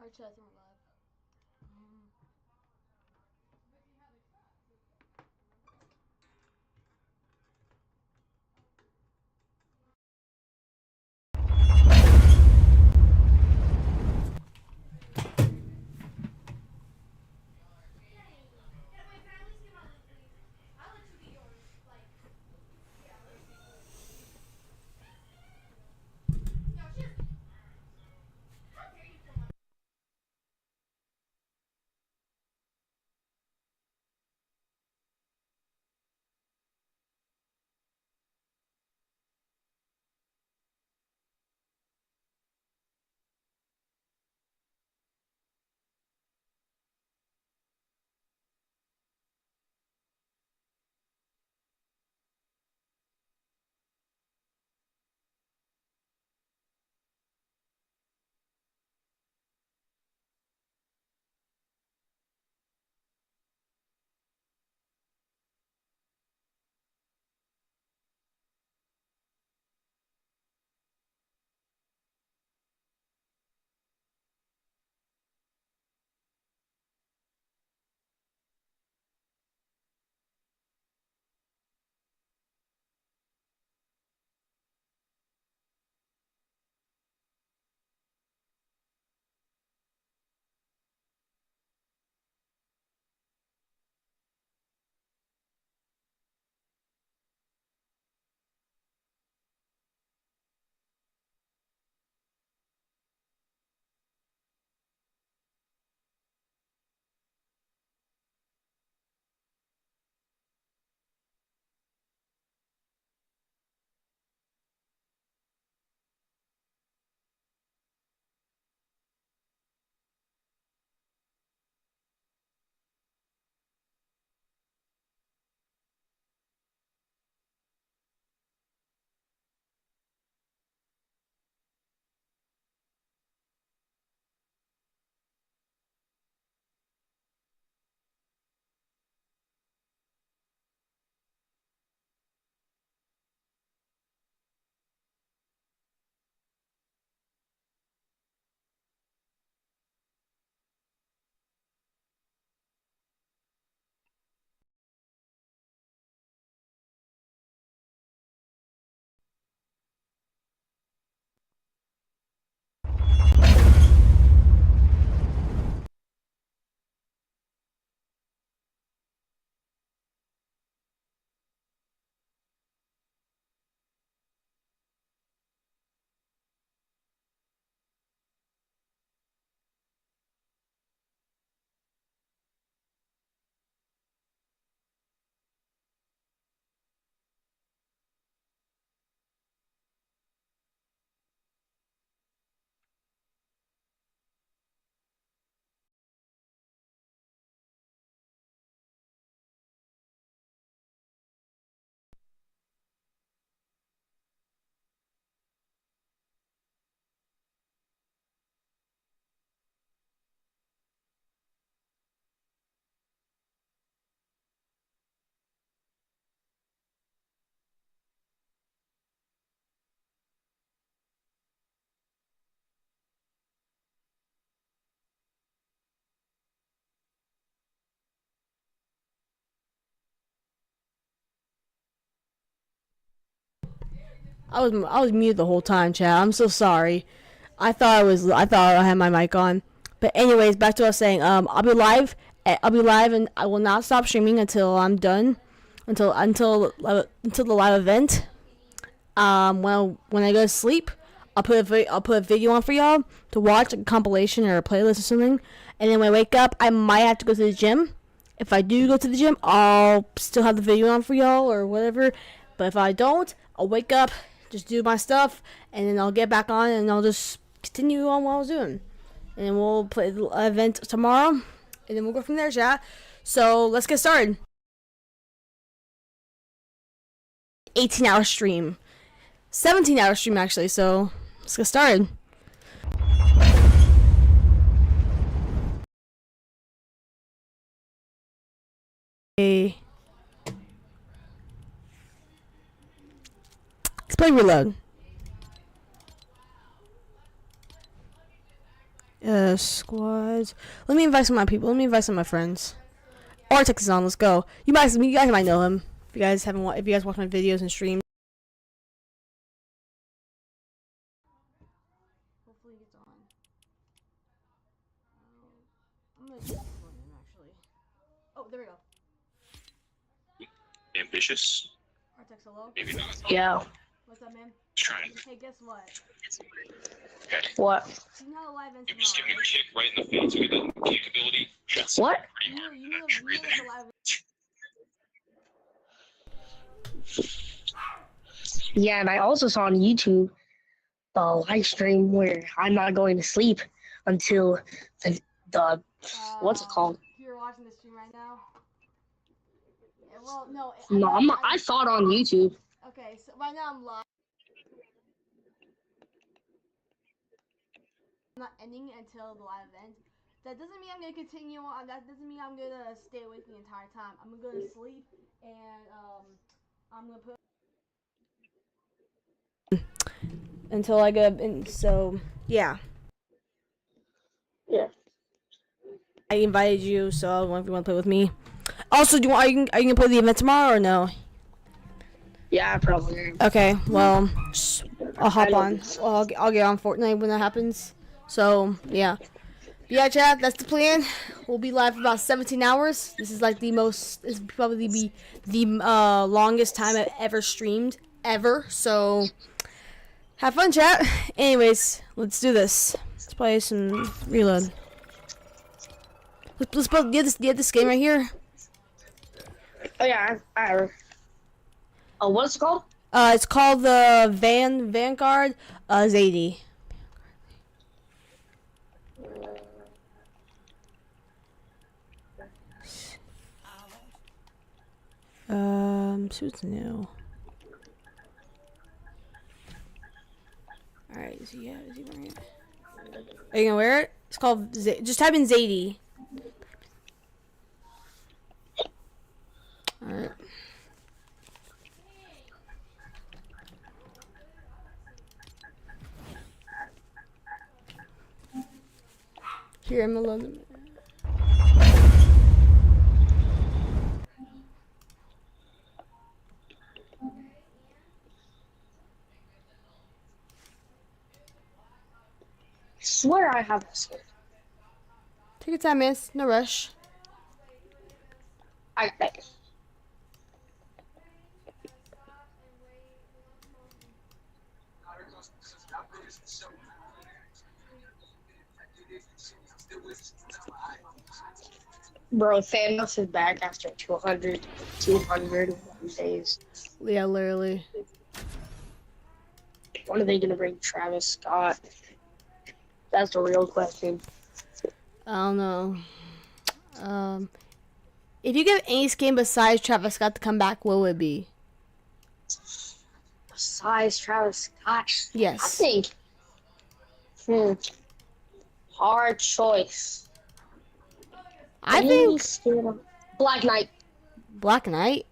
Hard chat, I think we're live. I was muted the whole time, chat. I'm so sorry. I thought I had my mic on. But anyways, back to what I was saying. I'll be live. I'll be live, and I will not stop streaming until I'm done. Until the live event. When I go to sleep, I'll put a video on for y'all to watch, like a compilation or a playlist or something. And then when I wake up, I might have to go to the gym. If I do go to the gym, I'll still have the video on for y'all or whatever. But if I don't, I'll wake up, just do my stuff, and then I'll get back on and I'll just continue on what I was doing. And then we'll play the event tomorrow, and then we'll go from there, chat. So let's get started. 18-hour stream. 17-hour stream, actually, so let's get started. Let's play Reload. squads. Let me invite some of my people. Let me invite some of my friends. Artex is on. Let's go. You guys might know him. If you guys watch my videos and streams. Hopefully it's on. I'm gonna check actually. Oh, there we go. Ambitious? Artex, hello? Maybe not. Yeah. What's up, man? Trying. Hey, guess what? Okay. What? You know how live ends I'm just tomorrow, giving a kick right in the face with the capability. That's What? You know there's a live. Yeah, and I also saw on YouTube the live stream where I'm not going to sleep until the what's it called? You're watching the stream right now. Yeah, well, no. No, I'm not, I saw it on YouTube. Okay, so right now I'm live. I'm not ending until the live ends. That doesn't mean I'm gonna continue on. That doesn't mean I'm gonna stay awake the entire time. I'm gonna go to sleep and I'm gonna put until I go. And so yeah. Yeah. I invited you, so I don't know if you want to play with me. Also, are you gonna play the event tomorrow or no? Yeah, I probably am. Okay, well, I'll hop on. Well, I'll get on Fortnite when that happens. So yeah, chat. That's the plan. We'll be live for about 17 hours. This is like the most. This will probably be the longest time I've ever streamed ever. So have fun, chat. Anyways, let's do this. Let's play some reload. Let's play. Do you have this game right here? Oh yeah, I oh, what's it called? It's called the Vanguard Zadie. Suits new. Alright, is he wearing it? Are you gonna wear it? It's called just type in Zadie. Alright. Here, I'm alone. I swear I have this. Take your time, miss. No rush. I Bro, Thanos is back after 200 days. Yeah, literally. When are they gonna bring Travis Scott? That's the real question. I don't know. If you get any game besides Travis Scott to come back, what would it be? Besides Travis Scott, Yes. I think. Hard choice. I think Black Knight. Black Knight.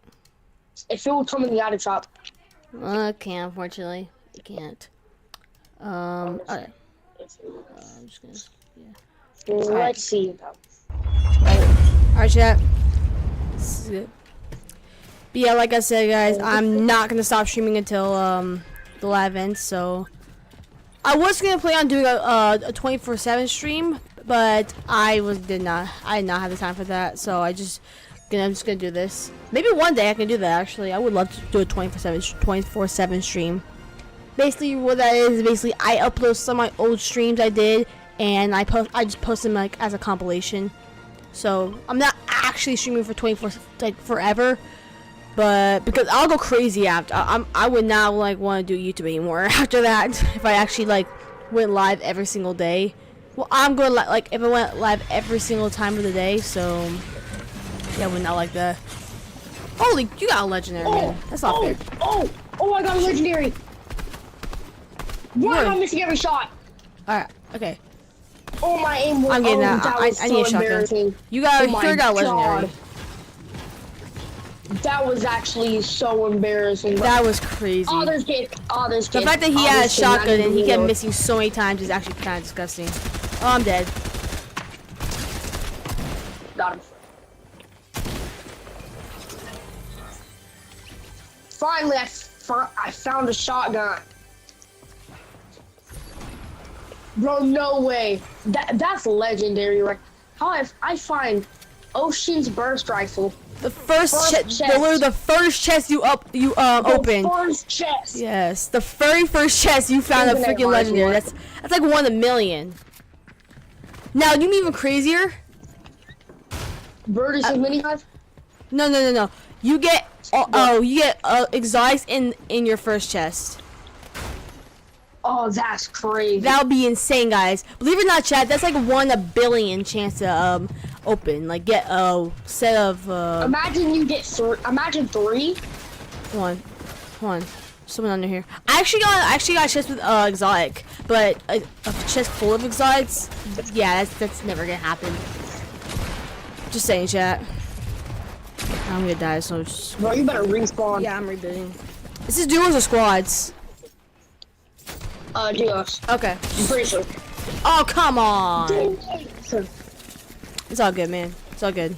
If it would come in the item shop. Can't, unfortunately. You can't. Okay. I'm just gonna. Yeah. Let's see. Alright, chat. But yeah, like I said, guys, I'm not gonna stop streaming until the live ends. So I was gonna plan on doing a 24/7 stream, but I did not have the time for that. So I'm just gonna do this. Maybe one day I can do that. Actually, I would love to do a 24/7 stream. Basically, what that is basically I upload some of my old streams I did, and I just post them like as a compilation. So I'm not actually streaming for 24 like forever, but because I'll go crazy after. I would not like want to do YouTube anymore after that. If I actually like went live every single day, well, I'm going like if I went live every single time of the day. So yeah, I would not like that. Holy, you got a legendary, man. That's not fair. Oh! I got a legendary. Why am I missing every shot? Alright, okay. Oh, my aim was. I'm getting that. I need a shotgun. You got a legendary. That was actually so embarrassing. That was crazy. Oh, there's kid. The fact that he had a shotgun and he kept missing so many times is actually kind of disgusting. Oh, I'm dead. Finally, I found a shotgun. Bro, no way. That's legendary, right? How I find Ocean's Burst Rifle. The first First chest. literally the first chest you opened. The first chest. Yes, the very first chest you found a Isn't it freaking legendary. nice? That's like 1 in a million. Now, you mean even crazier? Bird is a mini hive? No. You get exotics in your first chest. Oh, that's crazy. That would be insane, guys. Believe it or not, chat. That's like 1 in a billion chance to open. Like get a set of Imagine you get imagine 3. Hold on. Someone under here. I actually got a chest with exotic, but a chest full of exotics. Yeah, that's never gonna happen. Just saying, chat. I'm gonna die, so just... Bro, you better respawn. Yeah, I'm rebooting. Is this duos or squads? Duos. Okay. I'm pretty sure. Oh, come on. It's all good, man. It's all good.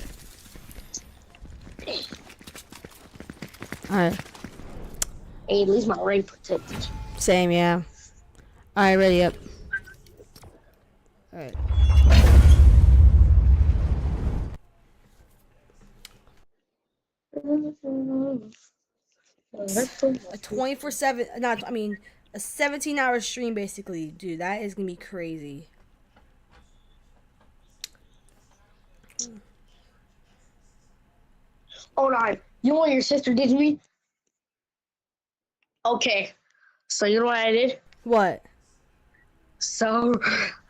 Alright. Hey, at least my ring protected. Same, yeah. Alright, ready up. Alright. A 24/7, not, I mean, a 17-hour stream, basically. Dude, that is gonna be crazy. Hold on. You know what your sister did to me? Okay. So you know what I did? What? So,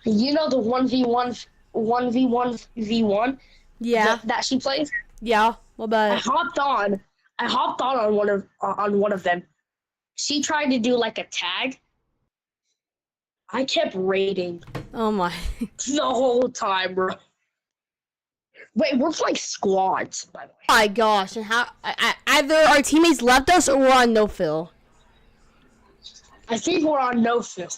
you know the 1v1v1 Yeah. that she plays? Yeah. What about I it? hopped on one of them. She tried to do like a tag. I kept raiding Oh my. the whole time, bro. Wait, we're playing squads, by the way. My gosh. And how? Either our teammates left us or we're on no fill. I think we're on no fill.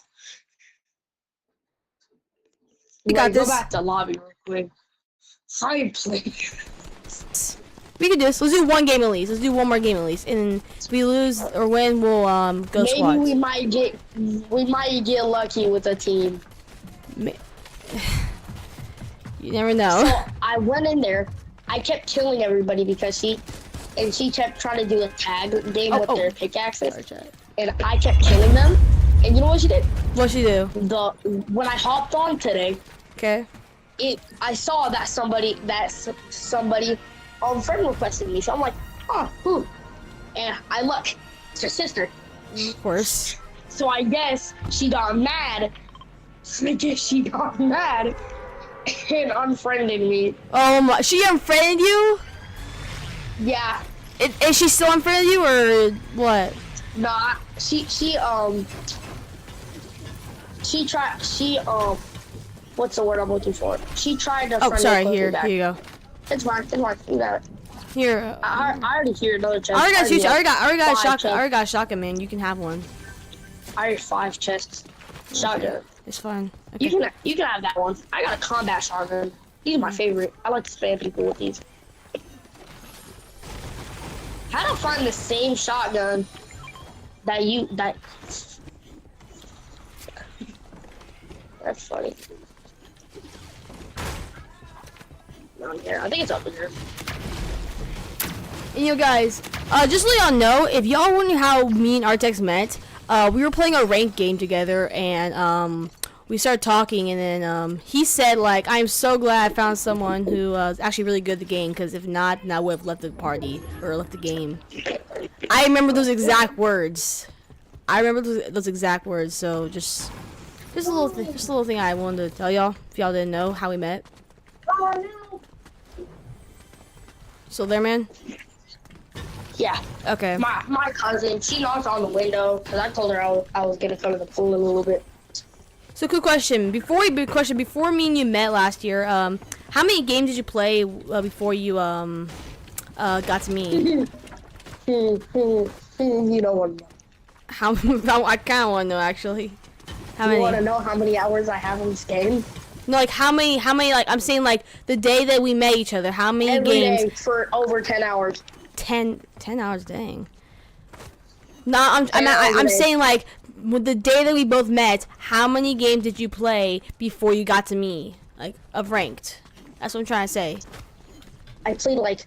We got Go this. back to lobby real quick. Fire play. We can do this. Let's do 1 game at least. Let's do 1 more game at least. And if we lose or win, we'll go Maybe squads. we might get lucky with a team. You never know. So I went in there. I kept killing everybody because she kept trying to do a tag game with their pickaxes, Sorry, chat. and I kept killing them. And you know what she did? What'd she do? When I hopped on today, Okay. I saw that somebody friend requested me. So I'm like, oh, who? And I look, it's her sister. Of course. So I guess she got mad. And unfriended me. Oh my. She unfriended you? Yeah. Is she still unfriended you or what? Nah. She what's the word I'm looking for? She tried to. Oh, sorry. me Here back. you go. It's fine. You got it. Here. I already hear another chest. I already got you. I already got a 5 shotgun. chests. I already got a shotgun, man. You can have one. I already 5 chests. Shotgun. It's fine. You Okay. can have that one. I got a combat shotgun. These are my favorite. I like to spam people with these. How to find the same shotgun that. That's funny. Down here. I think it's up here. And you guys, just to let y'all know, if y'all wondering how me and Artex met, we were playing a ranked game together, and we started talking, and then he said, like, I'm so glad I found someone who is actually really good at the game, because if not, then I would have left the party, or left the game. I remember those exact words. Those exact words, so just a little thing I wanted to tell y'all, if y'all didn't know how we met. So there, man? Yeah. Okay. My cousin, she knocked on the window because I told her I was gonna come to the pool in a little bit. So, quick question. Before me and you met last year, how many games did you play before you got to me? You know what? How? I kind of want to know actually. How You want many? to know how many hours I have in this game? No, like how many? Like I'm saying, like the day that we met each other. How many Every games? day for over 10 hours. 10 hours. Dang. No, I'm saying like with the day that we both met, how many games did you play before you got to me, like of ranked? That's what I'm trying to say. I played like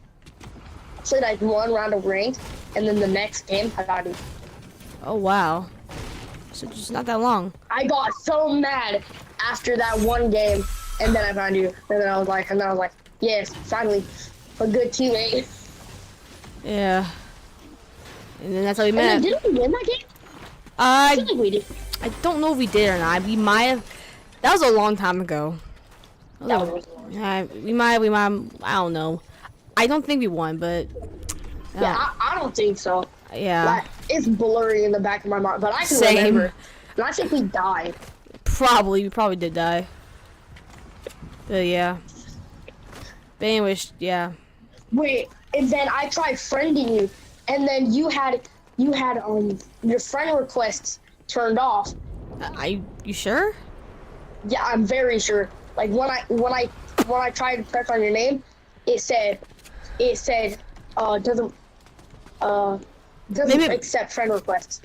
one round of ranked, and then the next game I got you. Oh wow, so just not that long. I got so mad after that one game, and then I found you, and then I was like, yes, finally, a good teammate. Yeah. And then that's how we And then, met. didn't we win that game? I feel like we did. I don't know if we did or not. We might have. That was a long time ago. That was Yeah, we might. I don't know. I don't think we won, but. Yeah, I don't think so. Yeah. Like, it's blurry in the back of my mind, but I can Same. remember. And I think we died. We probably did die. But yeah. But anyways, yeah. Wait, and then I tried friending you, and then you had your friend requests turned off. You sure? Yeah, I'm very sure. Like when I tried to press on your name, it said doesn't Maybe accept friend requests.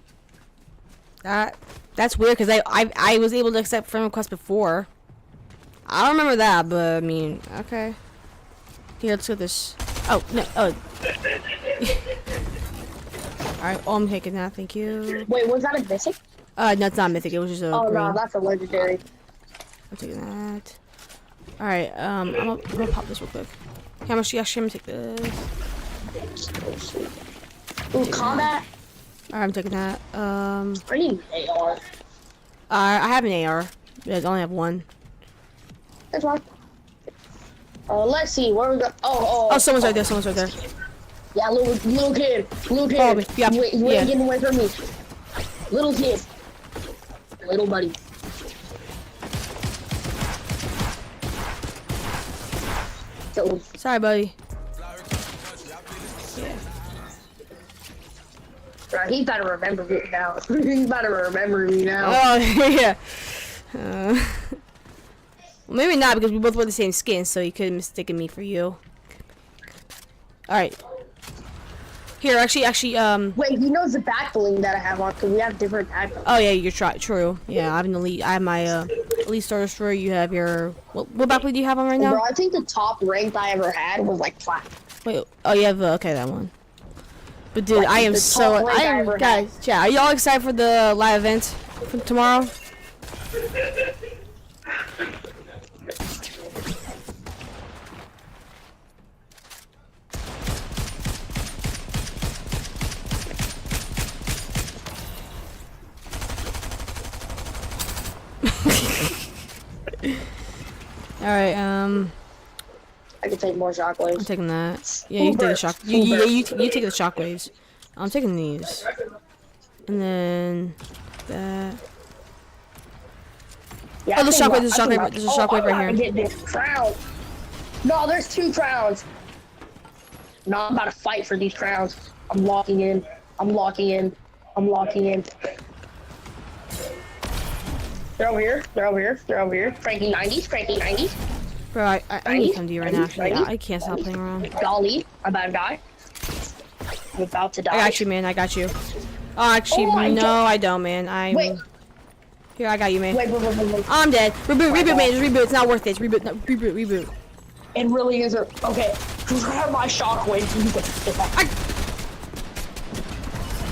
That's weird because I was able to accept friend requests before. I don't remember that, but I mean, okay. Here, let's get this. Oh no! Oh. All right. Oh, I'm taking that. Thank you. Wait, was that a mythic? No, it's not mythic. It was just a. Oh green. no, that's a legendary. I'm taking that. All right. I'm gonna pop this real quick. How much? Actually, I'm gonna take this. Ooh, combat. All right, I'm taking that. I need an AR. I have an AR. I only have one. That's fine. Let's see. Where we go? Oh, someone's right there. Someone's right there. Yeah, little kid. Follow me. Yeah. You ain't getting away from me. Little kid. Little buddy. So, Sorry, buddy. bro, he better remember me now. He better remember me now. Oh yeah. Well, maybe not because we both wear the same skin, so you could have mistaken me for you. All right. Here, actually, Wait, he knows the back bling that I have on because we have different back blings. Oh yeah, you're true. Yeah, I have an elite. I have my elite starter destroyer. You have your what back blade do you have on right now? Bro, I think the top ranked I ever had was like plat. Wait. Oh, you have okay that one. But dude, Like, I am the so top rank I ever had. guys. Yeah, are y'all excited for the live event for tomorrow? All right. I can take more I'm shockwaves. taking that. Yeah, you can take the shock. You take the shockwaves. I'm taking these. And then that. Yeah, Oh, there's I think shockwave, there's I think shockwave, there's a shockwave I'm right about here. to get this crown. No, there's 2 crowns. No, I'm about to fight for these crowns. I'm locking in. I'm locking in. I'm locking in. They're over here. They're over here. They're over here. Frankie 90s. Frankie 90s. Bro, I need to come to you right now. Actually, I can't stop playing around. Dolly. I'm about to die. I'm about to die. I got you, man. I got you. Oh, actually, Oh my no, God. I don't, man. Wait. Here, I got you, man. Wait. I'm dead. Reboot, man. Just reboot. It's not worth it. Reboot. No, reboot. It really isn't. Okay. Grab my shockwave.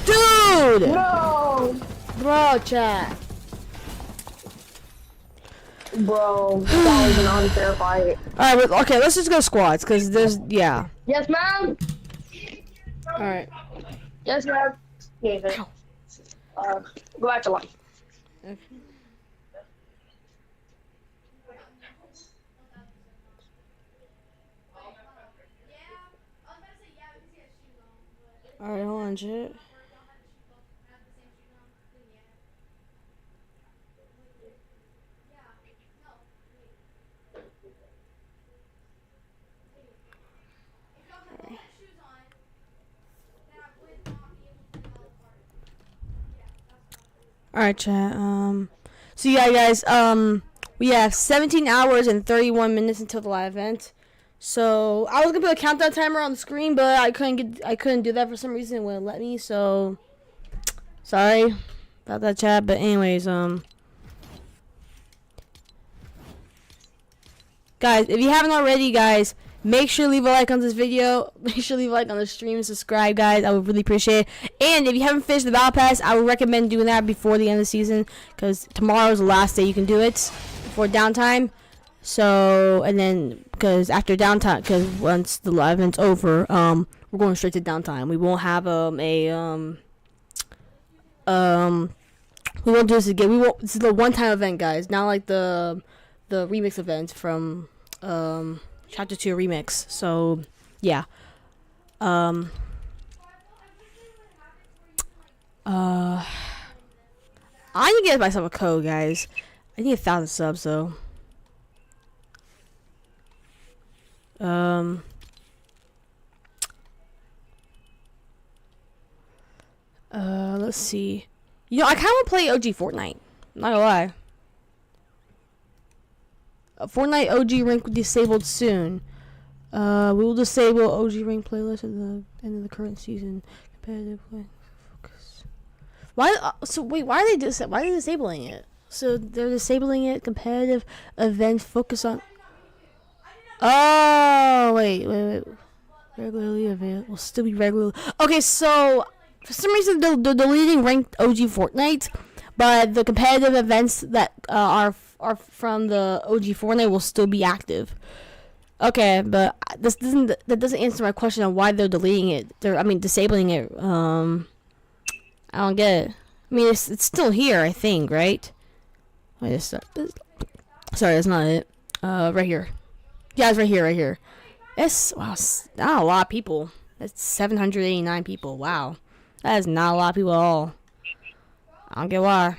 Dude! No! Bro, chat. Bro, that was an unfair fight. Alright, well, okay, let's just go squads, because there's, yeah. Yes, ma'am. Alright. Yes, ma'am. Yes, ma'am. Go back to lunch. Alright, hold on, chat. Alright, chat. So yeah, guys, we have 17 hours and 31 minutes until the live event. So I was gonna put a countdown timer on the screen, but I couldn't do that for some reason. It wouldn't let me. So Sorry about that, chat. But anyways, guys, if you haven't already, guys, make sure to leave a like on this video. Make sure to leave a like on the stream. Subscribe, guys. I would really appreciate it. And if you haven't finished the Battle Pass, I would recommend doing that before the end of the season, because tomorrow's the last day you can do it before downtime. So, and then, because after downtime, because once the live event's over, we're going straight to downtime. We won't have we won't do this again. We won't. This is a one-time event, guys. Not like the remix event from Chapter 2 remix. So yeah. I need to get myself a code, guys. I need 1,000 subs though. Let's see. You know, I kind of want to play OG Fortnite. Not gonna lie. Fortnite OG rank disabled soon. We will disable OG rank playlist at the end of the current season. Competitive play focus. Why? So wait, why are they why are they disabling it? So they're disabling it. Competitive event focus on. Oh wait. Regularly available. Will still be regular. Okay, so for some reason they're deleting ranked OG Fortnite, but the competitive events that are from the OG Fortnite will still be active. Okay, but that doesn't answer my question on why they're deleting it. Disabling it. I don't get it. I mean, it's still here, I think, right? Wait, sorry, that's not it. Right here. Yeah, it's right here. It's not a lot of people. That's 789 people. Wow, that is not a lot of people at all. I don't get why.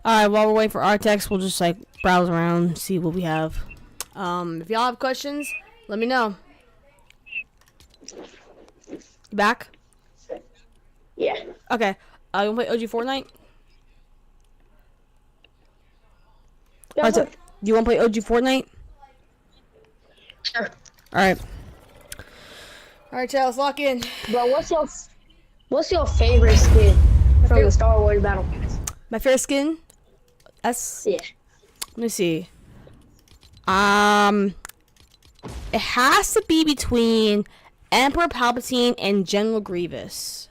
Alright, while we're waiting for our text, we'll just like browse around, see what we have. If y'all have questions, let me know. You back? Yeah. Okay. You wanna play OG Fortnite? Yeah, Do you wanna play OG Fortnite? sure. Alright. Alright, chat, let's lock in. Bro, what's your favorite skin from the Star Wars Battle Pass? My favorite skin? That's Yeah. let me see. It has to be between Emperor Palpatine and General Grievous,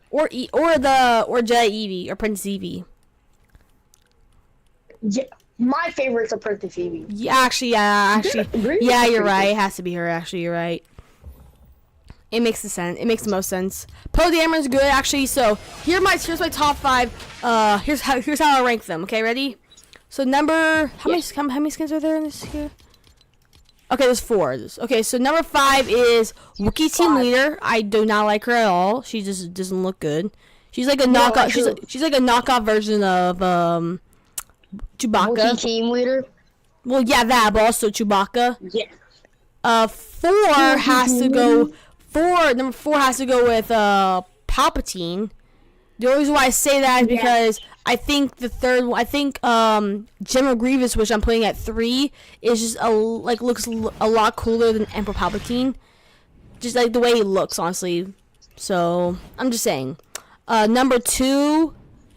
or Jedi Eevee or Princess Eevee. My favorite's a Princess Eevee. Yeah, Grievous yeah, is you're pretty right. cool. It has to be her. Actually, you're right. It makes the sense. It makes the most sense. Poe Dameron's good, actually. So here's my top 5. Here's how I rank them. Okay, ready? So how many skins are there in this here? Okay, there's 4. Okay, so number 5 is Wookiee Team Leader. I do not like her at all. She just doesn't look good. She's like a knockoff. She's like a knockoff version of Chewbacca. Wookiee Team Leader. Well, yeah, that, but also Chewbacca. Yeah. 4 has to go. Number 4 has to go with Palpatine. The only reason why I say that is because I think the third one, General Grievous, which I'm putting at 3, is just looks a lot cooler than Emperor Palpatine. Just like the way he looks, honestly. So I'm just saying. Number 2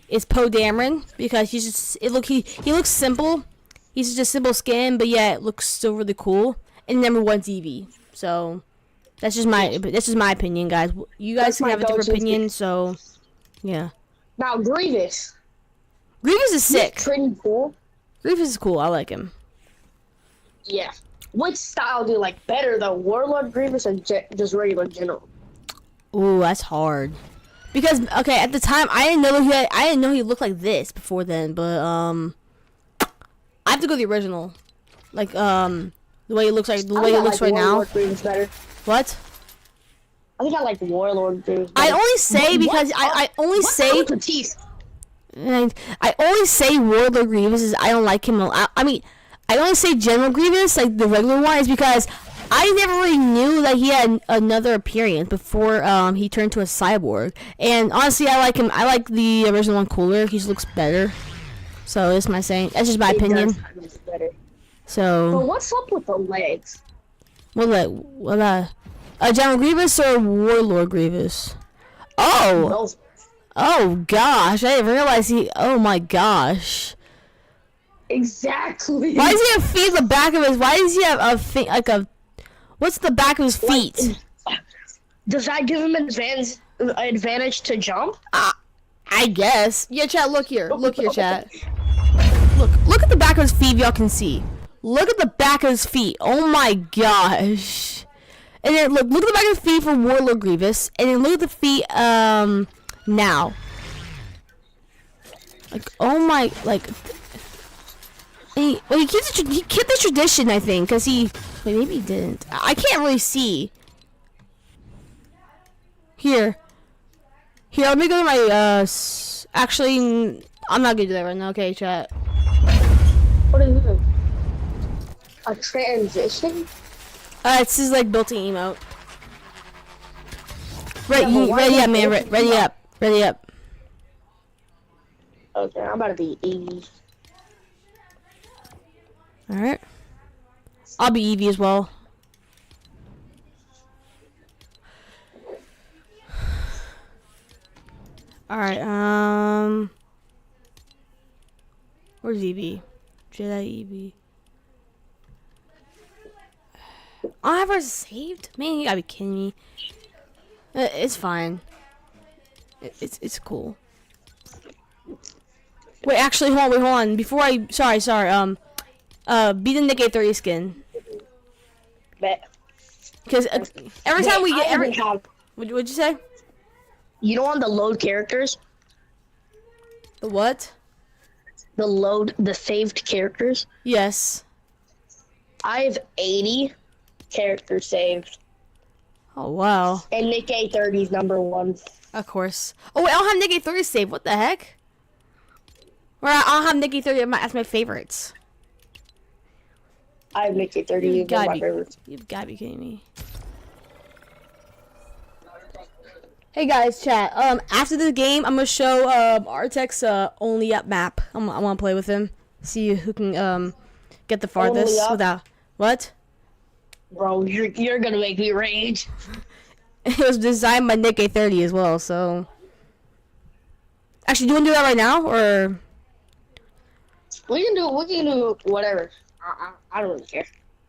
is Poe Dameron, because he looks simple. He's just simple skin, but yeah, it looks still really cool. And number 1's Eevee. So that's just my opinion, guys. You guys can have a different opinion. So yeah. Now Grievous. Grievous is sick. He's pretty cool. Grievous is cool. I like him. Yeah. Which style do you like better, the Warlord Grievous or just regular General? Ooh, that's hard. Because at the time I didn't know he looked like this before then, but I have to go the original. Like the way it looks right now. Warlord Grievous better. What? I think I like Warlord Grievous better. I only say because I only say Warlord Grievous is I don't like him. I mean, I only say General Grievous, like the regular one, is because I never really knew that he had another appearance before he turned to a cyborg. And honestly, I like him. I like the original one cooler. He just looks better. So that's my saying. That's just my opinion. Better. So. But what's up with the legs? General Grievous or Warlord Grievous? Oh. Those Oh gosh, I didn't realize he. Oh my gosh. Exactly. Why does he have feet in the back of his? Why does he have a feet like a? What's the back of his feet? Does that give him advantage to jump? I guess. Yeah, chat. Look here. Look here, chat. Look at the back of his feet. Y'all can see. Look at the back of his feet. Oh my gosh. And then look at the back of his feet for Warlord Grievous, and then look at the feet now. Like oh my like. He kept the tradition, I think, because he. Wait, maybe he didn't. I can't really see. Here, let me go to my. Actually, I'm not gonna do that right now. Okay, chat. What is it? A transition? It's just like built-in emote. Right, Yeah, but why ready is up, it man. built-in Ready emote? up. Ready up. Okay, I'm about to be easy. All right. I'll be Eevee as well. All right. Where's Eevee? Jedi Eevee. I have her saved? Man, you gotta be kidding me. It's fine. It's cool. Wait, actually, hold on. Before I, sorry. Be the Nick A30 skin. Bet. Because every time we get Have, what'd you say? you know on the load characters? The what? The saved characters? Yes. I have 80 characters saved. Oh wow. And Nick A30's #1. Of course. Oh wait, I don't have Nick A30 saved. What the heck? Or I don't have Nick A30 as my favorites. I have Nick A30 as my favorites. You've gotta be kidding me. Hey guys, chat. After this game, I'm gonna show Artek's only up map. I wanna play with him. See who can get the farthest Only up? without what? Bro, you're gonna make me rage. It was designed by Nick A30 as well. So actually, do you wanna do that right now or? We can do whatever. I don't really care.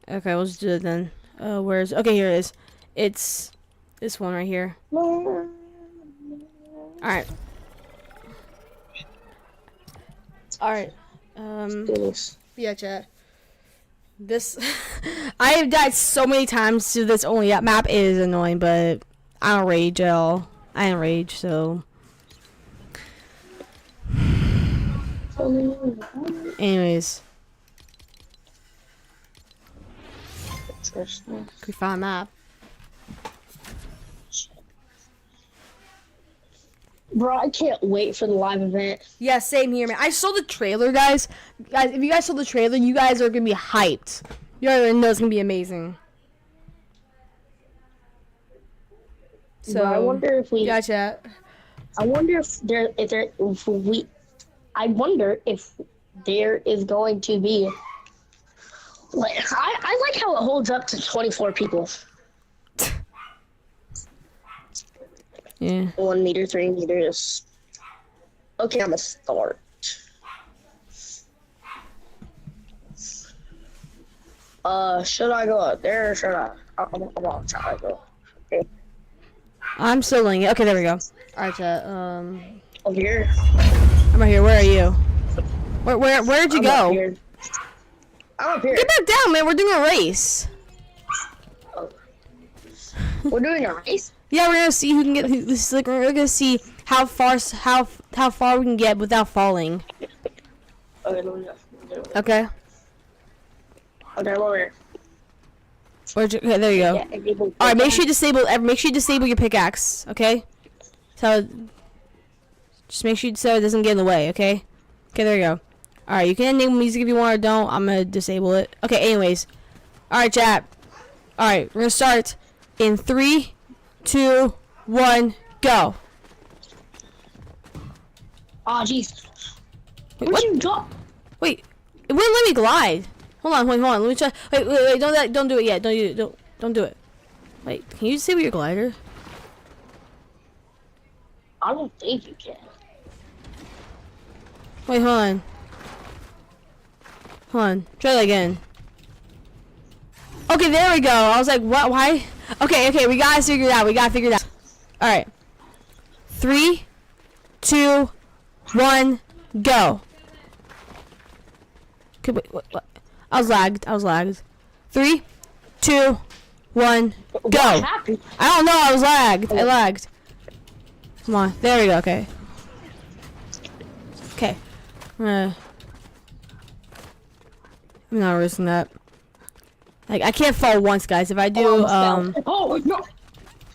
Okay, we'll just do it then. Where's okay? Here it is. It's this one right here. All right. Yeah, chat. This I have died so many times to this only up map. It is annoying, but I don't rage at all. I don't rage, so. Anyways, we found a map. Bro, I can't wait for the live event. Yeah, same here, man. I saw the trailer, guys. Guys, if you guys saw the trailer, you guys are gonna be hyped. You already know it's gonna be amazing. So Bro, I wonder if we. yeah, chat. I wonder if there is going to be. Like I like how it holds up to 24 people. Yeah. 1 meter, 3 meters. Okay, I'm gonna start. Should I go up there or should I? I'm gonna try to go. Okay. I'm still doing it. Okay, there we go. Alright, chat. Over here. I'm right here. Where are you? Where'd you I'm go? Up here. I'm up here. Get back down, man. We're doing a race. We're doing a race. Yeah, we're gonna see who can get. This is like we're gonna see how far we can get without falling. Okay, let me go. Okay. Okay, I'm over here. Okay, there you go. Yeah, enable- All right, make sure you disable your pickaxe. Okay. So just make sure so it doesn't get in the way. Okay. Okay, there you go. All right, you can enable music if you want or don't. I'm gonna disable it. Okay. Anyways. All right, chat. All right, we're gonna start in 3, 2, 1, go. Oh, jeez. Wait, Where'd what? you go? Wait, it wouldn't let me glide. Hold on. Let me try. Wait, don't do it yet. Don't do it. Wait, can you disable your glider? I don't think you can. Wait, hold on. Hold on. Try that again. Okay, there we go. I was like, what? Why? Okay, we gotta figure it out. Alright. 3, 2, 1, go. Okay, wait, what? I was lagged. 3, 2, 1, What go. happened? I don't know, I lagged. Come on, there we go, okay. Okay. I'm not risking that. Like, I can't fall once, guys. If I do, Oh no!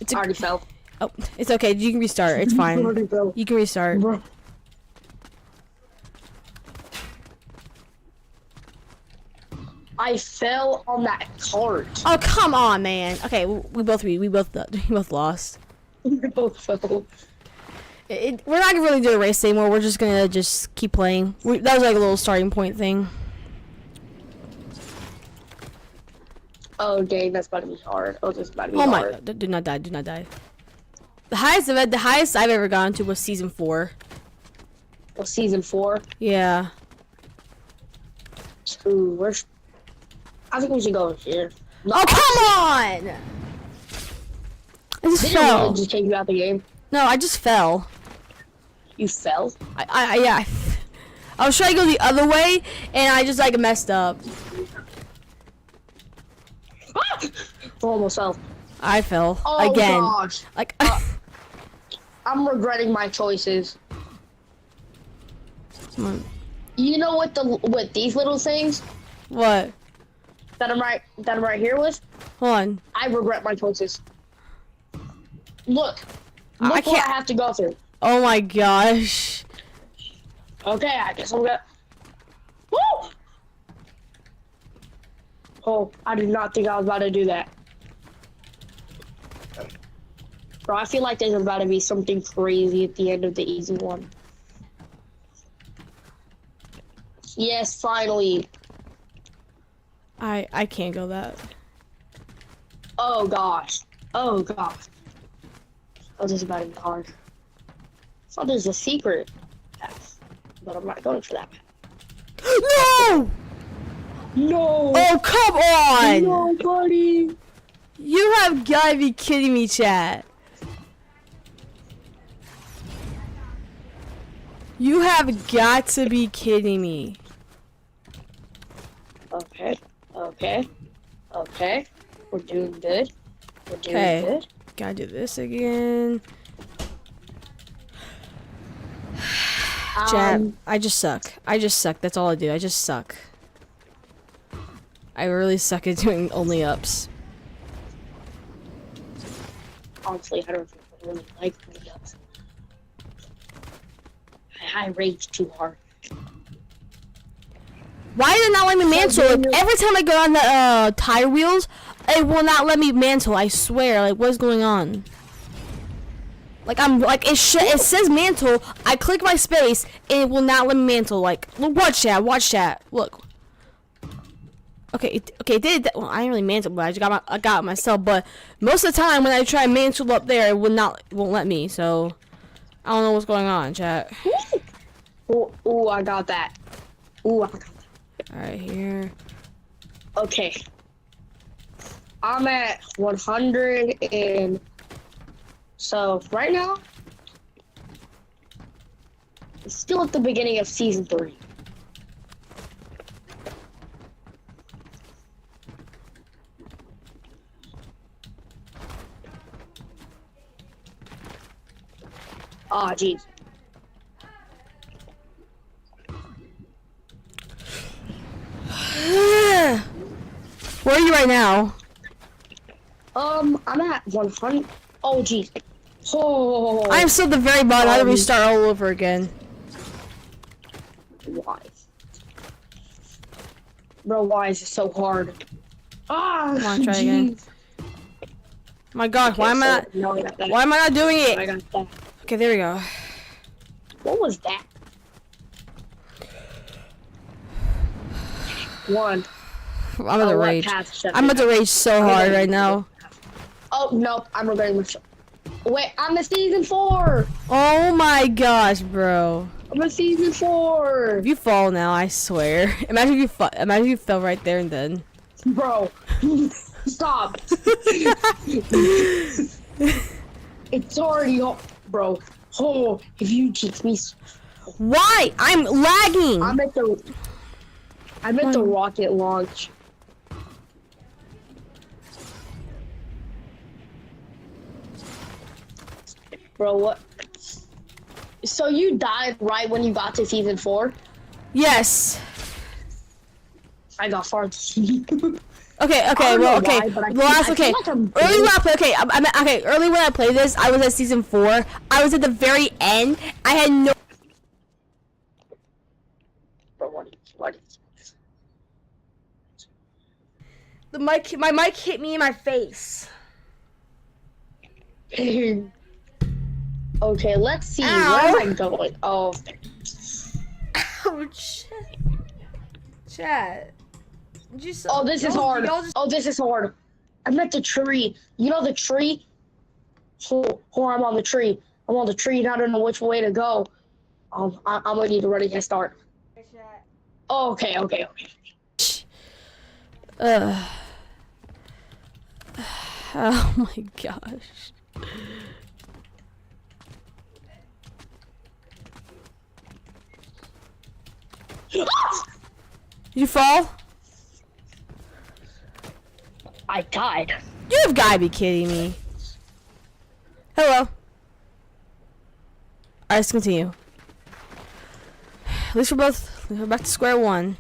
it's I already fell. oh, it's okay. You can restart. It's fine. Already fell. You can restart. Bro. I fell on that cart. Oh, come on, man. Okay, we both lost. We both fell. We're not gonna really do a race anymore. We're just gonna keep playing. That was like a little starting point thing. Oh dang, that's about to be hard. Oh, this is about to be Oh my hard. god! Do not die. The highest I've ever gone to was season 4. Well, season 4. Yeah. Ooh, I think we should go here. Oh, come on! I just Did it fell. really just take you out the game? No, I just fell. You fell? Yeah. I was trying to go the other way, and I just like messed up. Ah! Almost fell. I fell Oh again. gosh. Like, I'm regretting my choices. come on. You know what these little things What? that I'm right here with? Hold on. I regret my choices. Look. I Look what can't- I have to go through. Oh my gosh. Okay, I guess I'm gonna. Woo! Oh, I did not think I was about to do that. Bro, I feel like there's about to be something crazy at the end of the easy one. Yes, finally. I can't go that. Oh gosh. Oh gosh. Oh, this is about to be hard. I thought there's a secret path, but I'm not going for that. No! No! Oh, come on! No, buddy! You have gotta be kidding me, chat. You have got to be kidding me. Okay. We're doing good. Okay. Good. Gotta do this again. Chat, I just suck. That's all I do. I just suck. I really suck at doing only ups. Honestly, I don't really like layups. I rage too hard. Why did it not let me mantle? Like, every time I go on the tire wheels, it will not let me mantle. I swear. Like, what's going on? Like, I'm like it says mantle. I click my space and it will not let me mantle. Like, look, watch chat. Look. Okay, it did that. Well, I didn't really mantle, but I got it myself. But most of the time when I try mantle up there, it won't let me. So I don't know what's going on, chat. Ooh, I got that. Ooh, I got that. All right, here. Okay. I'm at 100 and so right now it's still at the beginning of season 3. Ah, jeez. Where are you right now? I'm at 100. Oh, jeez. Oh, I am still at the very bottom. I have to restart all over again. why? Bro, why is it so hard? Ah, Come on, try again. My God, why am I not doing I it? got that. Okay, there we go. What was that? One. I'm about to Oh, what rage. path should I'm I about to rage so hard right now. Oh, no, I'm regretting my choice. Wait, I'm a season 4. Oh my gosh, bro. I'm a season 4. If you fall now, I swear. Imagine if you imagine if you fell right there and then. Bro, stop. It's already bro. Oh, if you teach me, Why? I'm lagging. I'm at the rocket launch. Bro, what? So you died right when you got to season 4? Yes. I got far. Okay, I okay, don't well, know why, okay. but I The last, feel okay. like I'm Early good. when I play, okay, okay. Early when I played this, I was at season 4. I was at the very end. I had no. Bro, what? My mic hit me in my face. Okay, let's see. Ow. Where am I going? Oh, Ouch. Chat. oh, this is hard. Oh, this is hard. I'm at the tree. You know the tree? Oh, I'm on the tree. I'm on the tree and I don't know which way to go. I'm gonna need a ready head start. Oh, okay. Oh my gosh. You fall? I died. You've gotta be kidding me. Hello. Alright, let's continue. At least we're back to square one.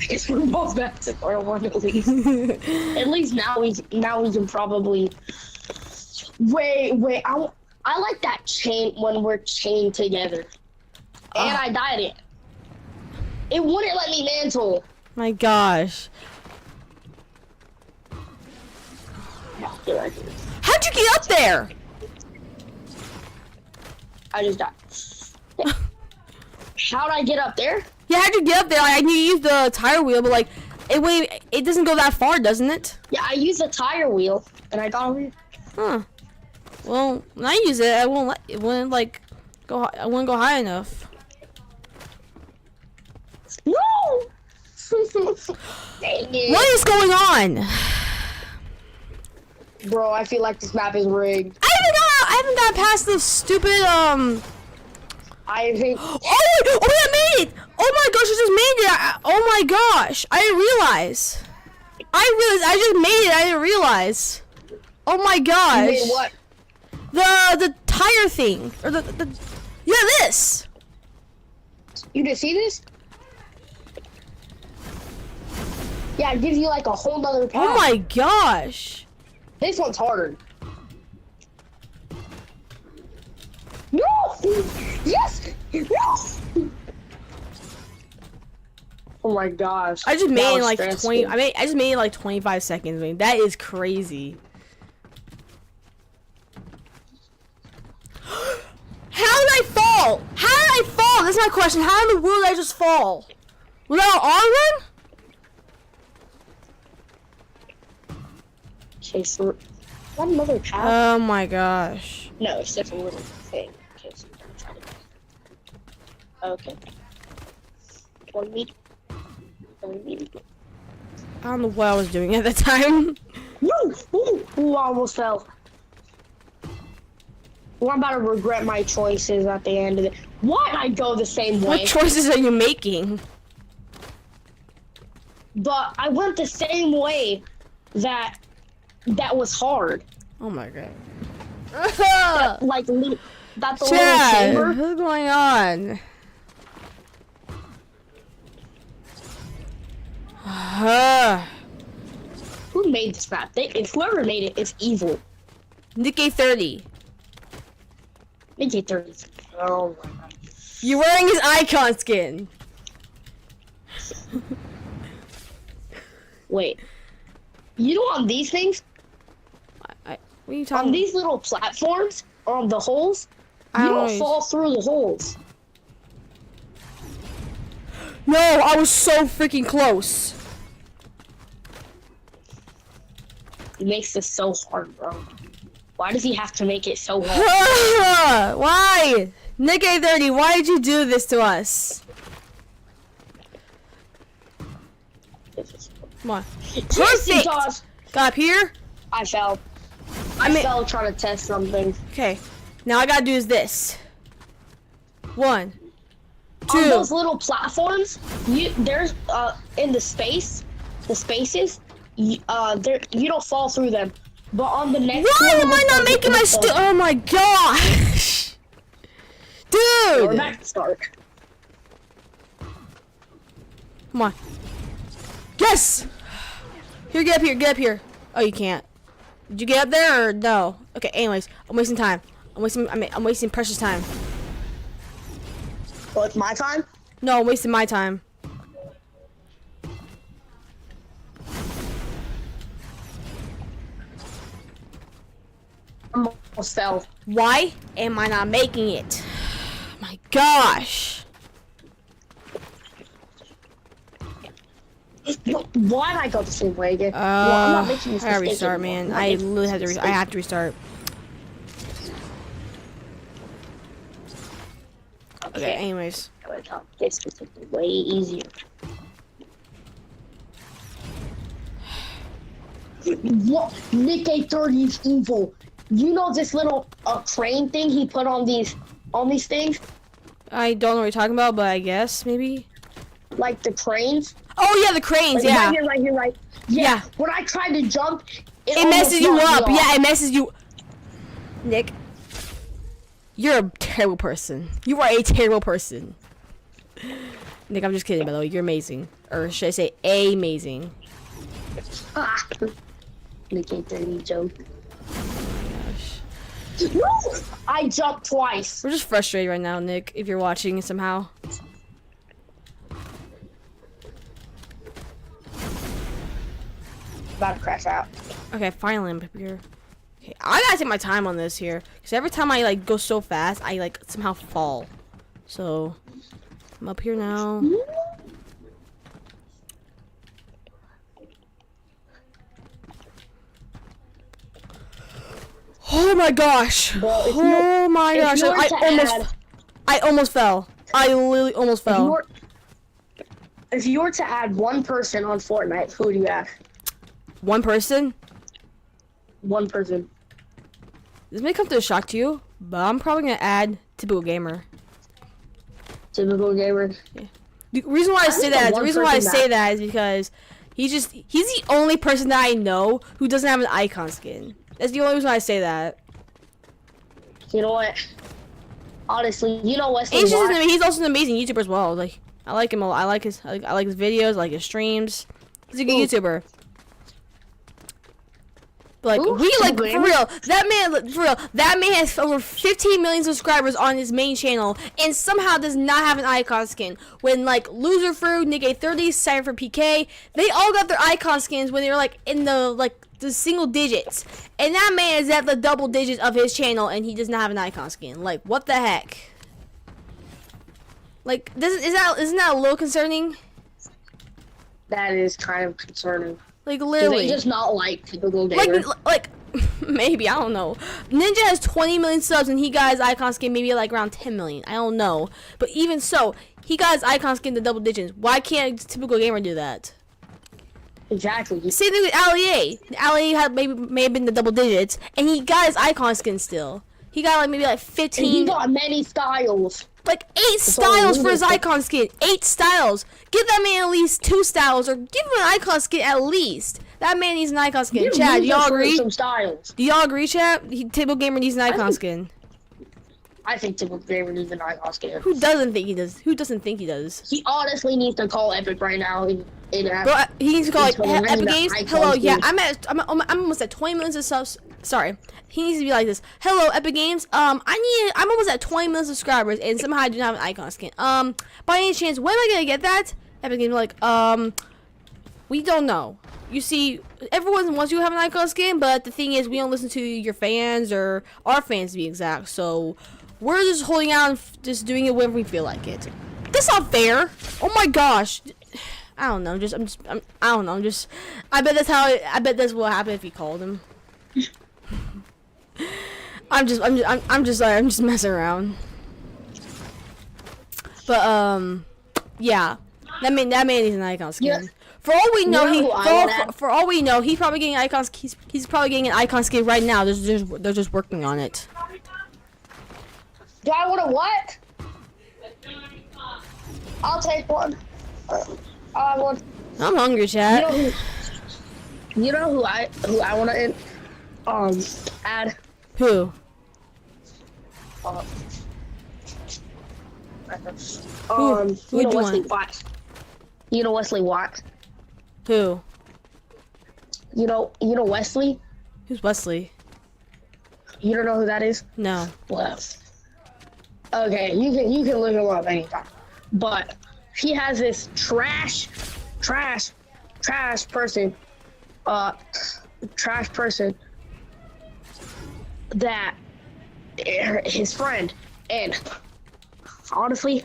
I guess we're both back to square one at least. At least now we can probably. Wait. I like that chain when we're chained together. And I died it. It wouldn't let me mantle. My gosh. How'd you get up there? I just died. How'd I get up there? Yeah, how'd you get up there? Like, I knew you used the tire wheel, but like, it doesn't go that far, doesn't it? Yeah, I used the tire wheel and I got over here. Huh. Well, when I use it, it wouldn't like go. I wouldn't go high enough. No! Dang it. What is going on? Bro, I feel like this map is rigged. I haven't got past the stupid I think. Oh, I made it! Oh my gosh, I just made it! Oh my gosh, I didn't realize. I just made it. I didn't realize. Oh my gosh. You made what? The tire thing or yeah, this. You didn't see this? Yeah, it gives you like a whole nother path. Oh my gosh. This one's harder. No! Yes! No! Oh my gosh. I just That made it in was like stressful. 20. I just made it in like 25 seconds. I mean, that is crazy. How did I fall? How did I fall? That's my question. How in the world did I just fall? Without an R run? Okay, so one another path? Oh my gosh. No, it's just a little thing. Okay, so I'm trying to. Okay. 1 meter. 1 meter. I don't know what I was doing at the time. Woo! Ooh, I almost fell. Well, I'm about to regret my choices at the end of it. Why did I go the same way? What choices are you making? But I went the same way that was hard. Oh my god. Like, that's the little Chad, chamber. what's going on? Who made this map? If whoever made it, it's evil. Nikkei 30. Nikkei 30. Oh my god. You're wearing his icon skin. Wait. You know on these things? What are you On talking these little platforms, or on the holes, I you don't don't know. fall through the holes. No, I was so freaking close. It makes this so hard, bro. Why does he have to make it so hard? Why? Nick A30, why did you do this to us? Come on. Yes, he Perfect! does. Got up here? I fell. I fell trying to test something. Okay. Now I gotta do is this. 1, 2. On those little platforms, there's in the spaces, you don't fall through them. But on the next Why one, am I not making my oh my gosh! We're Dude! back to start. Come on. Yes! Here, get up here, get up here. Oh, you can't. Did you get up there or no? Okay, anyways, I'm wasting time. I'm wasting precious time. Well, it's my time? No, I'm wasting my time. I almost fell. Why am I not making it? My gosh. Why'd I go the same way again? Well, I'm not making this I gotta mistake restart, anymore. man. I'm I making literally this have to. I mistake. have to restart. Okay. Anyways. This is way easier. What? Nick A30 is evil. You know this little crane thing he put on these things? I don't know what you're talking about, but I guess maybe. Like the cranes? Oh yeah, the cranes. Like, Yeah. Right here. Yeah. When I tried to jump, It messes you almost knocked up. me off. Yeah, it messes you. Nick, you're a terrible person. You are a terrible person. Nick, I'm just kidding, by the way. You're amazing. Or should I say amazing? Ah. Nick A30 joke. Gosh. No! I jumped twice. We're just frustrated right now, Nick, if you're watching somehow. About to crash out. Okay, finally I'm up here. Okay, I gotta take my time on this here. Because every time I, like, go so fast, I, like, somehow fall. So, I'm up here now. Oh my gosh! Bro, if you- Oh my if gosh! you were to I almost fell. I literally almost fell. If you were to add one person on Fortnite, who would you add? One person. One person. This may come to a shock to you, but I'm probably gonna add Typical Gamer. Typical gamer. The reason why I say that, one person is because he's the only person that I know who doesn't have an icon skin. That's the only reason why I say that. You know what? Honestly, you know what? He's also an amazing YouTuber as well. Like, I like him a lot. I like his videos, I like his streams. He's a good YouTuber. Like, Ooh, we like, Typical for real, that man has over 15 million subscribers on his main channel and somehow does not have an icon skin. When, like, Loser Fruit, Nick A30, Cypher PK, they all got their icon skins when they were, like, in the, like, the single digits. And that man is at the double digits of his channel and he does not have an icon skin. Like, what the heck? Like, isn't that a little concerning? That is kind of concerning. Like, Do literally. they just not like typical gamer? Like, maybe, I don't know. Ninja has 20 million subs and he got his icon skin maybe like around 10 million. I don't know. But even so, he got his icon skin to double digits. Why can't Typical Gamer do that? Exactly. Same thing with Ali. Ali had may have been the double digits and he got his icon skin still. He got like maybe like And he 15, got many styles. like 8 all styles for his ludicrous. icon skin. 8 styles. Give that man at least 2 styles or give him an icon skin at least. That man needs an icon skin. Give Chad, do Loser y'all Fruit agree? Some styles. Do y'all agree, Chad? Typical Gamer needs an icon think- skin. I think typical gamer needs an icon skin. Who doesn't think he does? Who doesn't think he does? He honestly needs to call Epic right now. Bro, he needs to call like He's gonna Epic need Games. that Hello, icon yeah, skin. I'm almost at 20 millions of subs. Sorry, he needs to be like this. Hello, Epic Games. I'm almost at 20 million subscribers, and somehow I do not have an icon skin. By any chance, when am I gonna get that? Epic Games like, we don't know. You see, everyone wants you to have an icon skin, but the thing is, we don't listen to your fans or our fans to be exact. So we're just holding out and just doing it whenever we feel like it. That's not fair. Oh my gosh. I don't know. I don't know. I bet that's what happened if you called him. I'm just messing around. But yeah, that man is an icon skin. Yeah. For all we know, You know who I would add? for all we know, he's probably getting icons. He's probably getting an icon skin right now. They're just working on it. Do I want a what? I'll take one. I'll have one. I'm hungry, chat. You know who I want to add? Who? You who know do you Wesley want? Watt. You know Wesley Watt. Who? You know Wesley. Who's Wesley? You don't know who that is? No. Well, okay, you can look him up anytime. But he has this trash person, that his friend, and honestly,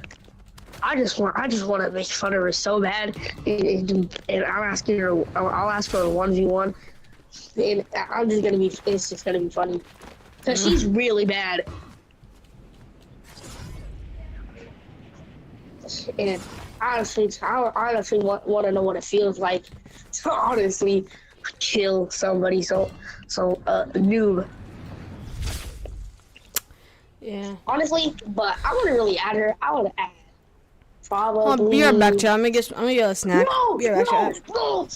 I just want to make fun of her so bad, and I'll ask for a 1v1, and it's just gonna be funny, cause she's really bad, and honestly, I honestly want to know what it feels like to honestly kill somebody so noob. Yeah. Honestly, but I wouldn't really add her. I would add probably. I'll be right back, chat. I'm gonna get a snack. No, Be right back, chat. no.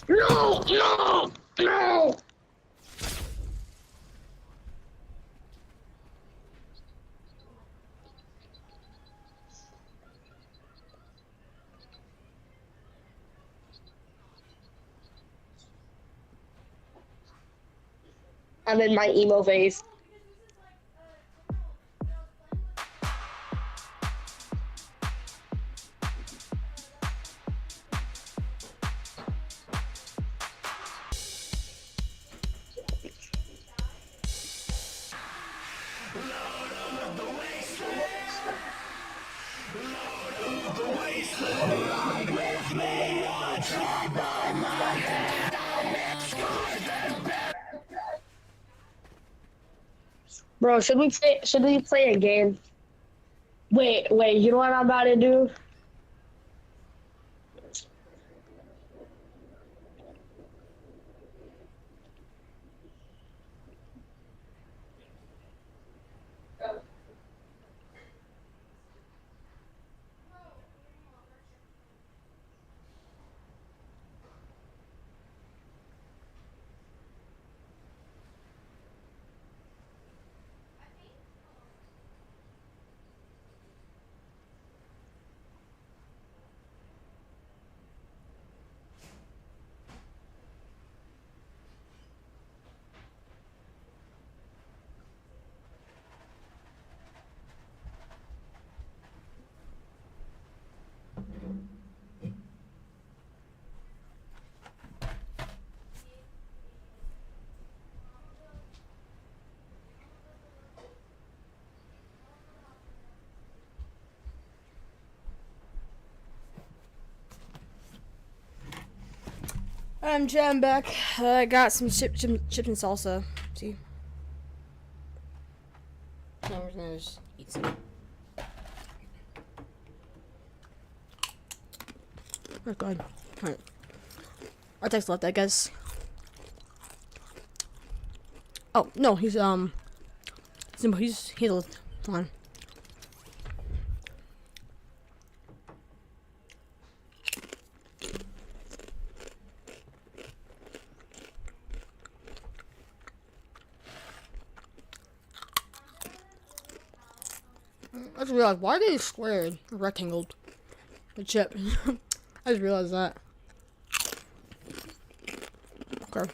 I'm in my emo phase. Bro, should we play a game? Wait, you know what I'm about to do? I'm back. I got some chips and salsa. See? No, we're gonna just eat some. Oh god. Alright. Our text left, I guess. Oh no, he's hold on. I just realized, why are they squared or rectangled? The chip. I just realized that. Okay.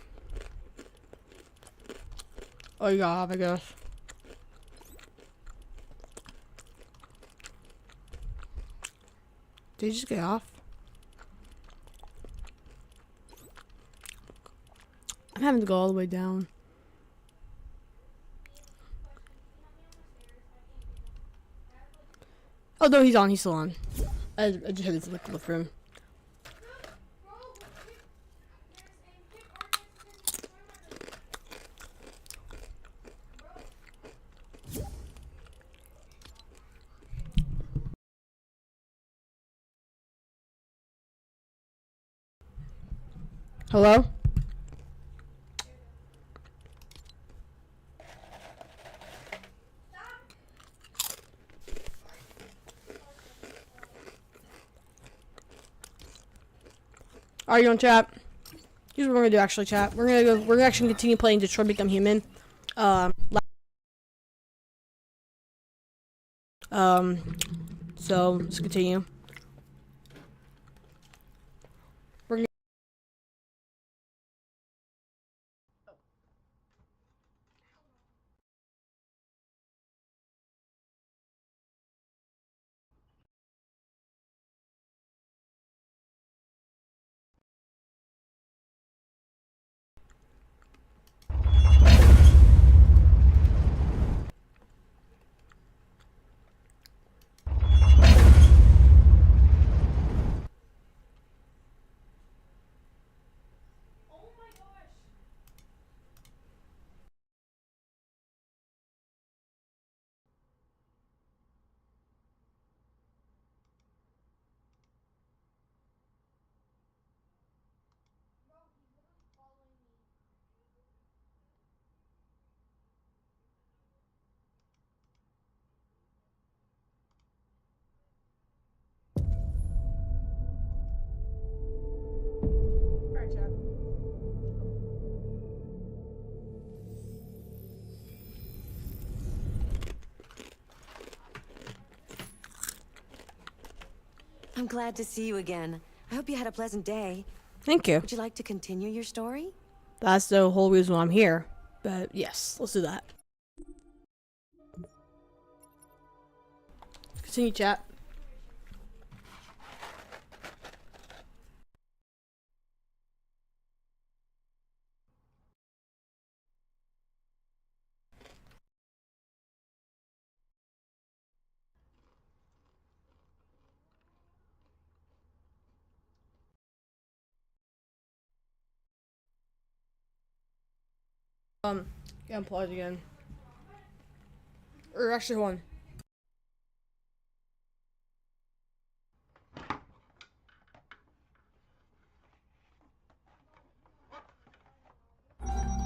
Oh, you got off, I guess. Did you just get off? I'm having to go all the way down. Oh no, he's on. He's still on. I just had to look for him. Hello? Are you on chat? Here's what we're gonna do actually, chat. We're gonna actually continue playing Detroit Become Human. So let's continue. I'm glad to see you again. I hope you had a pleasant day. Thank you. Would you like to continue your story? That's the whole reason why I'm here. But yes, let's do that. Continue, chat. Get unplugged again. Or actually, hold on.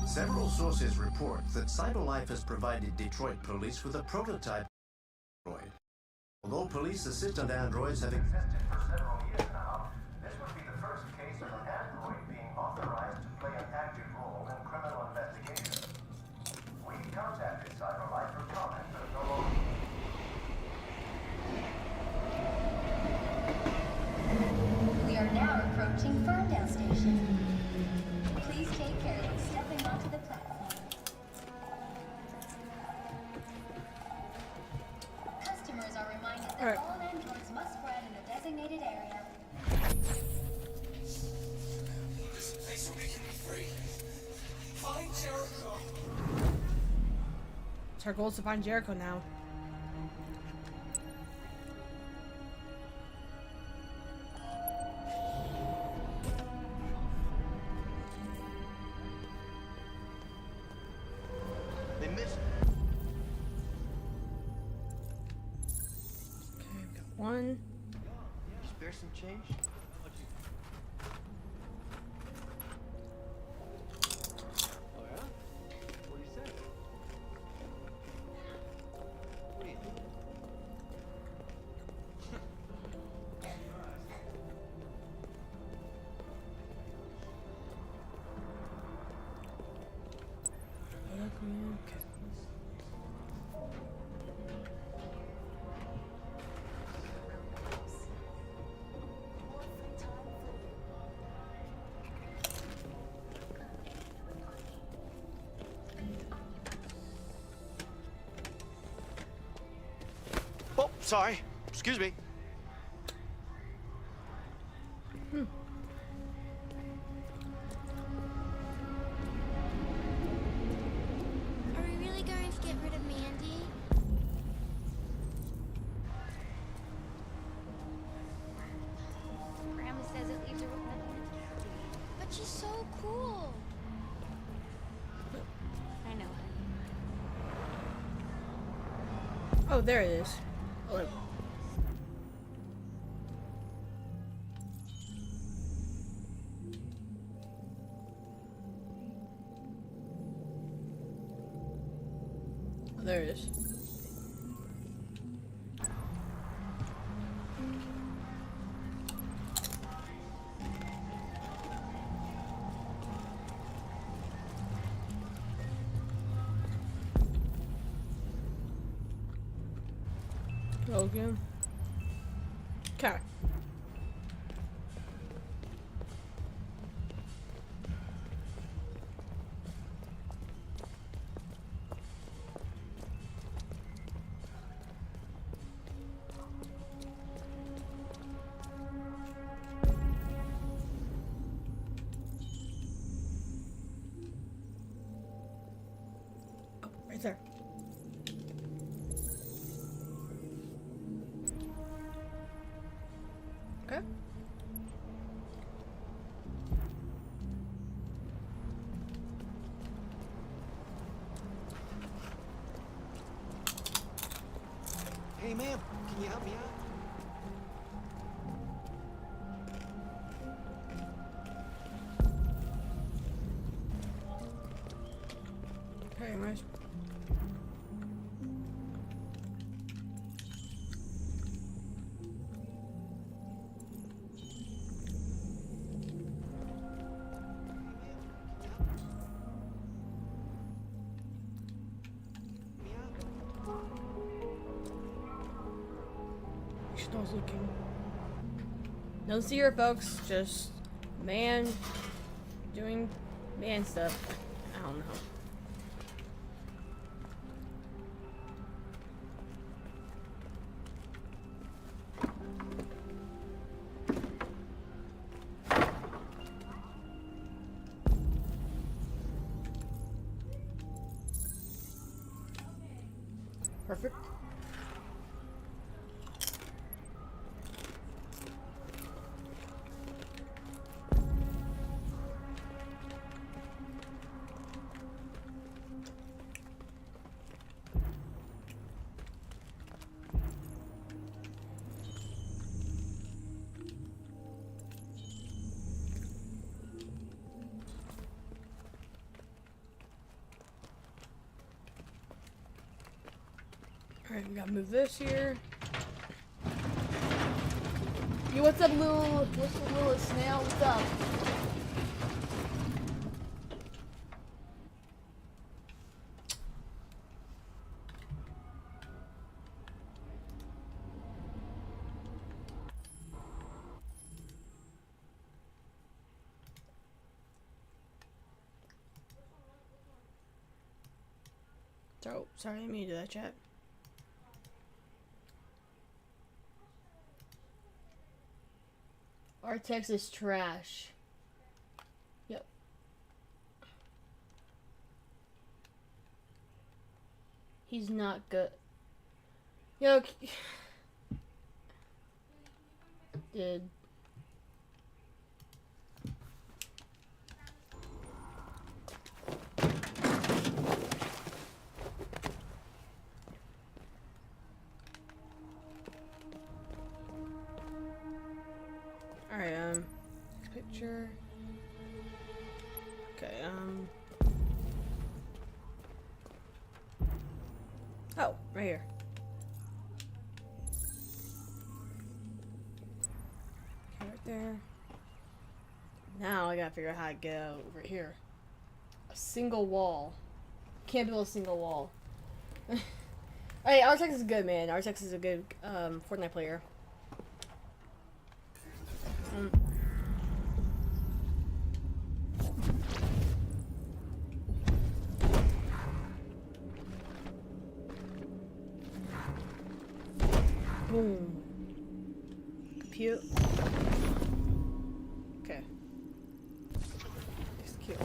Several sources report that CyberLife has provided Detroit police with a prototype android. Although police assistant androids have existed for several years now, this would be the first case of an android being authorized to play an active role in criminal investigations. We contacted CyberLife for comment, but no longer. We are now approaching Ferndale Station. Please take care when stepping onto the platform. Customers are reminded that all androids must spread in a designated area. This place will make me free. Find Jericho. It's our goal is to find Jericho now. They missed. Okay, we got one. Spare some change? Oh yeah? What do you say? What do you think? Okay. Oh, sorry. Excuse me. Are we really going to get rid of Mandy? Grandma says it leaves her with nothing to do. But she's so cool. I know, honey. Oh, there it is. Oh, there it is. Okay. Okay. Oh, right there. Okay. Hey, ma'am, can you help me out? Okay, nice. Me out? She's not looking. No seer, folks. Just man doing man stuff. I don't know. Perfect. Alright, we gotta move this here. Yo, what's up, little snail? What's up? Oh, sorry, I didn't mean to do that, chat. Artex is trash. Yep. He's not good. Yo, dude. Alright, next picture. Okay, oh, right here. Okay, right there. Now I gotta figure out how to get out over here. A single wall. Can't build a single wall. Alright, Artex is good, man. Artex is a good, Fortnite player. Boom. Compute. Okay. Execute.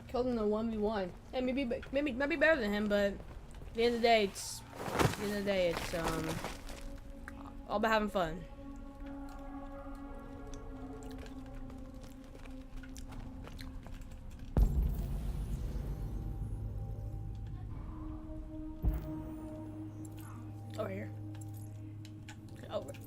Killed him in a 1v1. Hey, maybe might be better than him, but at the end of the day, it's all about having fun. Oh, here. Oh, right.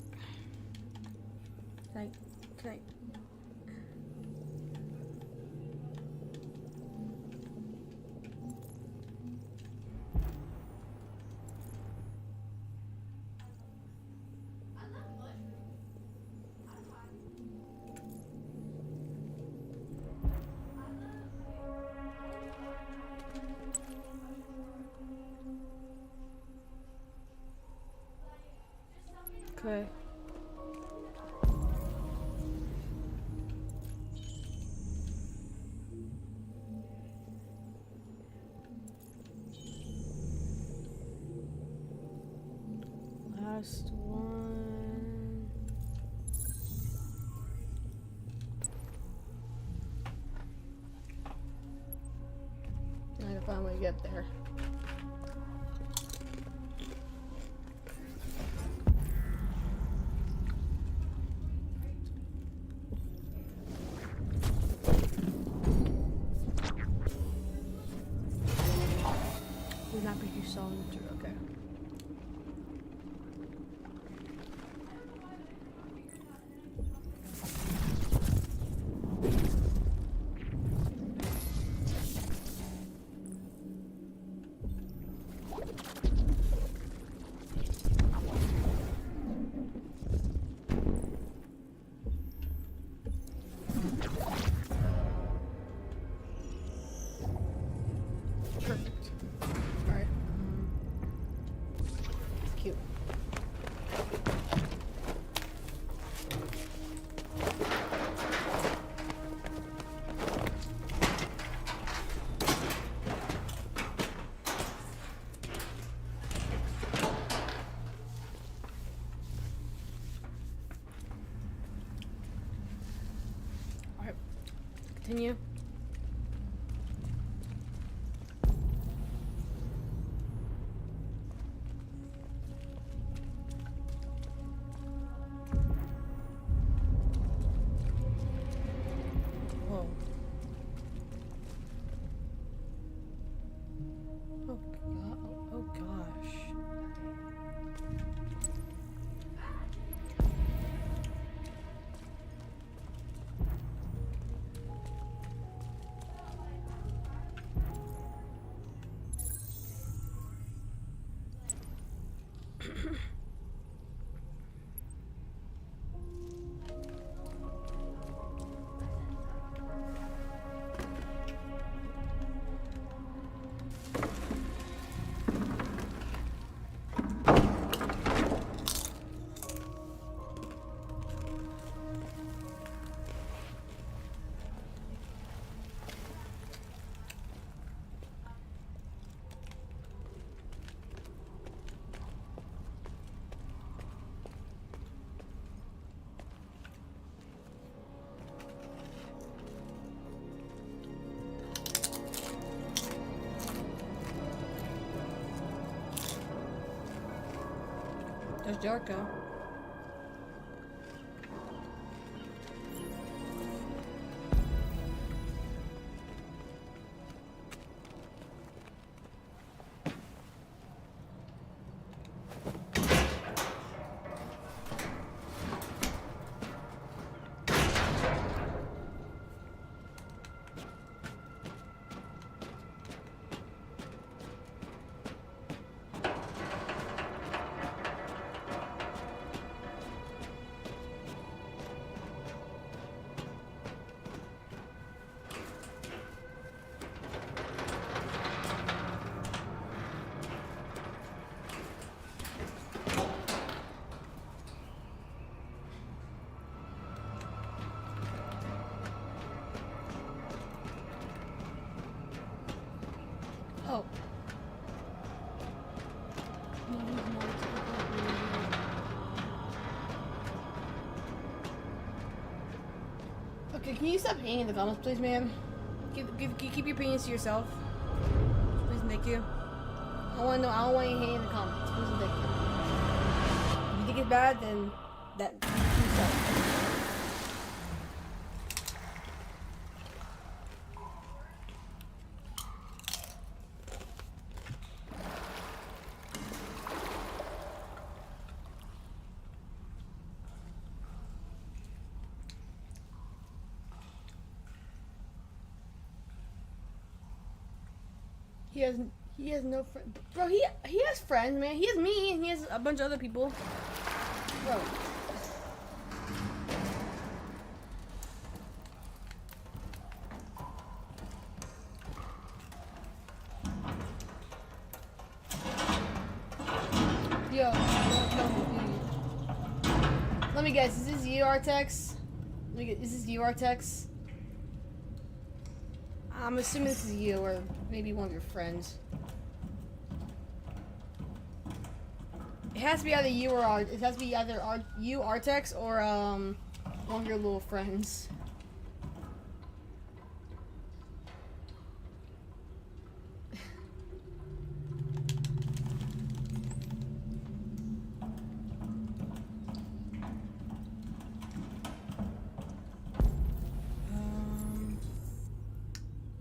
Okay. Last one. I gotta find a way to get there. Would not be too solid. Okay. Perfect. Alright. Cute. Alright. Continue. Whoa. Oh gosh. There's Jarko. Oh. Okay, can you stop hating in the comments, please, ma'am? Keep your opinions to yourself. Please and thank you. I don't want you hating in the comments. Please and thank you. If you think it's bad, then that. He has no friend. Bro, he has friends, man. He has me, and he has a bunch of other people. Bro. Yo, don't tell me, please. guess, is this you, Artex? Is this you, Artex? I'm assuming this is you, or maybe one of your friends. It has to be either you or it has to be either you, Artex, or one of your little friends.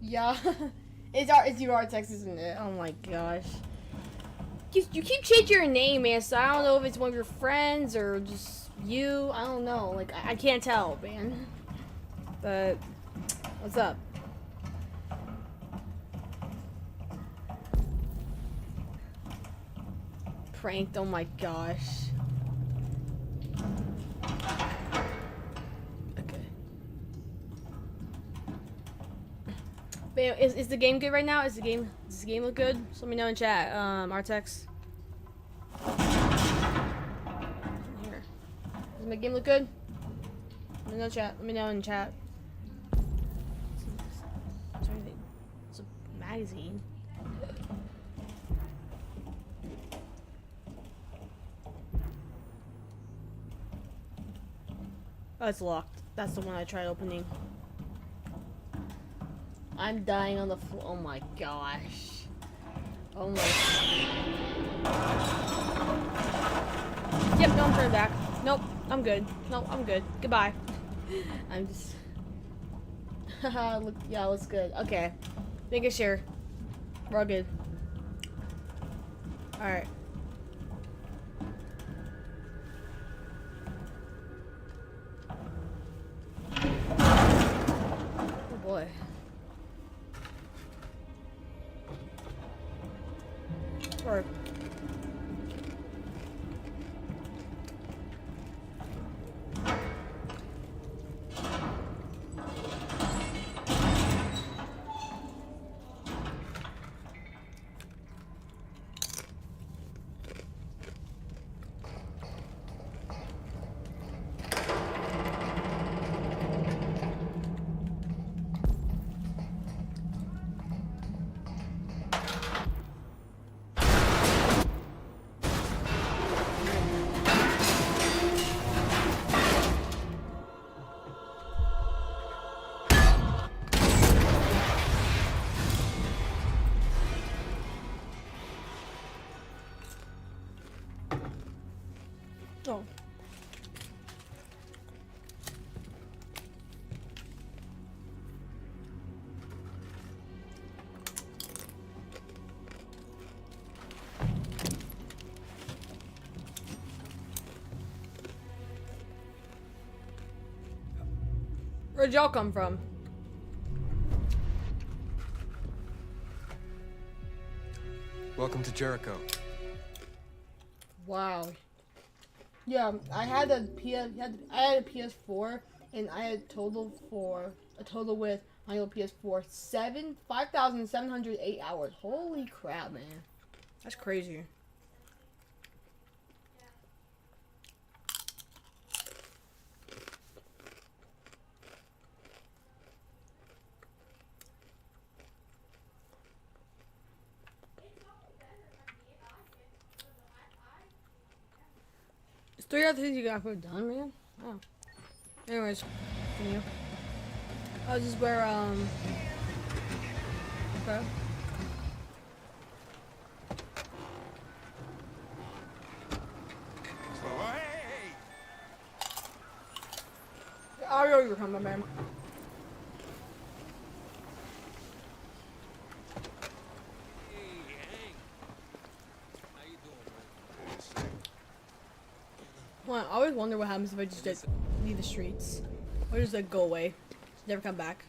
Yeah, it's you, Artex, isn't it? Oh my gosh. You keep changing your name, man, so I don't know if it's one of your friends or just you. I don't know. Like, I can't tell, man. But, what's up? Pranked, oh my gosh. But is the game good right now? Does the game look good? Just let me know in chat, Artex. Here. Does my game look good? Let me know in chat. Let me know in chat. It's a magazine. Oh, it's locked. That's the one I tried opening. I'm dying on the floor. Oh my gosh. Oh my. Yep, no, I'm turning back. Nope, I'm good. Nope, I'm good. Goodbye. I'm just. Haha, look, yeah, looks good. Okay. Making sure. We're all good. Alright. Oh boy. Or oh. Where'd y'all come from? Welcome to Jericho. Wow. Yeah, I had a PS4, and I had a total with my old PS4 5,708 hours. Holy crap, man, that's crazy. It's 3 other things you got for done, man. Oh. Anyways, continue. Oh, this is where okay. I know you're coming, man. Well, I always wonder what happens if I just leave the streets. Or just like go away. Never come back.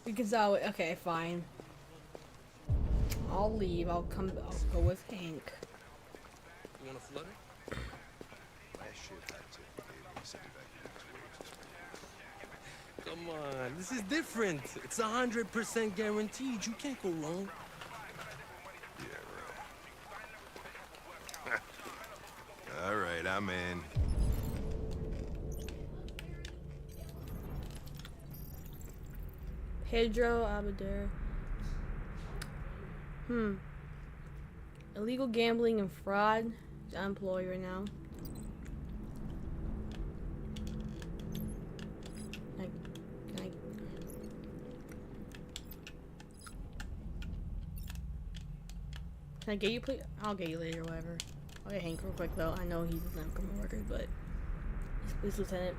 Because okay, fine. I'll leave. I'll go with Hank. You want a flutter? Come on, this is different. It's 100% guaranteed. You can't go wrong. All right, I'm in. Pedro Abadera. Illegal gambling and fraud. He's unemployed right now. Can I get you, please? I'll get you later, whatever. I'll get Hank real quick, though. I know he's an incoming worker, but he's police lieutenant.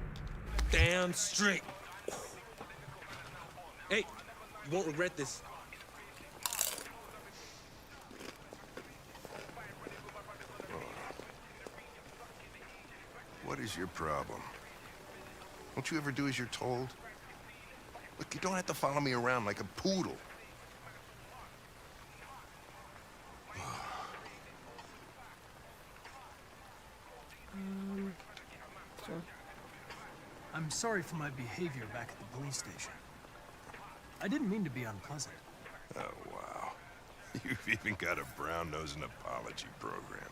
Damn straight. Hey, you won't regret this. What is your problem? Don't you ever do as you're told? Look, you don't have to follow me around like a poodle. I'm sorry for my behavior back at the police station. I didn't mean to be unpleasant. Oh, wow. You've even got a brown-nosing apology program.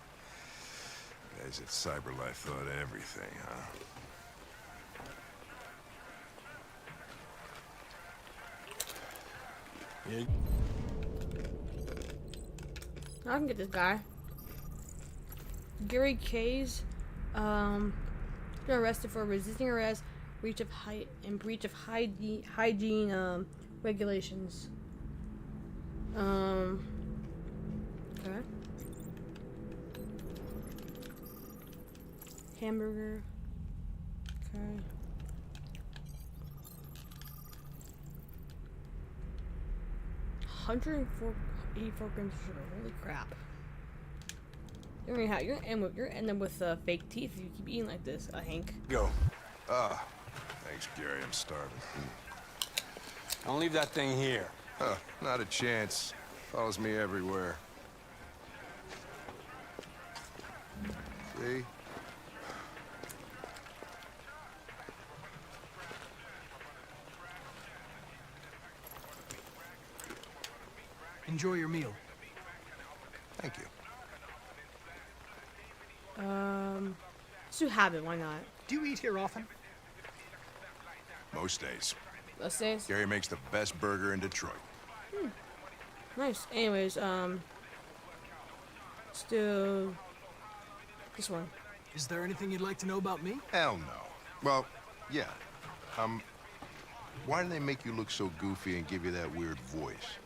Guys at CyberLife thought of everything, huh? Yeah. I can get this guy. Gary Kays, been arrested for resisting arrest, breach of hygiene regulations. Okay. Hamburger. Okay. $184 grams of sugar. Holy crap. You're gonna end up with fake teeth if you keep eating like this, Hank. Go. Thanks, Gary. I'm starving. Don't leave that thing here. Huh, not a chance. Follows me everywhere. See? Enjoy your meal. Thank you. Let's do habit, why not? Do you eat here often? Most days. Let's say it's Gary makes the best burger in Detroit. nice. Anyways, let's do this one. Is there anything you'd like to know about me? Hell no. Well, yeah. Why do they make you look so goofy and give you that weird voice?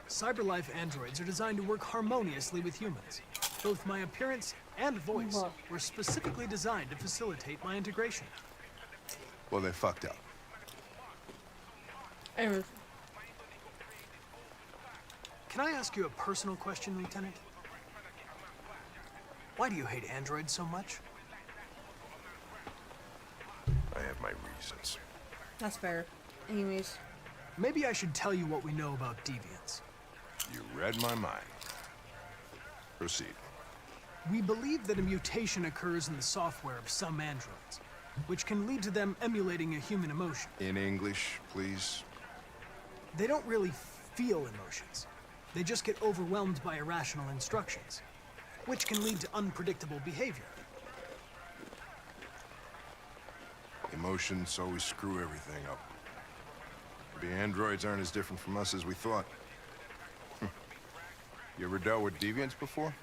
CyberLife androids are designed to work harmoniously with humans. Both my appearance and voice were specifically designed to facilitate my integration. Well, they fucked up. Anyways, Can I ask you a personal question, Lieutenant? Why do you hate androids so much? I have my reasons. that's fair. Anyways, Maybe I should tell you what we know about deviants. You read my mind. Proceed. We believe that a mutation occurs in the software of some androids, which can lead to them emulating a human emotion. In English, please. They don't really feel emotions. They just get overwhelmed by irrational instructions, which can lead to unpredictable behavior. Emotions always screw everything up. The androids aren't as different from us as we thought. You ever dealt with deviants before?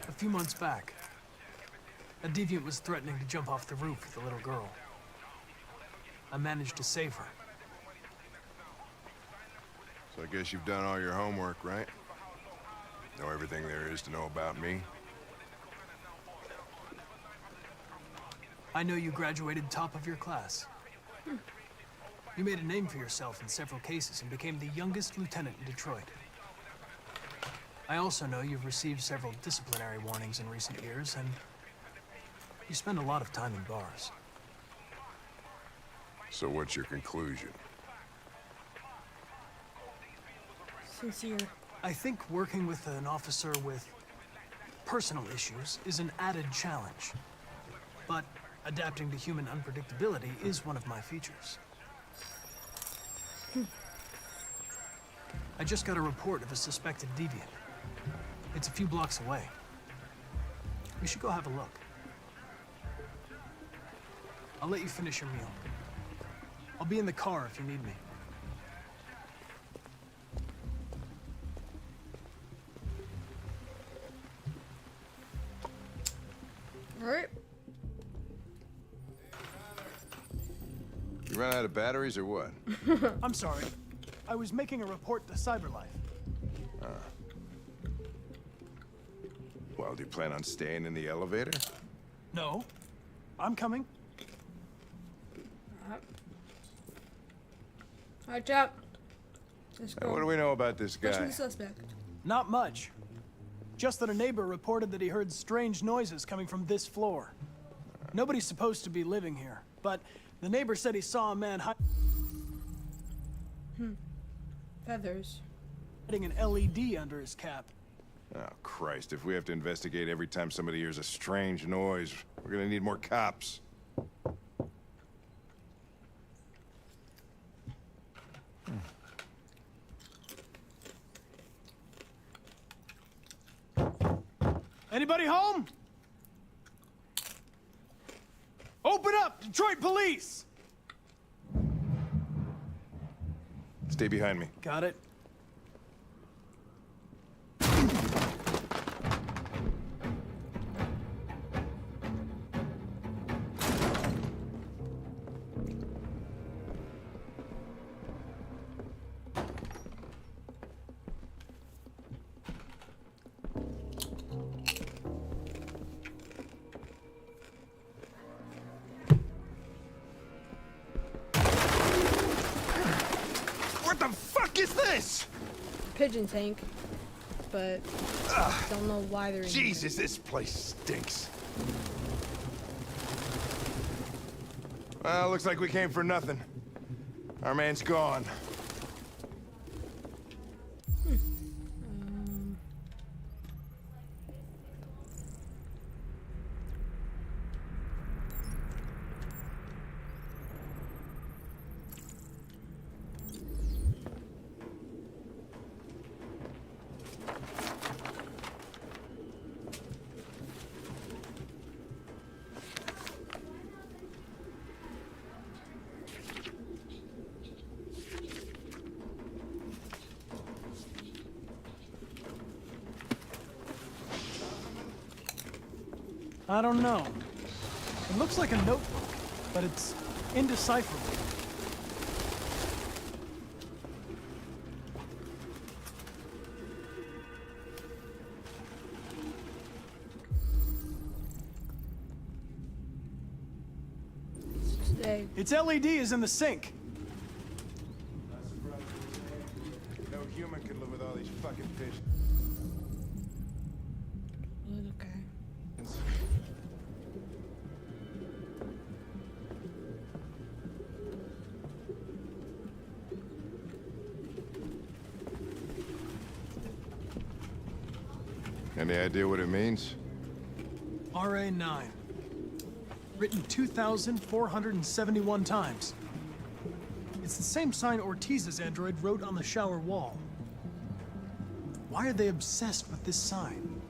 A few months back, a deviant was threatening to jump off the roof with a little girl. I managed to save her. So I guess you've done all your homework, right? Know everything there is to know about me? I know you graduated top of your class. You made a name for yourself in several cases and became the youngest lieutenant in Detroit. I also know you've received several disciplinary warnings in recent years, and you spend a lot of time in bars. So what's your conclusion? sincere. I think working with an officer with personal issues is an added challenge. But adapting to human unpredictability is one of my features. I just got a report of a suspected deviant. It's a few blocks away. We should go have a look. I'll let you finish your meal. I'll be in the car if you need me. All right. You ran out of batteries or what? I'm sorry. I was making a report to CyberLife. Well, do you plan on staying in the elevator? No. I'm coming. All right, Jack. Let's Now, go. what do we know about this Question guy? the suspect. Not much. Just that a neighbor reported that he heard strange noises coming from this floor. Nobody's supposed to be living here, but the neighbor said he saw a man Feathers. hiding an LED under his cap. Oh, Christ, if we have to investigate every time somebody hears a strange noise, we're gonna need more cops. Anybody home? Open up, Detroit Police! Stay behind me. Got it. What the fuck is this? Pigeon tank. But don't know why they're in here. Jesus, this place stinks. Well, looks like we came for nothing. Our man's gone. I don't know. It looks like a notebook, but it's indecipherable. Today. Its LED is in the sink. No human could live with all these fucking fish. Okay. Any idea what it means? RA9. Written 2,471 times. It's the same sign Ortiz's android wrote on the shower wall. Why are they obsessed with this sign?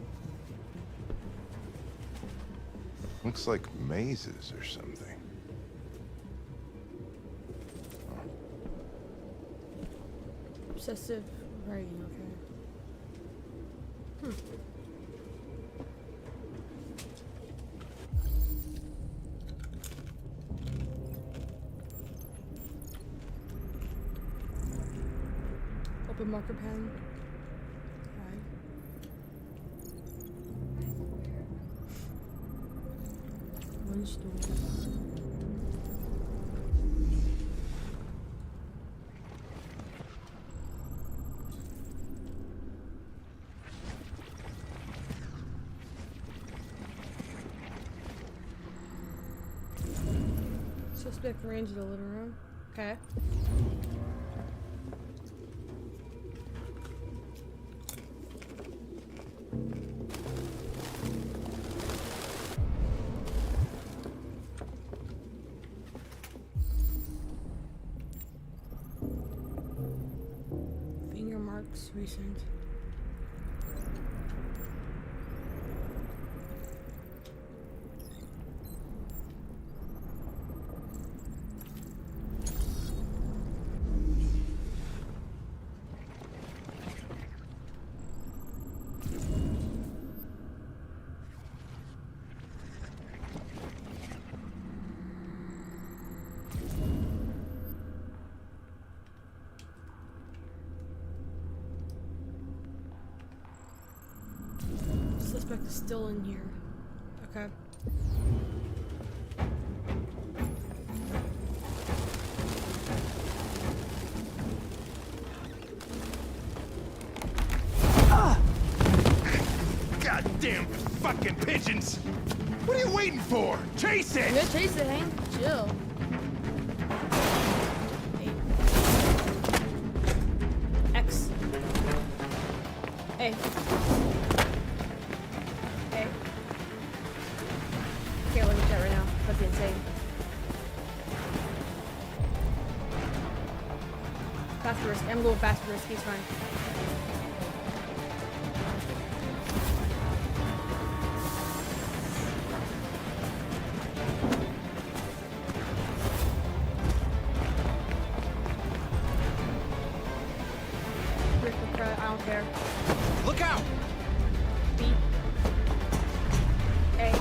Looks like mazes or something. Obsessive writing, okay. Open marker pen. Okay. One store. Suspect ran to the living room. Okay. Finger mark It's recent. Suspect is still in here. Okay. Goddamn fucking pigeons! What are you waiting for? Chase it! Good chase it, Hank. Chill. X. A. A. Can't look at that right now. That'd be insane. Fast risk. I'm going fast risk. He's fine. I don't care. Look out! B. A.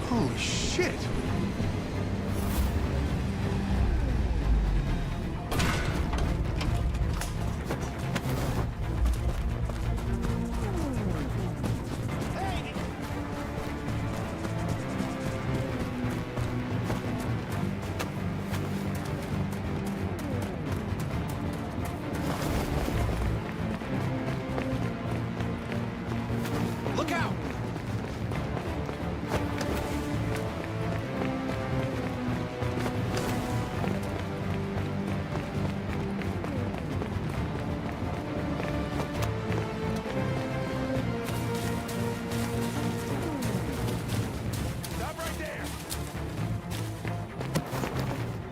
Holy shit! Look out! Stop right there!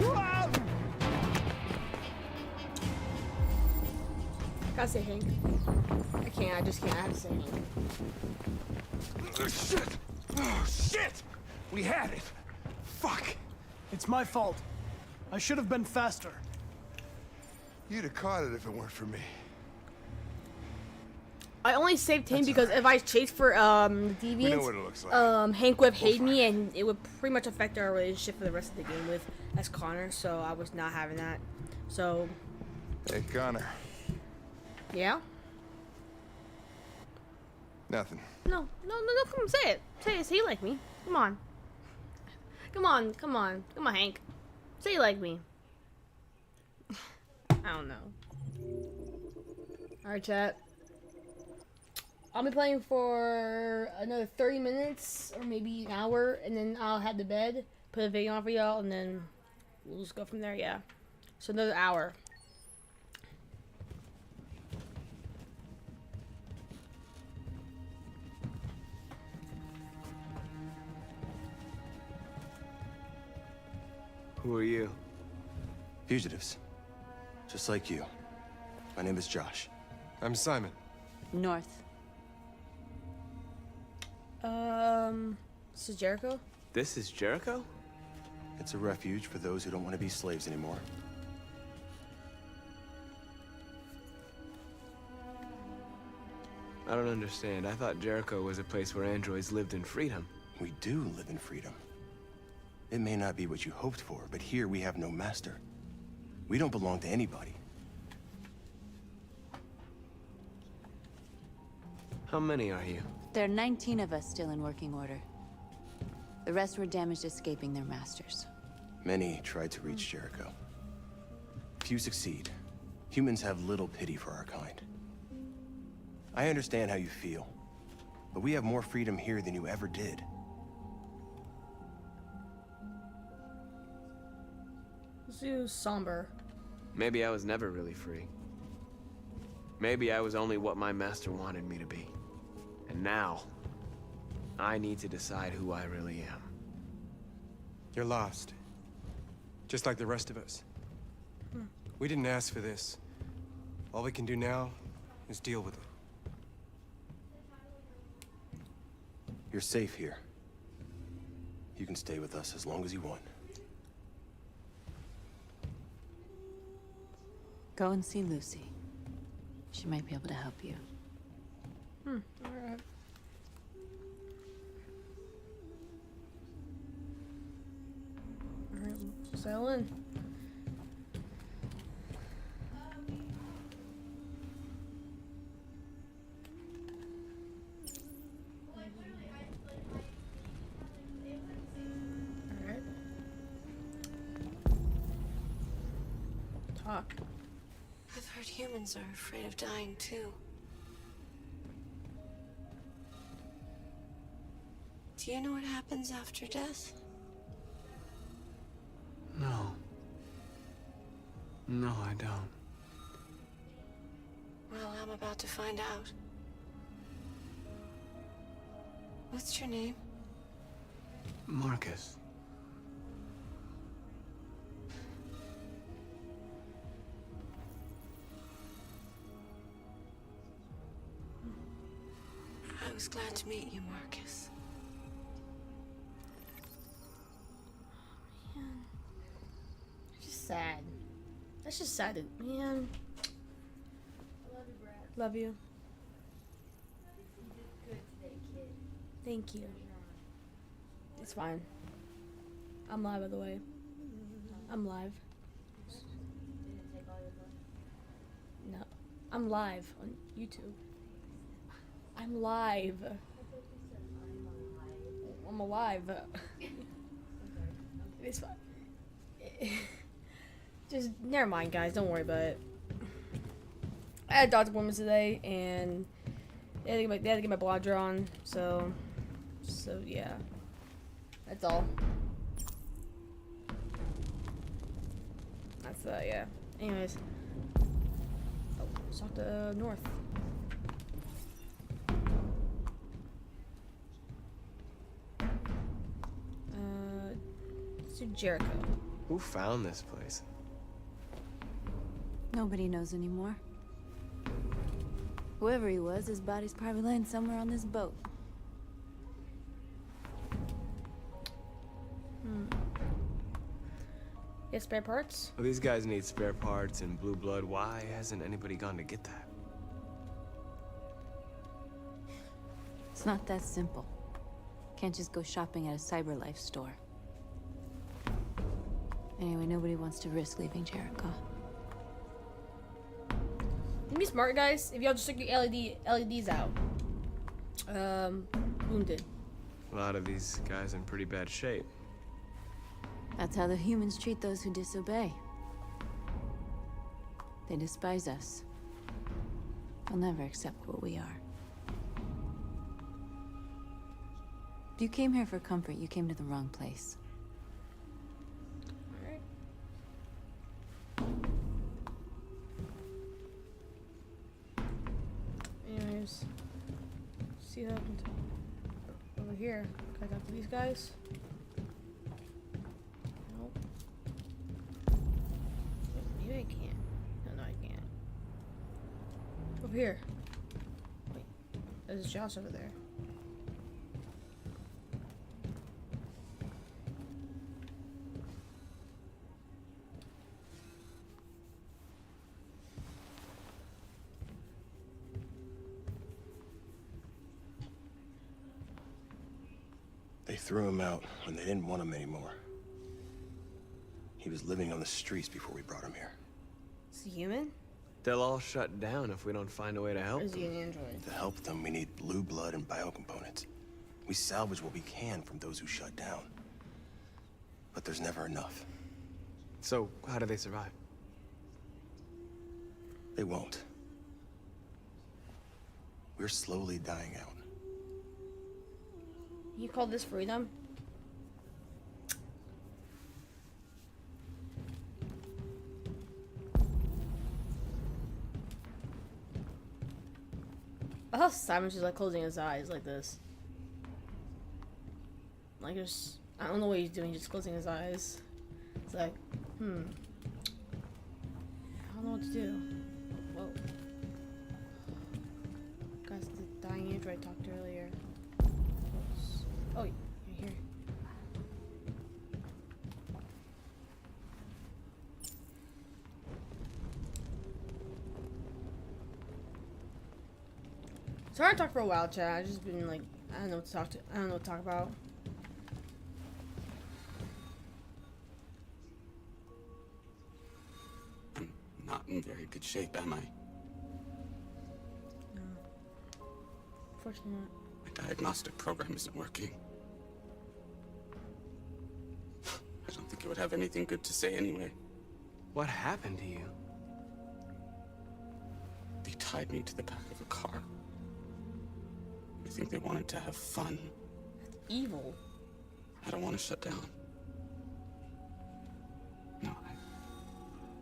Whoa! Gotta say Hank. I can't. I just can't. I have to say Hank. Shit! Oh, shit! We had it! Fuck! It's my fault. I should have been faster. You'd have caught it if it weren't for me. I only saved him because if I chased for the We know deviants, what it looks like. Hank would have hated me, and it would pretty much affect our relationship for the rest of the game with as Connor. So I was not having that. So Hey, Connor. yeah. Nothing. No. Come on, say it. Say it. Say you like me. Come on. Come on, Hank. Say you like me. I don't know. Alright, chat. I'll be playing for another 30 minutes or maybe an hour, and then I'll head to bed, put a video on for y'all, and then we'll just go from there, yeah. So another hour. Who are you? Fugitives. Just like you. My name is Josh. I'm Simon. North. This is Jericho? This is Jericho? It's a refuge for those who don't want to be slaves anymore. I don't understand. I thought Jericho was a place where androids lived in freedom. We do live in freedom. It may not be what you hoped for, but here we have no master. We don't belong to anybody. How many are you? There are 19 of us still in working order. The rest were damaged escaping their masters. Many tried to reach Jericho. Few succeed. Humans have little pity for our kind. I understand how you feel, but we have more freedom here than you ever did. Let's do somber. Maybe I was never really free. Maybe I was only what my master wanted me to be. And now, I need to decide who I really am. You're lost. Just like the rest of us. We didn't ask for this. All we can do now is deal with it. You're safe here. You can stay with us as long as you want. Go and see Lucy. She might be able to help you. Alright. Alright, sail in. Alright. Talk. I've heard humans are afraid of dying too. Do you know what happens after death? No. No, I don't. Well, I'm about to find out. What's your name? Marcus. I was glad to meet you, Marcus. Man. It's just sad. That's just sad, man. I love you, Brad. Love you. You did good today, kid. Thank you. It's fine. I'm live, by the way. I'm live. Didn't take all your blood. No. I'm live on YouTube. I'm live. I'm alive. It's fine. Just never mind, guys. Don't worry about it. I had doctor appointments today, and they had to get my blood drawn. So yeah. That's all. That's yeah. Anyways, let's talk to North. To Jericho. Who found this place? Nobody knows anymore. Whoever he was, his body's probably laying somewhere on this boat. Get spare parts? Well, these guys need spare parts and blue blood. Why hasn't anybody gone to get that? It's not that simple. Can't just go shopping at a CyberLife store. Anyway, nobody wants to risk leaving Jericho. You be smart, guys. If y'all just took your LEDs out. Wounded. A lot of these guys in pretty bad shape. That's how the humans treat those who disobey. They despise us. They'll never accept what we are. If you came here for comfort, you came to the wrong place. Alright. Anyways, see what happened over here. Can I talk to these guys? Nope. Maybe I can't. No, I can't. Over here. Wait, there's Josh over there. They threw him out when they didn't want him anymore. He was living on the streets before we brought him here. Is he human? They'll all shut down if we don't find a way to help Is he them. an android? To help them, we need blue blood and biocomponents. We salvage what we can from those who shut down. But there's never enough. So, how do they survive? They won't. We're slowly dying out. You call this freedom? I thought Simon's just like closing his eyes like this. Like just, I don't know what he's doing, just closing his eyes. It's like, I don't know what to do. Whoa. Guys, the dying android talked earlier. Oh, you're here. So I talked for a while, chat. I've just been like, I don't know what to talk to. I don't know what to talk about. I'm not in very good shape, am I? No. Unfortunately not. My diagnostic program isn't working. I don't think it would have anything good to say anyway. What happened to you? They tied me to the back of a car. I think they wanted to have fun. That's evil. I don't want to shut down. No,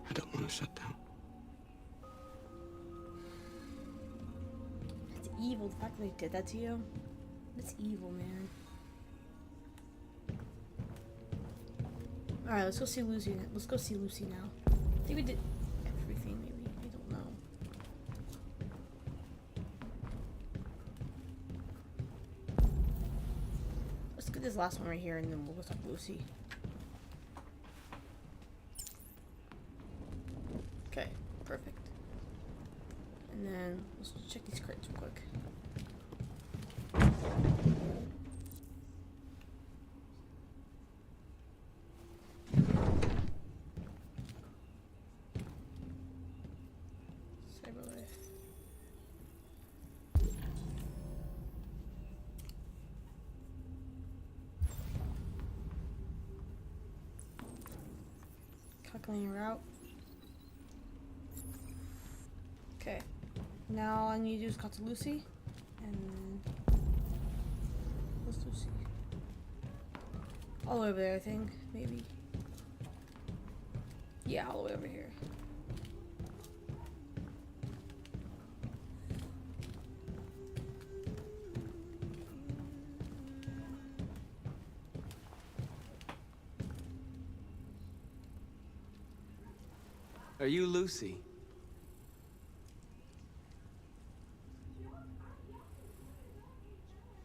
I don't want to shut down. That's evil. The fact that they did that to you. That's evil, man. Alright, let's go see Lucy. Let's go see Lucy now. I think we did everything, maybe. I don't know. Let's get this last one right here and then we'll go talk to Lucy. Okay, perfect. And then let's check these crates real quick. Cyberlife. Calculating route. Okay. Now all I need to do is call to Lucy. And then what's Lucy? All over there, I think. Maybe. Yeah, all the way over here. Are you Lucy?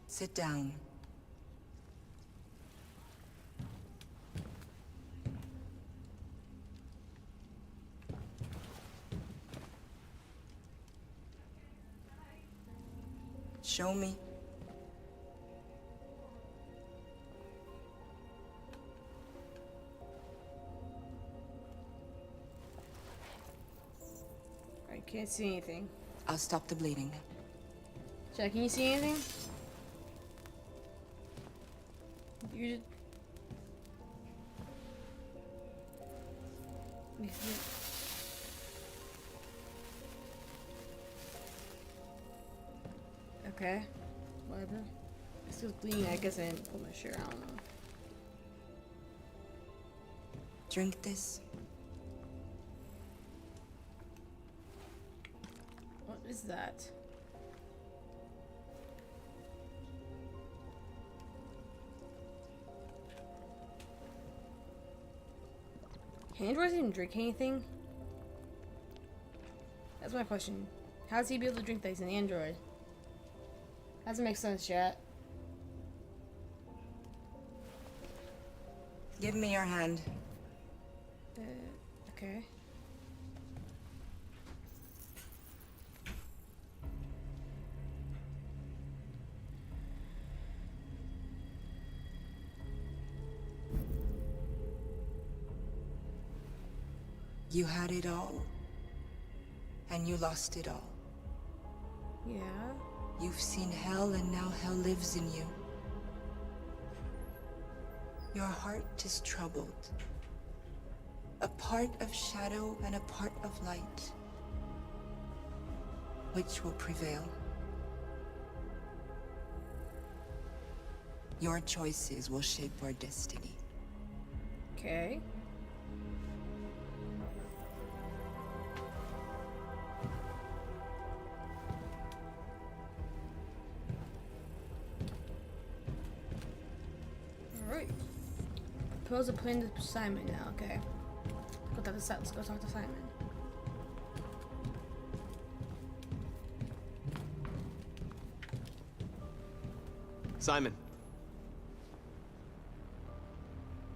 Sit down. Show me. I can't see anything. I'll stop the bleeding. Jack, can you see anything? You okay, whatever. It's still bleeding. I guess I didn't pull my shirt. I don't know. Drink this. What is that? Can androids even drink anything? That's my question. How does he be able to drink that? He's an android. Doesn't make sense, chat. Give me your hand. Okay. You had it all. and you lost it all. Yeah. You've seen hell, and now hell lives in you. Your heart is troubled. A part of shadow and a part of light. Which will prevail? Your choices will shape our destiny. Okay. Alright. Propose a plan to Simon now, okay. Let's go talk to Simon. Simon.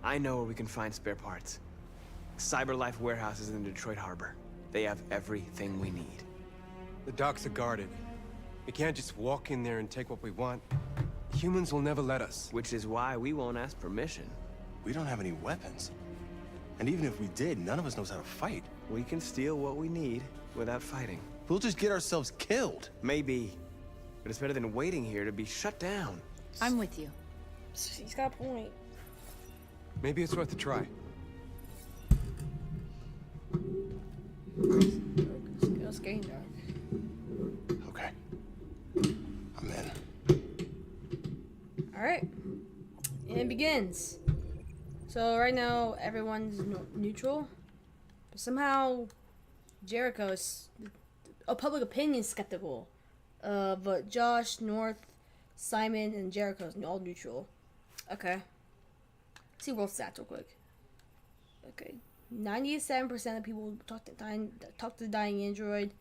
I know where we can find spare parts. CyberLife warehouse is in the Detroit Harbor. They have everything we need. The docks are guarded. We can't just walk in there and take what we want. Humans will never let us. Which is why we won't ask permission. We don't have any weapons. And even if we did, none of us knows how to fight. We can steal what we need without fighting. We'll just get ourselves killed. Maybe. But it's better than waiting here to be shut down. I'm with you. He's got a point. Maybe it's worth a try. It's getting dark. Okay. I'm in. Alright. And it begins. So right now, everyone's neutral. But somehow, Jericho's... public opinion is skeptical. But Josh, North, Simon, and Jericho's all neutral. Okay. Let's see world stats real quick. Okay. 97% of people talk to the dying android.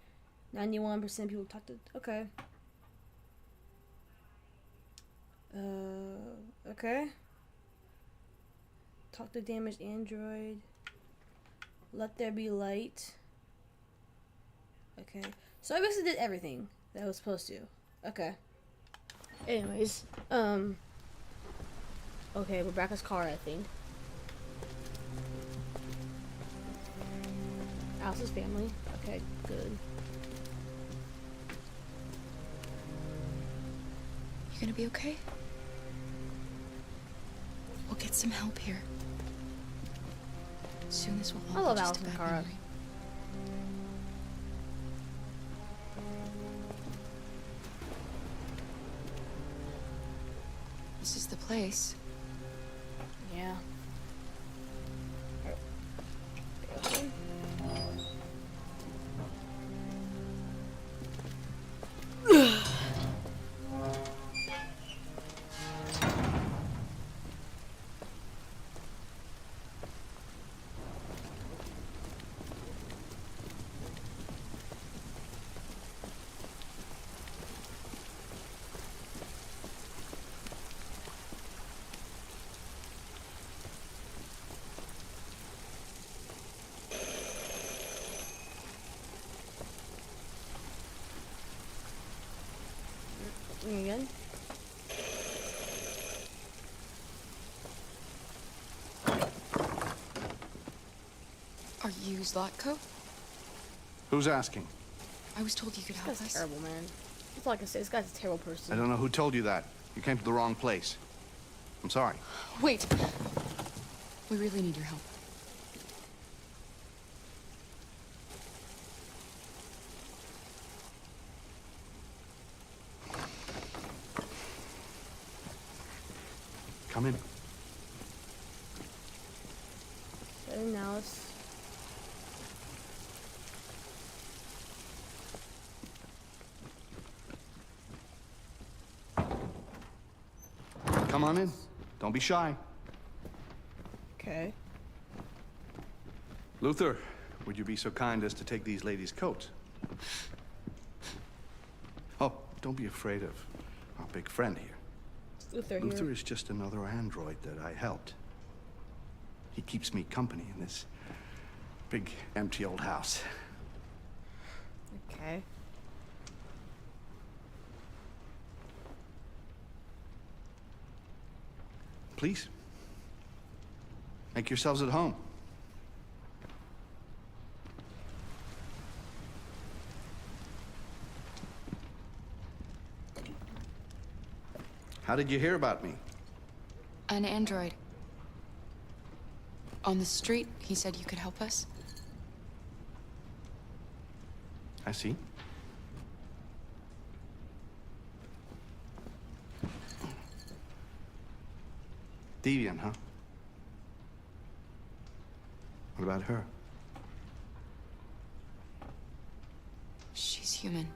91% of people talk to... Okay. Okay. Talk to damaged android. Let there be light. Okay. So I basically did everything that I was supposed to. Okay. Anyways, okay, Rebecca's car, I think. Alice's family. Okay, good. You gonna be okay? We'll get some help here. Soon this will all I love be Alice just a and bad Cara. memory. This is the place. Yeah. Again. Are you Zlatko? Who's asking? I was told you could help This guy's us. terrible, man. That's all I can say. This guy's a terrible person. I don't know who told you that. You came to the wrong place. I'm sorry. Wait. We really need your help. Come in. And now it's... Come on in. Don't be shy. Okay. Luther, would you be so kind as to take these ladies' coats? Oh, don't be afraid of our big friend here. Luther Luther here. is just another android that I helped. He keeps me company in this big, empty old house. Okay. Please, make yourselves at home. How did you hear about me? An android. On the street, he said you could help us. I see. Deviant, huh? What about her? She's human.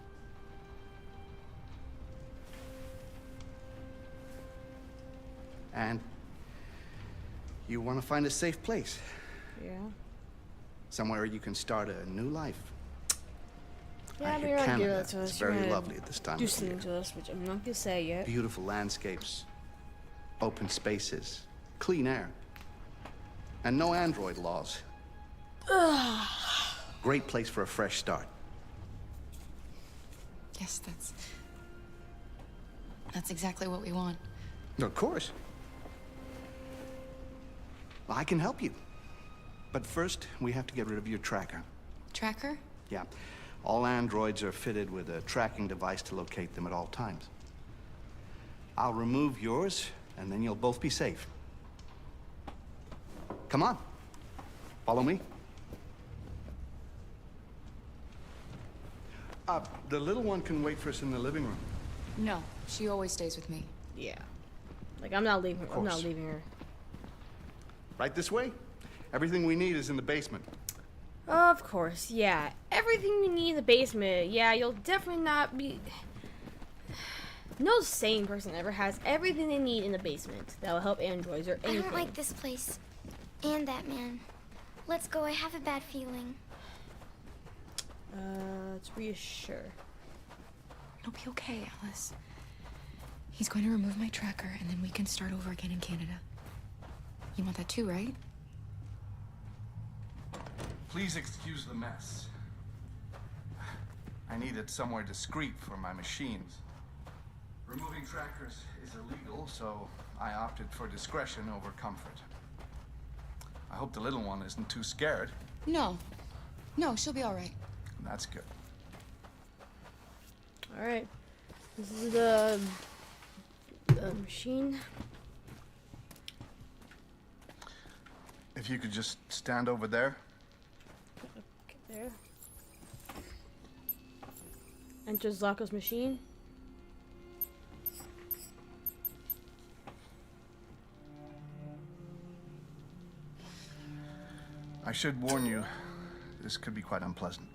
And you want to find a safe place. Yeah. Somewhere you can start a new life. Yeah, I but hear you're not giving Canada it to us. is You're very gonna lovely at this time do of year. something to us, which I'm not gonna say yet. Beautiful landscapes, open spaces, clean air, and no android laws. Great place for a fresh start. Yes, that's exactly what we want. Of course. Well, I can help you. But first, we have to get rid of your tracker. Tracker? Yeah. All androids are fitted with a tracking device to locate them at all times. I'll remove yours, and then you'll both be safe. Come on. Follow me. The little one can wait for us in the living room. No, she always stays with me. Yeah. Like, I'm not leaving her. I'm not course. leaving her. Right this way? Everything we need is in the basement. Of course, yeah. Everything you need in the basement. Yeah, you'll definitely not be... No sane person ever has everything they need in the basement that will help androids or anything. I don't like this place. And that man. Let's go, I have a bad feeling. Let's reassure. It'll be okay, Alice. He's going to remove my tracker, and then we can start over again in Canada. You want that too, right? Please excuse the mess. I needed somewhere discreet for my machines. Removing trackers is illegal, so I opted for discretion over comfort. I hope the little one isn't too scared. No. No, she'll be all right. That's good. Alright. This is the machine. If you could just stand over there. Get there. Enter Zlato's machine. I should warn you, this could be quite unpleasant.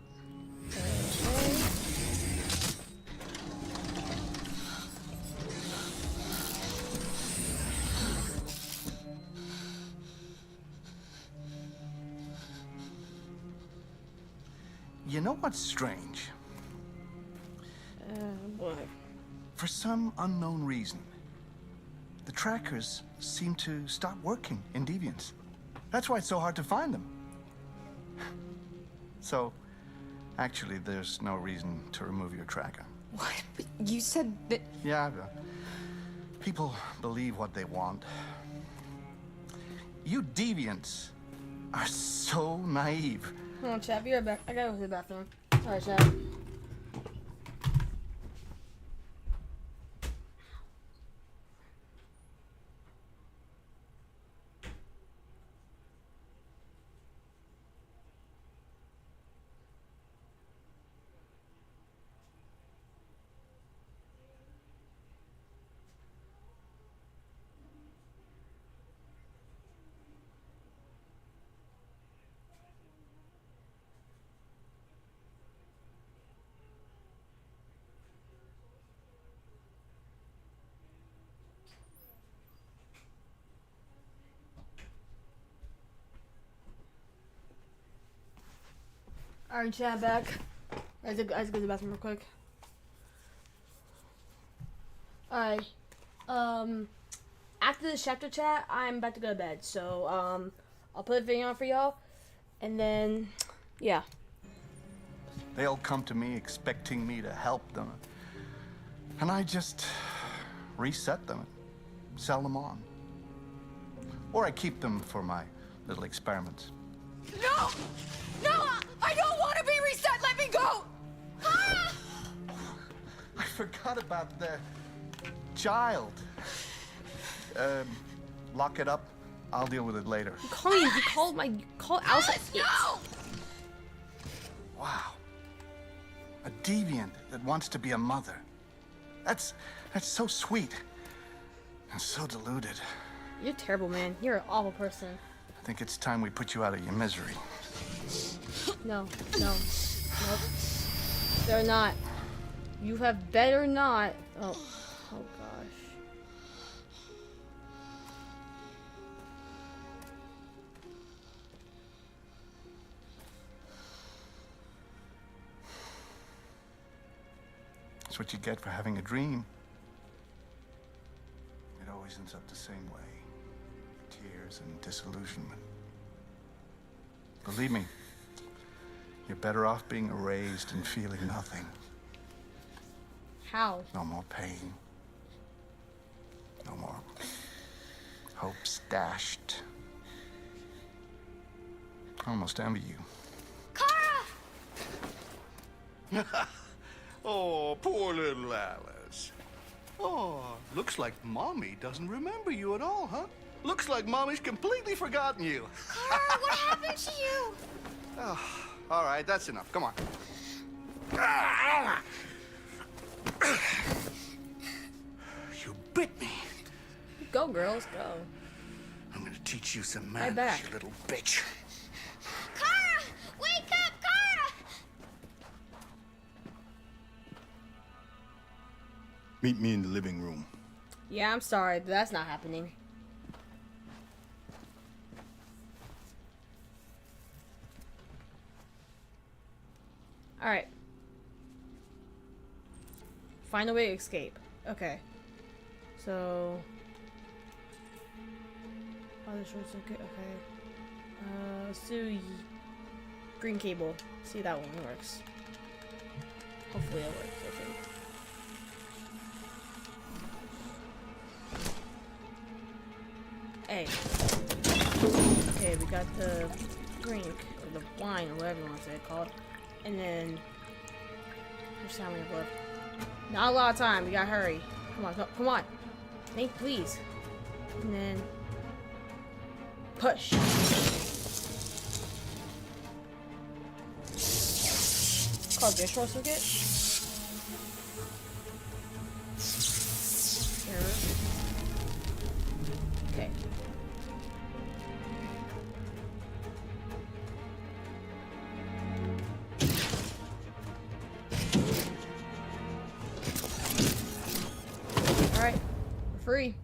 You know what's strange? What? For some unknown reason, the trackers seem to stop working in Deviants. That's why it's so hard to find them. So, actually, there's no reason to remove your tracker. What? But you said that... Yeah, people believe what they want. You Deviants are so naive. Hold on, chat. Be right back. I gotta go to the bathroom. Sorry, chat. Alright, chat, back. I have to go to the bathroom real quick. Alright. After this chapter chat, I'm about to go to bed. So, I'll put a video on for y'all. And then, yeah. They'll come to me expecting me to help them. And I just reset them, sell them on. Or I keep them for my little experiments. No! No! I don't want to be reset! Let me go! Ah! I forgot about the child. Lock it up. I'll deal with it later. You called Alice a it. Wow. A deviant that wants to be a mother. That's so sweet. And so deluded. You're terrible, man. You're an awful person. I think it's time we put you out of your misery. No. Nope. They're not. You have better not. Oh gosh. That's what you get for having a dream. It always ends up the same way. Tears and disillusionment. Believe me, you're better off being erased and feeling nothing. How? No more pain. No more hopes dashed. I almost envy you. Kara! Oh, poor little Alice. Oh, looks like Mommy doesn't remember you at all, huh? Looks like Mommy's completely forgotten you. Kara, what happened to you? Oh, all right, that's enough. Come on. You bit me. Go, girls, go. I'm gonna teach you some Right manners, back. you little bitch. Kara! Wake up, Kara! Meet me in the living room. Yeah, I'm sorry, but that's not happening. Alright. Find a way to escape. Okay. So... oh, the short circuit, okay. Let's do green cable. See if that one works. Hopefully it works, I think. Hey. Okay, we got the drink, or the wine, or whatever you want to call it. And then... there's how many left? Not a lot of time, we gotta hurry. Come on, come on! Nate, please. And then... push! It's called a short circuit? Okay. Alright, we're free.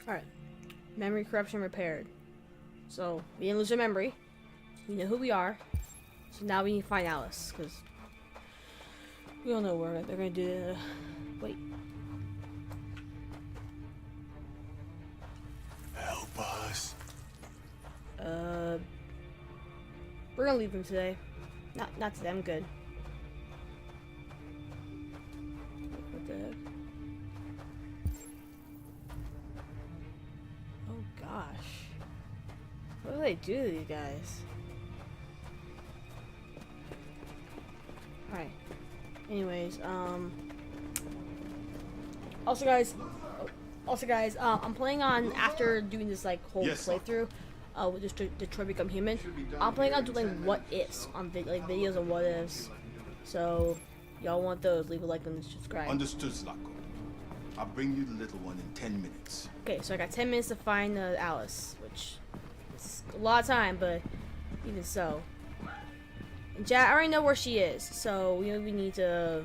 Alright. Memory corruption repaired. So, we didn't lose our memory. We know who we are. So now we need to find Alice, because we don't know where they're going to do wait. Help us. We're gonna leave them today. Not today, I'm good. What the heck? Oh gosh. What do they do to these guys? Alright. Anyways, also guys, I'm planning on, after doing this like whole playthrough, with this Detroit Become Human, I'm planning on doing what ifs on videos of what ifs. So, y'all want those? Leave a like and subscribe. Understood, Zlatko. I'll bring you the little one in 10 minutes. Okay, so I got 10 minutes to find Alice, which is a lot of time, but even so. And I already know where she is, so we need to...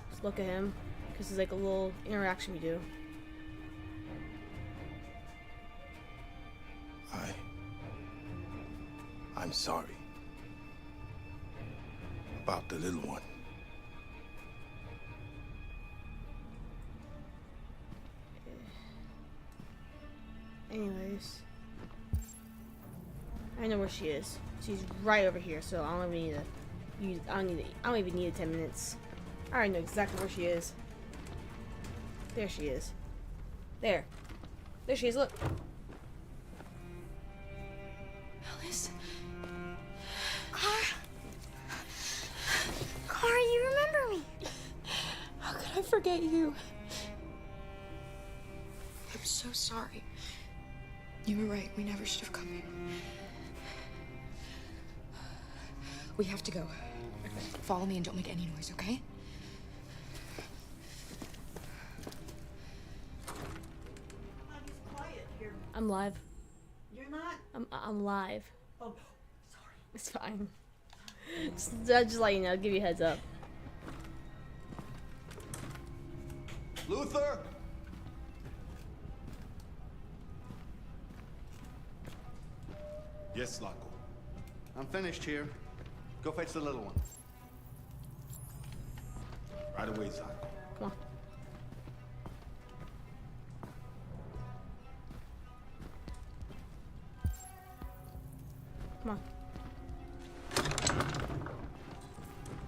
let's look at him, because it's like a little interaction we do. I'm sorry. About the little one. Anyways, I know where she is. She's right over here, so I don't even need to use. I don't even need 10 minutes. I already know exactly where she is. There she is. There. There she is, look. Alice? Car, you remember me? How could I forget you? I'm so sorry. You were right. We never should have come here. We have to go. Follow me and don't make any noise, okay? I'm live. You're not? I'm live. Oh, sorry. It's fine. Just let you know, give you a heads up. Luther? Yes, Slavko. I'm finished here. Go fetch the little one. Right away, Slavko. Come on. Come on.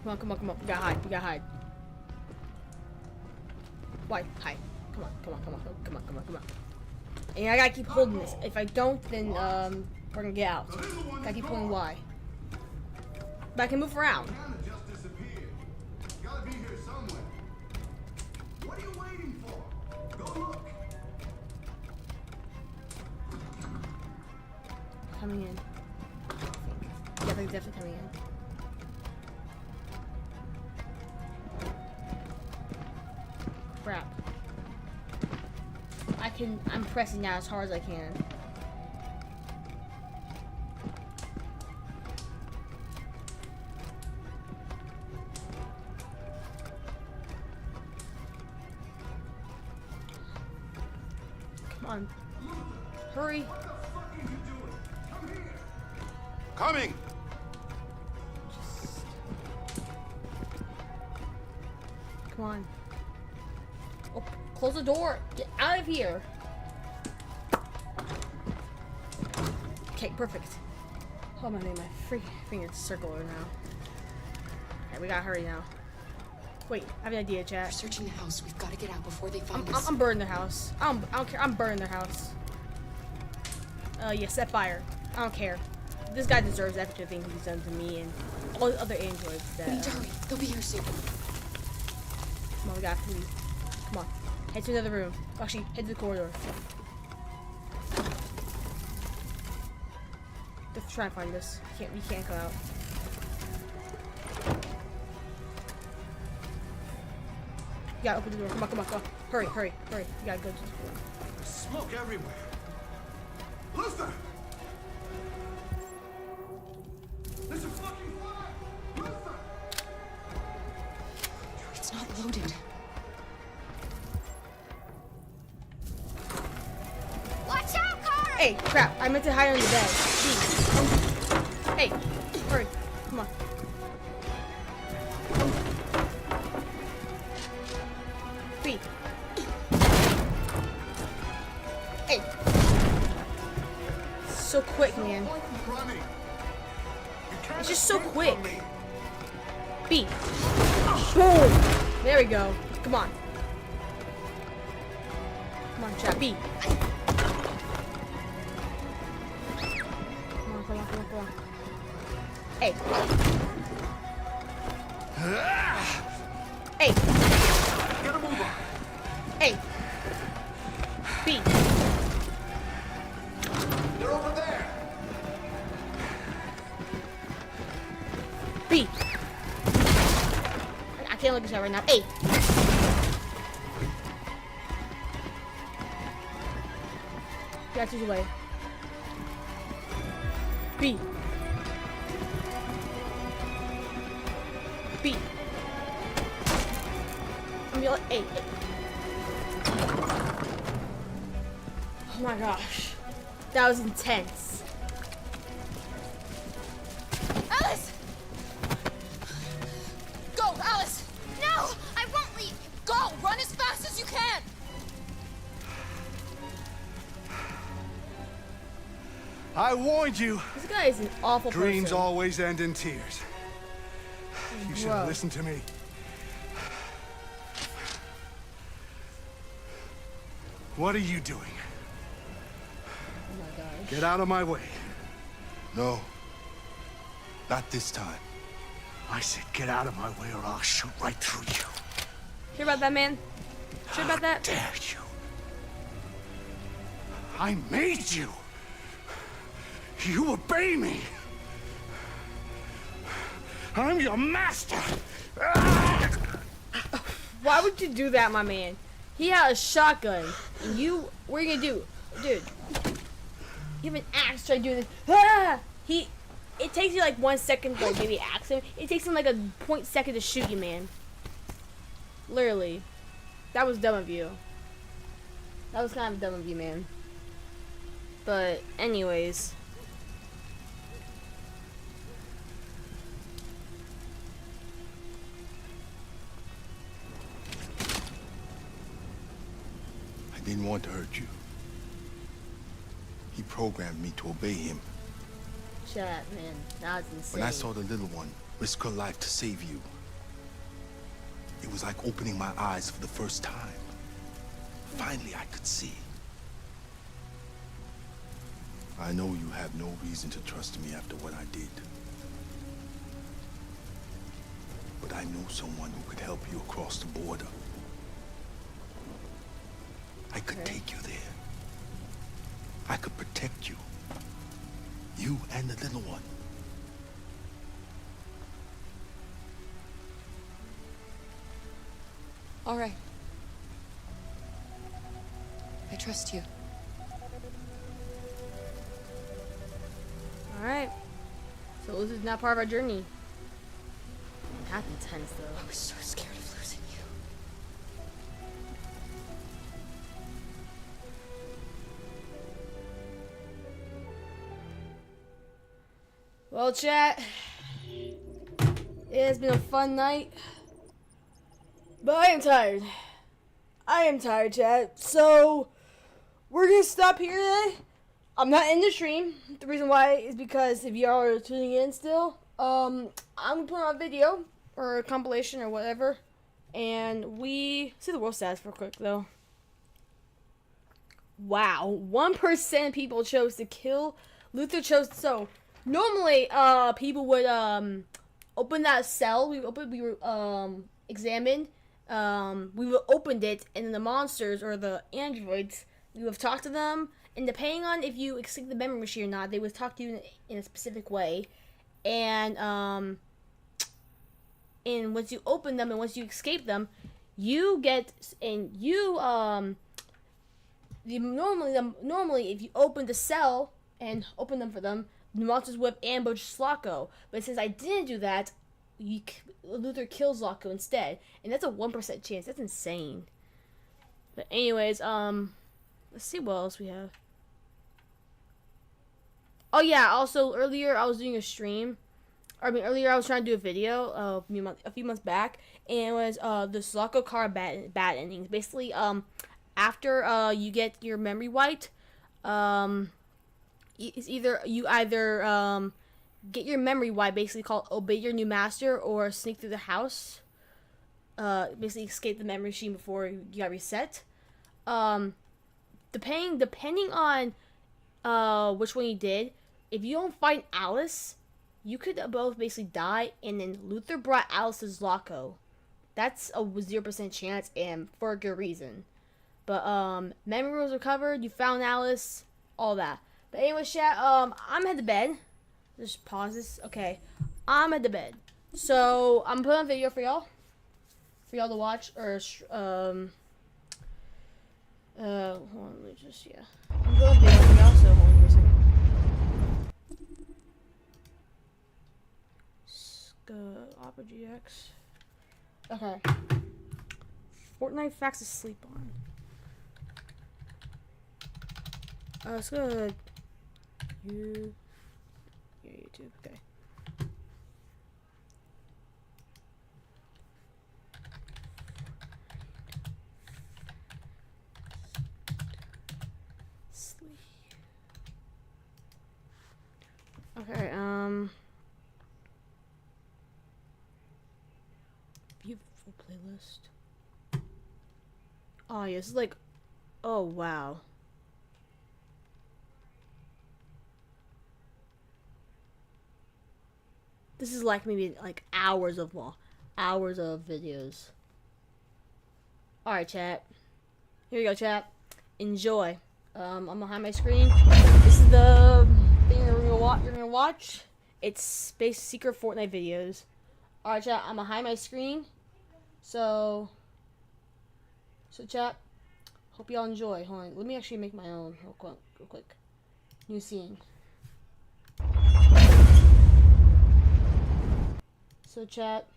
Come on, come on, come on. We gotta hide. We gotta hide. Why? Hide. Come on, come on, come on, come on, come on, come on. And I gotta keep holding this. If I don't, then we're gonna get out. Gotta keep holding Y. But I can move around. Just disappeared. Gotta be here somewhere. What are you waiting for? Go look. Coming in. Yeah, they're definitely coming in. Crap. I'm pressing now as hard as I can. Come on. Hurry. Coming! Come on. Oh, close the door. Get out of here. Okay, perfect. Oh, my name, my freaking finger circle her now. Okay, we gotta hurry now. Wait, I have an idea, chat. We're searching the house. We've got to get out before they find us. I'm burning their house. I don't care. I'm burning their house. Yeah, set fire. I don't care. This guy deserves everything he's done to me and all the other androids that. We need to hurry. They'll be here soon. Come on, we gotta flee. Come on. Head to another room. Actually, head to the corridor. Let's try and find this. We can't go out. You gotta open the door. Come on, come on, come on. Hurry, hurry, hurry. You gotta go to the door. Smoke everywhere. Luther! There's a fucking fire! Luther! It's not loaded. Watch out, car! Hey, crap. I meant to hide under the bed. Jeez. Hey, hurry. Come on. Feet. Hey. So quick, man. It's just so quick. B. Boom. There we go. Come on. Come on, chat. B. Come on, come on, come on, come on. Hey. Hey. Get a move on. Hey. B. They're over there. B. I can't look at that right now. A. That's his way. B. B. I'm yelling A. Oh my gosh. That was intense. Alice! Go, Alice! No, I won't leave. Go! Run as fast as you can! I warned you. This guy is an awful Dreams person. always end in tears. You should have Bro. listened to me. What are you doing? Oh my gosh. Get out of my way. No. Not this time. I said get out of my way or I'll shoot right through you. Hear about that, man? Hear about that? How dare you? I made you. You obey me. I'm your master. Why would you do that, my man? He had a shotgun. And you, what are you gonna do? Dude. You have an axe trying to do this. Ah! It takes you like 1 second to like maybe axe him. It takes him like a 0.2 to shoot you, man. Literally. That was dumb of you. That was kind of dumb of you, man. But, anyways. I didn't want to hurt you. He programmed me to obey him. Shut up, man. That was insane. When I saw the little one risk her life to save you, it was like opening my eyes for the first time. Finally, I could see. I know you have no reason to trust me after what I did. But I know someone who could help you across the border. I could take you there. I could protect you. You and the little one. All right. I trust you. Alright. So this is not part of our journey. That's intense though. I was so scared of losing you. Well, chat, it has been a fun night, but I am tired. I am tired, chat. So we're gonna stop here today. I'm not in the stream. The reason why is because if y'all are tuning in still, I'm gonna put on a video or a compilation or whatever, and we see the world stats real quick though. Wow, 1% people chose to kill. Luther chose so. Normally, people would open that cell. We examined. We would opened it, and then the monsters or the androids, we would have talked to them. And depending on if you escape the memory machine or not, they would talk to you in a specific way. And once you open them and once you escape them, you get normally if you open the cell and open them for them, the monsters would have ambushed Slocko. But since I didn't do that, Luther kills Slocko instead, and that's a 1% chance. That's insane. But anyways, let's see what else we have. Oh yeah, also earlier I was doing a stream. Earlier I was trying to do a video a few months back, and it was the Slocko car bad endings. Basically, after you get your memory wiped, it's either you get your memory wiped, basically called obey your new master, or sneak through the house. Basically escape the memory machine before you got reset. Depending on which one you did, if you don't find Alice, you could both basically die, and then Luther brought Alice to Slocko. That's a 0% chance, and for a good reason. But memory was recovered, you found Alice, all that. But anyway, chat, I'm headed to bed. Just pause this. Okay, I'm headed to bed. So I'm putting on a video for y'all to watch, or hold on, let me just I'm putting on a video for y'all. So hold on for a second. Opera GX. Okay. Fortnite facts to sleep on. Let's go to YouTube. Okay. Sleep. Okay. Beautiful playlist. Oh yeah, this is like Oh, wow. This is like maybe like hours of videos. Alright, chat. Here we go, chat. Enjoy. I'm behind my screen. This is the thing you're gonna watch. It's Space Secret Fortnite videos. Alright, chat. I'm behind my screen. So chat. Hope y'all enjoy. Hold on. Let me actually make my own real quick. New scene. So chat.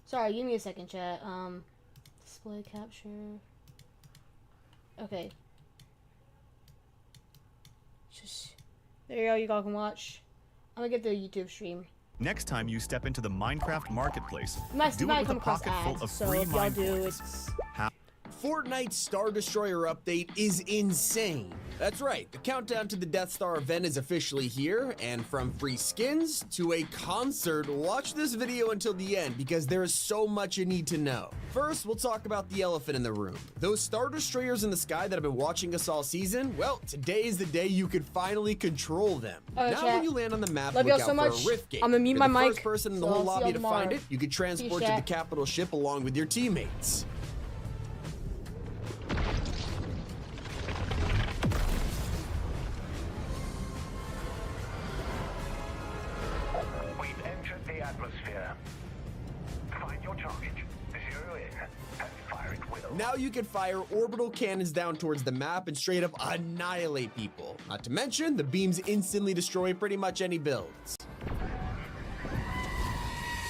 Sorry, give me a second, chat. Display capture. Okay. Just there you go. You all can watch. I'm gonna get the YouTube stream. Next time you step into the Minecraft marketplace, You might come across full ads, of so free if y'all mine do, points. it's Fortnite's Star Destroyer update is insane. That's right, the countdown to the Death Star event is officially here, and from free skins to a concert, watch this video until the end because there is so much you need to know. First, we'll talk about the elephant in the room. Those Star Destroyers in the sky that have been watching us all season, well, today is the day you could finally control them. Now chat. when you land on the map, Love look y'all out so for much. a rift gate. I'm gonna mute You're my the mic, first person in the so whole I'll see lobby y'all to find tomorrow. it. You could transport Peace, to the chat. capital ship along with your teammates. We've entered the atmosphere. Find your target, zero in, and fire at will. Now you can fire orbital cannons down towards the map and straight up annihilate people. Not to mention, the beams instantly destroy pretty much any builds.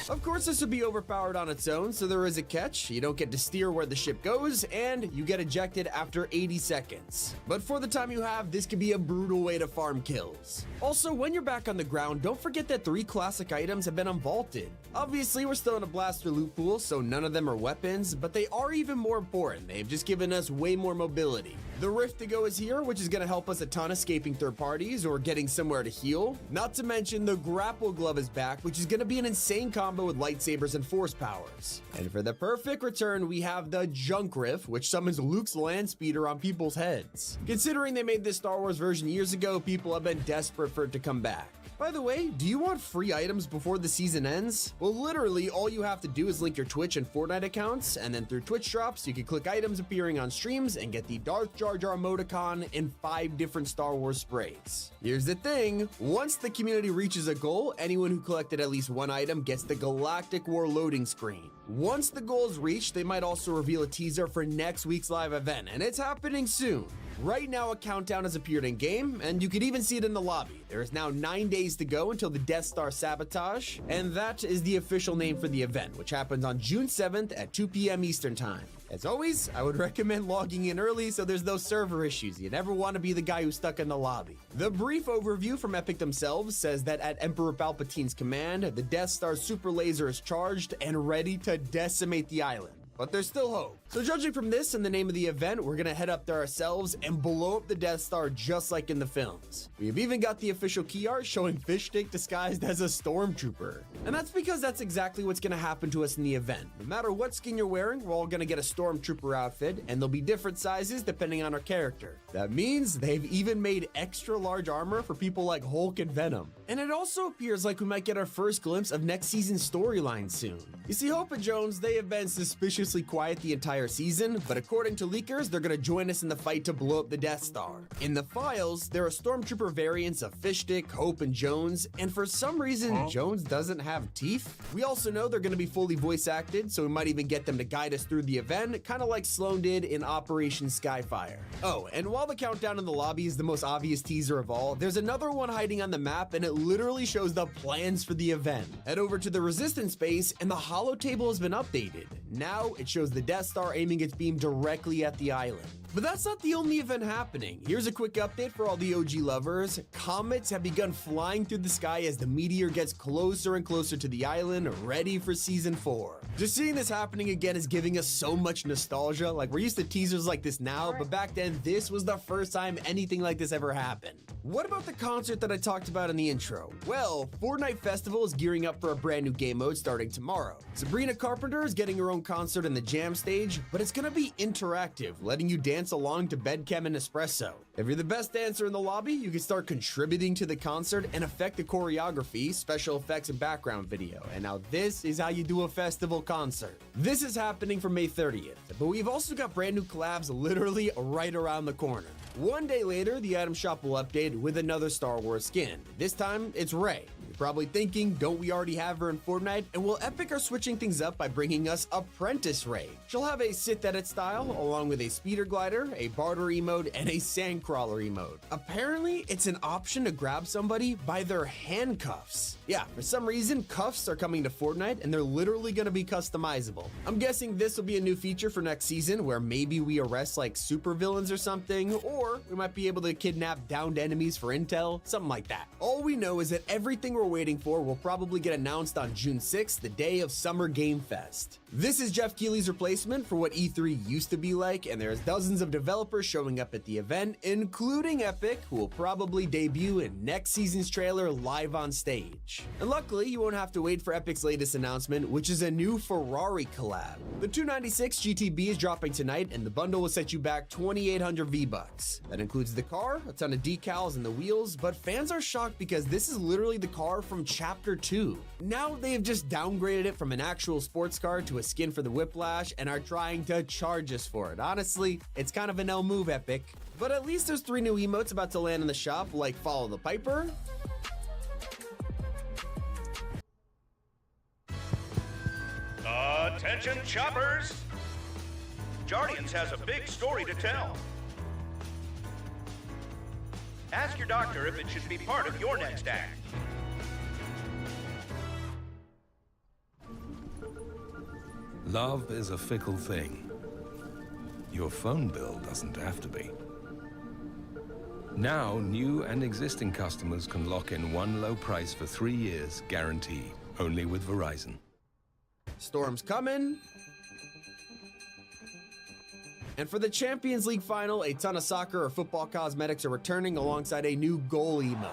Of course, this would be overpowered on its own, so there is a catch. You don't get to steer where the ship goes, and you get ejected after 80 seconds. But for the time you have, this could be a brutal way to farm kills. Also, when you're back on the ground, don't forget that 3 classic items have been unvaulted. Obviously, we're still in a blaster loot pool, so none of them are weapons, but they are even more important. They've just given us way more mobility. The Rift to Go is here, which is going to help us a ton escaping third parties or getting somewhere to heal. Not to mention the Grapple Glove is back, which is going to be an insane combo with lightsabers and force powers. And for the perfect return, we have the Junk Rift, which summons Luke's land speeder on people's heads. Considering they made this Star Wars version years ago, people have been desperate for it to come back. By the way, do you want free items before the season ends? Well, literally, all you have to do is link your Twitch and Fortnite accounts, and then through Twitch drops, you can click items appearing on streams and get the Darth Jar Jar emoticon in 5 different Star Wars sprays. Here's the thing, once the community reaches a goal, anyone who collected at least 1 item gets the Galactic War loading screen. Once the goal is reached, they might also reveal a teaser for next week's live event, and it's happening soon. Right now, a countdown has appeared in game, and you can even see it in the lobby. There is now 9 days to go until the Death Star sabotage, and that is the official name for the event, which happens on June 7th at 2 p.m. Eastern Time. As always, I would recommend logging in early so there's no server issues. You never want to be the guy who's stuck in the lobby. The brief overview from Epic themselves says that at Emperor Palpatine's command, the Death Star super laser is charged and ready to decimate the island. But there's still hope. So judging from this and the name of the event, we're gonna head up there ourselves and blow up the Death Star just like in the films. We've even got the official key art showing Fish Stick disguised as a stormtrooper. And that's because that's exactly what's gonna happen to us in the event. No matter what skin you're wearing, we're all gonna get a stormtrooper outfit, and there'll be different sizes depending on our character. That means they've even made extra large armor for people like Hulk and Venom. And it also appears like we might get our first glimpse of next season's storyline soon. You see, Hope and Jones, they have been suspiciously quiet the entire season, but according to leakers, they're gonna join us in the fight to blow up the Death Star. In the files, there are stormtrooper variants of Fish Stick, Hope, and Jones, and for some reason, Jones doesn't have teeth. We also know they're gonna be fully voice acted, so we might even get them to guide us through the event, kinda like Sloan did in Operation Skyfire. Oh, and while the countdown in the lobby is the most obvious teaser of all, there's another one hiding on the map, and it literally shows the plans for the event. Head over to the Resistance base, and the holo table has been updated. Now, it shows the Death Star aiming its beam directly at the island. But that's not the only event happening. Here's a quick update for all the OG lovers. Comets have begun flying through the sky as the meteor gets closer and closer to the island, ready for Season 4. Just seeing this happening again is giving us so much nostalgia. Like, we're used to teasers like this now, but back then, this was the first time anything like this ever happened. What about the concert that I talked about in the intro? Well, Fortnite Festival is gearing up for a brand new game mode starting tomorrow. Sabrina Carpenter is getting her own concert in the Jam stage, but it's gonna be interactive, letting you dance along to Bedchem and Espresso. If you're the best dancer in the lobby, you can start contributing to the concert and affect the choreography, special effects, and background video. And now this is how you do a festival concert. This is happening for May 30th, but we've also got brand new collabs literally right around the corner. One day later, the item shop will update with another Star Wars skin. This time, it's Rey. You're probably thinking, don't we already have her in Fortnite? And well, Epic are switching things up by bringing us Apprentice Rey. She'll have a Sith edit style, along with a speeder glider, a barter emote, and a sandcrawler emote. Apparently, it's an option to grab somebody by their handcuffs. Yeah, for some reason, cuffs are coming to Fortnite, and they're literally gonna be customizable. I'm guessing this will be a new feature for next season, where maybe we arrest like supervillains or something, or we might be able to kidnap downed enemies for intel, something like that. All we know is that everything we're waiting for will probably get announced on June 6th, the day of Summer Game Fest. This is Jeff Keighley's replacement for what E3 used to be like, and there's dozens of developers showing up at the event, including Epic, who will probably debut in next season's trailer live on stage. And luckily, you won't have to wait for Epic's latest announcement, which is a new Ferrari collab. The 296 GTB is dropping tonight, and the bundle will set you back 2,800 V-Bucks. That includes the car, a ton of decals, and the wheels, but fans are shocked because this is literally the car from Chapter 2. Now they have just downgraded it from an actual sports car to a skin for the Whiplash and are trying to charge us for it. Honestly, it's kind of an L move, Epic. But at least there's 3 new emotes about to land in the shop, like Follow the Piper, Attention choppers! Guardians has a big story to tell. Ask your doctor if it should be part of your next act. Love is a fickle thing. Your phone bill doesn't have to be. Now, new and existing customers can lock in one low price for 3 years, guaranteed, only with Verizon. Storm's coming. And for the Champions League final, a ton of soccer or football cosmetics are returning alongside a new goal emote.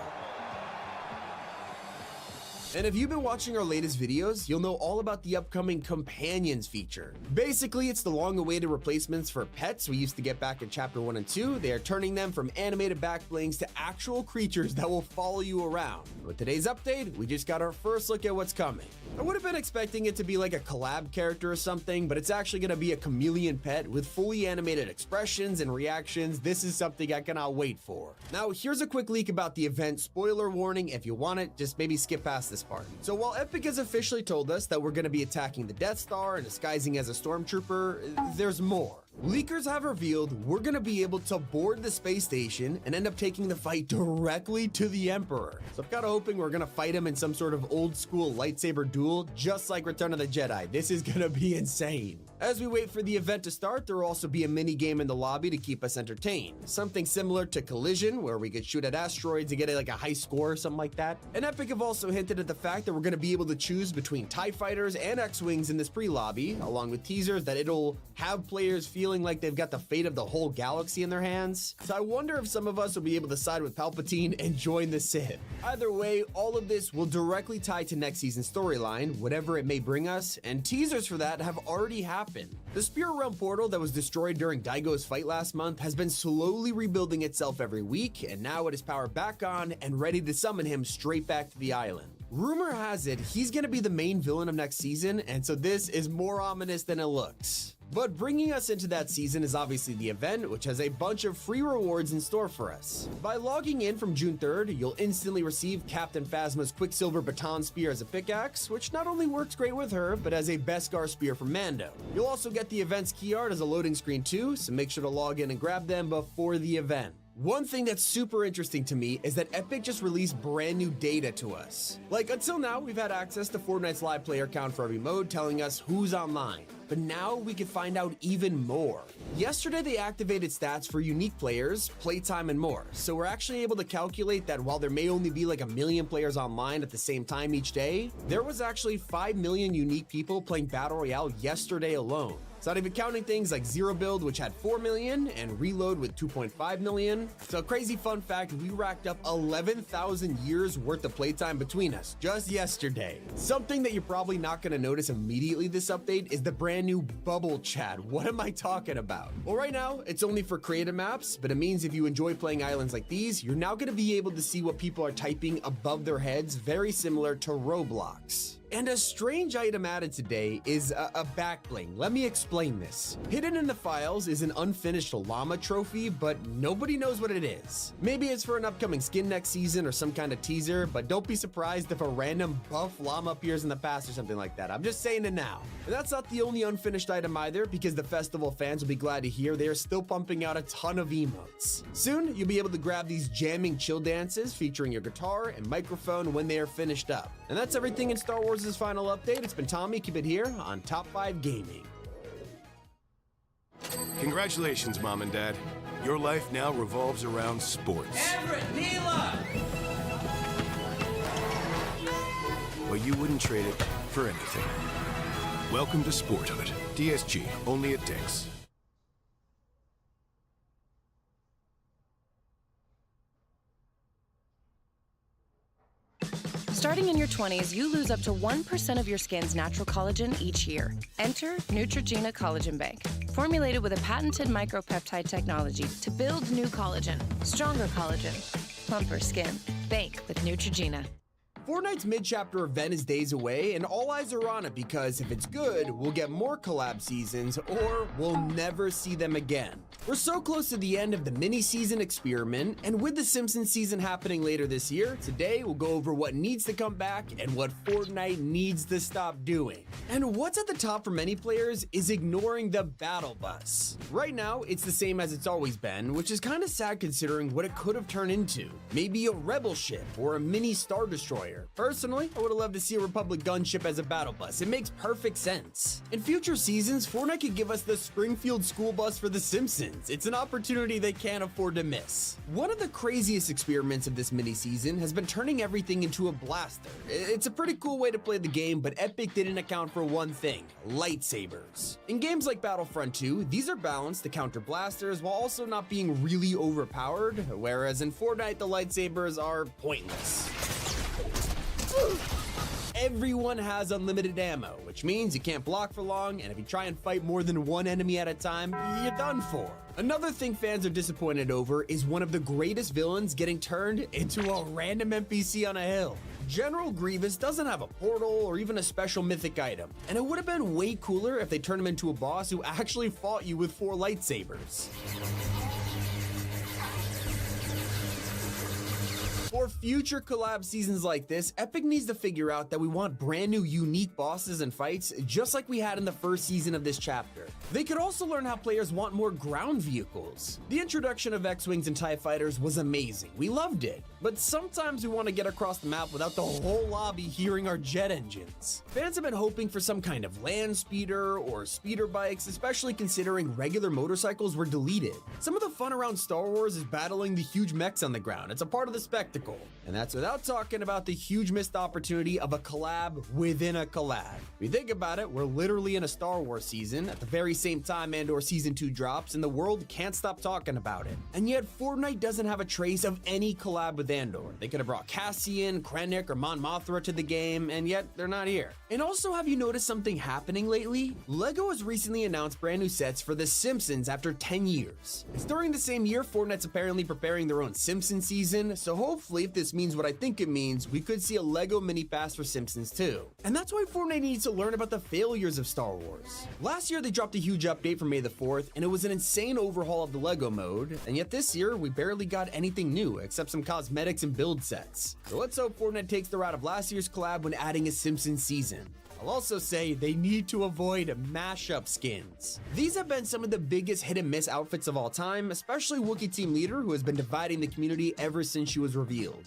And if you've been watching our latest videos, you'll know all about the upcoming Companions feature. Basically, it's the long-awaited replacements for pets we used to get back in Chapter 1 and 2. They are turning them from animated backblings to actual creatures that will follow you around. With today's update, we just got our first look at what's coming. I would have been expecting it to be like a collab character or something, but it's actually going to be a chameleon pet with fully animated expressions and reactions. This is something I cannot wait for. Now, here's a quick leak about the event. Spoiler warning, if you want it, just maybe skip past this part. So while Epic has officially told us that we're going to be attacking the Death Star and disguising as a stormtrooper, there's more. Leakers have revealed we're going to be able to board the space station and end up taking the fight directly to the Emperor. So I'm kind of hoping we're going to fight him in some sort of old school lightsaber duel, just like Return of the Jedi. This is going to be insane. As we wait for the event to start, there will also be a mini game in the lobby to keep us entertained. Something similar to Collision, where we could shoot at asteroids and get like a high score or something like that. And Epic have also hinted at the fact that we're going to be able to choose between TIE Fighters and X-Wings in this pre-lobby, along with teasers that it'll have players feeling like they've got the fate of the whole galaxy in their hands. So I wonder if some of us will be able to side with Palpatine and join the Sith. Either way, all of this will directly tie to next season's storyline, whatever it may bring us, and teasers for that have already happened. The Spirit Realm portal that was destroyed during Daigo's fight last month has been slowly rebuilding itself every week, and now it is powered back on and ready to summon him straight back to the island. Rumor has it he's gonna be the main villain of next season, and so this is more ominous than it looks. But bringing us into that season is obviously the event, which has a bunch of free rewards in store for us. By logging in from June 3rd, you'll instantly receive Captain Phasma's Quicksilver Baton Spear as a pickaxe, which not only works great with her, but as a Beskar Spear from Mando. You'll also get the event's key art as a loading screen too, so make sure to log in and grab them before the event. One thing that's super interesting to me is that Epic just released brand new data to us. Like, until now, we've had access to Fortnite's live player count for every mode, telling us who's online. But now we can find out even more. Yesterday, they activated stats for unique players, playtime, and more. So we're actually able to calculate that while there may only be like 1 million players online at the same time each day, there was actually 5 million unique people playing Battle Royale yesterday alone. It's not even counting things like Zero Build, which had 4 million, and Reload with 2.5 million. So crazy fun fact, we racked up 11,000 years worth of playtime between us just yesterday. Something that you're probably not gonna notice immediately this update is the brand new bubble chat. What am I talking about? Well, right now, it's only for creative maps, but it means if you enjoy playing islands like these, you're now gonna be able to see what people are typing above their heads, very similar to Roblox. And a strange item added today is a back bling. Let me explain this. Hidden in the files is an unfinished llama trophy, but nobody knows what it is. Maybe it's for an upcoming skin next season or some kind of teaser, but don't be surprised if a random buff llama appears in the past or something like that. I'm just saying it now. And that's not the only unfinished item either, because the festival fans will be glad to hear they are still pumping out a ton of emotes. Soon, you'll be able to grab these jamming chill dances featuring your guitar and microphone when they are finished up. And that's everything in Star Wars' final update. It's been Tommy. Keep it here on Top 5 Gaming. Congratulations, Mom and Dad. Your life now revolves around sports. Everett, Mila! Well, you wouldn't trade it for anything. Welcome to Sport Hut. DSG, only at Dick's. Starting in your 20s, you lose up to 1% of your skin's natural collagen each year. Enter Neutrogena Collagen Bank, formulated with a patented micropeptide technology to build new collagen, stronger collagen, plumper skin. Bank with Neutrogena. Fortnite's mid-chapter event is days away, and all eyes are on it because if it's good, we'll get more collab seasons, or we'll never see them again. We're so close to the end of the mini-season experiment, and with the Simpsons season happening later this year, today we'll go over what needs to come back and what Fortnite needs to stop doing. And what's at the top for many players is ignoring the battle bus. Right now, it's the same as it's always been, which is kind of sad considering what it could have turned into. Maybe a rebel ship or a mini Star Destroyer. Personally, I would have loved to see a Republic gunship as a battle bus. It makes perfect sense. In future seasons, Fortnite could give us the Springfield school bus for The Simpsons. It's an opportunity they can't afford to miss. One of the craziest experiments of this mini-season has been turning everything into a blaster. It's a pretty cool way to play the game, but Epic didn't account for one thing: lightsabers. In games like Battlefront 2, these are balanced to counter blasters while also not being really overpowered, whereas in Fortnite, the lightsabers are pointless. Everyone has unlimited ammo, which means you can't block for long, and if you try and fight more than one enemy at a time, you're done for. Another thing fans are disappointed over is one of the greatest villains getting turned into a random NPC on a hill. General Grievous doesn't have a portal or even a special mythic item, and it would have been way cooler if they turned him into a boss who actually fought you with 4 lightsabers. For future collab seasons like this, Epic needs to figure out that we want brand new unique bosses and fights, just like we had in the first season of this chapter. They could also learn how players want more ground vehicles. The introduction of X-Wings and TIE Fighters was amazing. We loved it. But sometimes we want to get across the map without the whole lobby hearing our jet engines. Fans have been hoping for some kind of land speeder or speeder bikes, especially considering regular motorcycles were deleted. Some of the fun around Star Wars is battling the huge mechs on the ground. It's a part of the spectacle. And that's without talking about the huge missed opportunity of a collab within a collab. If you think about it, we're literally in a Star Wars season at the very same time Andor Season 2 drops, and the world can't stop talking about it. And yet Fortnite doesn't have a trace of any collab with Andor. They could have brought Cassian, Krennic, or Mon Mothma to the game, and yet they're not here. And also, have you noticed something happening lately? LEGO has recently announced brand new sets for The Simpsons after 10 years. It's during the same year Fortnite's apparently preparing their own Simpsons season, so hopefully if this means what I think it means, we could see a LEGO mini pass for Simpsons too. And that's why Fortnite needs to learn about the failures of Star Wars. Last year they dropped a huge update for May the 4th, and it was an insane overhaul of the LEGO mode, and yet this year we barely got anything new except some cosmetics and build sets. So let's hope Fortnite takes the route of last year's collab when adding a Simpsons season. I'll also say they need to avoid mashup skins. These have been some of the biggest hit and miss outfits of all time, especially Wookiee Team Leader, who has been dividing the community ever since she was revealed.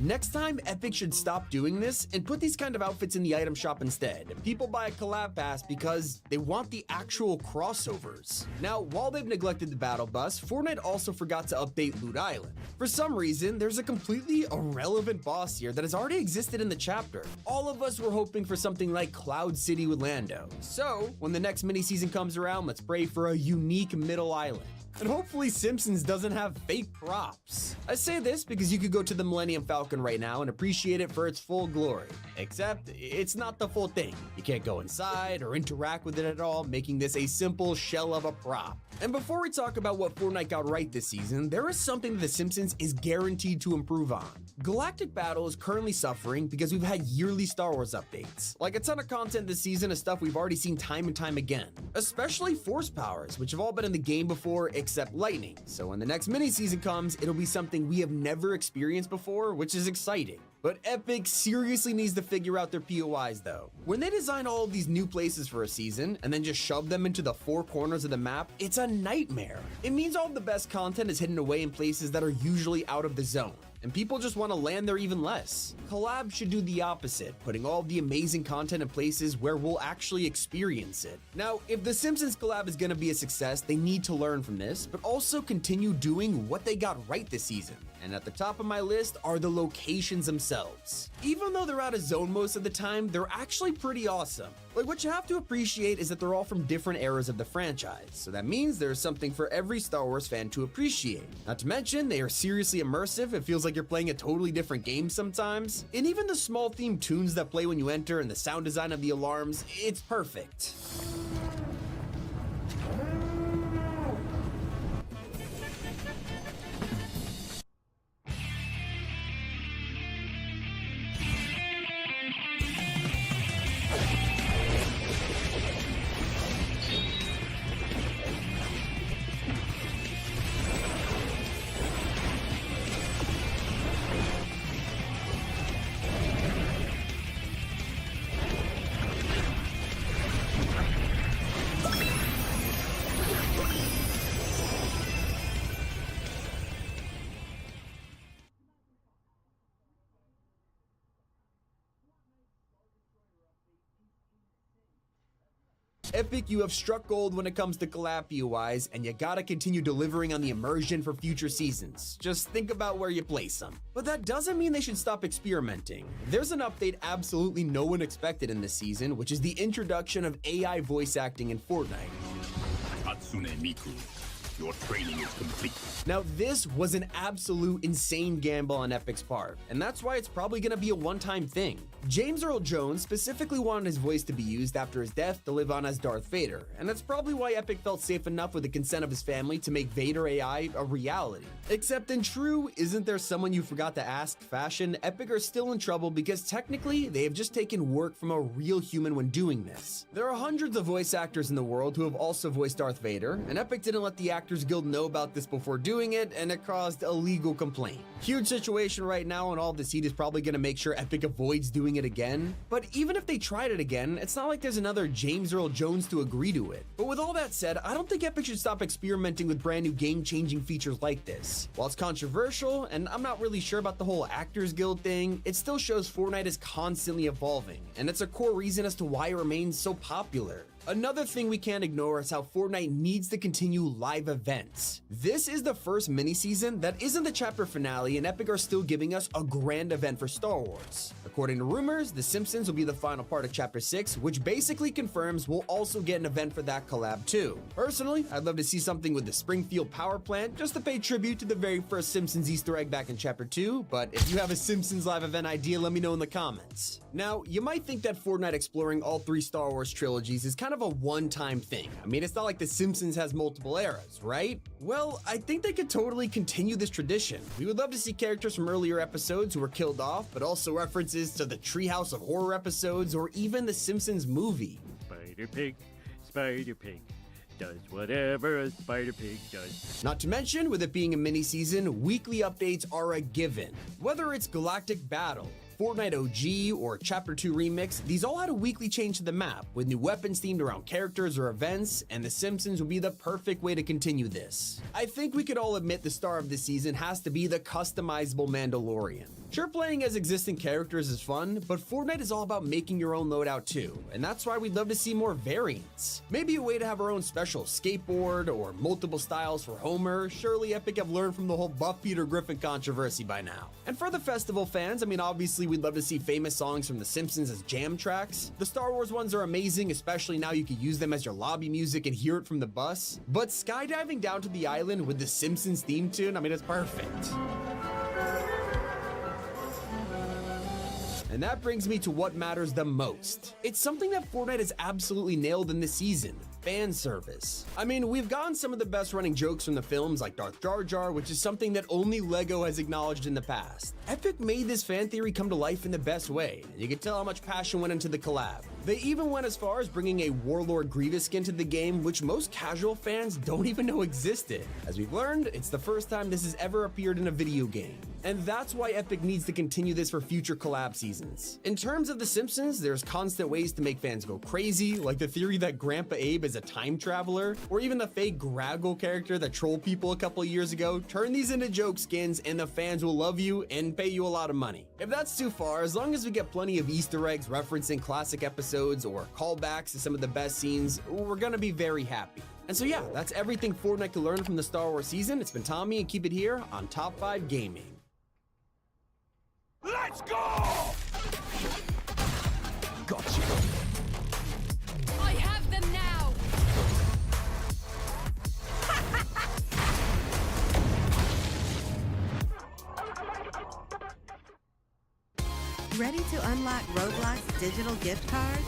Next time, Epic should stop doing this and put these kind of outfits in the item shop instead. People buy a collab pass because they want the actual crossovers. Now, while they've neglected the battle bus, Fortnite also forgot to update Loot Island. For some reason, there's a completely irrelevant boss here that has already existed in the chapter. All of us were hoping for something like Cloud City with Lando. So, when the next mini-season comes around, let's pray for a unique middle island. And hopefully Simpsons doesn't have fake props. I say this because you could go to the Millennium Falcon right now and appreciate it for its full glory. Except, it's not the full thing. You can't go inside or interact with it at all, making this a simple shell of a prop. And before we talk about what Fortnite got right this season, there is something that The Simpsons is guaranteed to improve on. Galactic Battle is currently suffering because we've had yearly Star Wars updates. Like a ton of content this season is stuff we've already seen time and time again. Especially Force powers, which have all been in the game before except lightning. So when the next mini-season comes, it'll be something we have never experienced before, which is exciting. But Epic seriously needs to figure out their POIs though. When they design all of these new places for a season and then just shove them into the four corners of the map, it's a nightmare. It means all of the best content is hidden away in places that are usually out of the zone, and people just want to land there even less. Collab should do the opposite, putting all of the amazing content in places where we'll actually experience it. Now, if the Simpsons collab is going to be a success, they need to learn from this, but also continue doing what they got right this season. And at the top of my list are the locations themselves. Even though they're out of zone most of the time, they're actually pretty awesome. Like, what you have to appreciate is that they're all from different eras of the franchise, so that means there's something for every Star Wars fan to appreciate. Not to mention, they are seriously immersive. It feels like you're playing a totally different game sometimes. And even the small themed tunes that play when you enter and the sound design of the alarms, it's perfect. Epic, you have struck gold when it comes to collab POIs, and you gotta continue delivering on the immersion for future seasons. Just think about where you place them. But that doesn't mean they should stop experimenting. There's an update absolutely no one expected in this season, which is the introduction of AI voice acting in Fortnite. Hatsune Miku, your training is complete. Now, this was an absolute insane gamble on Epic's part, and that's why it's probably gonna be a one-time thing. James Earl Jones specifically wanted his voice to be used after his death to live on as Darth Vader, and that's probably why Epic felt safe enough with the consent of his family to make Vader AI a reality. Except in true "isn't there someone you forgot to ask" fashion, Epic are still in trouble because technically they have just taken work from a real human when doing this. There are hundreds of voice actors in the world who have also voiced Darth Vader, and Epic didn't let the Actors Guild know about this before doing it, and it caused a legal complaint. Huge situation right now, and all this heat is probably going to make sure Epic avoids doing it again. But even if they tried it again, it's not like there's another James Earl Jones to agree to it. But with all that said, I don't think Epic should stop experimenting with brand new game-changing features like this. While it's controversial, and I'm not really sure about the whole Actors Guild thing, it still shows Fortnite is constantly evolving, and it's a core reason as to why it remains so popular. Another thing we can't ignore is how Fortnite needs to continue live events. This is the first mini-season that isn't the chapter finale, and Epic are still giving us a grand event for Star Wars. According to rumors, The Simpsons will be the final part of Chapter 6, which basically confirms we'll also get an event for that collab too. Personally, I'd love to see something with the Springfield Power Plant, just to pay tribute to the very first Simpsons Easter egg back in Chapter 2, but if you have a Simpsons live event idea, let me know in the comments. Now, you might think that Fortnite exploring all three Star Wars trilogies is kind of a one-time thing. I mean, it's not like The Simpsons has multiple eras, right? Well, I think they could totally continue this tradition. We would love to see characters from earlier episodes who were killed off, but also references to the Treehouse of Horror episodes or even The Simpsons movie. Spider Pig, does whatever a Spider Pig does. Not to mention, with it being a mini-season, weekly updates are a given. Whether it's Galactic Battle, Fortnite OG or Chapter 2 Remix, these all had a weekly change to the map, with new weapons themed around characters or events, and The Simpsons would be the perfect way to continue this. I think we could all admit the star of this season has to be the customizable Mandalorian. Sure, playing as existing characters is fun, but Fortnite is all about making your own loadout too, and that's why we'd love to see more variants. Maybe a way to have our own special skateboard or multiple styles for Homer. Surely Epic have learned from the whole Buff Peter Griffin controversy by now. And for the festival fans, I mean, obviously we'd love to see famous songs from The Simpsons as jam tracks. The Star Wars ones are amazing, especially now you can use them as your lobby music and hear it from the bus. But skydiving down to the island with the Simpsons theme tune, I mean, it's perfect. And that brings me to what matters the most. It's something that Fortnite has absolutely nailed in this season: fan service. I mean, we've gotten some of the best running jokes from the films like Darth Jar Jar, which is something that only LEGO has acknowledged in the past. Epic made this fan theory come to life in the best way, and you can tell how much passion went into the collab. They even went as far as bringing a Warlord Grievous skin to the game, which most casual fans don't even know existed. As we've learned, it's the first time this has ever appeared in a video game. And that's why Epic needs to continue this for future collab seasons. In terms of The Simpsons, there's constant ways to make fans go crazy, like the theory that Grandpa Abe is a time traveler, or even the fake Graggle character that trolled people a couple years ago. Turn these into joke skins and the fans will love you and pay you a lot of money. If that's too far, as long as we get plenty of Easter eggs referencing classic episodes or callbacks to some of the best scenes, we're gonna be very happy. And so yeah, that's everything Fortnite could learn from the Star Wars season. It's been Tommy, and keep it here on Top 5 Gaming. Let's go! Gotcha. I have them now! Ready to unlock Roblox digital gift cards?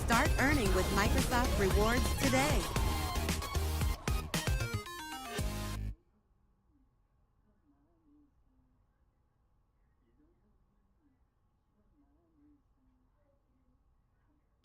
Start earning with Microsoft Rewards today.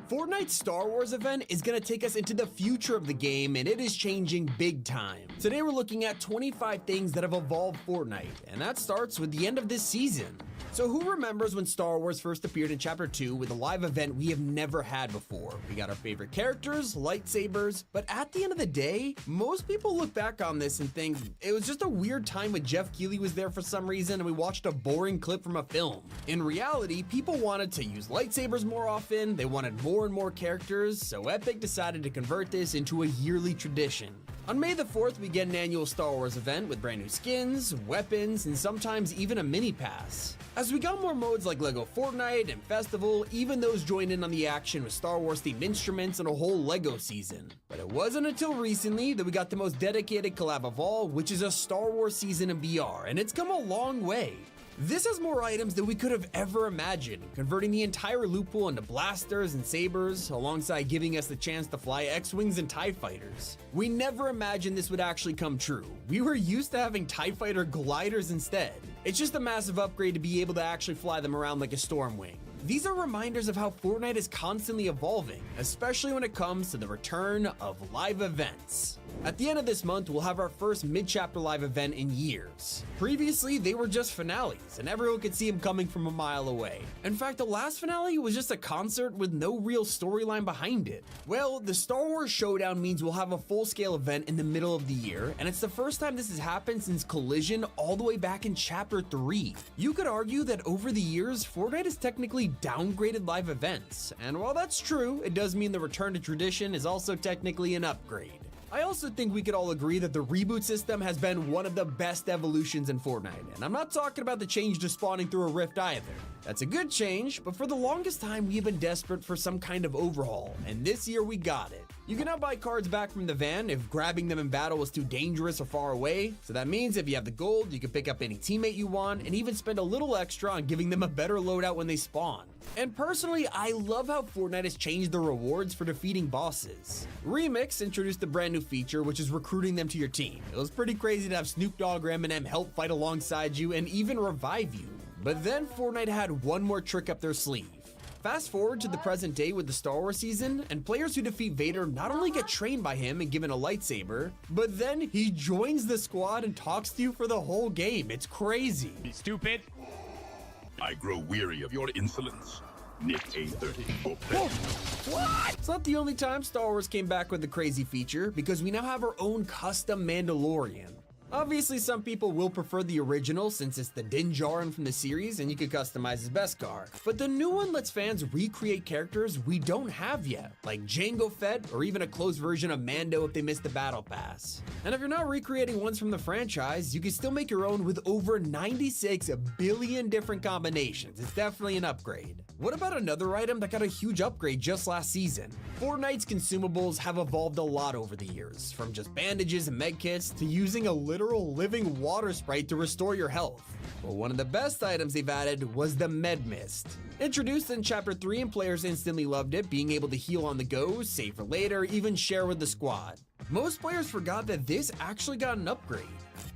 Fortnite's Star Wars event is gonna take us into the future of the game, and it is changing big time. Today we're looking at 25 things that have evolved Fortnite, and that starts with the end of this season. So who remembers when Star Wars first appeared in Chapter 2 with a live event we have never had before? We got our favorite characters, lightsabers, but at the end of the day, most people look back on this and think it was just a weird time when Jeff Keighley was there for some reason and we watched a boring clip from a film. In reality, people wanted to use lightsabers more often, they wanted more and more characters, so Epic decided to convert this into a yearly tradition. On May the 4th, we get an annual Star Wars event with brand new skins, weapons, and sometimes even a mini pass. As we got more modes like LEGO Fortnite and Festival, even those joined in on the action with Star Wars themed instruments and a whole LEGO season. But it wasn't until recently that we got the most dedicated collab of all, which is a Star Wars season in VR, and it's come a long way. This has more items than we could have ever imagined, converting the entire loot pool into blasters and sabers, alongside giving us the chance to fly X-Wings and TIE Fighters. We never imagined this would actually come true. We were used to having TIE Fighter gliders instead. It's just a massive upgrade to be able to actually fly them around like a Stormwing. These are reminders of how Fortnite is constantly evolving, especially when it comes to the return of live events. At the end of this month, we'll have our first mid-chapter live event in years. Previously, they were just finales, and everyone could see them coming from a mile away. In fact, the last finale was just a concert with no real storyline behind it. Well, the Star Wars Showdown means we'll have a full-scale event in the middle of the year, and it's the first time this has happened since Collision all the way back in Chapter 3. You could argue that over the years, Fortnite has technically downgraded live events, and while that's true, it does mean the return to tradition is also technically an upgrade. I also think we could all agree that the reboot system has been one of the best evolutions in Fortnite, and I'm not talking about the change to spawning through a rift either. That's a good change, but for the longest time we've been desperate for some kind of overhaul, and this year we got it. You can now buy cards back from the van if grabbing them in battle is too dangerous or far away, so that means if you have the gold, you can pick up any teammate you want, and even spend a little extra on giving them a better loadout when they spawn. And personally, I love how Fortnite has changed the rewards for defeating bosses. Remix introduced a brand new feature, which is recruiting them to your team. It was pretty crazy to have Snoop Dogg or Eminem help fight alongside you and even revive you. But then Fortnite had one more trick up their sleeve. Fast forward to the present day with the Star Wars season, and players who defeat Vader not only get trained by him and given a lightsaber, but then he joins the squad and talks to you for the whole game. It's crazy. Stupid. I grow weary of your insolence. Nick A30. What? It's not the only time Star Wars came back with the crazy feature, because we now have our own custom Mandalorian. Obviously, some people will prefer the original since it's the Din Djarin from the series and you can customize his Beskar. But the new one lets fans recreate characters we don't have yet, like Jango Fett or even a close version of Mando if they missed the Battle Pass. And if you're not recreating ones from the franchise, you can still make your own with over 96 billion different combinations. It's definitely an upgrade. What about another item that got a huge upgrade just last season? Fortnite's consumables have evolved a lot over the years, from just bandages and medkits to using a literal living water sprite to restore your health. But one of the best items they've added was the Med Mist. Introduced in Chapter 3 and players instantly loved it, being able to heal on the go, save for later, even share with the squad. Most players forgot that this actually got an upgrade.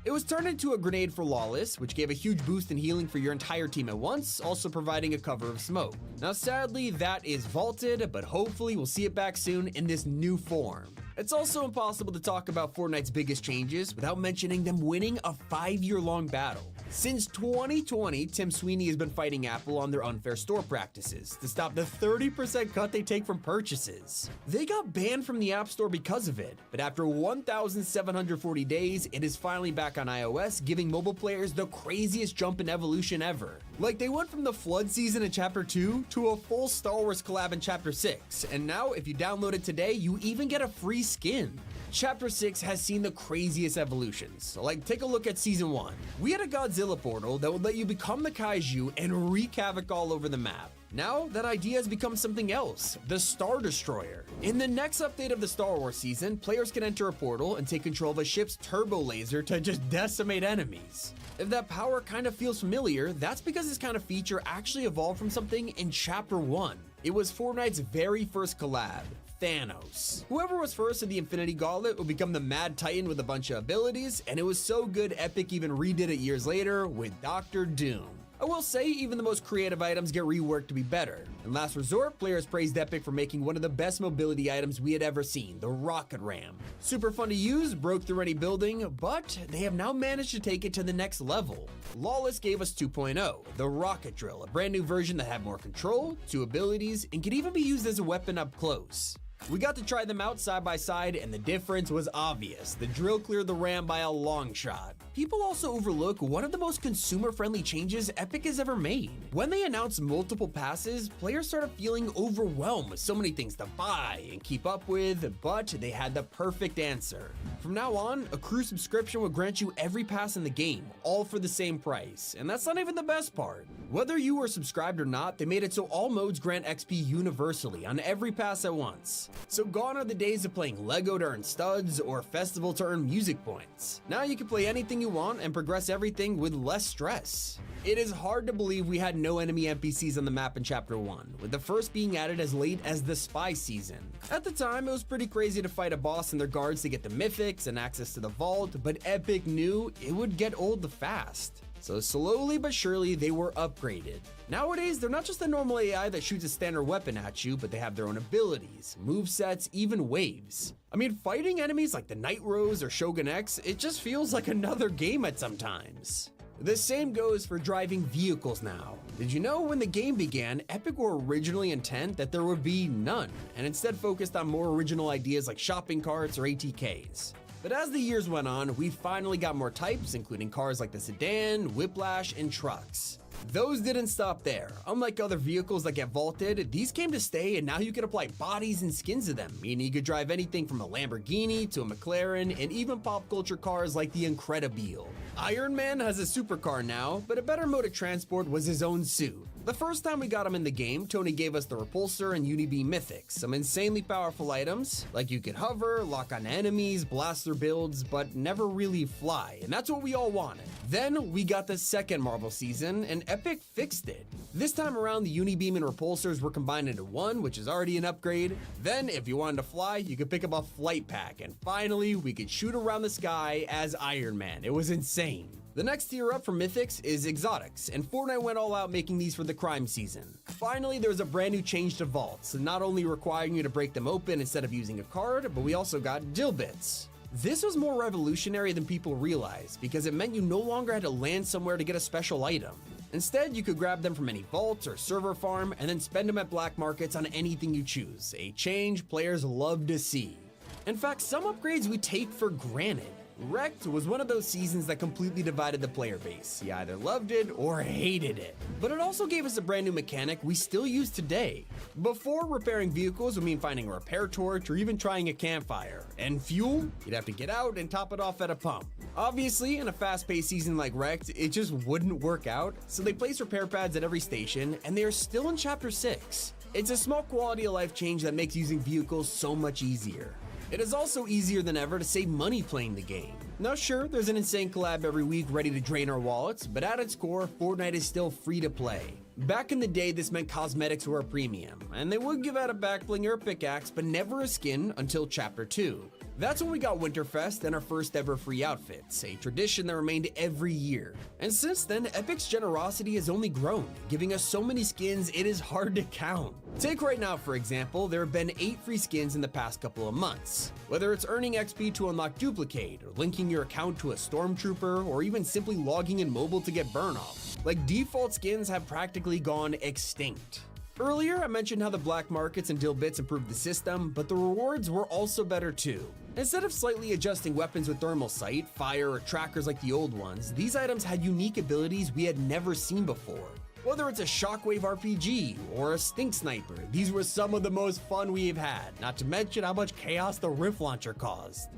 It was turned into a grenade for Lawless, which gave a huge boost in healing for your entire team at once, also providing a cover of smoke. Now sadly, that is vaulted, but hopefully we'll see it back soon in this new form. It's also impossible to talk about Fortnite's biggest changes without mentioning them winning a 5-year-long battle. Since 2020, Tim Sweeney has been fighting Apple on their unfair store practices to stop the 30% cut they take from purchases. They got banned from the App Store because of it, but after 1,740 days, it is finally back on iOS, giving mobile players the craziest jump in evolution ever. Like, they went from the Flood season in Chapter 2 to a full Star Wars collab in Chapter 6, and now if you download it today, you even get a free skin. Chapter 6 has seen the craziest evolutions. Like, take a look at Season 1. We had a Godzilla portal that would let you become the kaiju and wreak havoc all over the map. Now, that idea has become something else, the Star Destroyer. In the next update of the Star Wars season, players can enter a portal and take control of a ship's turbo laser to just decimate enemies. If that power kind of feels familiar, that's because this kind of feature actually evolved from something in Chapter 1. It was Fortnite's very first collab, Thanos. Whoever was first in the Infinity Gauntlet would become the Mad Titan with a bunch of abilities, and it was so good Epic even redid it years later with Dr. Doom. I will say, even the most creative items get reworked to be better. In Last Resort, players praised Epic for making one of the best mobility items we had ever seen, the Rocket Ram. Super fun to use, broke through any building, but they have now managed to take it to the next level. Lawless gave us 2.0, the Rocket Drill, a brand new version that had more control, 2 abilities, and could even be used as a weapon up close. We got to try them out side by side, and the difference was obvious. The drill cleared the ram by a long shot. People also overlook one of the most consumer-friendly changes Epic has ever made. When they announced multiple passes, players started feeling overwhelmed with so many things to buy and keep up with, but they had the perfect answer. From now on, a crew subscription will grant you every pass in the game, all for the same price, and that's not even the best part. Whether you were subscribed or not, they made it so all modes grant XP universally on every pass at once. So gone are the days of playing Lego to earn studs or Festival to earn music points. Now you can play anything you want and progress everything with less stress. It is hard to believe we had no enemy NPCs on the map in Chapter 1, with the first being added as late as the Spy season. At the time, it was pretty crazy to fight a boss and their guards to get the mythics and access to the vault, but Epic knew it would get old fast. So slowly but surely, they were upgraded. Nowadays, they're not just a normal AI that shoots a standard weapon at you, but they have their own abilities, movesets, even waves. I mean, fighting enemies like the Night Rose or Shogun X, it just feels like another game at some times. The same goes for driving vehicles now. Did you know when the game began, Epic were originally intent that there would be none, and instead focused on more original ideas like shopping carts or ATKs. But as the years went on, we finally got more types, including cars like the sedan, whiplash, and trucks. Those didn't stop there. Unlike other vehicles that get vaulted, these came to stay, and now you can apply bodies and skins to them, meaning you could drive anything from a Lamborghini to a McLaren, and even pop culture cars like the Incredibile. Iron Man has a supercar now, but a better mode of transport was his own suit. The first time we got him in the game, Tony gave us the Repulsor and Unibeam Mythics, some insanely powerful items, like you could hover, lock on enemies, blast their builds, but never really fly, and that's what we all wanted. Then we got the second Marvel season, and Epic fixed it. This time around, the Unibeam and Repulsors were combined into one, which is already an upgrade. Then, if you wanted to fly, you could pick up a flight pack, and finally, we could shoot around the sky as Iron Man. It was insane. The next tier up from Mythics is Exotics, and Fortnite went all out making these for the crime season. Finally, there's a brand new change to vaults, not only requiring you to break them open instead of using a card, but we also got Jill Bits. This was more revolutionary than people realized because it meant you no longer had to land somewhere to get a special item. Instead, you could grab them from any vault or server farm and then spend them at black markets on anything you choose, a change players love to see. In fact, some upgrades we take for granted. Wrecked was one of those seasons that completely divided the player base. You either loved it or hated it. But it also gave us a brand new mechanic we still use today. Before, repairing vehicles would mean finding a repair torch or even trying a campfire. And fuel? You'd have to get out and top it off at a pump. Obviously, in a fast-paced season like Wrecked, it just wouldn't work out, so they placed repair pads at every station, and they are still in Chapter 6. It's a small quality of life change that makes using vehicles so much easier. It is also easier than ever to save money playing the game. Now sure, there's an insane collab every week ready to drain our wallets, but at its core, Fortnite is still free to play. Back in the day, this meant cosmetics were a premium, and they would give out a back bling or a pickaxe, but never a skin until Chapter 2. That's when we got Winterfest and our first ever free outfits, a tradition that remained every year. And since then, Epic's generosity has only grown, giving us so many skins it is hard to count. Take right now, for example, there have been 8 free skins in the past couple of months. Whether it's earning XP to unlock Duplicate, or linking your account to a Stormtrooper, or even simply logging in mobile to get burn off, like default skins have practically gone extinct. Earlier, I mentioned how the black markets and Dill Bits improved the system, but the rewards were also better too. Instead of slightly adjusting weapons with thermal sight, fire, or trackers like the old ones, these items had unique abilities we had never seen before. Whether it's a Shockwave RPG or a Stink Sniper, these were some of the most fun we've had, not to mention how much chaos the Rift Launcher caused.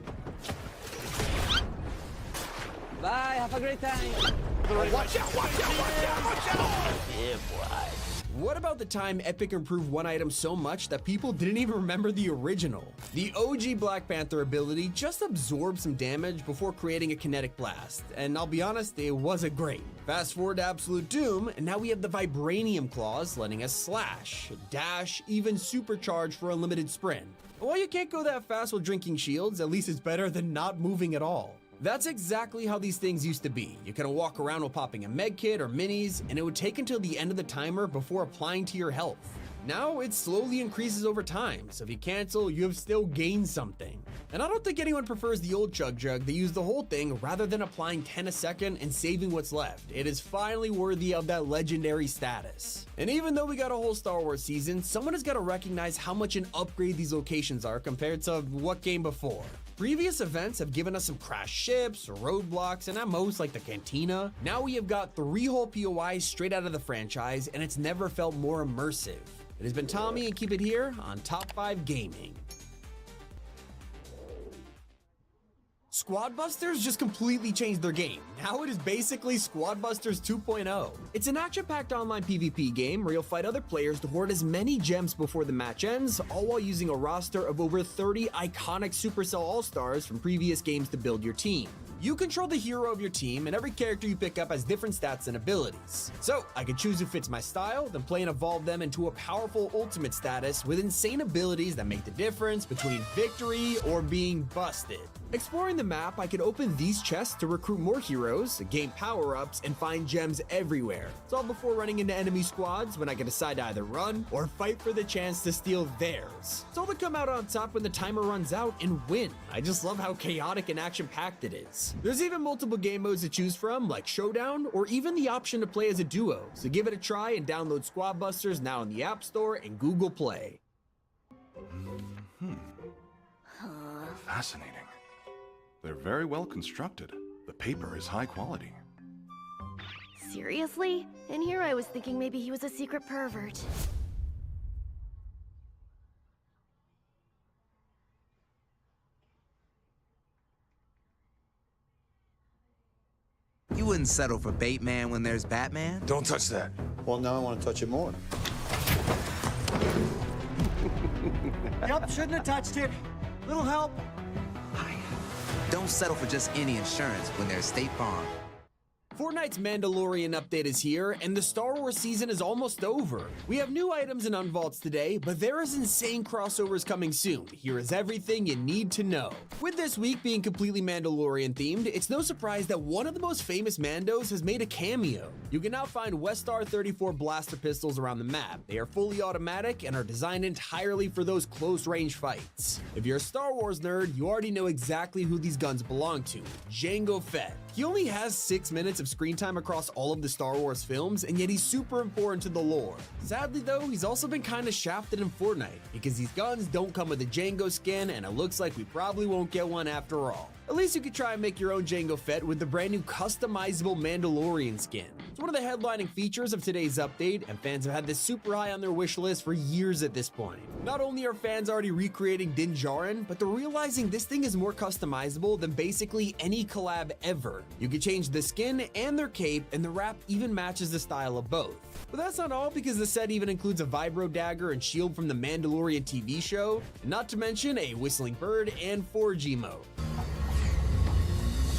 Bye, have a great time. Watch out, watch out, watch out, watch out! Yeah, boy. What about the time Epic improved one item so much that people didn't even remember the original? The OG Black Panther ability just absorbed some damage before creating a kinetic blast, and I'll be honest, it wasn't great. Fast forward to Absolute Doom, and now we have the Vibranium Claws letting us slash, dash, even supercharge for a limited sprint. While you can't go that fast while drinking shields, at least it's better than not moving at all. That's exactly how these things used to be. You kind of walk around while popping a med kit or minis, and it would take until the end of the timer before applying to your health. Now it slowly increases over time, so if you cancel, you have still gained something. And I don't think anyone prefers the old Chug Jug that used the whole thing rather than applying 10 a second and saving what's left. It is finally worthy of that legendary status. And even though we got a whole Star Wars season, someone has got to recognize how much an upgrade these locations are compared to what came before. Previous events have given us some crashed ships, roadblocks, and at most like the Cantina. Now we have got 3 whole POIs straight out of the franchise, and it's never felt more immersive. It has been Tommy, and keep it here on Top 5 Gaming. Squad Busters just completely changed their game. Now it is basically Squad Busters 2.0. It's an action-packed online PvP game where you'll fight other players to hoard as many gems before the match ends, all while using a roster of over 30 iconic Supercell All-Stars from previous games to build your team. You control the hero of your team, and every character you pick up has different stats and abilities. So, I can choose who fits my style, then play and evolve them into a powerful ultimate status with insane abilities that make the difference between victory or being busted. Exploring the map, I can open these chests to recruit more heroes, gain power-ups, and find gems everywhere. It's all before running into enemy squads when I can decide to either run or fight for the chance to steal theirs. It's all to come out on top when the timer runs out and win. I just love how chaotic and action-packed it is. There's even multiple game modes to choose from, like Showdown, or even the option to play as a duo, so give it a try and download Squad Busters now in the App Store and Google Play. Fascinating. They're very well constructed. The paper is high quality. Seriously? In here I was thinking maybe he was a secret pervert. You wouldn't settle for Bateman when there's Batman? Don't touch that. Well, now I want to touch it more. Yup, shouldn't have touched it. Little help. Don't settle for just any insurance when there's State Farm. Fortnite's Mandalorian update is here, and the Star Wars season is almost over. We have new items and unvaults today, but there is insane crossovers coming soon. Here is everything you need to know. With this week being completely Mandalorian themed, it's no surprise that one of the most famous Mandos has made a cameo. You can now find Westar 34 blaster pistols around the map. They are fully automatic and are designed entirely for those close-range fights. If you're a Star Wars nerd, you already know exactly who these guns belong to: Jango Fett. He only has 6 minutes of screen time across all of the Star Wars films, and yet he's super important to the lore. Sadly though, he's also been kinda shafted in Fortnite, because these guns don't come with a Jango skin, and it looks like we probably won't get one after all. At least you could try and make your own Jango Fett with the brand new customizable Mandalorian skin. It's one of the headlining features of today's update, and fans have had this super high on their wish list for years at this point. Not only are fans already recreating Din Djarin, but they're realizing this thing is more customizable than basically any collab ever. You can change the skin and their cape, and the wrap even matches the style of both. But that's not all, because the set even includes a vibro dagger and shield from the Mandalorian TV show, and not to mention a whistling bird and 4G mode.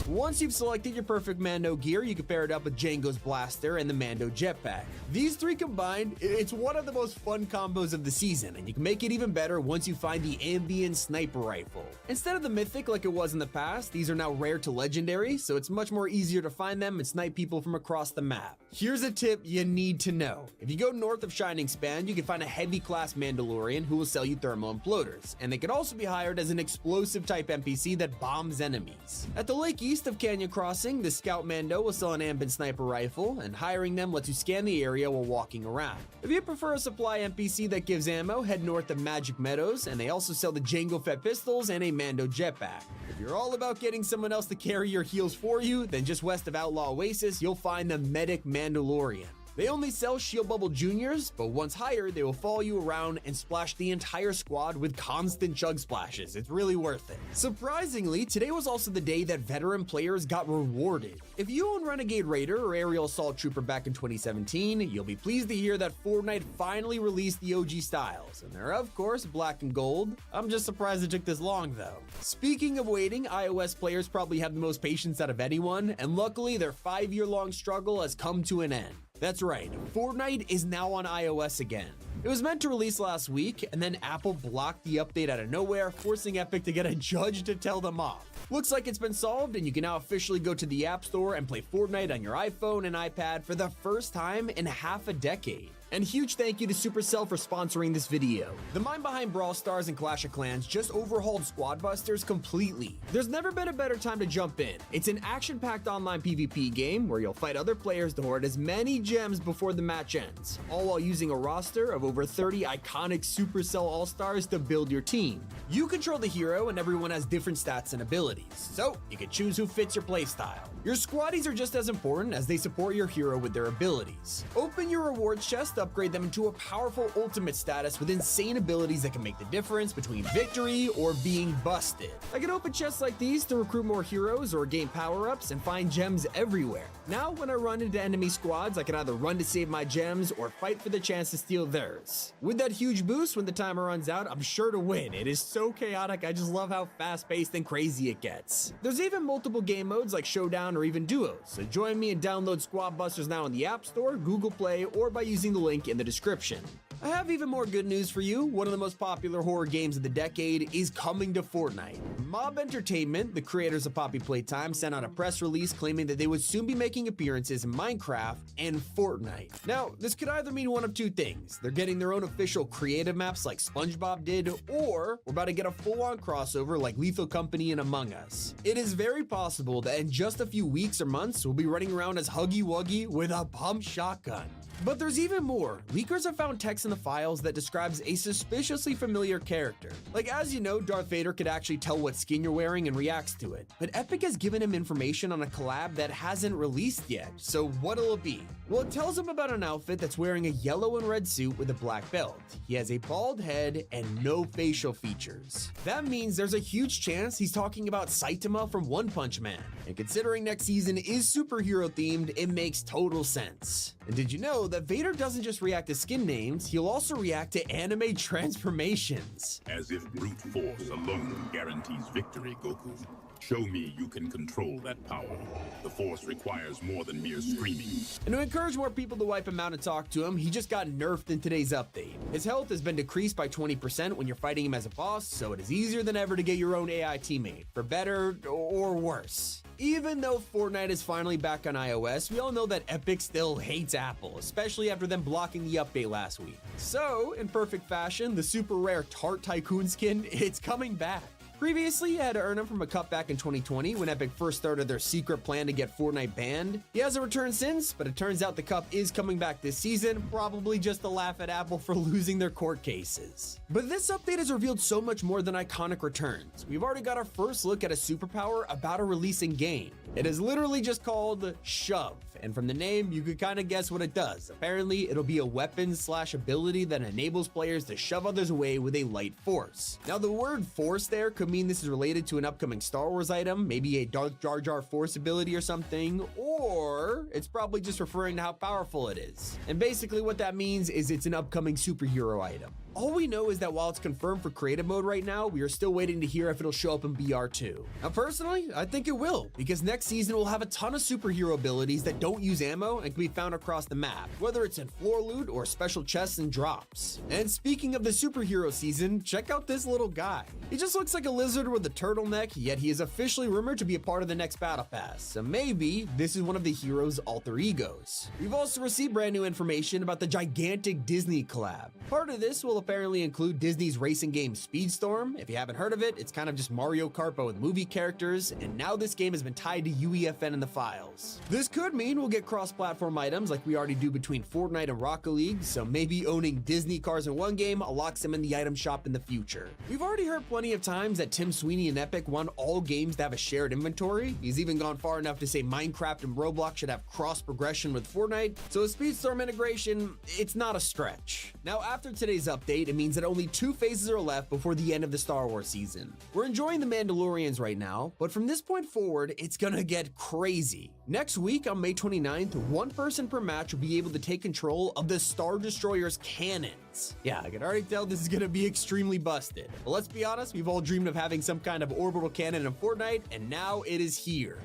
Once you've selected your perfect Mando gear, you can pair it up with Jango's blaster and the Mando jetpack. These three combined, it's one of the most fun combos of the season, and you can make it even better once you find the Ambien sniper rifle. Instead of the mythic like it was in the past, these are now rare to legendary, so it's much more easier to find them and snipe people from across the map. Here's a tip you need to know. If you go north of Shining Span, you can find a heavy class Mandalorian who will sell you thermal imploders, and they can also be hired as an explosive type NPC that bombs enemies. At the lake east of Canyon Crossing, the Scout Mando will sell an Ambien sniper rifle, and hiring them lets you scan the area while walking around. If you prefer a supply NPC that gives ammo, head north of Magic Meadows, and they also sell the Jango Fett pistols and a Mando jetpack. If you're all about getting someone else to carry your heals for you, then just west of Outlaw Oasis, you'll find the Medic Mandalorian. They only sell Shield Bubble Juniors, but once hired, they will follow you around and splash the entire squad with constant chug splashes. It's really worth it. Surprisingly, today was also the day that veteran players got rewarded. If you own Renegade Raider or Aerial Assault Trooper back in 2017, you'll be pleased to hear that Fortnite finally released the OG styles, and they're of course black and gold. I'm just surprised it took this long though. Speaking of waiting, iOS players probably have the most patience out of anyone, and luckily their 5-year-long struggle has come to an end. That's right, Fortnite is now on iOS again. It was meant to release last week, and then Apple blocked the update out of nowhere, forcing Epic to get a judge to tell them off. Looks like it's been solved, and you can now officially go to the App Store and play Fortnite on your iPhone and iPad for the first time in half a decade. And huge thank you to Supercell for sponsoring this video. The mind behind Brawl Stars and Clash of Clans just overhauled Squad Busters completely. There's never been a better time to jump in. It's an action-packed online PvP game where you'll fight other players to hoard as many gems before the match ends, all while using a roster of over 30 iconic Supercell All-Stars to build your team. You control the hero, and everyone has different stats and abilities, so you can choose who fits your playstyle. Your squaddies are just as important, as they support your hero with their abilities. Open your rewards chest to upgrade them into a powerful ultimate status with insane abilities that can make the difference between victory or being busted. I can open chests like these to recruit more heroes or gain power-ups and find gems everywhere. Now when I run into enemy squads, I can either run to save my gems or fight for the chance to steal theirs. With that huge boost when the timer runs out, I'm sure to win. It is so chaotic, I just love how fast-paced and crazy it gets. There's even multiple game modes like Showdown or even Duos, so join me and download Squad Busters now in the App Store, Google Play, or by using the link in the description. I have even more good news for you. One of the most popular horror games of the decade is coming to Fortnite. Mob Entertainment, the creators of Poppy Playtime, sent out a press release claiming that they would soon be making appearances in Minecraft and Fortnite. Now, this could either mean one of two things. They're getting their own official creative maps like SpongeBob did, or we're about to get a full-on crossover like Lethal Company and Among Us. It is very possible that in just a few weeks or months, we'll be running around as Huggy Wuggy with a pump shotgun. But there's even more. Leakers have found text in the files that describes a suspiciously familiar character. Like, as you know, Darth Vader could actually tell what skin you're wearing and reacts to it. But Epic has given him information on a collab that hasn't released yet. So what'll it be? Well, it tells him about an outfit that's wearing a yellow and red suit with a black belt. He has a bald head and no facial features. That means there's a huge chance he's talking about Saitama from One Punch Man. And considering next season is superhero themed, it makes total sense. And did you know that Vader doesn't just react to skin names, he'll also react to anime transformations. As if brute force alone guarantees victory, Goku. Show me you can control that power. The Force requires more than mere screaming. And to encourage more people to wipe him out and talk to him, he just got nerfed in today's update. His health has been decreased by 20% when you're fighting him as a boss, so it is easier than ever to get your own AI teammate, for better or worse. Even though Fortnite is finally back on iOS, we all know that Epic still hates Apple, especially after them blocking the update last week. So, in perfect fashion, the super rare Tart Tycoon skin, it's coming back. Previously, he had to earn him from a cut back in 2020 when Epic first started their secret plan to get Fortnite banned. He hasn't returned since, but it turns out the cup is coming back this season, probably just to laugh at Apple for losing their court cases. But this update has revealed so much more than iconic returns. We've already got our first look at a superpower about to release in game. It is literally just called Shove, and from the name, you could kind of guess what it does. Apparently, it'll be a weapon/ability that enables players to shove others away with a light force. Now, the word force there could mean this is related to an upcoming Star Wars item, maybe a Darth Jar Jar force ability or something, or it's probably just referring to how powerful it is. And basically what that means is it's an upcoming superhero item. All we know is that while it's confirmed for creative mode right now, we are still waiting to hear if it'll show up in BR2. Now personally, I think it will, because next season we'll have a ton of superhero abilities that don't use ammo and can be found across the map, whether it's in floor loot or special chests and drops. And speaking of the superhero season, check out this little guy. He just looks like a lizard with a turtleneck, yet he is officially rumored to be a part of the next battle pass, so maybe this is one of the hero's alter egos. We've also received brand new information about the gigantic Disney collab. Part of this will apparently include Disney's racing game Speedstorm. If you haven't heard of it, it's kind of just Mario Kart but with movie characters, and now this game has been tied to UEFN in the files. This could mean we'll get cross-platform items like we already do between Fortnite and Rocket League, so maybe owning Disney cars in one game unlocks them in the item shop in the future. We've already heard plenty of times that Tim Sweeney and Epic want all games to have a shared inventory. He's even gone far enough to say Minecraft and Roblox should have cross-progression with Fortnite, so a Speedstorm integration, it's not a stretch. Now, after today's update, it means that only 2 phases are left before the end of the Star Wars season. We're enjoying the Mandalorians right now, but from this point forward, it's gonna get crazy. Next week, on May 29th, 1 person per match will be able to take control of the Star Destroyer's cannons. Yeah, I can already tell this is gonna be extremely busted. But let's be honest, we've all dreamed of having some kind of orbital cannon in Fortnite, and now it is here.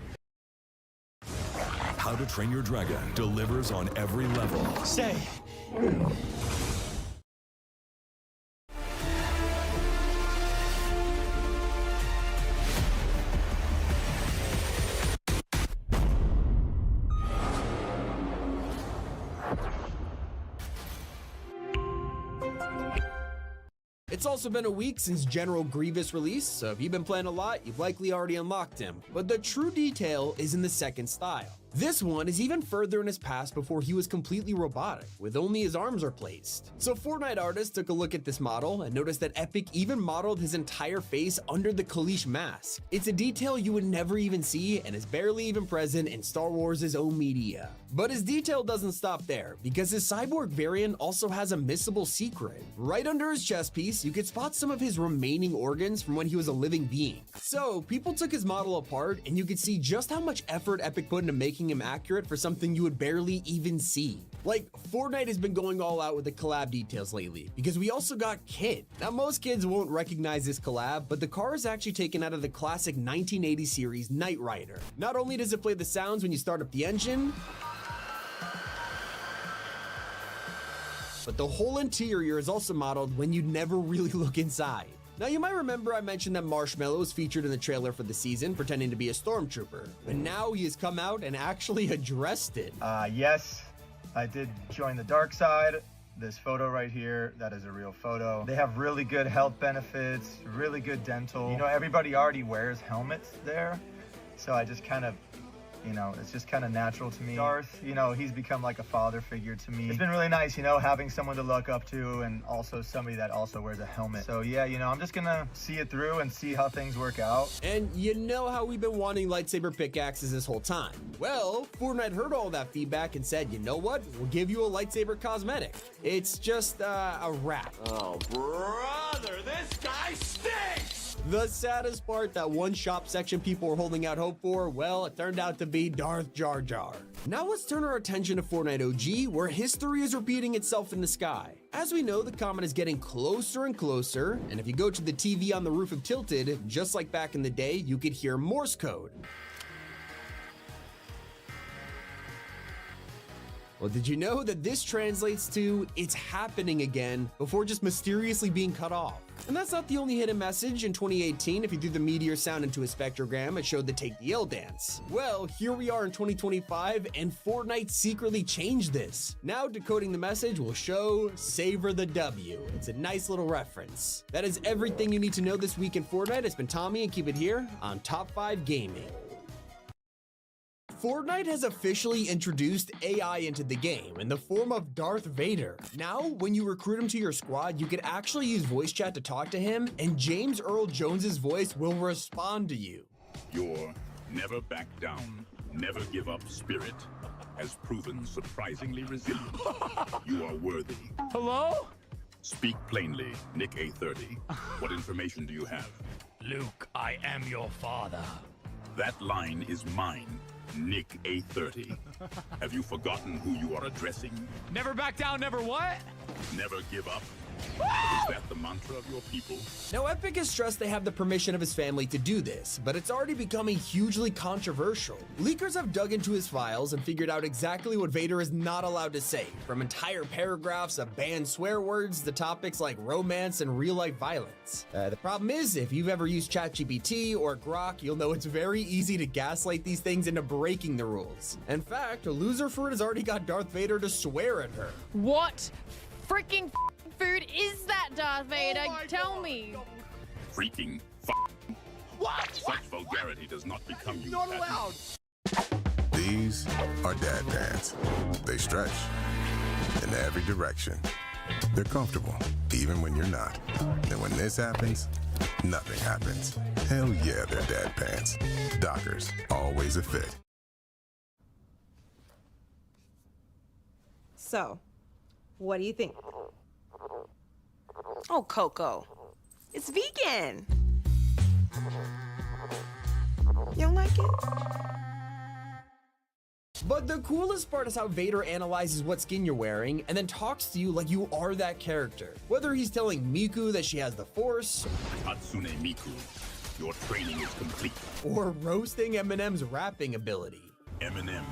How to Train Your Dragon delivers on every level. Stay. It's also been a week since General Grievous released, so if you've been playing a lot, you've likely already unlocked him. But the true detail is in the second style. This one is even further in his past before he was completely robotic, with only his arms replaced. So Fortnite artists took a look at this model and noticed that Epic even modeled his entire face under the Kalish mask. It's a detail you would never even see and is barely even present in Star Wars' own media. But his detail doesn't stop there, because his cyborg variant also has a missable secret. Right under his chest piece, you could spot some of his remaining organs from when he was a living being. So people took his model apart and you could see just how much effort Epic put into making him accurate for something you would barely even see. Like, Fortnite has been going all out with the collab details lately, because we also got Kid. Now, most kids won't recognize this collab, but the car is actually taken out of the classic 1980 series Knight Rider. Not only does it play the sounds when you start up the engine, but the whole interior is also modeled when you'd never really look inside. Now, you might remember I mentioned that Marshmallow was featured in the trailer for the season, pretending to be a stormtrooper, but now he has come out and actually addressed it. Yes, I did join the dark side. This photo right here, that is a real photo. They have really good health benefits, really good dental. You know, everybody already wears helmets there, so I just kind of, you know, it's just kind of natural to me. Darth, you know, he's become like a father figure to me. It's been really nice, you know, having someone to look up to and also somebody that also wears a helmet. So yeah, you know, I'm just gonna see it through and see how things work out. And you know how we've been wanting lightsaber pickaxes this whole time. Well, Fortnite heard all that feedback and said, you know what? We'll give you a lightsaber cosmetic. It's just a wrap. Oh, brother, this guy stinks! The saddest part, that one shop section people were holding out hope for, well, it turned out to be Darth Jar Jar. Now let's turn our attention to Fortnite OG, where history is repeating itself in the sky. As we know, the comet is getting closer and closer, and if you go to the TV on the roof of Tilted, just like back in the day, you could hear Morse code. Well, did you know that this translates to "it's happening again" before just mysteriously being cut off? And that's not the only hidden message. In 2018, if you threw the meteor sound into a spectrogram, it showed the Take the L dance. Well, here we are in 2025, and Fortnite secretly changed this. Now decoding the message will show "Savor the W." It's a nice little reference. That is everything you need to know this week in Fortnite. It's been Tommy, and keep it here on Top 5 Gaming. Fortnite has officially introduced AI into the game in the form of Darth Vader. Now, when you recruit him to your squad, you can actually use voice chat to talk to him, and James Earl Jones's voice will respond to you. Your never back down, never give up spirit has proven surprisingly resilient. You are worthy. Hello? Speak plainly, Nick A30. What information do you have? Luke, I am your father. That line is mine, Nick A30. Have you forgotten who you are addressing? Never back down, never what? Never give up. Is that the mantra of your people? Now, Epic has stressed they have the permission of his family to do this, but it's already becoming hugely controversial. Leakers have dug into his files and figured out exactly what Vader is not allowed to say, from entire paragraphs of banned swear words to topics like romance and real-life violence. The problem is, if you've ever used ChatGPT or Grok, you'll know it's very easy to gaslight these things into breaking the rules. In fact, Loserfruit has already got Darth Vader to swear at her. What freaking food is that, Darth Vader? Tell me. Freaking What? Such vulgarity does not become you. Not allowed. These are dad pants. They stretch in every direction. They're comfortable, even when you're not. And when this happens, nothing happens. Hell yeah, they're dad pants. Dockers, always a fit. So, what do you think? Oh, Coco. It's vegan. You don't like it? But the coolest part is how Vader analyzes what skin you're wearing and then talks to you like you are that character. Whether he's telling Miku that she has the Force, Hatsune Miku, your training is complete. Or roasting Eminem's rapping ability. Eminem,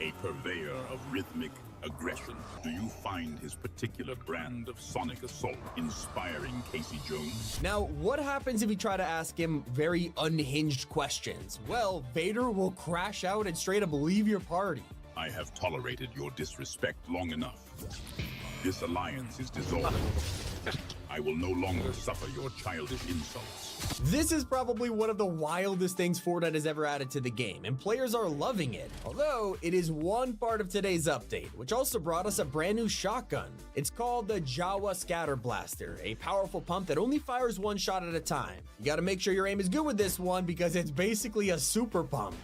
a purveyor of rhythmic aggression. Do you find his particular brand of sonic assault inspiring Casey Jones? Now, what happens if you try to ask him very unhinged questions? Well, Vader will crash out and straight up leave your party. I have tolerated your disrespect long enough. This alliance is dissolved. I will no longer suffer your childish insults. This is probably one of the wildest things Fortnite has ever added to the game, and players are loving it. Although, it is one part of today's update, which also brought us a brand new shotgun. It's called the Jawa Scatter Blaster, a powerful pump that only fires one shot at a time. You gotta make sure your aim is good with this one because it's basically a super pump.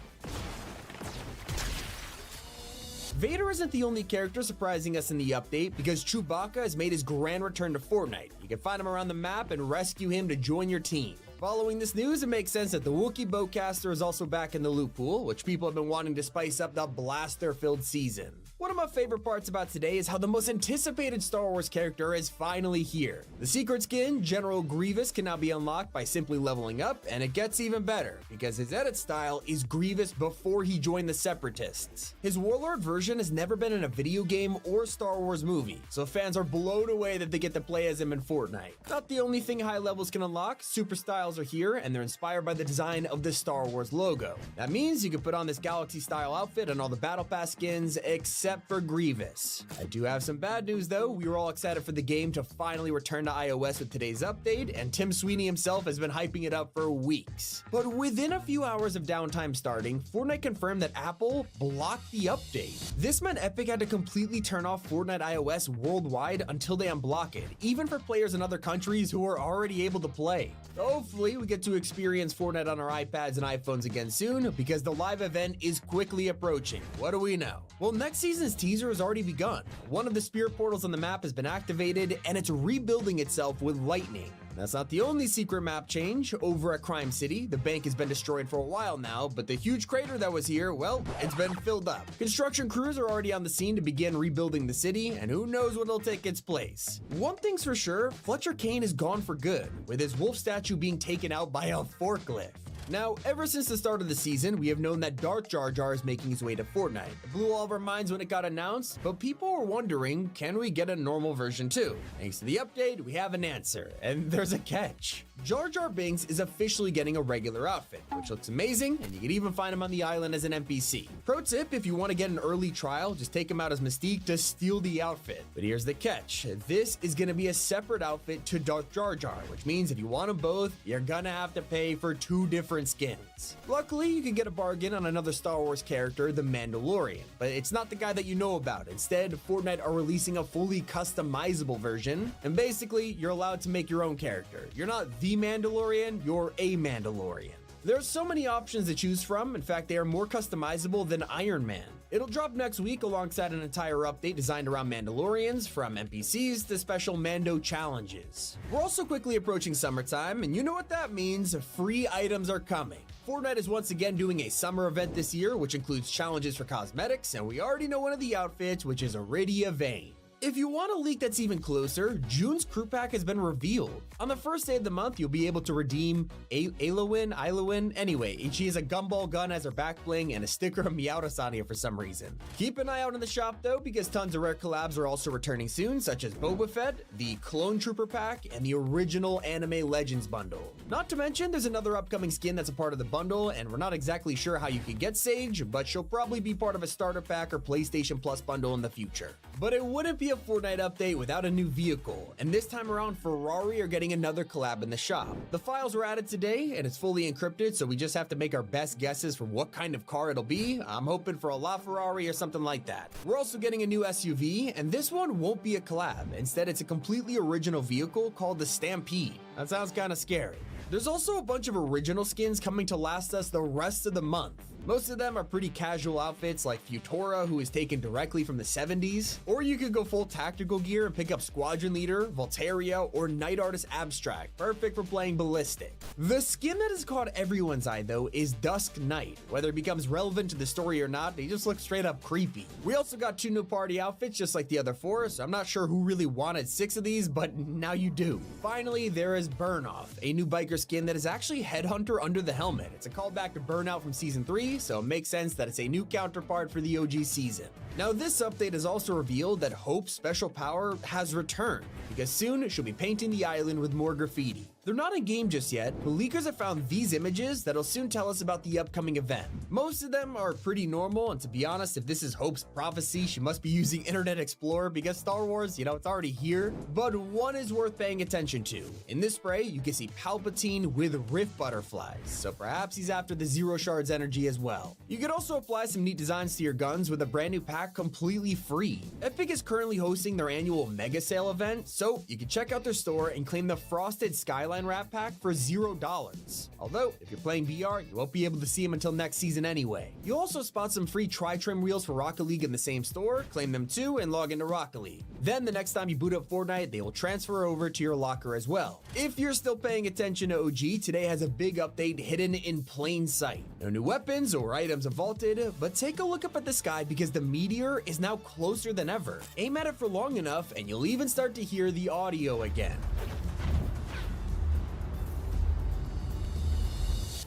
Vader isn't the only character surprising us in the update, because Chewbacca has made his grand return to Fortnite. You can find him around the map and rescue him to join your team. Following this news, it makes sense that the Wookiee Bowcaster is also back in the loot pool, which people have been wanting to spice up the blaster-filled season. One of my favorite parts about today is how the most anticipated Star Wars character is finally here. The secret skin, General Grievous, can now be unlocked by simply leveling up, and it gets even better, because his edit style is Grievous before he joined the Separatists. His Warlord version has never been in a video game or Star Wars movie, so fans are blown away that they get to play as him in Fortnite. Not the only thing high levels can unlock, super styles are here, and they're inspired by the design of the Star Wars logo. That means you can put on this Galaxy style outfit and all the Battle Pass skins, except for Grievous. I do have some bad news though. We were all excited for the game to finally return to iOS with today's update, and Tim Sweeney himself has been hyping it up for weeks. But within a few hours of downtime starting, Fortnite confirmed that Apple blocked the update. This meant Epic had to completely turn off Fortnite iOS worldwide until they unblock it, even for players in other countries who are already able to play. Hopefully, we get to experience Fortnite on our iPads and iPhones again soon, because the live event is quickly approaching. What do we know? Well, next season's teaser has already begun. One of the spirit portals on the map has been activated, and it's rebuilding itself with lightning. That's not the only secret map change. Over at Crime City, the bank has been destroyed for a while now, but the huge crater that was here, well, it's been filled up. Construction crews are already on the scene to begin rebuilding the city, and who knows what'll take its place. One thing's for sure, Fletcher Kane is gone for good, with his wolf statue being taken out by a forklift. Now, ever since the start of the season, we have known that Darth Jar Jar is making his way to Fortnite. It blew all of our minds when it got announced, but people were wondering, can we get a normal version too? Thanks to the update, we have an answer, and there's a catch. Jar Jar Binks is officially getting a regular outfit, which looks amazing, and you can even find him on the island as an NPC. Pro tip, if you want to get an early trial, just take him out as Mystique to steal the outfit. But here's the catch. This is going to be a separate outfit to Darth Jar Jar, which means if you want them both, you're gonna have to pay for 2 different skins. Luckily, you can get a bargain on another Star Wars character, the Mandalorian, but it's not the guy that you know about. Instead, Fortnite are releasing a fully customizable version, and basically, you're allowed to make your own character. You're not the Mandalorian, you're a Mandalorian. There are so many options to choose from. In fact, they are more customizable than Iron Man. It'll drop next week alongside an entire update designed around Mandalorians, from NPCs to special Mando challenges. We're also quickly approaching summertime, and you know what that means, free items are coming. Fortnite is once again doing a summer event this year, which includes challenges for cosmetics, and we already know one of the outfits, which is Iridia Vane. If you want a leak that's even closer, June's crew pack has been revealed. On the first day of the month, you'll be able to redeem Eilowin. Anyway, she has a gumball gun as her back bling and a sticker of Meowth on here for some reason. Keep an eye out in the shop though, because tons of rare collabs are also returning soon, such as Boba Fett, the Clone Trooper pack, and the original Anime Legends bundle. Not to mention, there's another upcoming skin that's a part of the bundle, and we're not exactly sure how you can get Sage, but she'll probably be part of a starter pack or PlayStation Plus bundle in the future. But it wouldn't be a Fortnite update without a new vehicle, and this time around Ferrari are getting another collab in the shop. The files were added today and it's fully encrypted, so we just have to make our best guesses for what kind of car it'll be. I'm hoping for a LaFerrari or something like that. We're also getting a new SUV, and this one won't be a collab. Instead, it's a completely original vehicle called the Stampede. That sounds kind of scary. There's also a bunch of original skins coming to last us the rest of the month. Most of them are pretty casual outfits like Futura, who is taken directly from the 70s, or you could go full tactical gear and pick up Squadron Leader, Voltaria, or Night Artist Abstract, perfect for playing Ballistic. The skin that has caught everyone's eye though is Dusk Knight. Whether it becomes relevant to the story or not, they just look straight up creepy. We also got 2 new party outfits just like the other 4, so I'm not sure who really wanted 6 of these, but now you do. Finally, there is Burnoff, a new biker skin that is actually Headhunter under the helmet. It's a callback to Burnout from Season 3, so it makes sense that it's a new counterpart for the OG season. Now, this update has also revealed that Hope's special power has returned, because soon she'll be painting the island with more graffiti. They're not in game just yet, but leakers have found these images that'll soon tell us about the upcoming event. Most of them are pretty normal, and to be honest, if this is Hope's prophecy, she must be using Internet Explorer, because Star Wars, it's already here. But one is worth paying attention to. In this spray, you can see Palpatine with Rift Butterflies, so perhaps he's after the Zero Shards energy as well. You could also apply some neat designs to your guns with a brand new pack completely free. Epic is currently hosting their annual Mega Sale event, so you can check out their store and claim the Frosted Skyline Wrap Pack for $0. Although, if you're playing VR, you won't be able to see them until next season anyway. You'll also spot some free Tri-Trim wheels for Rocket League in the same store, claim them too, and log into Rocket League. Then the next time you boot up Fortnite, they will transfer over to your locker as well. If you're still paying attention to OG, today has a big update hidden in plain sight. No new weapons or items are vaulted, but take a look up at the sky because the meteor is now closer than ever. Aim at it for long enough and you'll even start to hear the audio again.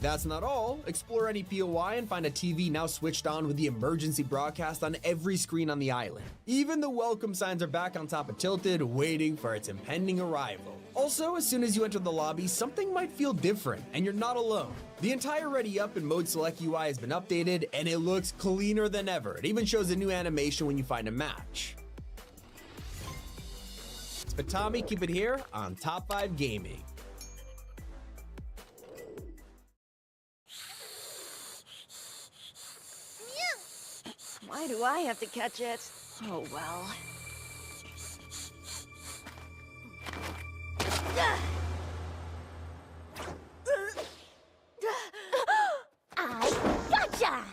That's not all. Explore any POI and find a TV now switched on with the emergency broadcast on every screen on the island. Even the welcome signs are back on top of Tilted, waiting for its impending arrival. Also, as soon as you enter the lobby, something might feel different, and you're not alone. The entire Ready Up and Mode Select UI has been updated, and it looks cleaner than ever. It even shows a new animation when you find a match. It's Fatami, keep it here on Top 5 Gaming. Why do I have to catch it? Oh well. I gotcha!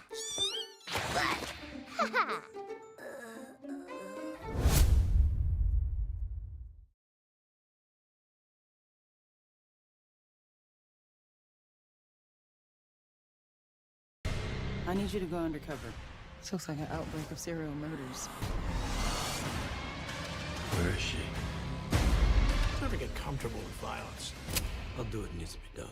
I need you to go undercover. This looks like an outbreak of serial murders. Where is she? Never get comfortable with violence. I'll do what needs to be done.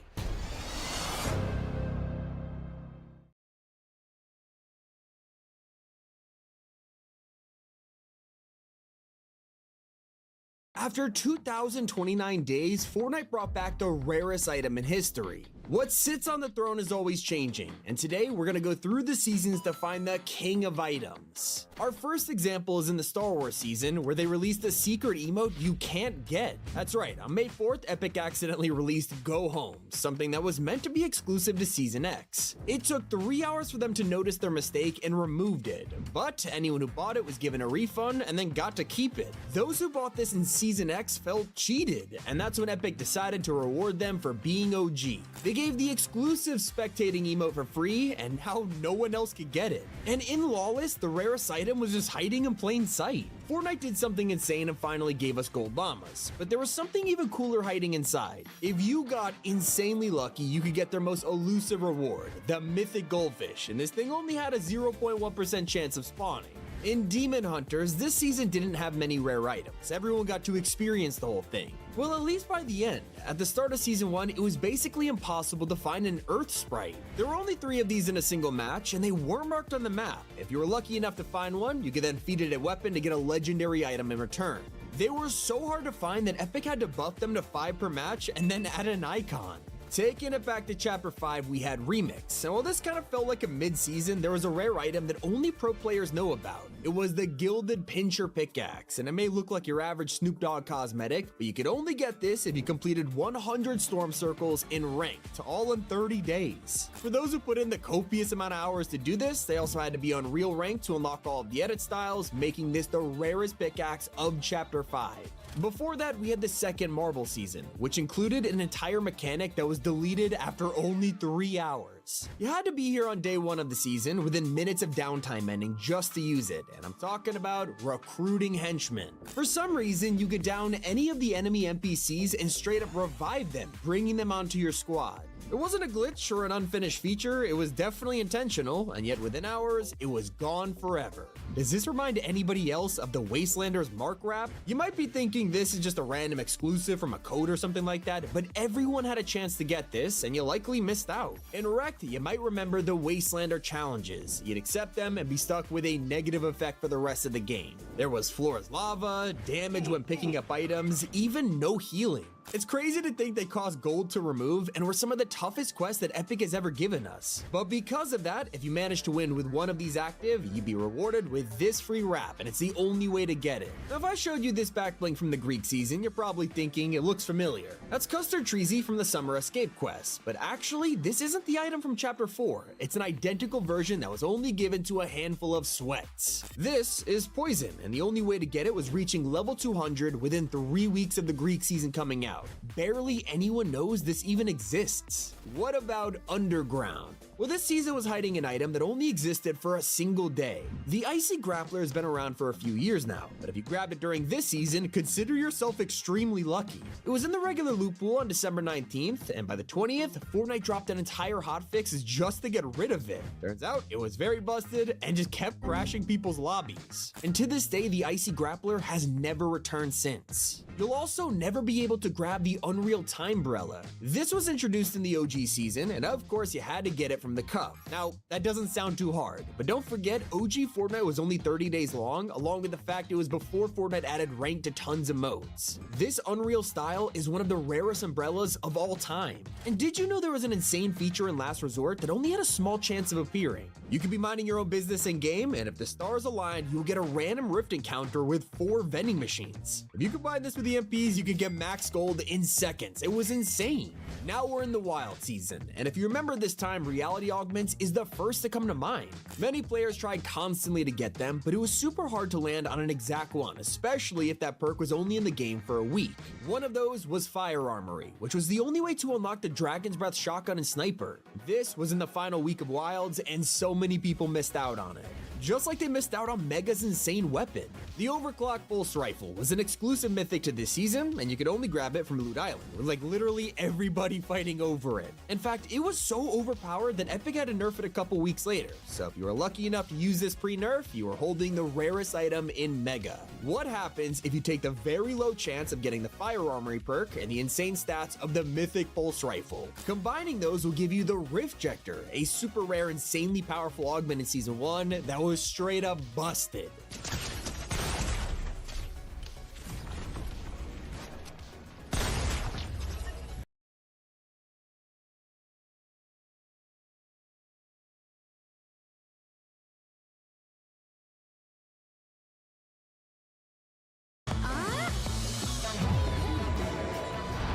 After 2,029 days, Fortnite brought back the rarest item in history. What sits on the throne is always changing, and today we're gonna go through the seasons to find the king of items. Our first example is in the Star Wars season, where they released a secret emote you can't get. That's right, on May 4th, Epic accidentally released Go Home, something that was meant to be exclusive to Season X. It took 3 hours for them to notice their mistake and removed it, but anyone who bought it was given a refund and then got to keep it. Those who bought this in Season X felt cheated, and that's when Epic decided to reward them for being OG. They gave the exclusive spectating emote for free, and now no one else could get it. And in Lawless, the rarest item was just hiding in plain sight. Fortnite did something insane and finally gave us gold llamas, but there was something even cooler hiding inside. If you got insanely lucky, you could get their most elusive reward, the mythic goldfish, and this thing only had a 0.1% chance of spawning. In Demon Hunters, this season didn't have many rare items. Everyone got to experience the whole thing. Well, at least by the end. At the start of Season 1, it was basically impossible to find an Earth Sprite. There were only 3 of these in a single match, and they were marked on the map. If you were lucky enough to find one, you could then feed it a weapon to get a legendary item in return. They were so hard to find that Epic had to buff them to 5 per match and then add an icon. Taking it back to Chapter 5, we had Remix, and while this kind of felt like a mid-season, there was a rare item that only pro players know about. It was the Gilded Pincher Pickaxe, and it may look like your average Snoop Dogg cosmetic, but you could only get this if you completed 100 Storm Circles in Ranked, all in 30 days. For those who put in the copious amount of hours to do this, they also had to be on Real Rank to unlock all of the edit styles, making this the rarest pickaxe of Chapter 5. Before that, we had the second Marble season, which included an entire mechanic that was deleted after only 3 hours. You had to be here on day 1 of the season within minutes of downtime ending just to use it, and I'm talking about recruiting henchmen. For some reason, you could down any of the enemy NPCs and straight up revive them, bringing them onto your squad. It wasn't a glitch or an unfinished feature, it was definitely intentional, and yet within hours, it was gone forever. Does this remind anybody else of the Wastelanders Mark Wrap? You might be thinking this is just a random exclusive from a code or something like that, but everyone had a chance to get this, and you likely missed out. In Wrecked, you might remember the Wastelander challenges. You'd accept them and be stuck with a negative effect for the rest of the game. There was floor as lava, damage when picking up items, even no healing. It's crazy to think they cost gold to remove and were some of the toughest quests that Epic has ever given us. But because of that, if you manage to win with one of these active, you'd be rewarded with this free wrap, and it's the only way to get it. Now, if I showed you this back bling from the Greek season, you're probably thinking it looks familiar. That's Custard Treasy from the Summer Escape quest, but actually, this isn't the item from Chapter 4. It's an identical version that was only given to a handful of sweats. This is Poison, and the only way to get it was reaching level 200 within 3 weeks of the Greek season coming out. Barely anyone knows this even exists. What about Underground? Well, this season was hiding an item that only existed for a single day. The Icy Grappler has been around for a few years now, but if you grabbed it during this season, consider yourself extremely lucky. It was in the regular loot pool on December 19th, and by the 20th, Fortnite dropped an entire hotfix just to get rid of it. Turns out, it was very busted and just kept crashing people's lobbies. And to this day, the Icy Grappler has never returned since. You'll also never be able to grab the Unreal Timebrella. This was introduced in the OG season, and of course you had to get it from the cup. Now, that doesn't sound too hard, but don't forget OG Fortnite was only 30 days long, along with the fact it was before Fortnite added rank to tons of modes. This Unreal style is one of the rarest umbrellas of all time. And did you know there was an insane feature in Last Resort that only had a small chance of appearing? You could be minding your own business in game, and if the stars align, you'll get a random rift encounter with 4 vending machines. If you combine this with the MPs, you could get max gold in seconds. It was insane. Now we're in the wild season, and if you remember this time, reality augments is the first to come to mind. Many players tried constantly to get them, but it was super hard to land on an exact one, especially if that perk was only in the game for a week. One of those was Fire Armory, which was the only way to unlock the Dragon's Breath shotgun and sniper. This was in the final week of Wilds, and so many people missed out on it. just like they missed out on Mega's insane weapon. The Overclock Pulse Rifle was an exclusive mythic to this season, and you could only grab it from Loot Island, with like literally everybody fighting over it. In fact, it was so overpowered that Epic had to nerf it a couple weeks later, so if you were lucky enough to use this pre-nerf, you were holding the rarest item in Mega. What happens if you take the very low chance of getting the Fire Armory perk and the insane stats of the Mythic Pulse Rifle? Combining those will give you the Riftjector, a super rare, insanely powerful augment in Season 1 that was straight up busted.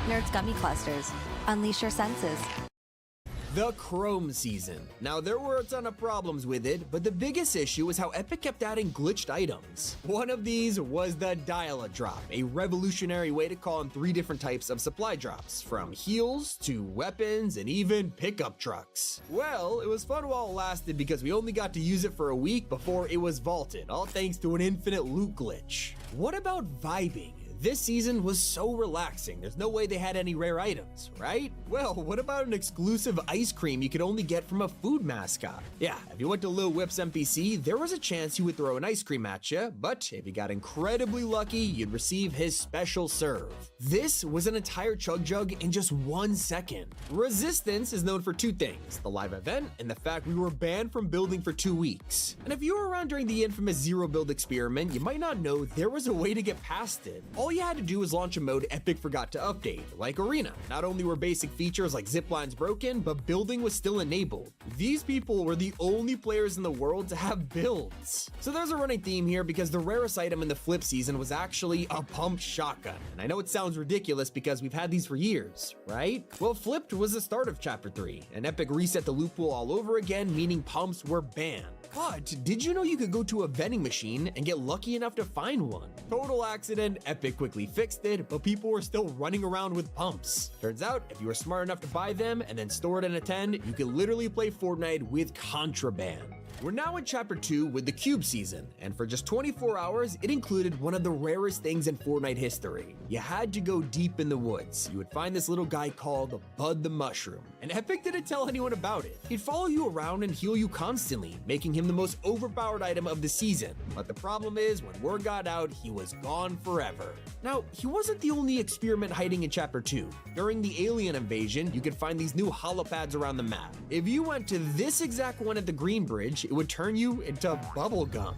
Nerds Gummy Clusters. Unleash your senses. The Chrome Season. Now, there were a ton of problems with it, but the biggest issue was how Epic kept adding glitched items. One of these was the Dial-A-Drop, a revolutionary way to call in 3 different types of supply drops, from heals to weapons and even pickup trucks. Well, it was fun while it lasted because we only got to use it for a week before it was vaulted, all thanks to an infinite loot glitch. What about vibing? This season was so relaxing, there's no way they had any rare items, right? Well, what about an exclusive ice cream you could only get from a food mascot? Yeah, if you went to Lil Whip's NPC, there was a chance he would throw an ice cream at you, but if you got incredibly lucky, you'd receive his special serve. This was an entire Chug Jug in just 1 second. Resistance is known for 2 things, the live event and the fact we were banned from building for 2 weeks. And if you were around during the infamous Zero Build experiment, you might not know there was a way to get past it. All you had to do was launch a mode Epic forgot to update, like Arena. Not only were basic features like ziplines broken, but building was still enabled. These people were the only players in the world to have builds. So there's a running theme here because the rarest item in the Flip season was actually a pumped shotgun. And I know it sounds ridiculous because we've had these for years, right? Well, Flipped was the start of Chapter 3, and Epic reset the loot pool all over again, meaning pumps were banned. But did you know you could go to a vending machine and get lucky enough to find one? Total accident, Epic quickly fixed it, but people were still running around with pumps. Turns out, if you were smart enough to buy them and then store it in a 10, you could literally play Fortnite with contraband. We're now in Chapter 2 with the Cube season, and for just 24 hours, it included one of the rarest things in Fortnite history. You had to go deep in the woods. You would find this little guy called Bud the Mushroom, and Epic didn't tell anyone about it. He'd follow you around and heal you constantly, making him the most overpowered item of the season. But the problem is, when word got out, he was gone forever. Now, he wasn't the only experiment hiding in Chapter 2. During the alien invasion, you could find these new holopads around the map. If you went to this exact one at the Green Bridge, it would turn you into bubblegum.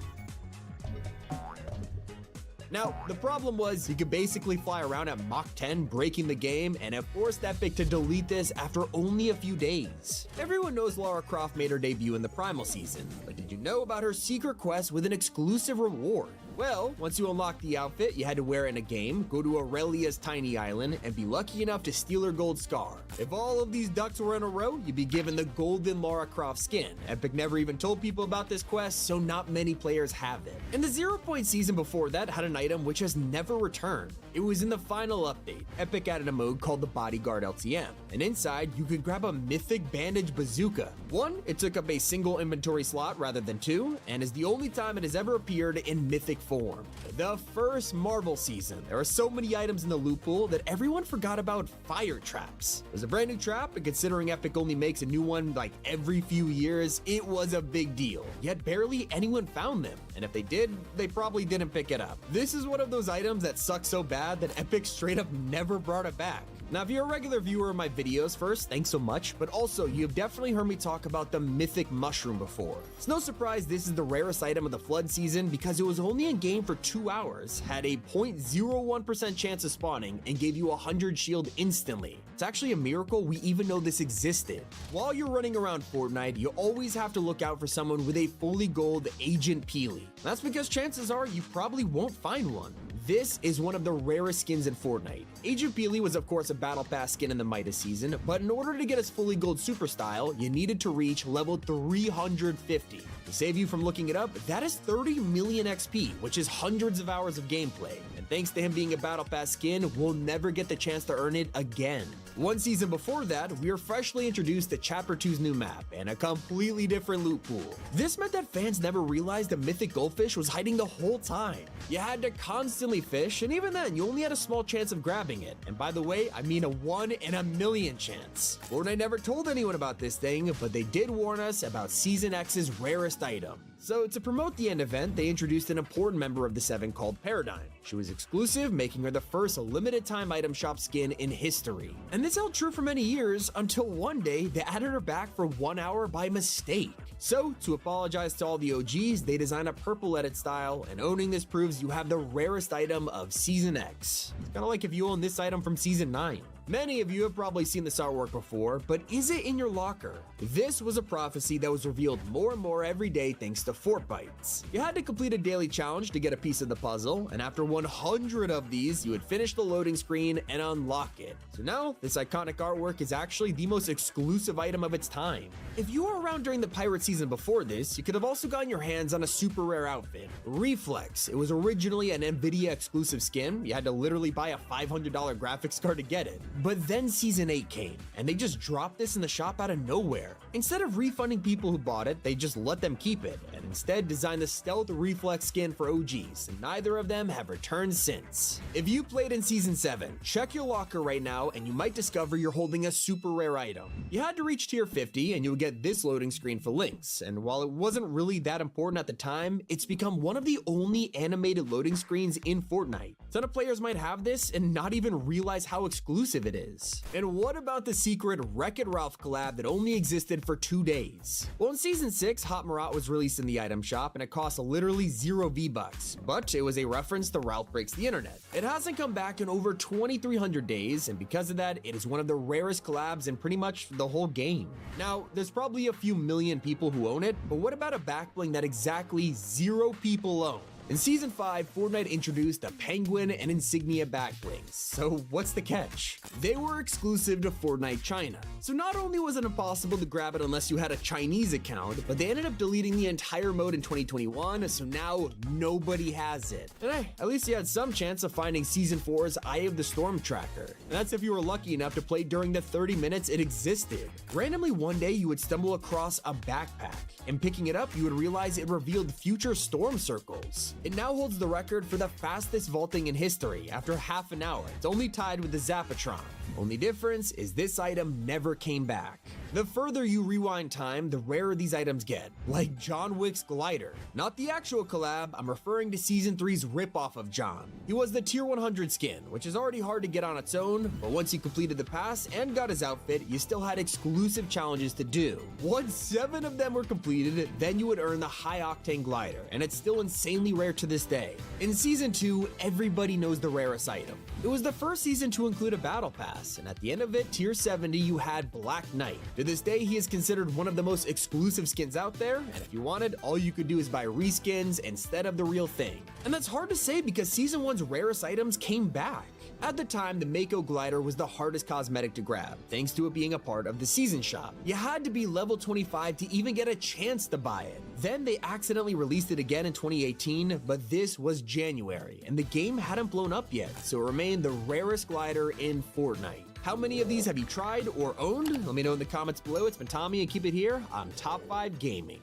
Now, the problem was you could basically fly around at Mach 10, breaking the game, and it forced Epic to delete this after only a few days. Everyone knows Lara Croft made her debut in the Primal season, but did you know about her secret quest with an exclusive reward? Well, once you unlocked the outfit, you had to wear it in a game, go to Aurelia's tiny island, and be lucky enough to steal her gold scar. If all of these ducks were in a row, you'd be given the golden Lara Croft skin. Epic never even told people about this quest, so not many players have it. And the 0 Point season before that had an item which has never returned. It was in the final update. Epic added a mode called the Bodyguard LTM, and inside you could grab a mythic bandage bazooka. One, it took up a single inventory slot rather than 2, and is the only time it has ever appeared in mythic form. The first Marvel season. There are so many items in the loot pool that everyone forgot about fire traps. It was a brand new trap, and considering Epic only makes a new one like every few years, it was a big deal. Yet barely anyone found them, and if they did, they probably didn't pick it up. This is one of those items that sucks so bad that Epic straight up never brought it back. Now, if you're a regular viewer of my videos, first, thanks so much, but also, you've definitely heard me talk about the Mythic Mushroom before. It's no surprise this is the rarest item of the Flood season because it was only in game for 2 hours, had a 0.01% chance of spawning, and gave you 100 shield instantly. It's actually a miracle we even know this existed. While you're running around Fortnite, you always have to look out for someone with a fully gold Agent Peely. That's because chances are you probably won't find one. This is one of the rarest skins in Fortnite. Agent Peely was of course a Battle Pass skin in the Midas season, but in order to get his fully gold super style, you needed to reach level 350. To save you from looking it up, that is 30 million XP, which is hundreds of hours of gameplay. And thanks to him being a Battle Pass skin, we'll never get the chance to earn it again. One season before that, we were freshly introduced to Chapter 2's new map and a completely different loot pool. This meant that fans never realized the mythic goldfish was hiding the whole time. You had to constantly fish, and even then, you only had a small chance of grabbing it. And by the way, I mean a 1 in a million chance. Fortnite never told anyone about this thing, but they did warn us about Season X's rarest item. So to promote the end event, they introduced an important member of the 7 called Paradigm. She was exclusive, making her the first limited time item shop skin in history. And this held true for many years until one day they added her back for 1 hour by mistake. So to apologize to all the OGs, they designed a purple edit style, and owning this proves you have the rarest item of Season X. It's kinda like if you own this item from Season 9. Many of you have probably seen this artwork before, but is it in your locker? This was a prophecy that was revealed more and more every day thanks to Fortbytes. You had to complete a daily challenge to get a piece of the puzzle, and after 100 of these, you would finish the loading screen and unlock it. So now, this iconic artwork is actually the most exclusive item of its time. If you were around during the Pirate season before this, you could have also gotten your hands on a super rare outfit, Reflex. It was originally an Nvidia exclusive skin. You had to literally buy a $500 graphics card to get it. But then Season 8 came, and they just dropped this in the shop out of nowhere. Instead of refunding people who bought it, they just let them keep it, and instead designed the Stealth Reflex skin for OGs, and neither of them have returned since. If you played in Season 7, check your locker right now, and you might discover you're holding a super rare item. You had to reach tier 50, and you would get this loading screen for Lynx, and while it wasn't really that important at the time, it's become one of the only animated loading screens in Fortnite. A ton of players might have this and not even realize how exclusive it is. And what about the secret Wreck-It Ralph collab that only existed for 2 days? Well, in Season 6, Hot Marat was released in the item shop and it cost literally 0 V-Bucks, but it was a reference to Ralph Breaks the Internet. It hasn't come back in over 2,300 days, and because of that, it is one of the rarest collabs in pretty much the whole game. Now, there's probably a few million people who own it, but what about a backbling that exactly 0 people own? In Season 5, Fortnite introduced the Penguin and Insignia backblings. So what's the catch? They were exclusive to Fortnite China. So not only was it impossible to grab it unless you had a Chinese account, but they ended up deleting the entire mode in 2021, so now nobody has it. And hey, at least you had some chance of finding Season 4's Eye of the Storm tracker. And that's if you were lucky enough to play during the 30 minutes it existed. Randomly one day you would stumble across a backpack, and picking it up you would realize it revealed future storm circles. It now holds the record for the fastest vaulting in history after half an hour. It's only tied with the Zapatron. Only difference is this item never came back. The further you rewind time, the rarer these items get, like John Wick's glider. Not the actual collab, I'm referring to Season 3's ripoff of John. He was the tier 100 skin, which is already hard to get on its own, but once you completed the pass and got his outfit, you still had exclusive challenges to do. Once 7 of them were completed, then you would earn the High Octane glider, and it's still insanely rare to this day. In Season 2, everybody knows the rarest item. It was the first season to include a battle pass, and at the end of it, tier 70, you had Black Knight. To this day, he is considered one of the most exclusive skins out there, and if you wanted, all you could do is buy reskins instead of the real thing. And that's hard to say because Season 1's rarest items came back. At the time, the Mako glider was the hardest cosmetic to grab, thanks to it being a part of the season shop. You had to be level 25 to even get a chance to buy it. Then they accidentally released it again in 2018, but this was January, and the game hadn't blown up yet, so it remained the rarest glider in Fortnite. How many of these have you tried or owned? Let me know in the comments below. It's been Tommy, and keep it here on Top 5 Gaming.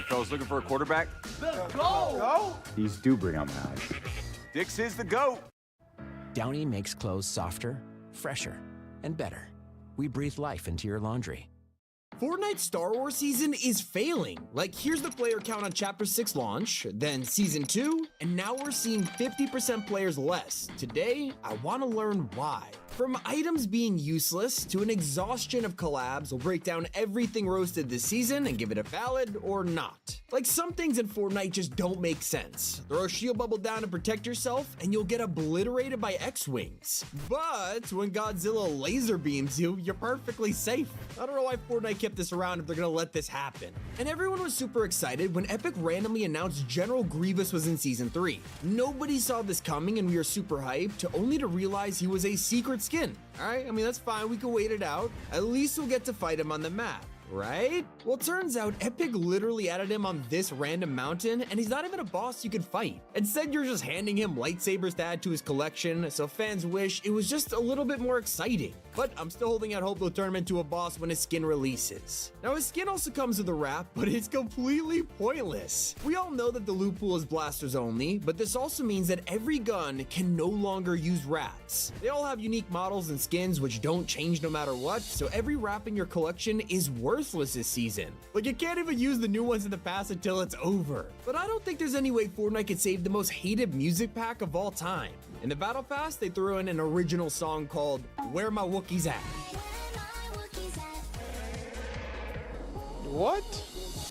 Fellas looking for a quarterback? Go! These do bring out my eyes. Dix is the GOAT. Downy makes clothes softer, fresher, and better. We breathe life into your laundry. Fortnite Star Wars season is failing. Like, here's the player count on Chapter 6 launch, then Season 2, and now we're seeing 50% players less. Today, I want to learn why. From items being useless to an exhaustion of collabs, we'll break down everything roasted this season and give it a valid or not. Like, some things in Fortnite just don't make sense. Throw a shield bubble down to protect yourself, and you'll get obliterated by X-Wings. But when Godzilla laser beams you, you're perfectly safe. I don't know why Fortnite kept this around if they're gonna let this happen. And everyone was super excited when Epic randomly announced General Grievous was in Season 3. Nobody saw this coming and we were super hyped, only to realize he was a secret skin. Alright, I mean, that's fine, we can wait it out. At least we'll get to fight him on the map. right? Well, turns out Epic literally added him on this random mountain, and he's not even a boss you could fight. Instead, you're just handing him lightsabers to add to his collection, so fans wish it was just a little bit more exciting. But I'm still holding out hope they'll turn him into a boss when his skin releases. Now, his skin also comes with a wrap, but it's completely pointless. We all know that the loot pool is blasters only, but this also means that every gun can no longer use wraps. They all have unique models and skins which don't change no matter what, so every wrap in your collection is worthless this season. Like, you can't even use the new ones in the past until it's over. But I don't think there's any way Fortnite could save the most hated music pack of all time. In the Battle Pass, they threw in an original song called Where My Wookiees At. What?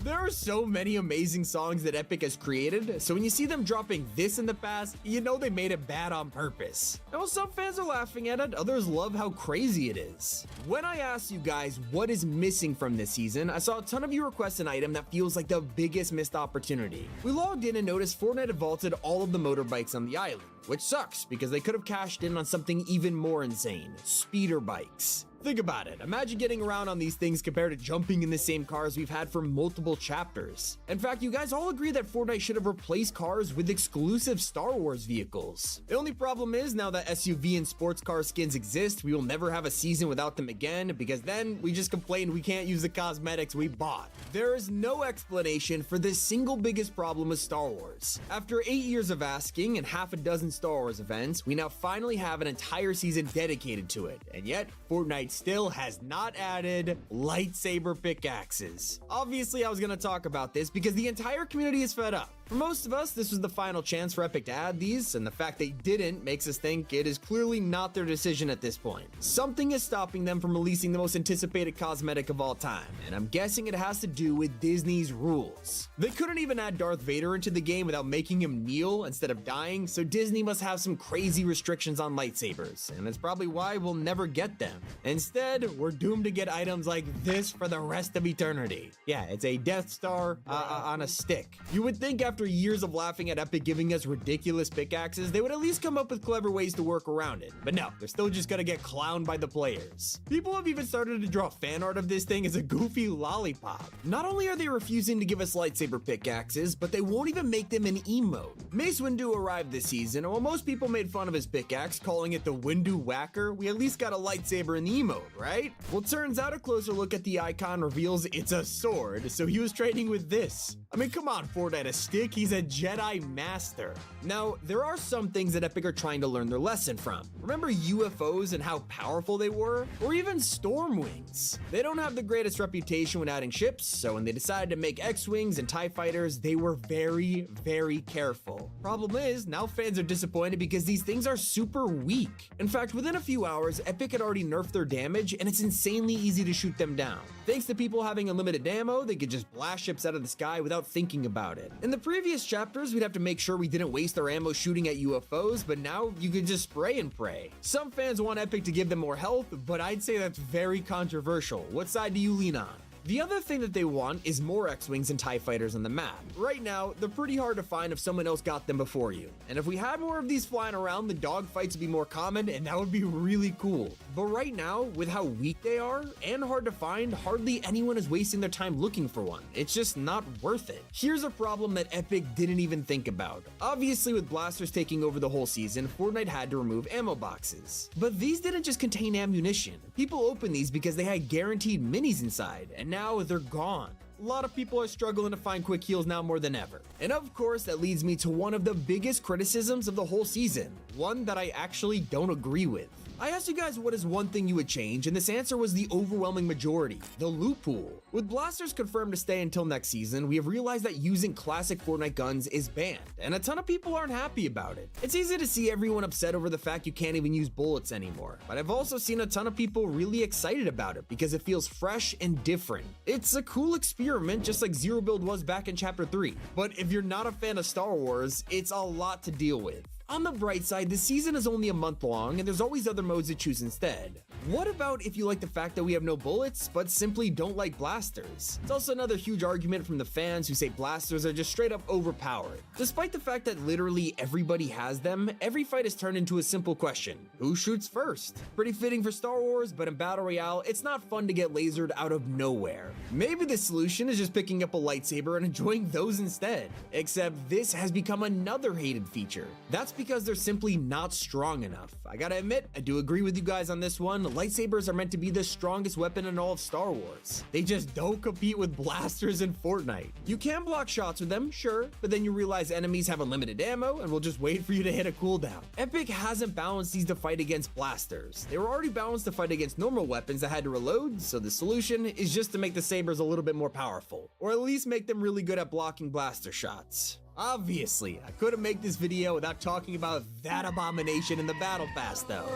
There are so many amazing songs that Epic has created, so when you see them dropping this in the past, you know they made it bad on purpose. And while some fans are laughing at it, others love how crazy it is. When I asked you guys what is missing from this season, I saw a ton of you request an item that feels like the biggest missed opportunity. We logged in and noticed Fortnite had vaulted all of the motorbikes on the island, which sucks because they could have cashed in on something even more insane: speeder bikes. Think about it. Imagine getting around on these things compared to jumping in the same cars we've had for multiple chapters. In fact, you guys all agree that Fortnite should have replaced cars with exclusive Star Wars vehicles. The only problem is, now that SUV and sports car skins exist, we will never have a season without them again, because then we just complain we can't use the cosmetics we bought. There is no explanation for the single biggest problem with Star Wars. After 8 years of asking and half a dozen Star Wars events, we now finally have an entire season dedicated to it, and yet Fortnite still has not added lightsaber pickaxes. Obviously, I was gonna talk about this because the entire community is fed up. For most of us, this was the final chance for Epic to add these, and the fact they didn't makes us think it is clearly not their decision at this point. Something is stopping them from releasing the most anticipated cosmetic of all time, and I'm guessing it has to do with Disney's rules. They couldn't even add Darth Vader into the game without making him kneel instead of dying, so Disney must have some crazy restrictions on lightsabers, and that's probably why we'll never get them. Instead, we're doomed to get items like this for the rest of eternity. Yeah, it's a Death Star on a stick. You would think after years of laughing at Epic giving us ridiculous pickaxes, they would at least come up with clever ways to work around it. But no, they're still just gonna get clowned by the players. People have even started to draw fan art of this thing as a goofy lollipop. Not only are they refusing to give us lightsaber pickaxes, but they won't even make them in emote. Mace Windu arrived this season, and while most people made fun of his pickaxe, calling it the Windu Whacker, we at least got a lightsaber in the emote, right? Well, turns out a closer look at the icon reveals it's a sword, so he was training with this. I mean, come on, Fortnite, a stick? He's a Jedi Master. Now, there are some things that Epic are trying to learn their lesson from. Remember UFOs and how powerful they were? Or even Stormwings? They don't have the greatest reputation when adding ships, so when they decided to make X-Wings and TIE Fighters, they were very, very careful. Problem is, now fans are disappointed because these things are super weak. In fact, within a few hours, Epic had already nerfed their damage, and it's insanely easy to shoot them down. Thanks to people having unlimited ammo, they could just blast ships out of the sky without thinking about it. In the previous chapters, we'd have to make sure we didn't waste our ammo shooting at UFOs, but now you can just spray and pray. Some fans want Epic to give them more health, but I'd say that's very controversial. What side do you lean on? The other thing that they want is more X-Wings and TIE Fighters on the map. Right now, they're pretty hard to find if someone else got them before you. And if we had more of these flying around, the dogfights would be more common, and that would be really cool. But right now, with how weak they are, and hard to find, hardly anyone is wasting their time looking for one. It's just not worth it. Here's a problem that Epic didn't even think about. Obviously, with blasters taking over the whole season, Fortnite had to remove ammo boxes. But these didn't just contain ammunition. People opened these because they had guaranteed minis inside, and now they're gone. A lot of people are struggling to find quick heals now more than ever. And of course, that leads me to one of the biggest criticisms of the whole season, one that I actually don't agree with. I asked you guys what is one thing you would change, and this answer was the overwhelming majority: the loot pool. With blasters confirmed to stay until next season, we have realized that using classic Fortnite guns is banned, and a ton of people aren't happy about it. It's easy to see everyone upset over the fact you can't even use bullets anymore, but I've also seen a ton of people really excited about it because it feels fresh and different. It's a cool experiment, just like Zero Build was back in Chapter 3. But if you're not a fan of Star Wars, it's a lot to deal with. On the bright side, the season is only a month long and there's always other modes to choose instead. What about if you like the fact that we have no bullets, but simply don't like blasters? It's also another huge argument from the fans who say blasters are just straight up overpowered. Despite the fact that literally everybody has them, every fight is turned into a simple question: who shoots first? Pretty fitting for Star Wars, but in Battle Royale, it's not fun to get lasered out of nowhere. Maybe the solution is just picking up a lightsaber and enjoying those instead. Except this has become another hated feature. That's because they're simply not strong enough. I gotta admit, I do agree with you guys on this one. Lightsabers are meant to be the strongest weapon in all of Star Wars. They just don't compete with blasters in Fortnite. You can block shots with them, sure, but then you realize enemies have unlimited ammo and will just wait for you to hit a cooldown. Epic hasn't balanced these to fight against blasters. They were already balanced to fight against normal weapons that had to reload, so the solution is just to make the sabers a little bit more powerful, or at least make them really good at blocking blaster shots. Obviously, I couldn't make this video without talking about that abomination in the Battle Pass though.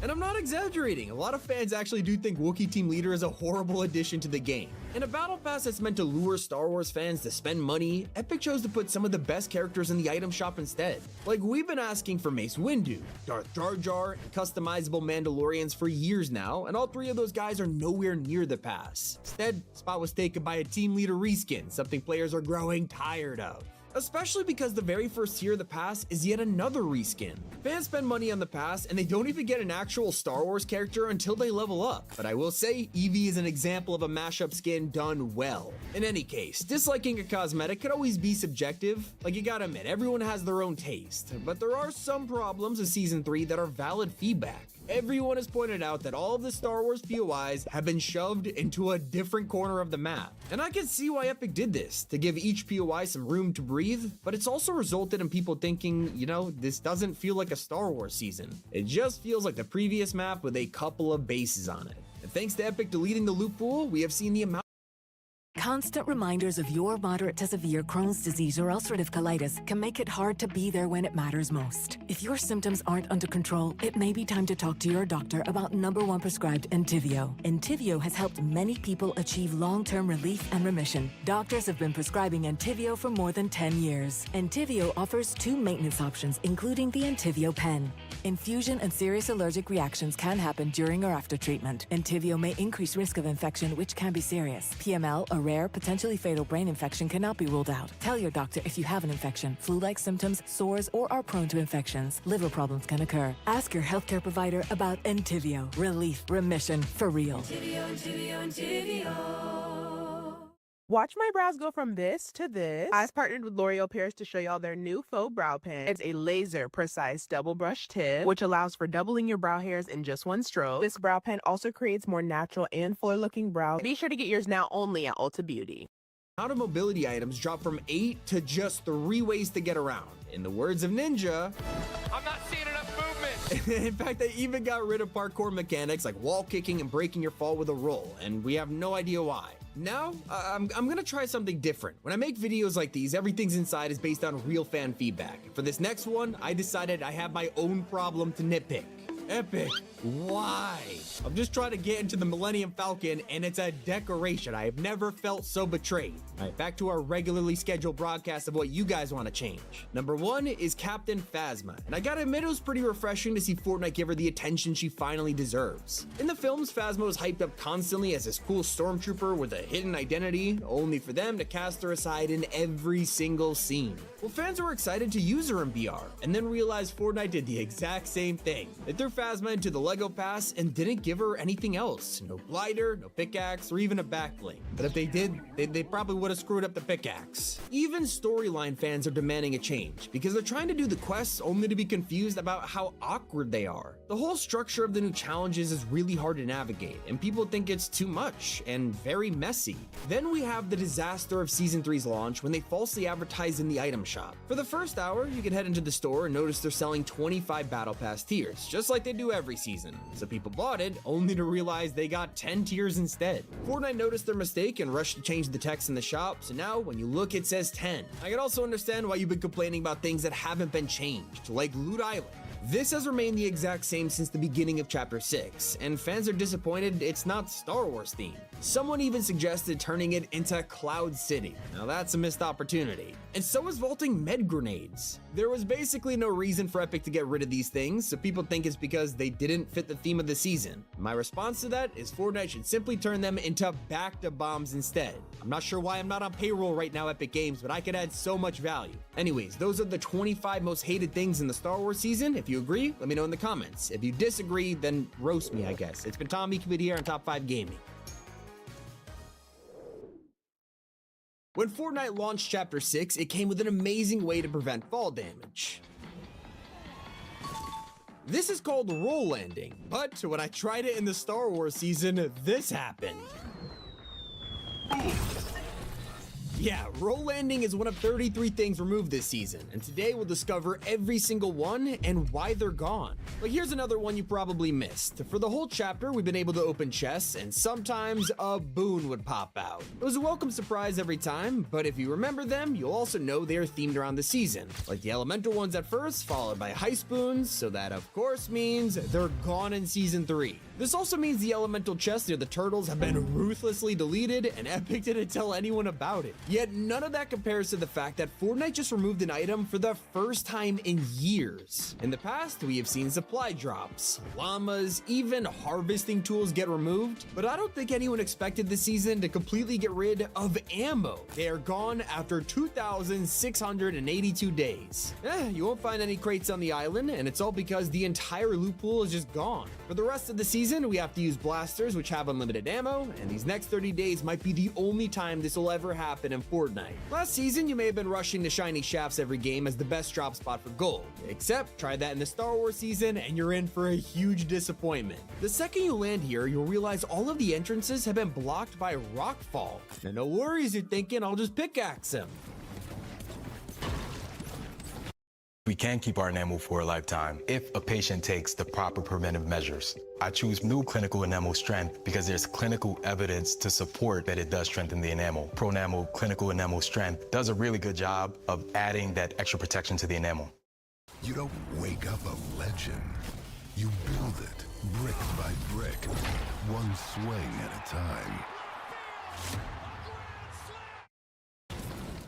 And I'm not exaggerating, a lot of fans actually do think Wookiee Team Leader is a horrible addition to the game. In a Battle Pass that's meant to lure Star Wars fans to spend money, Epic chose to put some of the best characters in the item shop instead. Like, we've been asking for Mace Windu, Darth Jar Jar, and customizable Mandalorians for years now, and all three of those guys are nowhere near the pass. Instead, spot was taken by a Team Leader reskin, something players are growing tired of. Especially because the very first tier of the pass is yet another reskin. Fans spend money on the pass and they don't even get an actual Star Wars character until they level up. But I will say, Eevee is an example of a mashup skin done well. In any case, disliking a cosmetic could always be subjective. Like, you gotta admit, everyone has their own taste. But there are some problems with Season 3 that are valid feedback. Everyone has pointed out that all of the Star Wars POIs have been shoved into a different corner of the map. And I can see why Epic did this, to give each POI some room to breathe, but it's also resulted in people thinking, you know, this doesn't feel like a Star Wars season. It just feels like the previous map with a couple of bases on it. And thanks to Epic deleting the loot pool, we have seen the amount Constant reminders of your moderate to severe Crohn's disease or ulcerative colitis can make it hard to be there when it matters most. If your symptoms aren't under control, it may be time to talk to your doctor about #1 prescribed Entyvio. Entyvio has helped many people achieve long-term relief and remission. Doctors have been prescribing Entyvio for more than 10 years. Entyvio offers 2 maintenance options, including the Entyvio pen. Infusion and serious allergic reactions can happen during or after treatment. Entyvio may increase risk of infection, which can be serious. PML, a rare, potentially fatal brain infection, cannot be ruled out. Tell your doctor if you have an infection, flu-like symptoms, sores, or are prone to infections. Liver problems can occur. Ask your healthcare provider about Entyvio. Relief, remission, for real. Watch my brows go from this to this. I've partnered with L'Oreal Paris to show y'all their new faux brow pen. It's a laser precise double brush tip, which allows for doubling your brow hairs in just one stroke. This brow pen also creates more natural and fuller looking brows. Be sure to get yours now only at Ulta Beauty. Amount of mobility items dropped from 8 to just 3 ways to get around. In the words of Ninja, I'm not seeing enough movement. In fact, they even got rid of parkour mechanics like wall kicking and breaking your fall with a roll, and we have no idea why. Now, I'm gonna try something different. When I make videos like these, everything's inside is based on real fan feedback. For this next one, I decided I have my own problem to nitpick. Epic, why? I'm just trying to get into the Millennium Falcon and it's a decoration. I have never felt so betrayed. All right, back to our regularly scheduled broadcast of what you guys want to change. Number 1 is Captain Phasma, and I gotta admit it was pretty refreshing to see Fortnite give her the attention she finally deserves. In the films, Phasma was hyped up constantly as this cool stormtrooper with a hidden identity, only for them to cast her aside in every single scene. Well, fans were excited to use her in BR, and then realized Fortnite did the exact same thing. They threw Phasma into the LEGO Pass and didn't give her anything else. No glider, no pickaxe, or even a backbling. But if they did, they probably would have screwed up the pickaxe. Even storyline fans are demanding a change, because they're trying to do the quests only to be confused about how awkward they are. The whole structure of the new challenges is really hard to navigate, and people think it's too much and very messy. Then we have the disaster of Season 3's launch when they falsely advertised in the item shop. For the first hour, you can head into the store and notice they're selling 25 Battle Pass tiers, just like they do every season. So people bought it, only to realize they got 10 tiers instead. Fortnite noticed their mistake and rushed to change the text in the shop, so now when you look it says 10. I can also understand why you've been complaining about things that haven't been changed, like Loot Island. This has remained the exact same since the beginning of Chapter 6, and fans are disappointed it's not Star Wars themed. Someone even suggested turning it into Cloud City. Now that's a missed opportunity. And so is vaulting med grenades. There was basically no reason for Epic to get rid of these things, so people think it's because they didn't fit the theme of the season. My response to that is Fortnite should simply turn them into Bacta bombs instead. I'm not sure why I'm not on payroll right now, Epic Games, but I could add so much value. Anyways, those are the 25 most hated things in the Star Wars season. If you agree, let me know in the comments. If you disagree, then roast me, I guess. It's been Tommy Cupid here on Top 5 Gaming. When Fortnite launched Chapter 6, it came with an amazing way to prevent fall damage. This is called roll landing, but when I tried it in the Star Wars season, this happened. Yeah, roll landing is one of 33 things removed this season, and today we'll discover every single one and why they're gone. But here's another one you probably missed. For the whole chapter, we've been able to open chests, and sometimes a boon would pop out. It was a welcome surprise every time, but if you remember them, you'll also know they are themed around the season. Like the elemental ones at first, followed by heist boons, so that of course means they're gone in Season 3. This also means the elemental chests near the turtles have been ruthlessly deleted, and Epic didn't tell anyone about it. Yet none of that compares to the fact that Fortnite just removed an item for the first time in years. In the past, we have seen supply drops, llamas, even harvesting tools get removed, but I don't think anyone expected this season to completely get rid of ammo. They are gone after 2,682 days. You won't find any crates on the island, and it's all because the entire loot pool is just gone. For the rest of the season, we have to use blasters, which have unlimited ammo, and these next 30 days might be the only time this will ever happen in Fortnite. Last season, you may have been rushing to shiny shafts every game as the best drop spot for gold, except try that in the Star Wars season and you're in for a huge disappointment. The second you land here, you'll realize all of the entrances have been blocked by rockfall. Now no worries, you're thinking I'll just pickaxe them. We can keep our enamel for a lifetime if a patient takes the proper preventive measures. I choose new clinical enamel strength because there's clinical evidence to support that it does strengthen the enamel. Pronamel clinical enamel strength does a really good job of adding that extra protection to the enamel. You don't wake up a legend. You build it brick by brick, one swing at a time.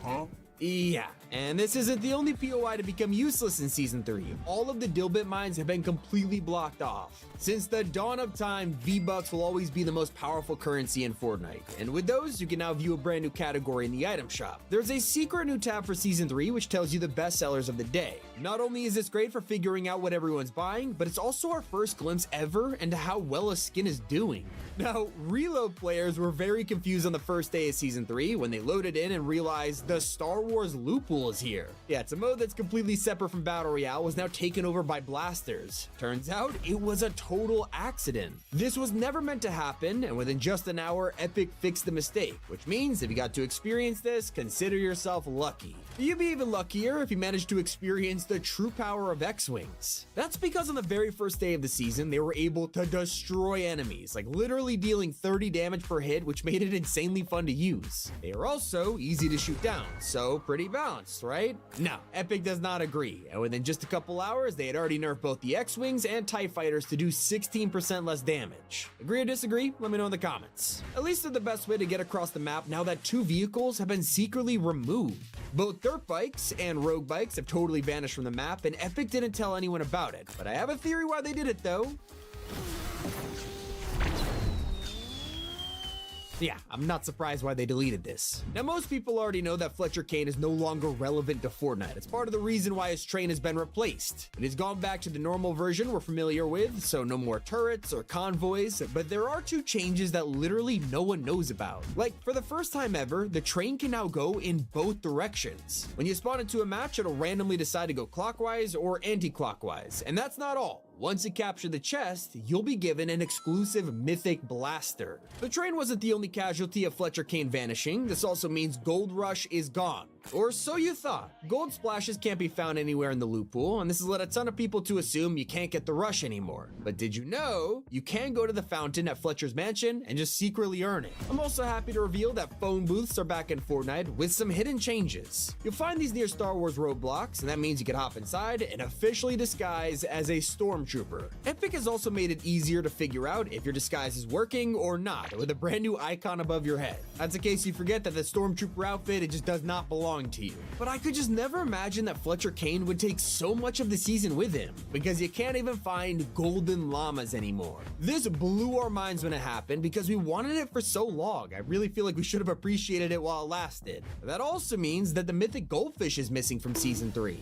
Huh? Yeah, and this isn't the only POI to become useless in Season 3. All of the Dilbit mines have been completely blocked off. Since the dawn of time, V-Bucks will always be the most powerful currency in Fortnite, and with those, you can now view a brand new category in the item shop. There's a secret new tab for Season 3 which tells you the best sellers of the day. Not only is this great for figuring out what everyone's buying, but it's also our first glimpse ever into how well a skin is doing. Now, Reload players were very confused on the first day of Season 3 when they loaded in and realized the Star Wars loot pool is here. Yeah, it's a mode that's completely separate from Battle Royale, was now taken over by blasters. Turns out, it was a total accident. This was never meant to happen, and within just an hour, Epic fixed the mistake, which means if you got to experience this, consider yourself lucky. You'd be even luckier if you managed to experience the true power of X-Wings. That's because on the very first day of the season, they were able to destroy enemies, like literally dealing 30 damage per hit, which made it insanely fun to use. They are also easy to shoot down, so pretty balanced, right? No, Epic does not agree, and within just a couple hours, they had already nerfed both the X-Wings and TIE Fighters to do 16% less damage. Agree or disagree? Let me know in the comments. At least they're the best way to get across the map now that 2 vehicles have been secretly removed. Both dirt bikes and rogue bikes have totally vanished from the map, and Epic didn't tell anyone about it. But I have a theory why they did it though. Yeah, I'm not surprised why they deleted this. Now, most people already know that Fletcher Kane is no longer relevant to Fortnite. It's part of the reason why his train has been replaced. It has gone back to the normal version we're familiar with, so no more turrets or convoys, but there are 2 changes that literally no one knows about. Like, for the first time ever, the train can now go in both directions. When you spawn into a match, it'll randomly decide to go clockwise or anti-clockwise, and that's not all. Once you capture the chest, you'll be given an exclusive mythic blaster. The train wasn't the only casualty of Fletcher Kane vanishing. This also means Gold Rush is gone. Or so you thought. Gold splashes can't be found anywhere in the loot pool, and this has led a ton of people to assume you can't get the rush anymore. But did you know you can go to the fountain at Fletcher's Mansion and just secretly earn it? I'm also happy to reveal that phone booths are back in Fortnite with some hidden changes. You'll find these near Star Wars roadblocks, and that means you can hop inside and officially disguise as a stormtrooper. Epic has also made it easier to figure out if your disguise is working or not with a brand new icon above your head. That's in case you forget that the stormtrooper outfit, it just does not belong to you. But I could just never imagine that Fletcher Kane would take so much of the season with him, because you can't even find golden llamas anymore. This blew our minds when it happened because we wanted it for so long. I really feel like we should have appreciated it while it lasted. That also means that the mythic goldfish is missing from season 3.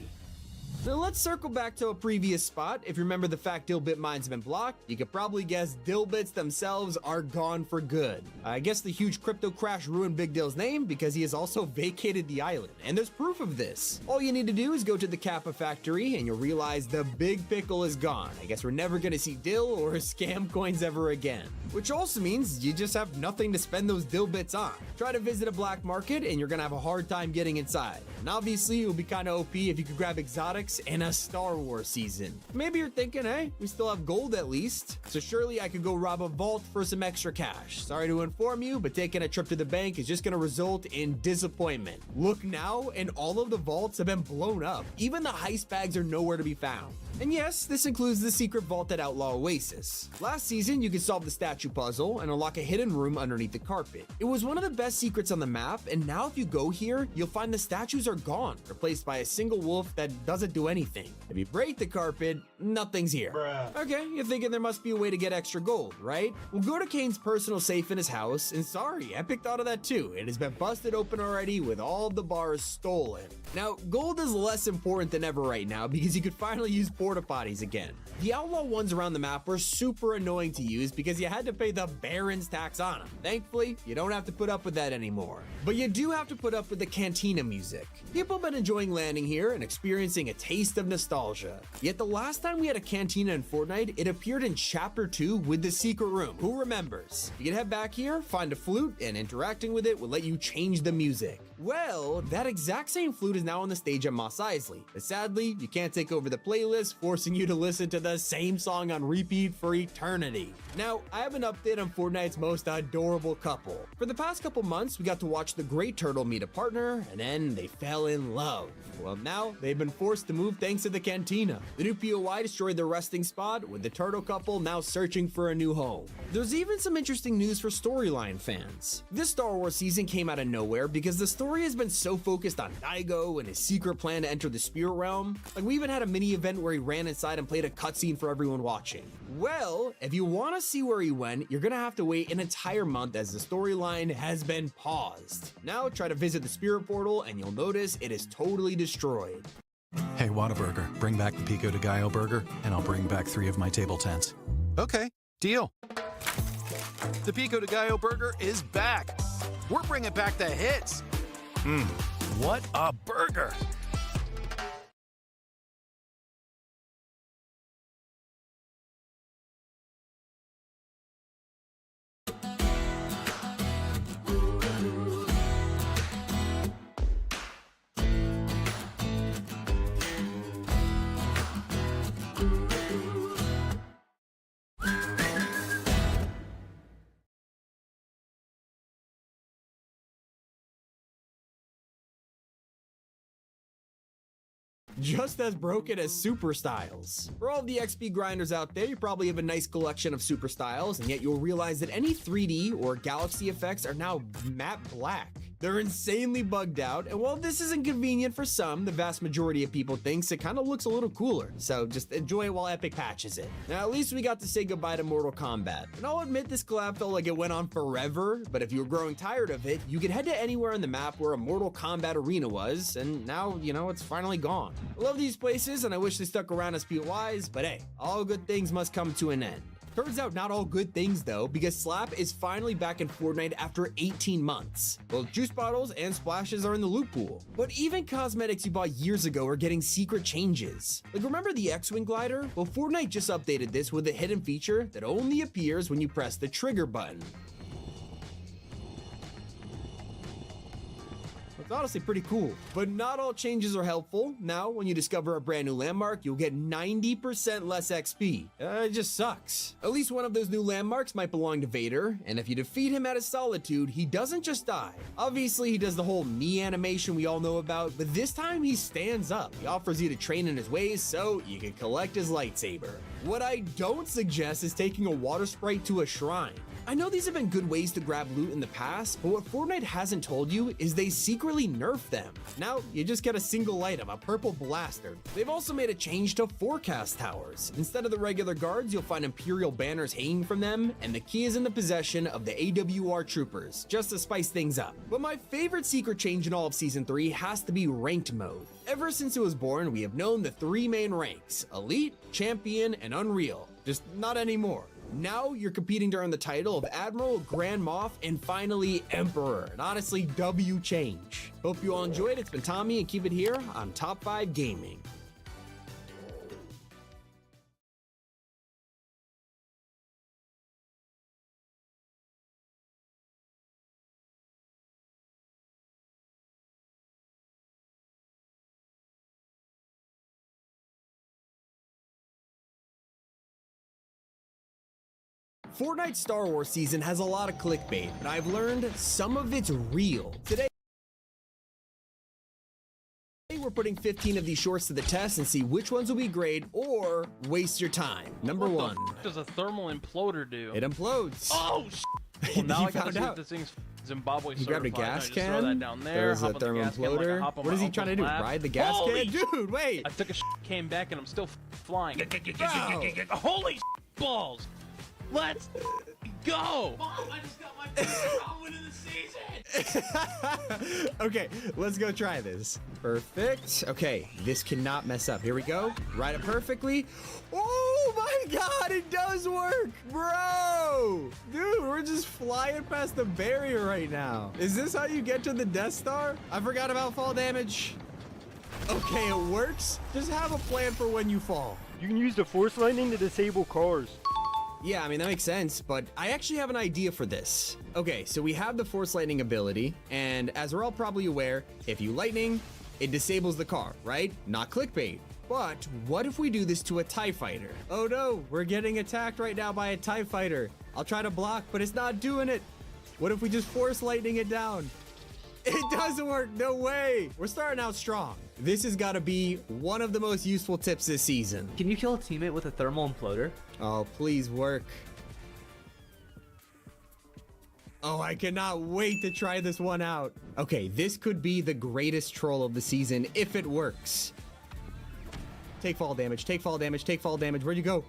Now let's circle back to a previous spot. If you remember the fact Dilbit mines have been blocked, you could probably guess Dilbits themselves are gone for good. I guess the huge crypto crash ruined Big Dill's name because he has also vacated the island, and there's proof of this. All you need to do is go to the Kappa factory and you'll realize the big pickle is gone. I guess we're never gonna see Dill or his scam coins ever again. Which also means you just have nothing to spend those Dilbits on. Try to visit a black market and you're gonna have a hard time getting inside. And obviously it would be kinda OP if you could grab exotics in a Star Wars season. Maybe you're thinking, hey, we still have gold at least, so surely I could go rob a vault for some extra cash. Sorry to inform you, but taking a trip to the bank is just gonna result in disappointment. Look now, and all of the vaults have been blown up. Even the heist bags are nowhere to be found. And yes, this includes the secret vault at Outlaw Oasis. Last season, you could solve the statue puzzle and unlock a hidden room underneath the carpet. It was one of the best secrets on the map, and now if you go here, you'll find the statues are gone, replaced by a single wolf that doesn't do anything. If you break the carpet, nothing's here. Okay, you're thinking there must be a way to get extra gold, right? Well, go to Kane's personal safe in his house, and sorry, Epic thought of that too. It has been busted open already with all the bars stolen. Now, gold is less important than ever right now because you could finally use porta potties again. The outlaw ones around the map were super annoying to use because you had to pay the Baron's tax on them. Thankfully, you don't have to put up with that anymore. But you do have to put up with the cantina music. People have been enjoying landing here and experiencing a taste of nostalgia. Yet the last time we had a cantina in Fortnite, it appeared in Chapter 2 with the secret room. Who remembers? You can head back here, find a flute, and interacting with it will let you change the music. Well, that exact same flute is now on the stage at Mos Eisley, but sadly, you can't take over the playlist, forcing you to listen to the same song on repeat for eternity. Now, I have an update on Fortnite's most adorable couple. For the past couple months, we got to watch the Great Turtle meet a partner, and then they fell in love. Well, now they've been forced to move thanks to the cantina. The new POI destroyed their resting spot, with the turtle couple now searching for a new home. There's even some interesting news for storyline fans. This Star Wars season came out of nowhere because the story has been so focused on Daigo and his secret plan to enter the spirit realm. Like, we even had a mini event where he ran inside and played a cutscene for everyone watching. Well, if you want to see where he went, you're gonna have to wait an entire month as the storyline has been paused. Now try to visit the spirit portal and you'll notice it is totally destroyed. Hey, Whataburger, bring back the Pico de Gallo burger, and I'll bring back 3 of my table tents. Okay, deal. The Pico de Gallo burger is back. We're bringing back the hits. What a burger. Just as broken as Super Styles. For all of the XP grinders out there, you probably have a nice collection of Super Styles, and yet you'll realize that any 3D or galaxy effects are now matte black. They're insanely bugged out, and while this isn't convenient for some, the vast majority of people thinks it kind of looks a little cooler, so just enjoy it while Epic patches it. Now, at least we got to say goodbye to Mortal Kombat. And I'll admit this collab felt like it went on forever, but if you were growing tired of it, you could head to anywhere on the map where a Mortal Kombat arena was, and now, you know, it's finally gone. I love these places, and I wish they stuck around as POIs, but hey, all good things must come to an end. Turns out not all good things though, because Slap is finally back in Fortnite after 18 months. Both juice bottles and splashes are in the loot pool. But even cosmetics you bought years ago are getting secret changes. Like, remember the X-Wing glider? Well, Fortnite just updated this with a hidden feature that only appears when you press the trigger button. It's honestly pretty cool. But not all changes are helpful. Now, when you discover a brand new landmark, you'll get 90% less XP. It just sucks. At least one of those new landmarks might belong to Vader, and if you defeat him at his solitude, he doesn't just die. Obviously, he does the whole knee animation we all know about, but this time he stands up. He offers you to train in his ways so you can collect his lightsaber. What I don't suggest is taking a water sprite to a shrine. I know these have been good ways to grab loot in the past, but what Fortnite hasn't told you is they secretly nerfed them. Now, you just get a single item, a purple blaster. They've also made a change to forecast towers. Instead of the regular guards, you'll find Imperial banners hanging from them, and the key is in the possession of the AWR troopers, just to spice things up. But my favorite secret change in all of Season 3 has to be ranked mode. Ever since it was born, we have known the 3 main ranks: Elite, Champion, and Unreal. Just not anymore. Now you're competing to earn the title of Admiral, Grand Moff, and finally Emperor. And honestly, W change. Hope you all enjoyed. It's been Tommy, and keep it here on Top 5 Gaming. Fortnite Star Wars season has a lot of clickbait, and I've learned some of it's real. Today, we're putting 15 of these shorts to the test and see which ones will be great or waste your time. Number one. What does a thermal imploder do? It implodes. Oh, well, now I gotta see if this thing's Zimbabwe You grabbed a gas can. Throw that down there. There's a thermal imploder. What is he trying to do? Ride the gas can? Dude, wait. I took a came back and I'm still flying. Wow. Holy balls. Let's go! Mom, I just got my first win of the season! Okay, let's go try this. Perfect. Okay, this cannot mess up. Here we go. Ride it perfectly. Oh my god, it does work! Bro! Dude, we're just flying past the barrier right now. Is this how you get to the Death Star? I forgot about fall damage. Okay, it works. Just have a plan for when you fall. You can use the Force Lightning to disable cars. Yeah, I mean, that makes sense, but I actually have an idea for this. Okay, so we have the Force Lightning ability, and as we're all probably aware, if you lightning, it disables the car, right? Not clickbait. But what if we do this to a TIE fighter? Oh no, we're getting attacked right now by a TIE fighter. I'll try to block, but it's not doing it. What if we just Force Lightning it down? It doesn't work, no way. We're starting out strong. This has got to be one of the most useful tips this season. Can you kill a teammate with a thermal imploder? Oh, please work. Oh, I cannot wait to try this one out. Okay, this could be the greatest troll of the season if it works. Take fall damage, take fall damage, take fall damage. Where'd you go?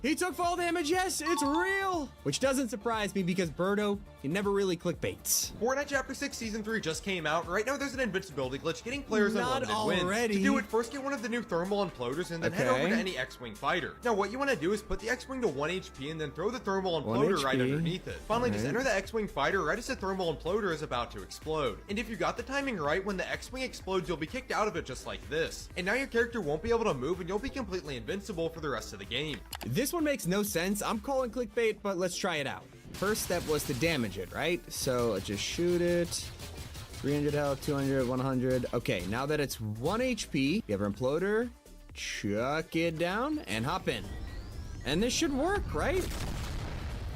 He took fall damage, yes, it's real! Which doesn't surprise me because Birdo, he never really clickbaits. Fortnite Chapter 6 Season 3 just came out. Right now there's an invincibility glitch getting players Not unlimited already. wins. To do it, first get one of the new thermal imploders and then head over to any X-Wing fighter. Now what you want to do is put the X-Wing to 1 HP and then throw the thermal imploder right underneath it. Finally, just enter the X-Wing fighter right as the thermal imploder is about to explode. And if you got the timing right, when the X-Wing explodes, you'll be kicked out of it just like this. And now your character won't be able to move and you'll be completely invincible for the rest of the game. This one makes no sense. I'm calling clickbait, but let's try it out. First step was to damage it, right? So let's just shoot it. 300 health, 200, 100. Okay, now that it's 1 HP, you have our imploder, chuck it down and hop in. And this should work, right?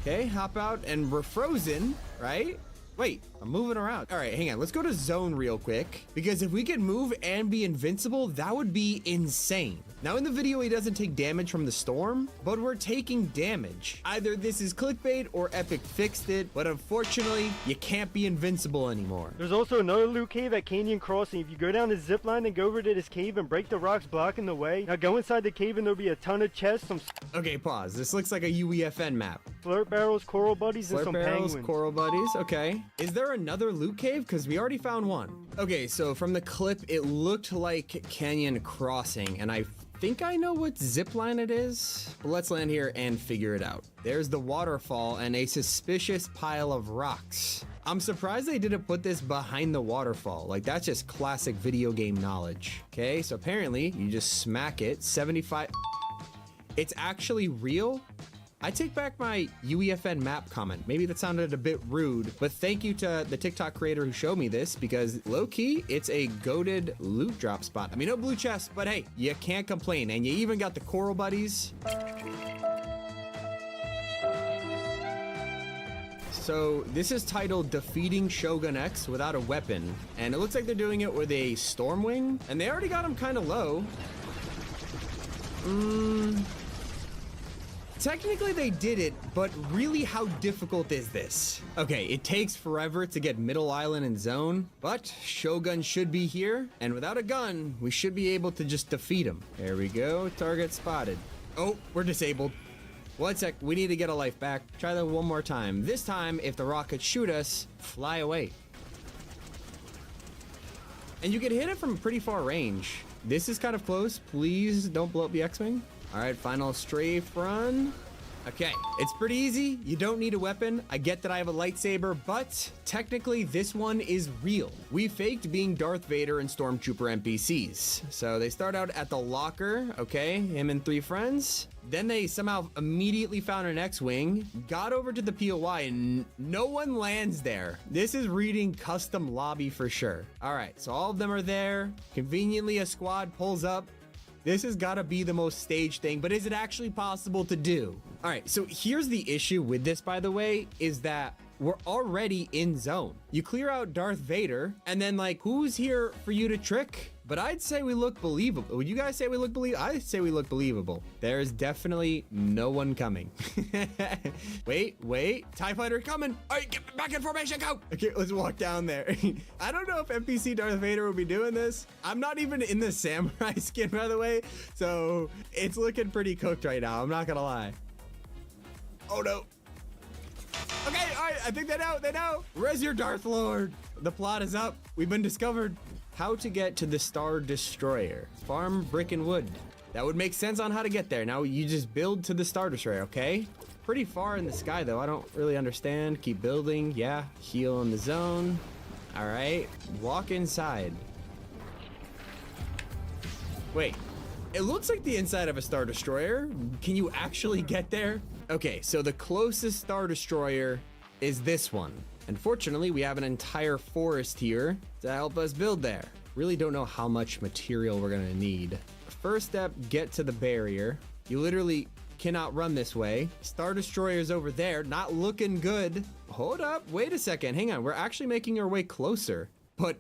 Okay, hop out and we're frozen, right? Wait, I'm moving around. All right, hang on. Let's go to zone real quick, because if we could move and be invincible, that would be insane. Now in the video, he doesn't take damage from the storm, but we're taking damage. Either this is clickbait or Epic fixed it, but unfortunately, you can't be invincible anymore. There's also another loot cave at Canyon Crossing. If you go down the zip line and go over to this cave and break the rocks blocking the way, now go inside the cave and there'll be a ton of chests, some Okay, pause. This looks like a UEFN map. Flirt barrels, coral buddies, and some penguins. Coral buddies, okay. Is there another loot cave? Because we already found one. Okay, so from the clip, it looked like Canyon Crossing, and I think I know what zipline it is. But let's land here and figure it out. There's the waterfall and a suspicious pile of rocks. I'm surprised they didn't put this behind the waterfall. Like, that's just classic video game knowledge. Okay, so apparently you just smack it. 75. It's actually real. I take back my UEFN map comment. Maybe that sounded a bit rude, but thank you to the TikTok creator who showed me this, because low-key, it's a goated loot drop spot. I mean, no blue chest, but hey, you can't complain. And you even got the coral buddies. So this is titled Defeating Shogun X Without a Weapon, and it looks like they're doing it with a Stormwing, and they already got him kind of low. Technically they did it, but really how difficult is this? Okay, it takes forever to get Middle Island and Zone, but Shogun should be here, and without a gun, we should be able to just defeat him. There we go, target spotted. Oh, we're disabled. 1 sec, we need to get a life back. Try that one more time. This time, if the rockets shoot us, fly away. And you can hit it from pretty far range. This is kind of close. Please don't blow up the X-Wing. All right, final strafe run. Okay, it's pretty easy. You don't need a weapon. I get that I have a lightsaber, but technically this one is real. We faked being Darth Vader and Stormtrooper NPCs. So they start out at the locker, okay, him and 3 friends. Then they somehow immediately found an X-Wing, got over to the POI, and no one lands there. This is reading custom lobby for sure. All right, so all of them are there. Conveniently, a squad pulls up. This has got to be the most staged thing, but is it actually possible to do? All right, so here's the issue with this, by the way, is that we're already in zone. You clear out Darth Vader, and then like, who's here for you to trick? But I'd say we look believable. Would you guys say we look believable? I say we look believable. There is definitely no one coming. Wait, TIE fighter coming. All right, get back in formation, go. Okay, let's walk down there. I don't know if NPC Darth Vader will be doing this. I'm not even in the samurai skin, by the way. So it's looking pretty cooked right now. I'm not gonna lie. Oh no. Okay, all right, I think they know. Where's your Darth Lord? The plot is up. We've been discovered. How to get to the Star Destroyer. Farm brick and wood. That would make sense on how to get there. Now you just build to the Star Destroyer, okay? Pretty far in the sky though, I don't really understand. Keep building, yeah. Heal in the zone. All right, walk inside. Wait, it looks like the inside of a Star Destroyer. Can you actually get there? Okay, so the closest Star Destroyer is this one. Unfortunately, we have an entire forest here to help us build there. Really don't know how much material we're gonna need. First step, get to the barrier. You literally cannot run this way. Star Destroyer's over there, not looking good. Hold up, wait a second, hang on. We're actually making our way closer. But,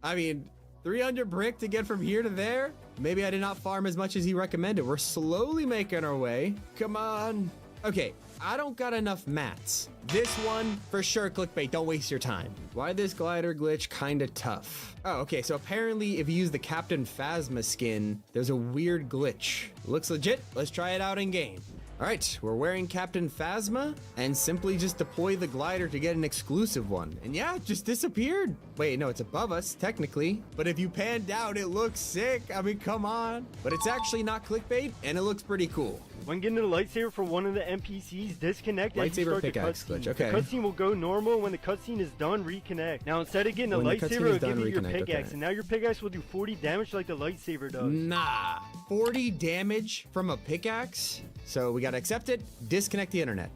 I mean, 300 brick to get from here to there? Maybe I did not farm as much as he recommended. We're slowly making our way. Come on. Okay, I don't got enough mats. This one, for sure, clickbait, don't waste your time. Why this glider glitch kinda tough? Oh, okay, so apparently if you use the Captain Phasma skin, there's a weird glitch. Looks legit, let's try it out in game. All right, we're wearing Captain Phasma and simply just deploy the glider to get an exclusive one. And yeah, it just disappeared. Wait, no, it's above us, technically. But if you pan down, it looks sick. I mean, come on. But it's actually not clickbait, and it looks pretty cool. When getting a lightsaber for one of the NPCs, disconnect as you Lightsaber start the pickaxe glitch, cutscene. okay. The cutscene will go normal. When the cutscene is done, reconnect. Now, instead of getting a When the cutscene lightsaber, is it'll done, give you your reconnect, pickaxe. okay. And now your pickaxe will do 40 damage like the lightsaber does. Nah, 40 damage from a pickaxe? So we gotta accept it, disconnect the internet.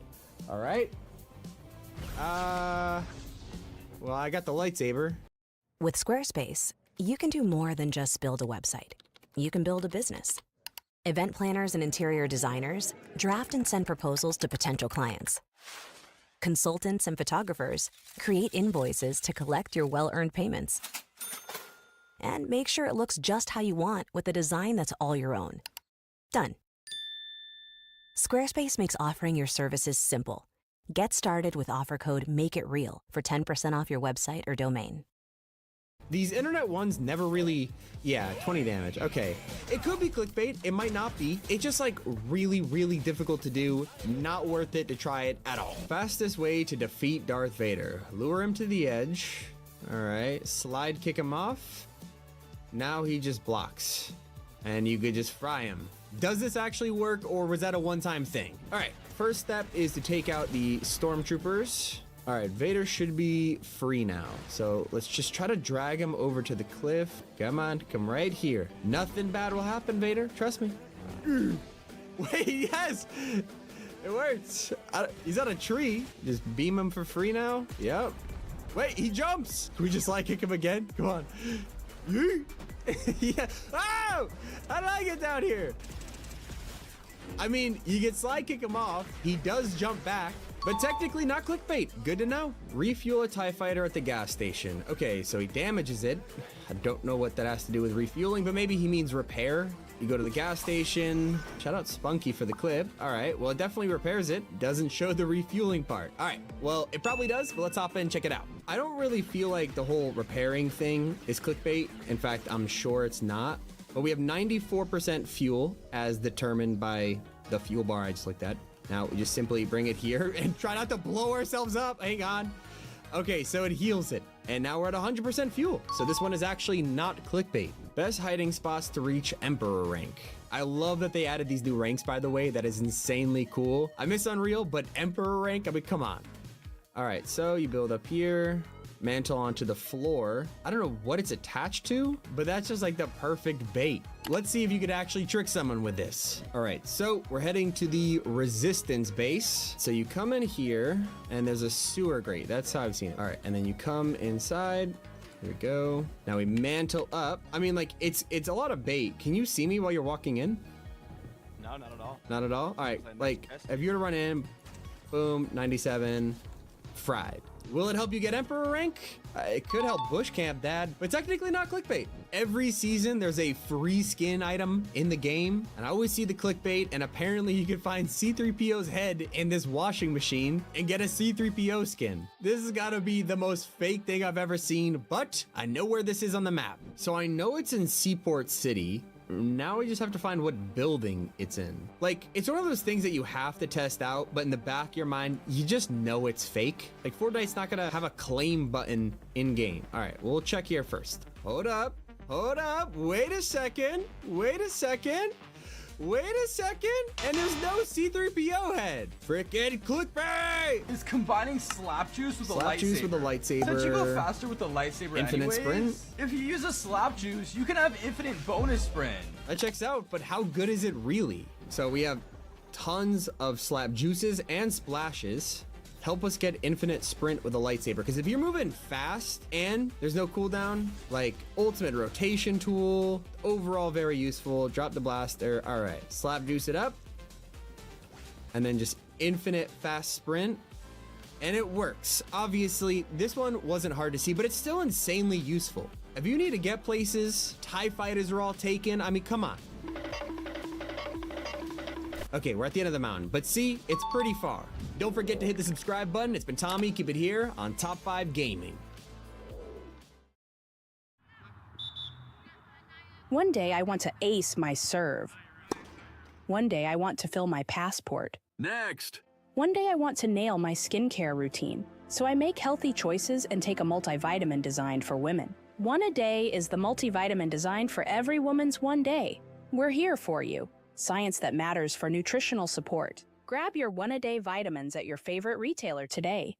All right. Well, I got the lightsaber. With Squarespace, you can do more than just build a website. You can build a business. Event planners and interior designers draft and send proposals to potential clients. Consultants and photographers create invoices to collect your well-earned payments. And make sure it looks just how you want with a design that's all your own. Done. Squarespace makes offering your services simple. Get started with offer code MAKEITREAL for 10% off your website or domain. These internet ones never really, yeah, 20 damage, okay. It could be clickbait, it might not be. It's just like really, really difficult to do. Not worth it to try it at all. Fastest way to defeat Darth Vader. Lure him to the edge. All right, slide kick him off. Now he just blocks. And you could just fry him. Does this actually work, or was that a one-time thing? All right, first step is to take out the stormtroopers. All right, Vader should be free now. So let's just try to drag him over to the cliff. Come on, come right here. Nothing bad will happen, Vader. Trust me. Wait, yes. It works. He's on a tree. Just beam him for free now. Yep. Wait, he jumps. Can we just slide kick him again? Come on. Yeah. Oh! How did I get down here? I mean, you can slide kick him off. He does jump back, but technically not clickbait. Good to know. Refuel a TIE fighter at the gas station. Okay, so he damages it. I don't know what that has to do with refueling, but maybe he means repair. You go to the gas station. Shout out Spunky for the clip. All right, well, it definitely repairs it. Doesn't show the refueling part. All right, well, it probably does, but let's hop in and check it out. I don't really feel like the whole repairing thing is clickbait. In fact, I'm sure it's not. But we have 94% fuel as determined by the fuel bar I just looked at. Now, we just simply bring it here and try not to blow ourselves up. Hang on. Okay, so it heals it. And now we're at 100% fuel. So this one is actually not clickbait. Best hiding spots to reach Emperor rank. I love that they added these new ranks, by the way. That is insanely cool. I miss Unreal, but Emperor rank, I mean, come on. All right, so you build up here. Mantle onto the floor. I don't know what it's attached to, but that's just like the perfect bait. Let's see if you could actually trick someone with this. All right, so we're heading to the resistance base. So you come in here and there's a sewer grate. That's how I've seen it. All right, and then you come inside. Here we go. Now we mantle up. I mean, like it's a lot of bait. Can you see me while you're walking in? No, not at all. Not at all? All right, like if you were to run in, boom, 97, fried. Will it help you get Emperor rank? It could help bush camp, Dad, but technically not clickbait. Every season, there's a free skin item in the game, and I always see the clickbait, and apparently you can find C-3PO's head in this washing machine and get a C-3PO skin. This has got to be the most fake thing I've ever seen, but I know where this is on the map. So I know it's in Seaport City. Now we just have to find what building it's in. Like, it's one of those things that you have to test out, but in the back of your mind, you just know it's fake. Like, Fortnite's not gonna have a claim button in game. All right, we'll check here first. Hold up, wait a second, and there's no C-3PO head. Frickin' clickbait! Is combining slap juice with a lightsaber. Slap juice with a lightsaber. Since you go faster with the lightsaber Infinite anyways, sprint? if you use a slap juice, you can have infinite bonus sprint. That checks out, but how good is it really? So we have tons of slap juices and splashes. Help us get infinite sprint with a lightsaber, because if you're moving fast and there's no cooldown, like ultimate rotation tool, overall very useful. Drop the blaster. All right, slap juice it up, and then just infinite fast sprint, and it works. Obviously, this one wasn't hard to see, but it's still insanely useful. If you need to get places, TIE fighters are all taken. I mean, come on. Okay, we're at the end of the mountain, but see, it's pretty far. Don't forget to hit the subscribe button. It's been Tommy. Keep it here on Top 5 Gaming. One day I want to ace my serve. One day I want to fill my passport. Next. One day I want to nail my skincare routine. So I make healthy choices and take a multivitamin designed for women. One a Day is the multivitamin designed for every woman's one day. We're here for you. Science that matters for nutritional support. Grab your one-a-day vitamins at your favorite retailer today.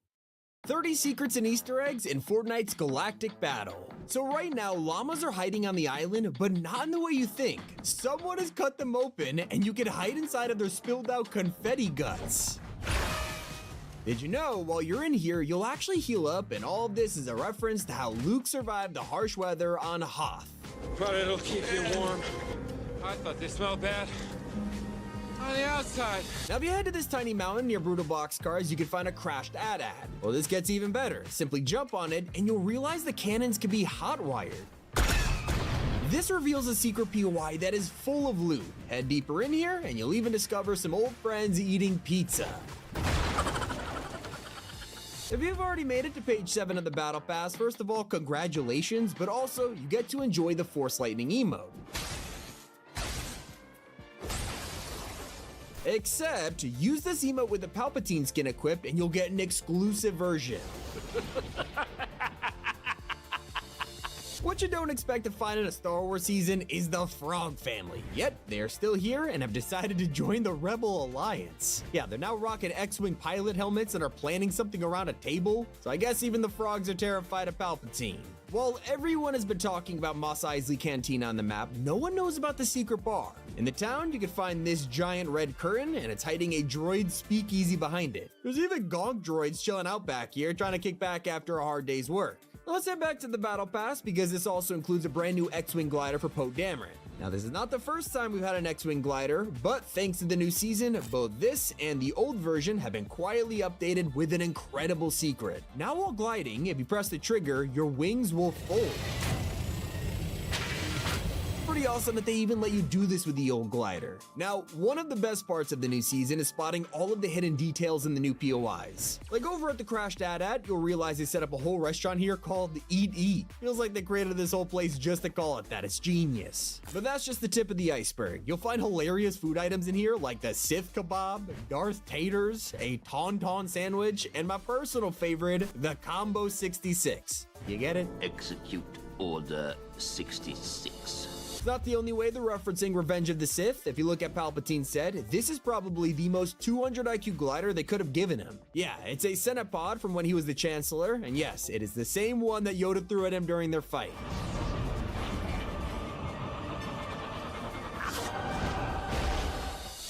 30 secrets and Easter eggs in Fortnite's Galactic Battle. So right now, llamas are hiding on the island, but not in the way you think. Someone has cut them open, and you can hide inside of their spilled out confetti guts. Did you know, while you're in here, you'll actually heal up, and all of this is a reference to how Luke survived the harsh weather on Hoth. But it'll keep you warm. I thought they smelled bad on the outside. Now, if you head to this tiny mountain near Brutal Boxcars, you can find a crashed ad. Well, this gets even better. Simply jump on it, and you'll realize the cannons can be hot-wired. This reveals a secret POI that is full of loot. Head deeper in here, and you'll even discover some old friends eating pizza. If you've already made it to page 7 of the Battle Pass, first of all, congratulations, but also, you get to enjoy the Force Lightning emote. Except, use this emote with the Palpatine skin equipped and you'll get an exclusive version. What you don't expect to find in a Star Wars season is the Frog family. Yet, they're still here and have decided to join the Rebel Alliance. Yeah, they're now rocking X-Wing pilot helmets and are planning something around a table. So I guess even the frogs are terrified of Palpatine. While everyone has been talking about Mos Eisley Cantina on the map, no one knows about the secret bar. In the town, you can find this giant red curtain, and it's hiding a droid speakeasy behind it. There's even gonk droids chilling out back here, trying to kick back after a hard day's work. Let's head back to the Battle Pass, because this also includes a brand new X-Wing glider for Poe Dameron. Now, this is not the first time we've had an X-Wing glider, but thanks to the new season, both this and the old version have been quietly updated with an incredible secret. Now while gliding, if you press the trigger, your wings will fold. Pretty awesome that they even let you do this with the old glider. Now, one of the best parts of the new season is spotting all of the hidden details in the new POIs. Like over at the Crash Dad, you'll realize they set up a whole restaurant here called Eat. Feels like they created this whole place just to call it that. It's genius. But that's just the tip of the iceberg. You'll find hilarious food items in here like the Sith kebab, Darth taters, a tauntaun sandwich, and my personal favorite, the Combo 66. You get it? Execute Order 66. It's not the only way they're referencing Revenge of the Sith. If you look at Palpatine said, this is probably the most 200 IQ glider they could have given him. Yeah, it's a Senate pod from when he was the Chancellor, and yes, it is the same one that Yoda threw at him during their fight.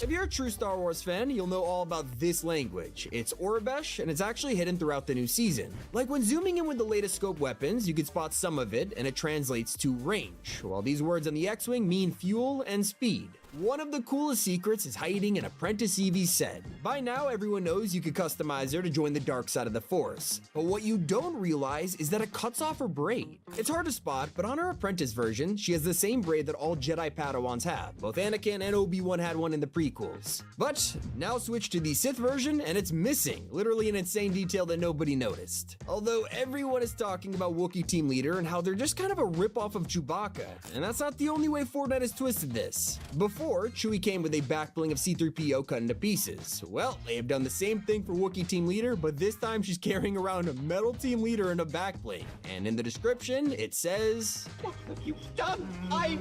If you're a true Star Wars fan, you'll know all about this language. It's Aurebesh, and it's actually hidden throughout the new season. Like when zooming in with the latest scope weapons, you can spot some of it, and it translates to range, while these words on the X-Wing mean fuel and speed. One of the coolest secrets is hiding in Apprentice Evie's said. By now, everyone knows you could customize her to join the dark side of the Force. But what you don't realize is that it cuts off her braid. It's hard to spot, but on her Apprentice version, she has the same braid that all Jedi Padawans have. Both Anakin and Obi-Wan had one in the prequels. But now switch to the Sith version, and it's missing. Literally an insane detail that nobody noticed. Although everyone is talking about Wookiee Team Leader and how they're just kind of a ripoff of Chewbacca. And that's not the only way Fortnite has twisted this. Before, Chewie came with a back bling of C-3PO cut into pieces. Well, they have done the same thing for Wookiee Team Leader, but this time she's carrying around a metal Team Leader in a back bling. And in the description, it says, "What have you done? I'm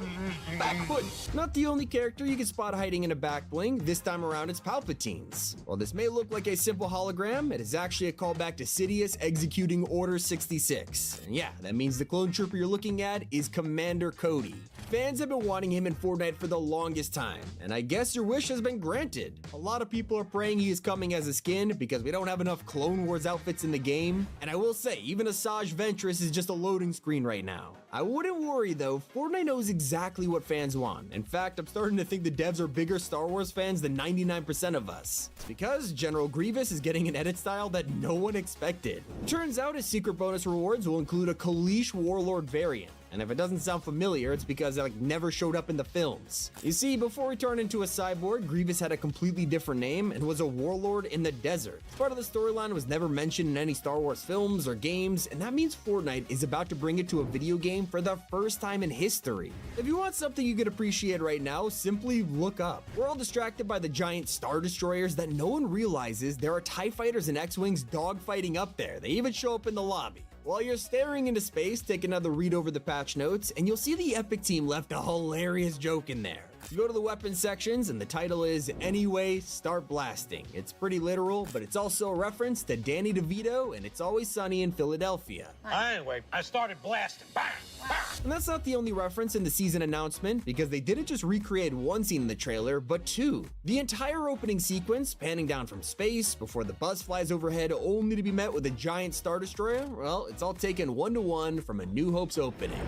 backward." Not the only character you can spot hiding in a back bling. This time around, it's Palpatine's. While this may look like a simple hologram, it is actually a callback to Sidious executing Order 66. And yeah, that means the clone trooper you're looking at is Commander Cody. Fans have been wanting him in Fortnite for the longest time, and I guess your wish has been granted. A lot of people are praying he is coming as a skin because we don't have enough Clone Wars outfits in the game, and I will say, even Asajj Ventress is just a loading screen right now. I wouldn't worry though, Fortnite knows exactly what fans want. In fact, I'm starting to think the devs are bigger Star Wars fans than 99% of us. It's because General Grievous is getting an edit style that no one expected. Turns out his secret bonus rewards will include a Kaleesh Warlord variant. And if it doesn't sound familiar, it's because it never showed up in the films. You see, before he turned into a cyborg, Grievous had a completely different name and was a warlord in the desert. Part of the storyline was never mentioned in any Star Wars films or games, and that means Fortnite is about to bring it to a video game for the first time in history. If you want something you could appreciate right now, simply look up. We're all distracted by the giant Star Destroyers that no one realizes there are TIE fighters and X-Wings dogfighting up there. They even show up in the lobby. While you're staring into space, take another read over the patch notes, and you'll see the Epic team left a hilarious joke in there. You go to the weapons sections, and the title is Anyway, Start Blasting. It's pretty literal, but it's also a reference to Danny DeVito and It's Always Sunny in Philadelphia. Anyway, I started blasting. Bang! And that's not the only reference in the season announcement, because they didn't just recreate one scene in the trailer, but two. The entire opening sequence, panning down from space before the bus flies overhead only to be met with a giant Star Destroyer, well, it's all taken one-to-one from A New Hope's opening.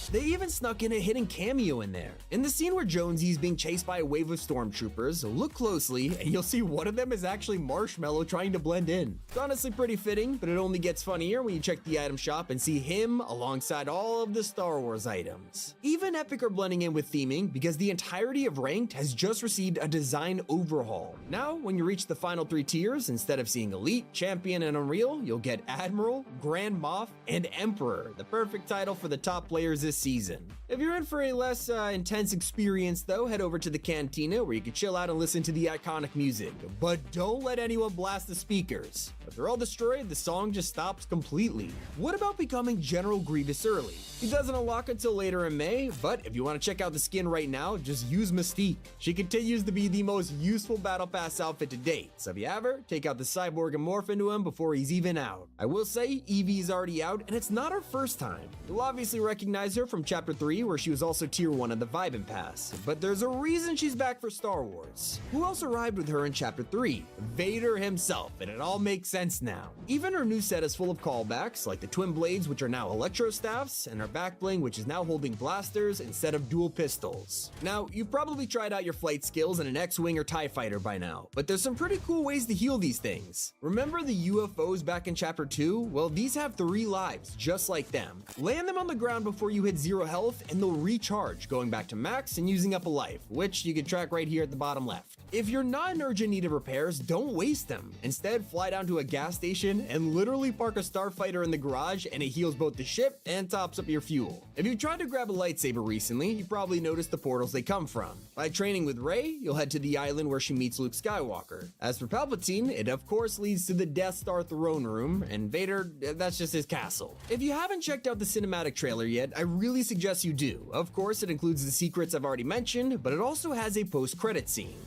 They even snuck in a hidden cameo in there. In the scene where Jonesy is being chased by a wave of stormtroopers, look closely and you'll see one of them is actually Marshmallow trying to blend in. It's honestly pretty fitting, but it only gets funnier when you check the item shop and see him alongside all of the Star Wars items. Even Epic are blending in with theming because the entirety of Ranked has just received a design overhaul. Now, when you reach the final 3 tiers, instead of seeing Elite, Champion, and Unreal, you'll get Admiral, Grand Moff, and Emperor, the perfect title for the top players this this season. If you're in for a less intense experience though, head over to the Cantina where you can chill out and listen to the iconic music. But don't let anyone blast the speakers. If they're all destroyed, the song just stops completely. What about becoming General Grievous early? He doesn't unlock until later in May, but if you want to check out the skin right now, just use Mystique. She continues to be the most useful Battle Pass outfit to date, so if you have her, take out the Cyborg and morph into him before he's even out. I will say, Evie's already out, and it's not her first time. You'll obviously recognize her from Chapter 3, where she was also Tier 1 of the Vibin' Pass, but there's a reason she's back for Star Wars. Who else arrived with her in Chapter 3? Vader himself, and it all makes sense now. Even her new set is full of callbacks, like the twin blades, which are now electro staffs, and her back bling, which is now holding blasters instead of dual pistols. Now, you've probably tried out your flight skills in an X-Wing or TIE Fighter by now, but there's some pretty cool ways to heal these things. Remember the UFOs back in Chapter 2? Well, these have 3 lives, just like them. Land them on the ground before you hit 0 health, and they'll recharge, going back to max and using up a life, which you can track right here at the bottom left. If you're not in urgent need of repairs, don't waste them. Instead, fly down to a gas station and literally park a starfighter in the garage, and it heals both the ship and tops up your fuel. If you've tried to grab a lightsaber recently, you probably noticed the portals they come from. By training with Rey, you'll head to the island where she meets Luke Skywalker. As for Palpatine, it of course leads to the Death Star throne room, and Vader, that's just his castle. If you haven't checked out the cinematic trailer yet, I really suggest you do. Of course, it includes the secrets I've already mentioned, but it also has a post-credit scene.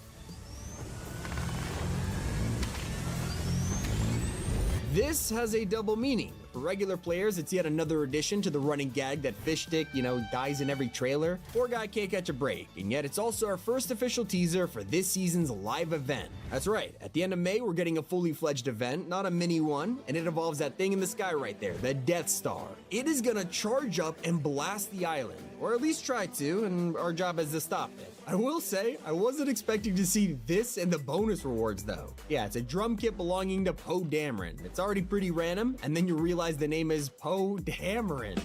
This has a double meaning. For regular players, it's yet another addition to the running gag that Fish Stick, dies in every trailer. Poor guy can't catch a break, and yet it's also our first official teaser for this season's live event. That's right, at the end of May, we're getting a fully fledged event, not a mini one, and it involves that thing in the sky right there, the Death Star. It is gonna charge up and blast the island, or at least try to, and our job is to stop it. I will say, I wasn't expecting to see this and the bonus rewards though. Yeah, it's a drum kit belonging to Poe Dameron. It's already pretty random, and then you realize the name is Poe Dameron.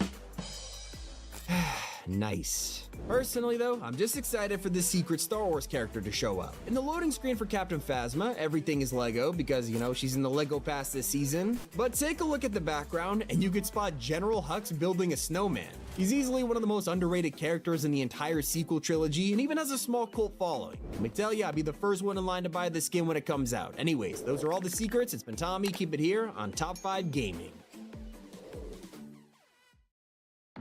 Nice. Personally though, I'm just excited for this secret Star Wars character to show up. In the loading screen for Captain Phasma, everything is Lego because, she's in the Lego Pass this season. But take a look at the background and you could spot General Hux building a snowman. He's easily one of the most underrated characters in the entire sequel trilogy and even has a small cult following. Let me tell you, I'll be the first one in line to buy this skin when it comes out. Anyways, those are all the secrets. It's been Tommy. Keep it here on Top 5 Gaming.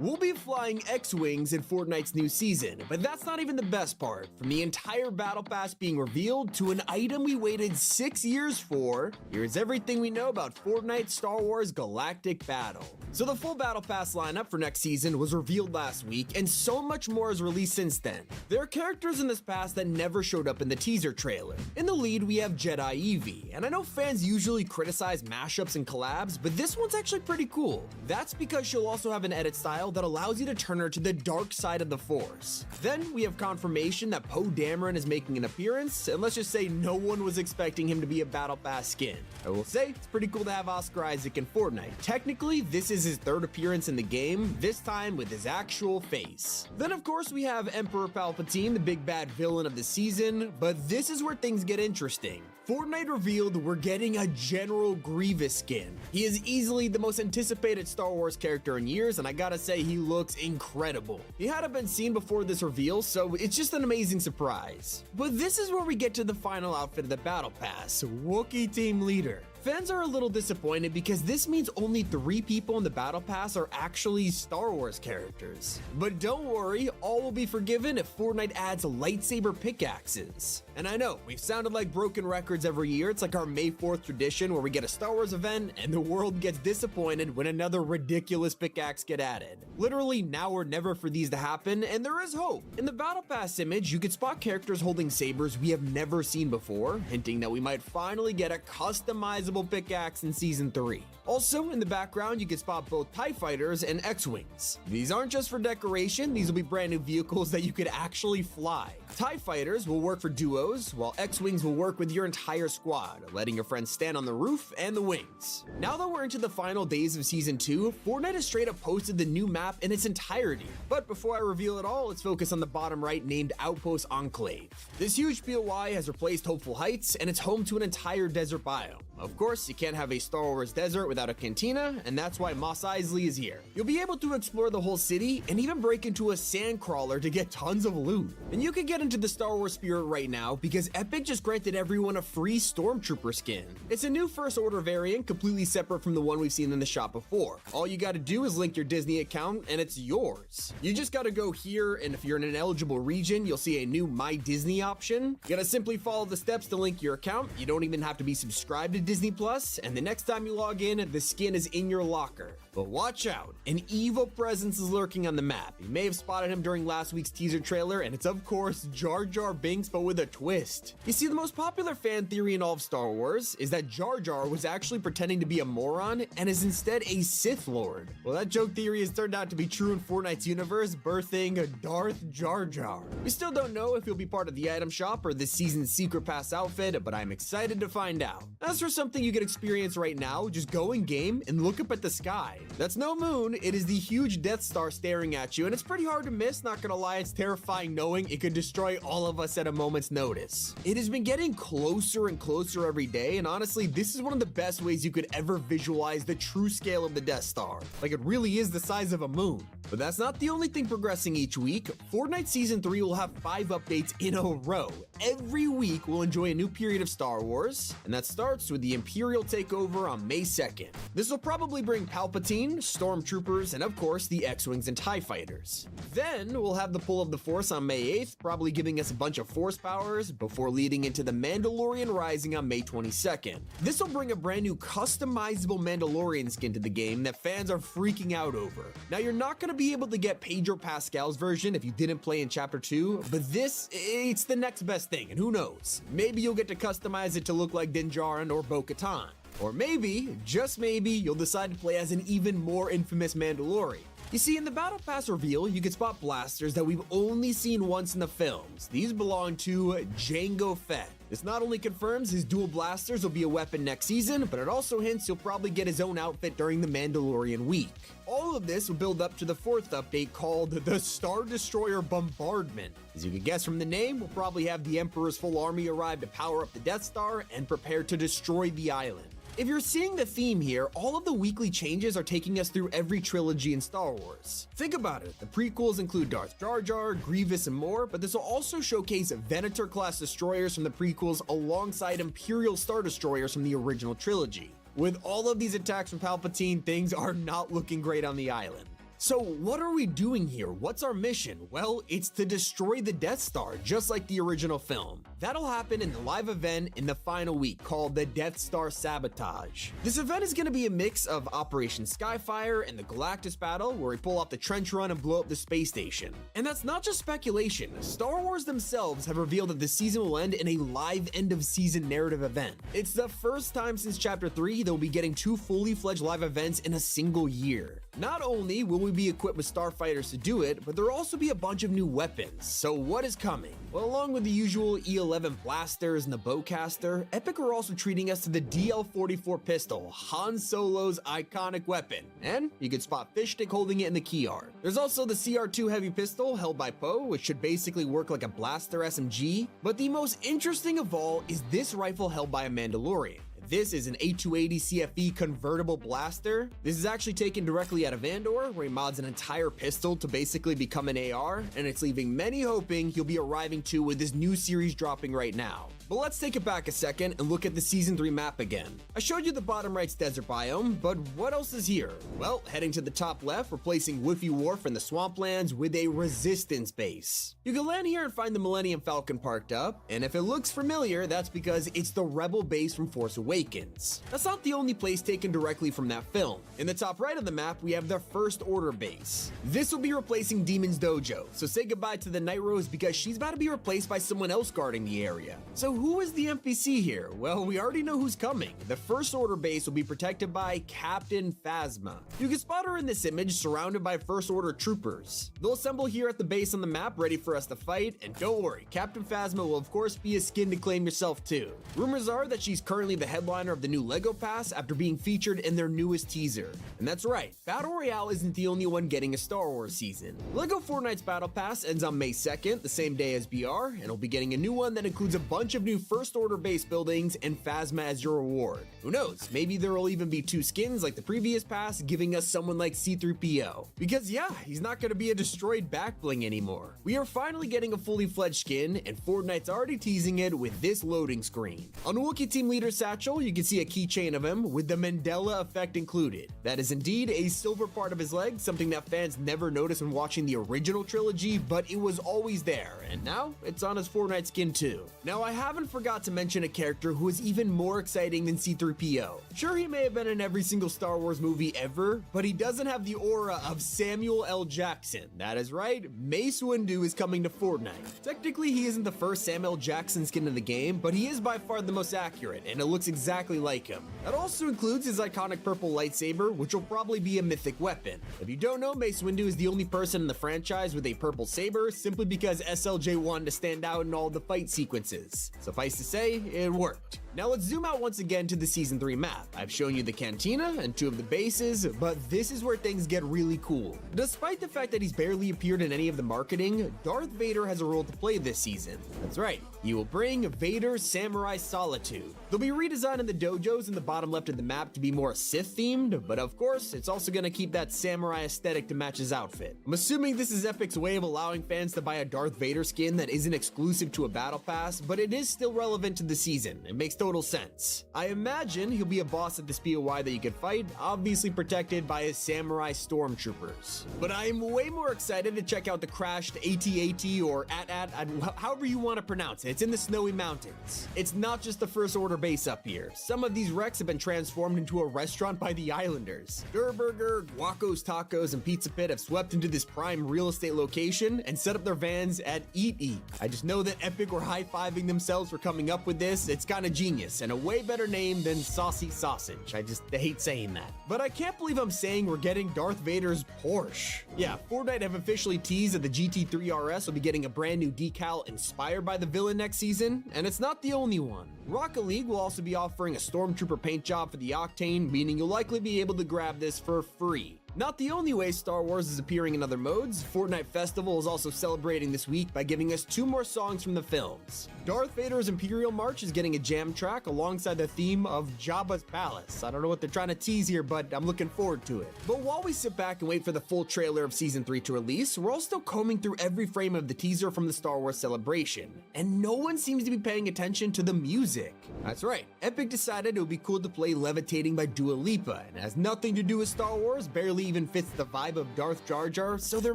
We'll be flying X-Wings in Fortnite's new season, but that's not even the best part. From the entire Battle Pass being revealed to an item we waited 6 years for, here's everything we know about Fortnite Star Wars Galactic Battle. So the full Battle Pass lineup for next season was revealed last week, and so much more is released since then. There are characters in this pass that never showed up in the teaser trailer. In the lead, we have Jedi Evie, and I know fans usually criticize mashups and collabs, but this one's actually pretty cool. That's because she'll also have an edit style that allows you to turn her to the dark side of the Force. Then we have confirmation that Poe Dameron is making an appearance, and let's just say no one was expecting him to be a Battle Pass skin. I will say, it's pretty cool to have Oscar Isaac in Fortnite. Technically, this is his 3rd appearance in the game, this time with his actual face. Then of course we have Emperor Palpatine, the big bad villain of the season, but this is where things get interesting. Fortnite revealed we're getting a General Grievous skin. He is easily the most anticipated Star Wars character in years, and I gotta say he looks incredible. He hadn't been seen before this reveal, so it's just an amazing surprise. But this is where we get to the final outfit of the Battle Pass, Wookiee Team Leader. Fans are a little disappointed because this means only 3 people in the Battle Pass are actually Star Wars characters. But don't worry, all will be forgiven if Fortnite adds lightsaber pickaxes. And I know, we've sounded like broken records every year. It's like our May 4th tradition where we get a Star Wars event and the world gets disappointed when another ridiculous pickaxe get added. Literally now or never for these to happen, and there is hope. In the Battle Pass image, you could spot characters holding sabers we have never seen before, hinting that we might finally get a customizable pickaxe in Season 3. Also, in the background, you can spot both TIE Fighters and X-Wings. These aren't just for decoration, these will be brand new vehicles that you could actually fly. TIE Fighters will work for duos silos, while X-Wings will work with your entire squad, letting your friends stand on the roof and the wings. Now that we're into the final days of Season 2, Fortnite has straight up posted the new map in its entirety. But before I reveal it all, let's focus on the bottom right named Outpost Enclave. This huge POI has replaced Hopeful Heights, and it's home to an entire desert biome. Of course, you can't have a Star Wars desert without a cantina, and that's why Mos Eisley is here. You'll be able to explore the whole city and even break into a sandcrawler to get tons of loot. And you can get into the Star Wars spirit right now because Epic just granted everyone a free Stormtrooper skin. It's a new First Order variant, completely separate from the one we've seen in the shop before. All you gotta do is link your Disney account and it's yours. You just gotta go here, and if you're in an eligible region, you'll see a new My Disney option. You gotta simply follow the steps to link your account. You don't even have to be subscribed to Disney Plus, and the next time you log in, the skin is in your locker. But watch out, an evil presence is lurking on the map. You may have spotted him during last week's teaser trailer, and it's of course Jar Jar Binks, but with a twist. You see, the most popular fan theory in all of Star Wars is that Jar Jar was actually pretending to be a moron and is instead a Sith Lord. Well, that joke theory has turned out to be true in Fortnite's universe, birthing Darth Jar Jar. We still don't know if he'll be part of the item shop or this season's secret pass outfit, but I'm excited to find out. As for something you can experience right now, just go in game and look up at the sky. That's no moon, it is the huge Death Star staring at you, and it's pretty hard to miss, not gonna lie. It's terrifying knowing it could destroy all of us at a moment's notice. It has been getting closer and closer every day, and honestly, this is one of the best ways you could ever visualize the true scale of the Death Star. Like, it really is the size of a moon. But that's not the only thing progressing each week. Fortnite Season 3 will have 5 updates in a row. Every week we'll enjoy a new period of Star Wars, and that starts with the Imperial takeover on May 2nd. This will probably bring Palpatine, Stormtroopers, and of course the X-Wings and TIE Fighters. Then we'll have the pull of the Force on May 8th, probably giving us a bunch of Force powers, before leading into the Mandalorian Rising on May 22nd. This will bring a brand new customizable Mandalorian skin to the game that fans are freaking out over. Now, you're not going to be able to get Pedro Pascal's version if you didn't play in Chapter 2, but it's the next best thing, and who knows? Maybe you'll get to customize it to look like Din Djarin or Bo-Katan. Or maybe, just maybe, you'll decide to play as an even more infamous Mandalorian. You see, in the Battle Pass reveal, you can spot blasters that we've only seen once in the films. These belong to Jango Fett. This not only confirms his dual blasters will be a weapon next season, but it also hints he'll probably get his own outfit during the Mandalorian week. All of this will build up to the 4th update called the Star Destroyer Bombardment. As you can guess from the name, we'll probably have the Emperor's full army arrive to power up the Death Star and prepare to destroy the island. If you're seeing the theme here, all of the weekly changes are taking us through every trilogy in Star Wars. Think about it, the prequels include Darth Jar Jar, Grievous, and more, but this will also showcase Venator-class destroyers from the prequels alongside Imperial Star Destroyers from the original trilogy. With all of these attacks from Palpatine, things are not looking great on the island. So what are we doing here? What's our mission? Well, it's to destroy the Death Star, just like the original film. That'll happen in the live event in the final week called the Death Star Sabotage. This event is going to be a mix of Operation Skyfire and the Galactus battle, where we pull off the trench run and blow up the space station. And that's not just speculation. Star Wars themselves have revealed that the season will end in a live end of season narrative event. It's the first time since Chapter 3 that we'll be getting 2 fully fledged live events in a single year. Not only will we be equipped with starfighters to do it, but there'll also be a bunch of new weapons. So what is coming? Well, along with the usual E11 blasters and the bowcaster, Epic are also treating us to the DL-44 pistol, Han Solo's iconic weapon. And you can spot Fishstick holding it in the key art. There's also the CR2 heavy pistol held by Poe, which should basically work like a blaster SMG. But the most interesting of all is this rifle held by a Mandalorian. This is an A280 CFE convertible blaster. This is actually taken directly out of Andor, where he mods an entire pistol to basically become an AR, and it's leaving many hoping he'll be arriving too with this new series dropping right now. But let's take it back a second and look at the Season 3 map again. I showed you the bottom right's desert biome, but what else is here? Well, heading to the top left, replacing Woofy Wharf and the Swamplands with a Resistance base. You can land here and find the Millennium Falcon parked up, and if it looks familiar, that's because it's the Rebel base from Force Awakens. Awakens. That's not the only place taken directly from that film. In the top right of the map, we have the First Order base. This will be replacing Demon's Dojo, so say goodbye to the Night Rose because she's about to be replaced by someone else guarding the area. So who is the NPC here? Well, we already know who's coming. The First Order base will be protected by Captain Phasma. You can spot her in this image surrounded by First Order troopers. They'll assemble here at the base on the map ready for us to fight, and don't worry, Captain Phasma will of course be a skin to claim yourself too. Rumors are that she's currently the headliner of the new LEGO Pass after being featured in their newest teaser. And that's right, Battle Royale isn't the only one getting a Star Wars season. LEGO Fortnite's Battle Pass ends on May 2nd, the same day as BR, and will be getting a new one that includes a bunch of new First Order base buildings and Phasma as your reward. Who knows, maybe there will even be 2 skins like the previous pass, giving us someone like C-3PO. Because yeah, he's not going to be a destroyed back bling anymore. We are finally getting a fully fledged skin, and Fortnite's already teasing it with this loading screen. On Wookiee Team Leader Satchel, you can see a keychain of him with the Mandela effect included. That is indeed a silver part of his leg, something that fans never noticed when watching the original trilogy, but it was always there, and now it's on his Fortnite skin too. Now, I haven't forgot to mention a character who is even more exciting than C-3PO. Sure, he may have been in every single Star Wars movie ever, but he doesn't have the aura of Samuel L. Jackson. That is right, Mace Windu is coming to Fortnite. Technically, he isn't the first Samuel Jackson skin in the game, but he is by far the most accurate, and it looks exactly like him. That also includes his iconic purple lightsaber, which will probably be a mythic weapon. If you don't know, Mace Windu is the only person in the franchise with a purple saber, simply because SLJ wanted to stand out in all the fight sequences. Suffice to say, it worked. Now let's zoom out once again to the Season 3 map. I've shown you the cantina and 2 of the bases, but this is where things get really cool. Despite the fact that he's barely appeared in any of the marketing, Darth Vader has a role to play this season. That's right, he will bring Vader's Samurai Solitude. They'll be redesigning the dojos in the bottom left of the map to be more Sith themed, but of course, it's also gonna keep that samurai aesthetic to match his outfit. I'm assuming this is Epic's way of allowing fans to buy a Darth Vader skin that isn't exclusive to a battle pass, but it is still relevant to the season. It makes total sense. I imagine he'll be a boss at this POI that you can fight, obviously protected by his samurai stormtroopers. But I am way more excited to check out the crashed AT-AT or AT-AT, however you want to pronounce it. It's in the Snowy Mountains. It's not just the First Order base up here. Some of these wrecks have been transformed into a restaurant by the Islanders. Durburger, Guaco's Tacos, and Pizza Pit have swept into this prime real estate location and set up their vans at Eat Eat. I just know that Epic were high-fiving themselves for coming up with this. It's kind of genius, and a way better name than Saucy Sausage. I hate saying that. But I can't believe I'm saying we're getting Darth Vader's Porsche. Yeah, Fortnite have officially teased that the GT3 RS will be getting a brand new decal inspired by the villain next season, and it's not the only one. Rocket League will also be offering a Stormtrooper paint job for the Octane, meaning you'll likely be able to grab this for free. Not the only way Star Wars is appearing in other modes, Fortnite Festival is also celebrating this week by giving us 2 more songs from the films. Darth Vader's Imperial March is getting a jam track alongside the theme of Jabba's Palace. I don't know what they're trying to tease here, but I'm looking forward to it. But while we sit back and wait for the full trailer of Season 3 to release, we're all still combing through every frame of the teaser from the Star Wars celebration, and no one seems to be paying attention to the music. That's right, Epic decided it would be cool to play Levitating by Dua Lipa, and has nothing to do with Star Wars, barely even fits the vibe of Darth Jar Jar, so there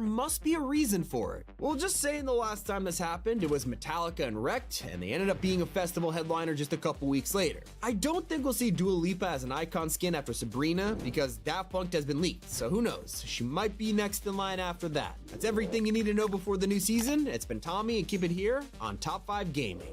must be a reason for it. We'll just say the last time this happened, it was Metallica and Wrecked, and they ended up being a festival headliner just a couple weeks later. I don't think we'll see Dua Lipa as an icon skin after Sabrina, because Daft Punk has been leaked, so who knows? She might be next in line after that. That's everything you need to know before the new season. It's been Tommy, and keep it here on Top 5 Gaming.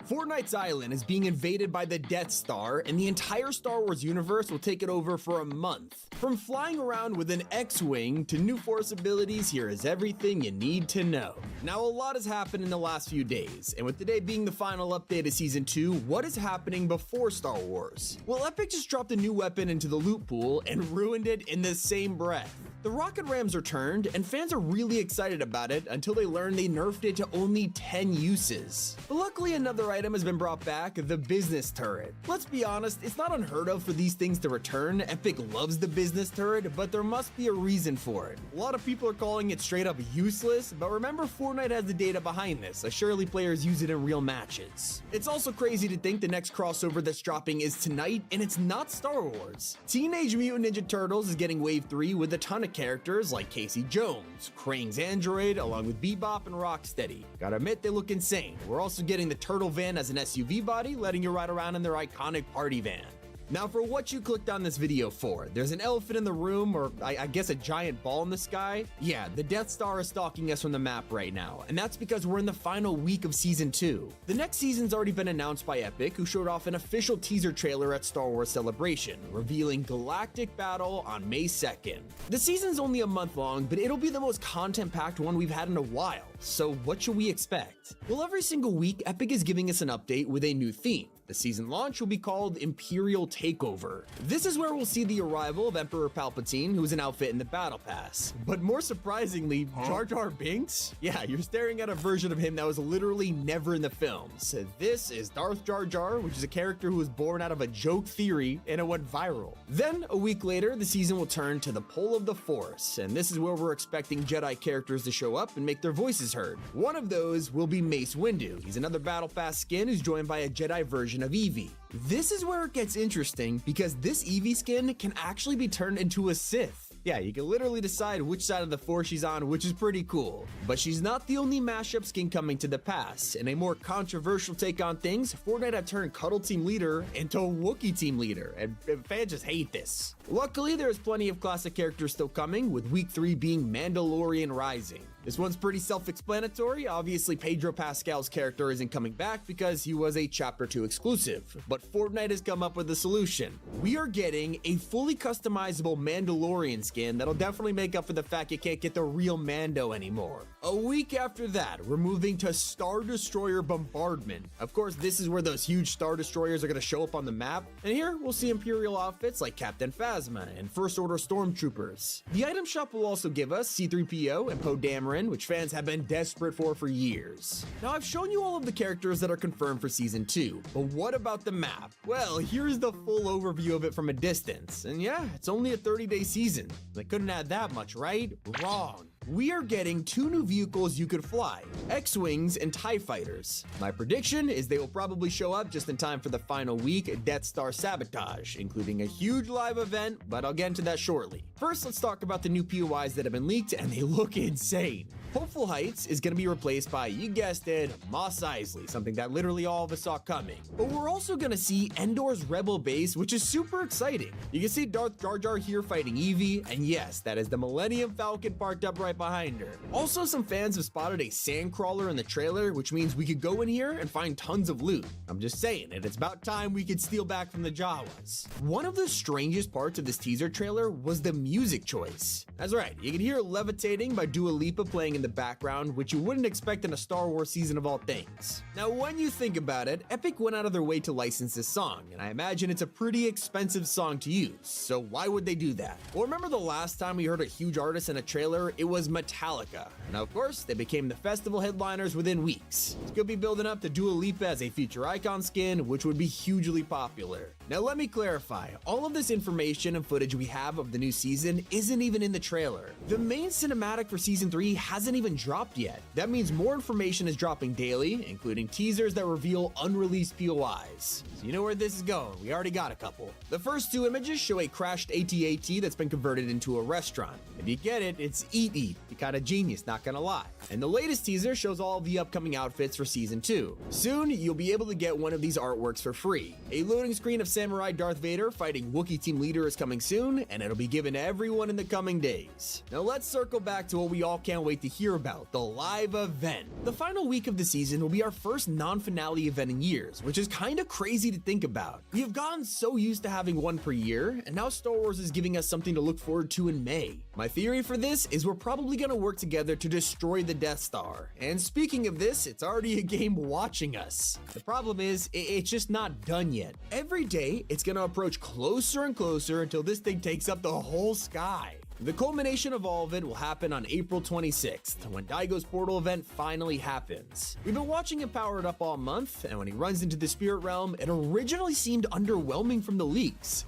Fortnite's island is being invaded by the Death Star, and the entire Star Wars universe will take it over for a month. From flying around with an X-Wing to new Force abilities, here is everything you need to know. Now, a lot has happened in the last few days, and with today being the final update of Season 2, what is happening before Star Wars? Well, Epic just dropped a new weapon into the loot pool and ruined it in the same breath. The Rocket Rams returned, and fans are really excited about it until they learn they nerfed it to only 10 uses. But luckily, another item has been brought back, the Business Turret. Let's be honest, it's not unheard of for these things to return. Epic loves the Business Turret, but there must be a reason for it. A lot of people are calling it straight up useless, but remember, Fortnite has the data behind this, so surely players use it in real matches. It's also crazy to think the next crossover that's dropping is tonight, and it's not Star Wars. Teenage Mutant Ninja Turtles is getting Wave 3 with a ton of characters like Casey Jones, Krang's android, along with Bebop and Rocksteady. Gotta admit, they look insane. We're also getting the Turtle Van Batman as an SUV body, letting you ride around in their iconic party van. Now for what you clicked on this video for, there's an elephant in the room, or I guess a giant ball in the sky. Yeah, the Death Star is stalking us from the map right now, and that's because we're in the final week of Season 2. The next season's already been announced by Epic, who showed off an official teaser trailer at Star Wars Celebration, revealing Galactic Battle on May 2nd. The season's only a month long, but it'll be the most content-packed one we've had in a while, so what should we expect? Well, every single week, Epic is giving us an update with a new theme. The season launch will be called Imperial Takeover. This is where we'll see the arrival of Emperor Palpatine, who's an outfit in the Battle Pass. But more surprisingly, Jar Jar Binks? Yeah, you're staring at a version of him that was literally never in the films. This is Darth Jar Jar, which is a character who was born out of a joke theory and it went viral. Then, a week later, the season will turn to the Pole of the Force, and this is where we're expecting Jedi characters to show up and make their voices heard. One of those will be Mace Windu. He's another Battle Pass skin who's joined by a Jedi version of Evie. This is where it gets interesting because this Evie skin can actually be turned into a Sith. Yeah, you can literally decide which side of the Force she's on, which is pretty cool. But she's not the only mashup skin coming to the pass. In a more controversial take on things, Fortnite have turned Cuddle Team Leader into Wookiee Team Leader, and fans just hate this. Luckily, there's plenty of classic characters still coming, with week 3 being Mandalorian Rising. This one's pretty self-explanatory. Obviously, Pedro Pascal's character isn't coming back because he was a Chapter 2 exclusive, but Fortnite has come up with a solution. We are getting a fully customizable Mandalorian skin that'll definitely make up for the fact you can't get the real Mando anymore. A week after that, we're moving to Star Destroyer Bombardment. Of course, this is where those huge Star Destroyers are going to show up on the map, and here we'll see Imperial outfits like Captain Phasma and First Order Stormtroopers. The item shop will also give us C-3PO and Poe Dameron, which fans have been desperate for years. Now, I've shown you all of the characters that are confirmed for Season 2, but what about the map? Well, here's the full overview of it from a distance, and yeah, it's only a 30-day season. They couldn't add that much, right? Wrong. We are getting 2 new vehicles you could fly, X-Wings and TIE Fighters. My prediction is they will probably show up just in time for the final week Death Star Sabotage, including a huge live event, but I'll get into that shortly. First, let's talk about the new POIs that have been leaked, and they look insane. Hopeful Heights is going to be replaced by, you guessed it, Mos Eisley, something that literally all of us saw coming. But we're also going to see Endor's Rebel Base, which is super exciting. You can see Darth Jar Jar here fighting Evie, and yes, that is the Millennium Falcon parked up right behind her. Also, some fans have spotted a sandcrawler in the trailer, which means we could go in here and find tons of loot. I'm just saying, and it's about time we could steal back from the Jawas. One of the strangest parts of this teaser trailer was the music choice. That's right, you can hear Levitating by Dua Lipa playing in the background, which you wouldn't expect in a Star Wars season of all things. Now, when you think about it, Epic went out of their way to license this song, and I imagine it's a pretty expensive song to use, so why would they do that? Well, remember the last time we heard a huge artist in a trailer? It was Metallica. And of course, they became the festival headliners within weeks. It's gonna be building up to Dua Lipa as a future icon skin, which would be hugely popular. Now, let me clarify, all of this information and footage we have of the new season isn't even in the trailer. The main cinematic for Season 3 hasn't even dropped yet. That means more information is dropping daily, including teasers that reveal unreleased POIs. So you know where this is going, we already got a couple. The first 2 images show a crashed AT-AT that's been converted into a restaurant. If you get it, it's Eat Eat. You're kinda genius, not gonna lie. And the latest teaser shows all of the upcoming outfits for Season 2. Soon, you'll be able to get one of these artworks for free. A loading screen of Samurai Darth Vader fighting Wookiee Team Leader is coming soon, and it'll be given to everyone in the coming days. Now let's circle back to what we all can't wait to hear about, the live event. The final week of the season will be our first non-finale event in years, which is kinda crazy to think about. We have gotten so used to having one per year, and now Star Wars is giving us something to look forward to in May. My theory for this is we're probably gonna work together to destroy the Death Star. And speaking of this, it's already a game watching us. The problem is, it's just not done yet. Every day, it's gonna approach closer and closer until this thing takes up the whole sky. The culmination of all of it will happen on April 26th, when Daigo's portal event finally happens. We've been watching him powered up all month, and when he runs into the spirit realm, it originally seemed underwhelming from the leaks.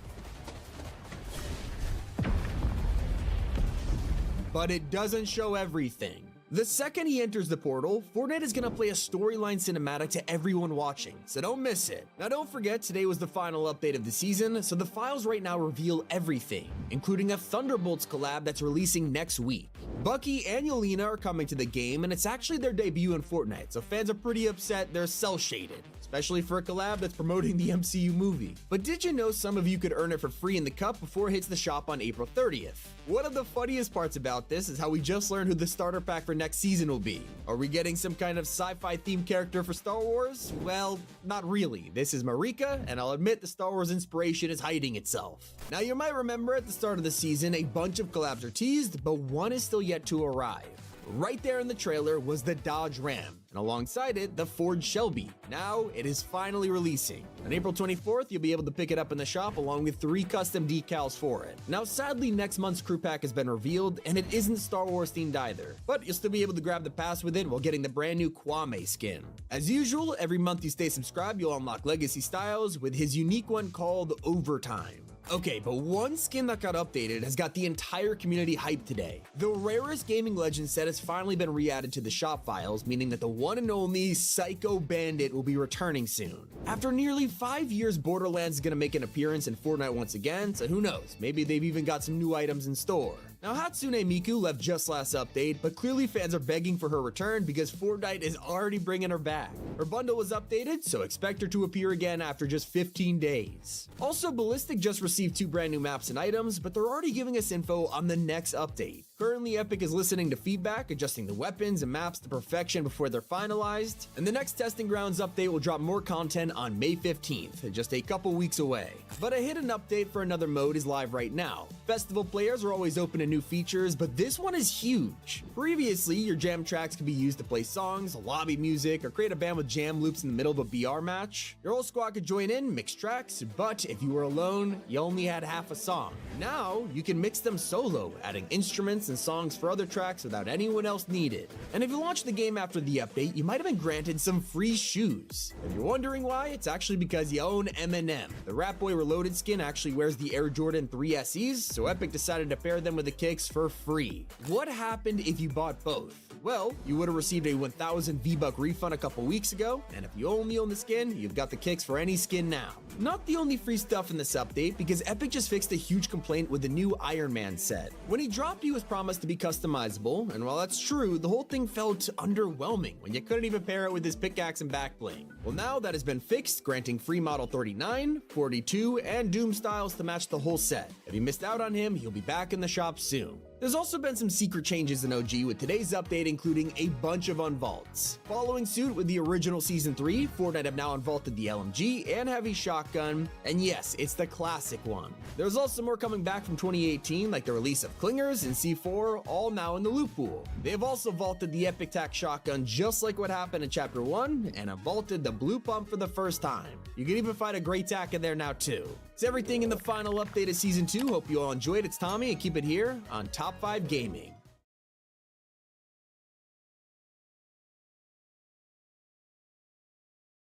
But it doesn't show everything. The second he enters the portal, Fortnite is gonna play a storyline cinematic to everyone watching, so don't miss it. Now don't forget, today was the final update of the season, so the files right now reveal everything, including a Thunderbolts collab that's releasing next week. Bucky and Yelena are coming to the game, and it's actually their debut in Fortnite, so fans are pretty upset they're cel-shaded. It's especially for a collab that's promoting the MCU movie. But did you know some of you could earn it for free in the cup before it hits the shop on April 30th? One of the funniest parts about this is how we just learned who the starter pack for next season will be. Are we getting some kind of sci-fi themed character for Star Wars? Well, not really. This is Marika, and I'll admit the Star Wars inspiration is hiding itself. Now you might remember at the start of the season, a bunch of collabs are teased, but one is still yet to arrive. Right there in the trailer was the Dodge Ram, and alongside it, the Ford Shelby. Now, it is finally releasing. On April 24th, you'll be able to pick it up in the shop along with 3 custom decals for it. Now, sadly, next month's crew pack has been revealed, and it isn't Star Wars themed either. But you'll still be able to grab the pass with it while getting the brand new Kwame skin. As usual, every month you stay subscribed, you'll unlock Legacy Styles with his unique one called Overtime. Okay, but one skin that got updated has got the entire community hyped today. The rarest gaming legend set has finally been re-added to the shop files, meaning that the one and only Psycho Bandit will be returning soon. After nearly 5 years, Borderlands is going to make an appearance in Fortnite once again, so who knows, maybe they've even got some new items in store. Now, Hatsune Miku left just last update, but clearly fans are begging for her return because Fortnite is already bringing her back. Her bundle was updated, so expect her to appear again after just 15 days. Also, Ballistic just received 2 brand new maps and items, but they're already giving us info on the next update. Currently, Epic is listening to feedback, adjusting the weapons and maps to perfection before they're finalized, and the next Testing Grounds update will drop more content on May 15th, just a couple weeks away. But a hidden update for another mode is live right now. Festival players are always open to new features, but this one is huge. Previously, your jam tracks could be used to play songs, lobby music, or create a band with jam loops in the middle of a BR match. Your whole squad could join in, mix tracks, but if you were alone, you only had half a song. Now, you can mix them solo, adding instruments and songs for other tracks without anyone else needed. And if you launch the game after the update, you might have been granted some free shoes. If you're wondering why, it's actually because you own Eminem. The Rap Boy Reloaded skin actually wears the Air Jordan 3 SEs, so Epic decided to pair them with the kicks for free. What happened if you bought both? Well, you would have received a 1,000 V-Buck refund a couple weeks ago, and if you only own the skin, you've got the kicks for any skin now. Not the only free stuff in this update, because Epic just fixed a huge complaint with the new Iron Man set. When he dropped, he was promised to be customizable, and while that's true, the whole thing felt underwhelming when you couldn't even pair it with his pickaxe and back bling. Well, now that has been fixed, granting free Model 39, 42, and Doom styles to match the whole set. If you missed out on him, he'll be back in the shop soon. There's also been some secret changes in OG, with today's update including a bunch of unvaults. Following suit with the original Season 3, Fortnite have now unvaulted the LMG and Heavy Shotgun, and yes, it's the classic one. There's also more coming back from 2018, like the release of Clingers and C4, all now in the loot pool. They have also vaulted the Epic Tac Shotgun just like what happened in Chapter 1, and have vaulted the Blue Pump for the first time. You can even find a Great Tac in there now too. It's everything in the final update of Season 2. Hope you all enjoyed. It's Tommy, and keep it here on Top 5 Gaming.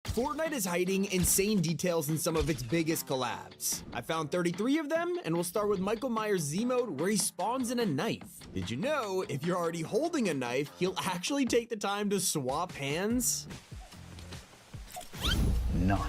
Fortnite is hiding insane details in some of its biggest collabs. I found 33 of them, and we'll start with Michael Myers' Z-Mode, where he spawns in a knife. Did you know, if you're already holding a knife, he'll actually take the time to swap hands? Nice.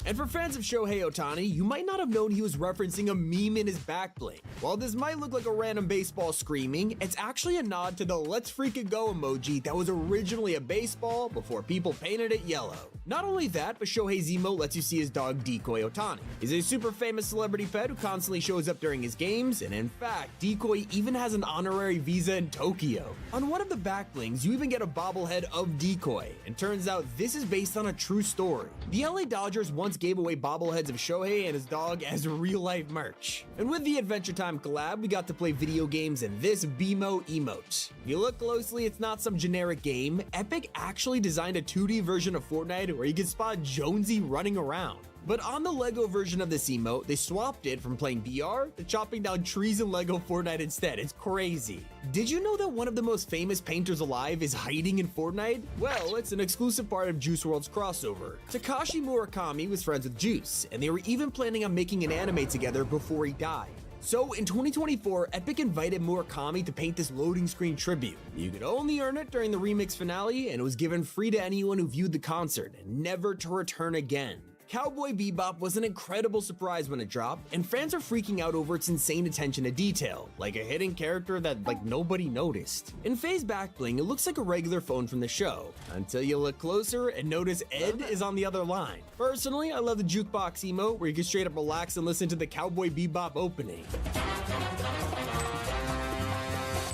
And for fans of Shohei Ohtani, you might not have known he was referencing a meme in his back bling. While this might look like a random baseball screaming, it's actually a nod to the Let's Freaking Go emoji that was originally a baseball before people painted it yellow. Not only that, but Shohei's emote lets you see his dog Decoy Ohtani. He's a super famous celebrity pet who constantly shows up during his games, and in fact, Decoy even has an honorary visa in Tokyo. On one of the back blings, you even get a bobblehead of Decoy, and turns out this is based on a true story. The LA Dodgers once gave away bobbleheads of Shohei and his dog as real-life merch. And with the Adventure Time collab, we got to play video games in this BMO emote. If you look closely, it's not some generic game. Epic actually designed a 2D version of Fortnite where you can spot Jonesy running around. But on the LEGO version of this emote, they swapped it from playing BR to chopping down trees in LEGO Fortnite instead. It's crazy. Did you know that one of the most famous painters alive is hiding in Fortnite? Well, it's an exclusive part of Juice WRLD's crossover. Takashi Murakami was friends with Juice, and they were even planning on making an anime together before he died. So in 2024, Epic invited Murakami to paint this loading screen tribute. You could only earn it during the remix finale, and it was given free to anyone who viewed the concert, and never to return again. Cowboy Bebop was an incredible surprise when it dropped, and fans are freaking out over its insane attention to detail, like a hidden character that nobody noticed. In Faye's backbling, it looks like a regular phone from the show, until you look closer and notice Ed is on the other line. Personally, I love the jukebox emote where you can straight up relax and listen to the Cowboy Bebop opening.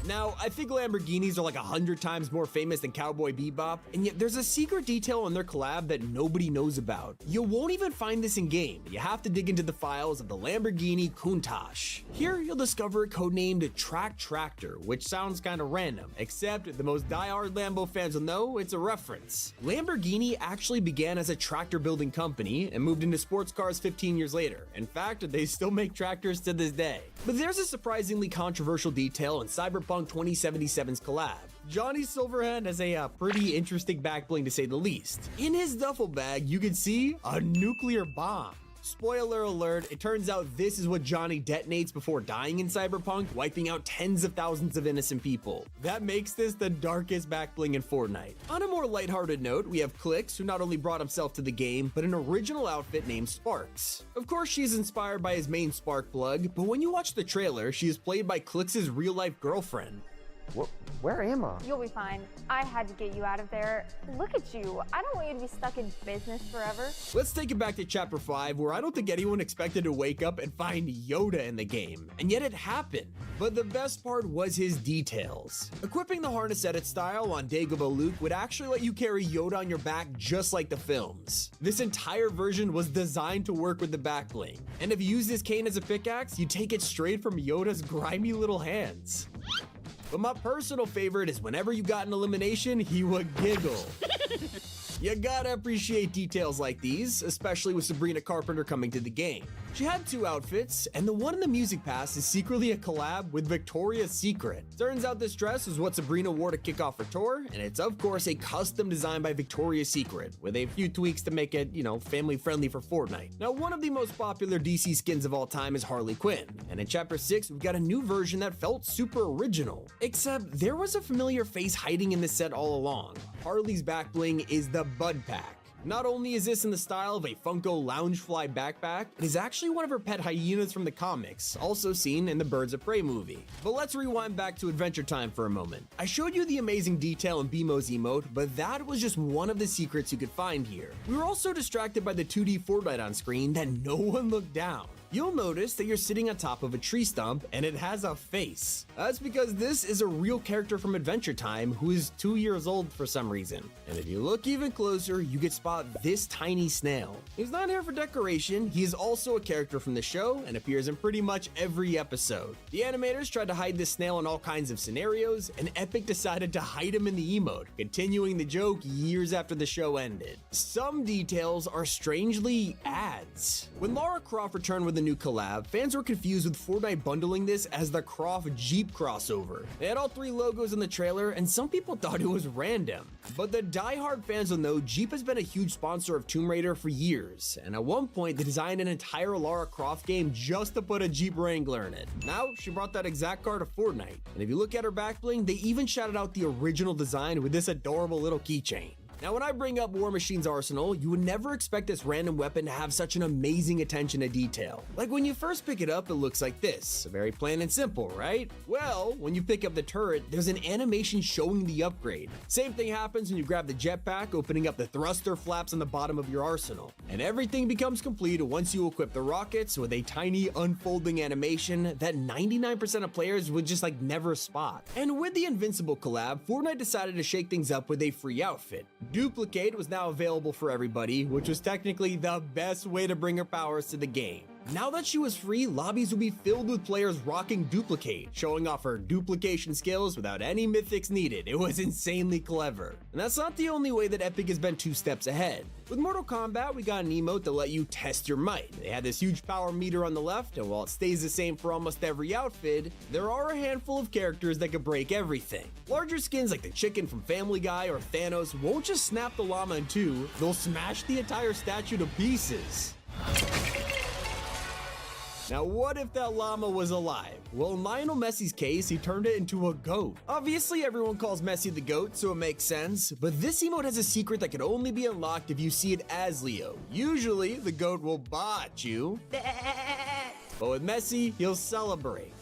Now, I think Lamborghinis are like 100 times more famous than Cowboy Bebop, and yet there's a secret detail on their collab that nobody knows about. You won't even find this in game. You have to dig into the files of the Lamborghini Countach. Here, you'll discover a codenamed Track Tractor, which sounds kind of random, except the most diehard Lambo fans will know it's a reference. Lamborghini actually began as a tractor building company and moved into sports cars 15 years later. In fact, they still make tractors to this day. But there's a surprisingly controversial detail in Cyberpunk 2077's collab. Johnny Silverhand has a pretty interesting backbling to say the least. In his duffel bag, you can see a nuclear bomb. Spoiler alert, it turns out this is what Johnny detonates before dying in Cyberpunk, wiping out tens of thousands of innocent people. That makes this the darkest backbling in Fortnite. On a more lighthearted note, we have Clix, who not only brought himself to the game, but an original outfit named Sparks. Of course, she's inspired by his main Spark plug, but when you watch the trailer, she is played by Clix's real-life girlfriend. Where am I? You'll be fine. I had to get you out of there. Look at you. I don't want you to be stuck in business forever. Let's take it back to Chapter 5, where I don't think anyone expected to wake up and find Yoda in the game, and yet it happened. But the best part was his details. Equipping the harness edit style on Dagobah Luke would actually let you carry Yoda on your back just like the films. This entire version was designed to work with the backbling, and if you use this cane as a pickaxe, you take it straight from Yoda's grimy little hands. But my personal favorite is whenever you got an elimination, he would giggle. You gotta appreciate details like these, especially with Sabrina Carpenter coming to the game. She had two outfits, and the one in the music pass is secretly a collab with Victoria's Secret. Turns out this dress was what Sabrina wore to kick off her tour, and it's of course a custom design by Victoria's Secret, with a few tweaks to make it, family friendly for Fortnite. Now, one of the most popular DC skins of all time is Harley Quinn, and in Chapter 6, we've got a new version that felt super original. Except, there was a familiar face hiding in the set all along. Harley's backbling is the Bud Pack. Not only is this in the style of a Funko Loungefly backpack, it is actually one of her pet hyenas from the comics, also seen in the Birds of Prey movie. But let's rewind back to Adventure Time for a moment. I showed you the amazing detail in BMO's emote, but that was just one of the secrets you could find here. We were also distracted by the 2D Fortnite on screen that no one looked down. You'll notice that you're sitting on top of a tree stump and it has a face. That's because this is a real character from Adventure Time who is 2 years old for some reason. And if you look even closer, you can spot this tiny snail. He's not here for decoration, he is also a character from the show and appears in pretty much every episode. The animators tried to hide this snail in all kinds of scenarios, and Epic decided to hide him in the emote, continuing the joke years after the show ended. Some details are strangely ads. When Lara Croft returned with a new collab, fans were confused with Fortnite bundling this as the Croft Jeep crossover. They had all three logos in the trailer, and some people thought it was random. But the die-hard fans will know Jeep has been a huge sponsor of Tomb Raider for years, and at one point they designed an entire Lara Croft game just to put a Jeep Wrangler in it. Now, she brought that exact car to Fortnite, and if you look at her backbling, they even shouted out the original design with this adorable little keychain. Now, when I bring up War Machine's arsenal, you would never expect this random weapon to have such an amazing attention to detail. Like when you first pick it up, it looks like this. Very plain and simple, right? Well, when you pick up the turret, there's an animation showing the upgrade. Same thing happens when you grab the jetpack, opening up the thruster flaps on the bottom of your arsenal. And everything becomes complete once you equip the rockets with a tiny unfolding animation that 99% of players would just never spot. And with the Invincible collab, Fortnite decided to shake things up with a free outfit. Duplicate was now available for everybody, which was technically the best way to bring her powers to the game. Now that she was free, lobbies would be filled with players rocking Duplicate, showing off her duplication skills without any mythics needed. It was insanely clever. And that's not the only way that Epic has been 2 steps ahead. With Mortal Kombat, we got an emote that let you test your might. They had this huge power meter on the left, and while it stays the same for almost every outfit, there are a handful of characters that could break everything. Larger skins like the chicken from Family Guy or Thanos won't just snap the llama in two, they'll smash the entire statue to pieces. Now, what if that llama was alive? Well, in Lionel Messi's case, he turned it into a goat. Obviously, everyone calls Messi the GOAT, so it makes sense, but this emote has a secret that can only be unlocked if you see it as Leo. Usually, the GOAT will botch you, but with Messi, he'll celebrate.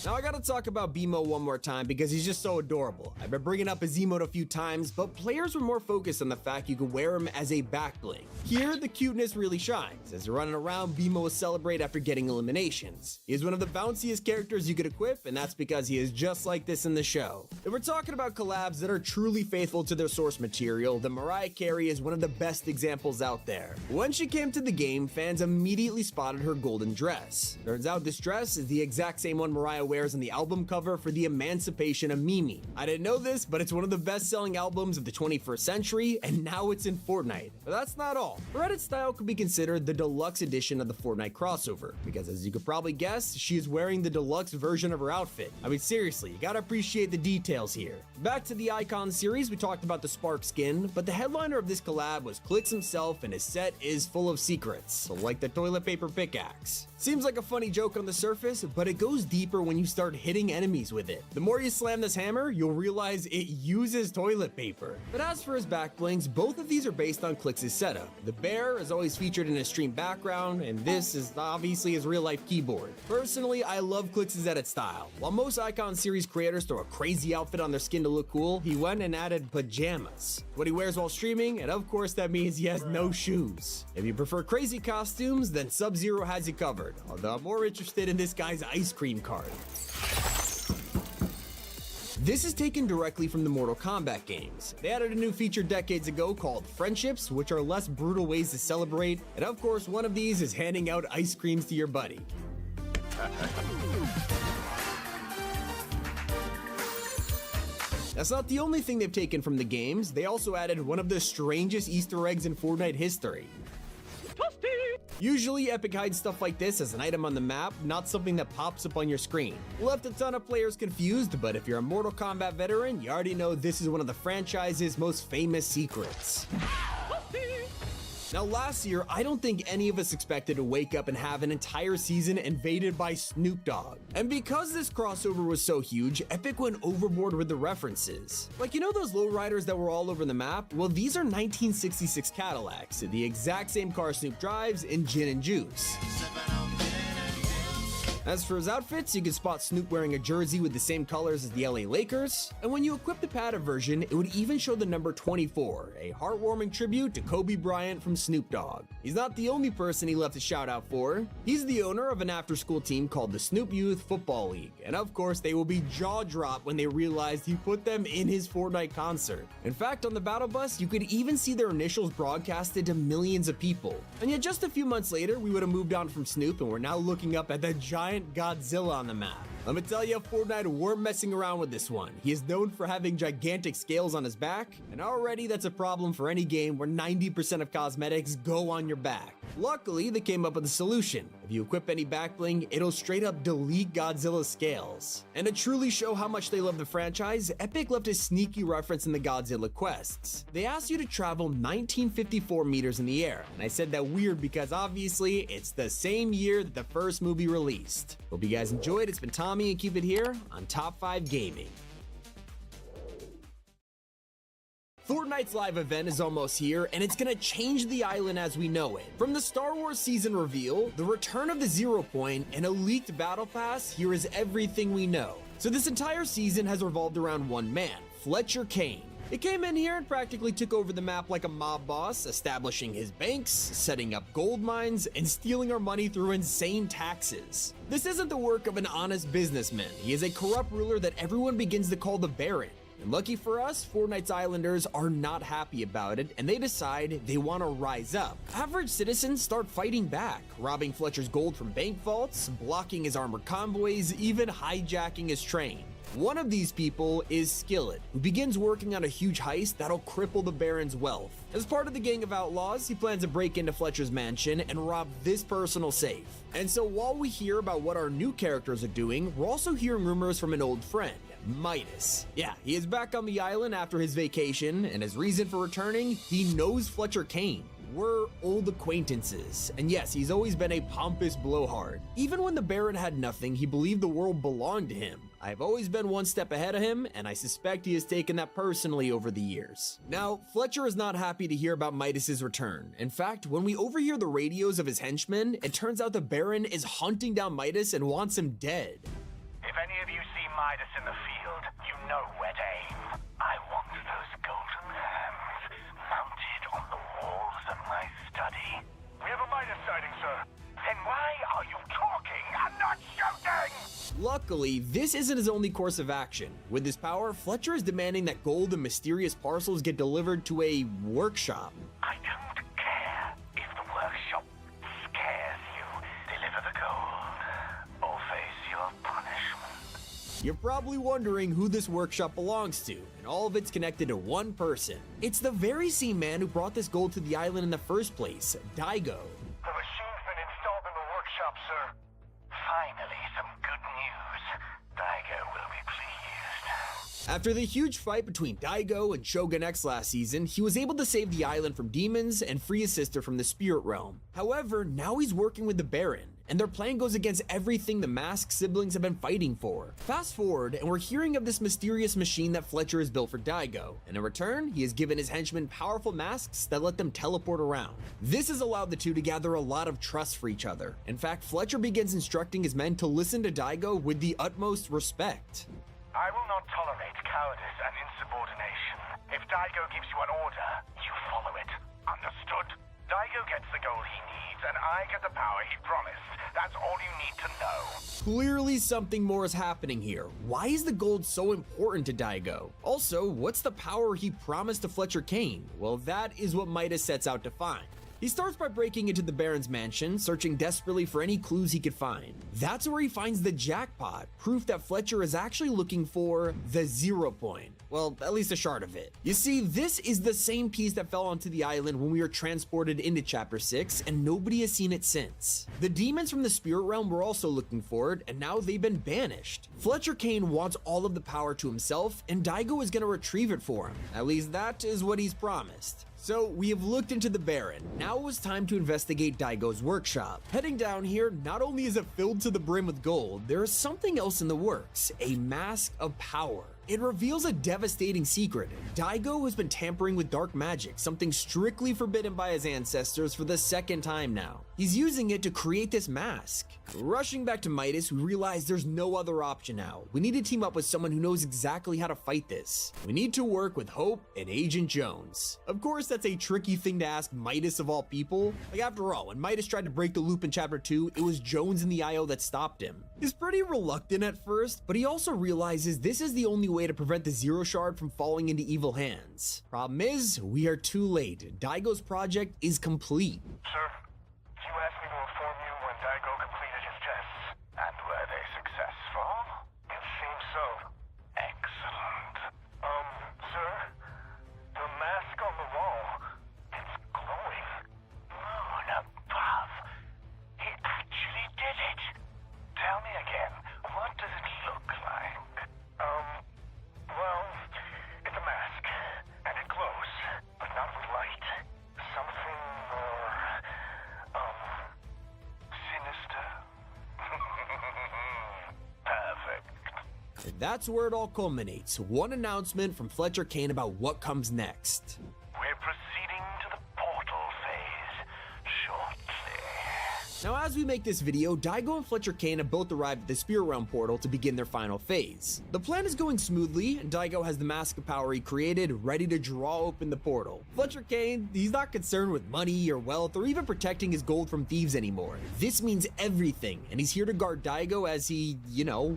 Now I gotta talk about BMO one more time because he's just so adorable. I've been bringing up his emote a few times, but players were more focused on the fact you could wear him as a back bling. Here, the cuteness really shines. As you're running around, BMO will celebrate after getting eliminations. He is one of the bounciest characters you could equip, and that's because he is just like this in the show. If we're talking about collabs that are truly faithful to their source material, then Mariah Carey is one of the best examples out there. When she came to the game, fans immediately spotted her golden dress. Turns out this dress is the exact same one Mariah wears on the album cover for The Emancipation of Mimi. I didn't know this, but it's one of the best-selling albums of the 21st century, and now it's in Fortnite. But that's not all. Her edit style could be considered the deluxe edition of the Fortnite crossover, because as you could probably guess, she is wearing the deluxe version of her outfit. I mean, seriously, you gotta appreciate the details here. Back to the Icon series, we talked about the Spark skin, but the headliner of this collab was Clix himself, and his set is full of secrets, like the toilet paper pickaxe. Seems like a funny joke on the surface, but it goes deeper when you start hitting enemies with it. The more you slam this hammer, you'll realize it uses toilet paper. But as for his back blings, both of these are based on Clix's setup. The bear is always featured in a stream background, and this is obviously his real-life keyboard. Personally, I love Clix's edit style. While most Icon series creators throw a crazy outfit on their skin to look cool, he went and added pajamas. What he wears while streaming, and of course that means he has no shoes. If you prefer crazy costumes, then Sub-Zero has you covered, although I'm more interested in this guy's ice cream cart. This is taken directly from the Mortal Kombat games. They added a new feature decades ago called Friendships, which are less brutal ways to celebrate, and of course one of these is handing out ice creams to your buddy. That's not the only thing they've taken from the games. They also added one of the strangest Easter eggs in Fortnite history. Usually, Epic hides stuff like this as an item on the map, not something that pops up on your screen. Left a ton of players confused, but if you're a Mortal Kombat veteran, you already know this is one of the franchise's most famous secrets. Now last year, I don't think any of us expected to wake up and have an entire season invaded by Snoop Dogg. And because this crossover was so huge, Epic went overboard with the references. Like, you know those lowriders that were all over the map? Well, these are 1966 Cadillacs, the exact same car Snoop drives in Gin and Juice. As for his outfits, you can spot Snoop wearing a jersey with the same colors as the LA Lakers, and when you equip the padded version, it would even show the number 24, a heartwarming tribute to Kobe Bryant from Snoop Dogg. He's not the only person he left a shout out for. He's the owner of an after-school team called the Snoop Youth Football League, and of course they will be jaw-dropped when they realized he put them in his Fortnite concert. In fact, on the battle bus, you could even see their initials broadcasted to millions of people. And yet just a few months later, we would have moved on from Snoop and we're now looking up at the giant Godzilla on the map. Let me tell you, Fortnite weren't messing around with this one. He is known for having gigantic scales on his back, and already that's a problem for any game where 90% of cosmetics go on your back. Luckily, they came up with a solution. If you equip any back bling, it'll straight up delete Godzilla's scales. And to truly show how much they love the franchise, Epic left a sneaky reference in the Godzilla quests. They asked you to travel 1954 meters in the air, and I said that weird because obviously it's the same year that the first movie released. Hope you guys enjoyed. It's been Tommy, and keep it here on Top 5 Gaming. Fortnite's live event is almost here, and it's gonna change the island as we know it. From the Star Wars season reveal, the return of the Zero Point, and a leaked battle pass, here is everything we know. So this entire season has revolved around one man, Fletcher Kane. He came in here and practically took over the map like a mob boss, establishing his banks, setting up gold mines, and stealing our money through insane taxes. This isn't the work of an honest businessman. He is a corrupt ruler that everyone begins to call the Baron. And lucky for us, Fortnite's Islanders are not happy about it, and they decide they want to rise up. Average citizens start fighting back, robbing Fletcher's gold from bank vaults, blocking his armored convoys, even hijacking his train. One of these people is Skillet, who begins working on a huge heist that'll cripple the Baron's wealth. As part of the gang of outlaws, he plans to break into Fletcher's mansion and rob this personal safe. And so while we hear about what our new characters are doing, we're also hearing rumors from an old friend, Midas. Yeah, he is back on the island after his vacation, and his reason for returning, he knows Fletcher Kane. We're old acquaintances, and yes, he's always been a pompous blowhard. Even when the Baron had nothing, he believed the world belonged to him. I've always been one step ahead of him, and I suspect he has taken that personally over the years. Now, Fletcher is not happy to hear about Midas's return. In fact, when we overhear the radios of his henchmen, it turns out the Baron is hunting down Midas and wants him dead. If any of you see Midas in the field, you know where to aim. I want those golden hands mounted on the walls of my study. We have a Midas sighting, sir. Then why are you talking and not shooting? Luckily, this isn't his only course of action. With his power, Fletcher is demanding that gold and mysterious parcels get delivered to a workshop. I don't care if the workshop scares you. Deliver the gold or face your punishment. You're probably wondering who this workshop belongs to, and all of it's connected to one person. It's the very same man who brought this gold to the island in the first place, Daigo. The machine's been installed in the workshop, sir. Finally, some good news. Daigo will be pleased. After the huge fight between Daigo and Shogun X last season, he was able to save the island from demons and free his sister from the spirit realm. However, now he's working with the Baron, and their plan goes against everything the Mask siblings have been fighting for. Fast forward, and we're hearing of this mysterious machine that Fletcher has built for Daigo, and in return, he has given his henchmen powerful masks that let them teleport around. This has allowed the two to gather a lot of trust for each other. In fact, Fletcher begins instructing his men to listen to Daigo with the utmost respect. I will not tolerate cowardice and insubordination. If Daigo gives you an order, you follow it. Understood? Daigo gets the gold he needs, and I get the power he promised. That's all you need to know. Clearly something more is happening here. Why is the gold so important to Daigo? Also, what's the power he promised to Fletcher Kane? Well, that is what Midas sets out to find. He starts by breaking into the Baron's mansion, searching desperately for any clues he could find. That's where he finds the jackpot, proof that Fletcher is actually looking for the 0 point. Well, at least a shard of it. You see, this is the same piece that fell onto the island when we were transported into Chapter 6, and nobody has seen it since. The demons from the spirit realm were also looking for it, and now they've been banished. Fletcher Kane wants all of the power to himself, and Daigo is gonna retrieve it for him. At least that is what he's promised. So we have looked into the Baron. Now it was time to investigate Daigo's workshop. Heading down here, not only is it filled to the brim with gold, there is something else in the works, a mask of power. It reveals a devastating secret. Daigo has been tampering with dark magic, something strictly forbidden by his ancestors for the second time now. He's using it to create this mask. Rushing back to Midas, we realize there's no other option now. We need to team up with someone who knows exactly how to fight this. We need to work with Hope and Agent Jones. Of course, that's a tricky thing to ask Midas of all people. Like, after all, when Midas tried to break the loop in Chapter 2, it was Jones and the IO that stopped him. He's pretty reluctant at first, but he also realizes this is the only way to prevent the Zero Shard from falling into evil hands. Problem is, we are too late. Daigo's project is complete. Sir, you asked me to inform you when Daigo completed his tests. And were they successful? It seems so. Excellent. Sir, the mask on the wall, it's glowing. Moon above. He actually did it. Tell me again, what does it look like? Well, it's a mask, and it glows, but not with light. Something more, sinister. Perfect. And that's where it all culminates. One announcement from Fletcher Kane about what comes next. We're proceeding to the portal phase shortly. Now, as we make this video, Daigo and Fletcher Kane have both arrived at the Spirit Realm portal to begin their final phase. The plan is going smoothly, and Daigo has the mask of power he created ready to draw open the portal. Fletcher Kane, he's not concerned with money or wealth or even protecting his gold from thieves anymore. This means everything, and he's here to guard Daigo as he, you know...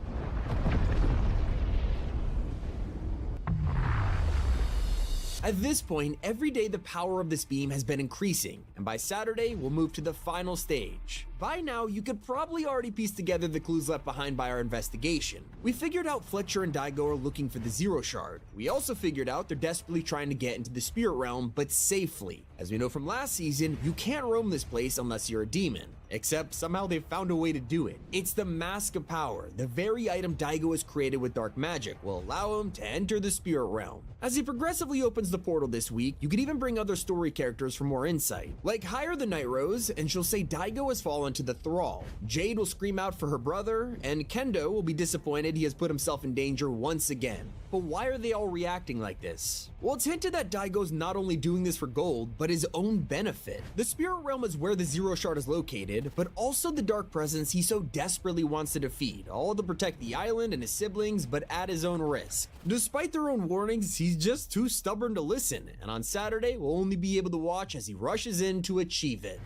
At this point, every day the power of this beam has been increasing, and by Saturday, we'll move to the final stage. By now, you could probably already piece together the clues left behind by our investigation. We figured out Fletcher and Daigo are looking for the Zero Shard. We also figured out they're desperately trying to get into the Spirit Realm, but safely. As we know from last season, you can't roam this place unless you're a demon. Except somehow they've found a way to do it. It's the Mask of Power, the very item Daigo has created with dark magic, will allow him to enter the Spirit Realm. As he progressively opens the portal this week, you can even bring other story characters for more insight. Like Hire the Night Rose, and she'll say Daigo has fallen to the thrall. Jade will scream out for her brother, and Kendo will be disappointed he has put himself in danger once again. But why are they all reacting like this? Well, it's hinted that Daigo's not only doing this for gold, but his own benefit. The Spirit Realm is where the Zero Shard is located, but also the dark presence he so desperately wants to defeat, all to protect the island and his siblings, but at his own risk. Despite their own warnings, he's just too stubborn to listen, and on Saturday, we'll only be able to watch as he rushes in to achieve it.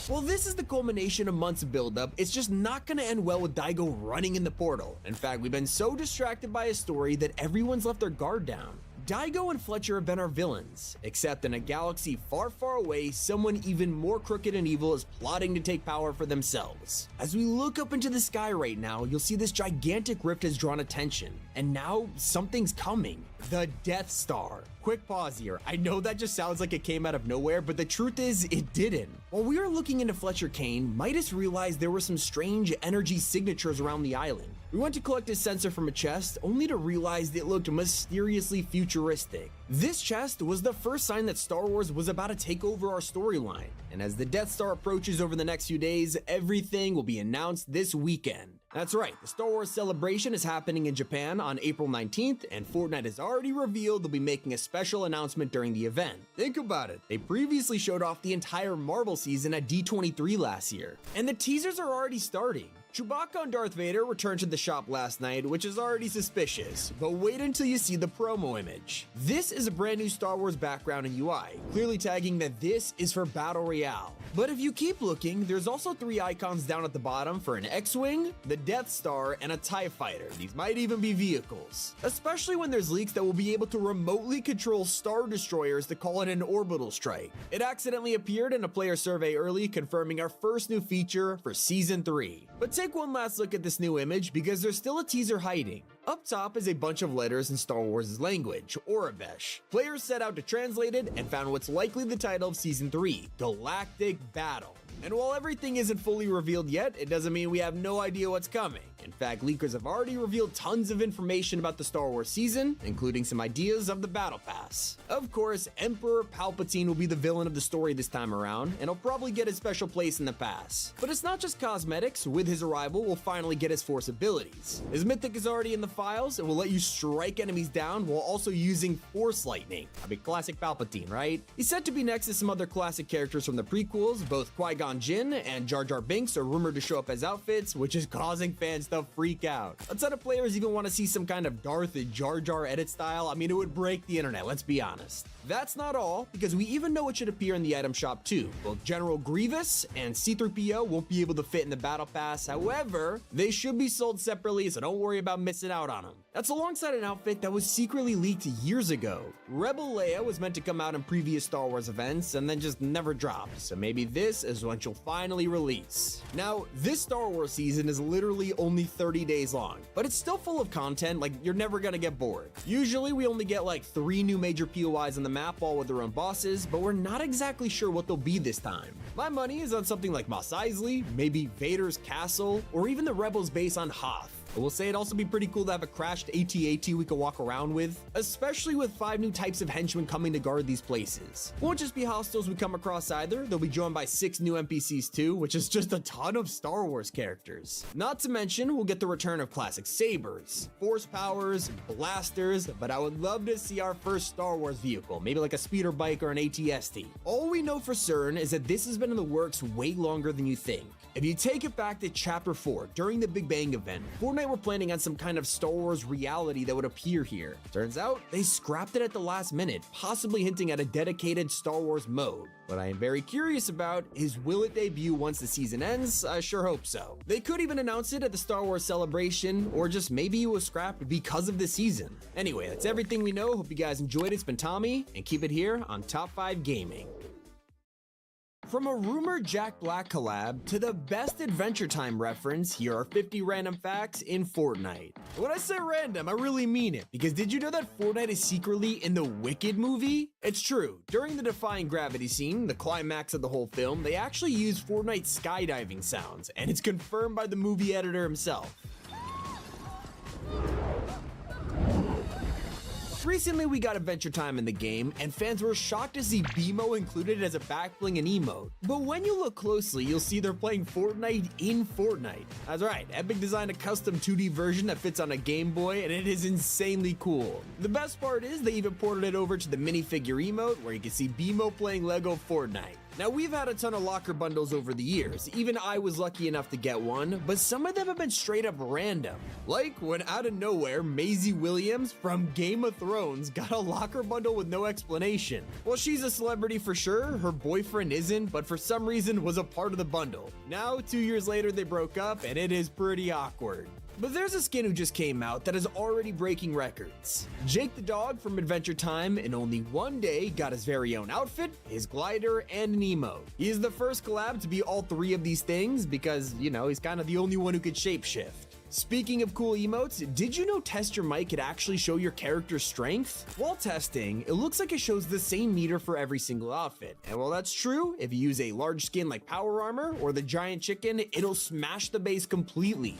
While this is the culmination of months of buildup, it's just not gonna end well with Daigo running in the portal. In fact, we've been so distracted by his story that everyone's left their guard down. Daigo and Fletcher have been our villains, except in a galaxy far, far away, someone even more crooked and evil is plotting to take power for themselves. As we look up into the sky right now, you'll see this gigantic rift has drawn attention, and now something's coming. The Death Star. Quick pause here. I know that just sounds like it came out of nowhere, but the truth is, it didn't. While we were looking into Fletcher Kane, Midas realized there were some strange energy signatures around the island. We went to collect his sensor from a chest, only to realize it looked mysteriously futuristic. This chest was the first sign that Star Wars was about to take over our storyline, and as the Death Star approaches over the next few days, everything will be announced this weekend. That's right, the Star Wars Celebration is happening in Japan on April 19th, and Fortnite has already revealed they'll be making a special announcement during the event. Think about it, they previously showed off the entire Marvel season at D23 last year, and the teasers are already starting. Chewbacca and Darth Vader returned to the shop last night, which is already suspicious, but wait until you see the promo image. This is a brand new Star Wars background and UI, clearly tagging that this is for Battle Royale. But if you keep looking, there's also 3 icons down at the bottom for an X-Wing, the Death Star, and a TIE Fighter. These might even be vehicles. Especially when there's leaks that will be able to remotely control Star Destroyers to call it an orbital strike. It accidentally appeared in a player survey early, confirming our first new feature for Season 3. But take one last look at this new image because there's still a teaser hiding. Up top is a bunch of letters in Star Wars' language, Aurebesh. Players set out to translate it and found what's likely the title of Season 3, Galactic Battle. And while everything isn't fully revealed yet, it doesn't mean we have no idea what's coming. In fact, leakers have already revealed tons of information about the Star Wars season, including some ideas of the Battle Pass. Of course, Emperor Palpatine will be the villain of the story this time around, and he'll probably get his special place in the pass. But it's not just cosmetics. With his arrival, we'll finally get his Force abilities. His Mythic is already in the files and will let you strike enemies down while also using Force Lightning. I mean, classic Palpatine, right? He's said to be next to some other classic characters from the prequels. Both Qui-Gon Jinn and Jar Jar Binks are rumored to show up as outfits, which is causing fans to freak out. A ton of players even want to see some kind of Darth and Jar Jar edit style. I mean, it would break the internet, let's be honest. That's not all, because we even know it should appear in the item shop too. Both General Grievous and C-3PO won't be able to fit in the Battle Pass. However, they should be sold separately, so don't worry about missing out on them. That's alongside an outfit that was secretly leaked years ago. Rebel Leia was meant to come out in previous Star Wars events and then just never dropped, so maybe this is when she'll finally release. Now, this Star Wars season is literally only 30 days long, but it's still full of content, like you're never gonna get bored. Usually we only get like 3 new major POIs on the map, all with their own bosses, but we're not exactly sure what they'll be this time. My money is on something like Mos Eisley, maybe Vader's castle, or even the Rebels base on Hoth. I will say it'd also be pretty cool to have a crashed AT-AT we could walk around with, especially with 5 new types of henchmen coming to guard these places. Won't just be hostiles we come across either, they'll be joined by 6 new NPCs too, which is just a ton of Star Wars characters. Not to mention, we'll get the return of classic sabers, force powers, blasters, but I would love to see our first Star Wars vehicle, maybe like a speeder bike or an AT-ST. All we know for certain is that this has been in the works way longer than you think. If you take it back to Chapter 4, during the Big Bang event, Fortnite were planning on some kind of Star Wars reality that would appear here. Turns out, they scrapped it at the last minute, possibly hinting at a dedicated Star Wars mode. What I am very curious about is, will it debut once the season ends? I sure hope so. They could even announce it at the Star Wars Celebration, or just maybe it was scrapped because of the season. Anyway, that's everything we know. Hope you guys enjoyed it. It's been Tommy, and keep it here on Top 5 Gaming. From a rumored Jack Black collab to the best Adventure Time reference, here are 50 random facts in Fortnite. When I say random, I really mean it, because did you know that Fortnite is secretly in the Wicked movie? It's true. During the Defying Gravity scene, the climax of the whole film, they actually used Fortnite skydiving sounds, and it's confirmed by the movie editor himself. Recently, we got Adventure Time in the game, and fans were shocked to see BMO included as a backbling and emote. But when you look closely, you'll see they're playing Fortnite in Fortnite. That's right, Epic designed a custom 2D version that fits on a Game Boy, and it is insanely cool. The best part is they even ported it over to the minifigure emote, where you can see BMO playing Lego Fortnite. Now, we've had a ton of locker bundles over the years, even I was lucky enough to get one, but some of them have been straight up random. Like when out of nowhere, Maisie Williams from Game of Thrones got a locker bundle with no explanation. Well, she's a celebrity for sure, her boyfriend isn't, but for some reason was a part of the bundle. Now, 2 years later, they broke up, and it is pretty awkward. But there's a skin who just came out that is already breaking records. Jake the dog from Adventure Time in only one day got his very own outfit, his glider, and an emote. He is the first collab to be all three of these things because, you know, he's kind of the only one who could shapeshift. Speaking of cool emotes, did you know Test Your Mic could actually show your character's strength? While testing, it looks like it shows the same meter for every single outfit. And while that's true, if you use a large skin like Power Armor or the Giant Chicken, it'll smash the base completely.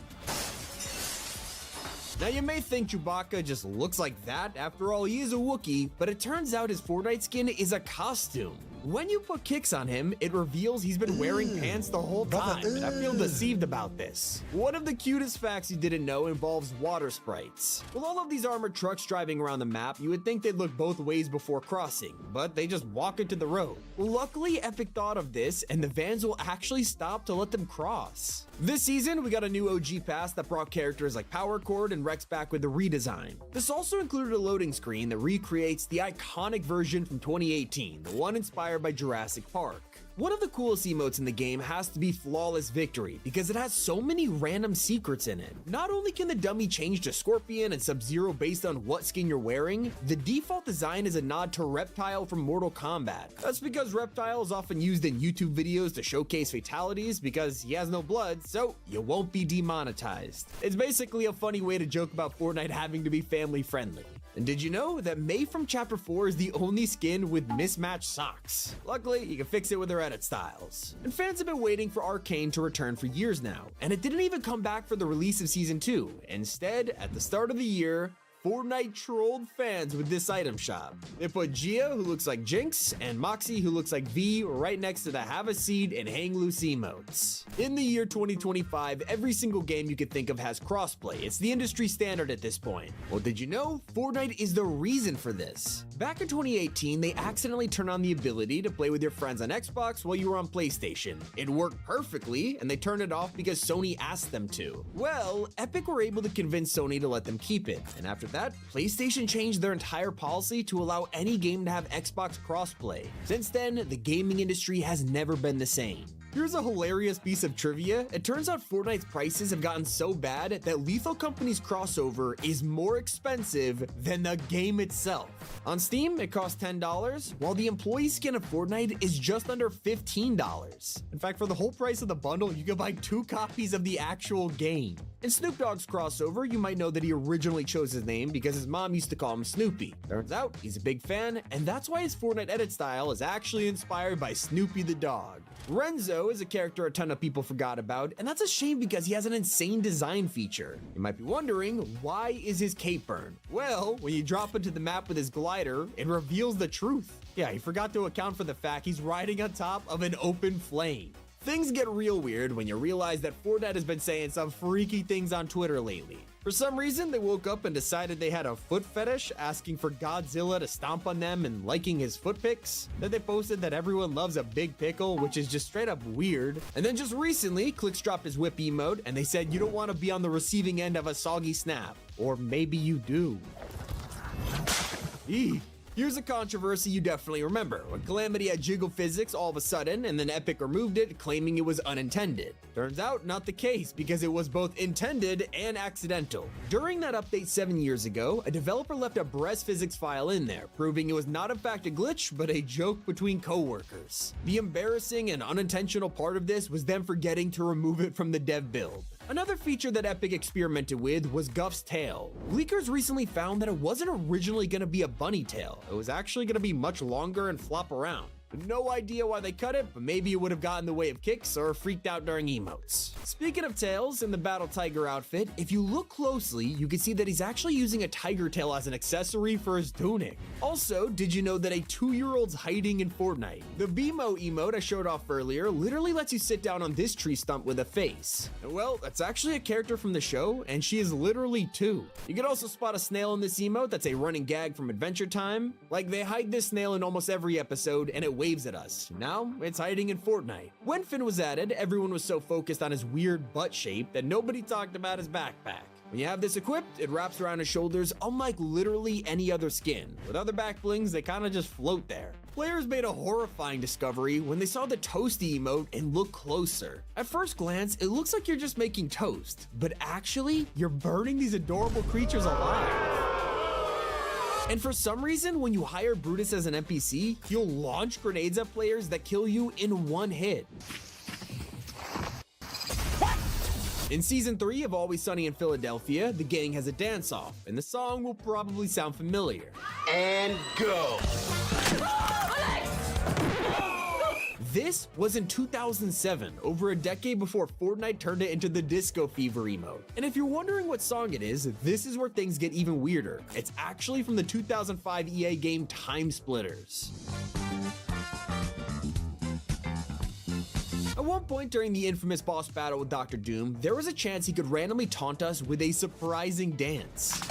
Now you may think Chewbacca just looks like that, after all he is a Wookiee, but it turns out his Fortnite skin is a costume. When you put kicks on him, it reveals he's been wearing pants the whole time, and I feel deceived about this. One of the cutest facts you didn't know involves water sprites. With all of these armored trucks driving around the map, you would think they'd look both ways before crossing, but they just walk into the road. Luckily, Epic thought of this, and the vans will actually stop to let them cross. This season, we got a new OG pass that brought characters like Power Chord and Rex back with a redesign. This also included a loading screen that recreates the iconic version from 2018, the one inspired by Jurassic Park. One of the coolest emotes in the game has to be Flawless Victory because it has so many random secrets in it. Not only can the dummy change to Scorpion and Sub-Zero based on what skin you're wearing, the default design is a nod to Reptile from Mortal Kombat. That's because Reptile is often used in YouTube videos to showcase fatalities because he has no blood, so you won't be demonetized. It's basically a funny way to joke about Fortnite having to be family friendly. And did you know that May from Chapter 4 is the only skin with mismatched socks? Luckily, you can fix it with their edit styles. And fans have been waiting for Arcane to return for years now, and it didn't even come back for the release of Season 2. Instead, at the start of the year, Fortnite trolled fans with this item shop. They put Gia, who looks like Jinx, and Moxie, who looks like V, right next to the Have a Seat and Hang Loose emotes. In the year 2025, every single game you could think of has crossplay. It's the industry standard at this point. Well, did you know? Fortnite is the reason for this. Back in 2018, they accidentally turned on the ability to play with your friends on Xbox while you were on PlayStation. It worked perfectly, and they turned it off because Sony asked them to. Well, Epic were able to convince Sony to let them keep it, and after that, PlayStation changed their entire policy to allow any game to have Xbox crossplay. Since then, the gaming industry has never been the same. Here's a hilarious piece of trivia. It turns out Fortnite's prices have gotten so bad that Lethal Company's crossover is more expensive than the game itself. On Steam, it costs $10, while the employee skin of Fortnite is just under $15. In fact, for the whole price of the bundle, you can buy 2 copies of the actual game. In Snoop Dogg's crossover, you might know that he originally chose his name because his mom used to call him Snoopy. Turns out, he's a big fan, and that's why his Fortnite edit style is actually inspired by Snoopy the dog. Renzo is a character a ton of people forgot about, and that's a shame because he has an insane design feature. You might be wondering, why is his cape burned? Well, when you drop into the map with his glider, it reveals the truth. Yeah, he forgot to account for the fact he's riding on top of an open flame. Things get real weird when you realize that Fortnite has been saying some freaky things on Twitter lately. For some reason, they woke up and decided they had a foot fetish, asking for Godzilla to stomp on them and liking his foot pics. Then they posted that everyone loves a big pickle, which is just straight up weird. And then just recently, Clix dropped his whip emote, and they said you don't want to be on the receiving end of a soggy snap. Or maybe you do. Eek. Here's a controversy you definitely remember, when Calamity had jiggle physics all of a sudden, and then Epic removed it, claiming it was unintended. Turns out, not the case, because it was both intended and accidental. During that update 7 years ago, a developer left a breast physics file in there, proving it was not in fact a glitch, but a joke between co-workers. The embarrassing and unintentional part of this was them forgetting to remove it from the dev build. Another feature that Epic experimented with was Guff's tail. Leakers recently found that it wasn't originally going to be a bunny tail. It was actually going to be much longer and flop around. No idea why they cut it, but maybe it would have gotten in the way of kicks or freaked out during emotes. Speaking of tails, in the Battle Tiger outfit, if you look closely, you can see that he's actually using a tiger tail as an accessory for his tunic. Also, did you know that a 2-year-old's hiding in Fortnite? The BMO emote I showed off earlier literally lets you sit down on this tree stump with a face. And well, that's actually a character from the show, and she is literally 2. You can also spot a snail in this emote that's a running gag from Adventure Time. Like, they hide this snail in almost every episode, and it waves at us. Now, it's hiding in Fortnite. When Finn was added, everyone was so focused on his weird butt shape that nobody talked about his backpack. When you have this equipped, it wraps around his shoulders unlike literally any other skin. With other back blings, they kinda just float there. Players made a horrifying discovery when they saw the toasty emote and looked closer. At first glance, it looks like you're just making toast, but actually, you're burning these adorable creatures alive. And for some reason, when you hire Brutus as an NPC, he'll launch grenades at players that kill you in one hit. In Season 3 of Always Sunny in Philadelphia, the gang has a dance-off, and the song will probably sound familiar. And go! This was in 2007, over a decade before Fortnite turned it into the Disco Fever emote. And if you're wondering what song it is, this is where things get even weirder. It's actually from the 2005 EA game Time Splitters. At one point during the infamous boss battle with Dr. Doom, there was a chance he could randomly taunt us with a surprising dance.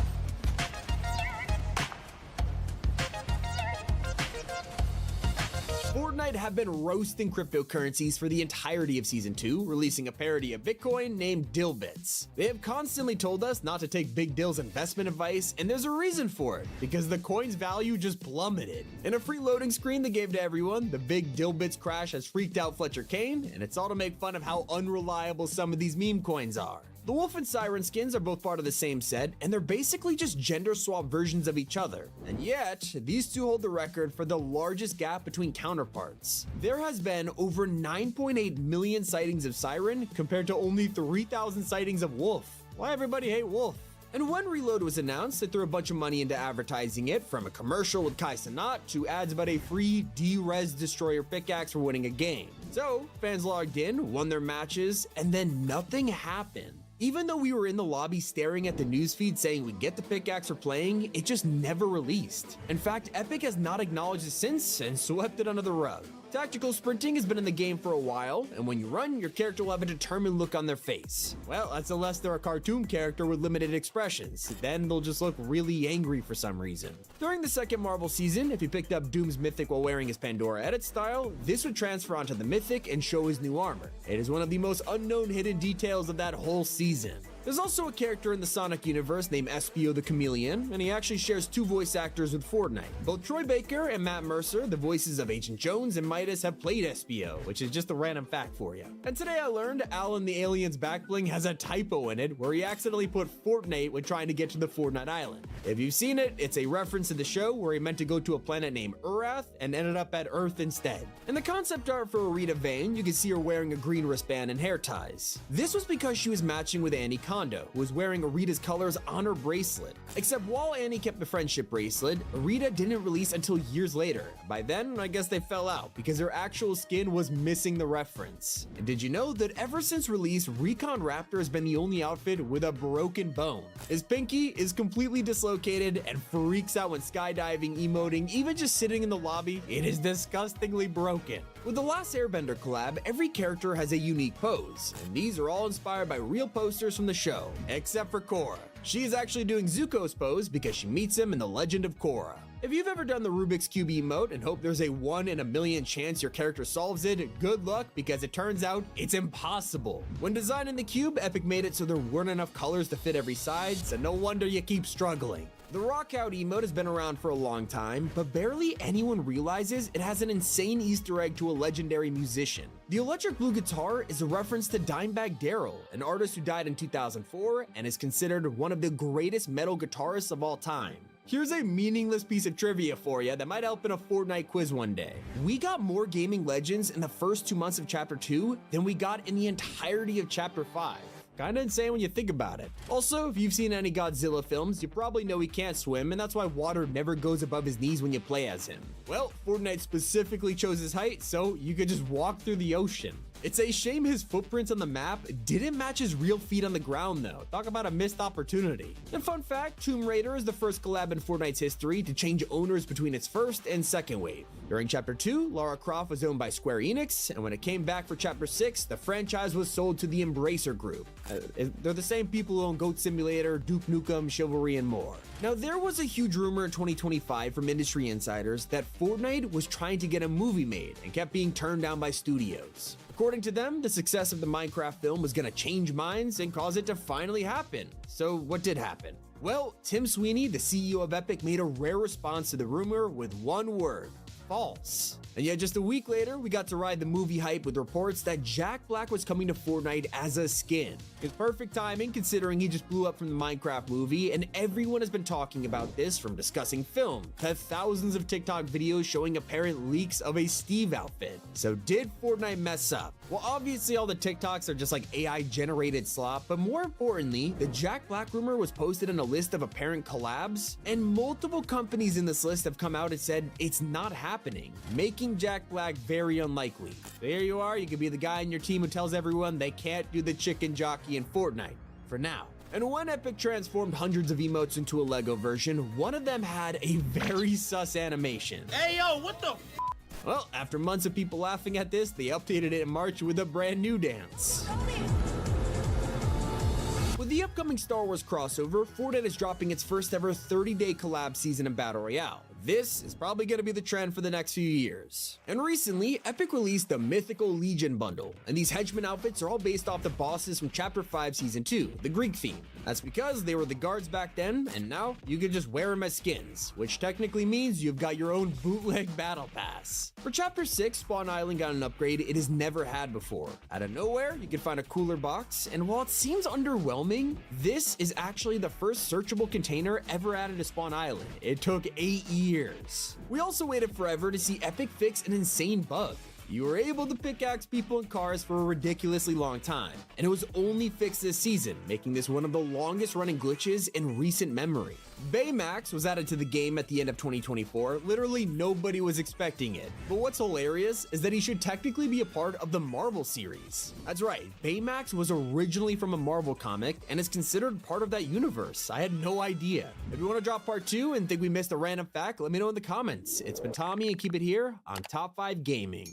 Fortnite have been roasting cryptocurrencies for the entirety of Season 2, releasing a parody of Bitcoin named Dillbits. They have constantly told us not to take Big Dill's investment advice, and there's a reason for it, because the coin's value just plummeted. In a free loading screen they gave to everyone, the big Dillbits crash has freaked out Fletcher Kane, and it's all to make fun of how unreliable some of these meme coins are. The Wolf and Siren skins are both part of the same set, and they're basically just gender-swapped versions of each other. And yet, these two hold the record for the largest gap between counterparts. There has been over 9.8 million sightings of Siren compared to only 3,000 sightings of Wolf. Why everybody hate Wolf? And when Reload was announced, they threw a bunch of money into advertising it, from a commercial with Kai Cenat to ads about a free D-Res Destroyer pickaxe for winning a game. So, fans logged in, won their matches, and then nothing happened. Even though we were in the lobby staring at the newsfeed saying we'd get the pickaxe for playing, it just never released. In fact, Epic has not acknowledged it since and swept it under the rug. Tactical sprinting has been in the game for a while, and when you run, your character will have a determined look on their face. Well, that's unless they're a cartoon character with limited expressions. Then they'll just look really angry for some reason. During the second Marvel season, if you picked up Doom's Mythic while wearing his Pandora edit style, this would transfer onto the Mythic and show his new armor. It is one of the most unknown hidden details of that whole season. There's also a character in the Sonic universe named Espio the Chameleon, and he actually shares 2 voice actors with Fortnite. Both Troy Baker and Matt Mercer, the voices of Agent Jones and Midas, have played Espio, which is just a random fact for you. And today I learned Alan the Alien's backbling has a typo in it, where he accidentally put Fortnite when trying to get to the Fortnite Island. If you've seen it, it's a reference to the show where he meant to go to a planet named Urath and ended up at Earth instead. In the concept art for Arita Vane, you can see her wearing a green wristband and hair ties. This was because she was matching with Annie Kondo, who was wearing Arita's colors on her bracelet. Except while Annie kept the friendship bracelet, Arita didn't release until years later. By then, I guess they fell out, because her actual skin was missing the reference. And did you know that ever since release, Recon Raptor has been the only outfit with a broken bone? His pinky is completely dislocated and freaks out when skydiving, emoting, even just sitting in the lobby. It is disgustingly broken. With the Last Airbender collab, every character has a unique pose, and these are all inspired by real posters from the show, except for Korra. She's actually doing Zuko's pose because she meets him in The Legend of Korra. If you've ever done the Rubik's Cube emote and hope there's a 1 in a million chance your character solves it, good luck because it turns out it's impossible. When designing the cube, Epic made it so there weren't enough colors to fit every side, so no wonder you keep struggling. The Rock Out emote has been around for a long time, but barely anyone realizes it has an insane Easter egg to a legendary musician. The electric blue guitar is a reference to Dimebag Darrell, an artist who died in 2004 and is considered one of the greatest metal guitarists of all time. Here's a meaningless piece of trivia for you that might help in a Fortnite quiz one day. We got more gaming legends in the first 2 months of Chapter 2 than we got in the entirety of Chapter 5. Kinda insane when you think about it. Also, if you've seen any Godzilla films, you probably know he can't swim, and that's why water never goes above his knees when you play as him. Well, Fortnite specifically chose his height, so you could just walk through the ocean. It's a shame his footprints on the map didn't match his real feet on the ground though. Talk about a missed opportunity. And fun fact, Tomb Raider is the first collab in Fortnite's history to change owners between its first and second wave. During Chapter 2, Lara Croft was owned by Square Enix, and when it came back for Chapter 6, the franchise was sold to the Embracer Group. They're the same people who own Goat Simulator, Duke Nukem, Chivalry, and more. Now, there was a huge rumor in 2025 from industry insiders that Fortnite was trying to get a movie made and kept being turned down by studios. According to them, the success of the Minecraft film was gonna change minds and cause it to finally happen. So what did happen? Well, Tim Sweeney, the CEO of Epic, made a rare response to the rumor with one word: false. And yet just a week later, we got to ride the movie hype with reports that Jack Black was coming to Fortnite as a skin. It's perfect timing considering he just blew up from the Minecraft movie, and everyone has been talking about this, from discussing film to thousands of TikTok videos showing apparent leaks of a Steve outfit. So did Fortnite mess up? Well, obviously all the TikToks are just like AI generated slop, but more importantly, the Jack Black rumor was posted in a list of apparent collabs, and multiple companies in this list have come out and said it's not happening, making Jack Black very unlikely. So here you are, you could be the guy in your team who tells everyone they can't do the chicken jockey in Fortnite, for now. And when Epic transformed hundreds of emotes into a Lego version, one of them had a very sus animation. Hey yo, what the Well, after months of people laughing at this, they updated it in March with a brand new dance. With the upcoming Star Wars crossover, Fortnite is dropping its first ever 30-day collab season in Battle Royale. This is probably going to be the trend for the next few years. And recently, Epic released the Mythical Legion bundle, and these henchman outfits are all based off the bosses from Chapter 5 Season 2, the Greek theme. That's because they were the guards back then, and now you can just wear them as skins, which technically means you've got your own bootleg battle pass. For Chapter 6, Spawn Island got an upgrade it has never had before. Out of nowhere, you can find a cooler box, and while it seems underwhelming, this is actually the first searchable container ever added to Spawn Island. It took 8 years. We also waited forever to see Epic fix an insane bug. You were able to pickaxe people in cars for a ridiculously long time, and it was only fixed this season, making this one of the longest running glitches in recent memory. Baymax was added to the game at the end of 2024, literally nobody was expecting it. But what's hilarious is that he should technically be a part of the Marvel series. That's right, Baymax was originally from a Marvel comic and is considered part of that universe. I had no idea. If you want to drop part 2 and think we missed a random fact, let me know in the comments. It's been Tommy, and keep it here on Top 5 Gaming.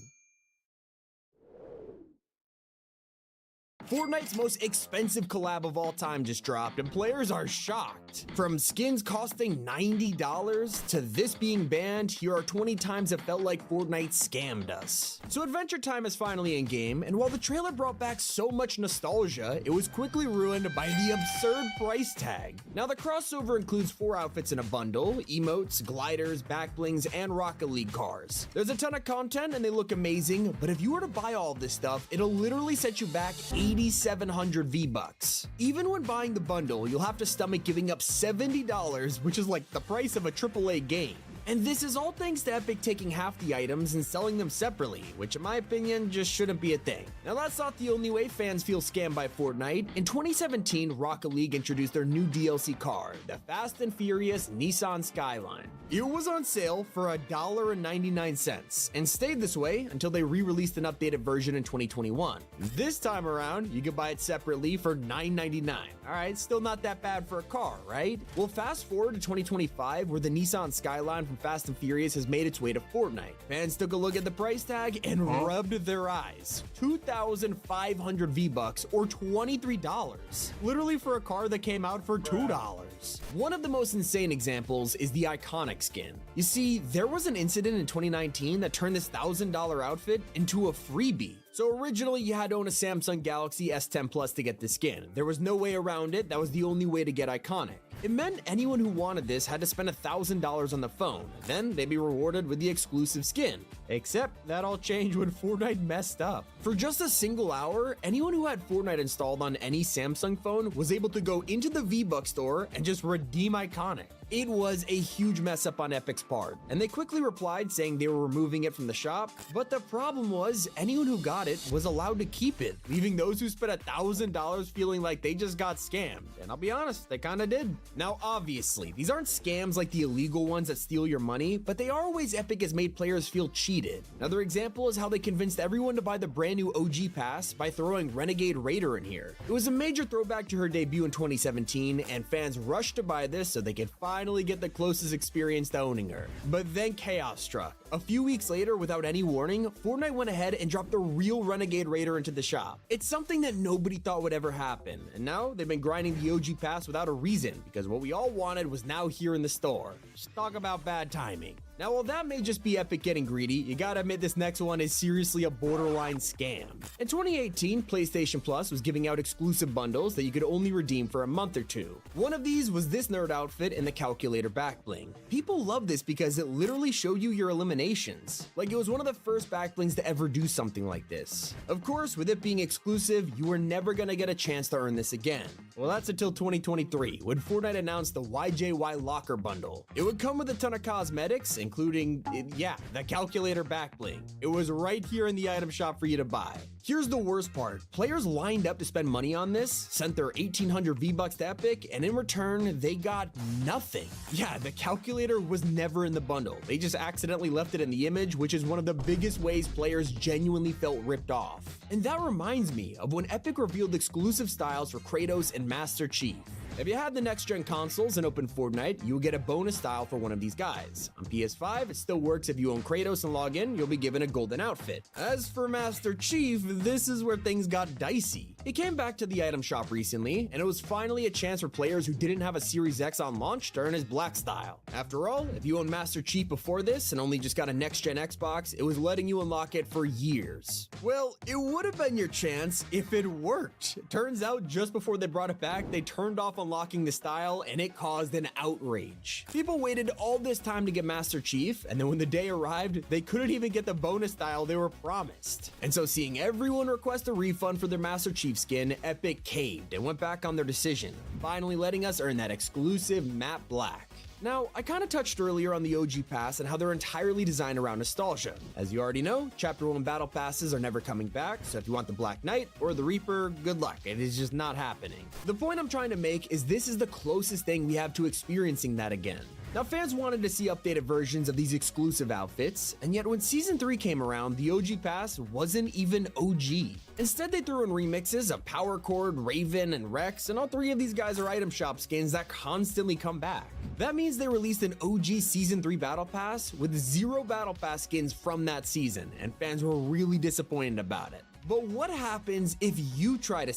Fortnite's most expensive collab of all time just dropped, and players are shocked. From skins costing $90 to this being banned, here are 20 times it felt like Fortnite scammed us. So Adventure Time is finally in game, and while the trailer brought back so much nostalgia, it was quickly ruined by the absurd price tag. Now the crossover includes 4 outfits in a bundle: emotes, gliders, backblings, and Rocket League cars. There's a ton of content and they look amazing, but if you were to buy all this stuff, it'll literally set you back 8,700 V-Bucks. Even when buying the bundle, you'll have to stomach giving up $70, which is like the price of a AAA game. And this is all thanks to Epic taking half the items and selling them separately, which in my opinion just shouldn't be a thing. Now that's not the only way fans feel scammed by Fortnite. In 2017, Rocket League introduced their new DLC car, the Fast and Furious Nissan Skyline. It was on sale for $1.99 and stayed this way until they re-released an updated version in 2021. This time around, you can buy it separately for $9.99. Alright, still not that bad for a car, right? Well, fast forward to 2025, where the Nissan Skyline from Fast and Furious has made its way to Fortnite. Fans took a look at the price tag and rubbed their eyes. 2,500 V-Bucks or $23. Literally for a car that came out for $2. One of the most insane examples is the iconic skin. You see, there was an incident in 2019 that turned this $1,000 outfit into a freebie. So originally you had to own a Samsung Galaxy S10 Plus to get the skin. There was no way around it. That was the only way to get iconic. It meant anyone who wanted this had to spend $1,000 on the phone. Then they'd be rewarded with the exclusive skin. Except that all changed when Fortnite messed up. For just a single hour, anyone who had Fortnite installed on any Samsung phone was able to go into the V-Bucks store and just redeem iconic. It was a huge mess up on Epic's part, and they quickly replied saying they were removing it from the shop, but the problem was anyone who got it was allowed to keep it, leaving those who spent $1,000 feeling like they just got scammed. And I'll be honest, they kinda did. Now obviously, these aren't scams like the illegal ones that steal your money, but they are ways Epic has made players feel cheated. Another example is how they convinced everyone to buy the brand new OG pass by throwing Renegade Raider in here. It was a major throwback to her debut in 2017, and fans rushed to buy this so they could finally get the closest experience to owning her. But then chaos struck. A few weeks later, without any warning, Fortnite went ahead and dropped the real Renegade Raider into the shop. It's something that nobody thought would ever happen, and now they've been grinding the OG pass without a reason, because what we all wanted was now here in the store. Just talk about bad timing. Now, while that may just be Epic getting greedy, you gotta admit this next one is seriously a borderline scam. In 2018, PlayStation Plus was giving out exclusive bundles that you could only redeem for a month or two. One of these was this nerd outfit in the calculator back bling. People loved this because it literally showed you your eliminations. Like it was one of the first back blings to ever do something like this. Of course, with it being exclusive, you were never gonna get a chance to earn this again. Well, that's until 2023, when Fortnite announced the YJY Locker Bundle. It would come with a ton of cosmetics, including, the calculator back bling. It was right here in the item shop for you to buy. Here's the worst part. Players lined up to spend money on this, sent their 1,800 V-Bucks to Epic, and in return, they got nothing. Yeah, the calculator was never in the bundle. They just accidentally left it in the image, which is one of the biggest ways players genuinely felt ripped off. And that reminds me of when Epic revealed exclusive styles for Kratos and Master Chief. If you had the next-gen consoles and open Fortnite, you will get a bonus style for one of these guys. On PS5, it still works if you own Kratos and log in, you'll be given a golden outfit. As for Master Chief, this is where things got dicey. It came back to the item shop recently, and it was finally a chance for players who didn't have a Series X on launch to earn his black style. After all, if you owned Master Chief before this and only just got a next-gen Xbox, it was letting you unlock it for years. Well, it would have been your chance if it worked. It turns out just before they brought it back, they turned off unlocking the style, and it caused an outrage. People waited all this time to get Master Chief, and then when the day arrived, they couldn't even get the bonus style they were promised. And so seeing everyone request a refund for their Master Chief skin, Epic caved and went back on their decision, finally letting us earn that exclusive matte black. Now, I kind of touched earlier on the OG Pass and how they're entirely designed around nostalgia. As you already know, Chapter 1 Battle Passes are never coming back, so if you want the Black Knight or the Reaper, good luck. It is just not happening. The point I'm trying to make is this is the closest thing we have to experiencing that again. Now, fans wanted to see updated versions of these exclusive outfits, and yet when Season 3 came around, the OG Pass wasn't even OG. Instead, they threw in remixes of Power Chord, Raven, and Rex, and all three of these guys are item shop skins that constantly come back. That means they released an OG Season 3 Battle Pass with 0 Battle Pass skins from that season, and fans were really disappointed about it. But what happens if you try to...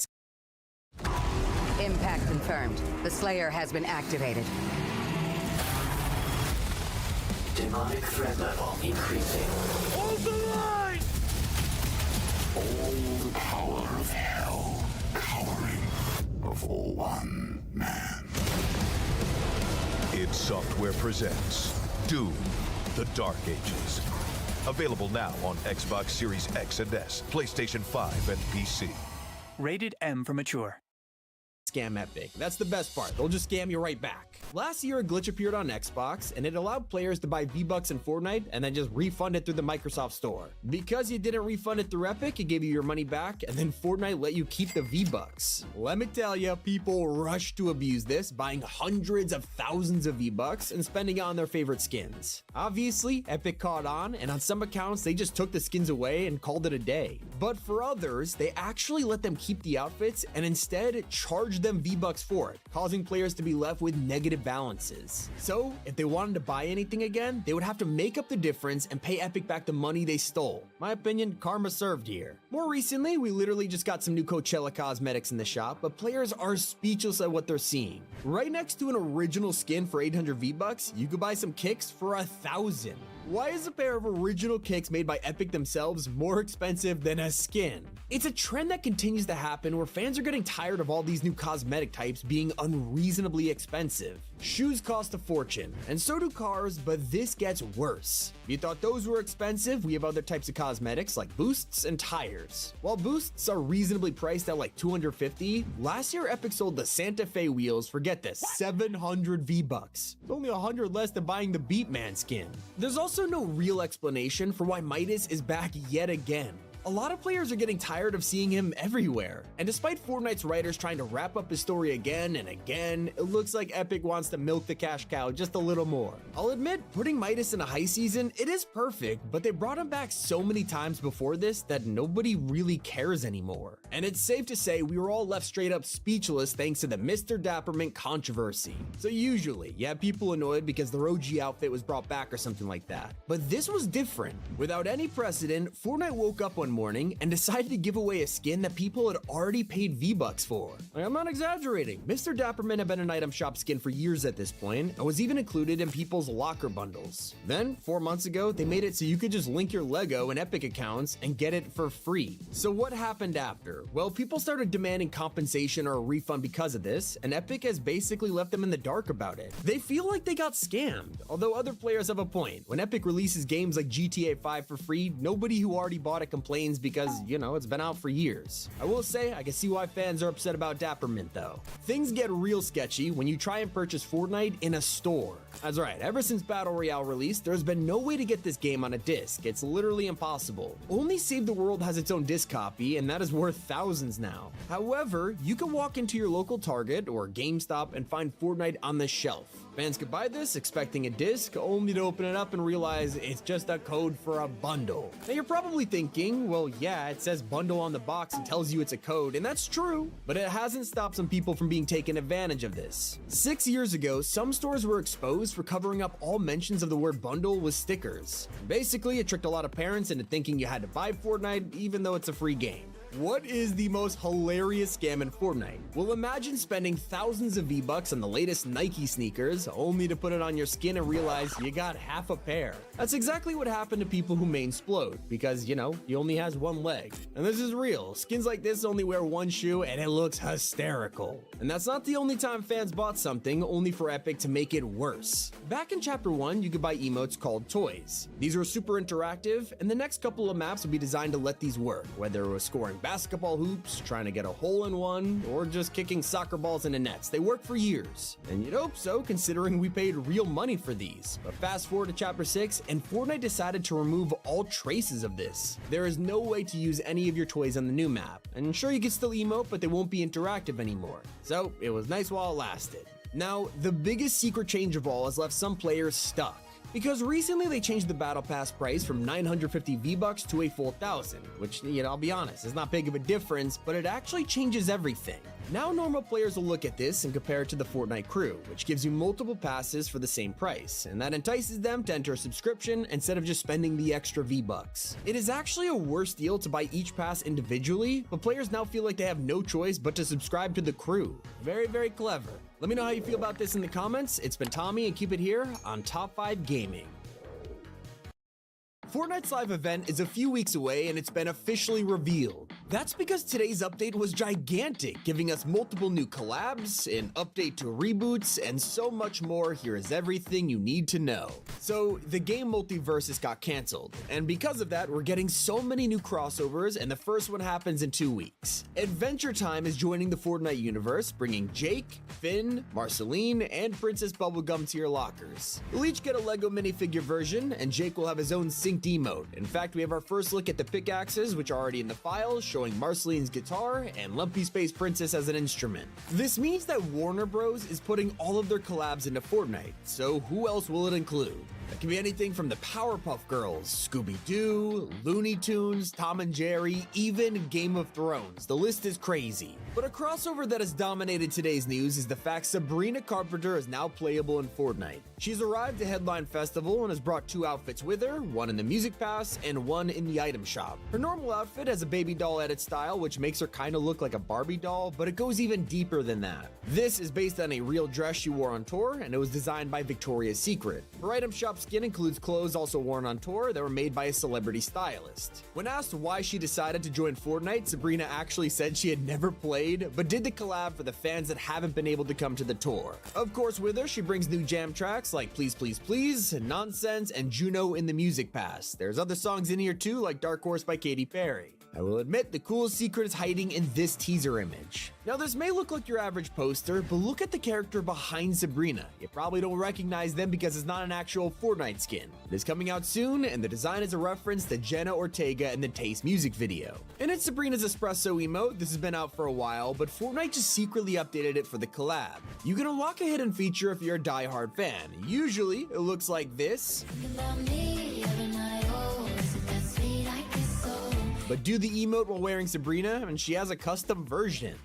Impact confirmed. The Slayer has been activated. Demonic threat level increasing. Hold the line! All the power of hell cowering before one man. id Software presents Doom: The Dark Ages. Available now on Xbox Series X and S, PlayStation 5, and PC. Rated M for mature. Scam Epic. That's the best part. They'll just scam you right back. Last year, a glitch appeared on Xbox, and it allowed players to buy V-Bucks in Fortnite and then just refund it through the Microsoft Store. Because you didn't refund it through Epic, it gave you your money back, and then Fortnite let you keep the V-Bucks. Let me tell you, people rushed to abuse this, buying hundreds of thousands of V-Bucks and spending it on their favorite skins. Obviously, Epic caught on, and on some accounts, they just took the skins away and called it a day. But for others, they actually let them keep the outfits and instead charged them V-Bucks for it, causing players to be left with negative balances. So, if they wanted to buy anything again, they would have to make up the difference and pay Epic back the money they stole. My opinion, karma served here. More recently, we literally just got some new Coachella cosmetics in the shop, but players are speechless at what they're seeing. Right next to an original skin for 800 V-Bucks, you could buy some kicks for 1,000. Why is a pair of original kicks made by Epic themselves more expensive than a skin? It's a trend that continues to happen where fans are getting tired of all these new cosmetic types being unreasonably expensive. Shoes cost a fortune, and so do cars, but this gets worse. If you thought those were expensive, we have other types of cosmetics like boosts and tires. While boosts are reasonably priced at like $250, last year Epic sold the Santa Fe wheels for, get this, 700 V-Bucks. It's only 100 less than buying the Beatman skin. There's also no real explanation for why Midas is back yet again. A lot of players are getting tired of seeing him everywhere, and despite Fortnite's writers trying to wrap up his story again and again, it looks like Epic wants to milk the cash cow just a little more. I'll admit, putting Midas in a high season, it is perfect, but they brought him back so many times before this that nobody really cares anymore. And it's safe to say we were all left straight up speechless thanks to the Mr. Dappermint controversy. So usually, you have people annoyed because their OG outfit was brought back or something like that. But this was different. Without any precedent, Fortnite woke up one morning and decided to give away a skin that people had already paid V-Bucks for. Like, I'm not exaggerating. Mr. Dappermint had been an item shop skin for years at this point and was even included in people's locker bundles. Then, 4 months ago, they made it so you could just link your Lego and Epic accounts and get it for free. So what happened after? Well, people started demanding compensation or a refund because of this, and Epic has basically left them in the dark about it. They feel like they got scammed, although other players have a point. When Epic releases games like GTA 5 for free, nobody who already bought it complains because, you know, it's been out for years. I will say, I can see why fans are upset about Dappermint though. Things get real sketchy when you try and purchase Fortnite in a store. That's right, ever since Battle Royale released, there's been no way to get this game on a disc. It's literally impossible. Only Save the World has its own disc copy, and that is worth thousands now. However, you can walk into your local Target or GameStop and find Fortnite on the shelf. Fans could buy this expecting a disc, only to open it up and realize it's just a code for a bundle. Now you're probably thinking, well yeah, it says bundle on the box and tells you it's a code, and that's true, but it hasn't stopped some people from being taken advantage of this. 6 years ago, some stores were exposed for covering up all mentions of the word bundle with stickers. Basically, it tricked a lot of parents into thinking you had to buy Fortnite even though it's a free game. What is the most hilarious scam in Fortnite? Well, imagine spending thousands of V-Bucks on the latest Nike sneakers, only to put it on your skin and realize you got half a pair. That's exactly what happened to people who main Splode, because, you know, he only has one leg. And this is real. Skins like this only wear one shoe, and it looks hysterical. And that's not the only time fans bought something, only for Epic to make it worse. Back in Chapter 1, you could buy emotes called toys. These were super interactive, and the next couple of maps would be designed to let these work, whether it was scoring basketball hoops, trying to get a hole-in-one, or just kicking soccer balls into nets. They worked for years. And you'd hope so, considering we paid real money for these. But fast forward to Chapter 6, and Fortnite decided to remove all traces of this. There is no way to use any of your toys on the new map. And sure, you can still emote, but they won't be interactive anymore. So, it was nice while it lasted. Now, the biggest secret change of all has left some players stuck. Because recently they changed the Battle Pass price from 950 V-Bucks to a full 1,000, which, you know, I'll be honest, is not big of a difference, but it actually changes everything. Now normal players will look at this and compare it to the Fortnite crew, which gives you multiple passes for the same price, and that entices them to enter a subscription instead of just spending the extra V-Bucks. It is actually a worse deal to buy each pass individually, but players now feel like they have no choice but to subscribe to the crew. Very, very clever. Let me know how you feel about this in the comments. It's been Tommy, and keep it here on Top 5 Gaming. Fortnite's live event is a few weeks away and it's been officially revealed. That's because today's update was gigantic, giving us multiple new collabs, an update to reboots, and so much more. Here is everything you need to know. So, the game Multiversus got cancelled, and because of that, we're getting so many new crossovers, and the first one happens in 2 weeks. Adventure Time is joining the Fortnite universe, bringing Jake, Finn, Marceline, and Princess Bubblegum to your lockers. You'll each get a Lego minifigure version, and Jake will have his own synced emote. In fact, we have our first look at the pickaxes, which are already in the files, showing Marceline's guitar and Lumpy Space Princess as an instrument. This means that Warner Bros. Is putting all of their collabs into Fortnite, so who else will it include? That can be anything from the Powerpuff Girls, Scooby-Doo, Looney Tunes, Tom and Jerry, even Game of Thrones. The list is crazy. But a crossover that has dominated today's news is the fact Sabrina Carpenter is now playable in Fortnite. She's arrived to Headline Festival and has brought 2 outfits with her, one in the Music Pass and one in the item shop. Her normal outfit has a baby doll edit style, which makes her kind of look like a Barbie doll, but it goes even deeper than that. This is based on a real dress she wore on tour, and it was designed by Victoria's Secret. Her item shop skin includes clothes also worn on tour that were made by a celebrity stylist. When asked why she decided to join Fortnite, Sabrina actually said she had never played, but did the collab for the fans that haven't been able to come to the tour. Of course, with her, she brings new jam tracks like Please Please Please, Nonsense, and Juno in the Music Pass. There's other songs in here too, like Dark Horse by Katy Perry. I will admit, the coolest secret is hiding in this teaser image. Now, this may look like your average poster, but look at the character behind Sabrina. You probably don't recognize them because it's not an actual Fortnite skin. It is coming out soon, and the design is a reference to Jenna Ortega in the Taste music video. And it's Sabrina's espresso emote. This has been out for a while, but Fortnite just secretly updated it for the collab. You can unlock a hidden feature if you're a die-hard fan. Usually, it looks like this. But do the emote while wearing Sabrina, and she has a custom version.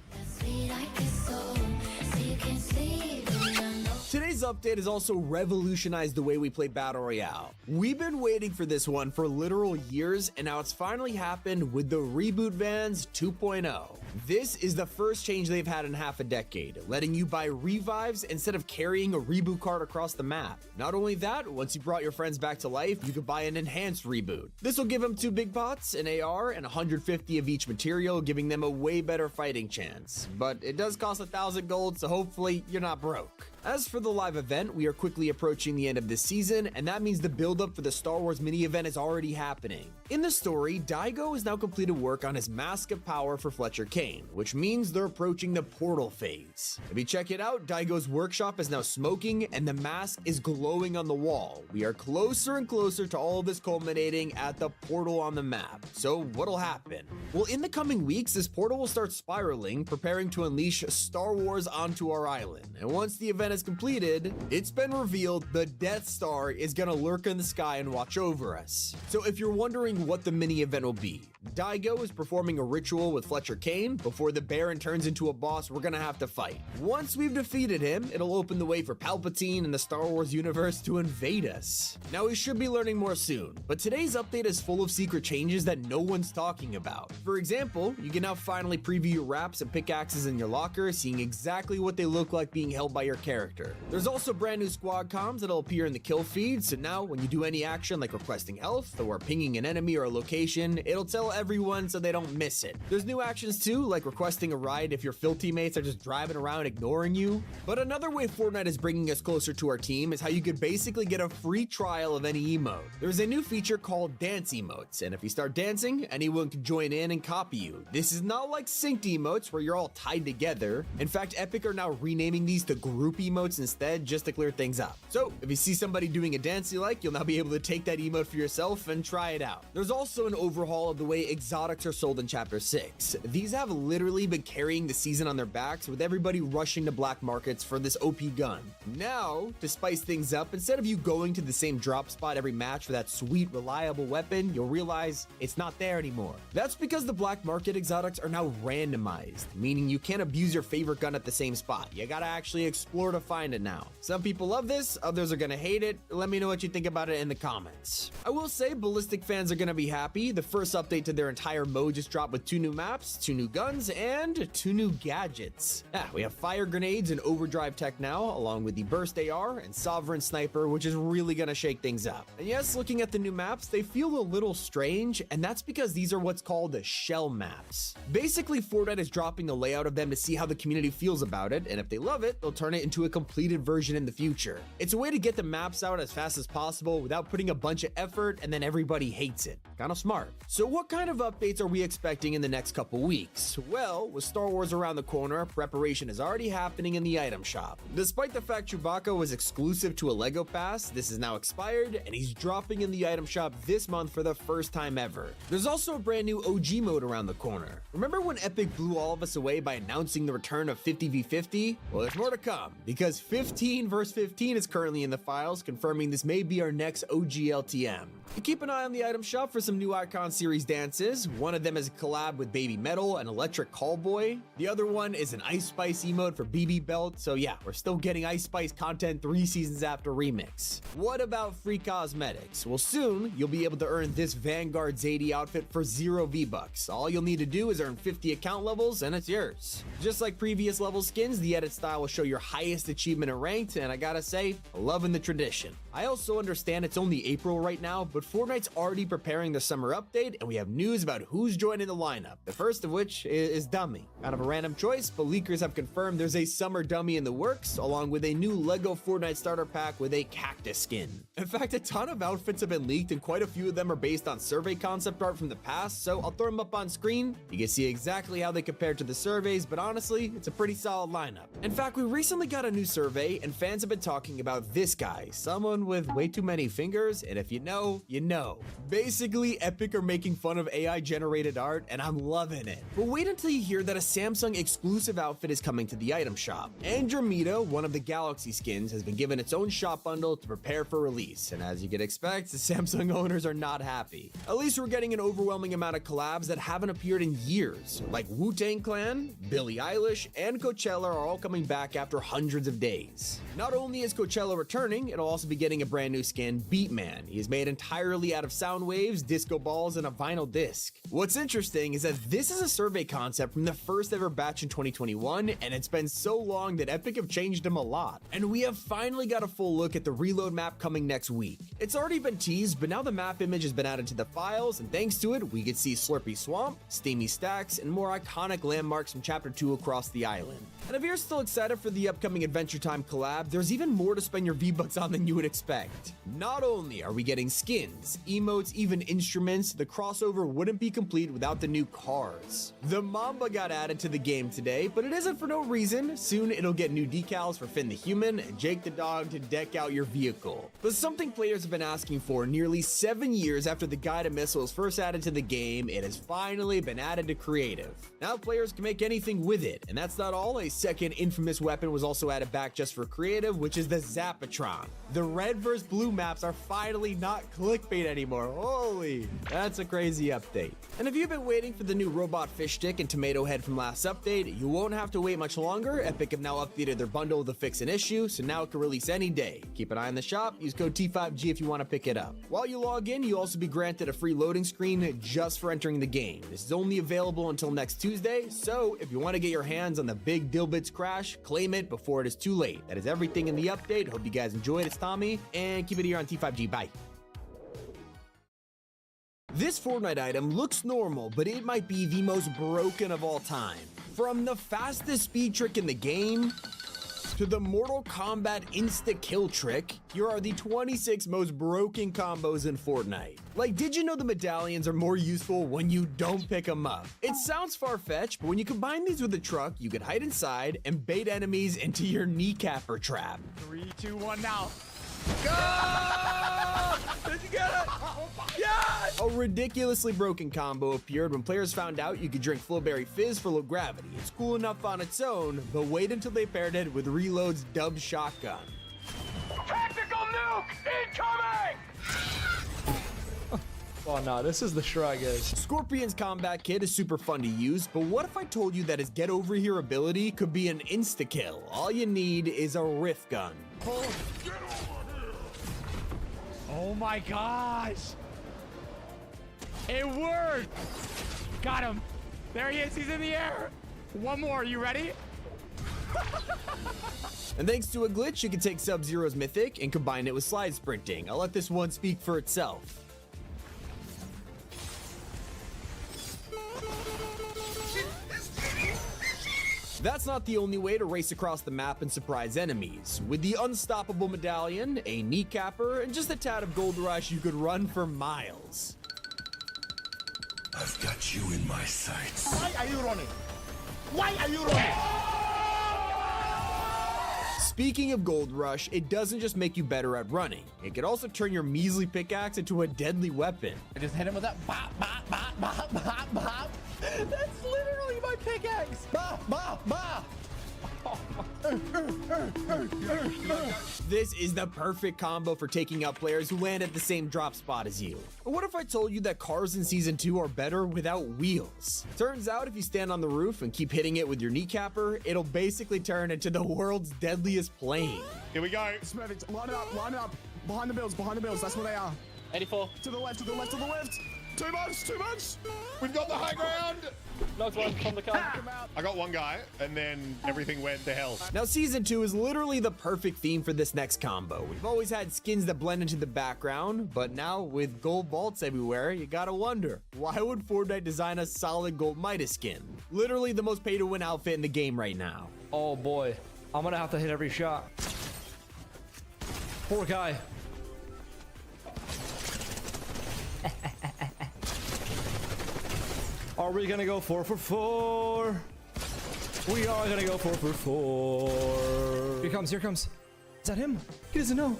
Today's update has also revolutionized the way we play Battle Royale. We've been waiting for this one for literal years, and now it's finally happened with the Reboot Vans 2.0. This is the first change they've had in half a decade, letting you buy revives instead of carrying a reboot card across the map. Not only that, once you brought your friends back to life, you could buy an enhanced reboot. This will give them 2 big pots, an AR, and 150 of each material, giving them a way better fighting chance. But it does cost 1,000 gold, so hopefully you're not broke. As for the live event, we are quickly approaching the end of this season, and that means the build-up for the Star Wars mini event is already happening. In the story, Daigo has now completed work on his Mask of Power for Fletcher Kane, which means they're approaching the portal phase. If you check it out, Daigo's workshop is now smoking, and the mask is glowing on the wall. We are closer and closer to all of this culminating at the portal on the map. So what'll happen? Well, in the coming weeks, this portal will start spiraling, preparing to unleash Star Wars onto our island. And once the event is completed, it's been revealed the Death Star is gonna lurk in the sky and watch over us. So if you're wondering what the mini event will be, Daigo is performing a ritual with Fletcher Kane before the Baron turns into a boss we're gonna have to fight. Once we've defeated him, it'll open the way for Palpatine and the Star Wars universe to invade us. Now, we should be learning more soon, but today's update is full of secret changes that no one's talking about. For example, you can now finally preview your wraps and pickaxes in your locker, seeing exactly what they look like being held by your character. There's also brand new squad comms that'll appear in the kill feed, so now when you do any action like requesting health or pinging an enemy or a location, it'll tell everyone so they don't miss it. There's new actions too, like requesting a ride if your fill teammates are just driving around ignoring you. But another way Fortnite is bringing us closer to our team is how you could basically get a free trial of any emote. There's a new feature called Dance Emotes, and if you start dancing, anyone can join in and copy you. This is not like synced emotes where you're all tied together. In fact, Epic are now renaming these to group emotes instead, just to clear things up. So if you see somebody doing a dance you like, you'll now be able to take that emote for yourself and try it out. There's also an overhaul of the way exotics are sold in Chapter 6. These have literally been carrying the season on their backs, with everybody rushing to black markets for this OP gun. Now, to spice things up, instead of you going to the same drop spot every match for that sweet, reliable weapon, you'll realize it's not there anymore. That's because the black market exotics are now randomized, meaning you can't abuse your favorite gun at the same spot. You gotta actually explore to find it now. Some people love this, others are gonna hate it. Let me know what you think about it in the comments. I will say Ballistic fans are gonna be happy. The first update to their entire mode just dropped with 2 new maps, 2 new guns, and 2 new gadgets. We have fire grenades and overdrive tech now, along with the burst AR and sovereign sniper, which is really gonna shake things up. And yes, looking at the new maps, they feel a little strange, and that's because these are what's called the shell maps. Basically, Fortnite is dropping the layout of them to see how the community feels about it, and if they love it, they'll turn it into a completed version in the future. It's a way to get the maps out as fast as possible without putting a bunch of effort and then everybody hates it. Kind of smart. So what kind of updates are we expecting in the next couple weeks? Well, with Star Wars around the corner, preparation is already happening in the item shop. Despite the fact Chewbacca was exclusive to a LEGO pass, this is now expired and he's dropping in the item shop this month for the first time ever. There's also a brand new OG mode around the corner. Remember when Epic blew all of us away by announcing the return of 50v50? Well, there's more to come, because because 15 vs 15 is currently in the files, confirming this may be our next OGLTM. And keep an eye on the item shop for some new Icon series dances. One of them is a collab with Baby Metal and Electric Callboy. The other one is an Ice Spice emote for BB Belt. So yeah, we're still getting Ice Spice content 3 seasons after Remix. What about free cosmetics? Well, soon you'll be able to earn this Vanguard Zadie outfit for 0 V-Bucks. All you'll need to do is earn 50 account levels and it's yours. Just like previous level skins, the edit style will show your highest achievement in ranked, and I gotta say, loving the tradition. I also understand it's only April right now, but Fortnite's already preparing the summer update, and we have news about who's joining the lineup. The first of which is Dummy. Kind of a random choice, but leakers have confirmed there's a summer Dummy in the works, along with a new LEGO Fortnite starter pack with a cactus skin. In fact, a ton of outfits have been leaked, and quite a few of them are based on survey concept art from the past, so I'll throw them up on screen. You can see exactly how they compare to the surveys, but honestly, it's a pretty solid lineup. In fact, we recently got a new survey, and fans have been talking about this guy, someone with way too many fingers, and if you know, you know. Basically, Epic are making fun of AI-generated art, and I'm loving it. But wait until you hear that a Samsung exclusive outfit is coming to the item shop. Andromeda, one of the Galaxy skins, has been given its own shop bundle to prepare for release, and as you can expect, the Samsung owners are not happy. At least we're getting an overwhelming amount of collabs that haven't appeared in years, like Wu-Tang Clan, Billie Eilish, and Coachella are all coming back after hundreds of days. Not only is Coachella returning, it'll also be getting a brand new skin, Beatman. He is made entirely out of sound waves, disco balls, and a vinyl disc. What's interesting is that this is a survey concept from the first ever batch in 2021, and it's been so long that Epic have changed him a lot. And we have finally got a full look at the reload map coming next week. It's already been teased, but now the map image has been added to the files, and thanks to it, we can see Slurpy Swamp, Steamy Stacks, and more iconic landmarks from Chapter 2 across the island. And if you're still excited for the upcoming Adventure Time collab, there's even more to spend your V-Bucks on than you would expect. Not only are we getting skins, emotes, even instruments, the crossover wouldn't be complete without the new cars. The Mamba got added to the game today, but it isn't for no reason. Soon it'll get new decals for Finn the Human and Jake the Dog to deck out your vehicle. But something players have been asking for nearly 7 years after the guided missile was first added to the game, it has finally been added to creative. Now players can make anything with it, and that's not all. A second infamous weapon was also added back just for creative, which is the Zapatron. The red versus blue maps are finally not clickbait anymore. Holy, that's a crazy update. And if you've been waiting for the new Robot Fish Stick and Tomato Head from last update, you won't have to wait much longer. Epic have now updated their bundle with a fix and issue, so now it can release any day. Keep an eye on the shop, use code T5G if you want to pick it up. While you log in, you'll also be granted a free loading screen just for entering the game. This is only available until next Tuesday, so if you want to get your hands on the big Dilbits Crash, claim it before it is too late. That is everything in the update. Hope you guys enjoyed. It's Tommy, and keep it here on T5G. Bye. This Fortnite item looks normal, but it might be the most broken of all time. From the fastest speed trick in the game to the Mortal Kombat insta-kill trick, here are the 26 most broken combos in Fortnite. Like, did you know the medallions are more useful when you don't pick them up? It sounds far-fetched, but when you combine these with a truck, you can hide inside and bait enemies into your kneecapper trap. 3, 2, 1, now. Go! Did you get it? Yes! A ridiculously broken combo appeared when players found out you could drink Flowberry Fizz for low gravity. It's cool enough on its own, but wait until they paired it with Reload's dubbed shotgun. Tactical nuke incoming! Oh no, this is the shrug, guys. Scorpion's combat kit is super fun to use, but what if I told you that his get over here ability could be an insta-kill? All you need is a rift gun. Oh my gosh! It worked! Got him! There he is, he's in the air! One more, you ready? And thanks to a glitch, you can take Sub-Zero's Mythic and combine it with slide sprinting. I'll let this one speak for itself. That's not the only way to race across the map and surprise enemies. With the Unstoppable Medallion, a Kneecapper, and just a tad of Gold Rush, you could run for miles. I've got you in my sights. Why are you running? Why are you running? Speaking of Gold Rush, it doesn't just make you better at running. It could also turn your measly pickaxe into a deadly weapon. I just hit him with that bop, bop, bop, bop, bop, bop. That's literally my pickaxe. Bop, bop, bop. This is the perfect combo for taking out players who land at the same drop spot as you. But what if I told you that cars in Season 2 are better without wheels? Turns out if you stand on the roof and keep hitting it with your kneecapper, it'll basically turn into the world's deadliest plane. Here we go. Smurf it. Line it up. Line it up. Behind the bills. Behind the bills. That's where they are. 84. To the left. To the left. To the left. 2 months. 2 months. We've got the high ground. Knocked one from the car. I got one guy, and then everything went to hell. Now, Season 2 is literally the perfect theme for this next combo. We've always had skins that blend into the background, but now with gold vaults everywhere, you gotta wonder, why would Fortnite design a solid gold Midas skin? Literally the most pay-to-win outfit in the game right now. Oh boy, I'm gonna have to hit every shot. Poor guy. Are we gonna go 4 for 4? We are gonna go 4 for 4. Here comes, here comes. Is that him? He doesn't know.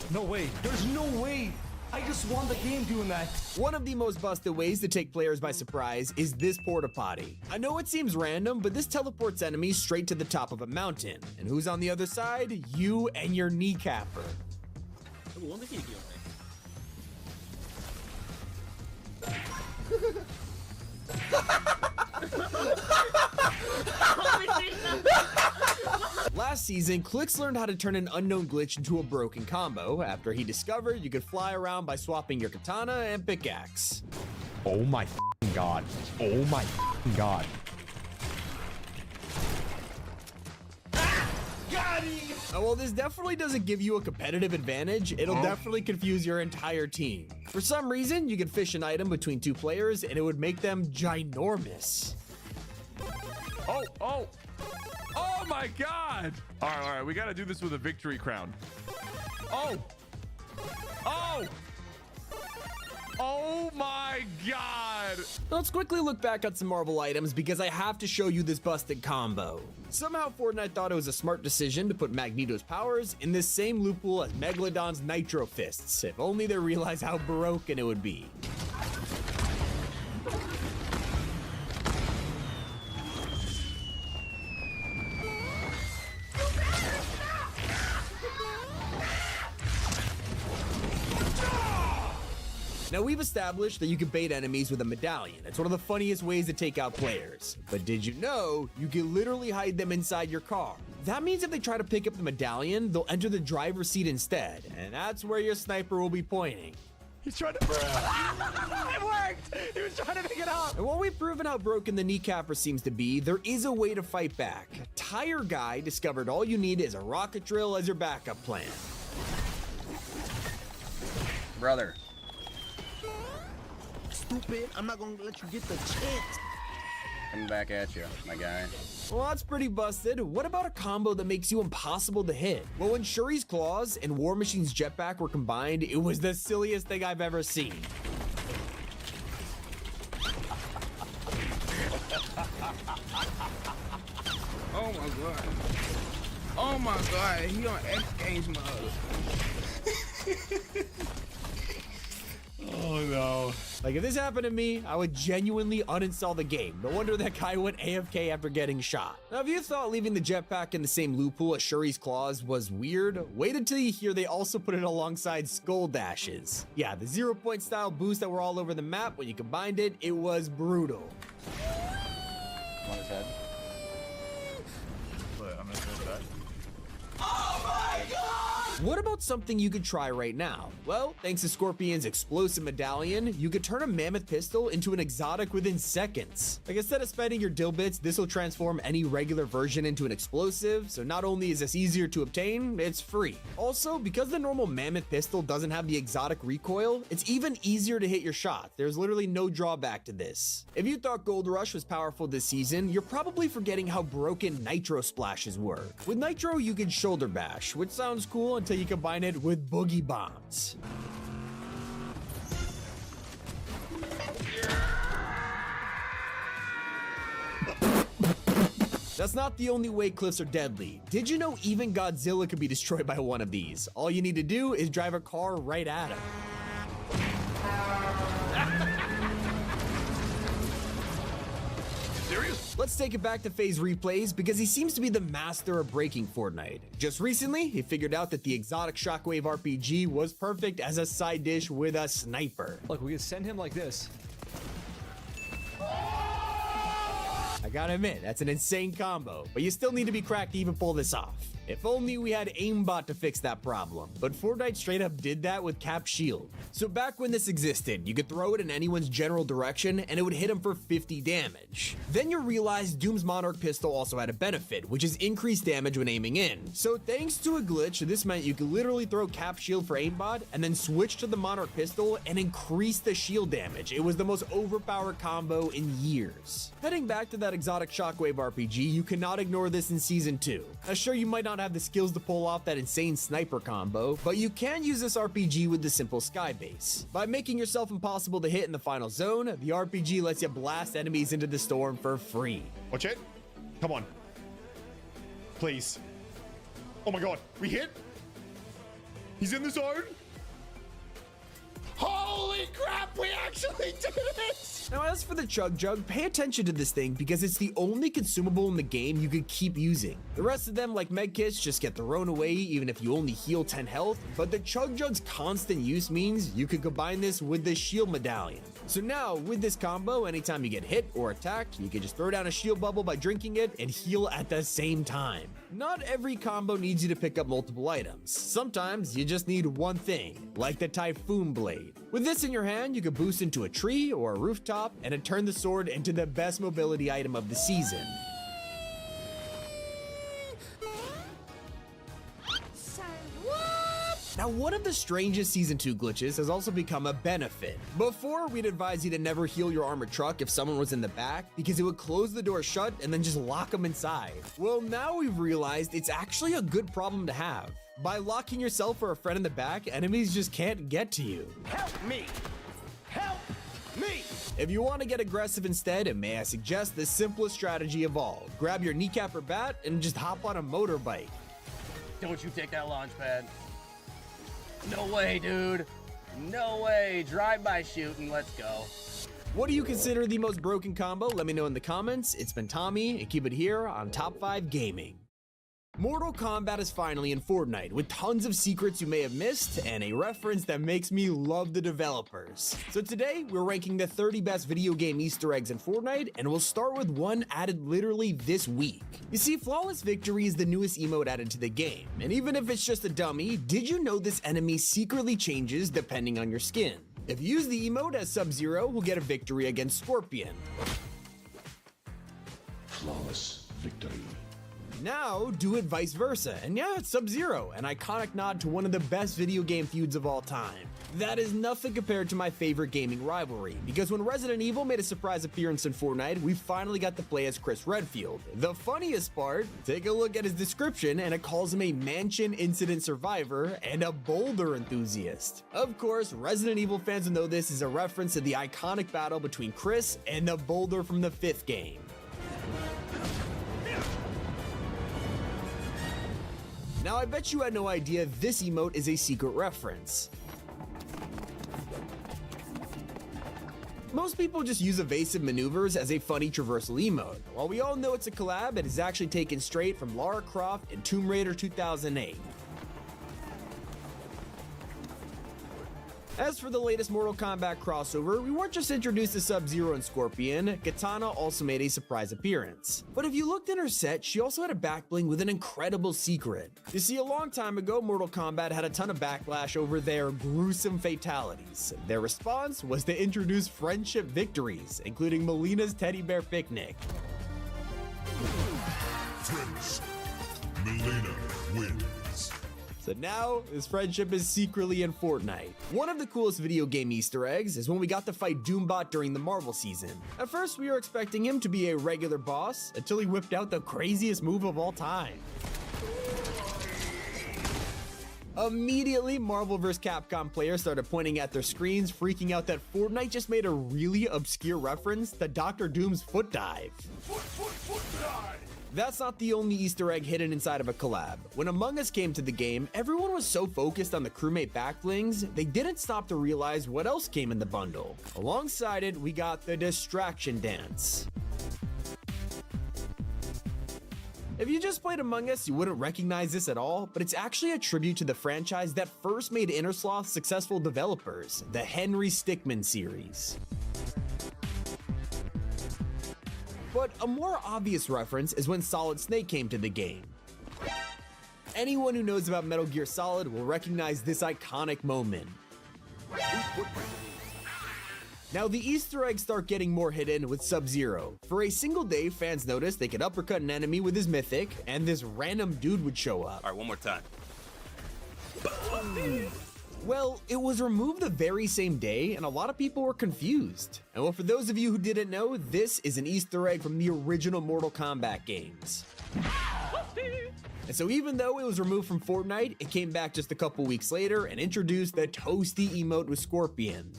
No way. There's no way. I just won the game doing that. One of the most busted ways to take players by surprise is this porta potty. I know it seems random, but this teleports enemies straight to the top of a mountain. And who's on the other side? You and your kneecapper. Last season, Clix learned how to turn an unknown glitch into a broken combo after he discovered you could fly around by swapping your katana and pickaxe. Oh my god. Oh my god. While this definitely doesn't give you a competitive advantage, it'll definitely confuse your entire team. For some reason, you could fish an item between 2 players and it would make them ginormous. Oh my god! All right, we gotta do this with a victory crown. Oh my god! Let's quickly look back at some Marvel items because I have to show you this busted combo. Somehow Fortnite thought it was a smart decision to put Magneto's powers in this same loophole as Megalodon's Nitro Fists. If only they realized how broken it would be. Now, we've established that you can bait enemies with a medallion. It's one of the funniest ways to take out players. But did you know you can literally hide them inside your car? That means if they try to pick up the medallion, they'll enter the driver's seat instead. And that's where your sniper will be pointing. He's trying to... It worked! He was trying to pick it up! And while we've proven how broken the kneecapper seems to be, there is a way to fight back. Tire Guy discovered all you need is a rocket drill as your backup plan. Brother. Stupid. I'm not gonna let you get the chance. Coming back at you, my guy. Well, that's pretty busted. What about a combo that makes you impossible to hit? Well, when Shuri's claws and War Machine's jetpack were combined, it was the silliest thing I've ever seen. Oh my god. Oh my god, he on X Games mode. Oh no. Like, if this happened to me, I would genuinely uninstall the game. No wonder that guy went AFK after getting shot. Now, if you thought leaving the jetpack in the same loophole as Shuri's claws was weird, wait until you hear they also put it alongside Skull Dashes. Yeah, the 0-point style boost that were all over the map, when you combined it, it was brutal. On his head. But I'm gonna throw it back. Oh my god! What about something you could try right now? Well, thanks to Scorpion's explosive medallion, you could turn a mammoth pistol into an exotic within seconds. Like, instead of spending your dill bits, this will transform any regular version into an explosive, so not only is this easier to obtain, it's free. Also, because the normal mammoth pistol doesn't have the exotic recoil, it's even easier to hit your shot. There's literally no drawback to this. If you thought Gold Rush was powerful this season, you're probably forgetting how broken Nitro splashes work. With Nitro, you can shoulder bash, which sounds cool until you combine it with boogie bombs. That's not the only way cliffs are deadly. Did you know even Godzilla could be destroyed by one of these? All you need to do is drive a car right at him. serious? Let's take it back to FaZe replays because he seems to be the master of breaking Fortnite. Just recently, he figured out that the exotic Shockwave RPG was perfect as a side dish with a sniper. Look, we can send him like this. I gotta admit, that's an insane combo, but you still need to be cracked to even pull this off. If only we had aimbot to fix that problem, but Fortnite straight up did that with Cap Shield. So back when this existed, you could throw it in anyone's general direction and it would hit him for 50 damage. Then you realized Doom's Monarch pistol also had a benefit, which is increased damage when aiming in. So thanks to a glitch, this meant you could literally throw Cap Shield for aimbot and then switch to the Monarch pistol and increase the shield damage. It was the most overpowered combo in years. Heading back to that exotic Shockwave RPG, you cannot ignore this in Season 2. Now sure, you might not have the skills to pull off that insane sniper combo, but you can use this RPG with the simple sky base. By making yourself impossible to hit in the final zone, the RPG lets you blast enemies into the storm for free. Watch it. Come on. Please. Oh my god, we hit? He's in the zone? Holy crap, we actually did it! Now as for the Chug Jug, pay attention to this thing because it's the only consumable in the game you could keep using. The rest of them, like medkits, just get thrown away even if you only heal 10 health, but the Chug Jug's constant use means you could combine this with the shield medallion. So now, with this combo, anytime you get hit or attacked, you can just throw down a shield bubble by drinking it and heal at the same time. Not every combo needs you to pick up multiple items. Sometimes you just need one thing, like the Typhoon Blade. With this in your hand, you can boost into a tree or a rooftop and it turn the sword into the best mobility item of the season. Now, one of the strangest Season 2 glitches has also become a benefit. Before, we'd advise you to never heal your armored truck if someone was in the back, because it would close the door shut and then just lock them inside. Well, now we've realized it's actually a good problem to have. By locking yourself or a friend in the back, enemies just can't get to you. Help me! Help me! If you want to get aggressive instead, may I suggest the simplest strategy of all. Grab your kneecap or bat and just hop on a motorbike. Don't you take that launch pad. No way, dude. No way. Drive-by shooting. Let's go. What do you consider the most broken combo? Let me know in the comments. It's been Tommy, and keep it here on Top 5 Gaming. Mortal Kombat is finally in Fortnite, with tons of secrets you may have missed, and a reference that makes me love the developers. So today, we're ranking the 30 best video game Easter eggs in Fortnite, and we'll start with one added literally this week. You see, Flawless Victory is the newest emote added to the game, and even if it's just a dummy, did you know this enemy secretly changes depending on your skin? If you use the emote as Sub-Zero, we'll get a victory against Scorpion. Flawless Victory. Now, do it vice versa, and yeah, it's Sub-Zero, an iconic nod to one of the best video game feuds of all time. That is nothing compared to my favorite gaming rivalry, because when Resident Evil made a surprise appearance in Fortnite, we finally got to play as Chris Redfield. The funniest part, take a look at his description and it calls him a mansion incident survivor and a boulder enthusiast. Of course, Resident Evil fans will know this is a reference to the iconic battle between Chris and the boulder from the 5th game. Now, I bet you had no idea this emote is a secret reference. Most people just use evasive maneuvers as a funny traversal emote. While we all know it's a collab, it is actually taken straight from Lara Croft in Tomb Raider 2008. As for the latest Mortal Kombat crossover, we weren't just introduced to Sub-Zero and Scorpion, Katana also made a surprise appearance. But if you looked in her set, she also had a back bling with an incredible secret. You see, a long time ago, Mortal Kombat had a ton of backlash over their gruesome fatalities. Their response was to introduce friendship victories, including Melina's teddy bear picnic. Friends. Melina wins. So now, this friendship is secretly in Fortnite. One of the coolest video game Easter eggs is when we got to fight Doombot during the Marvel season. At first, we were expecting him to be a regular boss, until he whipped out the craziest move of all time. Immediately, Marvel vs. Capcom players started pointing at their screens, freaking out that Fortnite just made a really obscure reference to Dr. Doom's foot dive. Foot dive! That's not the only Easter egg hidden inside of a collab. When Among Us came to the game, everyone was so focused on the crewmate backblings, they didn't stop to realize what else came in the bundle. Alongside it, we got the Distraction Dance. If you just played Among Us, you wouldn't recognize this at all, but it's actually a tribute to the franchise that first made Innersloth successful developers, the Henry Stickmin series. But a more obvious reference is when Solid Snake came to the game. Anyone who knows about Metal Gear Solid will recognize this iconic moment. Now, the Easter eggs start getting more hidden with Sub-Zero. For a single day, fans noticed they could uppercut an enemy with his mythic, and this random dude would show up. All right, one more time. Well, it was removed the very same day, and a lot of people were confused. And well, for those of you who didn't know, this is an Easter egg from the original Mortal Kombat games. And so even though it was removed from Fortnite, it came back just a couple weeks later and introduced the Toasty emote with Scorpion.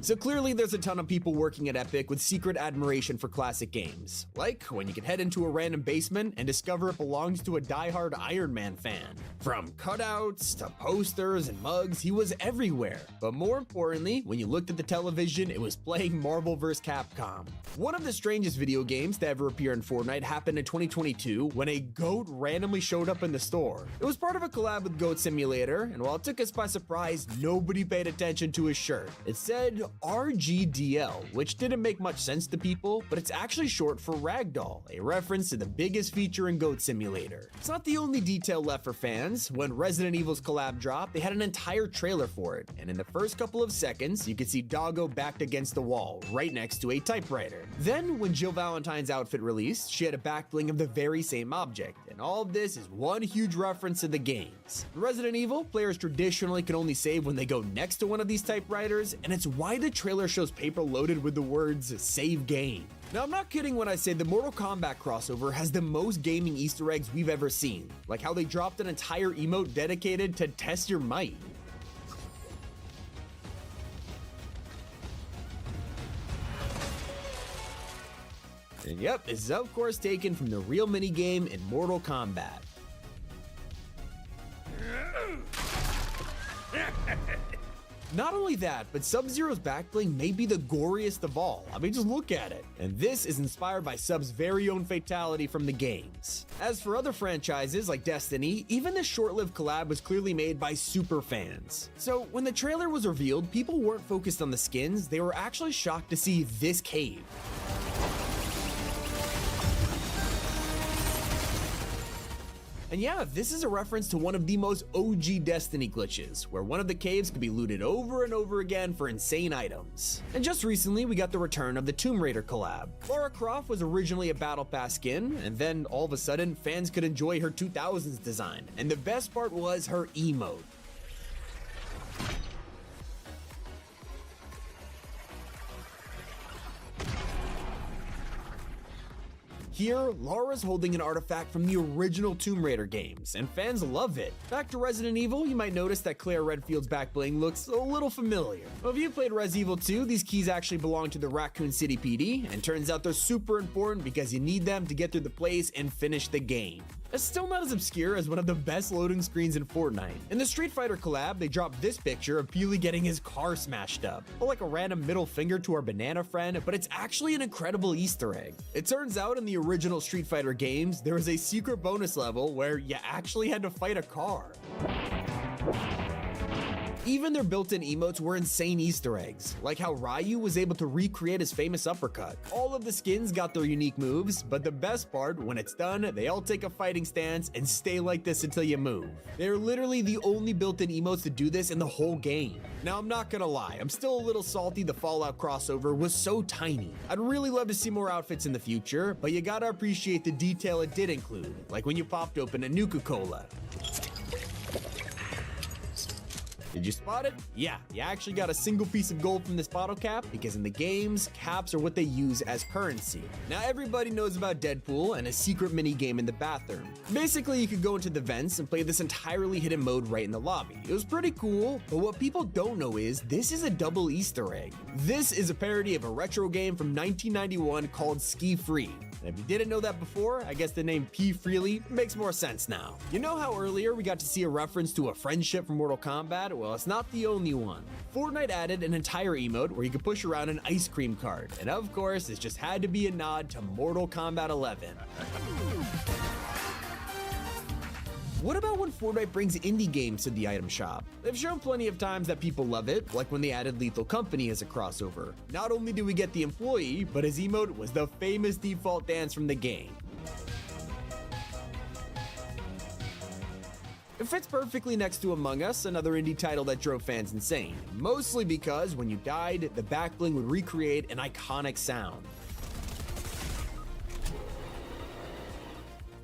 So clearly there's a ton of people working at Epic with secret admiration for classic games. Like when you can head into a random basement and discover it belongs to a diehard Iron Man fan. From cutouts to posters and mugs, he was everywhere. But more importantly, when you looked at the television, it was playing Marvel vs. Capcom. One of the strangest video games to ever appear in Fortnite happened in 2022 when a goat randomly showed up in the store. It was part of a collab with Goat Simulator, and while it took us by surprise, nobody paid attention to his shirt. It said RGDL, which didn't make much sense to people, but it's actually short for Ragdoll, a reference to the biggest feature in Goat Simulator. It's not the only detail left for fans. When Resident Evil's collab dropped, they had an entire trailer for it, and in the first couple of seconds, you could see Doggo backed against the wall, right next to a typewriter. Then, when Jill Valentine's outfit released, she had a back bling of the very same object, and all of this is one huge reference to the games. In Resident Evil, players traditionally can only save when they go next to one of these typewriters, and it's why the trailer shows paper loaded with the words "save game." Now, I'm not kidding when I say the Mortal Kombat crossover has the most gaming Easter eggs we've ever seen, like how they dropped an entire emote dedicated to test your might. And yep, this is of course taken from the real minigame in Mortal Kombat. Not only that, but Sub-Zero's backbling may be the goriest of all. I mean, just look at it. And this is inspired by Sub's very own fatality from the games. As for other franchises like Destiny, even this short-lived collab was clearly made by super fans. So when the trailer was revealed, people weren't focused on the skins, they were actually shocked to see this cave. And yeah, this is a reference to one of the most OG Destiny glitches, where one of the caves could be looted over and over again for insane items. And just recently, we got the return of the Tomb Raider collab. Lara Croft was originally a Battle Pass skin, and then all of a sudden, fans could enjoy her 2000s design. And the best part was her emote. Here, Lara's holding an artifact from the original Tomb Raider games, and fans love it. Back to Resident Evil, you might notice that Claire Redfield's back bling looks a little familiar. Well, if you played Res Evil 2, these keys actually belong to the Raccoon City PD, and turns out they're super important because you need them to get through the place and finish the game. It's still not as obscure as one of the best loading screens in Fortnite. In the Street Fighter collab, they dropped this picture of Peely getting his car smashed up. Or like a random middle finger to our banana friend, but it's actually an incredible Easter egg. It turns out in the original Street Fighter games, there was a secret bonus level where you actually had to fight a car. Even their built-in emotes were insane Easter eggs, like how Ryu was able to recreate his famous uppercut. All of the skins got their unique moves, but the best part, when it's done, they all take a fighting stance and stay like this until you move. They're literally the only built-in emotes to do this in the whole game. Now, I'm not gonna lie, I'm still a little salty the Fallout crossover was so tiny. I'd really love to see more outfits in the future, but you gotta appreciate the detail it did include, like when you popped open a Nuka-Cola. Did you spot it? Yeah, you actually got a single piece of gold from this bottle cap because in the games, caps are what they use as currency. Now everybody knows about Deadpool and a secret mini game in the bathroom. Basically, you could go into the vents and play this entirely hidden mode right in the lobby. It was pretty cool, but what people don't know is this is a double Easter egg. This is a parody of a retro game from 1991 called Ski Free. And if you didn't know that before, I guess the name P. Freely makes more sense now. You know how earlier we got to see a reference to a friendship from Mortal Kombat? Well, it's not the only one. Fortnite added an entire emote where you could push around an ice cream cart. And of course, this just had to be a nod to Mortal Kombat 11. What about when Fortnite brings indie games to the item shop? They've shown plenty of times that people love it, like when they added Lethal Company as a crossover. Not only do we get the employee, but his emote was the famous default dance from the game. It fits perfectly next to Among Us, another indie title that drove fans insane. Mostly because when you died, the backbling would recreate an iconic sound.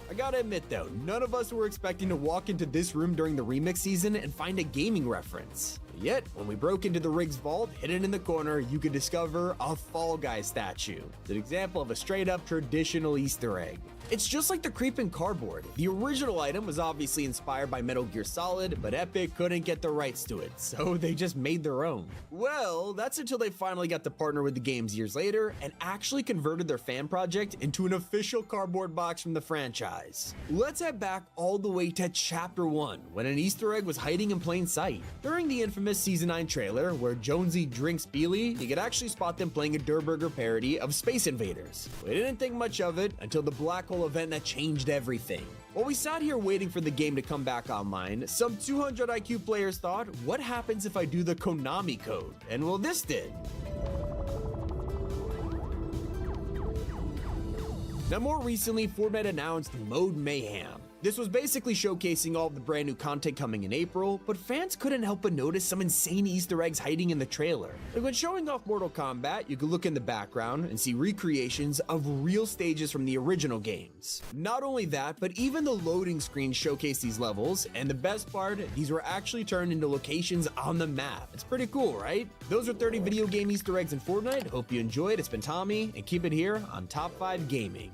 I gotta admit though, none of us were expecting to walk into this room during the remix season and find a gaming reference. Yet, when we broke into the Riggs vault, hidden in the corner, you could discover a Fall Guy statue. It's an example of a straight up traditional Easter egg. It's just like the creeping cardboard. The original item was obviously inspired by Metal Gear Solid, but Epic couldn't get the rights to it, so they just made their own. Well, that's until they finally got to partner with the games years later and actually converted their fan project into an official cardboard box from the franchise. Let's head back all the way to Chapter 1, when an Easter egg was hiding in plain sight. During the infamous Season 9 trailer, where Jonesy drinks Beely, you could actually spot them playing a Durr Burger parody of Space Invaders. We didn't think much of it until the Black Hole event that changed everything. While we sat here waiting for the game to come back online, some 200 IQ players thought, what happens if I do the Konami code? And well, this did. Now, more recently, Fortnite announced Mode Mayhem. This was basically showcasing all of the brand new content coming in April, but fans couldn't help but notice some insane Easter eggs hiding in the trailer. Like when showing off Mortal Kombat, you could look in the background and see recreations of real stages from the original games. Not only that, but even the loading screens showcase these levels, and the best part, these were actually turned into locations on the map. It's pretty cool, right? Those are 30 video game Easter eggs in Fortnite. Hope you enjoyed. It's been Tommy, and keep it here on Top 5 Gaming.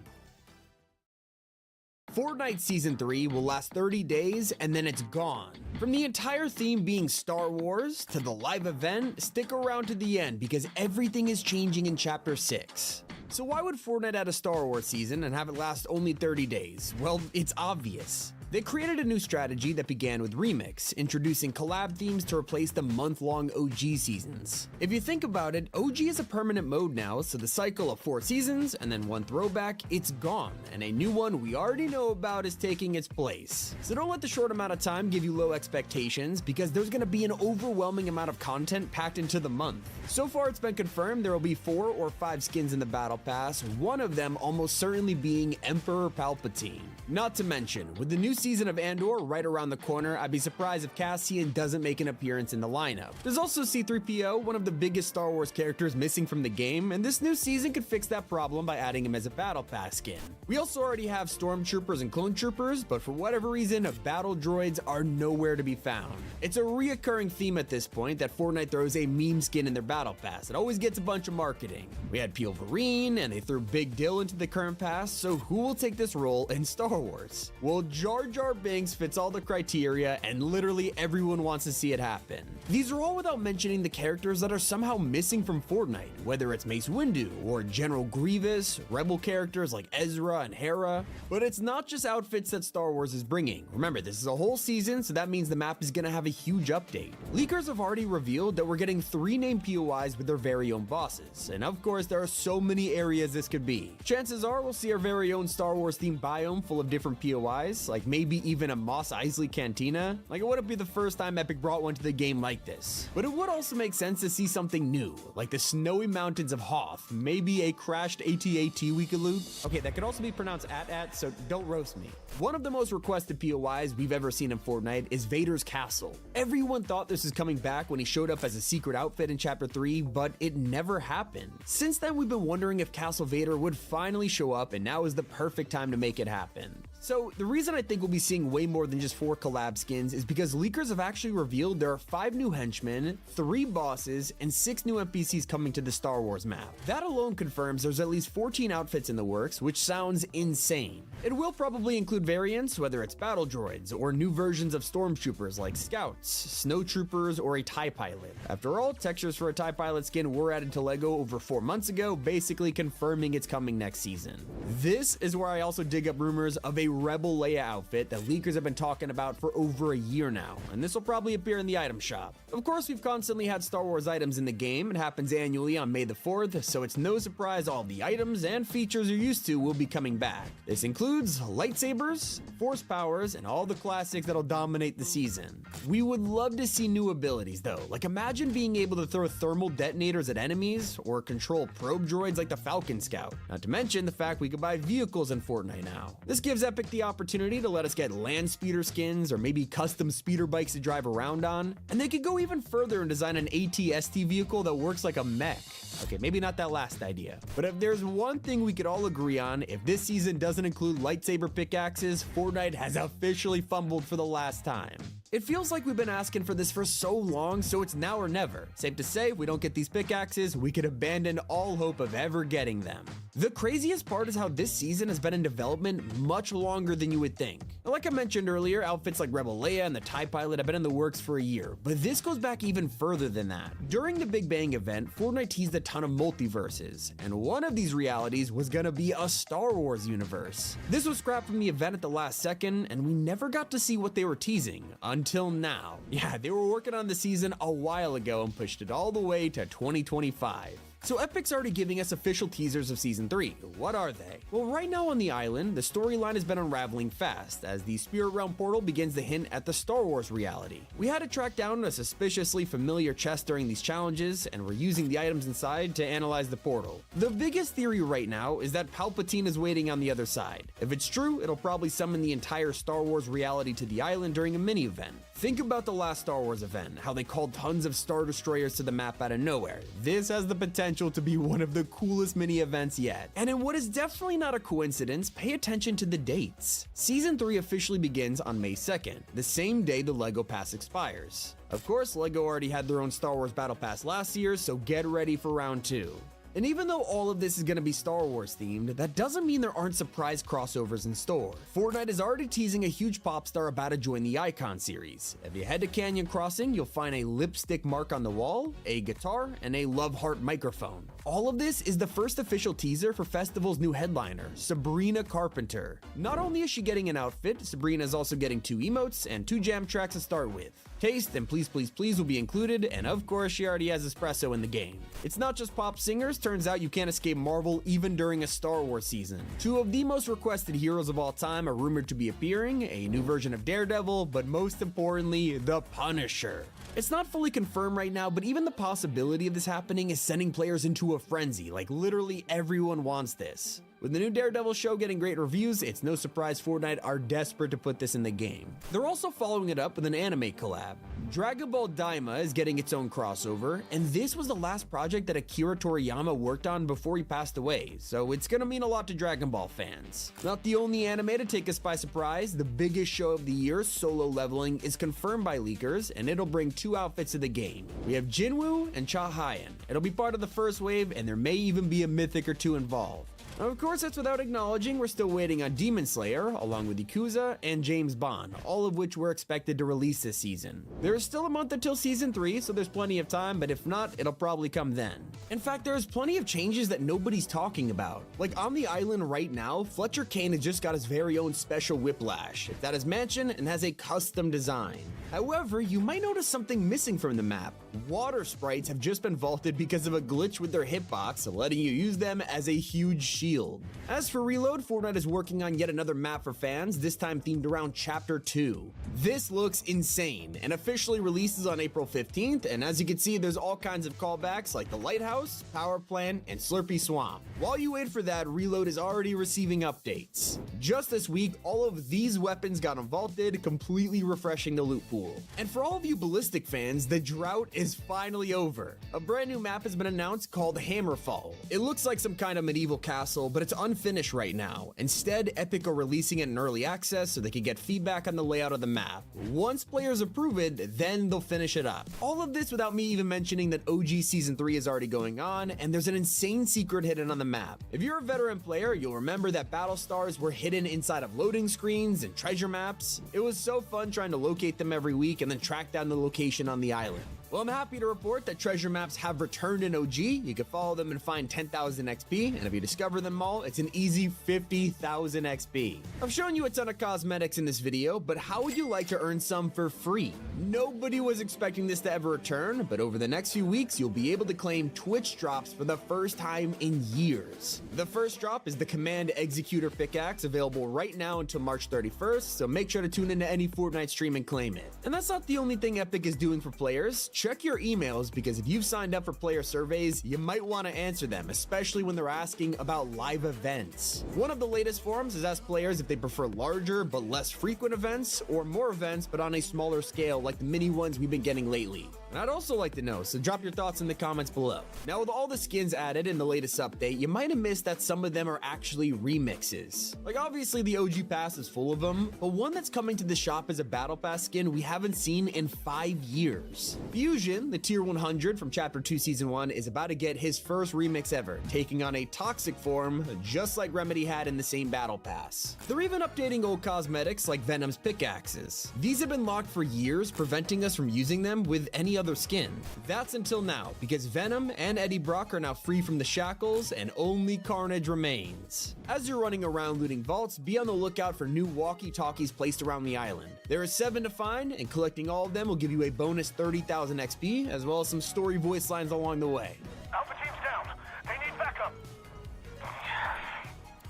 Fortnite Season 3 will last 30 days and then it's gone. From the entire theme being Star Wars to the live event, stick around to the end because everything is changing in Chapter 6. So why would Fortnite add a Star Wars season and have it last only 30 days? Well, it's obvious. They created a new strategy that began with Remix, introducing collab themes to replace the month-long OG seasons. If you think about it, OG is a permanent mode now, so the cycle of 4 seasons and then one throwback, it's gone, and a new one we already know about is taking its place. So don't let the short amount of time give you low expectations, because there's gonna be an overwhelming amount of content packed into the month. So far it's been confirmed there will be 4 or 5 skins in the Battle Pass, one of them almost certainly being Emperor Palpatine. Not to mention, with the new season of Andor right around the corner, I'd be surprised if Cassian doesn't make an appearance in the lineup. There's also C-3PO, one of the biggest Star Wars characters missing from the game, and this new season could fix that problem by adding him as a Battle Pass skin. We also already have Stormtroopers and Clone Troopers, but for whatever reason, battle droids are nowhere to be found. It's a reoccurring theme at this point that Fortnite throws a meme skin in their Battle Pass. It always gets a bunch of marketing. We had Peel Vereen, and they threw Big Dill into the current pass, so who will take this role in Star Wars? Well, Jar Jar Binks fits all the criteria, and literally everyone wants to see it happen. These are all without mentioning the characters that are somehow missing from Fortnite, whether it's Mace Windu or General Grievous, Rebel characters like Ezra and Hera. But it's not just outfits that Star Wars is bringing. Remember, this is a whole season, so that means the map is gonna have a huge update. Leakers have already revealed that we're getting 3 named POIs with their very own bosses, and of course there are so many areas this could be. Chances are we'll see our very own Star Wars themed biome full of different POIs, like maybe even a Mos Eisley cantina. Like, it wouldn't be the first time Epic brought one to the game like this. But it would also make sense to see something new, like the snowy mountains of Hoth, maybe a crashed AT-AT we could loot. Okay, that could also be pronounced at, so don't roast me. One of the most requested POIs we've ever seen in Fortnite is Vader's castle. Everyone thought this was coming back when he showed up as a secret outfit in Chapter 3, but it never happened. Since then, we've been wondering if Castle Vader would finally show up, and now is the perfect time to make it happen. So the reason I think we'll be seeing way more than just 4 collab skins is because leakers have actually revealed there are 5 new henchmen, 3 bosses, and 6 new NPCs coming to the Star Wars map. That alone confirms there's at least 14 outfits in the works, which sounds insane. It will probably include variants, whether it's battle droids or new versions of stormtroopers like scouts, snow troopers, or a TIE pilot. After all, textures for a TIE pilot skin were added to LEGO over 4 months ago, basically confirming it's coming next season. This is where I also dig up rumors of a Rebel Leia outfit that leakers have been talking about for over a year now, and this will probably appear in the item shop. Of course, we've constantly had Star Wars items in the game. It happens annually on May the 4th, so it's no surprise all the items and features you're used to will be coming back. This includes lightsabers, force powers, and all the classics that'll dominate the season. We would love to see new abilities though, like imagine being able to throw thermal detonators at enemies or control probe droids like the Falcon Scout. Not to mention the fact we could buy vehicles in Fortnite now. This gives Epic the opportunity to let us get land speeder skins or maybe custom speeder bikes to drive around on, and they could go even further and design an AT-ST vehicle that works like a mech. Okay, maybe not that last idea, but if there's one thing we could all agree on, if this season doesn't include lightsaber pickaxes, Fortnite has officially fumbled for the last time. It feels like we've been asking for this for so long, so it's now or never. Safe to say, if we don't get these pickaxes, we could abandon all hope of ever getting them. The craziest part is how this season has been in development much longer than you would think. Like I mentioned earlier, outfits like Rebel Leia and the TIE Pilot have been in the works for a year, but this goes back even further than that. During the Big Bang event, Fortnite teased a ton of multiverses, and one of these realities was gonna be a Star Wars universe. This was scrapped from the event at the last second, and we never got to see what they were teasing, until now. Yeah, they were working on the season a while ago and pushed it all the way to 2025. So Epic's already giving us official teasers of Season 3. What are they? Well, right now on the island, the storyline has been unraveling fast as the Spirit Realm portal begins to hint at the Star Wars reality. We had to track down a suspiciously familiar chest during these challenges, and we're using the items inside to analyze the portal. The biggest theory right now is that Palpatine is waiting on the other side. If it's true, it'll probably summon the entire Star Wars reality to the island during a mini-event. Think about the last Star Wars event, how they called tons of Star Destroyers to the map out of nowhere. This has the potential to be one of the coolest mini events yet. And in what is definitely not a coincidence, pay attention to the dates. Season 3 officially begins on May 2nd, the same day the LEGO Pass expires. Of course, LEGO already had their own Star Wars Battle Pass last year, so get ready for round 2. And even though all of this is going to be Star Wars themed, that doesn't mean there aren't surprise crossovers in store. Fortnite is already teasing a huge pop star about to join the Icon series. If you head to Canyon Crossing, you'll find a lipstick mark on the wall, a guitar, and a love heart microphone. All of this is the first official teaser for Festival's new headliner, Sabrina Carpenter. Not only is she getting an outfit, Sabrina is also getting 2 emotes and 2 jam tracks to start with. Taste and Please Please Please will be included, and of course she already has Espresso in the game. It's not just pop singers, turns out you can't escape Marvel even during a Star Wars season. 2 of the most requested heroes of all time are rumored to be appearing, a new version of Daredevil, but most importantly, the Punisher. It's not fully confirmed right now, but even the possibility of this happening is sending players into a frenzy, like literally everyone wants this. With the new Daredevil show getting great reviews, it's no surprise Fortnite are desperate to put this in the game. They're also following it up with an anime collab. Dragon Ball Daima is getting its own crossover, and this was the last project that Akira Toriyama worked on before he passed away, so it's gonna mean a lot to Dragon Ball fans. Not the only anime to take us by surprise, the biggest show of the year, Solo Leveling, is confirmed by leakers, and it'll bring 2 outfits to the game. We have Jinwoo and Cha Hyan. It'll be part of the first wave, and there may even be a mythic or 2 involved. Of course, that's without acknowledging we're still waiting on Demon Slayer, along with Yakuza and James Bond, all of which were expected to release this season. There is still a month until Season 3, so there's plenty of time, but if not, it'll probably come then. In fact, there's plenty of changes that nobody's talking about. Like on the island right now, Fletcher Kane has just got his very own special whiplash. It's at his mansion and has a custom design. However, you might notice something missing from the map. Water sprites have just been vaulted because of a glitch with their hitbox, letting you use them as a huge shield. As for Reload, Fortnite is working on yet another map for fans, this time themed around Chapter 2. This looks insane and officially releases on April 15th, and as you can see, there's all kinds of callbacks like the Lighthouse, Power Plant, and Slurpy Swamp. While you wait for that, Reload is already receiving updates. Just this week, all of these weapons got vaulted, completely refreshing the loot pool. And for all of you Ballistic fans, the drought is finally over. A brand new map has been announced called Hammerfall. It looks like some kind of medieval castle Castle, but it's unfinished right now. Instead, Epic are releasing it in early access so they can get feedback on the layout of the map. Once players approve it, then they'll finish it up. All of this without me even mentioning that OG Season 3 is already going on, and there's an insane secret hidden on the map. If you're a veteran player, you'll remember that battle stars were hidden inside of loading screens and treasure maps. It was so fun trying to locate them every week and then track down the location on the island. Well, I'm happy to report that treasure maps have returned in OG. You can follow them and find 10,000 XP, and if you discover them all, it's an easy 50,000 XP. I've shown you a ton of cosmetics in this video, but how would you like to earn some for free? Nobody was expecting this to ever return, but over the next few weeks, you'll be able to claim Twitch drops for the first time in years. The first drop is the Command Executor pickaxe, available right now until March 31st, so make sure to tune into any Fortnite stream and claim it. And that's not the only thing Epic is doing for players. Check your emails, because if you've signed up for player surveys, you might want to answer them, especially when they're asking about live events. One of the latest forums has asked players if they prefer larger but less frequent events, or more events but on a smaller scale like the mini ones we've been getting lately. And I'd also like to know, so drop your thoughts in the comments below. Now, with all the skins added in the latest update, you might have missed that some of them are actually remixes. Like, obviously the OG pass is full of them, but one that's coming to the shop is a battle pass skin we haven't seen in 5 years. Fusion, the tier 100 from chapter 2 season 1, is about to get his first remix ever, taking on a toxic form just like Remedy had in the same battle pass. They're even updating old cosmetics like Venom's pickaxes. These have been locked for years, preventing us from using them with any other skin. That's until now, because Venom and Eddie Brock are now free from the shackles and only Carnage remains. As you're running around looting vaults, be on the lookout for new walkie-talkies placed around the island. There are 7 to find, and collecting all of them will give you a bonus 30,000 XP, as well as some story voice lines along the way. Alpha team's down. They need backup.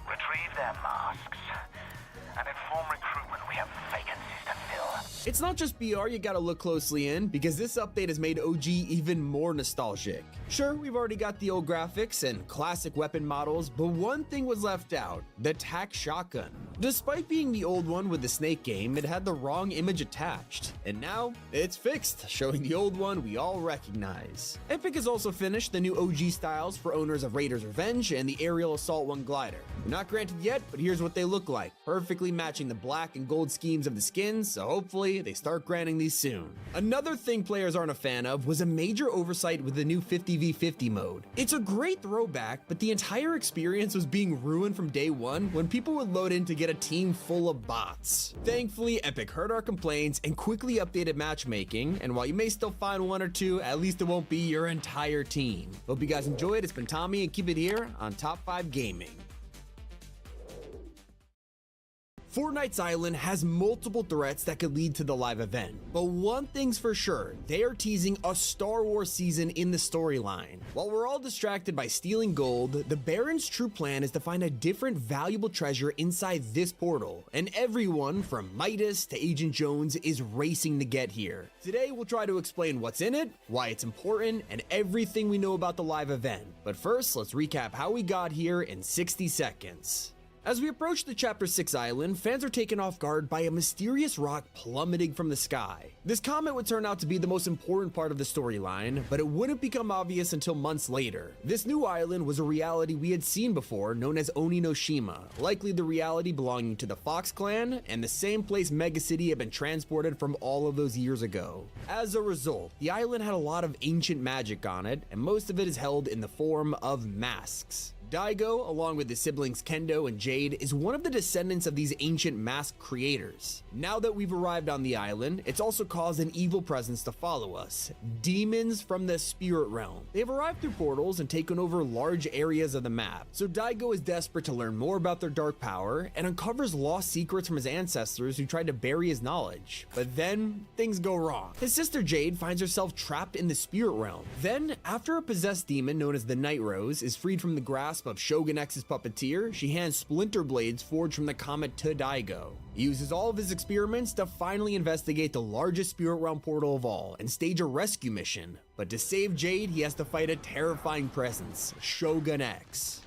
Retrieve their masks and inform recruitment we have vacancies to fill. It's not just BR you gotta look closely in, because this update has made OG even more nostalgic. Sure, we've already got the old graphics and classic weapon models, but one thing was left out: the TAC shotgun. Despite being the old one with the Snake game, it had the wrong image attached, and now it's fixed, showing the old one we all recognize. Epic has also finished the new OG styles for owners of Raider's Revenge and the Aerial Assault 1 glider. They're not granted yet, but here's what they look like, perfectly matching the black and gold schemes of the skins, so hopefully they start granting these soon. Another thing players aren't a fan of was a major oversight with the new 50v50 mode. It's a great throwback, but the entire experience was being ruined from day one when people would load in to get a team full of bots. Thankfully, Epic heard our complaints and quickly updated matchmaking, and while you may still find 1 or 2, at least it won't be your entire team. Hope you guys enjoyed. It's been Tommy, and keep it here on Top 5 Gaming. Fortnite's island has multiple threats that could lead to the live event, but one thing's for sure: they are teasing a Star Wars season in the storyline. While we're all distracted by stealing gold, the Baron's true plan is to find a different valuable treasure inside this portal, and everyone from Midas to Agent Jones is racing to get here. Today we'll try to explain what's in it, why it's important, and everything we know about the live event. But first, let's recap how we got here in 60 seconds. As we approach the Chapter 6 island, fans are taken off guard by a mysterious rock plummeting from the sky. This comet would turn out to be the most important part of the storyline, but it wouldn't become obvious until months later. This new island was a reality we had seen before, known as Oninoshima, likely the reality belonging to the Fox clan, and the same place Mega City had been transported from all of those years ago. As a result, the island had a lot of ancient magic on it, and most of it is held in the form of masks. Daigo, along with his siblings Kendo and Jade, is one of the descendants of these ancient mask creators. Now that we've arrived on the island, it's also caused an evil presence to follow us: demons from the spirit realm. They've arrived through portals and taken over large areas of the map, so Daigo is desperate to learn more about their dark power and uncovers lost secrets from his ancestors who tried to bury his knowledge. But then, things go wrong. His sister Jade finds herself trapped in the spirit realm. Then, after a possessed demon known as the Night Rose is freed from the grasp of Shogun X's puppeteer, she hands splinter blades forged from the comet to Daigo. He uses all of his experiments to finally investigate the largest spirit realm portal of all and stage a rescue mission. But to save Jade, he has to fight a terrifying presence, Shogun X.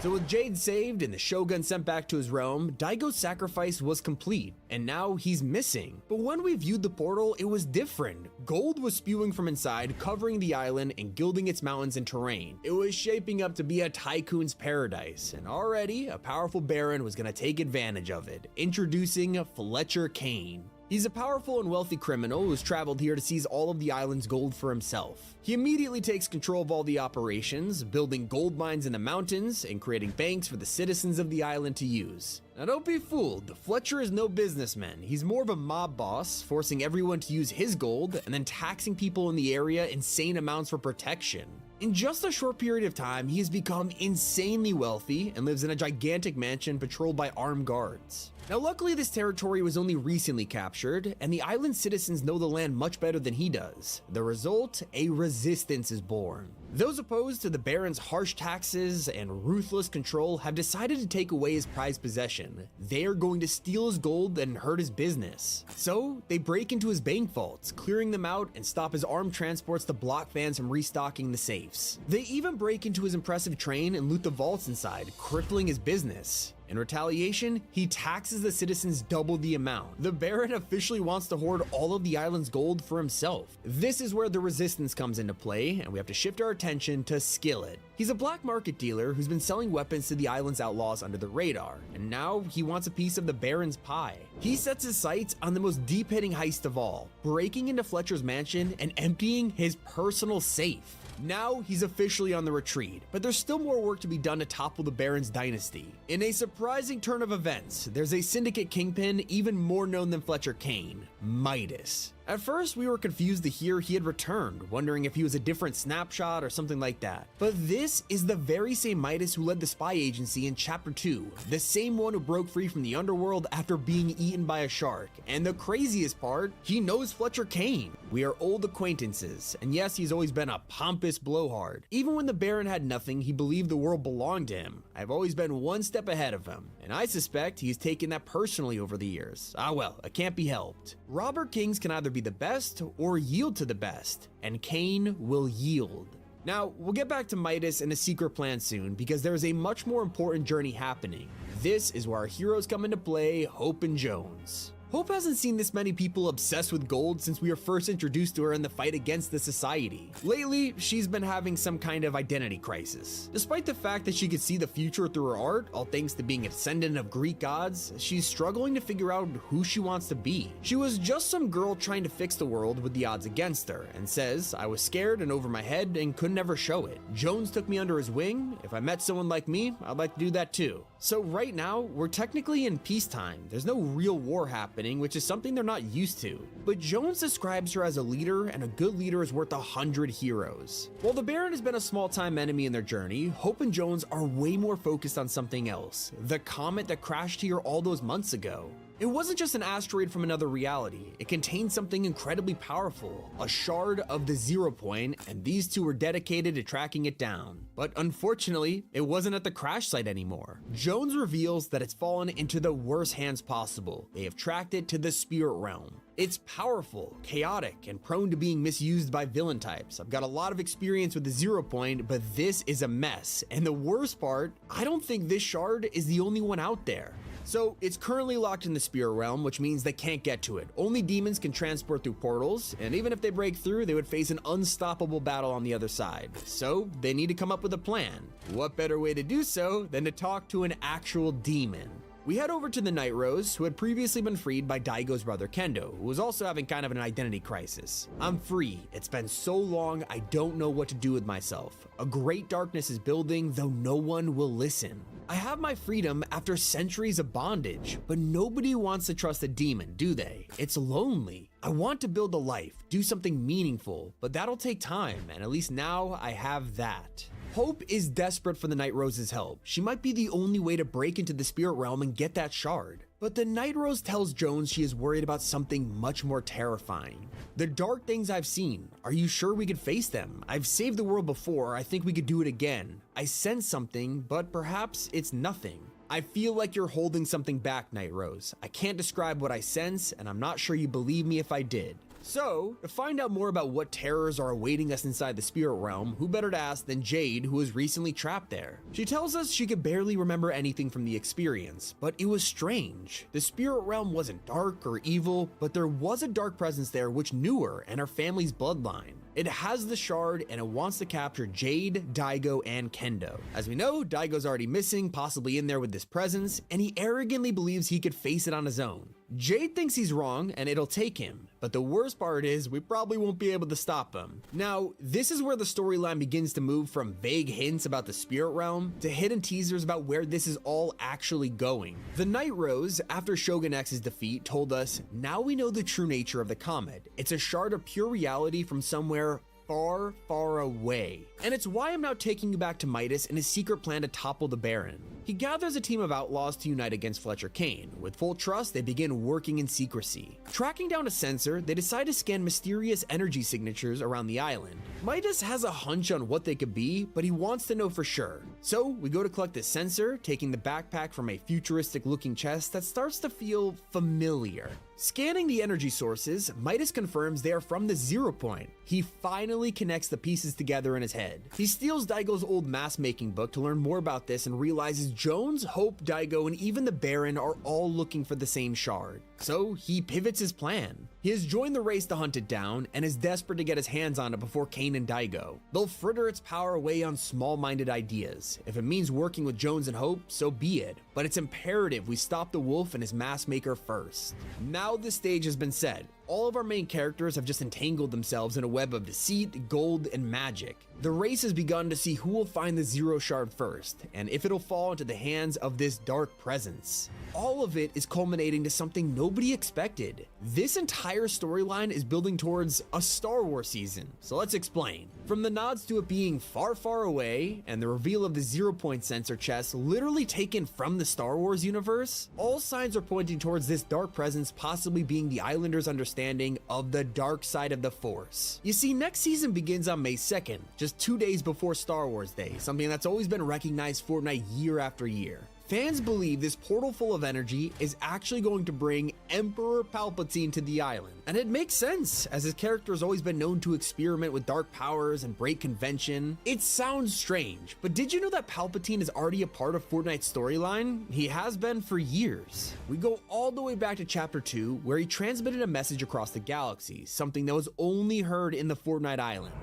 So with Jade saved and the Shogun sent back to his realm, Daigo's sacrifice was complete, and now he's missing. But when we viewed the portal, it was different. Gold was spewing from inside, covering the island and gilding its mountains and terrain. It was shaping up to be a tycoon's paradise, and already a powerful baron was going to take advantage of it, introducing Fletcher Kane. He's a powerful and wealthy criminal who's traveled here to seize all of the island's gold for himself. He immediately takes control of all the operations, building gold mines in the mountains and creating banks for the citizens of the island to use. Now don't be fooled, Fletcher is no businessman. He's more of a mob boss, forcing everyone to use his gold and then taxing people in the area insane amounts for protection. In just a short period of time, he has become insanely wealthy and lives in a gigantic mansion patrolled by armed guards. Now luckily this territory was only recently captured, and the island citizens know the land much better than he does. The result, a resistance is born. Those opposed to the Baron's harsh taxes and ruthless control have decided to take away his prized possession. They are going to steal his gold and hurt his business. So they break into his bank vaults, clearing them out and stop his armed transports to block fans from restocking the safes. They even break into his impressive train and loot the vaults inside, crippling his business. In retaliation, he taxes the citizens double the amount. The Baron officially wants to hoard all of the island's gold for himself. This is where the resistance comes into play, and we have to shift our attention to Skillet. He's a black market dealer who's been selling weapons to the island's outlaws under the radar, and now he wants a piece of the Baron's pie. He sets his sights on the most deep-hitting heist of all, breaking into Fletcher's mansion and emptying his personal safe. Now he's officially on the retreat, but there's still more work to be done to topple the Baron's dynasty. In a surprising turn of events, there's a syndicate kingpin even more known than Fletcher Kane, Midas. At first, we were confused to hear he had returned, wondering if he was a different snapshot or something like that. But this is the very same Midas who led the spy agency in Chapter 2, the same one who broke free from the underworld after being eaten by a shark. And the craziest part, he knows Fletcher Kane. We are old acquaintances, and yes, he's always been a pompous blowhard. Even when the Baron had nothing, he believed the world belonged to him. I've always been one step ahead of him, and I suspect he's taken that personally over the years. Ah well, it can't be helped. Robber Kings can either be the best or yield to the best, and Kane will yield. Now, we'll get back to Midas and the secret plan soon, because there is a much more important journey happening. This is where our heroes come into play, Hope and Jones. Hope hasn't seen this many people obsessed with gold since we were first introduced to her in the fight against the Society. Lately, she's been having some kind of identity crisis. Despite the fact that she could see the future through her art, all thanks to being a descendant of Greek gods, she's struggling to figure out who she wants to be. She was just some girl trying to fix the world with the odds against her, and says, I was scared and over my head and could never show it. Jones took me under his wing. If I met someone like me, I'd like to do that too. So right now, we're technically in peacetime. There's no real war happening, which is something they're not used to. But Jones describes her as a leader, and a good leader is worth 100 heroes. While the Baron has been a small-time enemy in their journey, Hope and Jones are way more focused on something else. The comet that crashed here all those months ago. It wasn't just an asteroid from another reality. It contained something incredibly powerful, a shard of the Zero Point, and these two were dedicated to tracking it down. But unfortunately, it wasn't at the crash site anymore. Jones reveals that it's fallen into the worst hands possible. They have tracked it to the spirit realm. It's powerful, chaotic, and prone to being misused by villain types. I've got a lot of experience with the Zero Point, but this is a mess. And the worst part, I don't think this shard is the only one out there. So it's currently locked in the spirit realm, which means they can't get to it. Only demons can transport through portals, and even if they break through, they would face an unstoppable battle on the other side. So they need to come up with a plan. What better way to do so than to talk to an actual demon? We head over to the Night Rose, who had previously been freed by Daigo's brother Kendo, who was also having kind of an identity crisis. I'm free. It's been so long, I don't know what to do with myself. A great darkness is building, though no one will listen. I have my freedom after centuries of bondage, but nobody wants to trust a demon, do they? It's lonely. I want to build a life, do something meaningful, but that'll take time, and at least now I have that. Hope is desperate for the Night Rose's help. She might be the only way to break into the spirit realm and get that shard. But the Night Rose tells Jones she is worried about something much more terrifying. The dark things I've seen, are you sure we could face them? I've saved the world before, I think we could do it again. I sense something, but perhaps it's nothing. I feel like you're holding something back, Night Rose. I can't describe what I sense, and I'm not sure you believe me if I did. So, to find out more about what terrors are awaiting us inside the spirit realm, who better to ask than Jade, who was recently trapped there. She tells us she could barely remember anything from the experience, but it was strange. The spirit realm wasn't dark or evil, but there was a dark presence there which knew her and her family's bloodline. It has the shard and it wants to capture Jade, Daigo, and Kendo. As we know, Daigo's already missing, possibly in there with this presence, and he arrogantly believes he could face it on his own. Jade thinks he's wrong and it'll take him, but the worst part is we probably won't be able to stop him. Now, this is where the storyline begins to move from vague hints about the spirit realm to hidden teasers about where this is all actually going. The Night Rose, after Shogun X's defeat, told us, now we know the true nature of the comet. It's a shard of pure reality from somewhere far, far away. And it's why I'm now taking you back to Midas and his secret plan to topple the Baron. He gathers a team of outlaws to unite against Fletcher Kane. With full trust, they begin working in secrecy. Tracking down a sensor, they decide to scan mysterious energy signatures around the island. Midas has a hunch on what they could be, but he wants to know for sure. So we go to collect the sensor, taking the backpack from a futuristic looking chest that starts to feel familiar. Scanning the energy sources, Midas confirms they are from the 0 point. He finally connects the pieces together in his head. He steals Daigo's old mask-making book to learn more about this and realizes Jones, Hope, Daigo, and even the Baron are all looking for the same shard. So he pivots his plan. He has joined the race to hunt it down and is desperate to get his hands on it before Kane and Daigo. They'll fritter its power away on small-minded ideas. If it means working with Jones and Hope, so be it. But it's imperative we stop the wolf and his mask maker first. Now the stage has been set. All of our main characters have just entangled themselves in a web of deceit, gold, and magic. The race has begun to see who will find the 0 shard first, and if it'll fall into the hands of this dark presence. All of it is culminating to something nobody expected. This entire storyline is building towards a Star Wars season, so let's explain. From the nods to it being far, far away, and the reveal of the 0 point sensor chest literally taken from the Star Wars universe, all signs are pointing towards this dark presence possibly being the Islanders' understanding of the dark side of the Force. You see, next season begins on May 2nd, just 2 days before Star Wars Day, something that's always been recognized Fortnite year after year. Fans believe this portal full of energy is actually going to bring Emperor Palpatine to the island. And it makes sense, as his character has always been known to experiment with dark powers and break convention. It sounds strange, but did you know that Palpatine is already a part of Fortnite's storyline? He has been for years. We go all the way back to Chapter 2, where he transmitted a message across the galaxy, something that was only heard in the Fortnite island.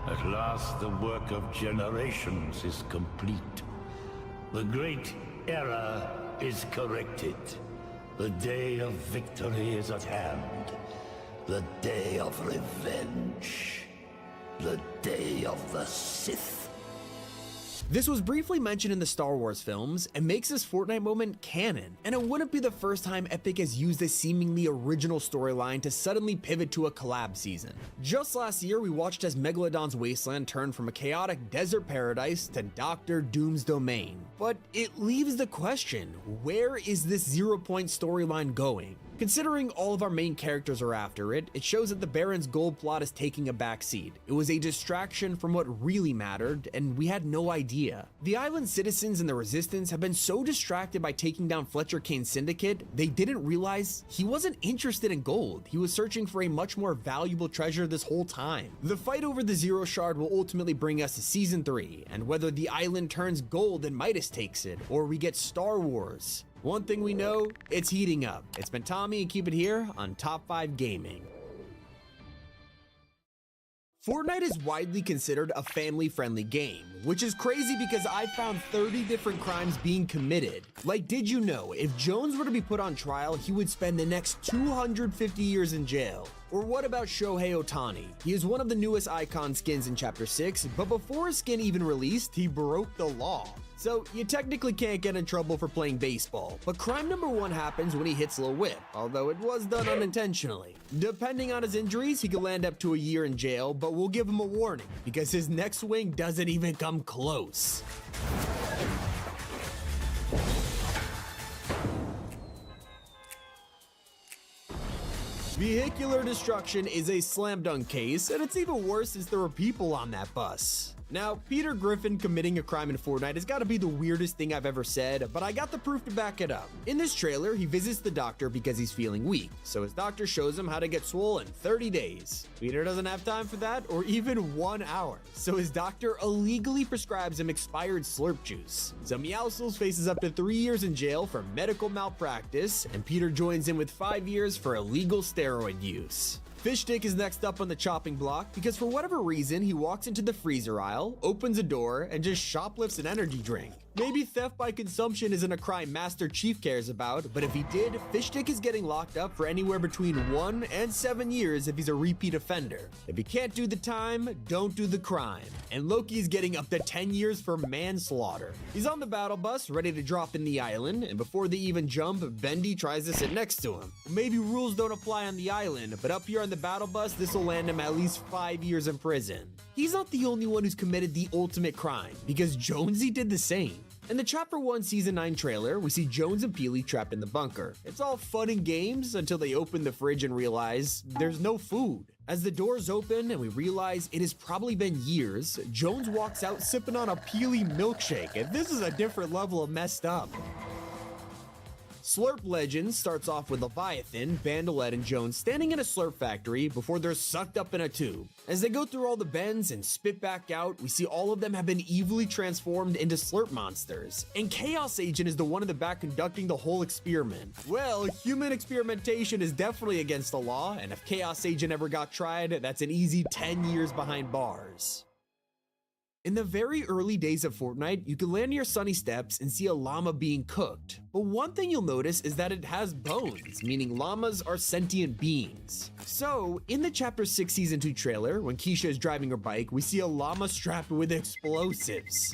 At last the work of generations is complete. The great error is corrected. The day of victory is at hand. The day of revenge. The day of the Sith. This was briefly mentioned in the Star Wars films and makes this Fortnite moment canon, and it wouldn't be the first time Epic has used this seemingly original storyline to suddenly pivot to a collab season. Just last year, we watched as Megalodon's wasteland turned from a chaotic desert paradise to Doctor Doom's domain. But it leaves the question, where is this 0 point storyline going? Considering all of our main characters are after it, it shows that the Baron's gold plot is taking a backseat. It was a distraction from what really mattered, and we had no idea. The island citizens and the Resistance have been so distracted by taking down Fletcher Kane's syndicate, they didn't realize he wasn't interested in gold. He was searching for a much more valuable treasure this whole time. The fight over the 0 shard will ultimately bring us to Season 3, and whether the island turns gold and Midas takes it, or we get Star Wars. One thing we know, it's heating up. It's been Tommy, and keep it here on Top 5 Gaming. Fortnite is widely considered a family-friendly game, which is crazy because I found 30 different crimes being committed. Like, did you know, if Jones were to be put on trial, he would spend the next 250 years in jail? Or what about Shohei Ohtani? He is one of the newest icon skins in Chapter 6, but before his skin even released, he broke the law. So you technically can't get in trouble for playing baseball, but crime number 1 happens when he hits Lil Whip, although it was done unintentionally. Depending on his injuries, he could land up to a year in jail, but we'll give him a warning, because his next swing doesn't even come close. Vehicular destruction is a slam dunk case, and it's even worse since there were people on that bus. Now, Peter Griffin committing a crime in Fortnite has got to be the weirdest thing I've ever said, but I got the proof to back it up. In this trailer, he visits the doctor because he's feeling weak, so his doctor shows him how to get swole in 30 days. Peter doesn't have time for that, or even 1 hour, so his doctor illegally prescribes him expired slurp juice. So Meowscles faces up to 3 years in jail for medical malpractice, and Peter joins in with 5 years for illegal steroid use. Fishstick is next up on the chopping block because for whatever reason, he walks into the freezer aisle, opens a door, and just shoplifts an energy drink. Maybe theft by consumption isn't a crime Master Chief cares about, but if he did, Fishstick is getting locked up for anywhere between 1 and 7 years if he's a repeat offender. If you can't do the time, don't do the crime. And Loki is getting up to 10 years for manslaughter. He's on the battle bus, ready to drop in the island, and before they even jump, Bendy tries to sit next to him. Maybe rules don't apply on the island, but up here on the battle bus, this will land him at least 5 years in prison. He's not the only one who's committed the ultimate crime, because Jonesy did the same. In the Chapter 1 Season 9 trailer, we see Jones and Peely trapped in the bunker. It's all fun and games until they open the fridge and realize there's no food. As the doors open and we realize it has probably been years, Jones walks out sipping on a Peely milkshake, and this is a different level of messed up. Slurp Legends starts off with Leviathan, Bandolette, and Jones standing in a slurp factory before they're sucked up in a tube. As they go through all the bends and spit back out, we see all of them have been evilly transformed into slurp monsters. And Chaos Agent is the one in the back conducting the whole experiment. Well, human experimentation is definitely against the law, and if Chaos Agent ever got tried, that's an easy 10 years behind bars. In the very early days of Fortnite, you can land near Sunny Steps and see a llama being cooked. But one thing you'll notice is that it has bones, meaning llamas are sentient beings. So, in the Chapter 6 Season 2 trailer, when Keisha is driving her bike, we see a llama strapped with explosives.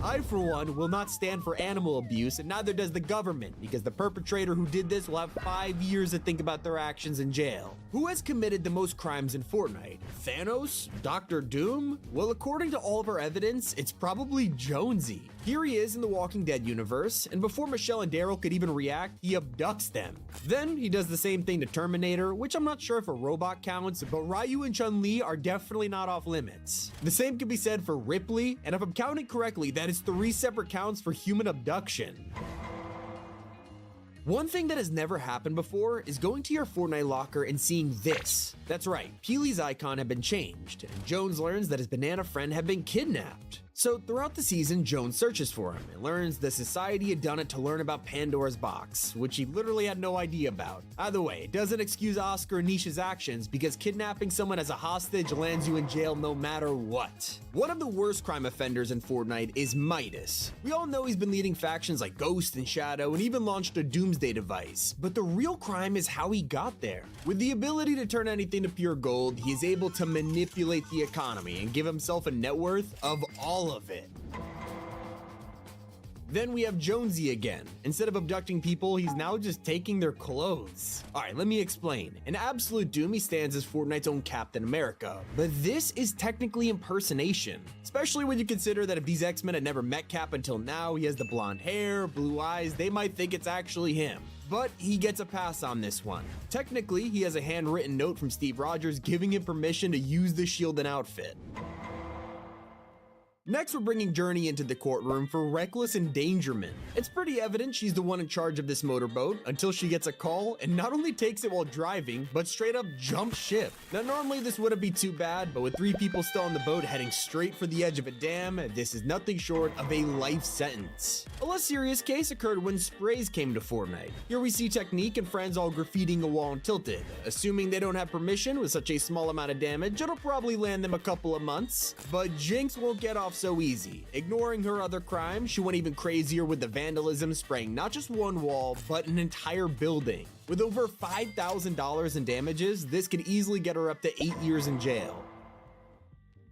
I, for one, will not stand for animal abuse, and neither does the government, because the perpetrator who did this will have 5 years to think about their actions in jail. Who has committed the most crimes in Fortnite? Thanos? Dr. Doom? Well, according to all of our evidence, it's probably Jonesy. Here he is in the Walking Dead universe, and before Michelle and Daryl could even react, he abducts them. Then he does the same thing to Terminator, which I'm not sure if a robot counts, but Ryu and Chun-Li are definitely not off limits. The same can be said for Ripley, and if I'm counting correctly, that is 3 separate counts for human abduction. One thing that has never happened before is going to your Fortnite locker and seeing this. That's right, Peely's icon had been changed, and Jones learns that his banana friend had been kidnapped. So throughout the season, Jones searches for him and learns the society had done it to learn about Pandora's box, which he literally had no idea about. Either way, it doesn't excuse Oscar and Nisha's actions because kidnapping someone as a hostage lands you in jail no matter what. One of the worst crime offenders in Fortnite is Midas. We all know he's been leading factions like Ghost and Shadow and even launched a Doomsday device, but the real crime is how he got there. With the ability to turn anything to pure gold, he is able to manipulate the economy and give himself a net worth of all of it. Then we have Jonesy again. Instead of abducting people, he's now just taking their clothes. Alright, let me explain. In Absolute Doom, he stands as Fortnite's own Captain America, but this is technically impersonation. Especially when you consider that if these X-Men had never met Cap until now, he has the blonde hair, blue eyes, they might think it's actually him. But he gets a pass on this one. Technically, he has a handwritten note from Steve Rogers giving him permission to use the shield and outfit. Next, we're bringing Journey into the courtroom for reckless endangerment. It's pretty evident she's the one in charge of this motorboat until she gets a call and not only takes it while driving, but straight up jumps ship. Now, normally this wouldn't be too bad, but with 3 people still on the boat heading straight for the edge of a dam, this is nothing short of a life sentence. A less serious case occurred when Sprays came to Fortnite. Here we see Technique and friends all graffitiing a wall and Tilted. Assuming they don't have permission with such a small amount of damage, it'll probably land them a couple of months. But Jinx won't get off so easy. Ignoring her other crimes, she went even crazier with the vandalism, spraying not just one wall, but an entire building. With over $5,000 in damages, this could easily get her up to 8 years in jail.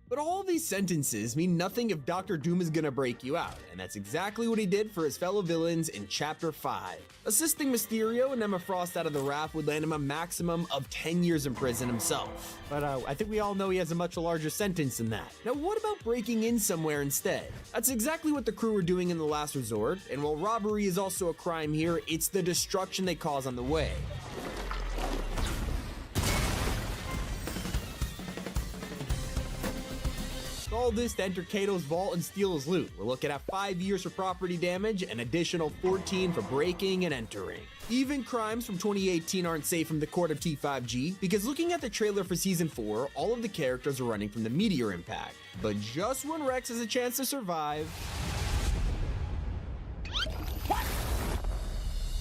But all these sentences mean nothing if Dr. Doom is gonna break you out, and that's exactly what he did for his fellow villains in Chapter 5. Assisting Mysterio and Emma Frost out of the raft would land him a maximum of 10 years in prison himself. But I think we all know he has a much larger sentence than that. Now what about breaking in somewhere instead? That's exactly what the crew were doing in The Last Resort, and while robbery is also a crime here, it's the destruction they cause on the way. All this to enter Kato's vault and steal his loot. We're looking at 5 years for property damage, an additional 14 for breaking and entering. Even crimes from 2018 aren't safe from the court of T5G, because looking at the trailer for Season 4, all of the characters are running from the meteor impact. But just when Rex has a chance to survive...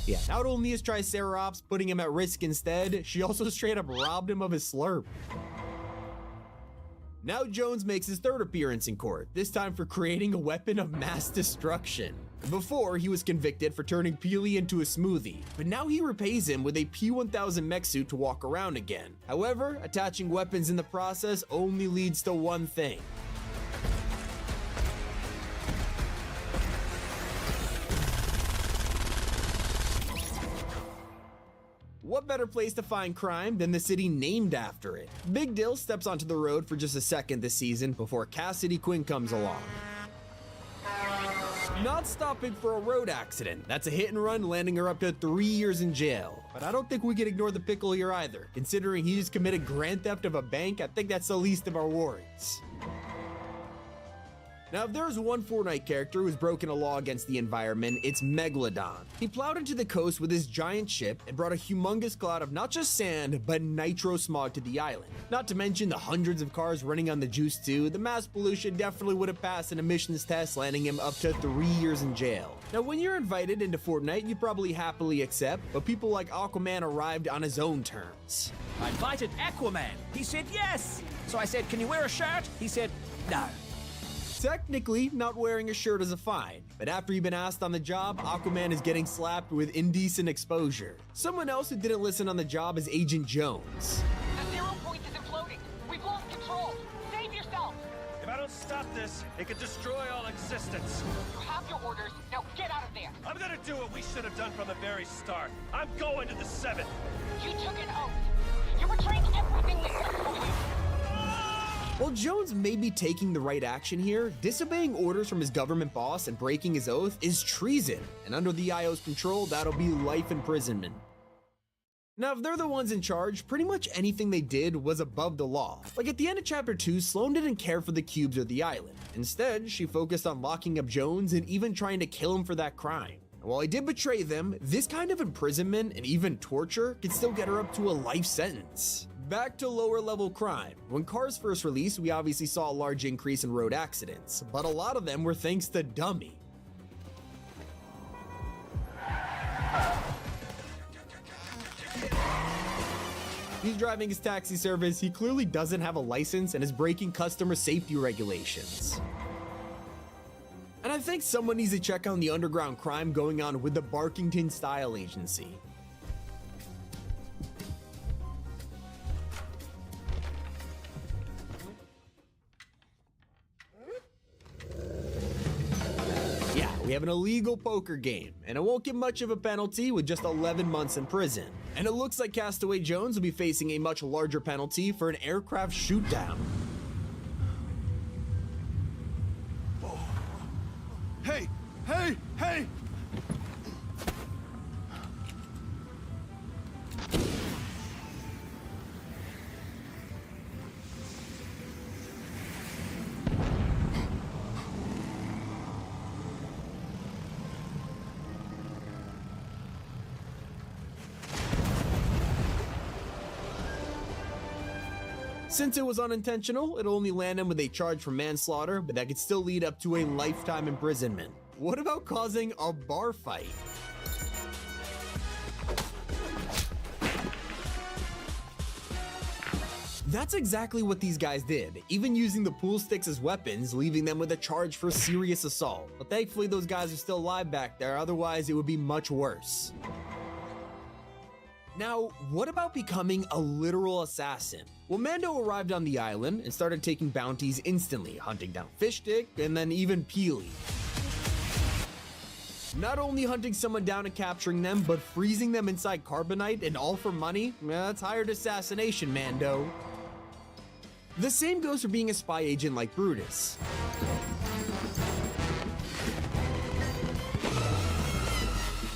Yeah, not only is Triceratops putting him at risk instead, she also straight up robbed him of his slurp. Now Jones makes his third appearance in court, this time for creating a weapon of mass destruction. Before, he was convicted for turning Peely into a smoothie, but now he repays him with a P-1000 mech suit to walk around again. However, attaching weapons in the process only leads to one thing. What better place to find crime than the city named after it? Big Dill steps onto the road for just a second this season before Cassidy Quinn comes along. Not stopping for a road accident. That's a hit and run, landing her up to 3 years in jail. But I don't think we can ignore the pickle here either. Considering he just committed grand theft of a bank, I think that's the least of our worries. Now, if there's one Fortnite character who's broken a law against the environment, it's Megalodon. He plowed into the coast with his giant ship and brought a humongous cloud of not just sand, but nitro smog to the island. Not to mention the hundreds of cars running on the juice too, the mass pollution definitely would have passed an emissions test, landing him up to 3 years in jail. Now, when you're invited into Fortnite, you probably happily accept, but people like Aquaman arrived on his own terms. I invited Aquaman. He said yes. So I said, can you wear a shirt? He said, no. Technically, not wearing a shirt is a fine, but after you've been asked on the job, Aquaman is getting slapped with indecent exposure. Someone else who didn't listen on the job is Agent Jones. The 0 point is imploding. We've lost control. Save yourself. If I don't stop this, it could destroy all existence. You have your orders. Now get out of there. I'm gonna do what we should have done from the very start. I'm going to the 7th. You took an oath. You're betraying everything we took from you. While Jones may be taking the right action here, disobeying orders from his government boss and breaking his oath is treason, and under the IO's control, that'll be life imprisonment. Now, if they're the ones in charge, pretty much anything they did was above the law. Like at the end of Chapter 2, Sloane didn't care for the cubes or the island. Instead, she focused on locking up Jones and even trying to kill him for that crime. And while he did betray them, this kind of imprisonment and even torture could still get her up to a life sentence. Back to lower level crime. When Cars first released, we obviously saw a large increase in road accidents, but a lot of them were thanks to Dummy. He's driving his taxi service, he clearly doesn't have a license and is breaking customer safety regulations. And I think someone needs to check on the underground crime going on with the Barkington Style Agency. We have an illegal poker game, and it won't get much of a penalty with just 11 months in prison. And it looks like Castaway Jones will be facing a much larger penalty for an aircraft shoot-down. Oh. Hey! Hey! Hey! Since it was unintentional, it'll only land him with a charge for manslaughter, but that could still lead up to a lifetime imprisonment. What about causing a bar fight? That's exactly what these guys did, even using the pool sticks as weapons, leaving them with a charge for serious assault. But thankfully those guys are still alive back there, otherwise it would be much worse. Now, what about becoming a literal assassin? Well, Mando arrived on the island and started taking bounties instantly, hunting down Fishstick and then even Peely. Not only hunting someone down and capturing them, but freezing them inside carbonite and all for money? That's hired assassination, Mando. The same goes for being a spy agent like Brutus.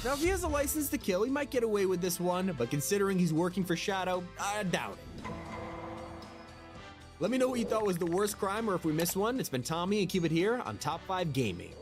Now, if he has a license to kill, he might get away with this one, but considering he's working for Shadow, I doubt it. Let me know what you thought was the worst crime, or if we missed one. It's been Tommy, and keep it here on Top 5 Gaming.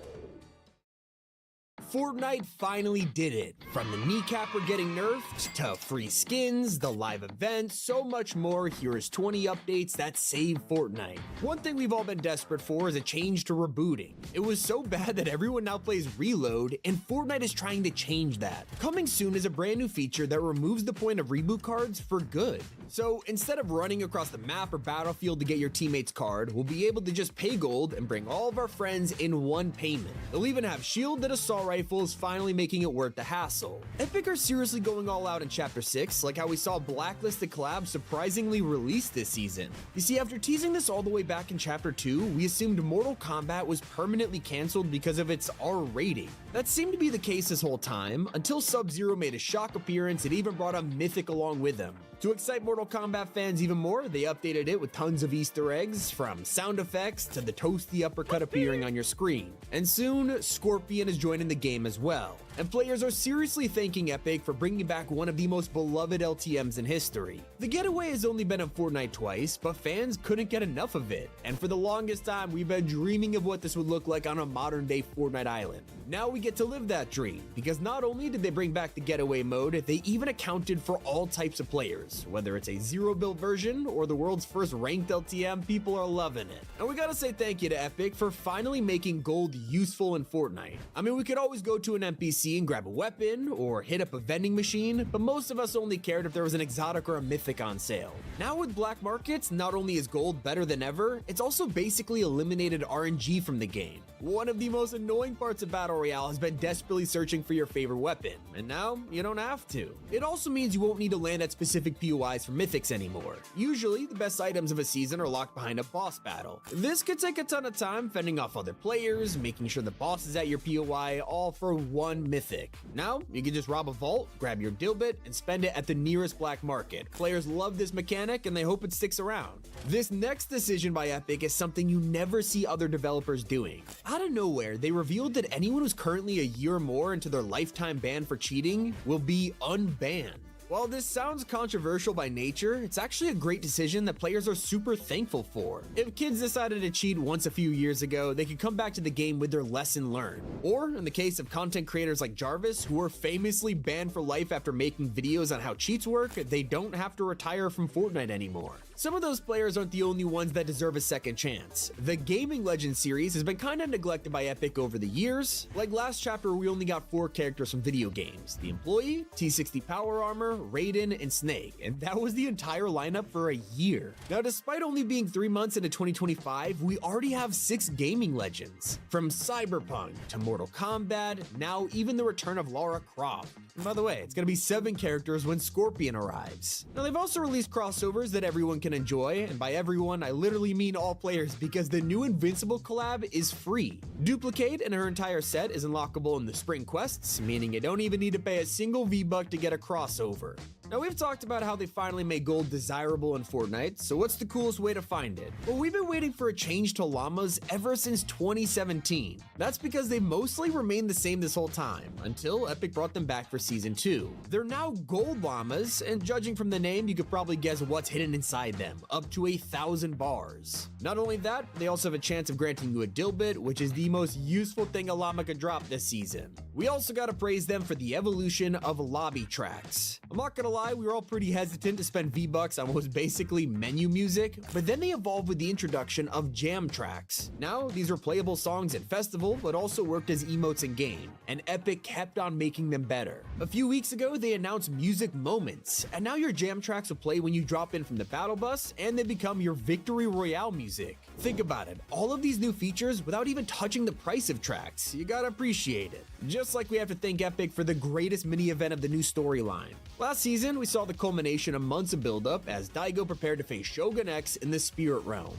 Fortnite finally did it. From the kneecapper getting nerfed, to free skins, the live events, so much more. Here is 20 updates that save Fortnite. One thing we've all been desperate for is a change to rebooting. It was so bad that everyone now plays Reload, and Fortnite is trying to change that. Coming soon is a brand new feature that removes the point of reboot cards for good. So instead of running across the map or battlefield to get your teammate's card, we'll be able to just pay gold and bring all of our friends in one payment. They'll even have shield and assault rifles, finally making it worth the hassle. Epic are seriously going all out in Chapter 6, like how we saw Blacklisted collab surprisingly released this season. You see, after teasing this all the way back in Chapter 2, we assumed Mortal Kombat was permanently cancelled because of its R rating. That seemed to be the case this whole time, until Sub-Zero made a shock appearance and even brought a Mythic along with him. To excite Mortal Kombat fans even more, they updated it with tons of Easter eggs, from sound effects to the toasty uppercut appearing on your screen. And soon, Scorpion is joining the game as well. And players are seriously thanking Epic for bringing back one of the most beloved LTMs in history. The Getaway has only been in Fortnite twice, but fans couldn't get enough of it. And for the longest time, we've been dreaming of what this would look like on a modern-day Fortnite island. Now we get to live that dream, because not only did they bring back the Getaway mode, they even accounted for all types of players. Whether it's a zero-build version or the world's first ranked LTM, people are loving it. And we gotta say thank you to Epic for finally making gold useful in Fortnite. I mean, we could always go to an NPC and grab a weapon or hit up a vending machine, but most of us only cared if there was an exotic or a mythic on sale. Now with black markets, not only is gold better than ever, it's also basically eliminated RNG from the game. One of the most annoying parts of Battle Royale has been desperately searching for your favorite weapon, and now you don't have to. It also means you won't need to land at specific POIs for mythics anymore. Usually, the best items of a season are locked behind a boss battle. This could take a ton of time fending off other players, making sure the boss is at your POI, all for one mythic. Now, you can just rob a vault, grab your dilbit, and spend it at the nearest black market. Players love this mechanic, and they hope it sticks around. This next decision by Epic is something you never see other developers doing. Out of nowhere, they revealed that anyone who's currently a year or more into their lifetime ban for cheating will be unbanned. While this sounds controversial by nature, it's actually a great decision that players are super thankful for. If kids decided to cheat once a few years ago, they could come back to the game with their lesson learned. Or, in the case of content creators like Jarvis, who were famously banned for life after making videos on how cheats work, they don't have to retire from Fortnite anymore. Some of those players aren't the only ones that deserve a second chance. The Gaming Legends series has been kinda neglected by Epic over the years. Like last chapter, we only got 4 characters from video games: the Employee, T60 Power Armor, Raiden, and Snake, and that was the entire lineup for a year. Now, despite only being 3 months into 2025, we already have 6 gaming legends. From Cyberpunk to Mortal Kombat, now even the return of Lara Croft. And by the way, it's gonna be 7 characters when Scorpion arrives. Now, they've also released crossovers that everyone can enjoy, and by everyone, I literally mean all players, because the new Invincible collab is free. Duplicate and her entire set is unlockable in the Spring Quests, meaning you don't even need to pay a single V-Buck to get a crossover. Now, we've talked about how they finally made gold desirable in Fortnite, so what's the coolest way to find it? Well, we've been waiting for a change to llamas ever since 2017. That's because they mostly remained the same this whole time, until Epic brought them back for Season 2. They're now gold llamas, and judging from the name, you could probably guess what's hidden inside them, up to 1,000 bars. Not only that, they also have a chance of granting you a dilbit, which is the most useful thing a llama could drop this season. We also gotta praise them for the evolution of lobby tracks. I'm not gonna lie, we were all pretty hesitant to spend V-Bucks on what was basically menu music, but then they evolved with the introduction of jam tracks. Now, these are playable songs at Festival, but also worked as emotes in game, and Epic kept on making them better. A few weeks ago, they announced Music Moments, and now your jam tracks will play when you drop in from the battle bus, and they become your Victory Royale music. Think about it, all of these new features without even touching the price of tracks. You gotta appreciate it. Just like we have to thank Epic for the greatest mini event of the new storyline. Last season, we saw the culmination of months of buildup as Daigo prepared to face Shogun X in the Spirit Realm.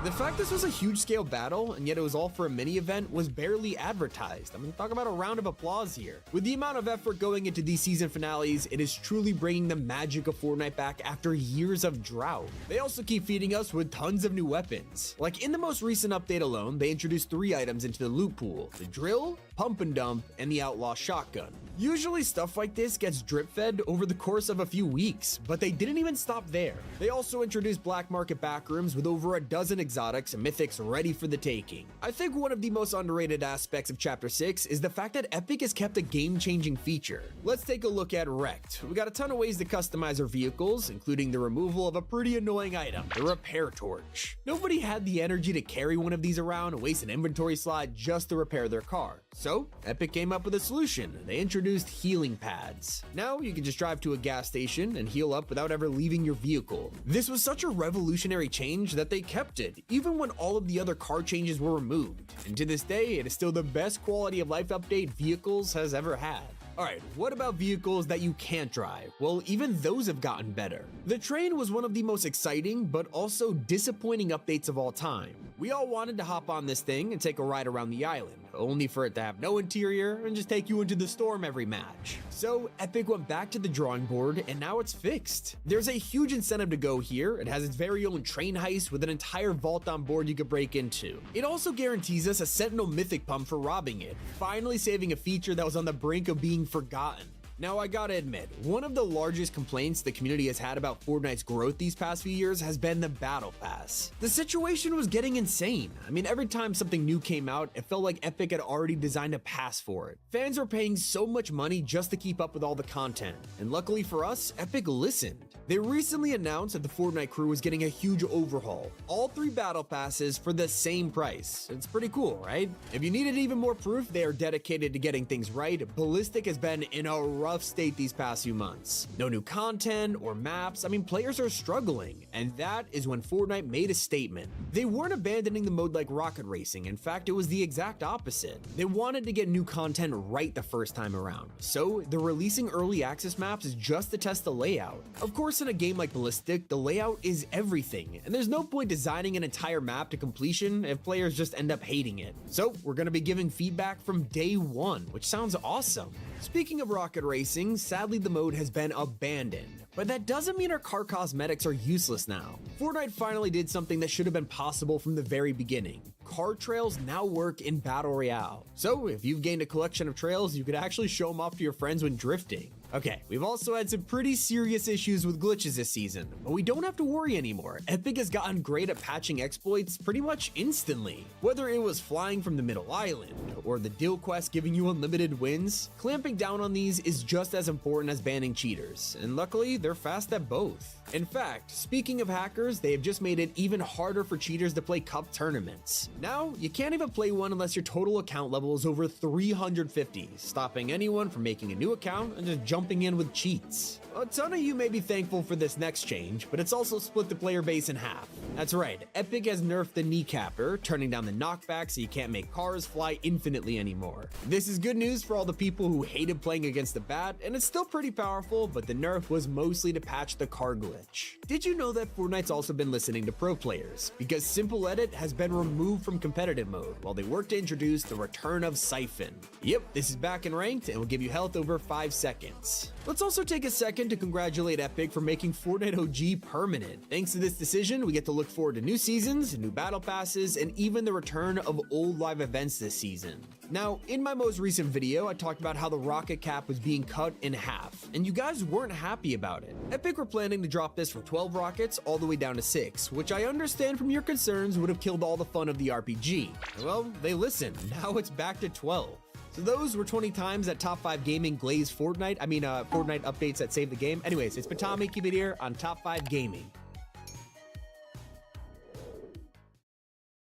The fact this was a huge scale battle, and yet it was all for a mini event, was barely advertised. I mean, talk about a round of applause here. With the amount of effort going into these season finales, it is truly bringing the magic of Fortnite back after years of drought. They also keep feeding us with tons of new weapons. Like in the most recent update alone, they introduced 3 items into the loot pool: the drill, pump and dump, and the outlaw shotgun. Usually stuff like this gets drip fed over the course of a few weeks, but they didn't even stop there. They also introduced black market backrooms with over a dozen exotics and mythics ready for the taking. I think one of the most underrated aspects of Chapter 6 is the fact that Epic has kept a game-changing feature. Let's take a look at Wrecked. We got a ton of ways to customize our vehicles, including the removal of a pretty annoying item, the repair torch. Nobody had the energy to carry one of these around and waste an inventory slot just to repair their car. So, Epic came up with a solution. They introduced healing pads. Now, you can just drive to a gas station and heal up without ever leaving your vehicle. This was such a revolutionary change that they kept it, even when all of the other car changes were removed. And to this day, it is still the best quality of life update Vehicles has ever had. Alright, what about vehicles that you can't drive? Well, even those have gotten better. The train was one of the most exciting, but also disappointing updates of all time. We all wanted to hop on this thing and take a ride around the island, only for it to have no interior and just take you into the storm every match. So Epic went back to the drawing board and now it's fixed. There's a huge incentive to go here. It has its very own train heist with an entire vault on board you could break into. It also guarantees us a Sentinel Mythic pump for robbing it, finally saving a feature that was on the brink of being forgotten. Now, I gotta admit, one of the largest complaints the community has had about Fortnite's growth these past few years has been the Battle Pass. The situation was getting insane. I mean, every time something new came out, it felt like Epic had already designed a pass for it. Fans were paying so much money just to keep up with all the content, and luckily for us, Epic listened. They recently announced that the Fortnite crew was getting a huge overhaul. All 3 Battle Passes for the same price. It's pretty cool, right? If you needed even more proof they are dedicated to getting things right, Ballistic has been in a rough state these past few months. No new content or maps. I mean, players are struggling, and that is when Fortnite made a statement. They weren't abandoning the mode like Rocket Racing. In fact, it was the exact opposite. They wanted to get new content right the first time around, so they're releasing early access maps just to test the layout. Of course, in a game like Ballistic, the layout is everything, and there's no point designing an entire map to completion if players just end up hating it. So we're gonna be giving feedback from day one, which sounds awesome. Speaking of Rocket Racing, sadly the mode has been abandoned, but that doesn't mean our car cosmetics are useless now. Fortnite finally did something that should have been possible from the very beginning. Car trails now work in Battle Royale. So if you've gained a collection of trails, you could actually show them off to your friends when drifting. Okay, we've also had some pretty serious issues with glitches this season, but we don't have to worry anymore. Epic has gotten great at patching exploits pretty much instantly. Whether it was flying from the middle island, or the Dill quest giving you unlimited wins, clamping down on these is just as important as banning cheaters, and luckily they're fast at both. In fact, speaking of hackers, they have just made it even harder for cheaters to play cup tournaments. Now, you can't even play one unless your total account level is over 350, stopping anyone from making a new account and just jumping in with cheats. A ton of you may be thankful for this next change, but it's also split the player base in half. That's right, Epic has nerfed the kneecapper, turning down the knockback so you can't make cars fly infinitely anymore. This is good news for all the people who hated playing against the bat, and it's still pretty powerful, but the nerf was mostly to patch the car glitch. Did you know that Fortnite's also been listening to pro players? Because Simple Edit has been removed from competitive mode while they work to introduce the return of Siphon. Yep, this is back in ranked and will give you health over 5 seconds. Let's also take a second to congratulate Epic for making Fortnite OG permanent. Thanks to this decision, we get to look forward to new seasons, new battle passes, and even the return of old live events this season. Now, in my most recent video, I talked about how the rocket cap was being cut in half, and you guys weren't happy about it. Epic were planning to drop this from 12 rockets all the way down to 6, which I understand from your concerns would have killed all the fun of the RPG. Well, they listened. Now it's back to 12. So those were 20 times that Top 5 Gaming glazed Fortnite updates that saved the game. Anyways, it's Patami, keep it here on Top 5 Gaming.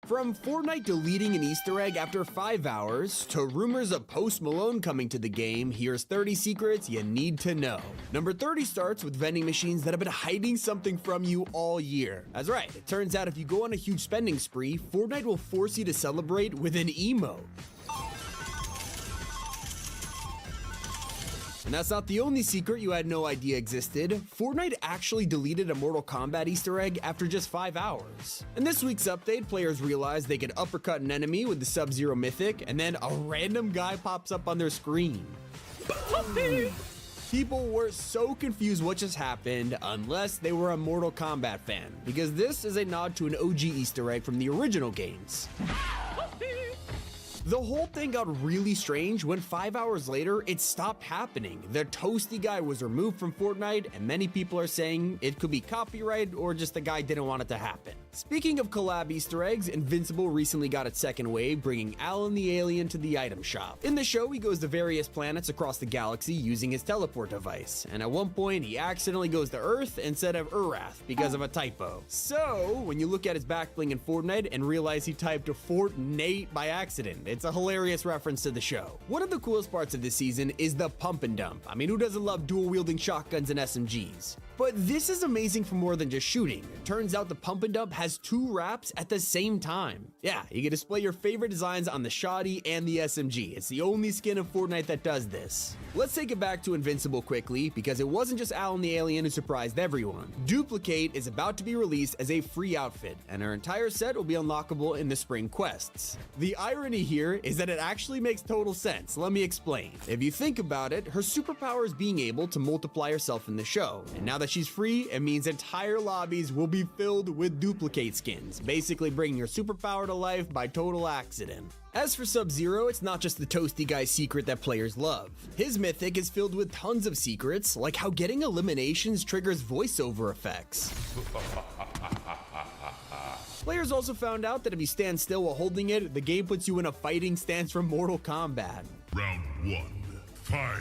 From Fortnite deleting an Easter egg after 5 hours, to rumors of Post Malone coming to the game, here's 30 secrets you need to know. Number 30 starts with vending machines that have been hiding something from you all year. That's right, it turns out if you go on a huge spending spree, Fortnite will force you to celebrate with an emote. And that's not the only secret you had no idea existed. Fortnite actually deleted a Mortal Kombat Easter egg after just 5 hours. In this week's update, players realized they could uppercut an enemy with the Sub-Zero Mythic, and then a random guy pops up on their screen. People were so confused what just happened unless they were a Mortal Kombat fan, because this is a nod to an OG Easter egg from the original games. The whole thing got really strange when 5 hours later, it stopped happening. The Toasty guy was removed from Fortnite, and many people are saying it could be copyright or just the guy didn't want it to happen. Speaking of collab Easter eggs, Invincible recently got its second wave, bringing Alan the Alien to the item shop. In the show, he goes to various planets across the galaxy using his teleport device, and at one point, he accidentally goes to Earth instead of Urath because of a typo. So, when you look at his back bling in Fortnite and realize he typed Fortnite by accident, it's a hilarious reference to the show. One of the coolest parts of this season is the pump and dump. I mean, who doesn't love dual-wielding shotguns and SMGs? But this is amazing for more than just shooting. It turns out the pump and dump has 2 wraps at the same time. Yeah, you can display your favorite designs on the shoddy and the SMG. It's the only skin of Fortnite that does this. Let's take it back to Invincible quickly, because it wasn't just Alan the Alien who surprised everyone. Duplicate is about to be released as a free outfit, and her entire set will be unlockable in the spring quests. The irony here is that it actually makes total sense. Let me explain. If you think about it, her superpower is being able to multiply herself in the show, and now that she's free, it means entire lobbies will be filled with duplicate skins, basically bringing her superpower to life by total accident. As for Sub-Zero, it's not just the Toasty guy's secret that players love. His mythic is filled with tons of secrets, like how getting eliminations triggers voiceover effects. Players also found out that if you stand still while holding it, the game puts you in a fighting stance from Mortal Kombat. Round 1, fight.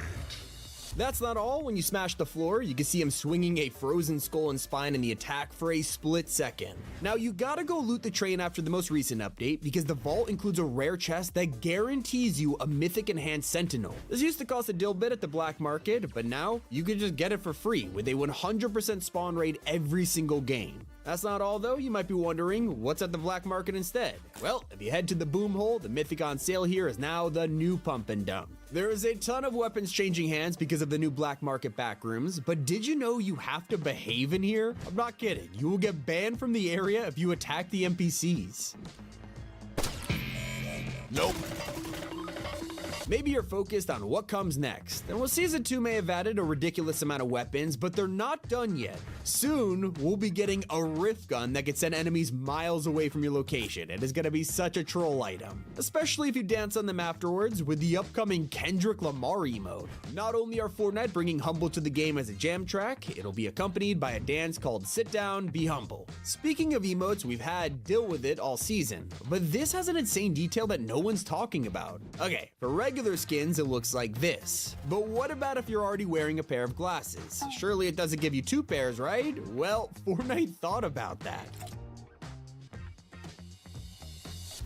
That's not all. When you smash the floor, you can see him swinging a frozen skull and spine in the attack for a split second. Now, you gotta go loot the train after the most recent update, because the vault includes a rare chest that guarantees you a mythic enhanced sentinel. This used to cost a dill bit at the black market, but now you can just get it for free with a 100% spawn rate every single game. That's not all though. You might be wondering, what's at the black market instead? Well, if you head to the boom hole, the mythic on sale here is now the new pump and dump. There is a ton of weapons changing hands because of the new black market backrooms, but did you know you have to behave in here? I'm not kidding. You will get banned from the area if you attack the NPCs. Nope. Maybe you're focused on what comes next. And well, Season 2 may have added a ridiculous amount of weapons, but they're not done yet. Soon, we'll be getting a rift gun that can send enemies miles away from your location. It is going to be such a troll item, especially if you dance on them afterwards with the upcoming Kendrick Lamar emote. Not only are Fortnite bringing Humble to the game as a jam track, it'll be accompanied by a dance called Sit Down, Be Humble. Speaking of emotes, we've had Deal With It all season, but this has an insane detail that no one's talking about. Okay, for regular skins, it looks like this. But what about if you're already wearing a pair of glasses? Surely it doesn't give you 2 pairs, right? Well, Fortnite thought about that.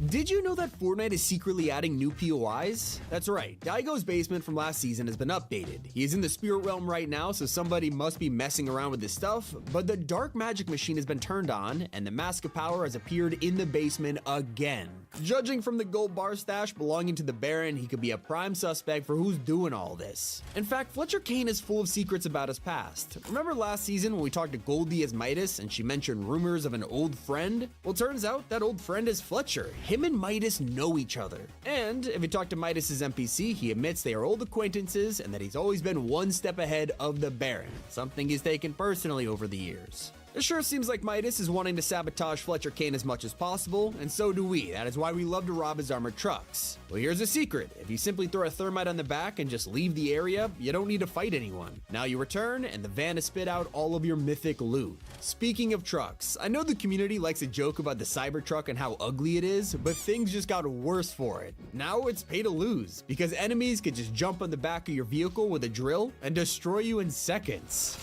Did you know that Fortnite is secretly adding new POIs? That's right, Daigo's basement from last season has been updated. He is in the spirit realm right now, so somebody must be messing around with this stuff, but the dark magic machine has been turned on, and the Mask of Power has appeared in the basement again. Judging from the gold bar stash belonging to the Baron, he could be a prime suspect for who's doing all this. In fact, Fletcher Kane is full of secrets about his past. Remember last season when we talked to Goldie as Midas and she mentioned rumors of an old friend? Well, turns out that old friend is Fletcher. Him and Midas know each other. And if you talk to Midas's NPC, he admits they are old acquaintances and that he's always been one step ahead of the Baron, something he's taken personally over the years. It sure seems like Midas is wanting to sabotage Fletcher Kane as much as possible, and so do we. That is why we love to rob his armored trucks. Well, here's a secret. If you simply throw a thermite on the back and just leave the area, you don't need to fight anyone. Now you return, and the van has spit out all of your mythic loot. Speaking of trucks, I know the community likes to joke about the Cybertruck and how ugly it is, but things just got worse for it. Now it's pay to lose, because enemies can just jump on the back of your vehicle with a drill and destroy you in seconds.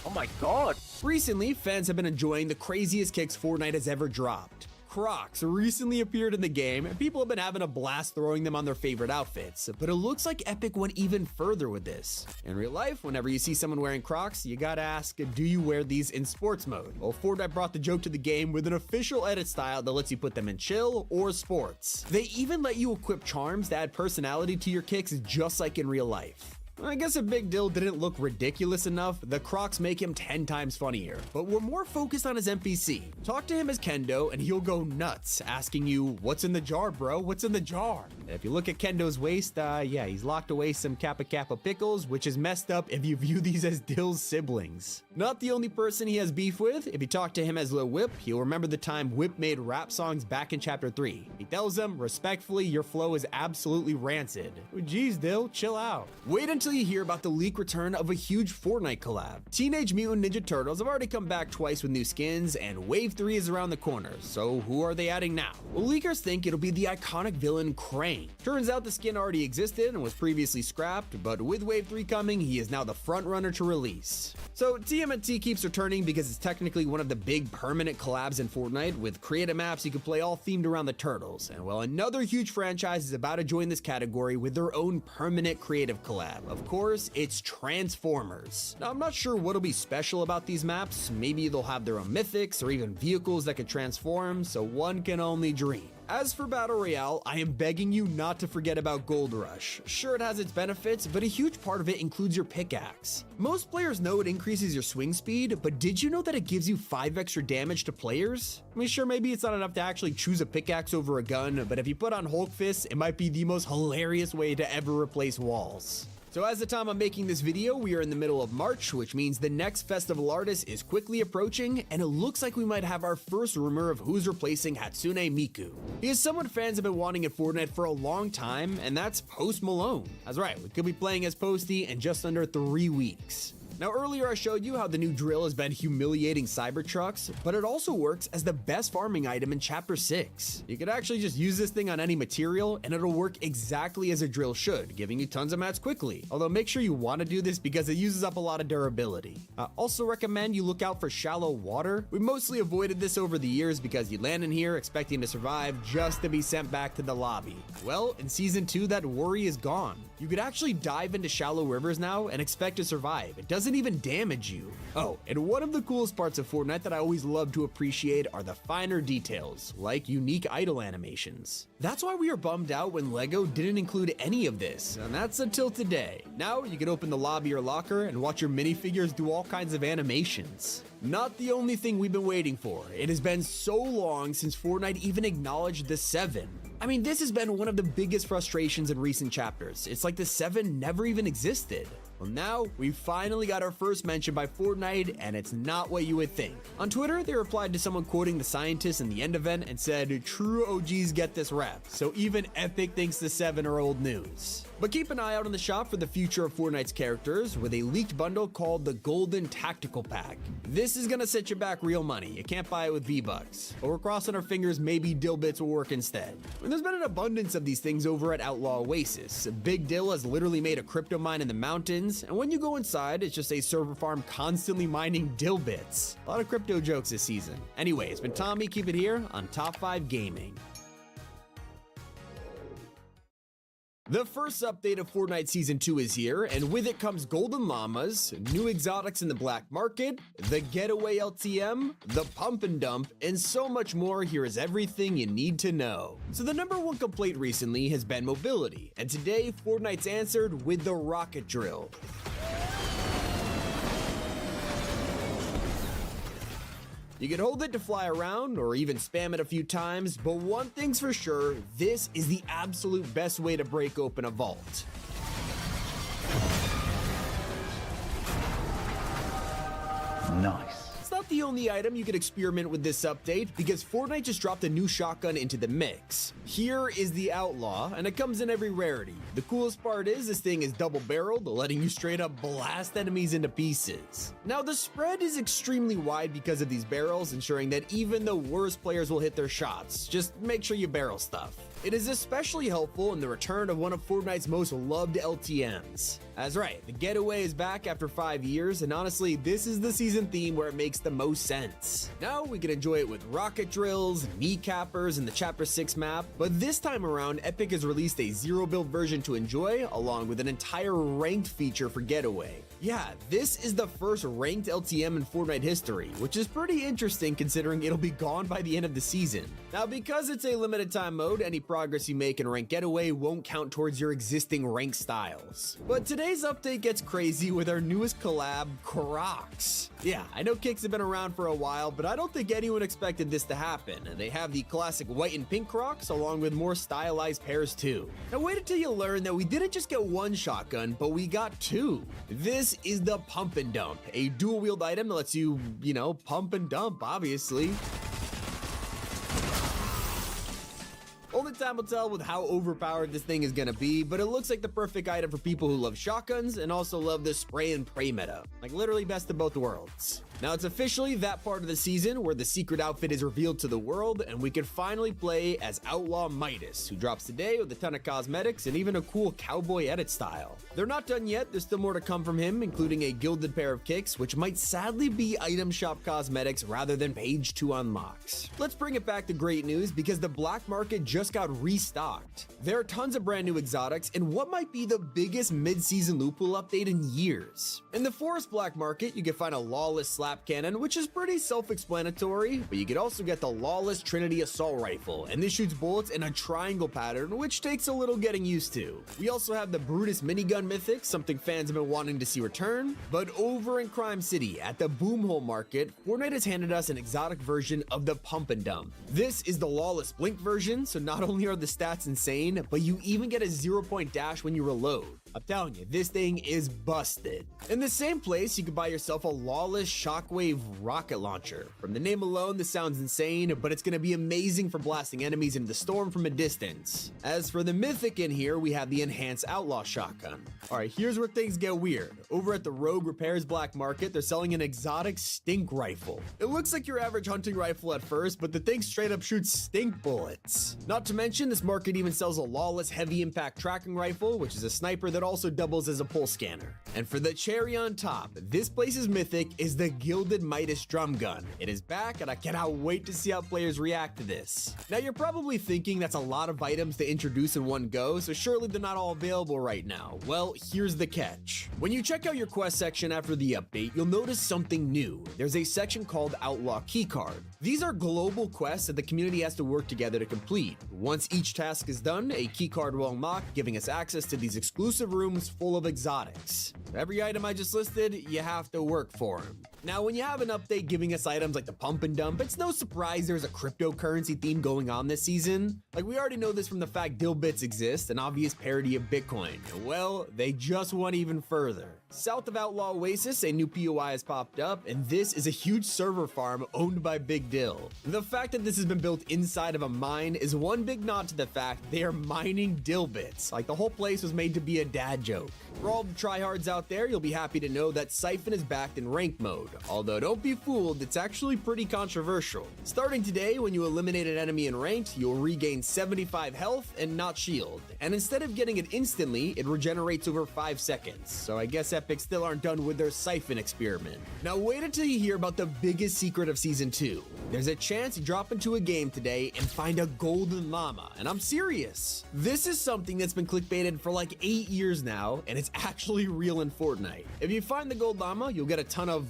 Oh my god! Recently, fans have been enjoying the craziest kicks Fortnite has ever dropped. Crocs recently appeared in the game, and people have been having a blast throwing them on their favorite outfits, but it looks like Epic went even further with this. In real life, whenever you see someone wearing Crocs, you gotta ask, do you wear these in sports mode? Well, Fortnite brought the joke to the game with an official edit style that lets you put them in chill or sports. They even let you equip charms that add personality to your kicks just like in real life. I guess if Big Dill didn't look ridiculous enough, the Crocs make him 10 times funnier. But we're more focused on his NPC. Talk to him as Kendo and he'll go nuts, asking you, what's in the jar, bro? What's in the jar? If you look at Kendo's waist, yeah, he's locked away some Kappa Kappa pickles, which is messed up if you view these as Dill's siblings. Not the only person he has beef with. If you talk to him as Lil Whip, he'll remember the time Whip made rap songs back in chapter 3. He tells him, respectfully, your flow is absolutely rancid. Geez, Dill, chill out. Wait until you hear about the leak return of a huge Fortnite collab. Teenage Mutant Ninja Turtles have already come back twice with new skins, and Wave 3 is around the corner, so who are they adding now? Well, leakers think it'll be the iconic villain Krang. Turns out the skin already existed and was previously scrapped, but with Wave 3 coming, he is now the front runner to release. So TMNT keeps returning because it's technically one of the big permanent collabs in Fortnite, with creative maps you can play all themed around the turtles. And well, another huge franchise is about to join this category with their own permanent creative collab. Of course, it's Transformers. Now, I'm not sure what'll be special about these maps. Maybe they'll have their own mythics or even vehicles that can transform, so one can only dream. As for Battle Royale, I am begging you not to forget about Gold Rush. Sure, it has its benefits, but a huge part of it includes your pickaxe. Most players know it increases your swing speed, but did you know that it gives you 5 extra damage to players? I mean, sure, maybe it's not enough to actually choose a pickaxe over a gun, but if you put on Hulk Fist, it might be the most hilarious way to ever replace walls. So as the time I'm making this video, we are in the middle of March, which means the next Festival Artist is quickly approaching, and it looks like we might have our first rumor of who's replacing Hatsune Miku. He is someone fans have been wanting in Fortnite for a long time, and that's Post Malone. That's right, we could be playing as Posty in just under 3 weeks. Now earlier I showed you how the new drill has been humiliating Cybertrucks, but it also works as the best farming item in chapter 6. You could actually just use this thing on any material and it'll work exactly as a drill should, giving you tons of mats quickly. Although make sure you want to do this because it uses up a lot of durability. I also recommend you look out for shallow water. We mostly avoided this over the years because you land in here expecting to survive just to be sent back to the lobby. Well, in season 2 that worry is gone. You could actually dive into shallow rivers now and expect to survive. It doesn't even damage you. Oh, and one of the coolest parts of Fortnite that I always love to appreciate are the finer details, like unique idle animations. That's why we are bummed out when LEGO didn't include any of this, and that's until today. Now you can open the lobby or locker and watch your minifigures do all kinds of animations. Not the only thing we've been waiting for. It has been so long since Fortnite even acknowledged the 7. I mean, this has been one of the biggest frustrations in recent chapters. It's like the 7 never even existed. Well, now we finally got our first mention by Fortnite, and it's not what you would think. On Twitter, they replied to someone quoting the scientists in the end event and said, "True OGs get this rep, so even Epic thinks the 7 are old news." But keep an eye out in the shop for the future of Fortnite's characters with a leaked bundle called the Golden Tactical Pack. This is gonna set you back real money. You can't buy it with V-Bucks. But we're crossing our fingers maybe Dillbits will work instead. And there's been an abundance of these things over at Outlaw Oasis. Big Dill has literally made a crypto mine in the mountains, and when you go inside, it's just a server farm constantly mining Dillbits. A lot of crypto jokes this season. Anyway, it's been Tommy. Keep it here on Top 5 Gaming. The first update of Fortnite Season 2 is here, and with it comes golden llamas, new exotics in the black market, the getaway LTM, the pump and dump, and so much more. Here is everything you need to know. So the #1 complaint recently has been mobility, and today Fortnite's answered with the rocket drill. You can hold it to fly around or even spam it a few times, but one thing's for sure, this is the absolute best way to break open a vault. Nice. It's not the only item you can experiment with this update, because Fortnite just dropped a new shotgun into the mix. Here is the Outlaw, and it comes in every rarity. The coolest part is this thing is double-barreled, letting you straight up blast enemies into pieces. Now the spread is extremely wide because of these barrels, ensuring that even the worst players will hit their shots. Just make sure you barrel stuff. It is especially helpful in the return of one of Fortnite's most loved LTMs. That's right, the getaway is back after 5 years, and honestly, this is the season theme where it makes the most sense. Now we can enjoy it with rocket drills, kneecappers, and the Chapter 6 map, but this time around, Epic has released a zero-build version to enjoy, along with an entire ranked feature for getaway. Yeah, this is the first ranked LTM in Fortnite history, which is pretty interesting considering it'll be gone by the end of the season. Now, because it's a limited time mode, any progress you make in Rank Getaway won't count towards your existing rank styles. But today's update gets crazy with our newest collab, Crocs. Yeah, I know kicks have been around for a while, but I don't think anyone expected this to happen. They have the classic white and pink Crocs along with more stylized pairs too. Now wait until you learn that we didn't just get one shotgun, but we got two. This is the Pump and Dump, a dual wield item that lets you, pump and dump, obviously. Only time will tell with how overpowered this thing is gonna be, but it looks like the perfect item for people who love shotguns and also love the spray and pray meta. Like literally best of both worlds. Now it's officially that part of the season where the secret outfit is revealed to the world and we can finally play as Outlaw Midas, who drops today with a ton of cosmetics and even a cool cowboy edit style. They're not done yet, there's still more to come from him, including a gilded pair of kicks, which might sadly be item shop cosmetics rather than page 2 unlocks. Let's bring it back to great news because the black market just got restocked. There are tons of brand new exotics and what might be the biggest mid-season loot pool update in years. In the forest black market, you can find a Lawless slap cannon, which is pretty self-explanatory, but you could also get the Lawless Trinity assault rifle, and this shoots bullets in a triangle pattern, which takes a little getting used to. We also have the Brutus minigun mythic, something fans have been wanting to see return, but over in Crime City at the Boomhole market, Fortnite has handed us an exotic version of the Pump and Dump. This is the Lawless Blink version, so not only are the stats insane, but you even get a 0-point dash when you reload. I'm telling you, this thing is busted. In the same place, you can buy yourself a Lawless Shockwave rocket launcher. From the name alone, this sounds insane, but it's gonna be amazing for blasting enemies into the storm from a distance. As for the mythic in here, we have the Enhanced Outlaw Shotgun. Alright, here's where things get weird. Over at the Rogue Repairs Black Market, they're selling an exotic stink rifle. It looks like your average hunting rifle at first, but the thing straight up shoots stink bullets. Not to mention, this market even sells a Lawless Heavy Impact Tracking Rifle, which is a sniper that also doubles as a pulse scanner. And for the cherry on top, this place's mythic is the Gilded Midas Drum Gun. It is back and I cannot wait to see how players react to this. Now you're probably thinking that's a lot of items to introduce in one go, so surely they're not all available right now. Well, here's the catch. When you check out your quest section after the update, you'll notice something new. There's a section called Outlaw Keycard. These are global quests that the community has to work together to complete. Once each task is done, a keycard will unlock, giving us access to these exclusive rooms full of exotics. For every item I just listed, you have to work for them. Now, when you have an update giving us items like the Pump and Dump, it's no surprise there's a cryptocurrency theme going on this season. Like, we already know this from the fact Dilbits exist, an obvious parody of Bitcoin. Well, they just went even further. South of Outlaw Oasis, a new POI has popped up, and this is a huge server farm owned by Big Dill. The fact that this has been built inside of a mine is one big nod to the fact they are mining Dilbits. Like, the whole place was made to be a dad joke. For all the tryhards out there, you'll be happy to know that Siphon is backed in rank mode. Although don't be fooled, it's actually pretty controversial. Starting today, when you eliminate an enemy in ranked, you'll regain 75 health and not shield. And instead of getting it instantly, it regenerates over 5 seconds. So I guess Epic still aren't done with their Siphon experiment. Now wait until you hear about the biggest secret of Season 2. There's a chance you drop into a game today and find a golden llama, and I'm serious. This is something that's been clickbaited for like 8 years now, and it's actually real in Fortnite. If you find the gold llama, you'll get a ton of,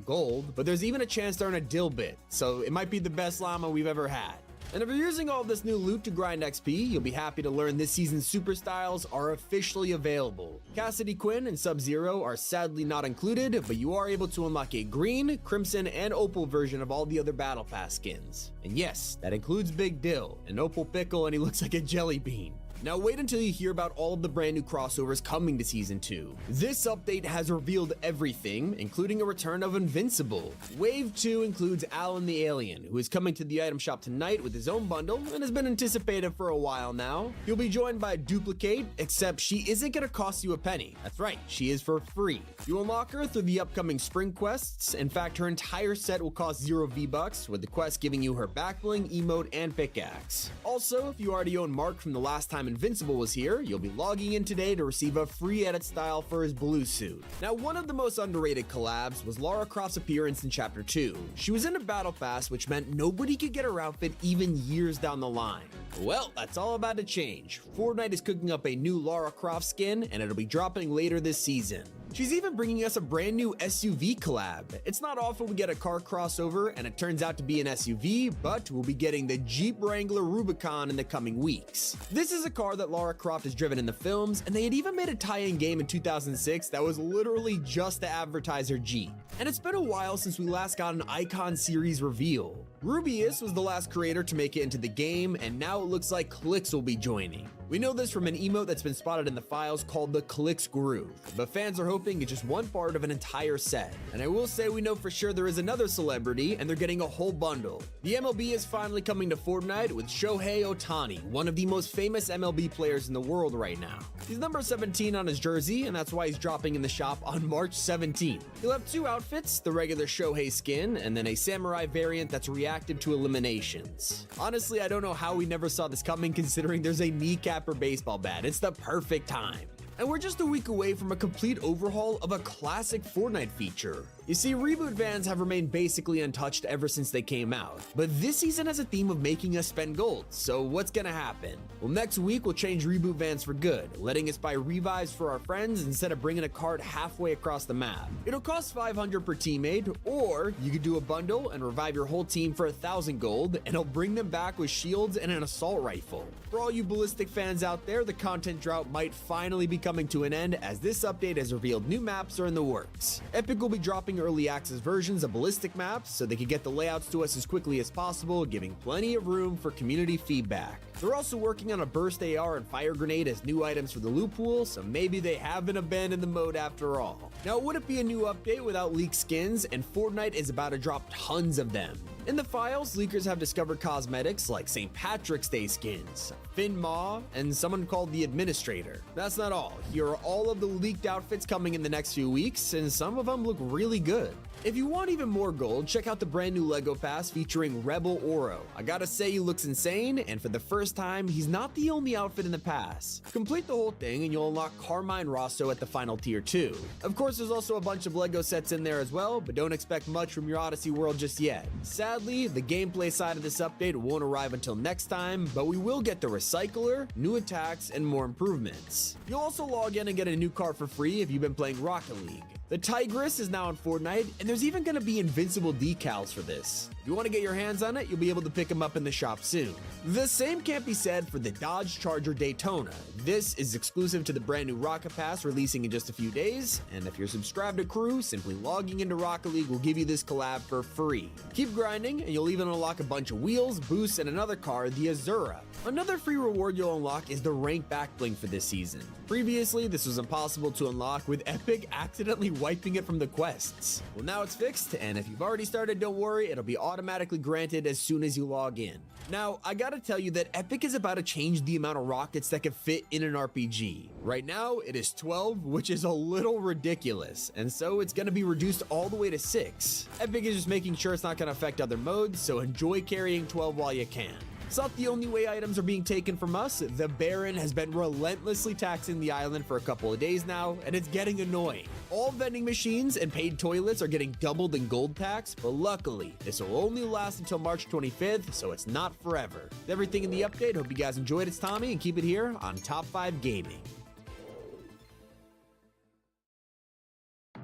gold, but there's even a chance to earn a Dilbit, so it might be the best llama we've ever had. And if you're using all this new loot to grind XP, you'll be happy to learn this season's super styles are officially available. Cassidy Quinn and Sub-Zero are sadly not included, but you are able to unlock a green, crimson, and opal version of all the other battle pass skins. And yes, that includes Big Dill, an opal pickle, and he looks like a jelly bean. Now wait until you hear about all of the brand new crossovers coming to Season 2. This update has revealed everything, including a return of Invincible. Wave 2 includes Alan the Alien, who is coming to the item shop tonight with his own bundle and has been anticipated for a while now. He'll be joined by Duplicate, except she isn't going to cost you a penny. That's right, she is for free. You unlock her through the upcoming spring quests. In fact, her entire set will cost 0 V-Bucks, with the quest giving you her back bling, emote, and pickaxe. Also, if you already own Mark from the last time Invincible was here, you'll be logging in today to receive a free edit style for his blue suit. Now, one of the most underrated collabs was Lara Croft's appearance in Chapter 2. She was in a battle pass, which meant nobody could get her outfit even years down the line. Well, that's all about to change. Fortnite is cooking up a new Lara Croft skin, and it'll be dropping later this season. She's even bringing us a brand new SUV collab. It's not often we get a car crossover, and it turns out to be an SUV, but we'll be getting the Jeep Wrangler Rubicon in the coming weeks. This is a car that Lara Croft has driven in the films, and they had even made a tie-in game in 2006 that was literally just to advertise her Jeep. And it's been a while since we last got an Icon series reveal. Rubius was the last creator to make it into the game, and now it looks like Clix will be joining. We know this from an emote that's been spotted in the files called the Clix Groove, but fans are hoping it's just one part of an entire set. And I will say we know for sure there is another celebrity, and they're getting a whole bundle. The MLB is finally coming to Fortnite with Shohei Ohtani, one of the most famous MLB players in the world right now. He's number 17 on his jersey, and that's why he's dropping in the shop on March 17th. He'll have two outfits, the regular Shohei skin, and then a samurai variant that's reactive to eliminations. Honestly, I don't know how we never saw this coming, considering there's a kneecap or baseball bat. It's the perfect time. And we're just a week away from a complete overhaul of a classic Fortnite feature. You see, reboot vans have remained basically untouched ever since they came out, but this season has a theme of making us spend gold, so what's gonna happen? Well, next week we'll change reboot vans for good, letting us buy revives for our friends instead of bringing a card halfway across the map. It'll cost 500 per teammate, or you could do a bundle and revive your whole team for 1,000 gold, and it'll bring them back with shields and an assault rifle. For all you ballistic fans out there, the content drought might finally be coming to an end, as this update has revealed new maps are in the works. Epic will be dropping early access versions of ballistic maps so they can get the layouts to us as quickly as possible, giving plenty of room for community feedback. They're also working on a burst AR and fire grenade as new items for the loot pool, so maybe they haven't abandoned the mode after all. Now, it wouldn't be a new update without leaked skins, and Fortnite is about to drop tons of them. In the files, leakers have discovered cosmetics like St. Patrick's Day skins, Finn Maw, and someone called the Administrator. That's not all. Here are all of the leaked outfits coming in the next few weeks, and some of them look really good. If you want even more gold, check out the brand new LEGO Pass featuring Rebel Oro. I gotta say, he looks insane, and for the first time, he's not the only outfit in the pass. Complete the whole thing and you'll unlock Carmine Rosso at the final tier 2. Of course, there's also a bunch of LEGO sets in there as well, but don't expect much from your Odyssey world just yet. Sadly, the gameplay side of this update won't arrive until next time, but we will get the Recycler, new attacks, and more improvements. You'll also log in and get a new car for free if you've been playing Rocket League. The Tigress is now in Fortnite, and there's even going to be invincible decals for this. If you want to get your hands on it, you'll be able to pick them up in the shop soon. The same can't be said for the Dodge Charger Daytona. This is exclusive to the brand new Rocket Pass releasing in just a few days, and if you're subscribed to Crew, simply logging into Rocket League will give you this collab for free. Keep grinding, and you'll even unlock a bunch of wheels, boosts, and another car, the Azura. Another free reward you'll unlock is the rank back bling for this season. Previously, this was impossible to unlock, with Epic accidentally wiping it from the quests. Well, now it's fixed, and if you've already started, don't worry, it'll be automatically granted as soon as you log in. Now, I gotta tell you that Epic is about to change the amount of rockets that can fit in an RPG. Right now, it is 12, which is a little ridiculous, and so it's gonna be reduced all the way to 6. Epic is just making sure it's not gonna affect other modes, so enjoy carrying 12 while you can. It's not the only way items are being taken from us. The Baron has been relentlessly taxing the island for a couple of days now, and it's getting annoying. All vending machines and paid toilets are getting doubled in gold tax, but luckily, this will only last until March 25th, so it's not forever. That's everything in the update. Hope you guys enjoyed. It's Tommy, and keep it here on Top 5 Gaming.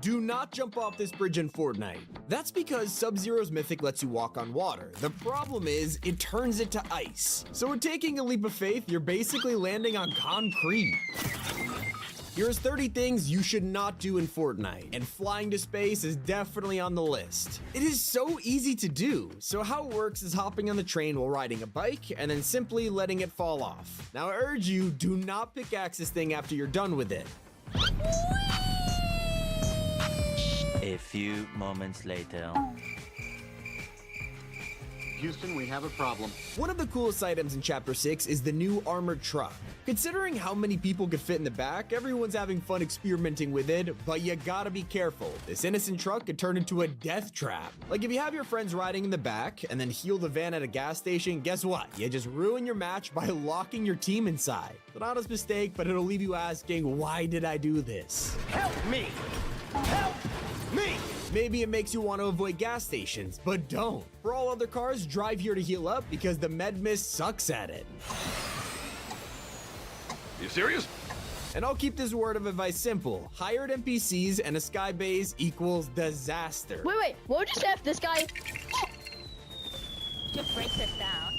Do not jump off this bridge in Fortnite. That's because Sub-Zero's Mythic lets you walk on water. The problem is, it turns it to ice. So when taking a leap of faith, you're basically landing on concrete. Here's 30 things you should not do in Fortnite, and flying to space is definitely on the list. It is so easy to do. So how it works is hopping on the train while riding a bike, and then simply letting it fall off. Now I urge you, do not pickaxe this thing after you're done with it. A few moments later. Houston, we have a problem. One of the coolest items in Chapter 6 is the new armored truck. Considering how many people could fit in the back, everyone's having fun experimenting with it, but you gotta be careful. This innocent truck could turn into a death trap. Like if you have your friends riding in the back and then heal the van at a gas station, guess what? You just ruin your match by locking your team inside. It's an honest mistake, but it'll leave you asking, why did I do this? Help me! Help me! Maybe it makes you want to avoid gas stations, but don't. For all other cars, drive here to heal up because the med mist sucks at it. You serious? And I'll keep this word of advice simple. Hired NPCs and a sky base equals disaster. Wait, what would you say if this guy Just breaks it down.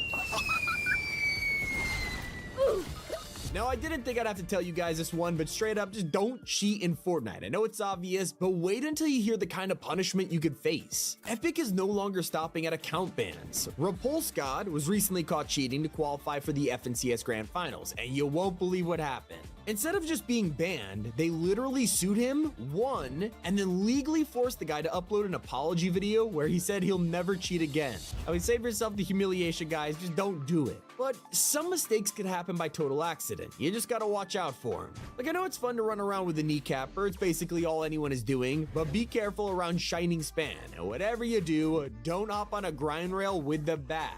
Now, I didn't think I'd have to tell you guys this one, but straight up, just don't cheat in Fortnite. I know it's obvious, but wait until you hear the kind of punishment you could face. Epic is no longer stopping at account bans. Repulse God was recently caught cheating to qualify for the FNCS Grand Finals, and you won't believe what happened. Instead of just being banned, they literally sued him, won, and then legally forced the guy to upload an apology video where he said he'll never cheat again. I mean, save yourself the humiliation, guys, just don't do it. But some mistakes could happen by total accident. You just gotta watch out for them. Like, I know it's fun to run around with a kneecapper, it's basically all anyone is doing, but be careful around Shining Span, and whatever you do, don't hop on a grind rail with the bat.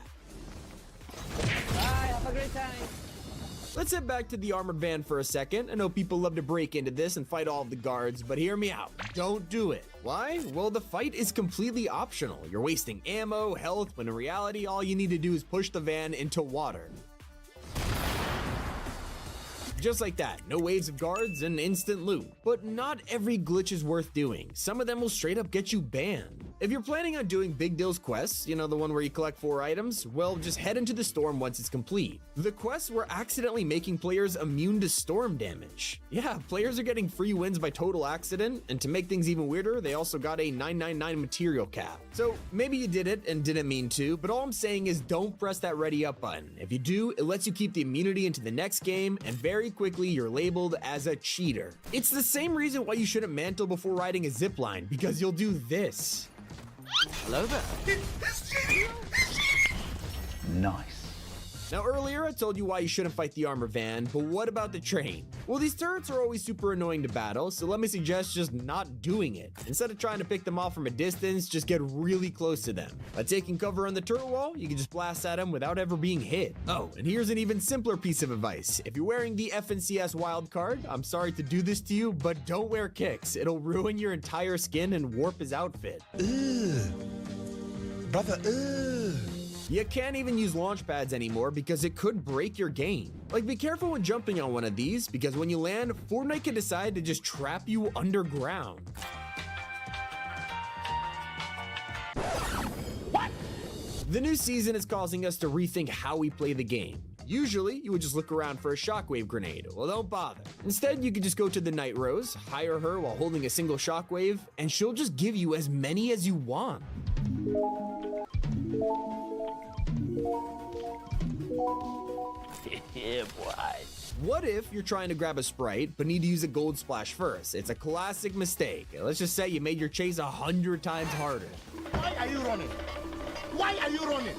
Bye, have a great time. Let's head back to the armored van for a second. I know people love to break into this and fight all of the guards, but hear me out. Don't do it. Why? Well, the fight is completely optional. You're wasting ammo, health, when in reality, all you need to do is push the van into water. Just like that, no waves of guards and instant loot. But not every glitch is worth doing. Some of them will straight up get you banned. If you're planning on doing Big Dill's quests, you know, the one where you collect 4 items, well, just head into the storm once it's complete. The quests were accidentally making players immune to storm damage. Yeah, players are getting free wins by total accident, and to make things even weirder, they also got a 999 material cap. So maybe you did it and didn't mean to, but all I'm saying is don't press that ready up button. If you do, it lets you keep the immunity into the next game, and very quickly you're labeled as a cheater. It's the same reason why you shouldn't mantle before riding a zipline, because you'll do this. Hello there. Nice. Now earlier I told you why you shouldn't fight the armor van, but what about the train? Well, these turrets are always super annoying to battle, so let me suggest just not doing it. Instead of trying to pick them off from a distance, just get really close to them. By taking cover on the turret wall, you can just blast at them without ever being hit. Oh, and here's an even simpler piece of advice. If you're wearing the FNCS wildcard, I'm sorry to do this to you, but don't wear kicks. It'll ruin your entire skin and warp his outfit. Ugh. Brother, ugh. You can't even use launch pads anymore because it could break your game. Like, be careful when jumping on one of these, because when you land, Fortnite can decide to just trap you underground. What? The new season is causing us to rethink how we play the game. Usually, you would just look around for a shockwave grenade. Well, don't bother. Instead, you could just go to the Night Rose, hire her while holding a single shockwave, and she'll just give you as many as you want. Yeah, boy. What if you're trying to grab a Sprite, but need to use a gold splash first? It's a classic mistake. Let's just say you made your chase 100 times harder. Why are you running? Why are you running?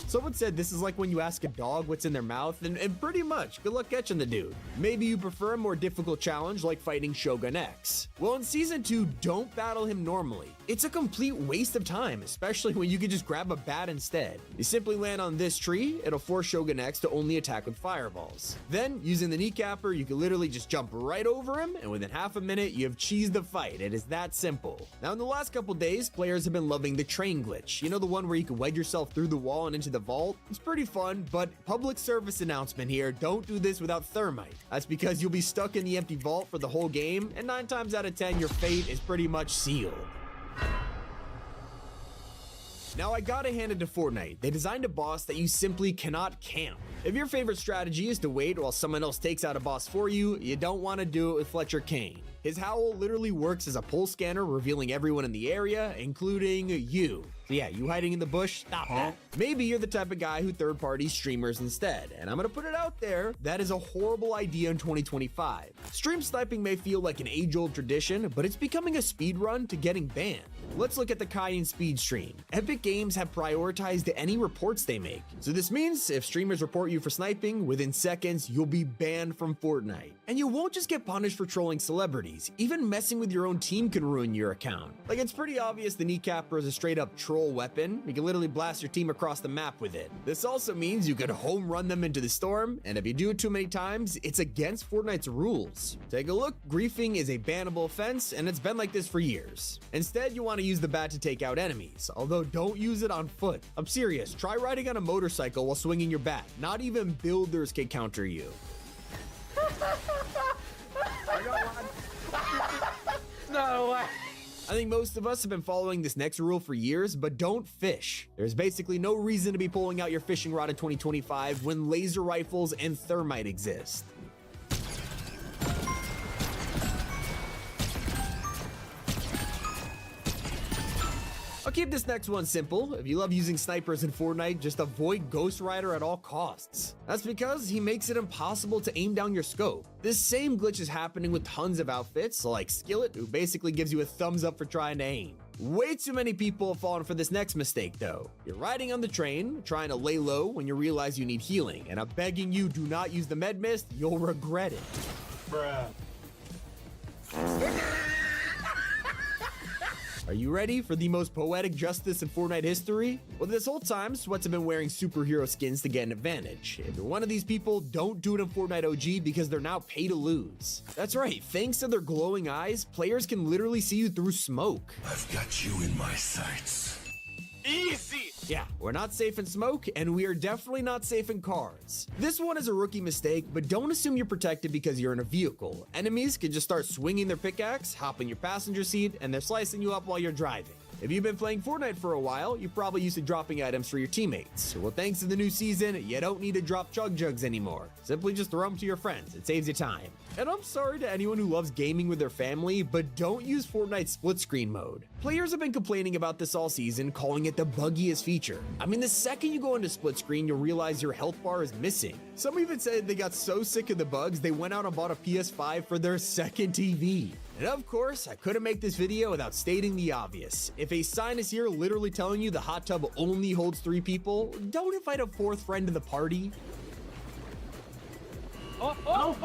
Someone said this is like when you ask a dog what's in their mouth, and pretty much, good luck catching the dude. Maybe you prefer a more difficult challenge like fighting Shogun X. Well, in Season 2, don't battle him normally. It's a complete waste of time, especially when you can just grab a bat instead. You simply land on this tree, it'll force Shogun X to only attack with fireballs. Then, using the kneecapper, you can literally just jump right over him, and within half a minute, you have cheesed the fight. It is that simple. Now, in the last couple days, players have been loving the train glitch. You know, the one where you can wedge yourself through the wall and into the vault? It's pretty fun, but public service announcement here, don't do this without thermite. That's because you'll be stuck in the empty vault for the whole game, and 9 times out of 10, your fate is pretty much sealed. Now, I gotta hand it to Fortnite. They designed a boss that you simply cannot camp. If your favorite strategy is to wait while someone else takes out a boss for you, you don't want to do it with Fletcher Kane. His howl literally works as a pulse scanner, revealing everyone in the area, including you. So yeah, you hiding in the bush, stop that. Maybe you're the type of guy who third-party streamers instead, and I'm gonna put it out there, that is a horrible idea in 2025. Stream sniping may feel like an age-old tradition, but it's becoming a speed run to getting banned. Let's look at the Cayenne speed stream. Epic Games have prioritized any reports they make. So this means if streamers report you for sniping, within seconds, you'll be banned from Fortnite. And you won't just get punished for trolling celebrities, even messing with your own team can ruin your account. Like, it's pretty obvious the kneecapper is a straight up troll weapon. You can literally blast your team across the map with it. This also means you could home run them into the storm, and if you do it too many times, it's against Fortnite's rules. Take a look, griefing is a bannable offense, and it's been like this for years. Instead, you want to use the bat to take out enemies, although don't use it on foot. I'm serious, try riding on a motorcycle while swinging your bat. Not even builders can counter you. I think most of us have been following this next rule for years, but don't fish. There's basically no reason to be pulling out your fishing rod in 2025 when laser rifles and thermite exist. I'll keep this next one simple. If you love using snipers in Fortnite, just avoid Ghost Rider at all costs. That's because he makes it impossible to aim down your scope. This same glitch is happening with tons of outfits, like Skillet, who basically gives you a thumbs up for trying to aim. Way too many people have fallen for this next mistake though. You're riding on the train, trying to lay low when you realize you need healing, and I'm begging you, do not use the med mist, you'll regret it. Bruh. Are you ready for the most poetic justice in Fortnite history? Well, this whole time, Sweats have been wearing superhero skins to get an advantage. If you're one of these people, don't do it in Fortnite OG because they're now pay to lose. That's right, thanks to their glowing eyes, players can literally see you through smoke. I've got you in my sights. Easy! Yeah, we're not safe in smoke, and we are definitely not safe in cars. This one is a rookie mistake, but don't assume you're protected because you're in a vehicle. Enemies can just start swinging their pickaxe, hop in your passenger seat, and they're slicing you up while you're driving. If you've been playing Fortnite for a while, you're probably used to dropping items for your teammates. Well, thanks to the new season, you don't need to drop chug jugs anymore. Simply just throw them to your friends. It saves you time. And I'm sorry to anyone who loves gaming with their family, but don't use Fortnite split screen mode. Players have been complaining about this all season, calling it the buggiest feature. I mean, the second you go into split screen, you'll realize your health bar is missing. Some even said they got so sick of the bugs, they went out and bought a PS5 for their second TV. And of course, I couldn't make this video without stating the obvious. If a sign is here literally telling you the hot tub only holds 3 people, don't invite a 4th friend to the party. Oh! Not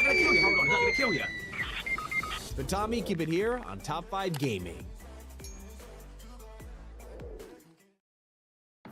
gonna kill you, hold on, not gonna kill you. But Tommy, keep it here on Top 5 Gaming.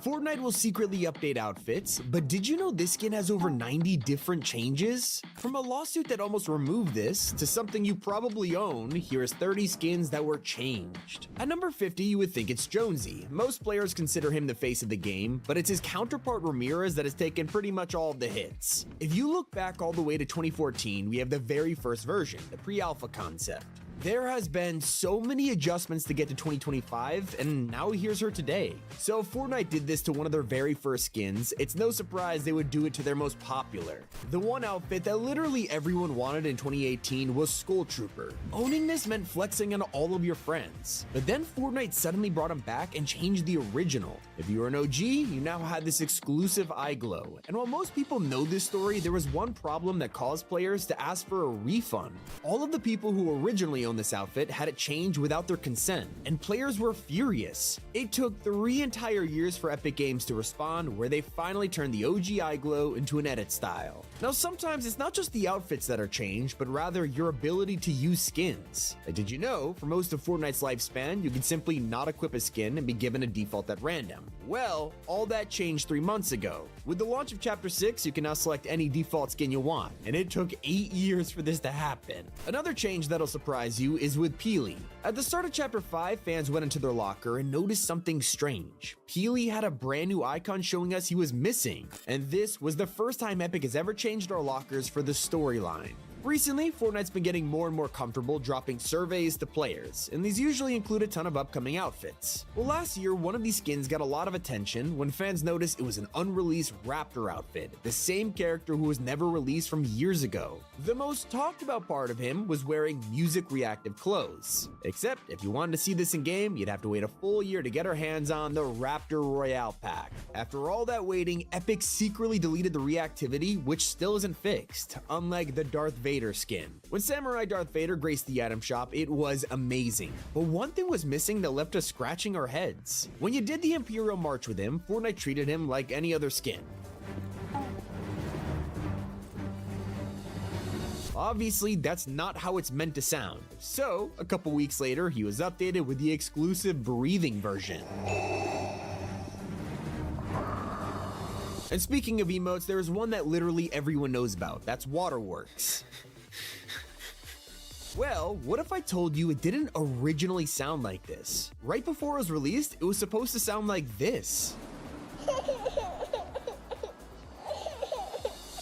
Fortnite will secretly update outfits, but did you know this skin has over 90 different changes? From a lawsuit that almost removed this, to something you probably own, here's 30 skins that were changed. At number 50, you would think it's Jonesy. Most players consider him the face of the game, but it's his counterpart Ramirez that has taken pretty much all of the hits. If you look back all the way to 2014, we have the very first version, the pre-alpha concept. There has been so many adjustments to get to 2025, and now here's her today. So if Fortnite did this to one of their very first skins, it's no surprise they would do it to their most popular. The one outfit that literally everyone wanted in 2018 was Skull Trooper. Owning this meant flexing on all of your friends. But then Fortnite suddenly brought him back and changed the original. If you were an OG, you now had this exclusive eye glow. And while most people know this story, there was one problem that caused players to ask for a refund. All of the people who originally owned this outfit had it changed without their consent, and players were furious. It took 3 entire years for Epic Games to respond, where they finally turned the OG eye glow into an edit style. Now sometimes it's not just the outfits that are changed, but rather your ability to use skins. Did you know, for most of Fortnite's lifespan, you could simply not equip a skin and be given a default at random? Well, all that changed 3 months ago. With the launch of Chapter 6, you can now select any default skin you want, and it took 8 years for this to happen. Another change that'll surprise you is with Peely. At the start of Chapter 5, fans went into their locker and noticed something strange. Peely had a brand new icon showing us he was missing, and this was the first time Epic has ever changed our lockers for the storyline. Recently, Fortnite's been getting more and more comfortable dropping surveys to players, and these usually include a ton of upcoming outfits. Well, last year, one of these skins got a lot of attention when fans noticed it was an unreleased Raptor outfit, the same character who was never released from years ago. The most talked about part of him was wearing music reactive clothes. Except, if you wanted to see this in game, you'd have to wait a full year to get our hands on the Raptor Royale pack. After all that waiting, Epic secretly deleted the reactivity, which still isn't fixed, unlike the Darth Vader skin. When Samurai Darth Vader graced the item shop, it was amazing. But one thing was missing that left us scratching our heads. When you did the Imperial March with him, Fortnite treated him like any other skin. Obviously, that's not how it's meant to sound. So, a couple weeks later, he was updated with the exclusive breathing version. And speaking of emotes, there is one that literally everyone knows about. That's Waterworks. Well, what if I told you it didn't originally sound like this? Right before it was released, it was supposed to sound like this.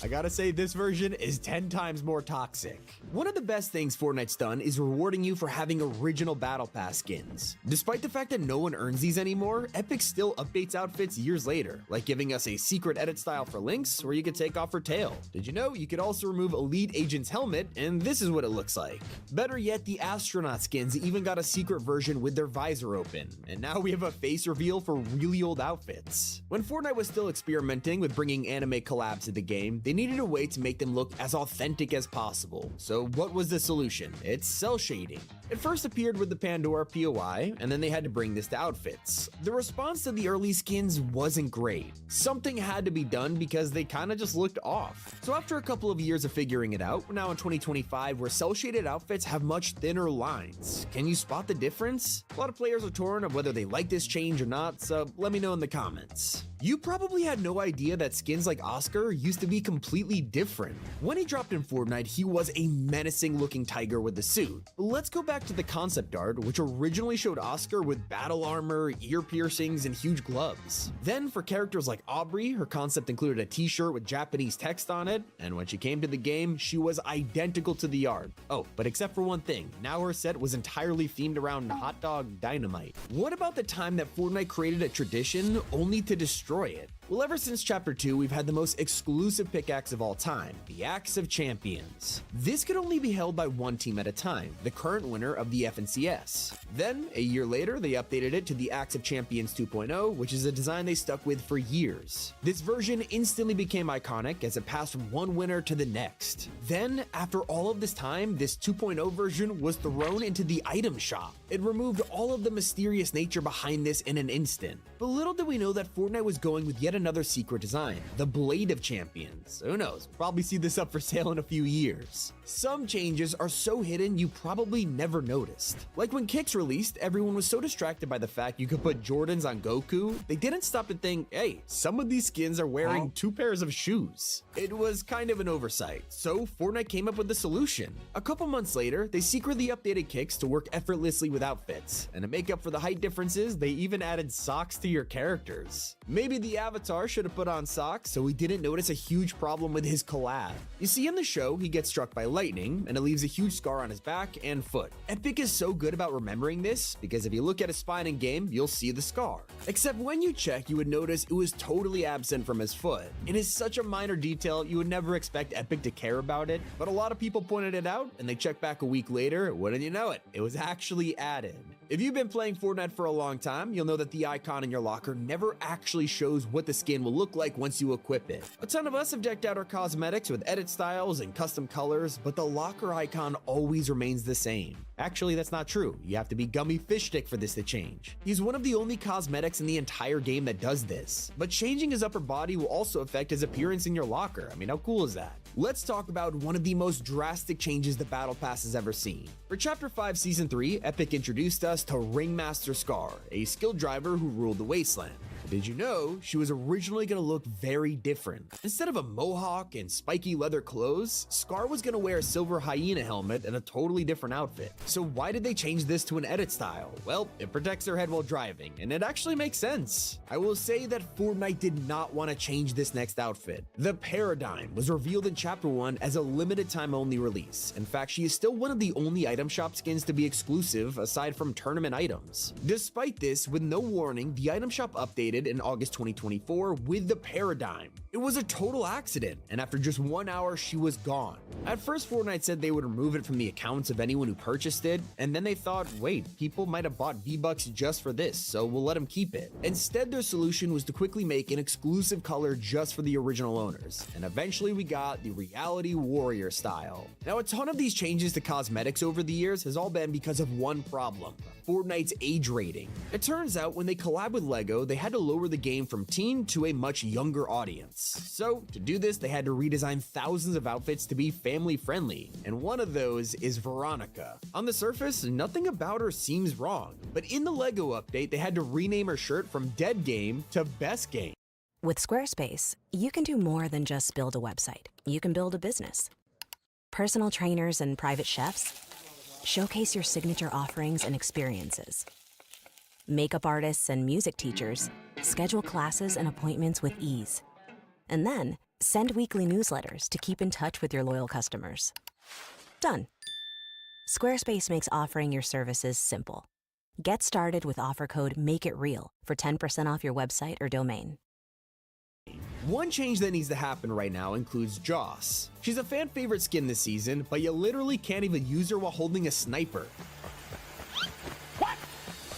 I gotta say this version is 10 times more toxic. One of the best things Fortnite's done is rewarding you for having original Battle Pass skins. Despite the fact that no one earns these anymore, Epic still updates outfits years later, like giving us a secret edit style for Lynx where you could take off her tail. Did you know you could also remove Elite Agent's helmet, and this is what it looks like. Better yet, the astronaut skins even got a secret version with their visor open, and now we have a face reveal for really old outfits. When Fortnite was still experimenting with bringing anime collabs to the game, they needed a way to make them look as authentic as possible. So what was the solution? It's cell shading. It first appeared with the Pandora POI, and then they had to bring this to outfits. The response to the early skins wasn't great. Something had to be done because they kinda just looked off. So after a couple of years of figuring it out, we're now in 2025 where cell shaded outfits have much thinner lines. Can you spot the difference? A lot of players are torn of whether they like this change or not, so let me know in the comments. You probably had no idea that skins like Oscar used to be completely different. When he dropped in Fortnite, he was a menacing looking tiger with the suit. Let's go back to the concept art, which originally showed Oscar with battle armor, ear piercings, and huge gloves. Then for characters like Aubrey, her concept included a t-shirt with Japanese text on it, and when she came to the game, she was identical to the art. Oh, but except for one thing, now her set was entirely themed around hot dog dynamite. What about the time that Fortnite created a tradition only to destroy it? Well, ever since Chapter 2, we've had the most exclusive pickaxe of all time, the Axe of Champions. This could only be held by one team at a time, the current winner of the FNCS. Then, a year later, they updated it to the Axe of Champions 2.0, which is a design they stuck with for years. This version instantly became iconic as it passed from one winner to the next. Then, after all of this time, this 2.0 version was thrown into the item shop. It removed all of the mysterious nature behind this in an instant. But little did we know that Fortnite was going with yet another secret design, the Blade of Champions. Who knows, we'll probably see this up for sale in a few years. Some changes are so hidden you probably never noticed. Like when Kicks released, everyone was so distracted by the fact you could put Jordans on Goku, they didn't stop to think, hey, some of these skins are wearing 2 pairs of shoes. It was kind of an oversight, so Fortnite came up with the solution. A couple months later, they secretly updated Kicks to work effortlessly with outfits, and to make up for the height differences, they even added socks to your characters. Maybe the avatar should have put on socks so he didn't notice a huge problem with his collab. You see, in the show, he gets struck by lightning, and it leaves a huge scar on his back and foot. Epic is so good about remembering this, because if you look at his spine in game, you'll see the scar. Except when you check, you would notice it was totally absent from his foot. It is such a minor detail, you would never expect Epic to care about it, but a lot of people pointed it out, and they checked back a week later, wouldn't you know it? It was actually added. If you've been playing Fortnite for a long time, you'll know that the icon in your locker never actually shows what the skin will look like once you equip it. A ton of us have decked out our cosmetics with edit styles and custom colors, but the locker icon always remains the same. Actually, that's not true. You have to be Gummy Fish Stick for this to change. He's one of the only cosmetics in the entire game that does this. But changing his upper body will also affect his appearance in your locker. I mean, how cool is that? Let's talk about one of the most drastic changes the Battle Pass has ever seen. For Chapter 5 Season 3, Epic introduced us to Ringmaster Scar, a skilled driver who ruled the Wasteland. Did you know she was originally going to look very different? Instead of a mohawk and spiky leather clothes, Scar was going to wear a silver hyena helmet and a totally different outfit. So why did they change this to an edit style? Well, it protects her head while driving, and it actually makes sense. I will say that Fortnite did not want to change this next outfit. The Paradigm was revealed in Chapter 1 as a limited time only release. In fact, she is still one of the only item shop skins to be exclusive aside from tournament items. Despite this, with no warning, the item shop updated in August 2024 with the Paradigm. It was a total accident, and after just 1 hour, she was gone. At first, Fortnite said they would remove it from the accounts of anyone who purchased it, and then they thought, wait, people might have bought V-Bucks just for this, so we'll let them keep it. Instead, their solution was to quickly make an exclusive color just for the original owners, and eventually we got the Reality Warrior style. Now, a ton of these changes to cosmetics over the years has all been because of one problem: Fortnite's age rating. It turns out when they collab with LEGO, they had to lower the game from teen to a much younger audience. So to do this, they had to redesign thousands of outfits to be family friendly, and one of those is Veronica. On the surface, nothing about her seems wrong, but in the LEGO update, they had to rename her shirt from Dead Game to Best Game. With Squarespace, you can do more than just build a website. You can build a business. Personal trainers and private chefs, showcase your signature offerings and experiences. Makeup artists and music teachers, schedule classes and appointments with ease. And then, Send weekly newsletters to keep in touch with your loyal customers. Done. Squarespace makes offering your services simple. Get started with offer code MAKEITREAL for 10% off your website or domain. One change that needs to happen right now includes Joss. She's a fan favorite skin this season, but you literally can't even use her while holding a sniper.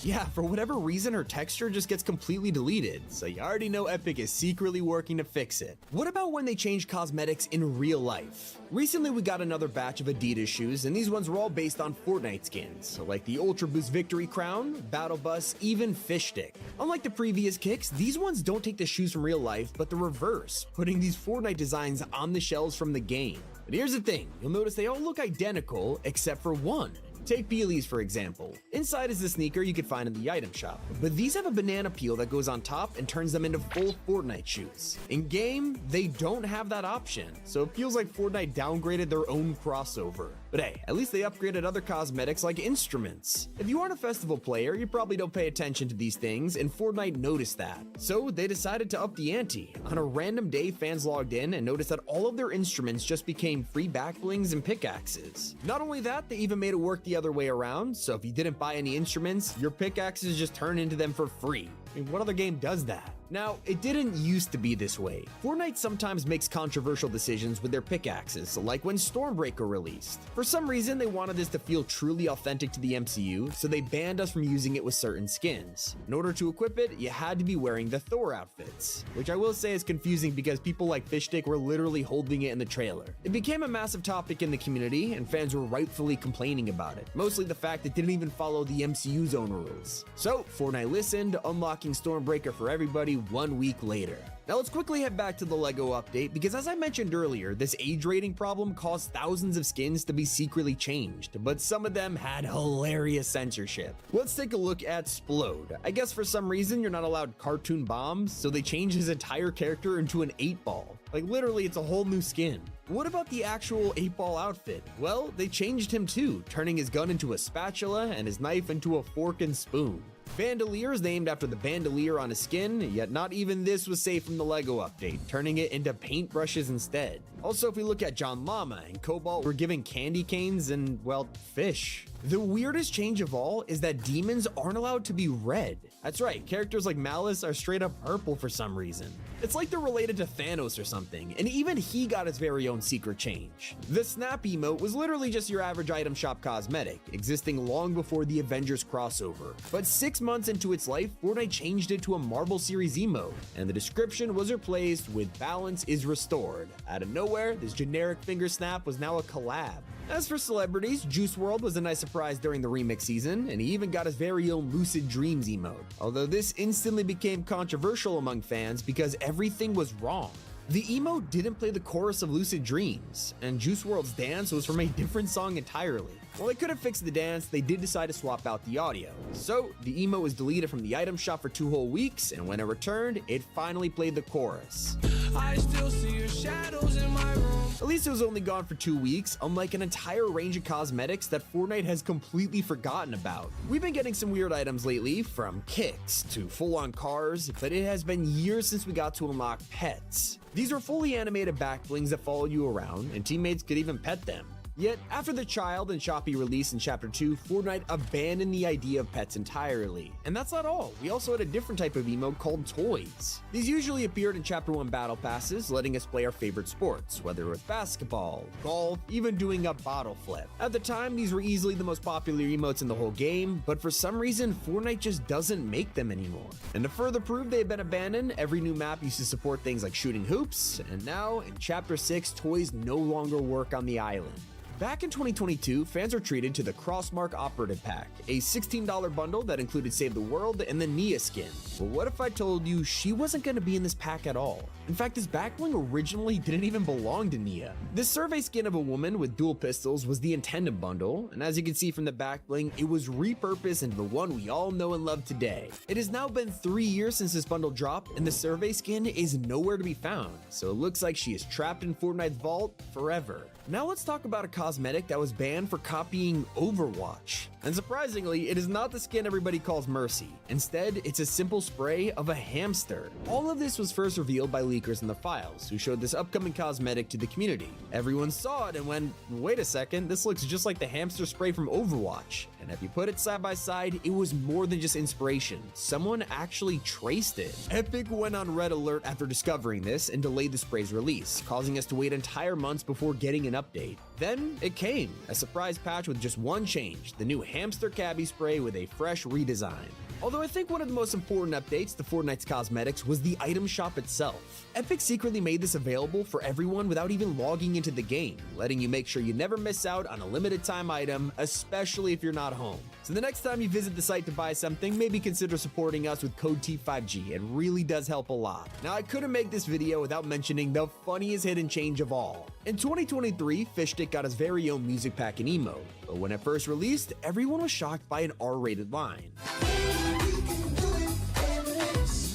Yeah, for whatever reason, her texture just gets completely deleted, so you already know Epic is secretly working to fix it. What about when they change cosmetics in real life? Recently, we got another batch of Adidas shoes, and these ones were all based on Fortnite skins, like the Ultra Boost Victory Crown, Battle Bus, even Fish Stick. Unlike the previous kicks, these ones don't take the shoes from real life, but the reverse, putting these Fortnite designs on the shells from the game. But here's the thing, you'll notice they all look identical, except for one. Take Peely's for example. Inside is the sneaker you could find in the item shop, but these have a banana peel that goes on top and turns them into full Fortnite shoes. In game, they don't have that option, so it feels like Fortnite downgraded their own crossover. But hey, at least they upgraded other cosmetics like instruments. If you aren't a festival player, you probably don't pay attention to these things, and Fortnite noticed that. So they decided to up the ante. On a random day, fans logged in and noticed that all of their instruments just became free back blings and pickaxes. Not only that, they even made it work the other way around, so if you didn't buy any instruments, your pickaxes just turn into them for free. I mean, what other game does that? Now, it didn't used to be this way. Fortnite sometimes makes controversial decisions with their pickaxes, like when Stormbreaker released. For some reason, they wanted this to feel truly authentic to the MCU, so they banned us from using it with certain skins. In order to equip it, you had to be wearing the Thor outfits, which I will say is confusing because people like Fishstick were literally holding it in the trailer. It became a massive topic in the community, and fans were rightfully complaining about it, mostly the fact it didn't even follow the MCU's own rules. So, Fortnite listened, unlocking Stormbreaker for everybody 1 week later. Now let's quickly head back to the LEGO update because as I mentioned earlier, this age rating problem caused thousands of skins to be secretly changed, but some of them had hilarious censorship. Let's take a look at Splode. I guess for some reason you're not allowed cartoon bombs, so they changed his entire character into an 8-ball. Like literally it's a whole new skin. What about the actual 8-ball outfit? Well, they changed him too, turning his gun into a spatula and his knife into a fork and spoon. Bandolier is named after the bandolier on his skin, yet not even this was safe from the LEGO update, turning it into paintbrushes instead. Also, if we look at John Llama and Cobalt, we're giving candy canes and, well, fish. The weirdest change of all is that demons aren't allowed to be red. That's right, characters like Malice are straight up purple for some reason. It's like they're related to Thanos or something, and even he got his very own secret change. The Snap emote was literally just your average item shop cosmetic, existing long before the Avengers crossover. But 6 months into its life, Fortnite changed it to a Marvel Series emote, and the description was replaced with "balance is restored." Out of nowhere, this generic finger snap was now a collab. As for celebrities, Juice WRLD was a nice surprise during the remix season, and he even got his very own Lucid Dreams emote. Although this instantly became controversial among fans because everything was wrong. The emote didn't play the chorus of Lucid Dreams, and Juice WRLD's dance was from a different song entirely. While they couldn't fix the dance, they did decide to swap out the audio. So, the emote was deleted from the item shop for 2 whole weeks, and when it returned, it finally played the chorus. I still see your shadows in my room. At least it was only gone for 2 weeks, unlike an entire range of cosmetics that Fortnite has completely forgotten about. We've been getting some weird items lately, from kicks to full-on cars, but it has been years since we got to unlock pets. These are fully animated back blings that follow you around, and teammates could even pet them. Yet, after the Child and Shoppy release in Chapter 2, Fortnite abandoned the idea of pets entirely. And that's not all, we also had a different type of emote called toys. These usually appeared in Chapter 1 battle passes, letting us play our favorite sports, whether it was basketball, golf, even doing a bottle flip. At the time, these were easily the most popular emotes in the whole game, but for some reason, Fortnite just doesn't make them anymore. And to further prove they have been abandoned, every new map used to support things like shooting hoops, and now, in Chapter 6, toys no longer work on the island. Back in 2022, fans were treated to the Crossmark Operative Pack, a $16 bundle that included Save the World and the Nia skin. But what if I told you she wasn't going to be in this pack at all? In fact, this backbling originally didn't even belong to Nia. This survey skin of a woman with dual pistols was the intended bundle, and as you can see from the backbling, it was repurposed into the one we all know and love today. It has now been 3 years since this bundle dropped, and the survey skin is nowhere to be found, so it looks like she is trapped in Fortnite's vault forever. Now let's talk about a cosmetic that was banned for copying Overwatch. And surprisingly, it is not the skin everybody calls Mercy. Instead, it's a simple spray of a hamster. All of this was first revealed by leakers in the files, who showed this upcoming cosmetic to the community. Everyone saw it and went, wait a second, this looks just like the hamster spray from Overwatch. And if you put it side by side, it was more than just inspiration. Someone actually traced it. Epic went on red alert after discovering this and delayed the spray's release, causing us to wait entire months before getting an update. Then it came, a surprise patch with just one change, the new hamster cabbie spray with a fresh redesign. Although I think one of the most important updates to Fortnite's cosmetics was the item shop itself. Epic secretly made this available for everyone without even logging into the game, letting you make sure you never miss out on a limited time item, especially if you're not home. So the next time you visit the site to buy something, maybe consider supporting us with code T5G. It really does help a lot. Now, I couldn't make this video without mentioning the funniest hidden change of all. In 2023, Fishstick got his very own music pack and emote, but when it first released, everyone was shocked by an R-rated line.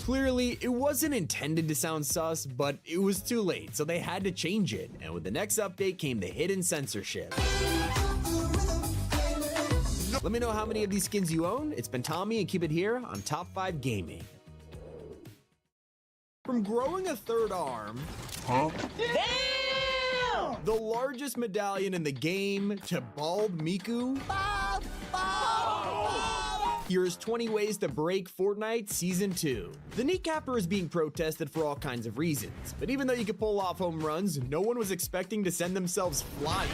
Clearly, it wasn't intended to sound sus, but it was too late, so they had to change it, and with the next update came the hidden censorship. Let me know how many of these skins you own. It's been Tommy, and keep it here on Top 5 Gaming. From growing a third arm, the largest medallion in the game, to Bald Miku, here's 20 ways to break Fortnite Season 2. The kneecapper is being protested for all kinds of reasons, but even though you could pull off home runs, no one was expecting to send themselves flying.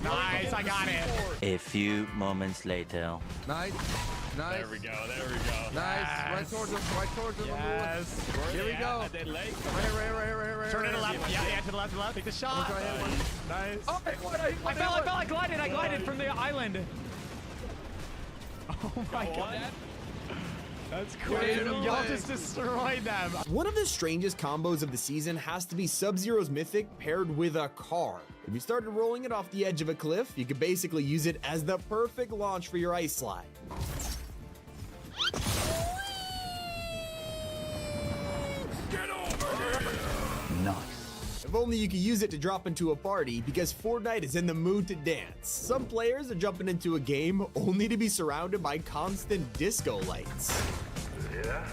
Nice, I got it. A few moments later. Nice. Nice. There we go. There we go. Nice. Yes. Right towards him. Right towards him. Yes. Here we go. Right. Turn it to the left. Yeah, to the left, to the left. Take the shot. Nice. Oh, I fell, I glided from the island. Oh my god. That's crazy. Y'all just destroyed them. One of the strangest combos of the season has to be Sub-Zero's Mythic paired with a car. If you started rolling it off the edge of a cliff, you could basically use it as the perfect launch for your ice slide. Get over here! Nice. If only you could use it to drop into a party, because Fortnite is in the mood to dance. Some players are jumping into a game only to be surrounded by constant disco lights. Yeah?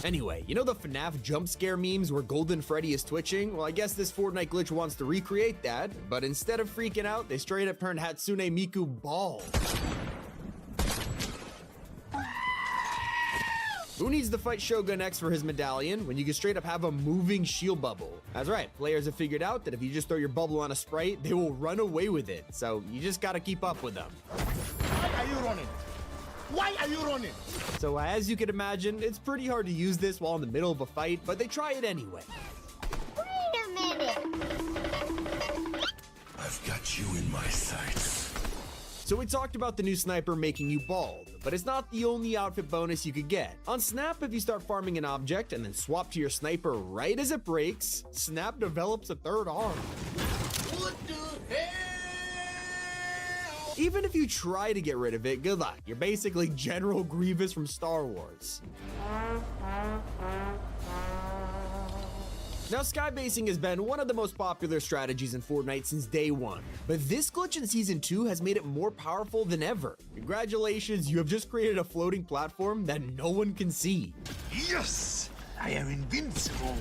Anyway, you know the FNAF jump scare memes where Golden Freddy is twitching? Well, I guess this Fortnite glitch wants to recreate that, but instead of freaking out, they straight up turned Hatsune Miku bald. Who needs to fight Shogun X for his medallion when you can straight up have a moving shield bubble? That's right, players have figured out that if you just throw your bubble on a sprite, they will run away with it, so you just gotta keep up with them. Why are you running? Why are you running? So as you can imagine, it's pretty hard to use this while in the middle of a fight, but they try it anyway. Wait a minute. I've got you in my sights. So we talked about the new sniper making you bald, but it's not the only outfit bonus you could get. On Snap, if you start farming an object and then swap to your sniper right as it breaks, Snap develops a third arm. What the hell? Even if you try to get rid of it, good luck. You're basically General Grievous from Star Wars. Now, skybasing has been one of the most popular strategies in Fortnite since day one, but this glitch in Season 2 has made it more powerful than ever. Congratulations, you have just created a floating platform that no one can see. Yes! I am invincible!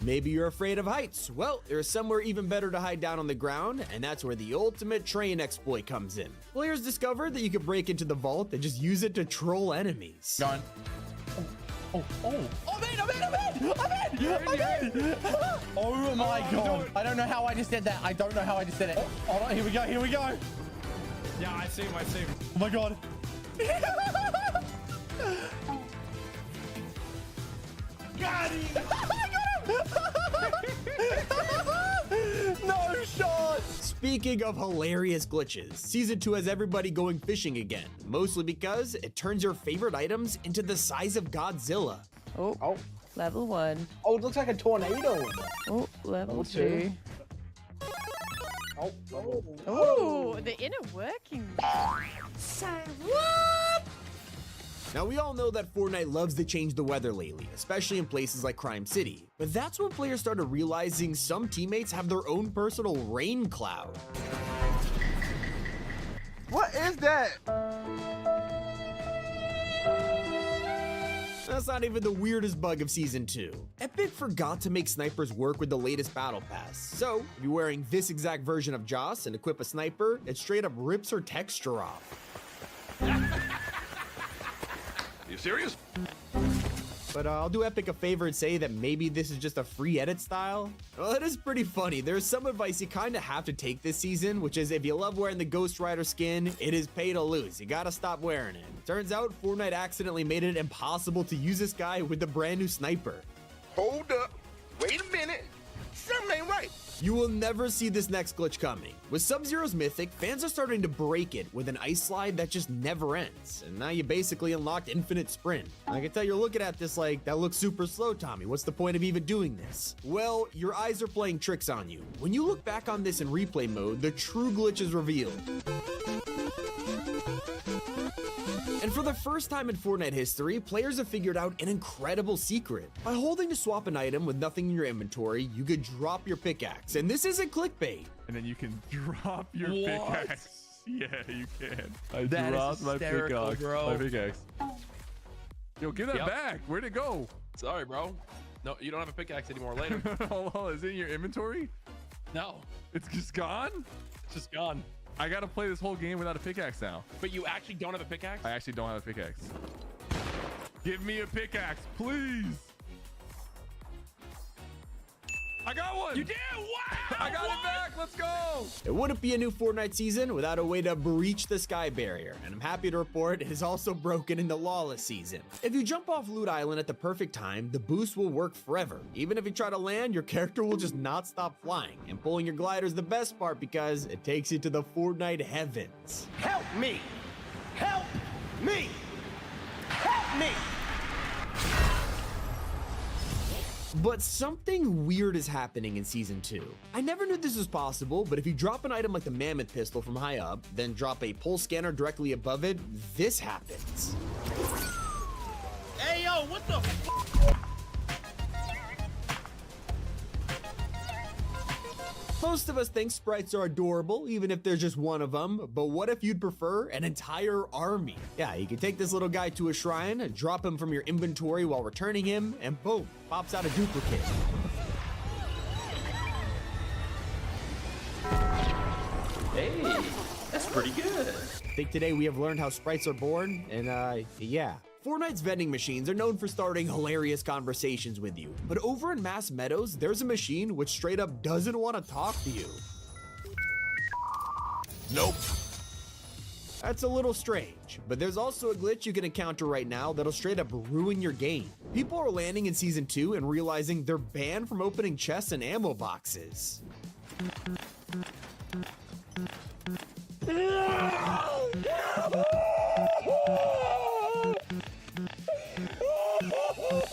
Maybe you're afraid of heights. Well, there's somewhere even better to hide down on the ground, and that's where the ultimate train exploit comes in. Players discovered that you could break into the vault and just use it to troll enemies. Gone. I'm in! Oh my god. I don't know how I just did that. I don't know how I just did it. Hold on, here we go, here we go. Yeah, I see him, I see him. Oh my god. Got him! No shot! Speaking of hilarious glitches, Season 2 has everybody going fishing again, mostly because it turns your favorite items into the size of Godzilla. Oh, level 1. Oh, it looks like a tornado. Oh, level 2. Oh, Oh, the inner workings. So what? Now, we all know that Fortnite loves to change the weather lately, especially in places like Crime City. But that's when players started realizing some teammates have their own personal rain cloud. What is that? That's not even the weirdest bug of Season 2. Epic forgot to make snipers work with the latest battle pass. So, if you're wearing this exact version of Joss and equip a sniper, it straight up rips her texture off. You serious? But I'll do Epic a favor and say that maybe this is just a free edit style. Well, it is pretty funny. There's some advice you kind of have to take this season, which is if you love wearing the Ghost Rider skin, it is pay to lose. You gotta stop wearing it. Turns out Fortnite accidentally made it impossible to use this guy with the brand new sniper. Hold up. Wait a minute. Something ain't right. You will never see this next glitch coming. With Sub-Zero's Mythic, fans are starting to break it with an ice slide that just never ends. And now you basically unlocked infinite sprint. I can tell you're looking at this like, that looks super slow, Tommy. What's the point of even doing this? Well, your eyes are playing tricks on you. When you look back on this in replay mode, the true glitch is revealed. And for the first time in Fortnite history, players have figured out an incredible secret. By holding to swap an item with nothing in your inventory, you could drop your pickaxe. And this isn't clickbait. And then you can drop your pickaxe. Yeah, you can. I That dropped is my hysterical, pickaxe. bro. My pickaxe. Yo, give that back. Where'd it go? Sorry, bro. No, you don't have a pickaxe anymore later. Hold on, is it in your inventory? No, It's just gone? it's just gone. I gotta play this whole game without a pickaxe now. But you actually don't have a pickaxe? I actually don't have a pickaxe. Give me a pickaxe, please. I got one. You did? Wow! I got it back. Let's go. It wouldn't be a new Fortnite season without a way to breach the sky barrier, and I'm happy to report it is also broken in the Lawless season. If you jump off Loot Island at the perfect time, the boost will work forever. Even if you try to land, your character will just not stop flying, and pulling your glider is the best part because it takes you to the Fortnite heavens. Help me! Help me! Help me! But something weird is happening in Season 2. I never knew this was possible, but if you drop an item like the Mammoth Pistol from high up, then drop a pulse scanner directly above it, this happens. Hey, yo, what the f? Most of us think sprites are adorable, even if there's just one of them, but what if you'd prefer an entire army? Yeah, you can take this little guy to a shrine, drop him from your inventory while returning him, and boom, pops out a duplicate. Hey, that's pretty good. I think today we have learned how sprites are born, and yeah. Fortnite's vending machines are known for starting hilarious conversations with you, but over in Mass Meadows, there's a machine which straight up doesn't want to talk to you. Nope. That's a little strange, but there's also a glitch you can encounter right now that'll straight up ruin your game. People are landing in Season 2 and realizing they're banned from opening chests and ammo boxes.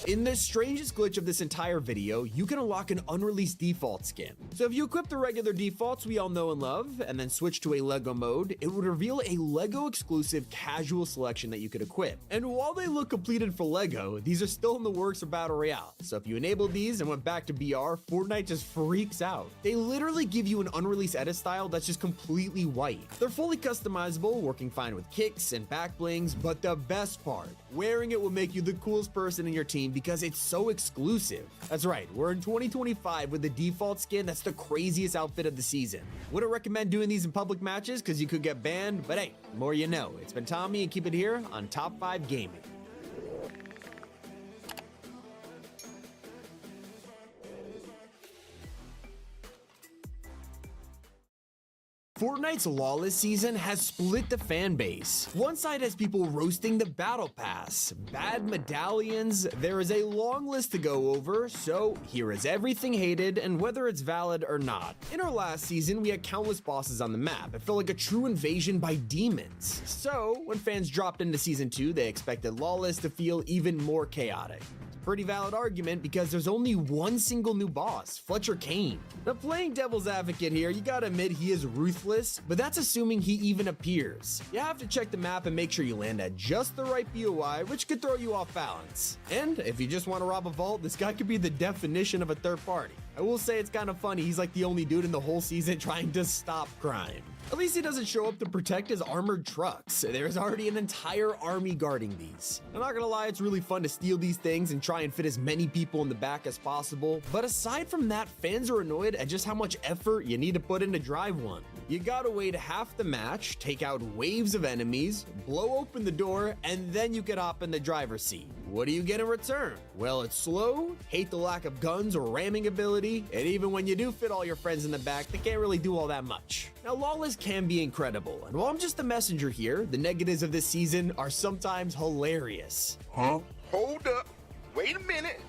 In the strangest glitch of this entire video, you can unlock an unreleased default skin. So if you equip the regular defaults we all know and love, and then switch to a LEGO mode, it would reveal a LEGO exclusive casual selection that you could equip. And while they look completed for LEGO, these are still in the works for Battle Royale. So if you enabled these and went back to BR, Fortnite just freaks out. They literally give you an unreleased edit style that's just completely white. They're fully customizable, working fine with kicks and back blings, but the best part, wearing it will make you the coolest person in your team because it's so exclusive. That's right, we're in 2025 with the default skin that's the craziest outfit of the season. Wouldn't recommend doing these in public matches because you could get banned, but hey, the more you know. It's been Tommy, and keep it here on Top 5 Gaming. Fortnite's Lawless season has split the fan base. One side has people roasting the Battle Pass, bad medallions, there is a long list to go over, so here is everything hated and whether it's valid or not. In our last season, we had countless bosses on the map. It felt like a true invasion by demons. So, when fans dropped into Season 2, they expected Lawless to feel even more chaotic. Pretty valid argument because there's only one single new boss, Fletcher Kane. Now playing devil's advocate here, you gotta admit he is ruthless, but that's assuming he even appears. You have to check the map and make sure you land at just the right POI, which could throw you off balance. And if you just want to rob a vault, this guy could be the definition of a third party. I will say it's kind of funny, he's like the only dude in the whole season trying to stop crime. At least he doesn't show up to protect his armored trucks. There's already an entire army guarding these. I'm not gonna lie, it's really fun to steal these things and try and fit as many people in the back as possible. But aside from that, fans are annoyed at just how much effort you need to put in to drive one. You gotta wait half the match, take out waves of enemies, blow open the door, and then you can hop in the driver's seat. What do you get in return? Well, it's slow, hate the lack of guns or ramming ability, and even when you do fit all your friends in the back, they can't really do all that much. Now, Lawless can be incredible, and while I'm just the messenger here, the negatives of this season are sometimes hilarious. Huh? Hold up. Wait a minute.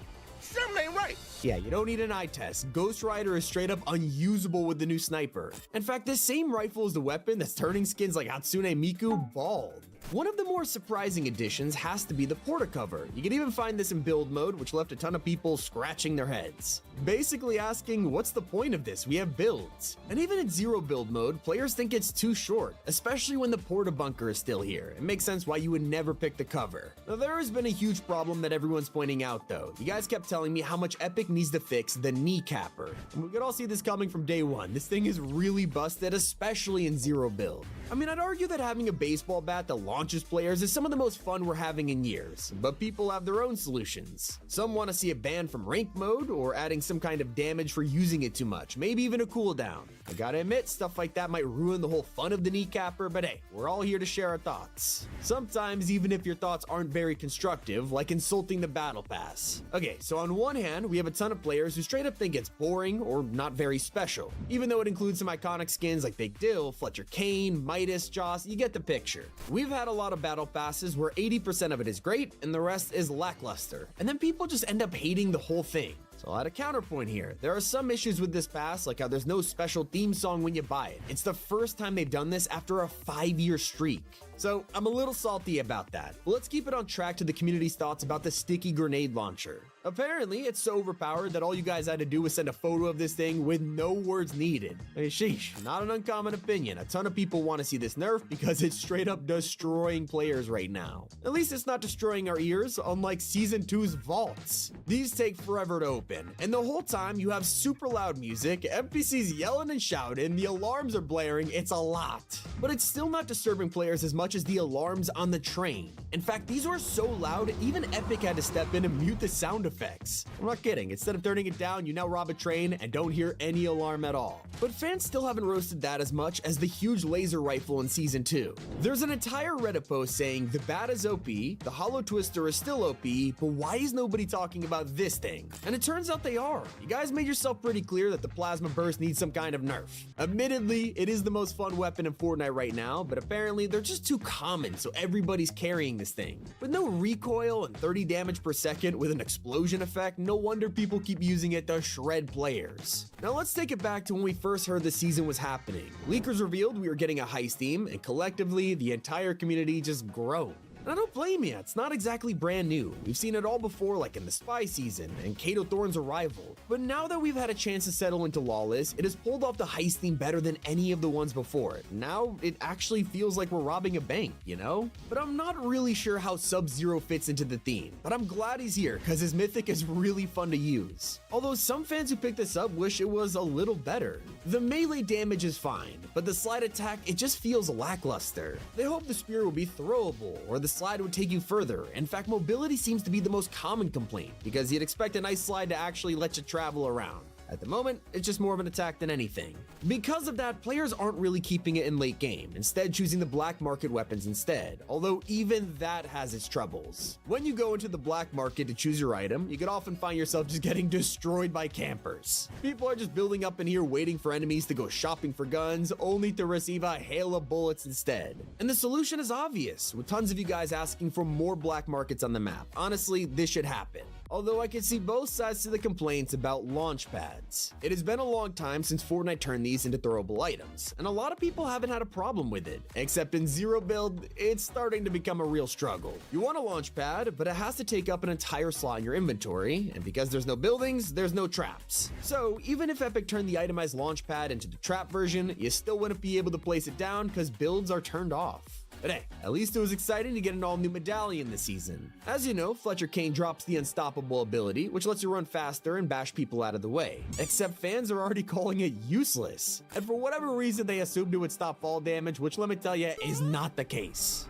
Something ain't right. Yeah, you don't need an eye test. Ghost Rider is straight up unusable with the new sniper. In fact, this same rifle is the weapon that's turning skins like Hatsune Miku bald. One of the more surprising additions has to be the portacover. You can even find this in build mode, which left a ton of people scratching their heads. Basically asking, what's the point of this? We have builds. And even in zero build mode, players think it's too short, especially when the porta bunker is still here. It makes sense why you would never pick the cover. Now, there has been a huge problem that everyone's pointing out though. You guys kept telling me how much Epic needs to fix the kneecapper. And we could all see this coming from day one. This thing is really busted, especially in zero build. I mean, I'd argue that having a baseball bat that launches players is some of the most fun we're having in years, but people have their own solutions. Some want to see a ban from rank mode or adding some kind of damage for using it too much, maybe even a cooldown. I gotta admit, stuff like that might ruin the whole fun of the kneecapper, but hey, we're all here to share our thoughts. Sometimes, even if your thoughts aren't very constructive, like insulting the battle pass. Okay, so on one hand, we have a ton of players who straight up think it's boring or not very special, even though it includes some iconic skins like Big Dill, Fletcher Kane, Midas, Joss, you get the picture. We've had a lot of battle passes where 80% of it is great and the rest is lackluster, and then people just end up hating the whole thing. So I'll add a counterpoint here. There are some issues with this pass, like how there's no special theme song when you buy it. It's the first time they've done this after a 5-year streak. So I'm a little salty about that. But let's keep it on track to the community's thoughts about the sticky grenade launcher. Apparently, it's so overpowered that all you guys had to do was send a photo of this thing with no words needed. Hey, sheesh, not an uncommon opinion. A ton of people want to see this nerf because it's straight up destroying players right now. At least it's not destroying our ears, unlike Season 2's vaults. These take forever to open, and the whole time you have super loud music, NPCs yelling and shouting, the alarms are blaring, it's a lot. But it's still not disturbing players as much as the alarms on the train. In fact, these were so loud, even Epic had to step in and mute the sound effects. I'm not kidding, instead of turning it down, you now rob a train and don't hear any alarm at all. But fans still haven't roasted that as much as the huge laser rifle in Season 2. There's an entire Reddit post saying the bat is OP, the Hollow Twister is still OP, but why is nobody talking about this thing? And it turns out they are. You guys made yourself pretty clear that the Plasma Burst needs some kind of nerf. Admittedly, it is the most fun weapon in Fortnite right now, but apparently they're just too common, so everybody's carrying this thing. With no recoil and 30 damage per second with an explosion effect, no wonder people keep using it to shred players. Now let's take it back to when we first heard the season was happening. Leakers revealed we were getting a heist theme, and collectively, the entire community just groaned. And I don't blame you, it's not exactly brand new. We've seen it all before, like in the Spy season and Kato Thorne's Arrival. But now that we've had a chance to settle into Lawless, it has pulled off the heist theme better than any of the ones before it. Now it actually feels like we're robbing a bank, you know? But I'm not really sure how Sub-Zero fits into the theme. But I'm glad he's here, because his mythic is really fun to use. Although some fans who picked this up wish it was a little better. The melee damage is fine, but the slide attack, it just feels lackluster. They hope the spear will be throwable, or the slide would take you further. In fact, mobility seems to be the most common complaint, because you'd expect a nice slide to actually let you travel around. At the moment, it's just more of an attack than anything. Because of that, players aren't really keeping it in late game, instead choosing the black market weapons instead, although even that has its troubles. When you go into the black market to choose your item, you can often find yourself just getting destroyed by campers. People are just building up in here waiting for enemies to go shopping for guns, only to receive a hail of bullets instead. And the solution is obvious, with tons of you guys asking for more black markets on the map. Honestly, this should happen. Although I can see both sides to the complaints about launch pads. It has been a long time since Fortnite turned these into throwable items, and a lot of people haven't had a problem with it, except in Zero Build, it's starting to become a real struggle. You want a launch pad, but it has to take up an entire slot in your inventory, and because there's no buildings, there's no traps. So even if Epic turned the itemized launch pad into the trap version, you still wouldn't be able to place it down because builds are turned off. But hey, at least it was exciting to get an all-new medallion this season. As you know, Fletcher Kane drops the Unstoppable ability, which lets you run faster and bash people out of the way. Except fans are already calling it useless. And for whatever reason, they assumed it would stop fall damage, which let me tell you, is not the case.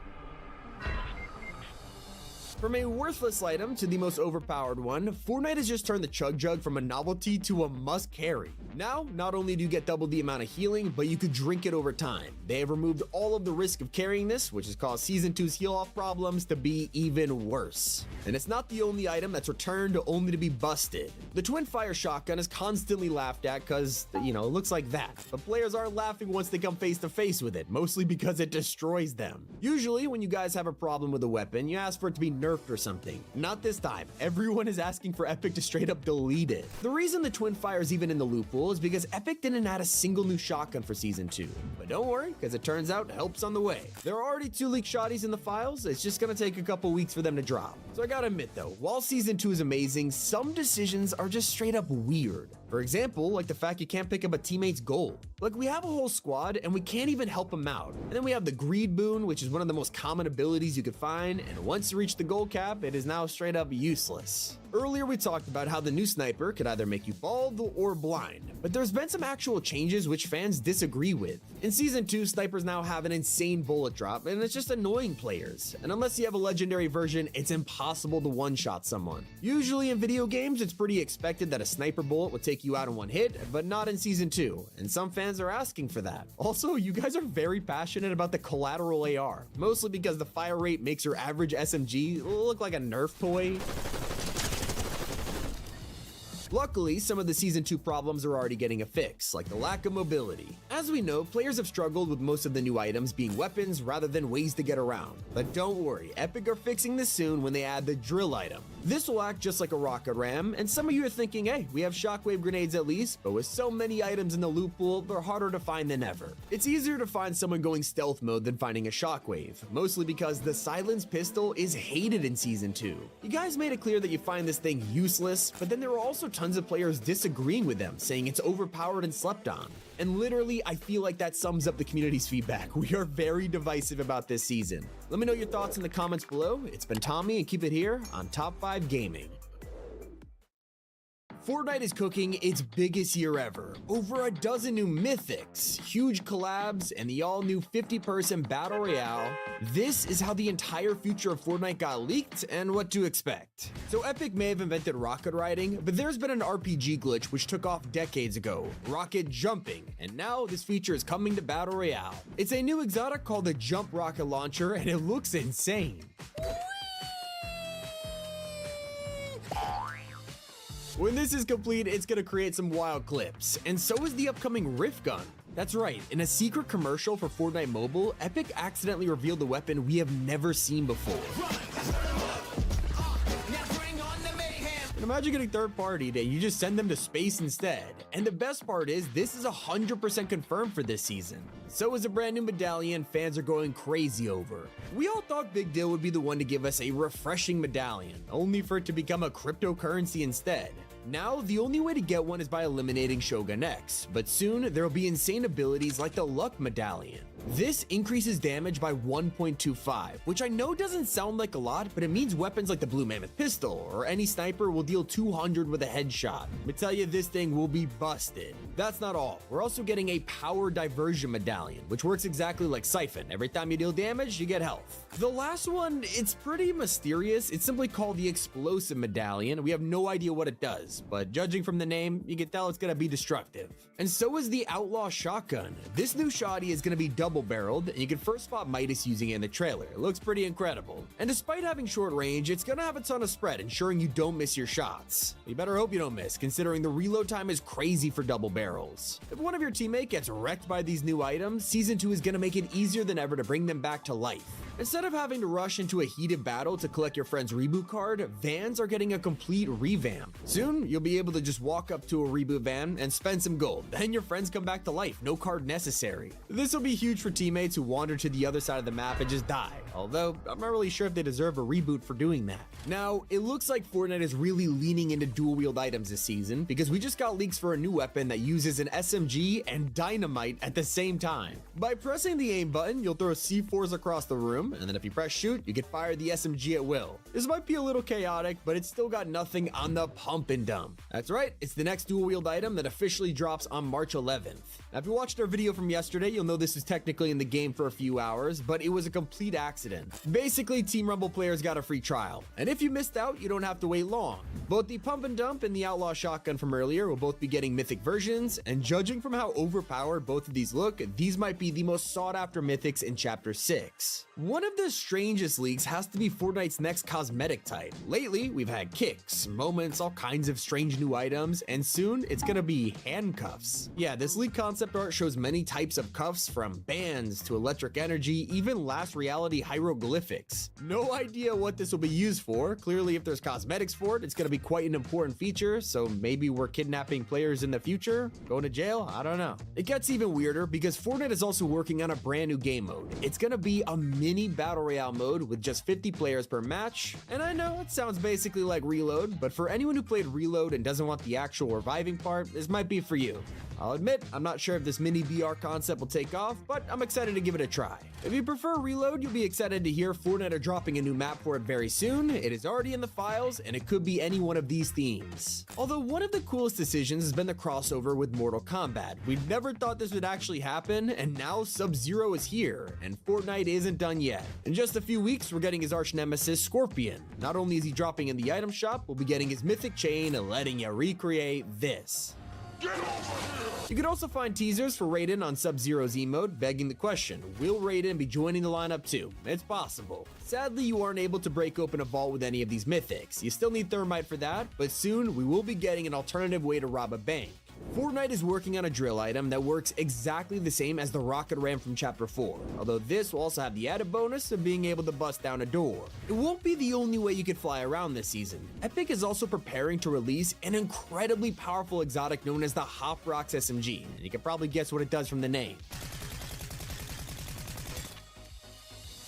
From a worthless item to the most overpowered one, Fortnite has just turned the Chug Jug from a novelty to a must carry. Now, not only do you get double the amount of healing, but you could drink it over time. They have removed all of the risk of carrying this, which has caused Season 2's heal-off problems to be even worse. And it's not the only item that's returned only to be busted. The Twin Fire Shotgun is constantly laughed at because, it looks like that. But players aren't laughing once they come face to face with it, mostly because it destroys them. Usually, when you guys have a problem with a weapon, you ask for it to be nerfed or something. Not this time. Everyone is asking for Epic to straight up delete it. The reason the Twin Fire is even in the loophole is because Epic didn't add a single new shotgun for Season 2. But don't worry, because it turns out help's on the way. There are already 2 leaked shotties in the files, it's just gonna take a couple weeks for them to drop. So I gotta admit though, while Season 2 is amazing, some decisions are just straight up weird. For example, like the fact you can't pick up a teammate's gold. Like, we have a whole squad and we can't even help them out. And then we have the Greed Boon, which is one of the most common abilities you could find, and once you reach the gold cap, it is now straight up useless. Earlier we talked about how the new sniper could either make you bald or blind, but there's been some actual changes which fans disagree with. In Season 2, snipers now have an insane bullet drop, and it's just annoying players. And unless you have a legendary version, it's impossible to one-shot someone. Usually in video games, it's pretty expected that a sniper bullet would take you out in one hit, but not in Season 2, and some fans are asking for that. Also, you guys are very passionate about the collateral AR, mostly because the fire rate makes your average SMG look like a Nerf toy. Luckily, some of the Season 2 problems are already getting a fix, like the lack of mobility. As we know, players have struggled with most of the new items being weapons rather than ways to get around. But don't worry, Epic are fixing this soon when they add the drill item. This will act just like a rocket ram, and some of you are thinking, hey, we have shockwave grenades at least, but with so many items in the loot pool, they're harder to find than ever. It's easier to find someone going stealth mode than finding a shockwave, mostly because the silenced pistol is hated in Season 2. You guys made it clear that you find this thing useless, but then there are also tons of players disagreeing with them, saying it's overpowered and slept on. And literally, I feel like that sums up the community's feedback. We are very divisive about this season. Let me know your thoughts in the comments below. It's been Tommy, and keep it here on Top 5 Gaming. Fortnite is cooking its biggest year ever. Over a dozen new mythics, huge collabs, and the all-new 50-person Battle Royale. This is how the entire future of Fortnite got leaked and what to expect. So Epic may have invented rocket riding, but there's been an RPG glitch which took off decades ago, rocket jumping, and now this feature is coming to Battle Royale. It's a new exotic called the Jump Rocket Launcher, and it looks insane. When this is complete, it's gonna create some wild clips, and so is the upcoming Rift Gun. That's right, in a secret commercial for Fortnite Mobile, Epic accidentally revealed a weapon we have never seen before. And imagine getting third-partied and you just send them to space instead. And the best part is, this is 100% confirmed for this season. So is a brand new medallion fans are going crazy over. We all thought Big Deal would be the one to give us a refreshing medallion, only for it to become a cryptocurrency instead. Now, the only way to get one is by eliminating Shogun X, but soon there will be insane abilities like the Luck Medallion. This increases damage by 1.25, which I know doesn't sound like a lot, but it means weapons like the Blue Mammoth Pistol or any sniper will deal 200 with a headshot. I tell you, this thing will be busted. That's not all. We're also getting a Power Diversion Medallion, which works exactly like Siphon. Every time you deal damage, you get health. The last one, it's pretty mysterious. It's simply called the Explosive Medallion. We have no idea what it does, but judging from the name, you can tell it's gonna be destructive. And so is the Outlaw Shotgun. This new shotty is gonna be double-barreled, and you can first spot Midas using it in the trailer. It looks pretty incredible. And despite having short range, it's gonna have a ton of spread, ensuring you don't miss your shots. You better hope you don't miss, considering the reload time is crazy for double barrels. If one of your teammates gets wrecked by these new items, Season 2 is gonna make it easier than ever to bring them back to life. Instead of having to rush into a heated battle to collect your friend's reboot card, vans are getting a complete revamp. Soon, you'll be able to just walk up to a reboot van and spend some gold, then your friends come back to life, no card necessary. This will be huge for teammates who wander to the other side of the map and just die, although I'm not really sure if they deserve a reboot for doing that. Now, it looks like Fortnite is really leaning into dual-wield items this season, because we just got leaks for a new weapon that uses an SMG and dynamite at the same time. By pressing the aim button, you'll throw C4s across the room, and then if you press shoot, you can fire the SMG at will. This might be a little chaotic, but it's still got nothing on the pump and dump. That's right, it's the next dual-wield item that officially drops on March 11th. Now, if you watched our video from yesterday, you'll know this is technically in the game for a few hours, but it was a complete accident. Basically, Team Rumble players got a free trial, and if you missed out, you don't have to wait long. Both the pump and dump and the outlaw shotgun from earlier will both be getting mythic versions, and judging from how overpowered both of these look, these might be the most sought after mythics in Chapter 6. One of the strangest leaks has to be Fortnite's next cosmetic type. Lately, we've had kicks, moments, all kinds of strange new items, and soon it's gonna be handcuffs. Yeah, this leak concept art shows many types of cuffs, from bands to electric energy, even last reality hieroglyphics. No idea what this will be used for. Clearly, if there's cosmetics for it, it's gonna be quite an important feature, so maybe we're kidnapping players in the future? Going to jail? I don't know. It gets even weirder because Fortnite is also working on a brand new game mode. It's gonna be a mini battle royale mode with just 50 players per match, and I know it sounds basically like Reload, but for anyone who played Reload and doesn't want the actual reviving part, this might be for you. I'll admit, I'm not sure if this mini BR concept will take off, but I'm excited to give it a try. If you prefer Reload, you'll be excited to hear Fortnite are dropping a new map for it very soon. It is already in the files, and it could be any one of these themes. Although one of the coolest decisions has been the crossover with Mortal Kombat. We never thought this would actually happen, and now Sub-Zero is here, and Fortnite isn't done yet. In just a few weeks, we're getting his arch nemesis, Scorpion. Not only is he dropping in the item shop, we'll be getting his mythic chain and letting you recreate this. You can also find teasers for Raiden on Sub-Zero's emote, begging the question, will Raiden be joining the lineup too? It's possible. Sadly, you aren't able to break open a vault with any of these mythics. You still need Thermite for that, but soon we will be getting an alternative way to rob a bank. Fortnite is working on a drill item that works exactly the same as the rocket ram from Chapter 4, although this will also have the added bonus of being able to bust down a door. It won't be the only way you could fly around this season. Epic is also preparing to release an incredibly powerful exotic known as the Hop Rocks SMG, and you can probably guess what it does from the name.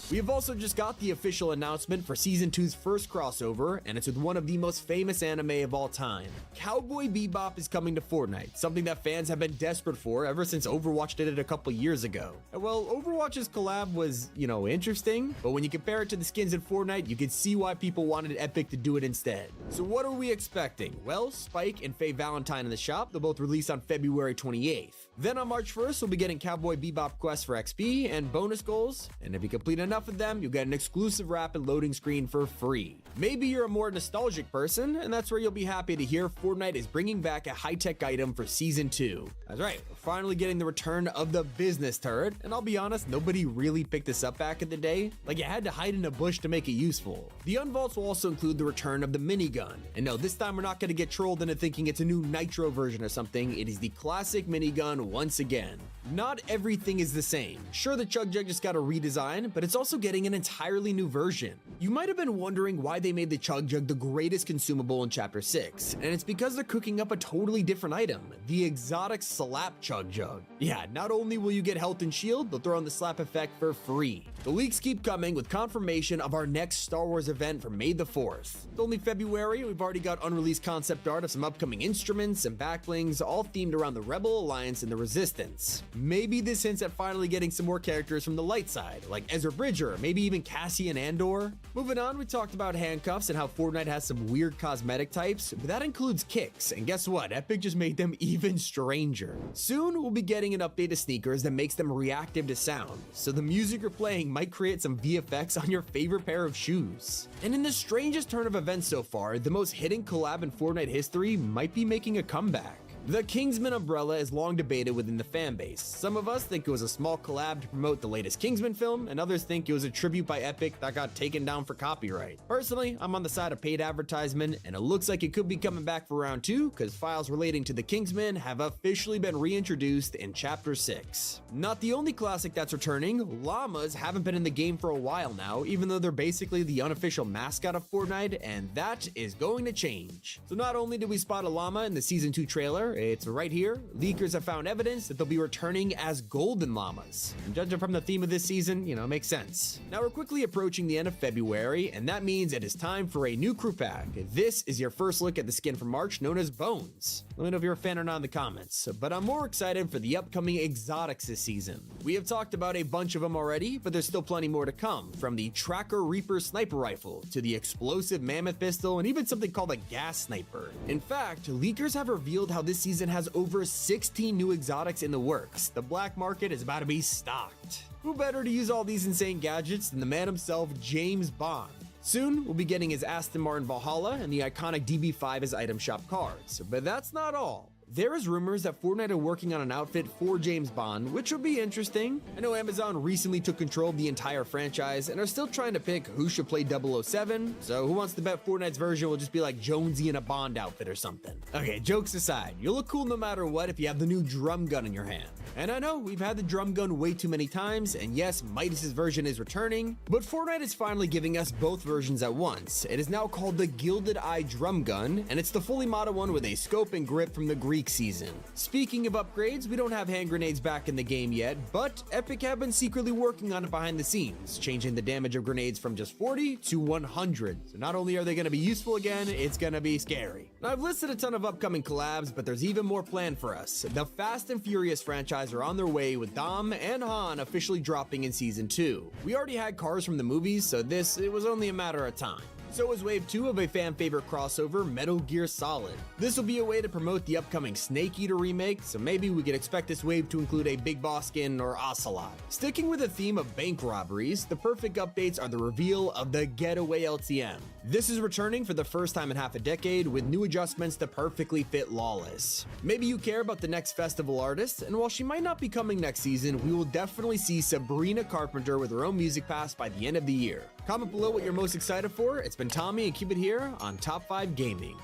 We have also just got the official announcement for Season 2's first crossover, and it's with one of the most famous anime of all time. Cowboy Bebop is coming to Fortnite, something that fans have been desperate for ever since Overwatch did it a couple years ago. And well, Overwatch's collab was, interesting, but when you compare it to the skins in Fortnite, you can see why people wanted Epic to do it instead. So what are we expecting? Well, Spike and Faye Valentine in the shop, they'll both release on February 28th. Then on March 1st, we'll be getting Cowboy Bebop quests for XP and bonus goals, and if you complete enough of them, you'll get an exclusive rapid loading screen for free. Maybe you're a more nostalgic person, and that's where you'll be happy to hear Fortnite is bringing back a high-tech item for Season 2. That's right, we're finally getting the return of the business turret, and I'll be honest, nobody really picked this up back in the day. Like, you had to hide in a bush to make it useful. The unvaults will also include the return of the minigun. And no, this time we're not going to get trolled into thinking it's a new Nitro version or something. It is the classic minigun once again. Not everything is the same. Sure, the Chug Jug just got a redesign, but it's also getting an entirely new version. You might have been wondering why they made the Chug Jug the greatest consumable in Chapter 6, and it's because they're cooking up a totally different item, the exotic Slap Chug Jug. Yeah, not only will you get health and shield, they'll throw in the slap effect for free. The leaks keep coming with confirmation of our next Star Wars event for May the 4th. It's only February, we've already got unreleased concept art of some upcoming instruments and backblings, all themed around the Rebel Alliance and the Resistance. Maybe this hints at finally getting some more characters from the light side, like Ezra Bridger, maybe even Cassian Andor. Moving on, we talked about handcuffs and how Fortnite has some weird cosmetic types, but that includes kicks, and guess what? Epic just made them even stranger. Soon, we'll be getting an update to sneakers that makes them reactive to sound, so the music you're playing might create some VFX on your favorite pair of shoes. And in the strangest turn of events so far, the most hidden collab in Fortnite history might be making a comeback. The Kingsman umbrella is long debated within the fan base. Some of us think it was a small collab to promote the latest Kingsman film, and others think it was a tribute by Epic that got taken down for copyright. Personally, I'm on the side of paid advertisement, and it looks like it could be coming back for round 2 because files relating to the Kingsman have officially been reintroduced in Chapter 6. Not the only classic that's returning, llamas haven't been in the game for a while now, even though they're basically the unofficial mascot of Fortnite, and that is going to change. So not only did we spot a llama in the Season 2 trailer, it's right here. Leakers have found evidence that they'll be returning as golden llamas. And judging from the theme of this season, it makes sense. Now we're quickly approaching the end of February, and that means it is time for a new crew pack. This is your first look at the skin from March, known as Bones. Let me know if you're a fan or not in the comments, but I'm more excited for the upcoming exotics this season. We have talked about a bunch of them already, but there's still plenty more to come, from the Tracker Reaper sniper rifle to the explosive mammoth pistol and even something called a gas sniper. In fact, leakers have revealed how this season has over 16 new exotics in the works. The black market is about to be stocked. Who better to use all these insane gadgets than the man himself, James Bond? Soon, we'll be getting his Aston Martin Valhalla and the iconic DB5 as item shop cards. But that's not all. There is rumors that Fortnite are working on an outfit for James Bond, which will be interesting. I know Amazon recently took control of the entire franchise and are still trying to pick who should play 007, so who wants to bet Fortnite's version will just be like Jonesy in a Bond outfit or something? Okay, jokes aside, you'll look cool no matter what if you have the new drum gun in your hand. And I know we've had the drum gun way too many times, and yes, Midas's version is returning, but Fortnite is finally giving us both versions at once. It is now called the Gilded Eye Drum Gun, and it's the fully modded one with a scope and grip from the Greek season. Speaking of upgrades, we don't have hand grenades back in the game yet, but Epic have been secretly working on it behind the scenes, changing the damage of grenades from just 40 to 100. So not only are they going to be useful again, it's going to be scary. Now I've listed a ton of upcoming collabs, but there's even more planned for us. The Fast and Furious franchise are on their way, with Dom and Han officially dropping in Season 2. We already had cars from the movies, so it was only a matter of time. So is Wave 2 of a fan favorite crossover, Metal Gear Solid. This will be a way to promote the upcoming Snake Eater remake, so maybe we could expect this wave to include a Big Boss skin or Ocelot. Sticking with the theme of bank robberies, the perfect updates are the reveal of the Getaway LTM. This is returning for the first time in half a decade, with new adjustments to perfectly fit Lawless. Maybe you care about the next festival artist, and while she might not be coming next season, we will definitely see Sabrina Carpenter with her own music pass by the end of the year. Comment below what you're most excited for. It's been Tommy, and keep it here on Top 5 Gaming.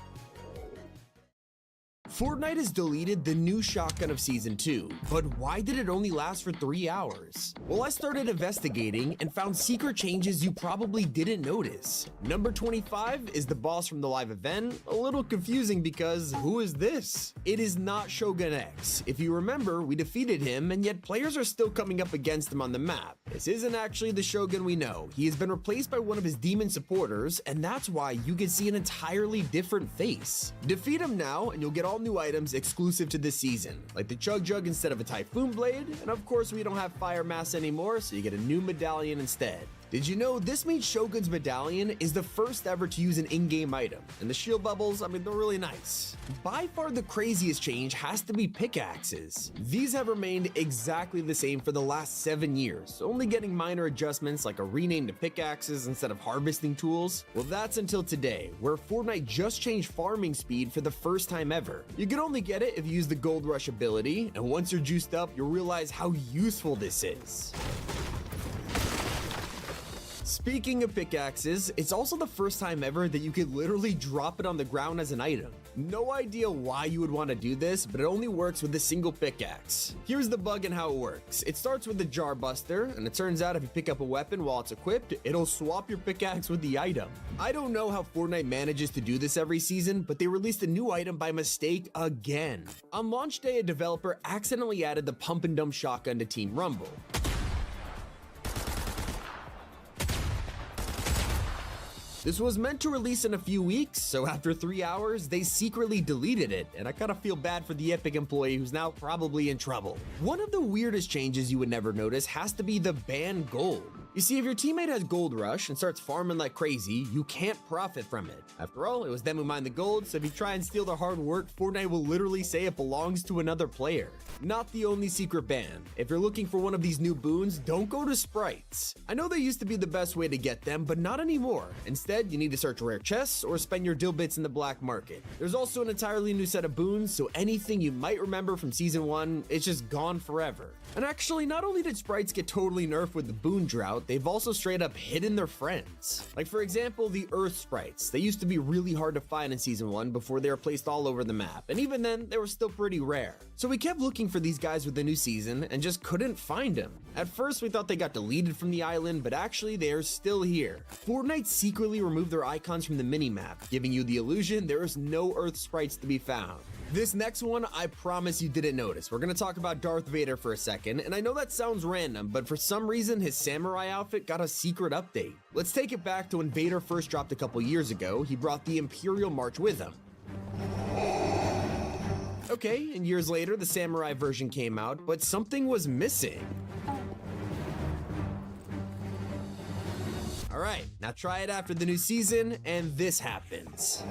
Fortnite has deleted the new shotgun of Season 2, but why did it only last for 3 hours? Well, I started investigating and found secret changes you probably didn't notice. Number 25 is the boss from the live event. A little confusing because who is this? It is not Shogun X. If you remember, we defeated him, and yet players are still coming up against him on the map. This isn't actually the Shogun we know. He has been replaced by one of his demon supporters, and that's why you can see an entirely different face. Defeat him now, and you'll get all new items exclusive to this season, like the Chug Jug instead of a Typhoon Blade, and of course we don't have Fire Mass anymore, so you get a new medallion instead. Did you know this means Shogun's medallion is the first ever to use an in-game item, and the shield bubbles, they're really nice. By far the craziest change has to be pickaxes. These have remained exactly the same for the last 7 years, only getting minor adjustments like a rename to pickaxes instead of harvesting tools. Well, that's until today, where Fortnite just changed farming speed for the first time ever. You can only get it if you use the Gold Rush ability, and once you're juiced up, you'll realize how useful this is. Speaking of pickaxes, it's also the first time ever that you could literally drop it on the ground as an item. No idea why you would want to do this, but it only works with a single pickaxe. Here's the bug and how it works. It starts with the Jar Buster, and it turns out if you pick up a weapon while it's equipped, it'll swap your pickaxe with the item. I don't know how Fortnite manages to do this every season, but they released a new item by mistake again. On launch day, a developer accidentally added the Pump and Dump shotgun to Team Rumble. This was meant to release in a few weeks, so after 3 hours, they secretly deleted it, and I kinda feel bad for the Epic employee who's now probably in trouble. One of the weirdest changes you would never notice has to be the Ban Gold. You see, if your teammate has Gold Rush and starts farming like crazy, you can't profit from it. After all, it was them who mined the gold, so if you try and steal their hard work, Fortnite will literally say it belongs to another player. Not the only secret ban. If you're looking for one of these new boons, don't go to sprites. I know they used to be the best way to get them, but not anymore. Instead, you need to search rare chests or spend your dill bits in the black market. There's also an entirely new set of boons, so anything you might remember from Season 1, it's just gone forever. And actually, not only did sprites get totally nerfed with the boon drought, they've also straight up hidden their friends. Like for example, the Earth sprites. They used to be really hard to find in Season 1 before they were placed all over the map, and even then, they were still pretty rare. So we kept looking for these guys with the new season and just couldn't find them. At first, we thought they got deleted from the island, but actually, they are still here. Fortnite secretly removed their icons from the minimap, giving you the illusion there is no Earth sprites to be found. This next one, I promise you didn't notice. We're gonna talk about Darth Vader for a second, and I know that sounds random, but for some reason, his samurai outfit got a secret update. Let's take it back to when Vader first dropped a couple years ago. He brought the Imperial March with him. Okay, and years later, the samurai version came out, but something was missing. All right, now try it after the new season, and this happens.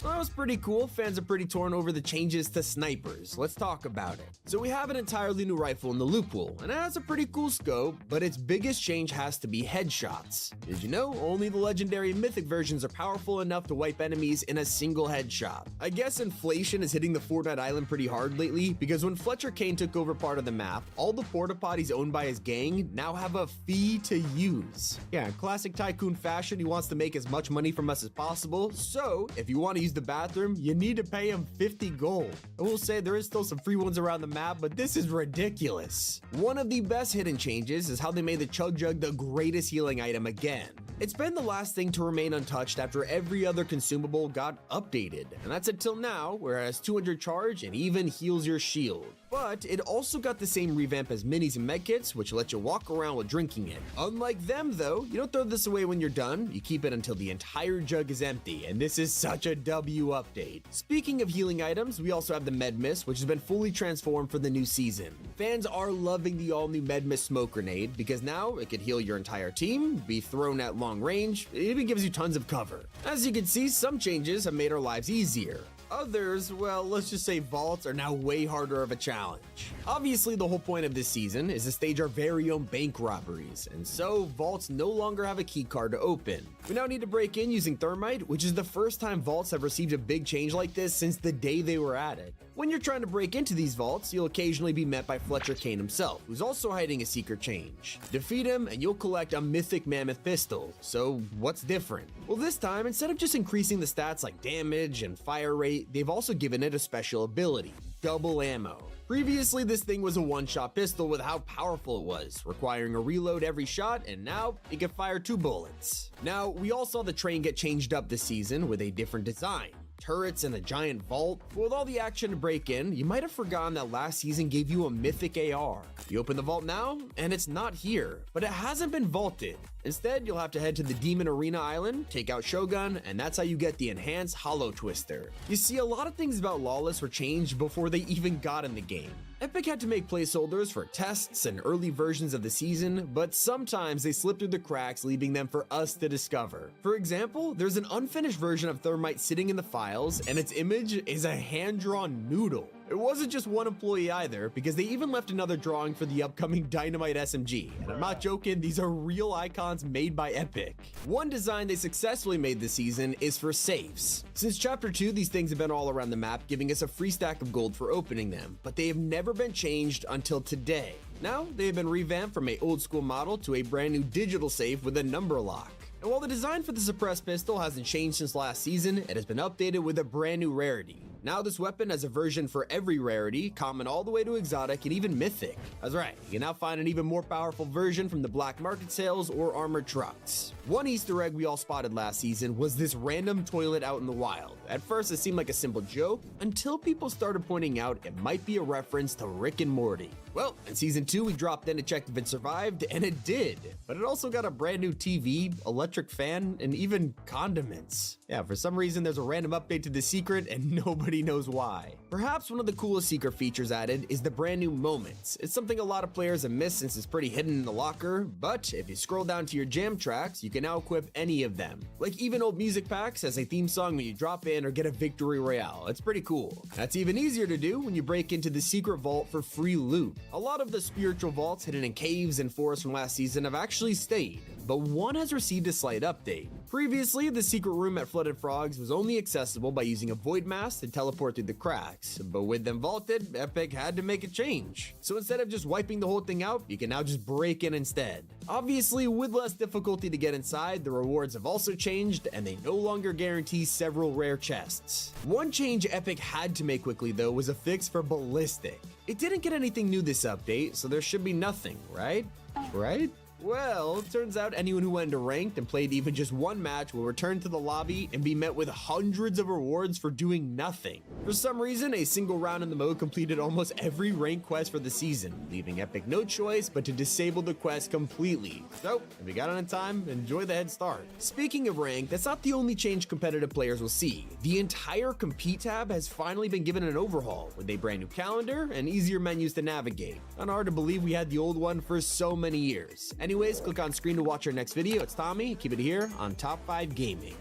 Well, that was pretty cool. Fans are pretty torn over the changes to snipers. Let's talk about it. So we have an entirely new rifle in the loot pool, and it has a pretty cool scope, but its biggest change has to be headshots. Did you know only the legendary and mythic versions are powerful enough to wipe enemies in a single headshot? I guess inflation is hitting the Fortnite island pretty hard lately, because when Fletcher Kane took over part of the map, all the porta potties owned by his gang now have a fee to use. Yeah, in classic tycoon fashion, he wants to make as much money from us as possible, so if you want to use the bathroom, you need to pay him 50 gold. I will say there is still some free ones around the map, but this is ridiculous. One of the best hidden changes is how they made the Chug Jug the greatest healing item again. It's been the last thing to remain untouched after every other consumable got updated, and that's until now, where it has 200 charge and even heals your shield. But it also got the same revamp as minis and medkits, which let you walk around while drinking it. Unlike them though, you don't throw this away when you're done, you keep it until the entire jug is empty, and this is such a W update. Speaking of healing items, we also have the Med Mist, which has been fully transformed for the new season. Fans are loving the all-new Med Mist smoke grenade, because now it could heal your entire team, be thrown at long range, it even gives you tons of cover. As you can see, some changes have made our lives easier. Others, well, let's just say vaults are now way harder of a challenge. Obviously, the whole point of this season is to stage our very own bank robberies, and so vaults no longer have a key card to open. We now need to break in using Thermite, which is the first time vaults have received a big change like this since the day they were added. When you're trying to break into these vaults, you'll occasionally be met by Fletcher Kane himself, who's also hiding a secret change. Defeat him and you'll collect a mythic mammoth pistol. So what's different? Well, this time, instead of just increasing the stats like damage and fire rate, they've also given it a special ability: double ammo. Previously, this thing was a one-shot pistol with how powerful it was, requiring a reload every shot, and now it can fire 2 bullets. Now, we all saw the train get changed up this season with a different design. Turrets and a giant vault. But with all the action to break in, you might have forgotten that last season gave you a mythic AR. You open the vault now, and it's not here, but it hasn't been vaulted. Instead, you'll have to head to the Demon Arena Island, take out Shogun, and that's how you get the enhanced Hollow Twister. You see, a lot of things about Lawless were changed before they even got in the game. Epic had to make placeholders for tests and early versions of the season, but sometimes they slip through the cracks, leaving them for us to discover. For example, there's an unfinished version of Thermite sitting in the files, and its image is a hand-drawn noodle. It wasn't just one employee either, because they even left another drawing for the upcoming Dynamite SMG. And I'm not joking, these are real icons made by Epic. One design they successfully made this season is for safes. Since Chapter 2, these things have been all around the map, giving us a free stack of gold for opening them, but they have never been changed until today. Now, they have been revamped from an old school model to a brand new digital safe with a number lock. And while the design for the suppressed pistol hasn't changed since last season, it has been updated with a brand new rarity. Now this weapon has a version for every rarity, common all the way to exotic and even mythic. That's right, you can now find an even more powerful version from the black market sales or armored trucks. One Easter egg we all spotted last season was this random toilet out in the wild. At first it seemed like a simple joke, until people started pointing out it might be a reference to Rick and Morty. Well, in Season 2 we dropped in to check if it survived, and it did. But it also got a brand new TV, electric fan, and even condiments. Yeah, for some reason there's a random update to the secret and nobody nobody knows why. Perhaps one of the coolest secret features added is the brand new Moments. It's something a lot of players have missed since it's pretty hidden in the locker, but if you scroll down to your jam tracks, you can now equip any of them. Like even old music packs as a theme song when you drop in or get a victory royale. It's pretty cool. That's even easier to do when you break into the secret vault for free loot. A lot of the spiritual vaults hidden in caves and forests from last season have actually stayed, but one has received a slight update. Previously, the secret room at Flooded Frogs was only accessible by using a void mask to teleport through the cracks, but with them vaulted, Epic had to make a change. So instead of just wiping the whole thing out, you can now just break in instead. Obviously, with less difficulty to get inside, the rewards have also changed, and they no longer guarantee several rare chests. One change Epic had to make quickly though was a fix for Ballistic. It didn't get anything new this update, so there should be nothing, right? Right? Well, it turns out anyone who went into ranked and played even just one match will return to the lobby and be met with hundreds of rewards for doing nothing. For some reason, a single round in the mode completed almost every ranked quest for the season, leaving Epic no choice but to disable the quest completely. So, if you got it in time, enjoy the head start. Speaking of ranked, that's not the only change competitive players will see. The entire Compete tab has finally been given an overhaul, with a brand new calendar and easier menus to navigate. Not hard to believe we had the old one for so many years. Anyways, click on screen to watch our next video. It's Tommy. Keep it here on Top 5 Gaming.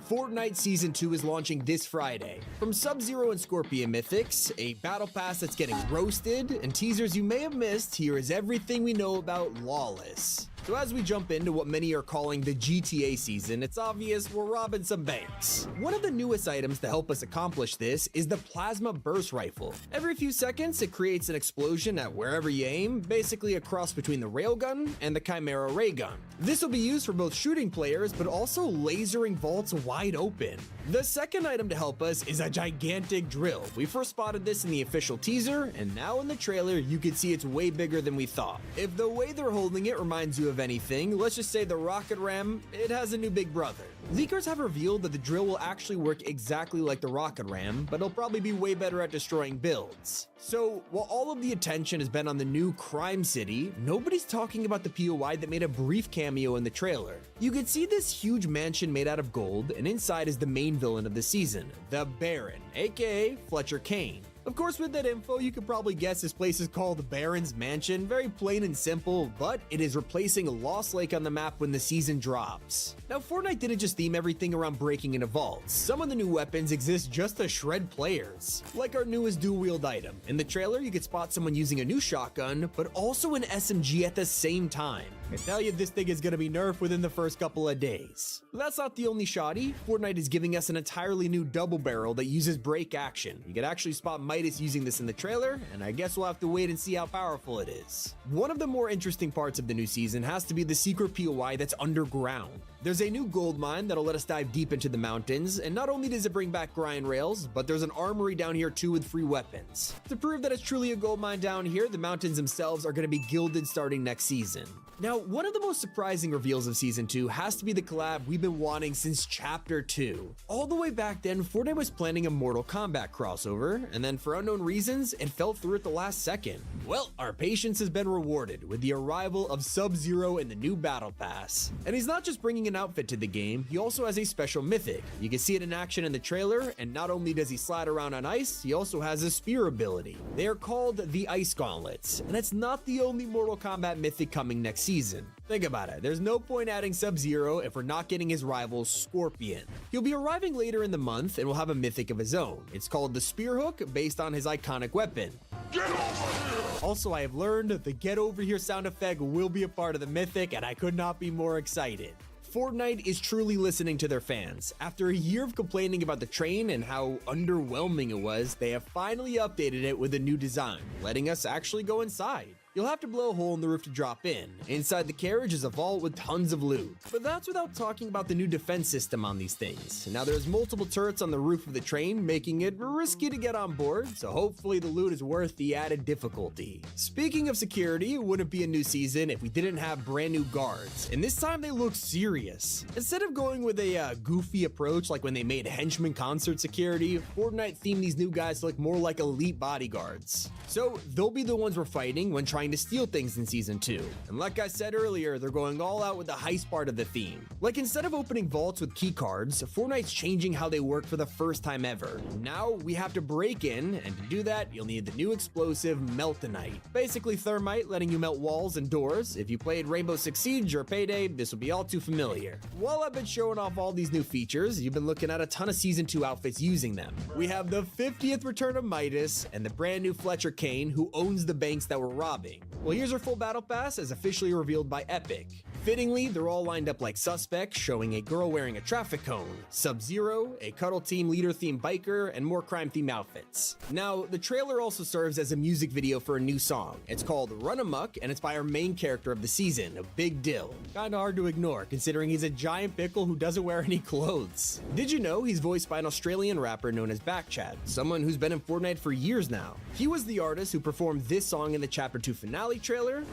Fortnite Season 2 is launching this Friday. From Sub-Zero and Scorpion Mythics, a battle pass that's getting roasted, and teasers you may have missed, here is everything we know about Lawless. So as we jump into what many are calling the GTA season, it's obvious we're robbing some banks. One of the newest items to help us accomplish this is the Plasma Burst Rifle. Every few seconds, it creates an explosion at wherever you aim, basically a cross between the Railgun and the Chimera Ray Gun. This will be used for both shooting players, but also lasering vaults wide open. The second item to help us is a gigantic drill. We first spotted this in the official teaser, and now in the trailer, you can see it's way bigger than we thought. If the way they're holding it reminds you of anything, let's just say the Rocket Ram, it has a new big brother. Leakers have revealed that the drill will actually work exactly like the Rocket Ram, but it'll probably be way better at destroying builds. So, while all of the attention has been on the new Crime City, nobody's talking about the POI that made a brief cameo in the trailer. You can see this huge mansion made out of gold, and inside is the main villain of the season, the Baron, aka Fletcher Kane. Of course, with that info, you could probably guess this place is called Baron's Mansion. Very plain and simple, but it is replacing Lost Lake on the map when the season drops. Now, Fortnite didn't just theme everything around breaking into vaults. Some of the new weapons exist just to shred players, like our newest dual-wield item. In the trailer, you could spot someone using a new shotgun, but also an SMG at the same time. I tell you, this thing is gonna be nerfed within the first couple of days. But that's not the only shoddy. Fortnite is giving us an entirely new double barrel that uses break action. You could actually spot Midas using this in the trailer, and I guess we'll have to wait and see how powerful it is. One of the more interesting parts of the new season has to be the secret POI that's underground. There's a new gold mine that'll let us dive deep into the mountains, and not only does it bring back grind rails, but there's an armory down here too with free weapons. To prove that it's truly a gold mine down here, the mountains themselves are going to be gilded starting next season. Now, one of the most surprising reveals of Season 2 has to be the collab we've been wanting since Chapter 2. All the way back then, Fortnite was planning a Mortal Kombat crossover, and then for unknown reasons, it fell through at the last second. Well, our patience has been rewarded with the arrival of Sub-Zero in the new Battle Pass. And he's not just bringing an outfit to the game, he also has a special mythic. You can see it in action in the trailer, and not only does he slide around on ice, he also has a spear ability. They are called the Ice Gauntlets, and it's not the only Mortal Kombat mythic coming next season. Think about it, there's no point adding Sub-Zero if we're not getting his rival Scorpion. He'll be arriving later in the month and will have a mythic of his own. It's called the Spear Hook, based on his iconic weapon. Get over here! Also, I have learned the Get Over Here sound effect will be a part of the mythic, and I could not be more excited. Fortnite is truly listening to their fans. After a year of complaining about the train and how underwhelming it was, they have finally updated it with a new design, letting us actually go inside. You'll have to blow a hole in the roof to drop in. Inside the carriage is a vault with tons of loot. But that's without talking about the new defense system on these things. Now there's multiple turrets on the roof of the train, making it risky to get on board, so hopefully the loot is worth the added difficulty. Speaking of security, it wouldn't be a new season if we didn't have brand new guards, and this time they look serious. Instead of going with a goofy approach like when they made Henchman Concert security, Fortnite themed these new guys to look more like elite bodyguards. So they'll be the ones we're fighting when trying trying to steal things in Season 2. And like I said earlier, they're going all out with the heist part of the theme. Like, instead of opening vaults with key cards, Fortnite's changing how they work for the first time ever. Now we have to break in, and to do that, you'll need the new explosive Meltonite. Basically thermite, letting you melt walls and doors. If you played Rainbow Six Siege or Payday, this will be all too familiar. While I've been showing off all these new features, you've been looking at a ton of Season 2 outfits using them. We have the 50th return of Midas and the brand new Fletcher Kane, who owns the banks that we're robbing. Well, here's our full battle pass as officially revealed by Epic. Fittingly, they're all lined up like suspects, showing a girl wearing a traffic cone, Sub-Zero, a Cuddle Team leader-themed biker, and more crime-themed outfits. Now, the trailer also serves as a music video for a new song. It's called Run Amok, and it's by our main character of the season, Big Dill. Kinda hard to ignore, considering he's a giant pickle who doesn't wear any clothes. Did you know he's voiced by an Australian rapper known as Backchat, someone who's been in Fortnite for years now? He was the artist who performed this song in the Chapter 2 finale trailer.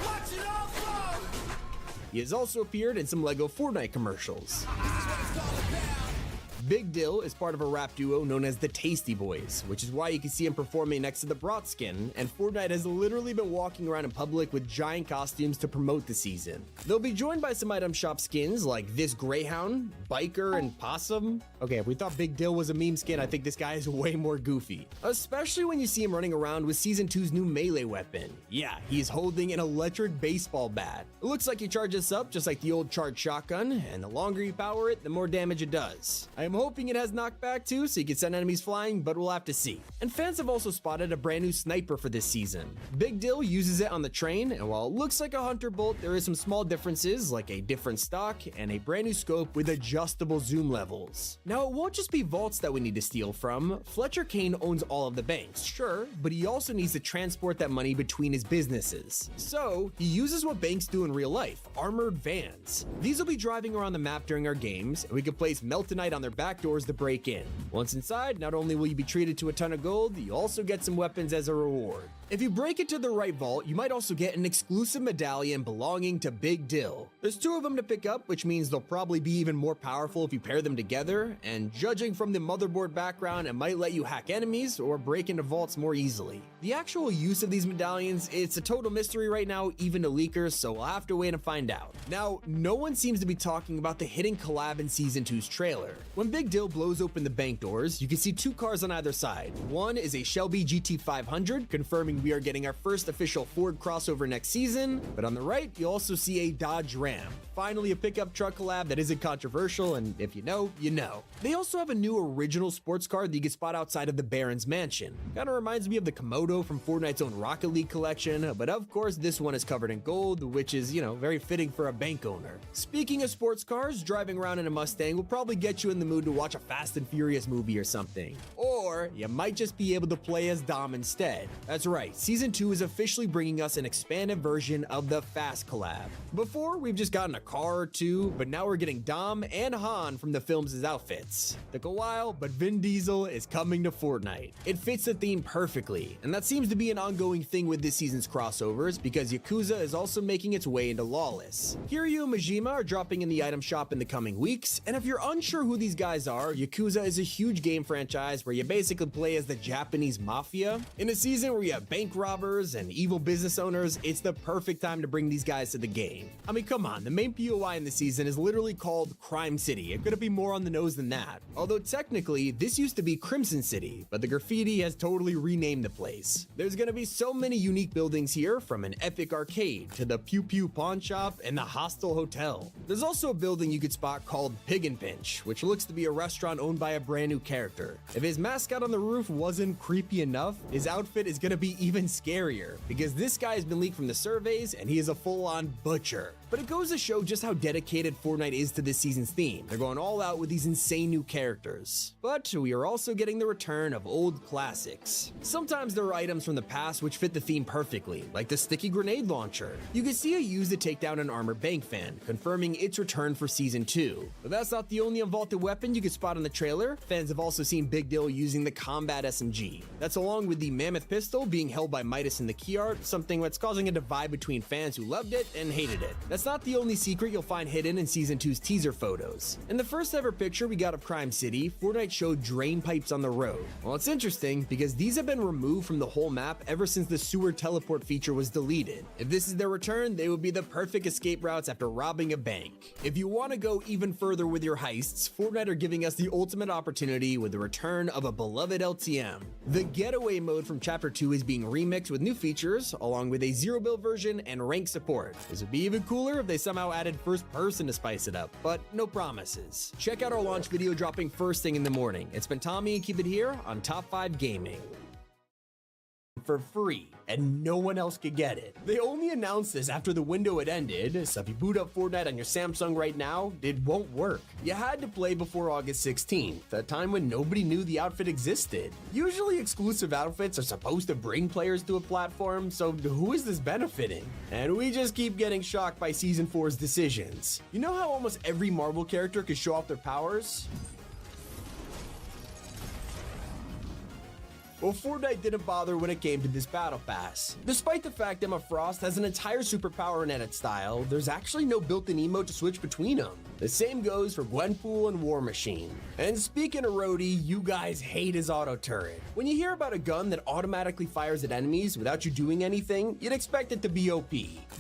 Watch it all flow! He has also appeared in some LEGO Fortnite commercials. Big Dill is part of a rap duo known as the Tasty Boys, which is why you can see him performing next to the Brat skin, and Fortnite has literally been walking around in public with giant costumes to promote the season. They'll be joined by some item shop skins like this Greyhound, Biker, and Possum. Okay, if we thought Big Dill was a meme skin, I think this guy is way more goofy. Especially when you see him running around with Season 2's new melee weapon. Yeah, he's holding an electric baseball bat. It looks like he charges up just like the old charged shotgun, and the longer you power it, the more damage it does. I am hoping it has knockback too, so you can send enemies flying, but we'll have to see. And fans have also spotted a brand new sniper for this season. Big Dill uses it on the train, and while it looks like a hunter bolt, there is some small differences, like a different stock and a brand new scope with adjustable zoom levels. Now, it won't just be vaults that we need to steal from. Fletcher Kane owns all of the banks, sure, but he also needs to transport that money between his businesses. So, he uses what banks do in real life, armored vans. These will be driving around the map during our games, and we can place Meltonite on their back doors to break in. Once inside, not only will you be treated to a ton of gold, you also get some weapons as a reward. If you break into the right vault, you might also get an exclusive medallion belonging to Big Dill. There's 2 of them to pick up, which means they'll probably be even more powerful if you pair them together, and judging from the motherboard background, it might let you hack enemies or break into vaults more easily. The actual use of these medallions, it's a total mystery right now, even to leakers, so we'll have to wait and find out. Now, no one seems to be talking about the hidden collab in Season 2's trailer. When Big Dill blows open the bank doors, you can see 2 cars on either side. One is a Shelby GT500, confirming we are getting our first official Ford crossover next season, but on the right, you'll also see a Dodge Ram. Finally, a pickup truck collab that isn't controversial, and if you know, you know. They also have a new original sports car that you can spot outside of the Baron's mansion. Kinda reminds me of the Komodo from Fortnite's own Rocket League collection, but of course, this one is covered in gold, which is, very fitting for a bank owner. Speaking of sports cars, driving around in a Mustang will probably get you in the mood to watch a Fast and Furious movie or something. Or, you might just be able to play as Dom instead. That's right, Season 2 is officially bringing us an expanded version of the Fast collab. Before, we've just gotten a car or 2, but now we're getting Dom and Han from the films' outfits. Took a while, but Vin Diesel is coming to Fortnite. It fits the theme perfectly, and that seems to be an ongoing thing with this season's crossovers, because Yakuza is also making its way into Lawless. Kiryu and Majima are dropping in the item shop in the coming weeks, and if you're unsure who these guys are, Yakuza is a huge game franchise where you basically play as the Japanese mafia. In a season where you have bank robbers and evil business owners, it's the perfect time to bring these guys to the game. I mean, come on, the main POI in the season is literally called Crime City. It couldn't be more on the nose than that. Although technically, this used to be Crimson City, but the graffiti has totally renamed the place. There's gonna be so many unique buildings here, from an epic arcade to the Pew Pew pawn shop and the Hostel Hotel. There's also a building you could spot called Pig and Pinch, which looks to be a restaurant owned by a brand new character. If his mascot on the roof wasn't creepy enough, his outfit is gonna be even scarier, because this guy has been leaked from the surveys and he is a full-on butcher. But it goes to show just how dedicated Fortnite is to this season's theme. They're going all out with these insane new characters. But we are also getting the return of old classics. Sometimes there are items from the past which fit the theme perfectly, like the sticky grenade launcher. You can see it used to take down an armored bank fan, confirming its return for Season 2. But that's not the only unvaulted weapon you can spot in the trailer. Fans have also seen Big Dill using the Combat SMG. That's along with the Mammoth pistol being being held by Midas in the key art, something that's causing a divide between fans who loved it and hated it. That's not the only secret you'll find hidden in Season 2's teaser photos. In the first ever picture we got of Crime City, Fortnite showed drain pipes on the road. Well, it's interesting because these have been removed from the whole map ever since the sewer teleport feature was deleted. If this is their return, they would be the perfect escape routes after robbing a bank. If you want to go even further with your heists, Fortnite are giving us the ultimate opportunity with the return of a beloved LTM. The Getaway mode from Chapter 2 is being remixed with new features, along with a zero build version and rank support. This would be even cooler if they somehow added first person to spice it up, but no promises. Check out our launch video dropping first thing in the morning. It's been Tommy, and keep it here on Top 5 Gaming. For free, and no one else could get it. They only announced this after the window had ended, so if you boot up Fortnite on your Samsung right now, it won't work. You had to play before August 16th, a time when nobody knew the outfit existed. Usually exclusive outfits are supposed to bring players to a platform, so who is this benefiting? And we just keep getting shocked by Season 4's decisions. You know how almost every Marvel character could show off their powers? Well, Fortnite didn't bother when it came to this battle pass. Despite the fact Emma Frost has an entire superpower in edit style, there's actually no built-in emote to switch between them. The same goes for Gwenpool and War Machine. And speaking of Rhodey, you guys hate his auto turret. When you hear about a gun that automatically fires at enemies without you doing anything, you'd expect it to be OP.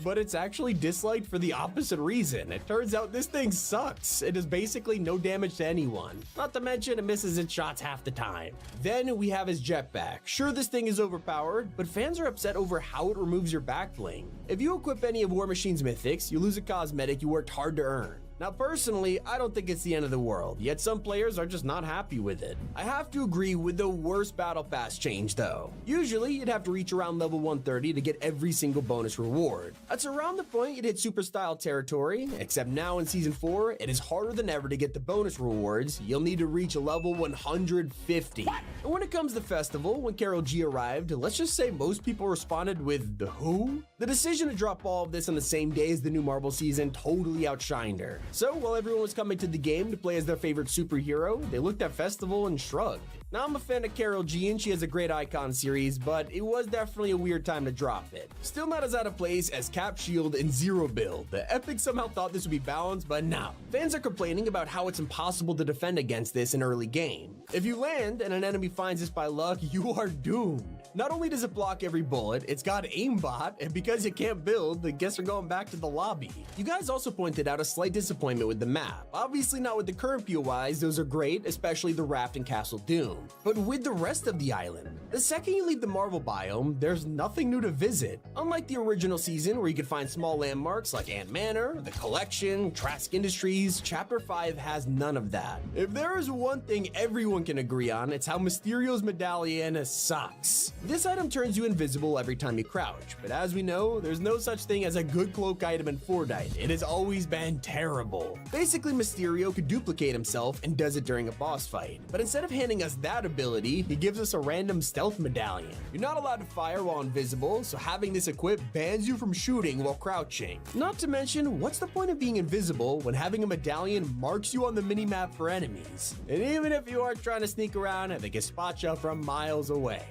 But it's actually disliked for the opposite reason. It turns out this thing sucks. It does basically no damage to anyone. Not to mention it misses its shots half the time. Then we have his jetpack. Sure, this thing is overpowered, but fans are upset over how it removes your back bling. If you equip any of War Machine's mythics, you lose a cosmetic you worked hard to earn. Now personally, I don't think it's the end of the world, yet some players are just not happy with it. I have to agree with the worst battle pass change though. Usually you'd have to reach around level 130 to get every single bonus reward. That's around the point you'd hit super style territory, except now in Season 4, it is harder than ever to get the bonus rewards. You'll need to reach level 150. And when it comes to Festival, when Karol G arrived, let's just say most people responded with, who? The decision to drop all of this on the same day as the new Marvel season totally outshined her. So while everyone was coming to the game to play as their favorite superhero, they looked at Festival and shrugged. Now I'm a fan of Karol G and she has a great icon series, but it was definitely a weird time to drop it. Still not as out of place as Cap Shield and Zero Build. The Epic somehow thought this would be balanced, but no. Fans are complaining about how it's impossible to defend against this in early game. If you land and an enemy finds this by luck, you are doomed. Not only does it block every bullet, it's got aimbot, and because you can't build, I guess you're going back to the lobby. You guys also pointed out a slight disappointment with the map. Obviously not with the current POIs, those are great, especially the Raft and Castle Doom. But with the rest of the island, the second you leave the Marvel biome, there's nothing new to visit. Unlike the original season where you could find small landmarks like Ant Manor, the Collection, Trask Industries, Chapter 5 has none of that. If there is one thing everyone can agree on, it's how Mysterio's medallion sucks. This item turns you invisible every time you crouch, but as we know, there's no such thing as a good cloak item in Fortnite. It has always been terrible. Basically, Mysterio could duplicate himself and does it during a boss fight, but instead of handing us that ability, he gives us a random stealth medallion. You're not allowed to fire while invisible, so having this equipped bans you from shooting while crouching. Not to mention, what's the point of being invisible when having a medallion marks you on the minimap for enemies? And even if you are trying to sneak around, they can spot you from miles away.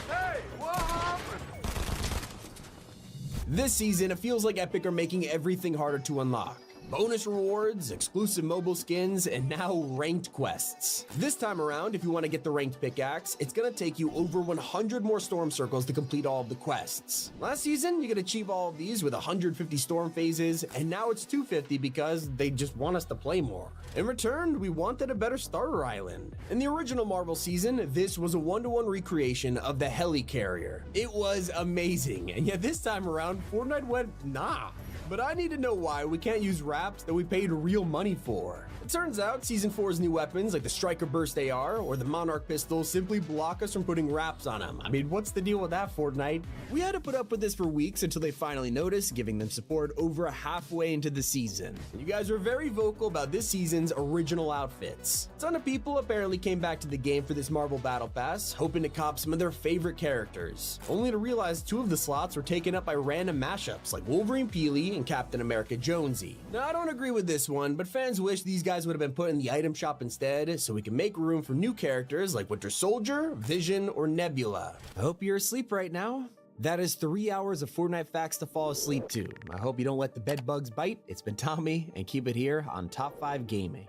Hey, what happened? This season, it feels like Epic are making everything harder to unlock. Bonus rewards, exclusive mobile skins, and now ranked quests. This time around, if you want to get the ranked pickaxe, it's gonna take you over 100 more storm circles to complete all of the quests. Last season, you could achieve all of these with 150 storm phases, and now it's 250 because they just want us to play more. In return, we wanted a better starter island. In the original Marvel season, this was a one-to-one recreation of the Helicarrier. It was amazing, and yet this time around, Fortnite went, nah. But I need to know why we can't use wraps that we paid real money for. It turns out Season 4's new weapons like the Striker Burst AR or the Monarch pistol simply block us from putting wraps on them. I mean, what's the deal with that, Fortnite? We had to put up with this for weeks until they finally noticed, giving them support over halfway into the season. And you guys were very vocal about this season's original outfits. A ton of people apparently came back to the game for this Marvel Battle Pass, hoping to cop some of their favorite characters, only to realize 2 of the slots were taken up by random mashups like Wolverine Peely Bucky and Captain America Jonesy. Now, I don't agree with this one, but fans wish these guys would have been put in the item shop instead so we can make room for new characters like Winter Soldier, Vision, or Nebula. I hope you're asleep right now. That is 3 hours of Fortnite facts to fall asleep to. I hope you don't let the bed bugs bite. It's been Tommy, and keep it here on Top 5 Gaming.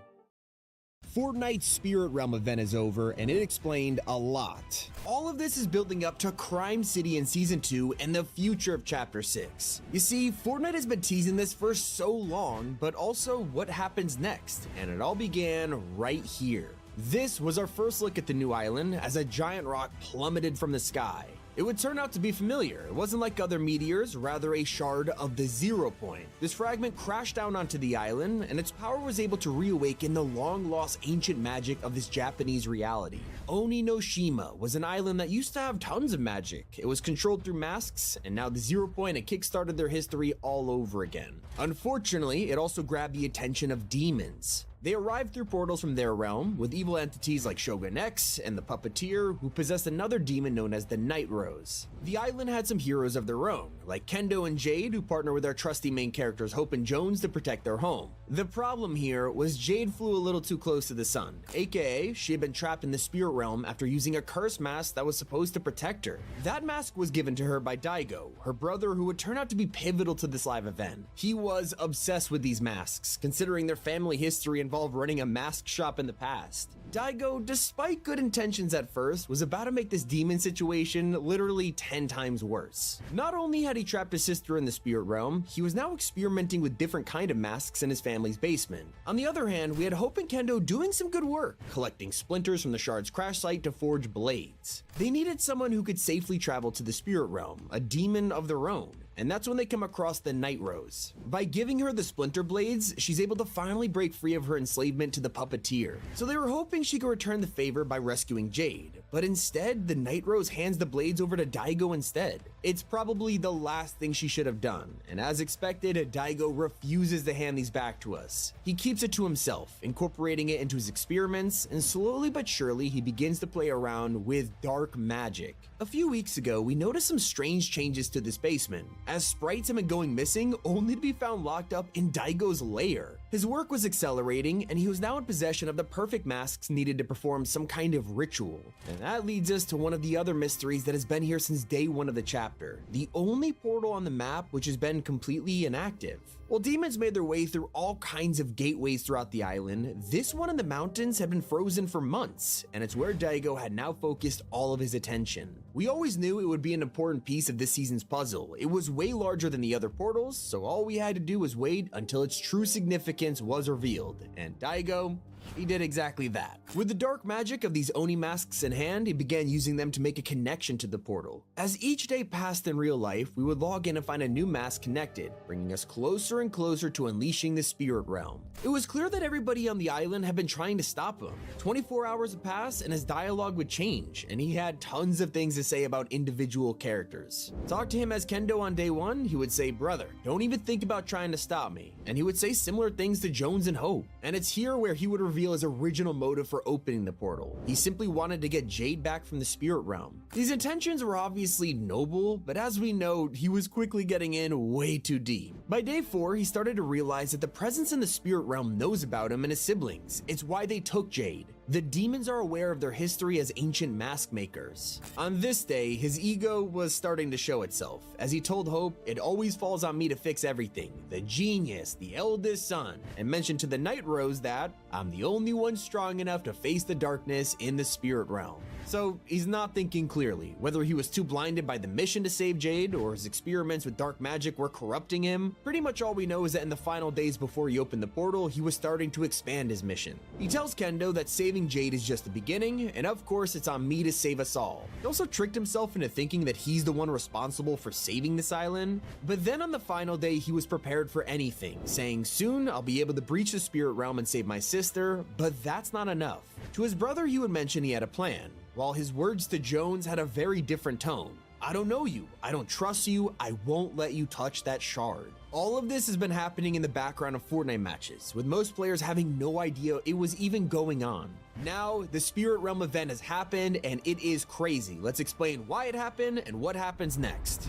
Fortnite's Spirit Realm event is over, and it explained a lot. All of this is building up to Crime City in Season 2 and the future of Chapter 6. You see, Fortnite has been teasing this for so long, but also what happens next, and it all began right here. This was our first look at the new island as a giant rock plummeted from the sky. It would turn out to be familiar. It wasn't like other meteors, rather a shard of the 0 point. This fragment crashed down onto the island, and its power was able to reawaken the long-lost ancient magic of this Japanese reality. Oninoshima was an island that used to have tons of magic. It was controlled through masks, and now the 0 point had kickstarted their history all over again. Unfortunately, it also grabbed the attention of demons. They arrived through portals from their realm, with evil entities like Shogun X and the Puppeteer, who possessed another demon known as the Night Rose. The island had some heroes of their own, like Kendo and Jade, who partner with our trusty main characters Hope and Jones to protect their home. The problem here was Jade flew a little too close to the sun, aka she had been trapped in the spirit realm after using a cursed mask that was supposed to protect her. That mask was given to her by Daigo, her brother, who would turn out to be pivotal to this live event. He was obsessed with these masks, considering their family history involved running a mask shop in the past. Daigo, despite good intentions at first, was about to make this demon situation literally 10 times worse. Not only had he trapped his sister in the spirit realm, he was now experimenting with different kind of masks in his family's basement. On the other hand, we had Hope and Kendo doing some good work, collecting splinters from the shard's crash site to forge blades. They needed someone who could safely travel to the spirit realm, a demon of their own. And that's when they come across the Night Rose. By giving her the splinter blades, she's able to finally break free of her enslavement to the Puppeteer. So they were hoping she could return the favor by rescuing Jade, but instead, the Night Rose hands the blades over to Daigo instead. It's probably the last thing she should have done, and as expected, Daigo refuses to hand these back to us. He keeps it to himself, incorporating it into his experiments, and slowly but surely, he begins to play around with dark magic. A few weeks ago, we noticed some strange changes to this basement, as sprites have been going missing only to be found locked up in Daigo's lair. His work was accelerating, and he was now in possession of the perfect masks needed to perform some kind of ritual. And that leads us to one of the other mysteries that has been here since day one of the chapter, the only portal on the map which has been completely inactive. While demons made their way through all kinds of gateways throughout the island, this one in the mountains had been frozen for months, and it's where Daigo had now focused all of his attention. We always knew it would be an important piece of this season's puzzle. It was way larger than the other portals, so all we had to do was wait until its true significance was revealed, and Daigo, he did exactly that. With the dark magic of these Oni masks in hand, he began using them to make a connection to the portal. As each day passed in real life, we would log in and find a new mask connected, bringing us closer and closer to unleashing the spirit realm. It was clear that everybody on the island had been trying to stop him. 24 hours would pass and his dialogue would change, and he had tons of things to say about individual characters. Talk to him as Kendo on day one, he would say, "Brother, don't even think about trying to stop me." And he would say similar things to Jones and Hope. And it's here where he would reveal his original motive for opening the portal. He simply wanted to get Jade back from the spirit realm. These intentions were obviously noble, but as we know, he was quickly getting in way too deep. By day 4, he started to realize that the presence in the spirit realm knows about him and his siblings. It's why they took Jade. The demons are aware of their history as ancient mask makers. On this day, his ego was starting to show itself. As he told Hope, "It always falls on me to fix everything. The genius, the eldest son," and mentioned to the Night Rose that, "I'm the only one strong enough to face the darkness in the spirit realm." So he's not thinking clearly. Whether he was too blinded by the mission to save Jade or his experiments with dark magic were corrupting him, pretty much all we know is that in the final days before he opened the portal, he was starting to expand his mission. He tells Kendo that saving Jade is just the beginning, and of course it's on me to save us all. He also tricked himself into thinking that he's the one responsible for saving this island. But then on the final day, he was prepared for anything, saying, "Soon I'll be able to breach the spirit realm and save my sister," but that's not enough. To his brother, he would mention he had a plan, while his words to Jones had a very different tone. "I don't know you, I don't trust you, I won't let you touch that shard." All of this has been happening in the background of Fortnite matches, with most players having no idea it was even going on. Now, the Spirit Realm event has happened, and it is crazy. Let's explain why it happened and what happens next.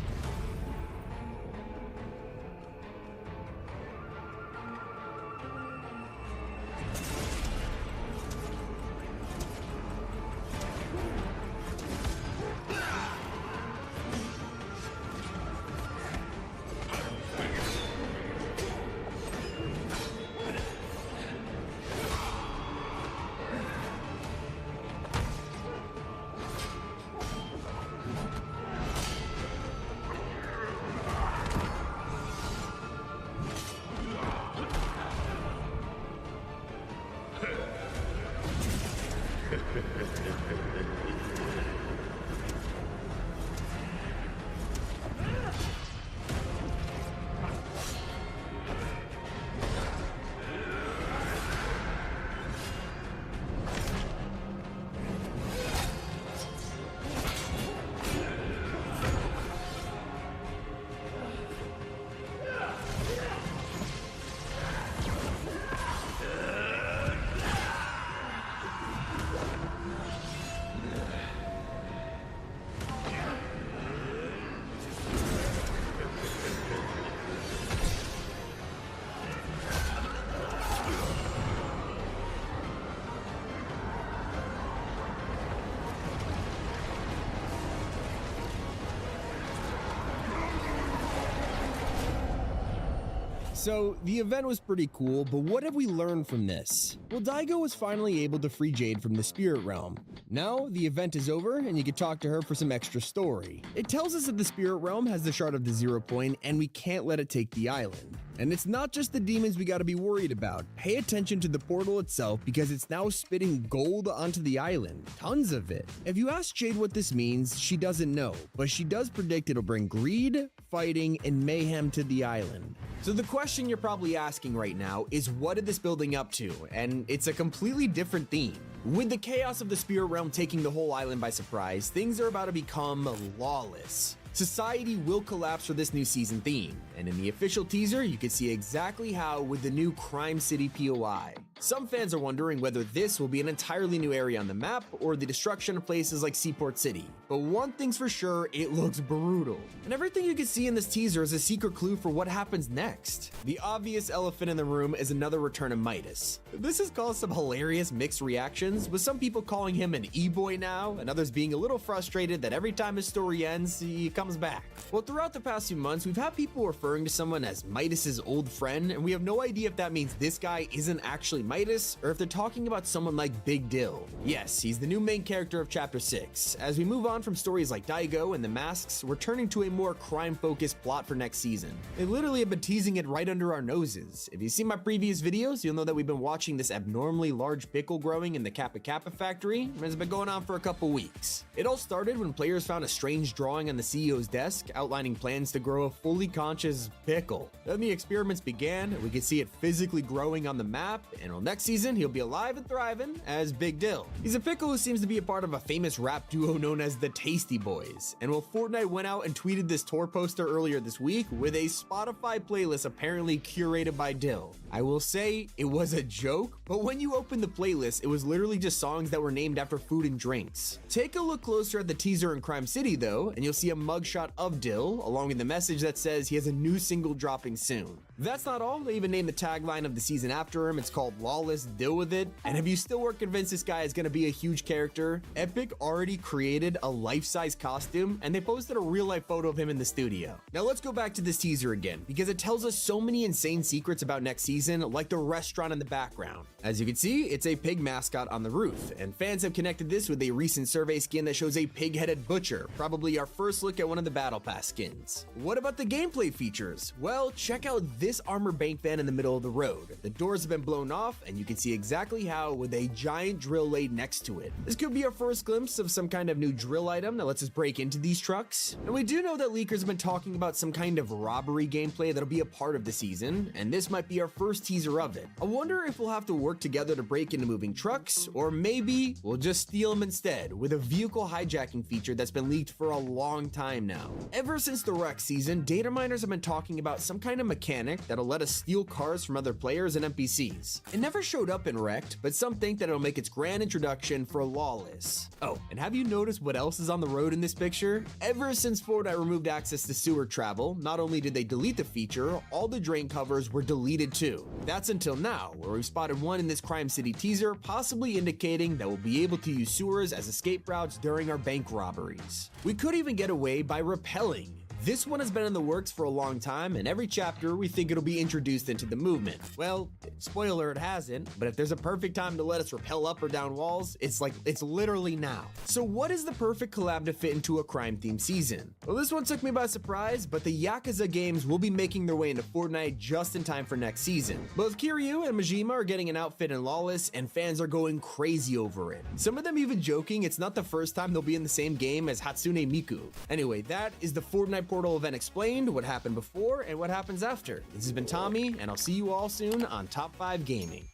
So, the event was pretty cool, but what have we learned from this? Well, Daigo was finally able to free Jade from the Spirit Realm. Now, the event is over, and you can talk to her for some extra story. It tells us that the Spirit Realm has the Shard of the Zero Point, and we can't let it take the island. And it's not just the demons we gotta be worried about. Pay attention to the portal itself because it's now spitting gold onto the island. Tons of it. If you ask Jade what this means, she doesn't know, but she does predict it'll bring greed, fighting, and mayhem to the island. So the question you're probably asking right now is, what is this building up to? And it's a completely different theme. With the chaos of the Spirit Realm taking the whole island by surprise, things are about to become lawless. Society will collapse for this new season theme, and in the official teaser, you can see exactly how with the new Crime City POI. Some fans are wondering whether this will be an entirely new area on the map or the destruction of places like Seaport City. But one thing's for sure, it looks brutal. And everything you can see in this teaser is a secret clue for what happens next. The obvious elephant in the room is another return of Midas. This has caused some hilarious mixed reactions, with some people calling him an e-boy now, and others being a little frustrated that every time his story ends, he comes back. Well, throughout the past few months, we've had people referring to someone as Midas's old friend, and we have no idea if that means this guy isn't actually Midas, or if they're talking about someone like Big Dill. Yes, he's the new main character of Chapter 6. As we move on from stories like Daigo and the Masks, we're turning to a more crime-focused plot for next season. They literally have been teasing it right under our noses. If you've seen my previous videos, you'll know that we've been watching this abnormally large pickle growing in the Kappa Kappa factory, and it's been going on for a couple weeks. It all started when players found a strange drawing on the CEO's desk outlining plans to grow a fully conscious pickle. Then the experiments began, and we could see it physically growing on the map, and on next season, he'll be alive and thriving as Big Dill. He's a pickle who seems to be a part of a famous rap duo known as the Tasty Boys. And while Fortnite went out and tweeted this tour poster earlier this week with a Spotify playlist apparently curated by Dill, I will say it was a joke, but when you open the playlist, it was literally just songs that were named after food and drinks. Take a look closer at the teaser in Crime City though, and you'll see a mugshot of Dill, along with the message that says he has a new single dropping soon. That's not all, they even named the tagline of the season after him. It's called Lawless, Deal With It. And if you still weren't convinced this guy is gonna be a huge character, Epic already created a life-size costume, and they posted a real-life photo of him in the studio. Now let's go back to this teaser again, because it tells us so many insane secrets about next season, like the restaurant in the background. As you can see, it's a pig mascot on the roof, and fans have connected this with a recent survey skin that shows a pig-headed butcher, probably our first look at one of the Battle Pass skins. What about the gameplay features? Well, check out this armor bank van in the middle of the road. The doors have been blown off, and you can see exactly how with a giant drill laid next to it. This could be our first glimpse of some kind of new drill item that lets us break into these trucks. And we do know that leakers have been talking about some kind of robbery gameplay that'll be a part of the season, and this might be our first teaser of it. I wonder if we'll have to work together to break into moving trucks, or maybe we'll just steal them instead with a vehicle hijacking feature that's been leaked for a long time now. Ever since the Wreck season, data miners have been talking about some kind of mechanic that'll let us steal cars from other players and NPCs. It never showed up in Wrecked, but some think that it'll make its grand introduction for Lawless. Oh, and have you noticed what else is on the road in this picture? Ever since Fortnite removed access to sewer travel, not only did they delete the feature, all the drain covers were deleted too. That's until now, where we've spotted one in this Crime City teaser, possibly indicating that we'll be able to use sewers as escape routes during our bank robberies. We could even get away by rappelling. This one has been in the works for a long time, and every chapter we think it'll be introduced into the movement. Well, spoiler, it hasn't, but if there's a perfect time to let us rappel up or down walls, it's literally now. So what is the perfect collab to fit into a crime-themed season? Well, this one took me by surprise, but the Yakuza games will be making their way into Fortnite just in time for next season. Both Kiryu and Majima are getting an outfit in Lawless, and fans are going crazy over it. Some of them even joking it's not the first time they'll be in the same game as Hatsune Miku. Anyway, that is the Fortnite Portal event explained, what happened before, and what happens after. This has been Tommy, and I'll see you all soon on Top 5 Gaming.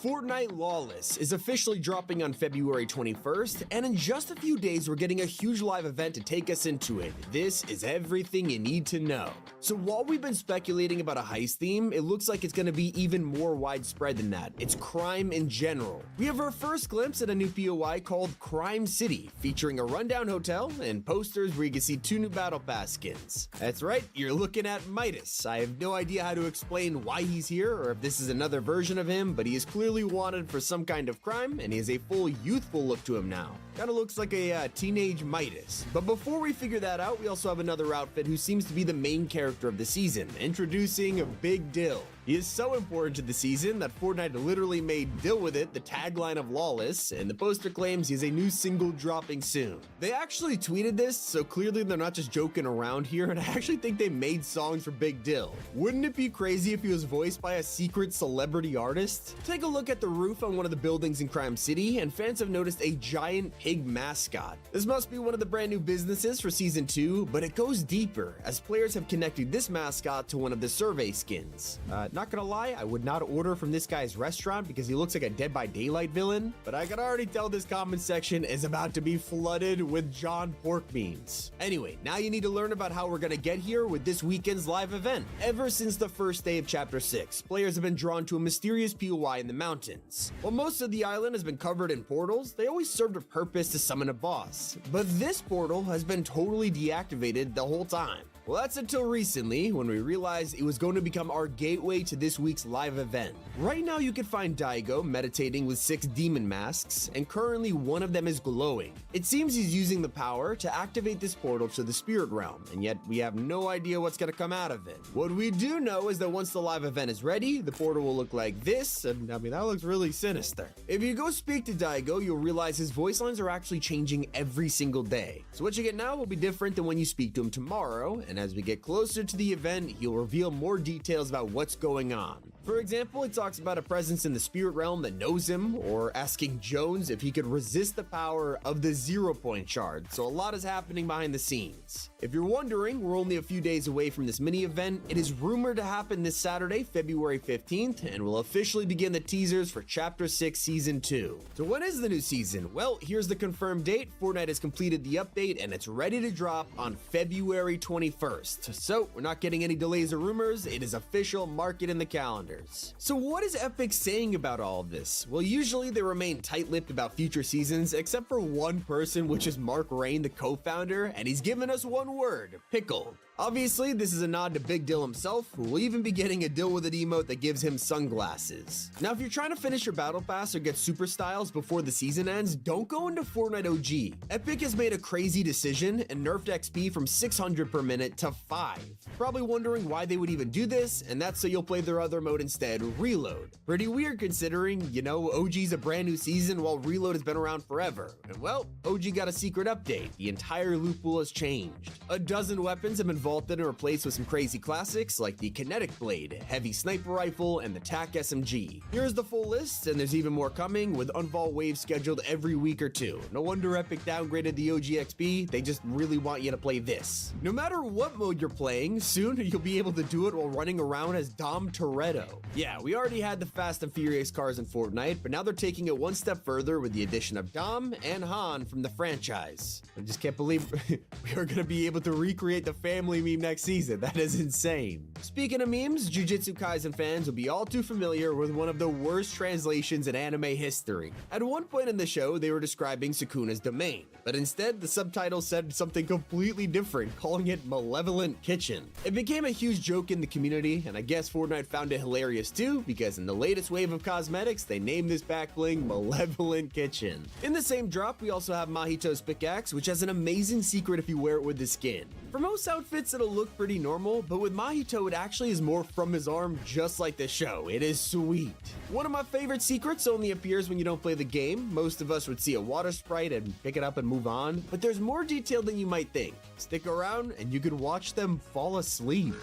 Fortnite Lawless is officially dropping on February 21st, and in just a few days we're getting a huge live event to take us into it. This is everything you need to know. So while we've been speculating about a heist theme, it looks like it's going to be even more widespread than that. It's crime in general. We have our first glimpse at a new POI called Crime City, featuring a rundown hotel and posters where you can see 2 new Battle Pass skins. That's right, you're looking at Midas. I have no idea how to explain why he's here or if this is another version of him, but he is clearly wanted for some kind of crime, and he has a full youthful look to him now. Kinda looks like a teenage Midas. But before we figure that out, we also have another outfit who seems to be the main character character of the season, introducing Big Dill. He is so important to the season that Fortnite literally made Deal With It the tagline of Lawless, and the poster claims he has a new single dropping soon. They actually tweeted this, so clearly they're not just joking around here, and I actually think they made songs for Big Dill. Wouldn't it be crazy if he was voiced by a secret celebrity artist? Take a look at the roof on one of the buildings in Crime City, and fans have noticed a giant pig mascot. This must be one of the brand new businesses for Season 2, but it goes deeper, as players have connected this mascot to one of the survey skins. Not gonna lie, I would not order from this guy's restaurant because he looks like a Dead by Daylight villain, but I can already tell this comment section is about to be flooded with John Pork memes. Anyway, now you need to learn about how we're gonna get here with this weekend's live event. Ever since the first day of Chapter 6, players have been drawn to a mysterious POI in the mountains. While most of the island has been covered in portals, they always served a purpose to summon a boss. But this portal has been totally deactivated the whole time. Well, that's until recently, when we realized it was going to become our gateway to this week's live event. Right now, you can find Daigo meditating with 6 demon masks, and currently one of them is glowing. It seems he's using the power to activate this portal to the spirit realm, and yet we have no idea what's going to come out of it. What we do know is that once the live event is ready, the portal will look like this, and I mean, that looks really sinister. If you go speak to Daigo, you'll realize his voice lines are actually changing every single day. So what you get now will be different than when you speak to him tomorrow, and as we get closer to the event, he'll reveal more details about what's going on. For example, he talks about a presence in the spirit realm that knows him, or asking Jones if he could resist the power of the 0 point shard, so a lot is happening behind the scenes. If you're wondering, we're only a few days away from this mini event. It is rumored to happen this Saturday, February 15th, and will officially begin the teasers for Chapter 6 Season 2. So when is the new season? Well, here's the confirmed date. Fortnite has completed the update, and it's ready to drop on February 21st. So we're not getting any delays or rumors. It is official, mark it in the calendars. So what is Epic saying about all of this? Well, usually they remain tight-lipped about future seasons, except for one person, which is Mark Rain, the co-founder, and he's given us one word: pickle. Obviously, this is a nod to Big Dill himself, who will even be getting a Deal With It emote that gives him sunglasses. Now, if you're trying to finish your battle pass or get super styles before the season ends, don't go into Fortnite OG. Epic has made a crazy decision and nerfed XP from 600 per minute to 5. Probably wondering why they would even do this, and that's so you'll play their other mode instead, Reload. Pretty weird considering, you know, OG's a brand new season while Reload has been around forever. And well, OG got a secret update. The entire loot pool has changed. A dozen weapons have been vaulted and replaced with some crazy classics like the Kinetic Blade, Heavy Sniper Rifle, and the TAC SMG. Here's the full list, and there's even more coming, with unvault waves scheduled every week or two. No wonder Epic downgraded the OG XP, they just really want you to play this. No matter what mode you're playing, soon you'll be able to do it while running around as Dom Toretto. Yeah, we already had the Fast and Furious cars in Fortnite, but now they're taking it one step further with the addition of Dom and Han from the franchise. I just can't believe we are going to be able to recreate the family meme next season. That is insane. Speaking of memes, Jujutsu Kaisen fans will be all too familiar with one of the worst translations in anime history. At one point in the show, they were describing Sukuna's domain, but instead the subtitle said something completely different, calling it Malevolent Kitchen. It became a huge joke in the community, and I guess Fortnite found it hilarious too, because in the latest wave of cosmetics, they named this back bling Malevolent Kitchen. In the same drop, we also have Mahito's pickaxe, which has an amazing secret if you wear it with the skin. For most outfits, it'll look pretty normal, but with Mahito, it actually is more from his arm, just like the show. It is sweet. One of my favorite secrets only appears when you don't play the game. Most of us would see a water sprite and pick it up and move on, but there's more detail than you might think. Stick around and you can watch them fall asleep.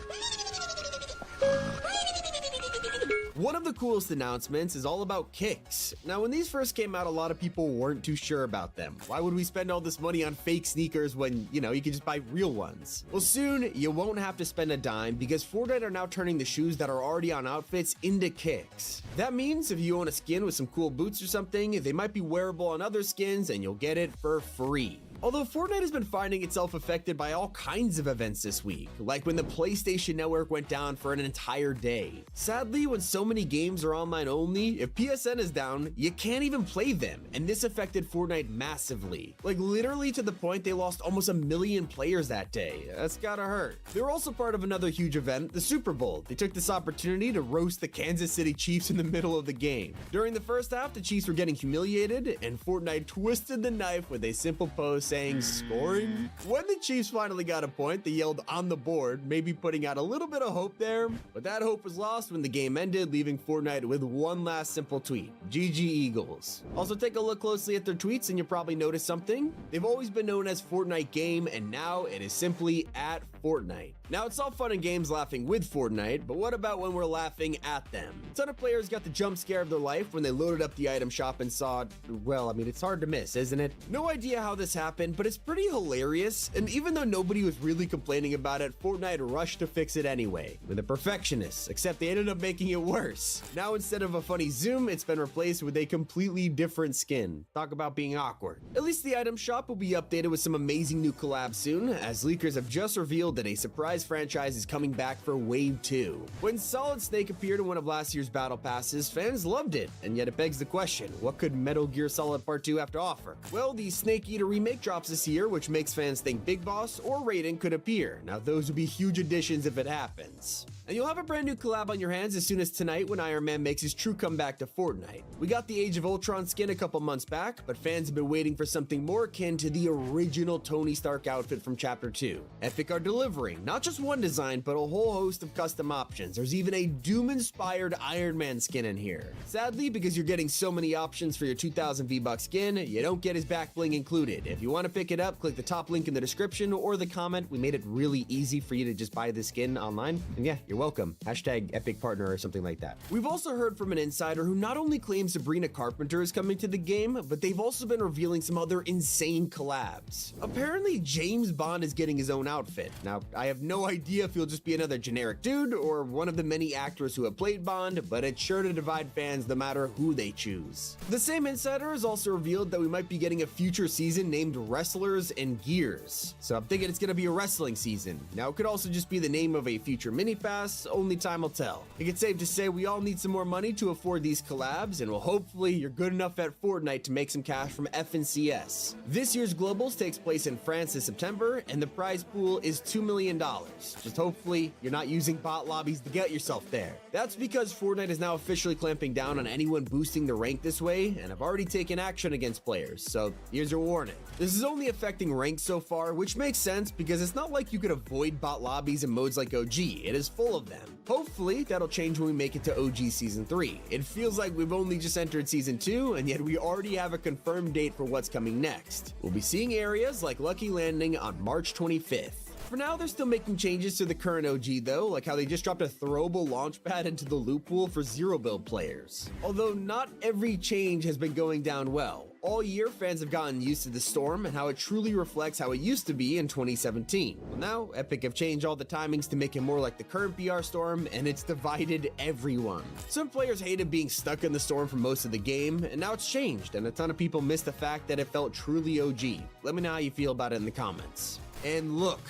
One of the coolest announcements is all about kicks. Now, when these first came out, a lot of people weren't too sure about them. Why would we spend all this money on fake sneakers when, you know, you can just buy real ones? Well, soon you won't have to spend a dime because Fortnite are now turning the shoes that are already on outfits into kicks. That means if you own a skin with some cool boots or something, they might be wearable on other skins and you'll get it for free. Although Fortnite has been finding itself affected by all kinds of events this week, like when the PlayStation Network went down for an entire day. Sadly, when so many games are online only, if PSN is down, you can't even play them, and this affected Fortnite massively. Like literally to the point they lost almost 1 million players that day. That's gotta hurt. They were also part of another huge event, the Super Bowl. They took this opportunity to roast the Kansas City Chiefs in the middle of the game. During the first half, the Chiefs were getting humiliated, and Fortnite twisted the knife with a simple post saying scoring? When the Chiefs finally got a point, they yelled on the board, maybe putting out a little bit of hope there, but that hope was lost when the game ended, leaving Fortnite with one last simple tweet: GG Eagles. Also, take a look closely at their tweets and you'll probably notice something. They've always been known as Fortnite Game, and now it is simply at Fortnite. Now, it's all fun and games laughing with Fortnite, but what about when we're laughing at them? A ton of players got the jump scare of their life when they loaded up the item shop and saw, well, I mean, it's hard to miss, isn't it? No idea how this happened, but it's pretty hilarious, and even though nobody was really complaining about it, Fortnite rushed to fix it anyway. With the perfectionists, except they ended up making it worse. Now, instead of a funny zoom, it's been replaced with a completely different skin. Talk about being awkward. At least the item shop will be updated with some amazing new collabs soon, as leakers have just revealed that a surprise franchise is coming back for Wave 2. When Solid Snake appeared in one of last year's battle passes, fans loved it, and yet it begs the question, what could Metal Gear Solid Part 2 have to offer? Well, the Snake Eater remake drops this year, which makes fans think Big Boss or Raiden could appear. Now, those would be huge additions if it happens. And you'll have a brand new collab on your hands as soon as tonight when Iron Man makes his true comeback to Fortnite. We got the Age of Ultron skin a couple months back, but fans have been waiting for something more akin to the original Tony Stark outfit from Chapter 2. Epic are delivering not just one design, but a whole host of custom options. There's even a Doom-inspired Iron Man skin in here. Sadly, because you're getting so many options for your 2,000 V-Bucks skin, you don't get his back bling included. If you want to pick it up, click the top link in the description or the comment. We made it really easy for you to just buy the skin online. And yeah, you're welcome. Hashtag Epic Partner or something like that. We've also heard from an insider who not only claims Sabrina Carpenter is coming to the game, but they've also been revealing some other insane collabs. Apparently, James Bond is getting his own outfit. Now, I have no idea if he'll just be another generic dude or one of the many actors who have played Bond, but it's sure to divide fans no matter who they choose. The same insider has also revealed that we might be getting a future season named Wrestlers and Gears. So I'm thinking it's gonna be a wrestling season. Now, it could also just be the name of a future mini pass, only time will tell. I think it's safe to say we all need some more money to afford these collabs, and well, hopefully you're good enough at Fortnite to make some cash from FNCS. This year's Globals takes place in France this September, and the prize pool is $2 million. Just hopefully you're not using bot lobbies to get yourself there. That's because Fortnite is now officially clamping down on anyone boosting the rank this way, and have already taken action against players, so here's your warning. This is only affecting rank so far, which makes sense because it's not like you could avoid bot lobbies in modes like OG. It is full of them. Hopefully that'll change when we make it to OG Season 3. It feels like we've only just entered Season 2, and yet we already have a confirmed date for what's coming next. We'll be seeing areas like Lucky Landing on March 25th. For now, they're still making changes to the current OG though, like how they just dropped a throwable launch pad into the loot pool for zero build players. Although not every change has been going down well. All year, fans have gotten used to the storm and how it truly reflects how it used to be in 2017. Well, now, Epic have changed all the timings to make it more like the current BR storm, and it's divided everyone. Some players hated being stuck in the storm for most of the game, and now it's changed, and a ton of people miss the fact that it felt truly OG. Let me know how you feel about it in the comments. And look,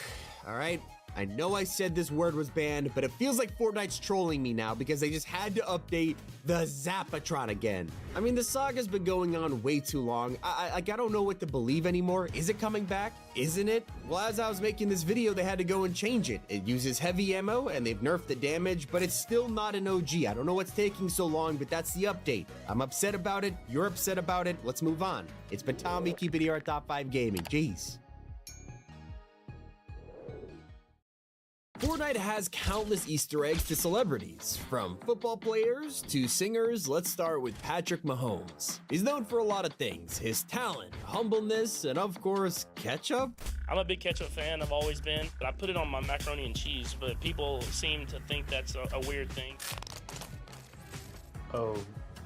alright? I know I said this word was banned, but it feels like Fortnite's trolling me now because they just had to update the Zapatron again. I mean, the saga's been going on way too long. I don't know what to believe anymore. Is it coming back? Isn't it? Well, as I was making this video, they had to go and change it. It uses heavy ammo and they've nerfed the damage, but it's still not an OG. I don't know what's taking so long, but that's the update. I'm upset about it. You're upset about it. Let's move on. It's been Tommy, keep it here at Top 5 Gaming. Jeez. Fortnite has countless Easter eggs to celebrities, from football players to singers. Let's start with Patrick Mahomes. He's known for a lot of things: his talent, humbleness, and of course, ketchup. I'm a big ketchup fan, I've always been, but I put it on my macaroni and cheese, but people seem to think that's a weird thing. Oh,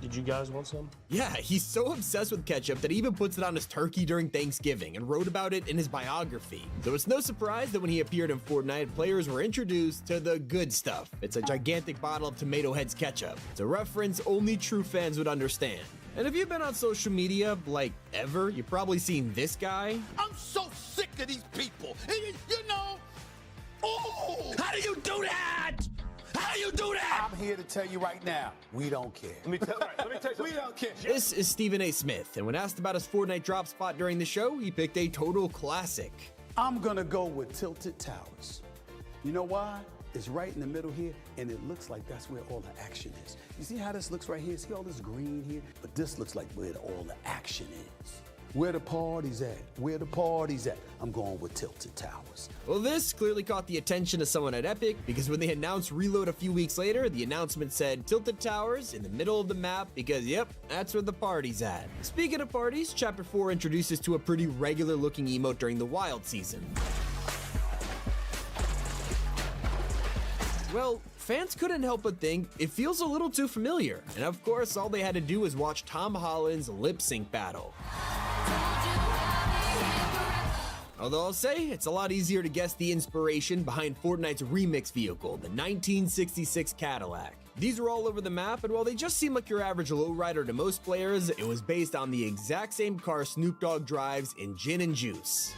did you guys want some? Yeah, he's so obsessed with ketchup that he even puts it on his turkey during Thanksgiving and wrote about it in his biography. So it's no surprise that when he appeared in Fortnite, players were introduced to the good stuff. It's a gigantic bottle of Tomato Heads ketchup. It's a reference only true fans would understand. And if you've been on social media, like ever, you've probably seen this guy. I'm so sick of these people. You know, oh, how do you do that? How do you do that? I'm here to tell you right now, we don't care. Let me tell you, we don't care. This is Stephen A. Smith, and when asked about his Fortnite drop spot during the show, he picked a total classic. I'm gonna go with Tilted Towers. You know why? It's right in the middle here, and it looks like that's where all the action is. You see how this looks right here? See all this green here? But this looks like where all the action is. Where the party's at? Where the party's at? I'm going with Tilted Towers. Well, this clearly caught the attention of someone at Epic, because when they announced Reload a few weeks later, the announcement said Tilted Towers in the middle of the map because, yep, that's where the party's at. Speaking of parties, Chapter 4 introduces to a pretty regular looking emote during the Wild season. Well, fans couldn't help but think it feels a little too familiar, and of course all they had to do was watch Tom Holland's lip sync battle. Although I'll say, it's a lot easier to guess the inspiration behind Fortnite's remix vehicle, the 1966 Cadillac. These are all over the map, and while they just seem like your average lowrider to most players, it was based on the exact same car Snoop Dogg drives in Gin and Juice.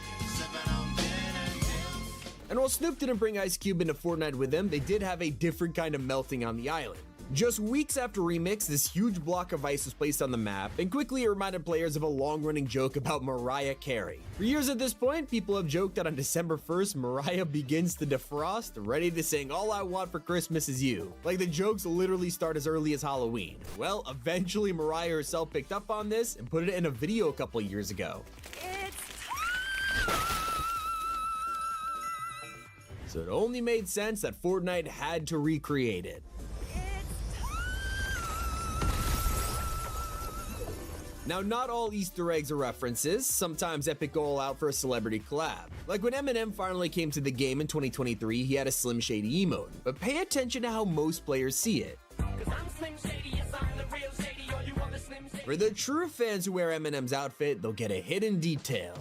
And while Snoop didn't bring Ice Cube into Fortnite with him, they did have a different kind of melting on the island. Just weeks after Remix, this huge block of ice was placed on the map, and quickly it reminded players of a long-running joke about Mariah Carey. For years at this point, people have joked that on December 1st, Mariah begins to defrost, ready to sing All I Want for Christmas Is You. Like the jokes literally start as early as Halloween. Well, eventually Mariah herself picked up on this and put it in a video a couple years ago. So it only made sense that Fortnite had to recreate it. Now, not all Easter eggs are references. Sometimes Epic go all out for a celebrity collab. Like when Eminem finally came to the game in 2023, he had a Slim Shady emote. But pay attention to how most players see it. For the true fans who wear Eminem's outfit, they'll get a hidden detail.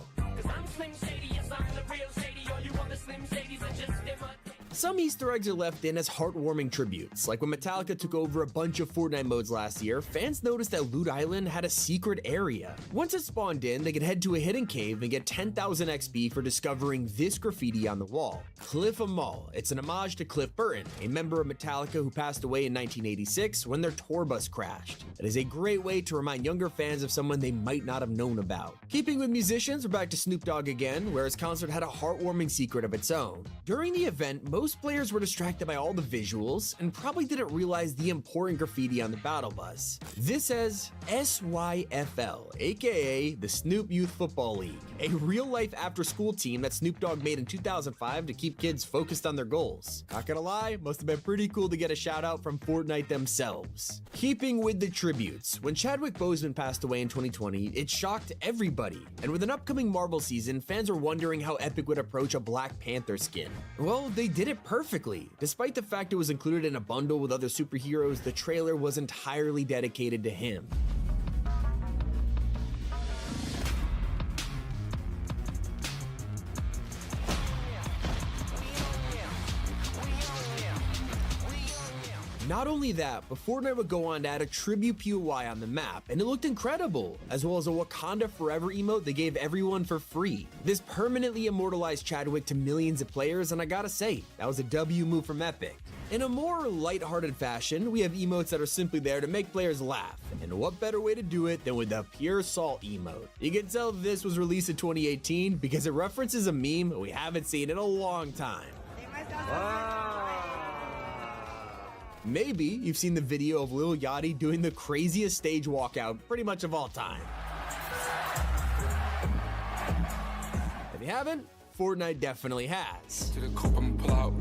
Some Easter eggs are left in as heartwarming tributes, like when Metallica took over a bunch of Fortnite modes last year, fans noticed that Loot Island had a secret area. Once it spawned in, they could head to a hidden cave and get 10,000 XP for discovering this graffiti on the wall. Cliff Amal. It's an homage to Cliff Burton, a member of Metallica who passed away in 1986 when their tour bus crashed. It is a great way to remind younger fans of someone they might not have known about. Keeping with musicians, we're back to Snoop Dogg again, where his concert had a heartwarming secret of its own. During the event, most players were distracted by all the visuals and probably didn't realize the important graffiti on the battle bus. This says SYFL, aka the Snoop Youth Football League, a real-life after-school team that Snoop Dogg made in 2005 to keep kids focused on their goals. Not gonna lie, must have been pretty cool to get a shout-out from Fortnite themselves. Keeping with the tributes, when Chadwick Boseman passed away in 2020, it shocked everybody. And with an upcoming Marvel season, fans are wondering how Epic would approach a Black Panther skin. Well, they did it perfectly. Despite the fact it was included in a bundle with other superheroes, the trailer was entirely dedicated to him. Not only that, but Fortnite would go on to add a tribute POI on the map, and it looked incredible, as well as a Wakanda Forever emote they gave everyone for free. This permanently immortalized Chadwick to millions of players, and I gotta say, that was a W move from Epic. In a more lighthearted fashion, we have emotes that are simply there to make players laugh, and what better way to do it than with the Pure Salt emote. You can tell this was released in 2018 because it references a meme we haven't seen in a long time. Maybe you've seen the video of Lil Yachty doing the craziest stage walkout pretty much of all time. If you haven't, Fortnite definitely has. To the coop and pull out.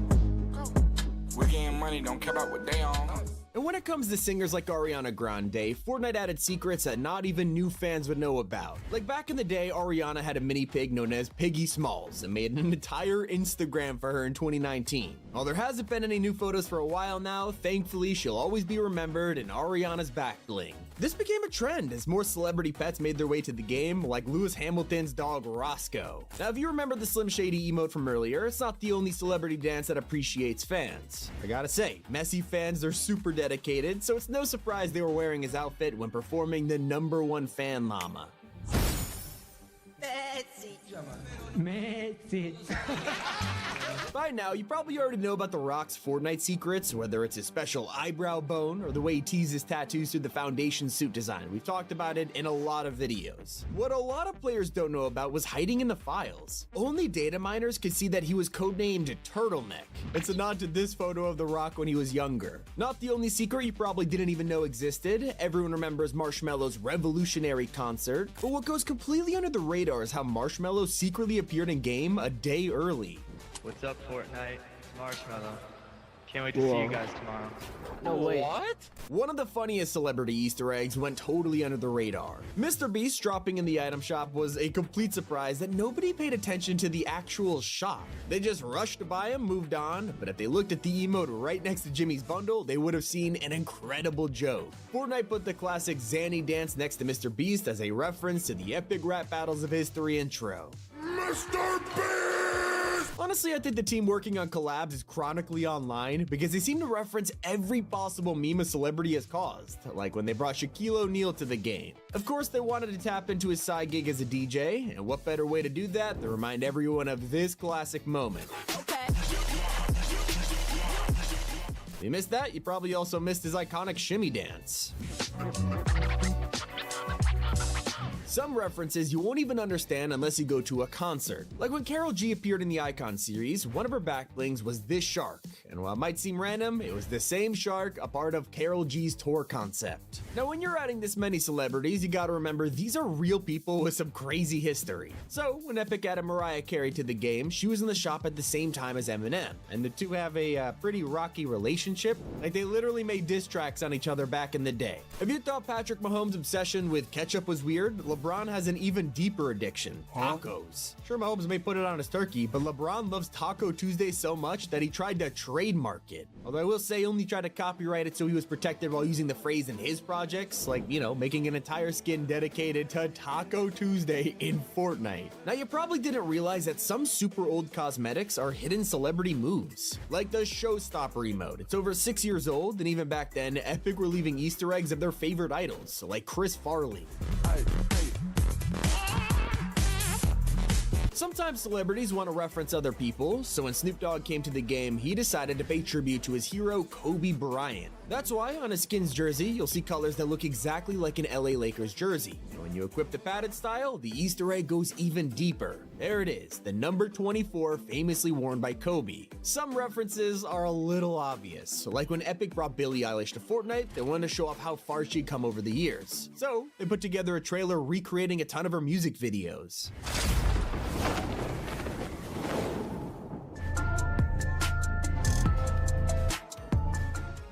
We're getting money, don't care about what they on. And when it comes to singers like Ariana Grande, Fortnite added secrets that not even new fans would know about. Like back in the day, Ariana had a mini pig known as Piggy Smalls and made an entire Instagram for her in 2019. While there hasn't been any new photos for a while now, thankfully she'll always be remembered in Ariana's back bling. This became a trend as more celebrity pets made their way to the game, like Lewis Hamilton's dog Roscoe. Now if you remember the Slim Shady emote from earlier, it's not the only celebrity dance that appreciates fans. I gotta say, Messi fans are super dedicated, so it's no surprise they were wearing his outfit when performing the #1 fan llama. By now, you probably already know about The Rock's Fortnite secrets, whether it's his special eyebrow bone or the way he teases tattoos through the Foundation suit design. We've talked about it in a lot of videos. What a lot of players don't know about was hiding in the files. Only data miners could see that he was codenamed Turtleneck. It's a nod to this photo of The Rock when he was younger. Not the only secret you probably didn't even know existed. Everyone remembers Marshmello's revolutionary concert, but what goes completely under the radar is how Marshmello secretly appeared in game a day early. What's up, Fortnite? It's Marshmello. Can't wait to see you guys tomorrow. No way. What? One of the funniest celebrity Easter eggs went totally under the radar. Mr. Beast dropping in the item shop was a complete surprise that nobody paid attention to the actual shop. They just rushed to buy him, moved on, but if they looked at the emote right next to Jimmy's bundle, they would have seen an incredible joke. Fortnite put the classic Zanny dance next to Mr. Beast as a reference to the epic rap battles of history intro. Mr. Beast! Honestly, I think the team working on collabs is chronically online because they seem to reference every possible meme a celebrity has caused, like when they brought Shaquille O'Neal to the game. Of course, they wanted to tap into his side gig as a DJ, and what better way to do that than remind everyone of this classic moment. If you missed that, you probably also missed his iconic shimmy dance. Some references you won't even understand unless you go to a concert. Like when Karol G appeared in the Icon series, one of her backblings was this shark. And while it might seem random, it was the same shark, a part of Karol G's tour concept. Now when you're adding this many celebrities, you gotta remember these are real people with some crazy history. So when Epic added Mariah Carey to the game, she was in the shop at the same time as Eminem. And the two have a pretty rocky relationship. Like they literally made diss tracks on each other back in the day. If you thought Patrick Mahomes' obsession with ketchup was weird, LeBron has an even deeper addiction, tacos. Sure, Mahomes may put it on his turkey, but LeBron loves Taco Tuesday so much that he tried to trademark it. Although I will say he only tried to copyright it so he was protected while using the phrase in his projects, like, you know, making an entire skin dedicated to Taco Tuesday in Fortnite. Now, you probably didn't realize that some super old cosmetics are hidden celebrity moves, like the Showstopper emote. It's over 6 years old, and even back then, Epic were leaving Easter eggs of their favorite idols, like Chris Farley. Sometimes celebrities want to reference other people, so when Snoop Dogg came to the game, he decided to pay tribute to his hero Kobe Bryant. That's why on a Skins jersey, you'll see colors that look exactly like an LA Lakers jersey. And when you equip the padded style, the Easter egg goes even deeper. There it is, the number 24 famously worn by Kobe. Some references are a little obvious, like when Epic brought Billie Eilish to Fortnite, they wanted to show off how far she'd come over the years. So they put together a trailer recreating a ton of her music videos.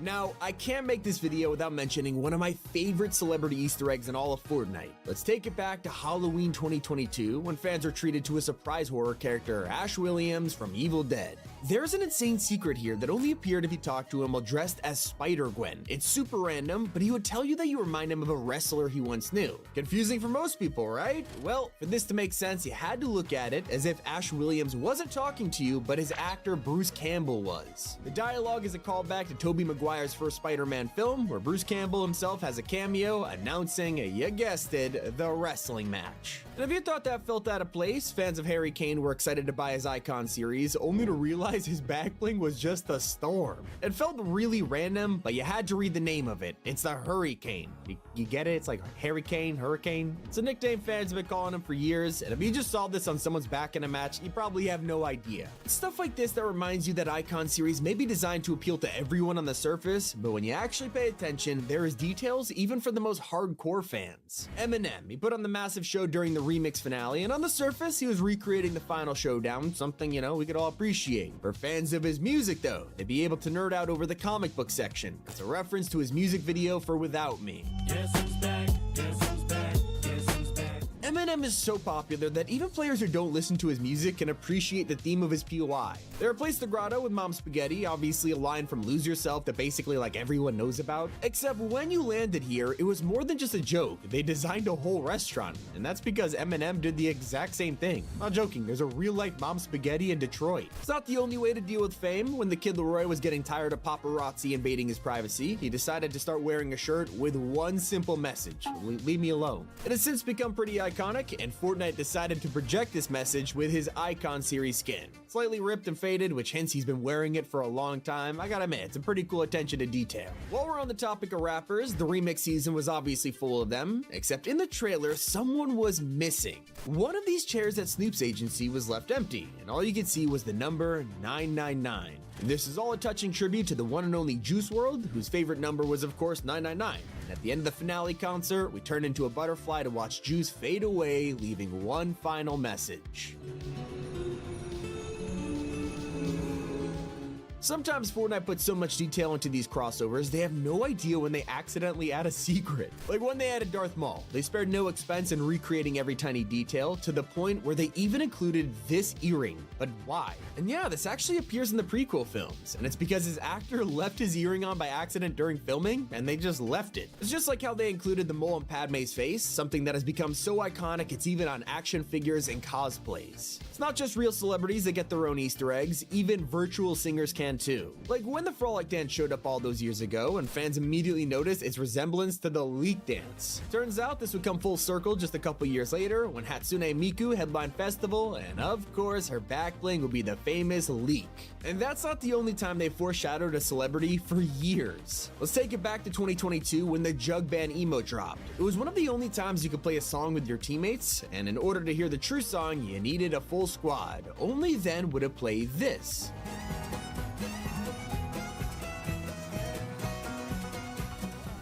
Now, I can't make this video without mentioning one of my favorite celebrity Easter eggs in all of Fortnite. Let's take it back to Halloween 2022 when fans are treated to a surprise horror character, Ash Williams from Evil Dead. There's an insane secret here that only appeared if you talked to him while dressed as Spider-Gwen. It's super random, but he would tell you that you remind him of a wrestler he once knew. Confusing for most people, right? Well, for this to make sense, you had to look at it as if Ash Williams wasn't talking to you, but his actor Bruce Campbell was. The dialogue is a callback to Tobey Maguire's first Spider-Man film, where Bruce Campbell himself has a cameo announcing, you guessed it, the wrestling match. And if you thought that felt out of place, fans of Harry Kane were excited to buy his Icon series, only to realize his backbling was just a storm. It felt really random, but you had to read the name of it. It's the Hurricane. You get it? It's like Harry Kane, Hurricane. It's a nickname fans have been calling him for years, and if you just saw this on someone's back in a match, you probably have no idea. It's stuff like this that reminds you that Icon series may be designed to appeal to everyone on the surface, but when you actually pay attention, there is details even for the most hardcore fans. Eminem, he put on the massive show during the remix finale, and on the surface, he was recreating the final showdown, something, you know, we could all appreciate. For fans of his music, though, they'd be able to nerd out over the comic book section. It's a reference to his music video for Without Me. Guess who's back? Guess who's back? Guess who's back? Eminem is so popular that even players who don't listen to his music can appreciate the theme of his POI. They replaced the grotto with Mom Spaghetti, obviously a line from Lose Yourself that basically like everyone knows about. Except when you landed here, it was more than just a joke. They designed a whole restaurant, and that's because Eminem did the exact same thing. Not joking, there's a real-life Mom Spaghetti in Detroit. It's not the only way to deal with fame. When the Kid Laroi was getting tired of paparazzi invading his privacy, he decided to start wearing a shirt with one simple message: leave me alone. It has since become pretty iconic iconic, and Fortnite decided to project this message with his Icon series skin. Slightly ripped and faded, which hints he's been wearing it for a long time. I gotta admit, it's a pretty cool attention to detail. While we're on the topic of rappers, the remix season was obviously full of them, except in the trailer, someone was missing. One of these chairs at Snoop's agency was left empty, and all you could see was the number 999. And this is all a touching tribute to the one and only Juice WRLD, whose favorite number was of course 999. And at the end of the finale concert, we turned into a butterfly to watch Juice fade away, leaving one final message. Sometimes Fortnite puts so much detail into these crossovers, they have no idea when they accidentally add a secret. Like when they added Darth Maul, they spared no expense in recreating every tiny detail to the point where they even included this earring. But why? And yeah, this actually appears in the prequel films, and it's because his actor left his earring on by accident during filming, and they just left it. It's just like how they included the mole on Padme's face, something that has become so iconic it's even on action figures and cosplays. It's not just real celebrities that get their own Easter eggs, even virtual singers can too. Like when the Frolic dance showed up all those years ago and fans immediately noticed its resemblance to the Leak dance. Turns out this would come full circle just a couple years later when Hatsune Miku headlined Festival, and of course her back bling would be the famous Leak. And that's not the only time they foreshadowed a celebrity for years. Let's take it back to 2022 when the Jug Band emote dropped. It was one of the only times you could play a song with your teammates, and in order to hear the true song you needed a full squad. Only then would it play this.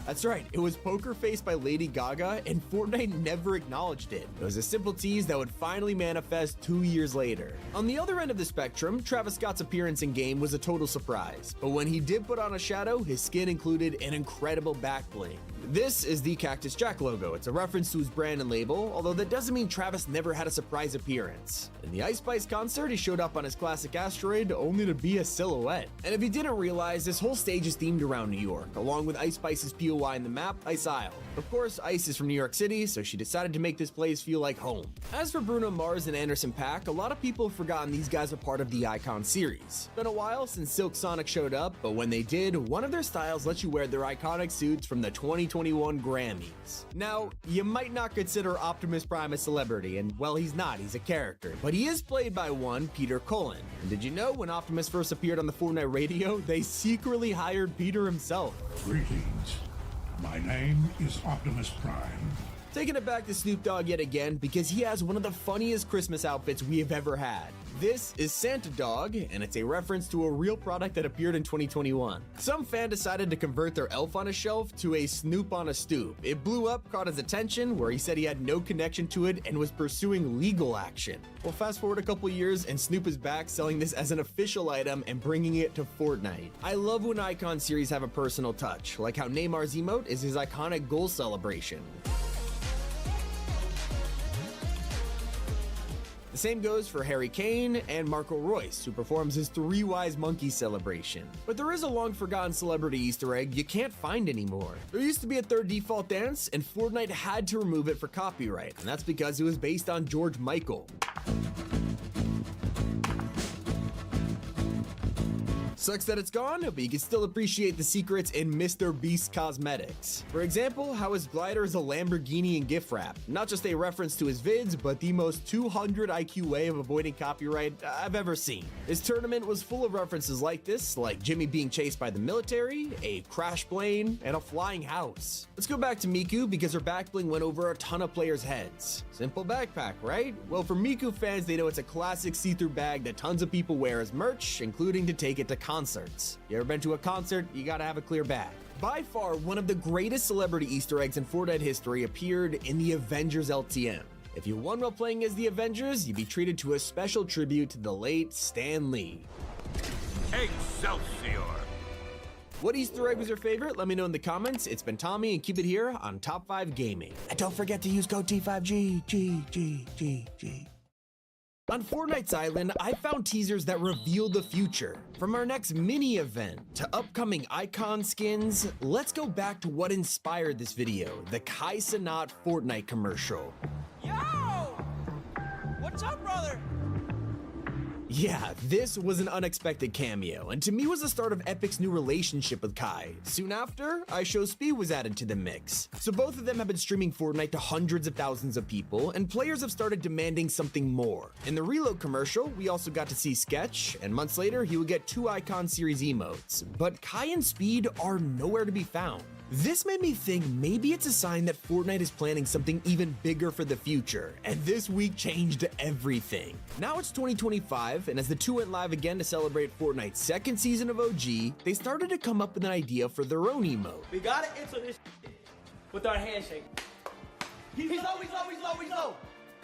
That's right, it was Poker Face by Lady Gaga, and Fortnite never acknowledged it. It was a simple tease that would finally manifest 2 years later. On the other end of the spectrum, Travis Scott's appearance in-game was a total surprise, but when he did put on a shadow, his skin included an incredible back bling. This is the Cactus Jack logo. It's a reference to his brand and label, although that doesn't mean Travis never had a surprise appearance. In the Ice Spice concert, he showed up on his classic asteroid only to be a silhouette. And if you didn't realize, this whole stage is themed around New York, along with Ice Spice's POI in the map, Ice Isle. Of course, Ice is from New York City, so she decided to make this place feel like home. As for Bruno Mars and Anderson .Paak, a lot of people have forgotten these guys are part of the Icon series. It's been a while since Silk Sonic showed up, but when they did, one of their styles lets you wear their iconic suits from the 2021 Grammys. Now, you might not consider Optimus Prime a celebrity, and well, he's not, he's a character, but he is played by one Peter Cullen. And did you know when Optimus first appeared on the Fortnite radio, they secretly hired Peter himself? Greetings. My name is Optimus Prime. Taking it back to Snoop Dogg yet again because he has one of the funniest Christmas outfits we have ever had. This is Santa Dog, and it's a reference to a real product that appeared in 2021. Some fan decided to convert their elf on a shelf to a Snoop on a stoop. It blew up, caught his attention, where he said he had no connection to it and was pursuing legal action. Well, fast forward a couple years, and Snoop is back selling this as an official item and bringing it to Fortnite. I love when Icon series have a personal touch, like how Neymar's emote is his iconic goal celebration. The same goes for Harry Kane and Marco Royce, who performs his Three Wise Monkeys celebration. But there is a long-forgotten celebrity Easter egg you can't find anymore. There used to be a third default dance, and Fortnite had to remove it for copyright, and that's because it was based on George Michael. Sucks that it's gone, but you can still appreciate the secrets in Mr. Beast cosmetics. For example, how his glider is a Lamborghini in gift wrap. Not just a reference to his vids, but the most 200 IQ way of avoiding copyright I've ever seen. His tournament was full of references like this, like Jimmy being chased by the military, a crash plane, and a flying house. Let's go back to Miku because her back bling went over a ton of players' heads. Simple backpack, right? Well, for Miku fans, they know it's a classic see-through bag that tons of people wear as merch, including to take it to concerts. You ever been to a concert? You gotta have a clear bag. By far, one of the greatest celebrity Easter eggs in Fortnite history appeared in the Avengers LTM. If you won while playing as the Avengers, you'd be treated to a special tribute to the late Stan Lee. Excelsior! What Easter egg was your favorite? Let me know in the comments. It's been Tommy, and keep it here on Top 5 Gaming. And don't forget to use code T5G. On Fortnite's Island, I found teasers that reveal the future. From our next mini event to upcoming icon skins, let's go back to what inspired this video, the Kai Cenat Fortnite commercial. Yo! What's up, brother? Yeah, this was an unexpected cameo, and to me was the start of Epic's new relationship with Kai. Soon after, IShowSpeed was added to the mix. So both of them have been streaming Fortnite to hundreds of thousands of people, and players have started demanding something more. In the Reload commercial, we also got to see Sketch, and months later, he would get 2 Icon Series emotes. But Kai and Speed are nowhere to be found. This made me think maybe it's a sign that Fortnite is planning something even bigger for the future, and this week changed everything. Now it's 2025, and as the two went live again to celebrate Fortnite's second season of OG, they started to come up with an idea for their own emote. We gotta enter this with our handshake. He's low.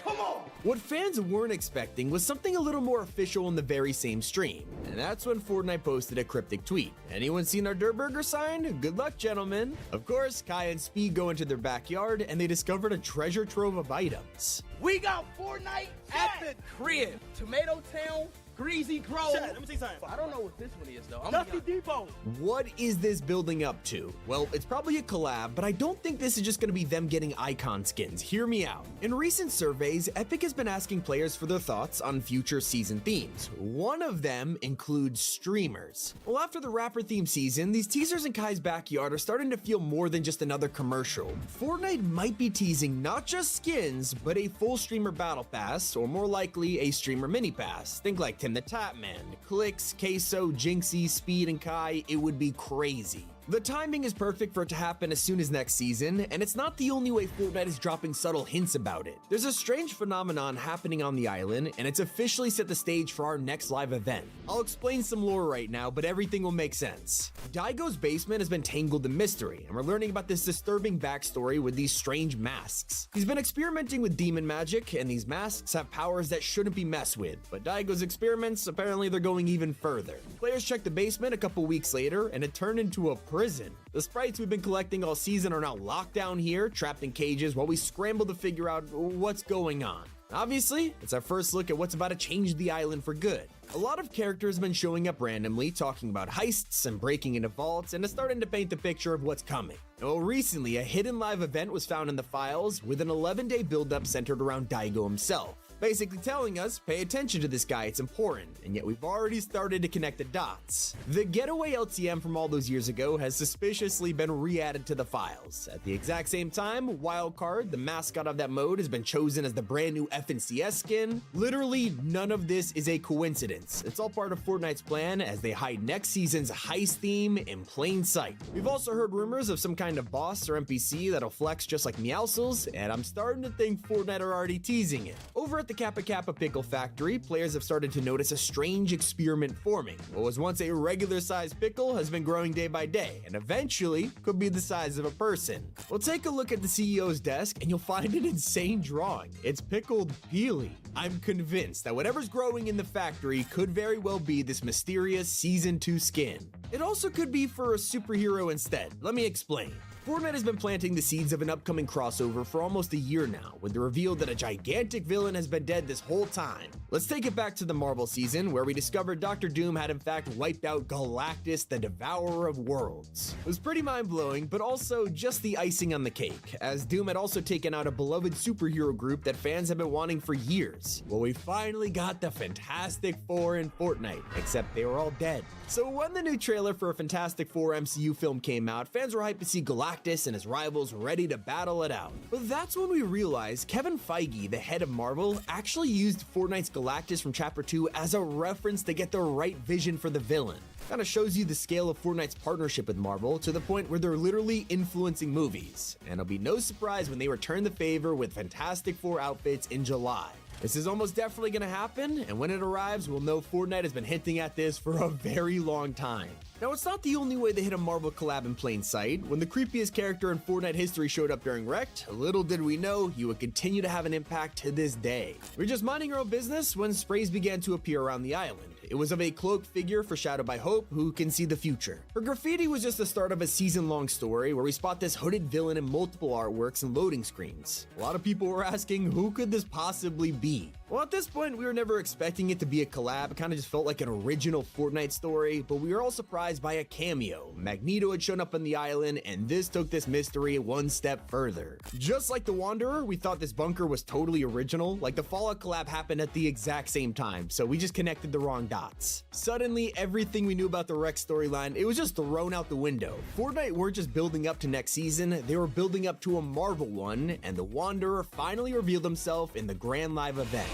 Come on! What fans weren't expecting was something a little more official in the very same stream, and that's when Fortnite posted a cryptic tweet. Anyone seen our Durburger sign? Good luck, gentlemen. Of course, Kai and Speed go into their backyard and they discovered a treasure trove of items. We got Fortnite at the crib. Tomato Town, Greasy Grove. Let me see something. I don't know what this one is though. Dusty Depot. What is this building up to? Well, it's probably a collab, but I don't think this is just gonna be them getting icon skins. Hear me out. In recent surveys, Epic has been asking players for their thoughts on future season themes. One of them includes streamers. Well, after the rapper theme season, these teasers in Kai's backyard are starting to feel more than just another commercial. Fortnite might be teasing not just skins, but a full streamer battle pass, or more likely a streamer mini pass. Think like Tim the Tatman, Clicks, Queso, Jinxie, Speed, and Kai. It would be crazy. The timing is perfect for it to happen as soon as next season, and it's not the only way Fortnite is dropping subtle hints about it. There's a strange phenomenon happening on the island, and it's officially set the stage for our next live event. I'll explain some lore right now, but everything will make sense. Daigo's basement has been tangled in mystery, and we're learning about this disturbing backstory with these strange masks. He's been experimenting with demon magic, and these masks have powers that shouldn't be messed with, but Daigo's experiments, apparently they're going even further. Players checked the basement a couple weeks later, and it turned into a prison. The sprites we've been collecting all season are now locked down here, trapped in cages, while we scramble to figure out what's going on. Obviously, it's our first look at what's about to change the island for good. A lot of characters have been showing up randomly, talking about heists and breaking into vaults, and it's starting to paint the picture of what's coming. Well, recently, a hidden live event was found in the files with an 11-day build-up centered around Daigo himself. Basically telling us, pay attention to this guy, it's important, and yet we've already started to connect the dots. The getaway LTM from all those years ago has suspiciously been re-added to the files. At the exact same time, Wildcard, the mascot of that mode, has been chosen as the brand new FNCS skin. Literally, none of this is a coincidence. It's all part of Fortnite's plan as they hide next season's heist theme in plain sight. We've also heard rumors of some kind of boss or NPC that'll flex just like Meowscles, and I'm starting to think Fortnite are already teasing it. Over at the Kappa Kappa Pickle Factory, players have started to notice a strange experiment forming. What was once a regular-sized pickle has been growing day by day, and eventually could be the size of a person. Well, take a look at the CEO's desk, and you'll find an insane drawing. It's pickled Peely. I'm convinced that whatever's growing in the factory could very well be this mysterious Season 2 skin. It also could be for a superhero instead. Let me explain. Fortnite has been planting the seeds of an upcoming crossover for almost a year now, with the reveal that a gigantic villain has been dead this whole time. Let's take it back to the Marvel season, where we discovered Dr. Doom had in fact wiped out Galactus, the Devourer of Worlds. It was pretty mind-blowing, but also just the icing on the cake, as Doom had also taken out a beloved superhero group that fans have been wanting for years. Well, we finally got the Fantastic Four in Fortnite, except they were all dead. So when the new trailer for a Fantastic Four MCU film came out, fans were hyped to see Galactus and his rivals ready to battle it out. But that's when we realized Kevin Feige, the head of Marvel, actually used Fortnite's Galactus from Chapter 2 as a reference to get the right vision for the villain. Kinda shows you the scale of Fortnite's partnership with Marvel to the point where they're literally influencing movies. And it'll be no surprise when they return the favor with Fantastic Four outfits in July. This is almost definitely gonna happen, and when it arrives, we'll know Fortnite has been hinting at this for a very long time. Now, it's not the only way they hit a Marvel collab in plain sight. When the creepiest character in Fortnite history showed up during Wrecked, little did we know he would continue to have an impact to this day. We're just minding our own business when sprays began to appear around the island. It was of a cloaked figure foreshadowed by Hope who can see the future. Her graffiti was just the start of a season-long story where we spot this hooded villain in multiple artworks and loading screens. A lot of people were asking, who could this possibly be? Well, at this point, we were never expecting it to be a collab. It kind of just felt like an original Fortnite story, but we were all surprised by a cameo. Magneto had shown up on the island, and this took this mystery one step further. Just like The Wanderer, we thought this bunker was totally original, like the Fallout collab happened at the exact same time, so we just connected the wrong dots. Suddenly, everything we knew about the Rex storyline, it was just thrown out the window. Fortnite weren't just building up to next season, they were building up to a Marvel one, and The Wanderer finally revealed himself in the Grand Live event.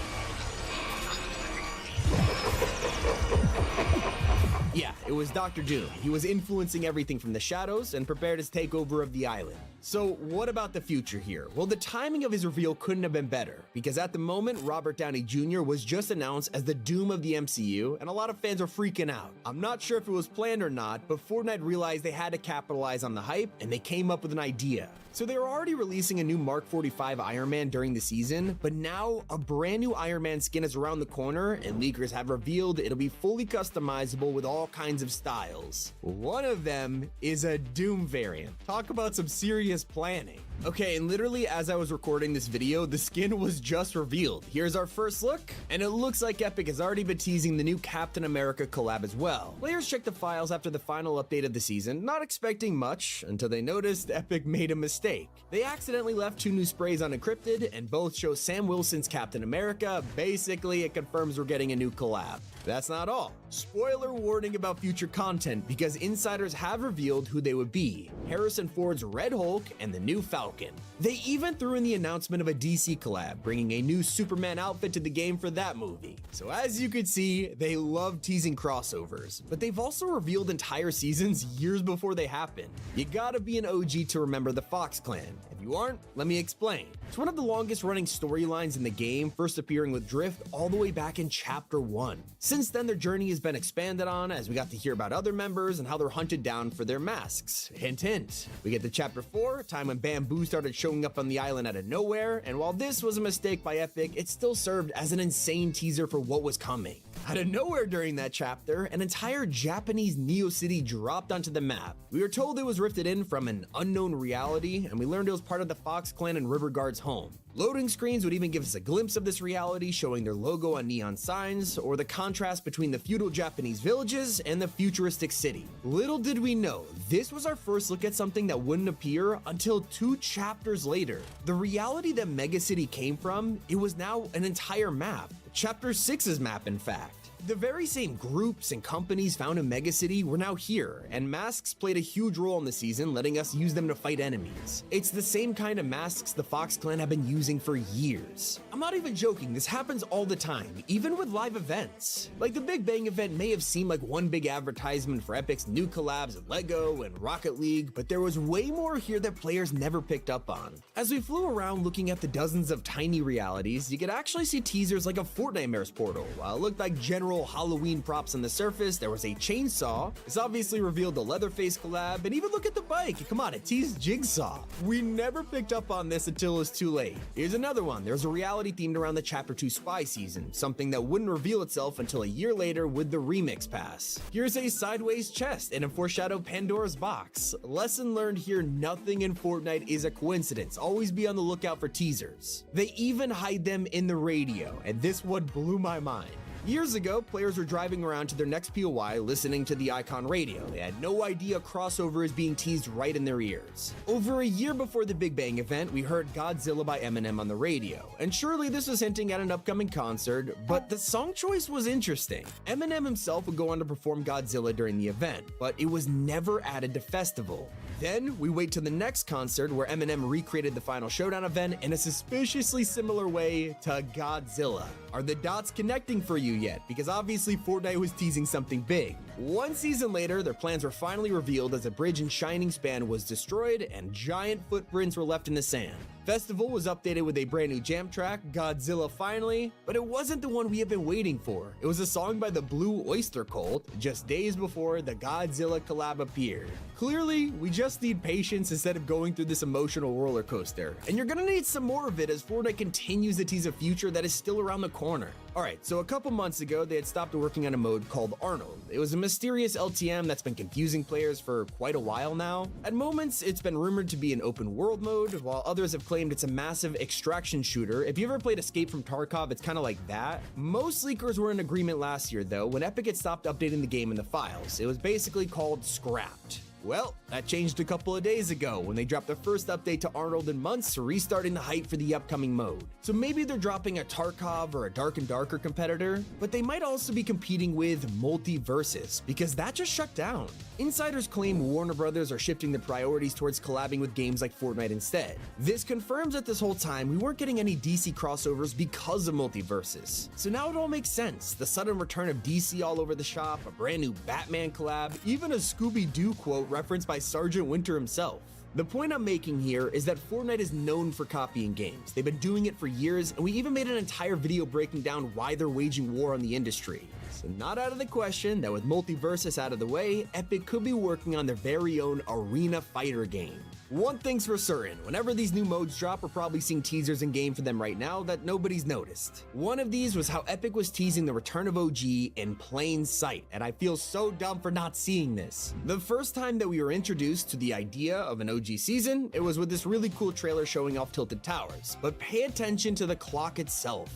Yeah, it was Dr. Doom. He was influencing everything from the shadows and prepared his takeover of the island. So what about the future here? Well, the timing of his reveal couldn't have been better, because at the moment, Robert Downey Jr. was just announced as the Doom of the MCU, and a lot of fans are freaking out. I'm not sure if it was planned or not, but Fortnite realized they had to capitalize on the hype, and they came up with an idea. So they were already releasing a new Mark 45 Iron Man during the season, but now a brand new Iron Man skin is around the corner, and leakers have revealed it'll be fully customizable with all kinds of styles. One of them is a Doom variant. Talk about some serious planning. Okay, and literally as I was recording this video, the skin was just revealed. Here's our first look, and it looks like Epic has already been teasing the new Captain America collab as well. Players checked the files after the final update of the season, not expecting much, until they noticed Epic made a mistake. They accidentally left 2 new sprays unencrypted, and both show Sam Wilson's Captain America. Basically, it confirms we're getting a new collab. That's not all. Spoiler warning about future content, because insiders have revealed who they would be: Harrison Ford's Red Hulk and the new Falcon. They even threw in the announcement of a DC collab, bringing a new Superman outfit to the game for that movie. So as you could see, they love teasing crossovers, but they've also revealed entire seasons years before they happen. You gotta be an OG to remember the Fox Clan. If you aren't, let me explain. It's one of the longest running storylines in the game, first appearing with Drift all the way back in Chapter 1. Since then, their journey has been expanded on as we got to hear about other members and how they're hunted down for their masks. Hint, hint. We get to Chapter 4, a time when Bamboo started showing up on the island out of nowhere, and while this was a mistake by Epic, it still served as an insane teaser for what was coming. Out of nowhere during that chapter, an entire Japanese Neo City dropped onto the map. We were told it was rifted in from an unknown reality, and we learned it was part of the Fox Clan and Riverguard's home. Loading screens would even give us a glimpse of this reality, showing their logo on neon signs, or the contrast between the feudal Japanese villages and the futuristic city. Little did we know, this was our first look at something that wouldn't appear until 2 chapters later. The reality that Mega City came from, it was now an entire map. Chapter 6's map, in fact. The very same groups and companies found in Mega City were now here, and masks played a huge role in the season, letting us use them to fight enemies. It's the same kind of masks the Fox Clan have been using for years. I'm not even joking, this happens all the time, even with live events. Like the Big Bang event may have seemed like one big advertisement for Epic's new collabs at LEGO and Rocket League, but there was way more here that players never picked up on. As we flew around looking at the dozens of tiny realities, you could actually see teasers like a Fortnite's portal. While it looked like general Halloween props on the surface, there was a chainsaw. This obviously revealed the Leatherface collab, and even look at the bike. Come on, it teased Jigsaw. We never picked up on this until it was too late. Here's another one. There's a reality themed around the Chapter 2 spy season, something that wouldn't reveal itself until a year later with the Remix Pass. Here's a sideways chest and a foreshadowed Pandora's box. Lesson learned here, nothing in Fortnite is a coincidence. Always be on the lookout for teasers. They even hide them in the radio, and this one blew my mind. Years ago, players were driving around to their next POI listening to the Icon radio. They had no idea a crossover is being teased right in their ears. Over a year before the Big Bang event, we heard Godzilla by Eminem on the radio. And surely this was hinting at an upcoming concert, but the song choice was interesting. Eminem himself would go on to perform Godzilla during the event, but it was never added to Festival. Then we wait to the next concert where Eminem recreated the Final Showdown event in a suspiciously similar way to Godzilla. Are the dots connecting for you yet? Because obviously Fortnite was teasing something big. One season later, their plans were finally revealed as a bridge in Shining Span was destroyed and giant footprints were left in the sand. Festival was updated with a brand new jam track, Godzilla finally, but it wasn't the one we have been waiting for. It was a song by the Blue Oyster Cult just days before the Godzilla collab appeared. Clearly, we just need patience instead of going through this emotional roller coaster, and you're gonna need some more of it as Fortnite continues to tease a future that is still around the corner. Alright, so a couple months ago, they had stopped working on a mode called Arnold. It was a mysterious LTM that's been confusing players for quite a while now. At moments, it's been rumored to be an open world mode, while others have claimed it's a massive extraction shooter. If you ever played Escape from Tarkov, it's kind of like that. Most leakers were in agreement last year though, when Epic had stopped updating the game in the files. It was basically called Scrapped. Well, that changed a couple of days ago when they dropped the first update to Arnold in months, restarting the hype for the upcoming mode. So maybe they're dropping a Tarkov or a Dark and Darker competitor, but they might also be competing with Multiversus, because that just shut down. Insiders claim Warner Brothers are shifting the priorities towards collabing with games like Fortnite instead. This confirms that this whole time we weren't getting any DC crossovers because of Multiversus. So now it all makes sense. The sudden return of DC all over the shop, a brand new Batman collab, even a Scooby-Doo quote referenced by Sergeant Winter himself. The point I'm making here is that Fortnite is known for copying games. They've been doing it for years, and we even made an entire video breaking down why they're waging war on the industry. So not out of the question that with Multiversus out of the way, Epic could be working on their very own arena fighter game. One thing's for certain, whenever these new modes drop, we're probably seeing teasers in game for them right now that nobody's noticed. One of these was how Epic was teasing the return of OG in plain sight, and I feel so dumb for not seeing this. The first time that we were introduced to the idea of an OG season, it was with this really cool trailer showing off Tilted Towers, but pay attention to the clock itself.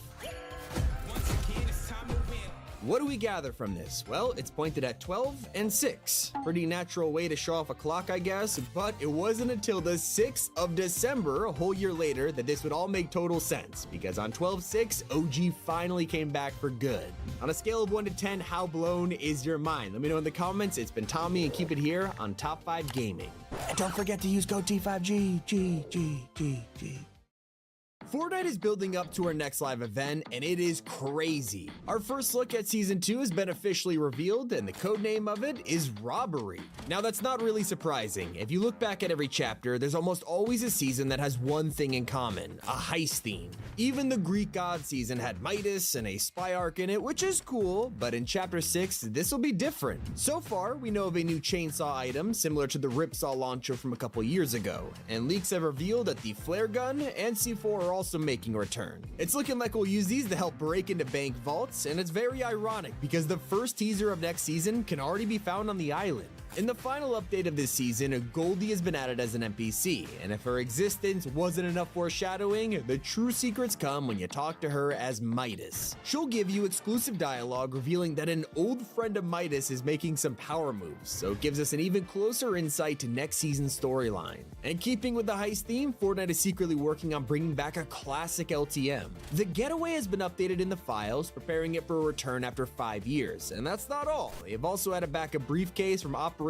What do we gather from this? Well, it's pointed at 12 and 6. Pretty natural way to show off a clock, I guess, but it wasn't until the 6th of December, a whole year later, that this would all make total sense, because on 12/6, OG finally came back for good. On a scale of 1 to 10, how blown is your mind? Let me know in the comments. It's been Tommy, and keep it here on Top 5 Gaming. And don't forget to use code T5G, G. Fortnite is building up to our next live event, and it is crazy. Our first look at Season 2 has been officially revealed, and the codename of it is Robbery. Now, that's not really surprising. If you look back at every chapter, there's almost always a season that has one thing in common, a heist theme. Even the Greek God season had Midas and a spy arc in it, which is cool, but in Chapter 6, this will be different. So far, we know of a new chainsaw item, similar to the Ripsaw launcher from a couple years ago, and leaks have revealed that the flare gun and C4 are also making a return. It's looking like we'll use these to help break into bank vaults, and it's very ironic because the first teaser of next season can already be found on the island. In the final update of this season, Goldie has been added as an NPC, and if her existence wasn't enough foreshadowing, the true secrets come when you talk to her as Midas. She'll give you exclusive dialogue revealing that an old friend of Midas is making some power moves, so it gives us an even closer insight to next season's storyline. And keeping with the heist theme, Fortnite is secretly working on bringing back a classic LTM. The Getaway has been updated in the files, preparing it for a return after 5 years, and that's not all. They've also added back a briefcase from Operation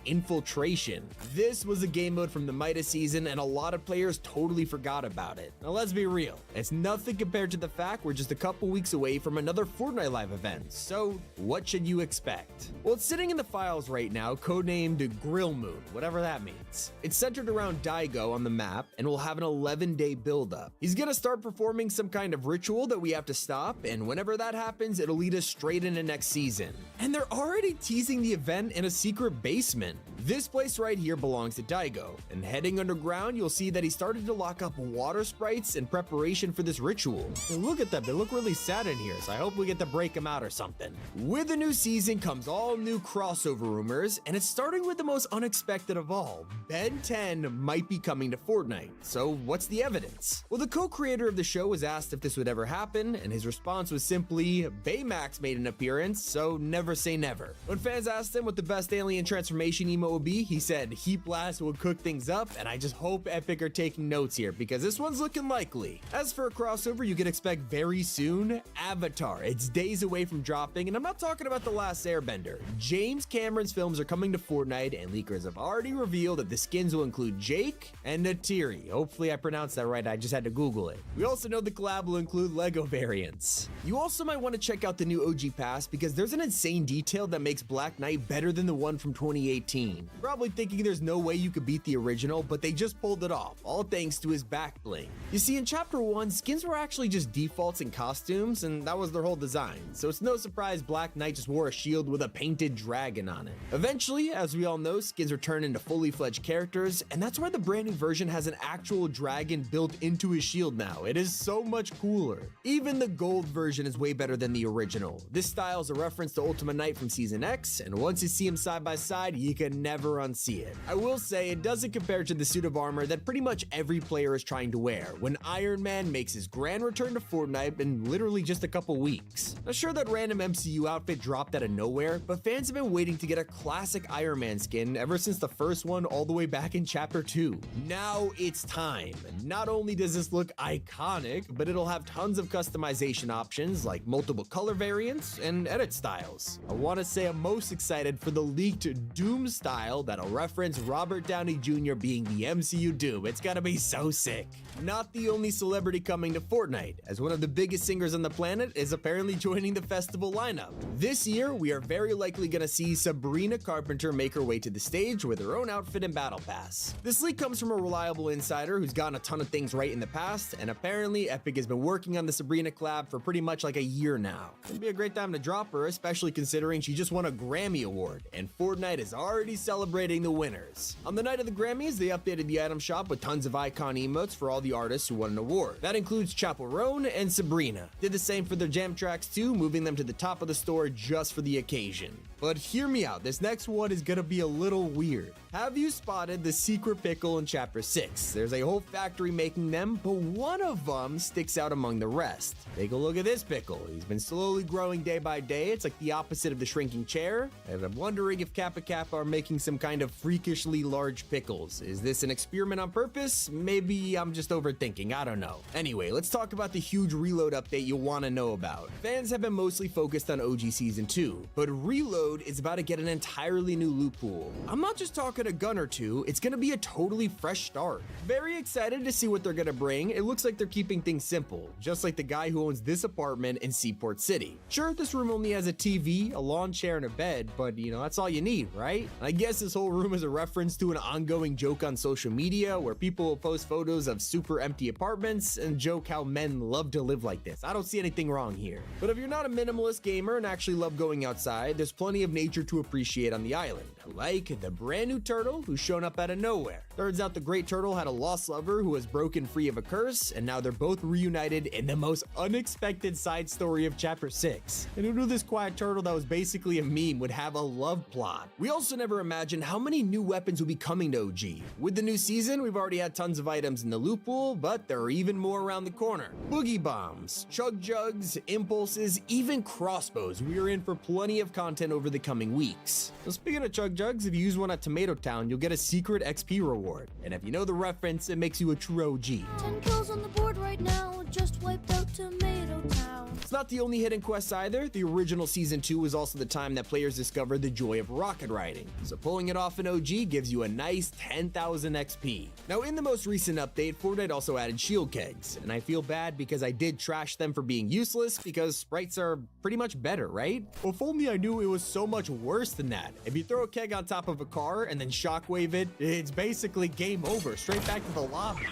Infiltration. This was a game mode from the Midas season, and a lot of players totally forgot about it. Now let's be real, it's nothing compared to the fact we're just a couple weeks away from another Fortnite live event, so what should you expect? Well, it's sitting in the files right now, codenamed Grill Moon, whatever that means. It's centered around Daigo on the map, and will have an 11-day build-up. He's gonna start performing some kind of ritual that we have to stop, and whenever that happens, it'll lead us straight into next season. And they're already teasing the event in a secret basement. This place right here belongs to Daigo, and heading underground, you'll see that he started to lock up water sprites in preparation for this ritual. And look at them, they look really sad in here, so I hope we get to break them out or something. With the new season comes all new crossover rumors, and it's starting with the most unexpected of all. Ben 10 might be coming to Fortnite. So what's the evidence? Well, the co-creator of the show was asked if this would ever happen, and his response was simply, Baymax made an appearance, so never say never. When fans asked him what the best alien transformation emote would be, he said Heat Blast will cook things up, and I just hope Epic are taking notes here because this one's looking likely. As for a crossover you can expect very soon, Avatar. It's days away from dropping, and I'm not talking about The Last Airbender. James Cameron's films are coming to Fortnite, and leakers have already revealed that the skins will include Jake and Neytiri. Hopefully I pronounced that right, I just had to Google it. We also know the collab will include Lego variants. You also might want to check out the new OG Pass because there's an insane detail that makes Black Knight better than the one from 2018. scene. Probably thinking there's no way you could beat the original, but they just pulled it off, all thanks to his back bling. You see, in Chapter 1, skins were actually just defaults and costumes, and that was their whole design, so it's no surprise Black Knight just wore a shield with a painted dragon on it. Eventually, as we all know, skins were turned into fully fledged characters, and that's why the brand new version has an actual dragon built into his shield now. It is so much cooler. Even the gold version is way better than the original. This style is a reference to Ultimate Knight from Season X, and once you see him side by side, you can never unsee it. I will say, it doesn't compare to the suit of armor that pretty much every player is trying to wear when Iron Man makes his grand return to Fortnite in literally just a couple weeks. Now sure, that random MCU outfit dropped out of nowhere, but fans have been waiting to get a classic Iron Man skin ever since the first one all the way back in Chapter 2. Now it's time. Not only does this look iconic, but it'll have tons of customization options like multiple color variants and edit styles. I want to say I'm most excited for the leaked Doom style that'll reference Robert Downey Jr. being the MCU Doom. It's gonna be so sick. Not the only celebrity coming to Fortnite, as one of the biggest singers on the planet is apparently joining the festival lineup. This year, we are very likely gonna see Sabrina Carpenter make her way to the stage with her own outfit and battle pass. This leak comes from a reliable insider who's gotten a ton of things right in the past, and apparently Epic has been working on the Sabrina collab for pretty much like a year now. It'd be a great time to drop her, especially considering she just won a Grammy Award, and Fortnite is already celebrating the winners. On the night of the Grammys, they updated the item shop with tons of icon emotes for all the artists who won an award. That includes Chappell Roan and Sabrina. Did the same for their jam tracks too, moving them to the top of the store just for the occasion. But hear me out, this next one is gonna be a little weird. Have you spotted the secret pickle in Chapter 6? There's a whole factory making them, but one of them sticks out among the rest. Take a look at this pickle. He's been slowly growing day by day. It's like the opposite of the shrinking chair, and I'm wondering if Kappa Kappa are making some kind of freakishly large pickles. Is this an experiment on purpose? Maybe I'm just overthinking, I don't know. Anyway, let's talk about the huge Reload update you'll want to know about. Fans have been mostly focused on OG Season 2, but Reload is about to get an entirely new loot pool. I'm not just talking a gun or two, it's gonna be a totally fresh start. Very excited to see what they're gonna bring. It looks like they're keeping things simple, just like the guy who owns this apartment in Seaport City. Sure, this room only has a TV, a lawn chair, and a bed, but you know, that's all you need, right? I guess this whole room is a reference to an ongoing joke on social media where people will post photos of super empty apartments and joke how men love to live like this. I don't see anything wrong here. But if you're not a minimalist gamer and actually love going outside, there's plenty of nature to appreciate on the island, like the brand new turtle who's shown up out of nowhere. Turns out the great turtle had a lost lover who was broken free of a curse, and now they're both reunited in the most unexpected side story of Chapter 6. And who knew this quiet turtle that was basically a meme would have a love plot? We also never imagined how many new weapons would be coming to OG. With the new season, we've already had tons of items in the loot pool, but there are even more around the corner. Boogie bombs, chug jugs, impulses, even crossbows. We are in for plenty of content over the coming weeks. So speaking of chug jugs, if you use one at Tomato Town, you'll get a secret XP reward. And if you know the reference, it makes you a true OG. 10 kills on the board right now, just wiped out Tomato Town. It's not the only hidden quest either. The original Season 2 was also the time that players discovered the joy of rocket riding. So pulling it off in OG gives you a nice 10,000 XP. Now in the most recent update, Fortnite also added shield kegs, and I feel bad because I did trash them for being useless because sprites are pretty much better, right? Well, if only I knew it was so much worse than that. If you throw a keg on top of a car and then shockwave it, it's basically game over, straight back to the lobby.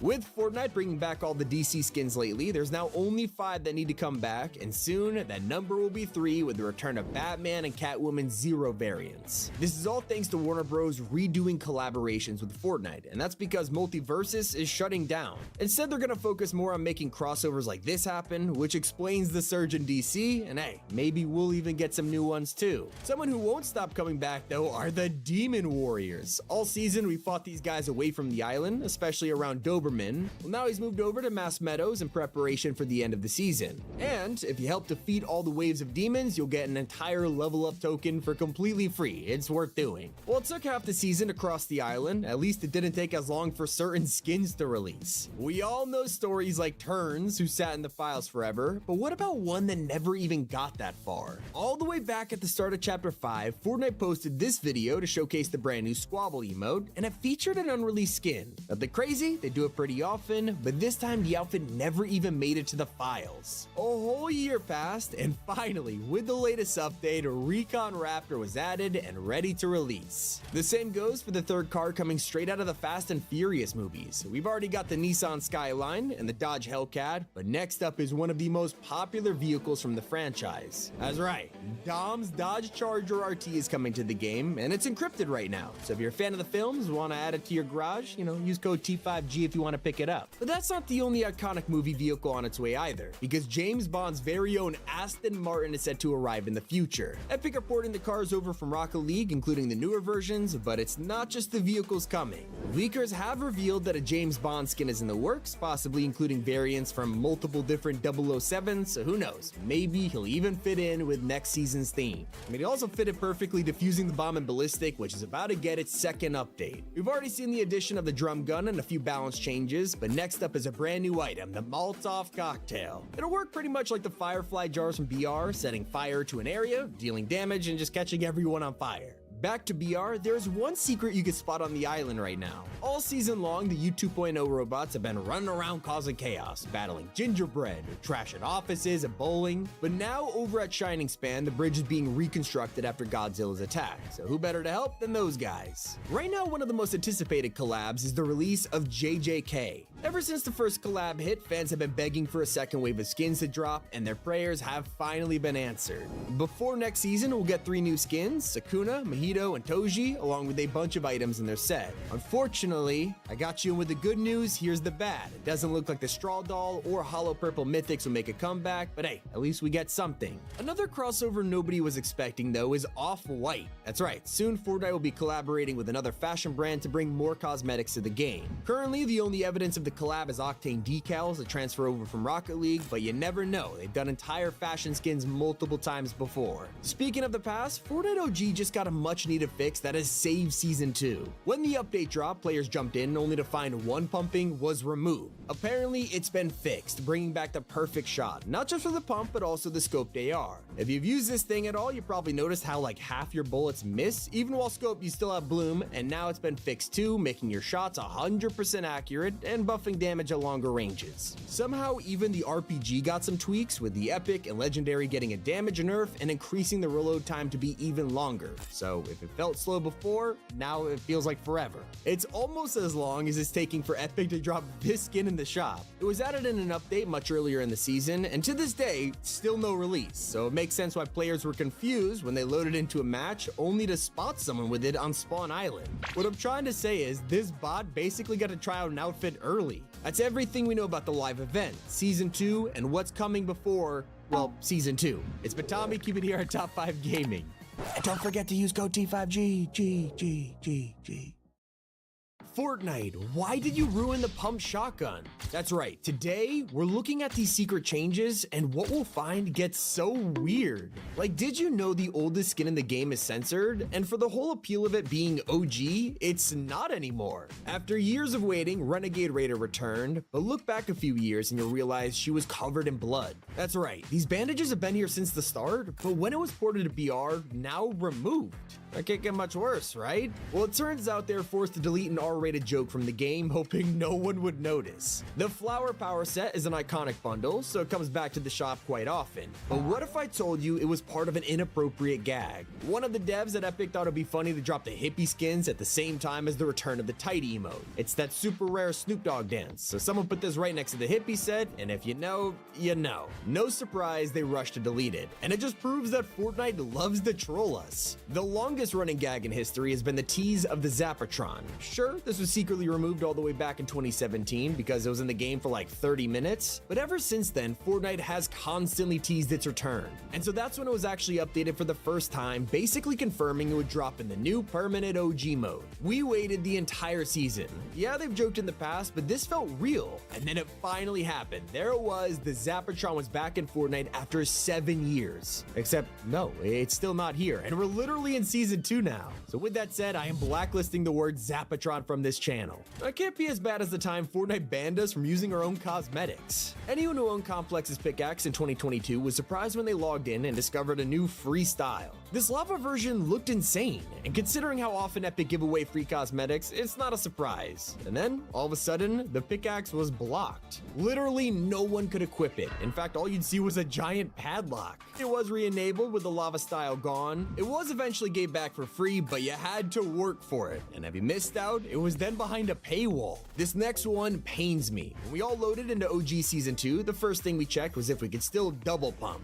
With Fortnite bringing back all the DC skins lately, there's now only 5 that need to come back, and soon that number will be 3 with the return of Batman and Catwoman Zero variants. This is all thanks to Warner Bros. Redoing collaborations with Fortnite, and that's because Multiversus is shutting down. Instead, they're gonna focus more on making crossovers like this happen, which explains the surge in DC, and hey, maybe we'll even get some new ones too. Someone who won't stop coming back though are the Demon Warriors. All season we fought these guys away from the island, especially around Doberman. Well, now he's moved over to Mass Meadows in preparation for the end of the season. And if you help defeat all the waves of demons, you'll get an entire level up token for completely free. It's worth doing. Well, it took half the season to cross the island. At least it didn't take as long for certain skins to release. We all know stories like Turns, who sat in the files forever, but what about one that never even got that far? All the way back at the start of Chapter 5, Fortnite posted this video to showcase the brand new Squabble emote, and it featured an unreleased skin. Nothing crazy, they do it pretty often, but this time the outfit never even made it to the files. A whole year passed, and finally, with the latest update, Recon Raptor was added and ready to release. The same goes for the third car coming straight out of the Fast and Furious movies. We've already got the Nissan Skyline and the Dodge Hellcat, but next up is one of the most popular vehicles from the franchise. That's right, Dom's Dodge Charger RT is coming to the game, and it's encrypted right now. So if you're a fan of the films, want to add it to your garage, use code T5G if you want to pick it up. But that's not the only iconic movie vehicle on its way either, because James Bond's very own Aston Martin is set to arrive in the future. Epic are porting the cars over from Rocket League, including the newer versions, but it's not just the vehicles coming. Leakers have revealed that a James Bond skin is in the works, possibly including variants from multiple different 007s, so who knows, maybe he'll even fit in with next season's theme. I mean, he also fitted perfectly defusing the bomb in Ballistic, which is about to get its second update. We've already seen the addition of the drum gun and a few balance changes, but next up is a brand new item, the Molotov Cocktail. It'll work pretty much like the Firefly jars from BR, setting fire to an area, dealing damage, and just catching everyone on fire. Back to BR, there's one secret you can spot on the island right now. All season long, the U-2.0 robots have been running around causing chaos, battling gingerbread, or trashing offices and bowling. But now over at Shining Span, the bridge is being reconstructed after Godzilla's attack, so who better to help than those guys? Right now, one of the most anticipated collabs is the release of JJK. Ever since the first collab hit, fans have been begging for a second wave of skins to drop, and their prayers have finally been answered. Before next season, we'll get 3 new skins, Sakuna, Mahito, and Toji, along with a bunch of items in their set. Unfortunately, I got you in with the good news, here's the bad. It doesn't look like the Straw Doll or Hollow Purple Mythics will make a comeback, but hey, at least we get something. Another crossover nobody was expecting though is Off-White. That's right, soon Fortnite will be collaborating with another fashion brand to bring more cosmetics to the game. Currently, the only evidence of the collab is Octane decals that transfer over from Rocket League, but you never know, they've done entire fashion skins multiple times before. Speaking of the past, Fortnite OG just got a much needed fix that has saved Season 2. When the update dropped, players jumped in only to find one pumping was removed. Apparently, it's been fixed, bringing back the perfect shot, not just for the pump, but also the scoped AR. If you've used this thing at all, you probably noticed how like half your bullets miss, even while scoped you still have bloom, and now it's been fixed too, making your shots 100% accurate and buffing damage at longer ranges. Somehow, even the RPG got some tweaks, with the epic and legendary getting a damage nerf and increasing the reload time to be even longer. So if it felt slow before, now it feels like forever. It's almost as long as it's taking for Epic to drop this skin in the shop. It was added in an update much earlier in the season, and to this day, still no release, so it makes sense why players were confused when they loaded into a match only to spot someone with it on Spawn Island. What I'm trying to say is, this bot basically got to try out an outfit early. That's everything we know about the live event, Season 2, and what's coming before, well, Season 2. It's been Tommy, keep it here at Top 5 Gaming. And don't forget to use code T5G, G. Fortnite, why did you ruin the pump shotgun? That's right, today we're looking at these secret changes, and what we'll find gets so weird. Like, did you know the oldest skin in the game is censored? And for the whole appeal of it being OG, it's not anymore. After years of waiting, Renegade Raider returned, but look back a few years and you'll realize she was covered in blood. That's right, these bandages have been here since the start, but when it was ported to BR, now removed. That can't get much worse, right? Well, it turns out they were forced to delete an R-rated joke from the game, hoping no one would notice. The Flower Power set is an iconic bundle, so it comes back to the shop quite often. But what if I told you it was part of an inappropriate gag? One of the devs at Epic thought it'd be funny to drop the hippie skins at the same time as the return of the tight emote. It's that super rare Snoop Dogg dance, so someone put this right next to the hippie set, and if you know, you know. No surprise they rushed to delete it, and it just proves that Fortnite loves to troll us. The longest running gag in history has been the tease of the Zapatron. Sure, this was secretly removed all the way back in 2017 because it was in the game for like 30 minutes, but ever since then, Fortnite has constantly teased its return. And so that's when it was actually updated for the first time, basically confirming it would drop in the new permanent OG mode. We waited the entire season. Yeah, they've joked in the past, but this felt real. And then it finally happened. There it was, the Zapatron was back in Fortnite after 7 years. Except, no, it's still not here, and we're literally in Season 2 now. So with that said, I am blacklisting the word Zapatron from this channel. It can't be as bad as the time Fortnite banned us from using our own cosmetics. Anyone who owned Complex's pickaxe in 2022 was surprised when they logged in and discovered a new free style. This lava version looked insane, and considering how often Epic give away free cosmetics, it's not a surprise. And then, all of a sudden, the pickaxe was blocked. Literally no one could equip it. In fact, all you'd see was a giant padlock. It was re-enabled with the lava style gone. It was eventually gave back for free, but you had to work for it. And if you missed out, it was then behind a paywall. This next one pains me. When we all loaded into OG Season 2, the first thing we checked was if we could still double pump.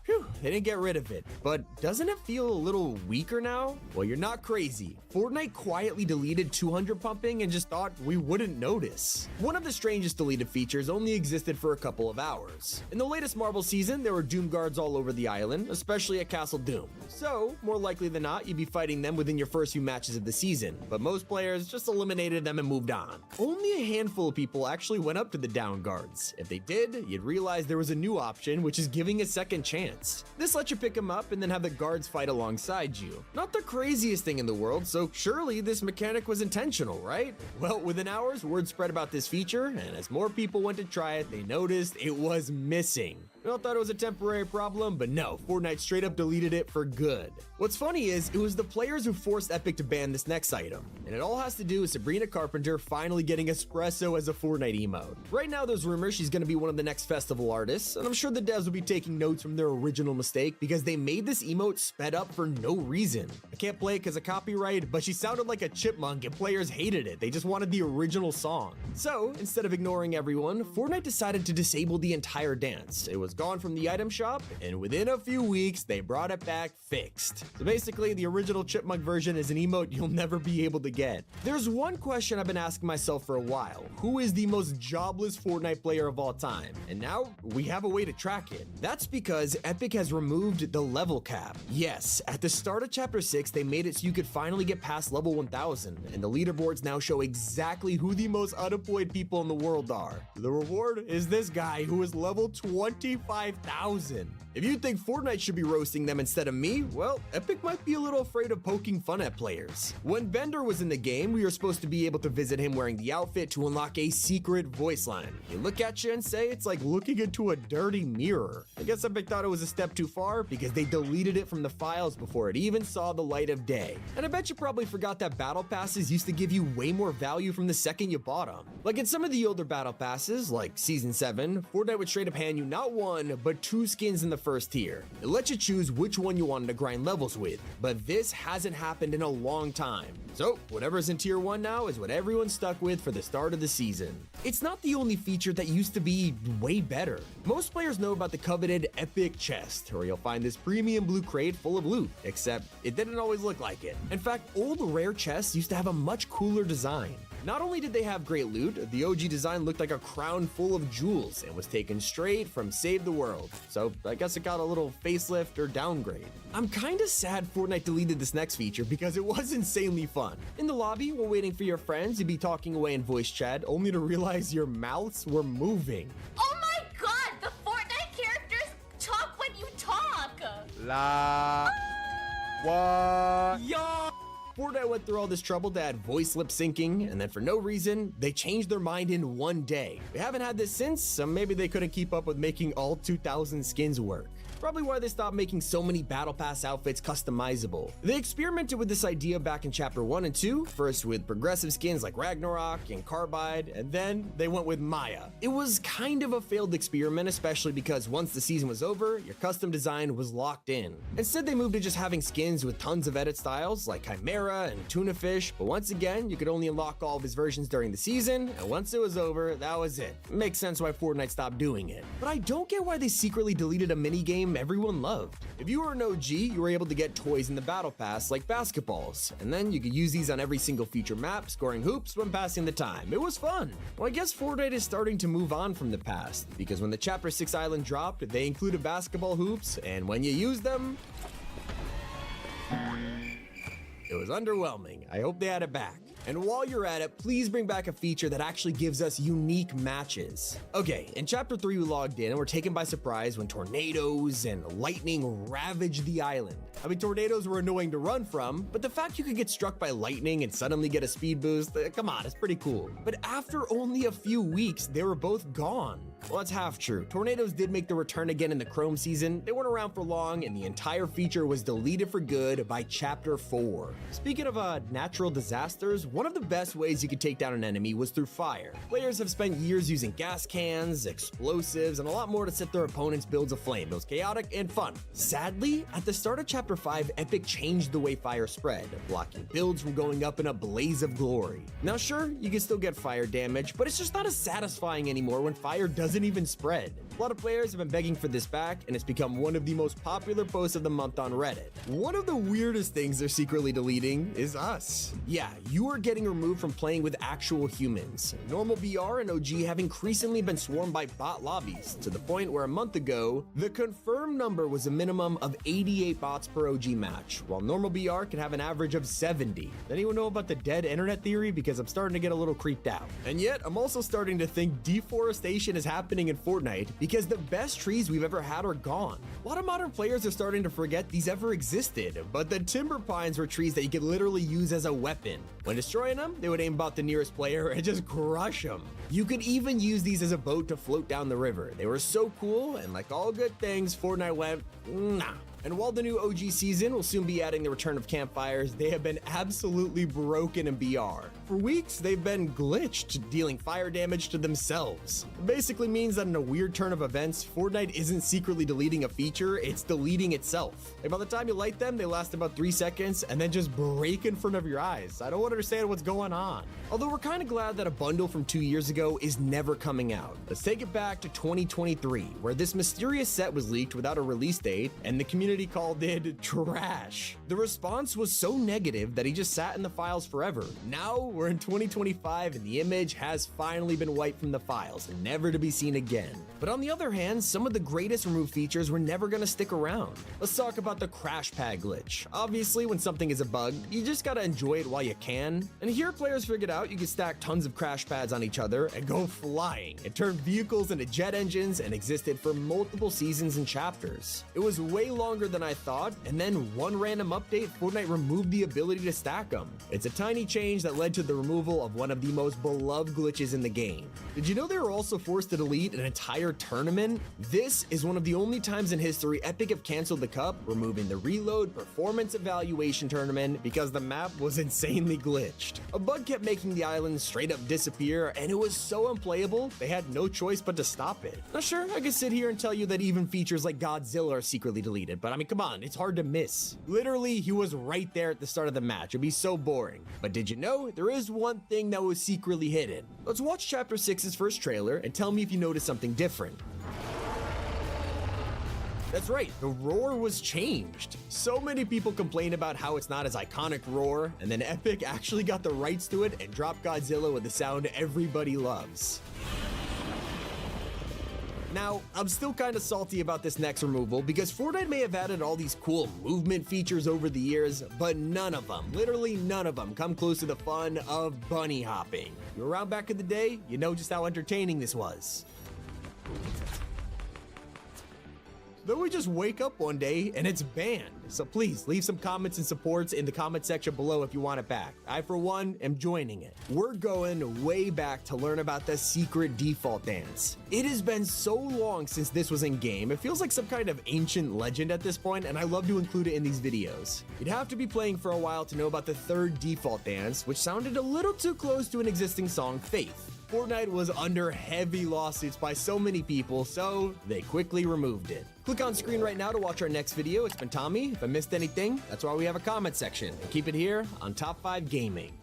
Phew, they didn't get rid of it. But doesn't it feel a little weaker now? Well, you're not crazy. Fortnite quietly deleted 200 pumping and just thought we wouldn't notice. One of the strangest deleted features only existed for a couple of hours. In the latest Marvel season, there were Doom guards all over the island, especially at Castle Doom. So, more likely than not, you'd be fighting them within your first few matches of the season, but most players just eliminated them and moved on. Only a handful of people actually went up to the down guards. If they did, you'd realize there was a new option, which is giving a second chance. This lets you pick them up and then have the guards fight alongside you. Not the craziest thing in the world, so surely this mechanic was intentional, right? Well, within hours, word spread about this feature, and as more people went to try it, they noticed it was missing. We all thought it was a temporary problem, but no, Fortnite straight up deleted it for good. What's funny is, it was the players who forced Epic to ban this next item, and it all has to do with Sabrina Carpenter finally getting Espresso as a Fortnite emote. Right now there's rumors she's gonna be one of the next festival artists, and I'm sure the devs will be taking notes from their original mistake because they made this emote sped up for no reason. I can't play it because of copyright, but she sounded like a chipmunk and players hated it. They just wanted the original song. So, instead of ignoring everyone, Fortnite decided to disable the entire dance. It was gone from the item shop, and within a few weeks, they brought it back fixed. So basically, the original chipmunk version is an emote you'll never be able to get. There's one question I've been asking myself for a while. Who is the most jobless Fortnite player of all time? And now, we have a way to track it. That's because Epic has removed the level cap. Yes, at the start of Chapter 6, they made it so you could finally get past level 1000, and the leaderboards now show exactly who the most unemployed people in the world are. The reward is this guy who is level 25,000. If you think Fortnite should be roasting them instead of me, well, Epic might be a little afraid of poking fun at players. When Bender was in the game, we were supposed to be able to visit him wearing the outfit to unlock a secret voice line. They look at you and say it's like looking into a dirty mirror. I guess Epic thought it was a step too far because they deleted it from the files before it even saw the light of day. And I bet you probably forgot that battle passes used to give you way more value from the second you bought them. Like in some of the older battle passes, like Season 7, Fortnite would straight up hand you not one, but 2 skins in the first tier. It lets you choose which one you wanted to grind levels with, but this hasn't happened in a long time. So, whatever's in tier 1 now is what everyone's stuck with for the start of the season. It's not the only feature that used to be way better. Most players know about the coveted Epic Chest, where you'll find this premium blue crate full of loot, except it didn't always look like it. In fact, old rare chests used to have a much cooler design. Not only did they have great loot, the OG design looked like a crown full of jewels and was taken straight from Save the World. So I guess it got a little facelift or downgrade. I'm kinda sad Fortnite deleted this next feature because it was insanely fun. In the lobby, while waiting for your friends, you'd be talking away in voice chat only to realize your mouths were moving. Oh my god, the Fortnite characters talk when you talk! What? Yo! Fortnite went through all this trouble to add voice lip syncing, and then for no reason, they changed their mind in one day. We haven't had this since, so maybe they couldn't keep up with making all 2,000 skins work. Probably why they stopped making so many Battle Pass outfits customizable. They experimented with this idea back in Chapter 1 and 2, first with progressive skins like Ragnarok and Carbide, and then they went with Maya. It was kind of a failed experiment, especially because once the season was over, your custom design was locked in. Instead, they moved to just having skins with tons of edit styles like Chimera and Tuna Fish, but once again, you could only unlock all of his versions during the season, and once it was over, that was it. Makes sense why Fortnite stopped doing it. But I don't get why they secretly deleted a minigame everyone loved. If you were an OG, you were able to get toys in the Battle Pass like basketballs, and then you could use these on every single future map, scoring hoops when passing the time. It was fun. Well, I guess Fortnite is starting to move on from the past, because when the Chapter 6 island dropped, they included basketball hoops, and when you use them, it was underwhelming. I hope they had it back. And while you're at it, please bring back a feature that actually gives us unique matches. Okay, in Chapter 3 we logged in and were taken by surprise when tornadoes and lightning ravaged the island. I mean, tornadoes were annoying to run from, but the fact you could get struck by lightning and suddenly get a speed boost, come on, it's pretty cool. But after only a few weeks, they were both gone. Well, that's half true. Tornadoes did make the return again in the Chrome season. They weren't around for long, and the entire feature was deleted for good by Chapter 4. Speaking of natural disasters, one of the best ways you could take down an enemy was through fire. Players have spent years using gas cans, explosives, and a lot more to set their opponents' builds aflame. It was chaotic and fun. Sadly, at the start of Chapter 5, Epic changed the way fire spread, blocking builds from going up in a blaze of glory. Now sure, you can still get fire damage, but it's just not as satisfying anymore when fire doesn't even spread. A lot of players have been begging for this back, and it's become one of the most popular posts of the month on Reddit. One of the weirdest things they're secretly deleting is us. Yeah, you are getting removed from playing with actual humans. Normal BR and OG have increasingly been swarmed by bot lobbies, to the point where a month ago, the confirmed number was a minimum of 88 bots per OG match, while normal BR can have an average of 70. Anyone know about the dead internet theory? Because I'm starting to get a little creeped out. And yet, I'm also starting to think deforestation is happening in Fortnite because the best trees we've ever had are gone. A lot of modern players are starting to forget these ever existed, but the timber pines were trees that you could literally use as a weapon. When destroying them, they would aim about the nearest player and just crush them. You could even use these as a boat to float down the river. They were so cool, and like all good things, Fortnite went, nah. And while the new OG season will soon be adding the return of campfires, they have been absolutely broken in BR. For weeks, they've been glitched, dealing fire damage to themselves. It basically means that in a weird turn of events, Fortnite isn't secretly deleting a feature, it's deleting itself. Like by the time you light them, they last about 3 seconds and then just break in front of your eyes. I don't understand what's going on. Although we're kind of glad that a bundle from 2 years ago is never coming out. Let's take it back to 2023, where this mysterious set was leaked without a release date, and the community called it trash. The response was so negative that he just sat in the files forever. Now we're in 2025 and the image has finally been wiped from the files, never to be seen again. But on the other hand, some of the greatest removed features were never gonna stick around. Let's talk about the crash pad glitch. Obviously, when something is a bug, you just gotta enjoy it while you can. And here players figured out you can stack tons of crash pads on each other and go flying. It turned vehicles into jet engines and existed for multiple seasons and chapters. It was way longer than I thought, and then one random update, Fortnite removed the ability to stack them. It's a tiny change that led to the removal of one of the most beloved glitches in the game. Did you know they were also forced to delete an entire tournament? This is one of the only times in history Epic have canceled the cup, removing the reload performance evaluation tournament because the map was insanely glitched. A bug kept making the island straight up disappear, and it was so unplayable, they had no choice but to stop it. Now sure, I could sit here and tell you that even features like Godzilla are secretly deleted, but I mean, come on, it's hard to miss. Literally, he was right there at the start of the match. It'd be so boring. But did you know, there is one thing that was secretly hidden? Let's watch Chapter 6's first trailer and tell me if you noticed something different. That's right, the roar was changed. So many people complain about how it's not as iconic roar, and then Epic actually got the rights to it and dropped Godzilla with the sound everybody loves. Now, I'm still kind of salty about this next removal because Fortnite may have added all these cool movement features over the years, but none of them, literally none of them, come close to the fun of bunny hopping. You were around back in the day, you know just how entertaining this was. Then we just wake up one day and it's banned. So please leave some comments and supports in the comment section below if you want it back. I, for one, am joining it. We're going way back to learn about the secret default dance. It has been so long since this was in game, it feels like some kind of ancient legend at this point, and I love to include it in these videos. You'd have to be playing for a while to know about the third default dance, which sounded a little too close to an existing song, Faith. Fortnite was under heavy lawsuits by so many people, so they quickly removed it. Click on screen right now to watch our next video. It's been Tommy. If I missed anything, that's why we have a comment section. And keep it here on Top 5 Gaming.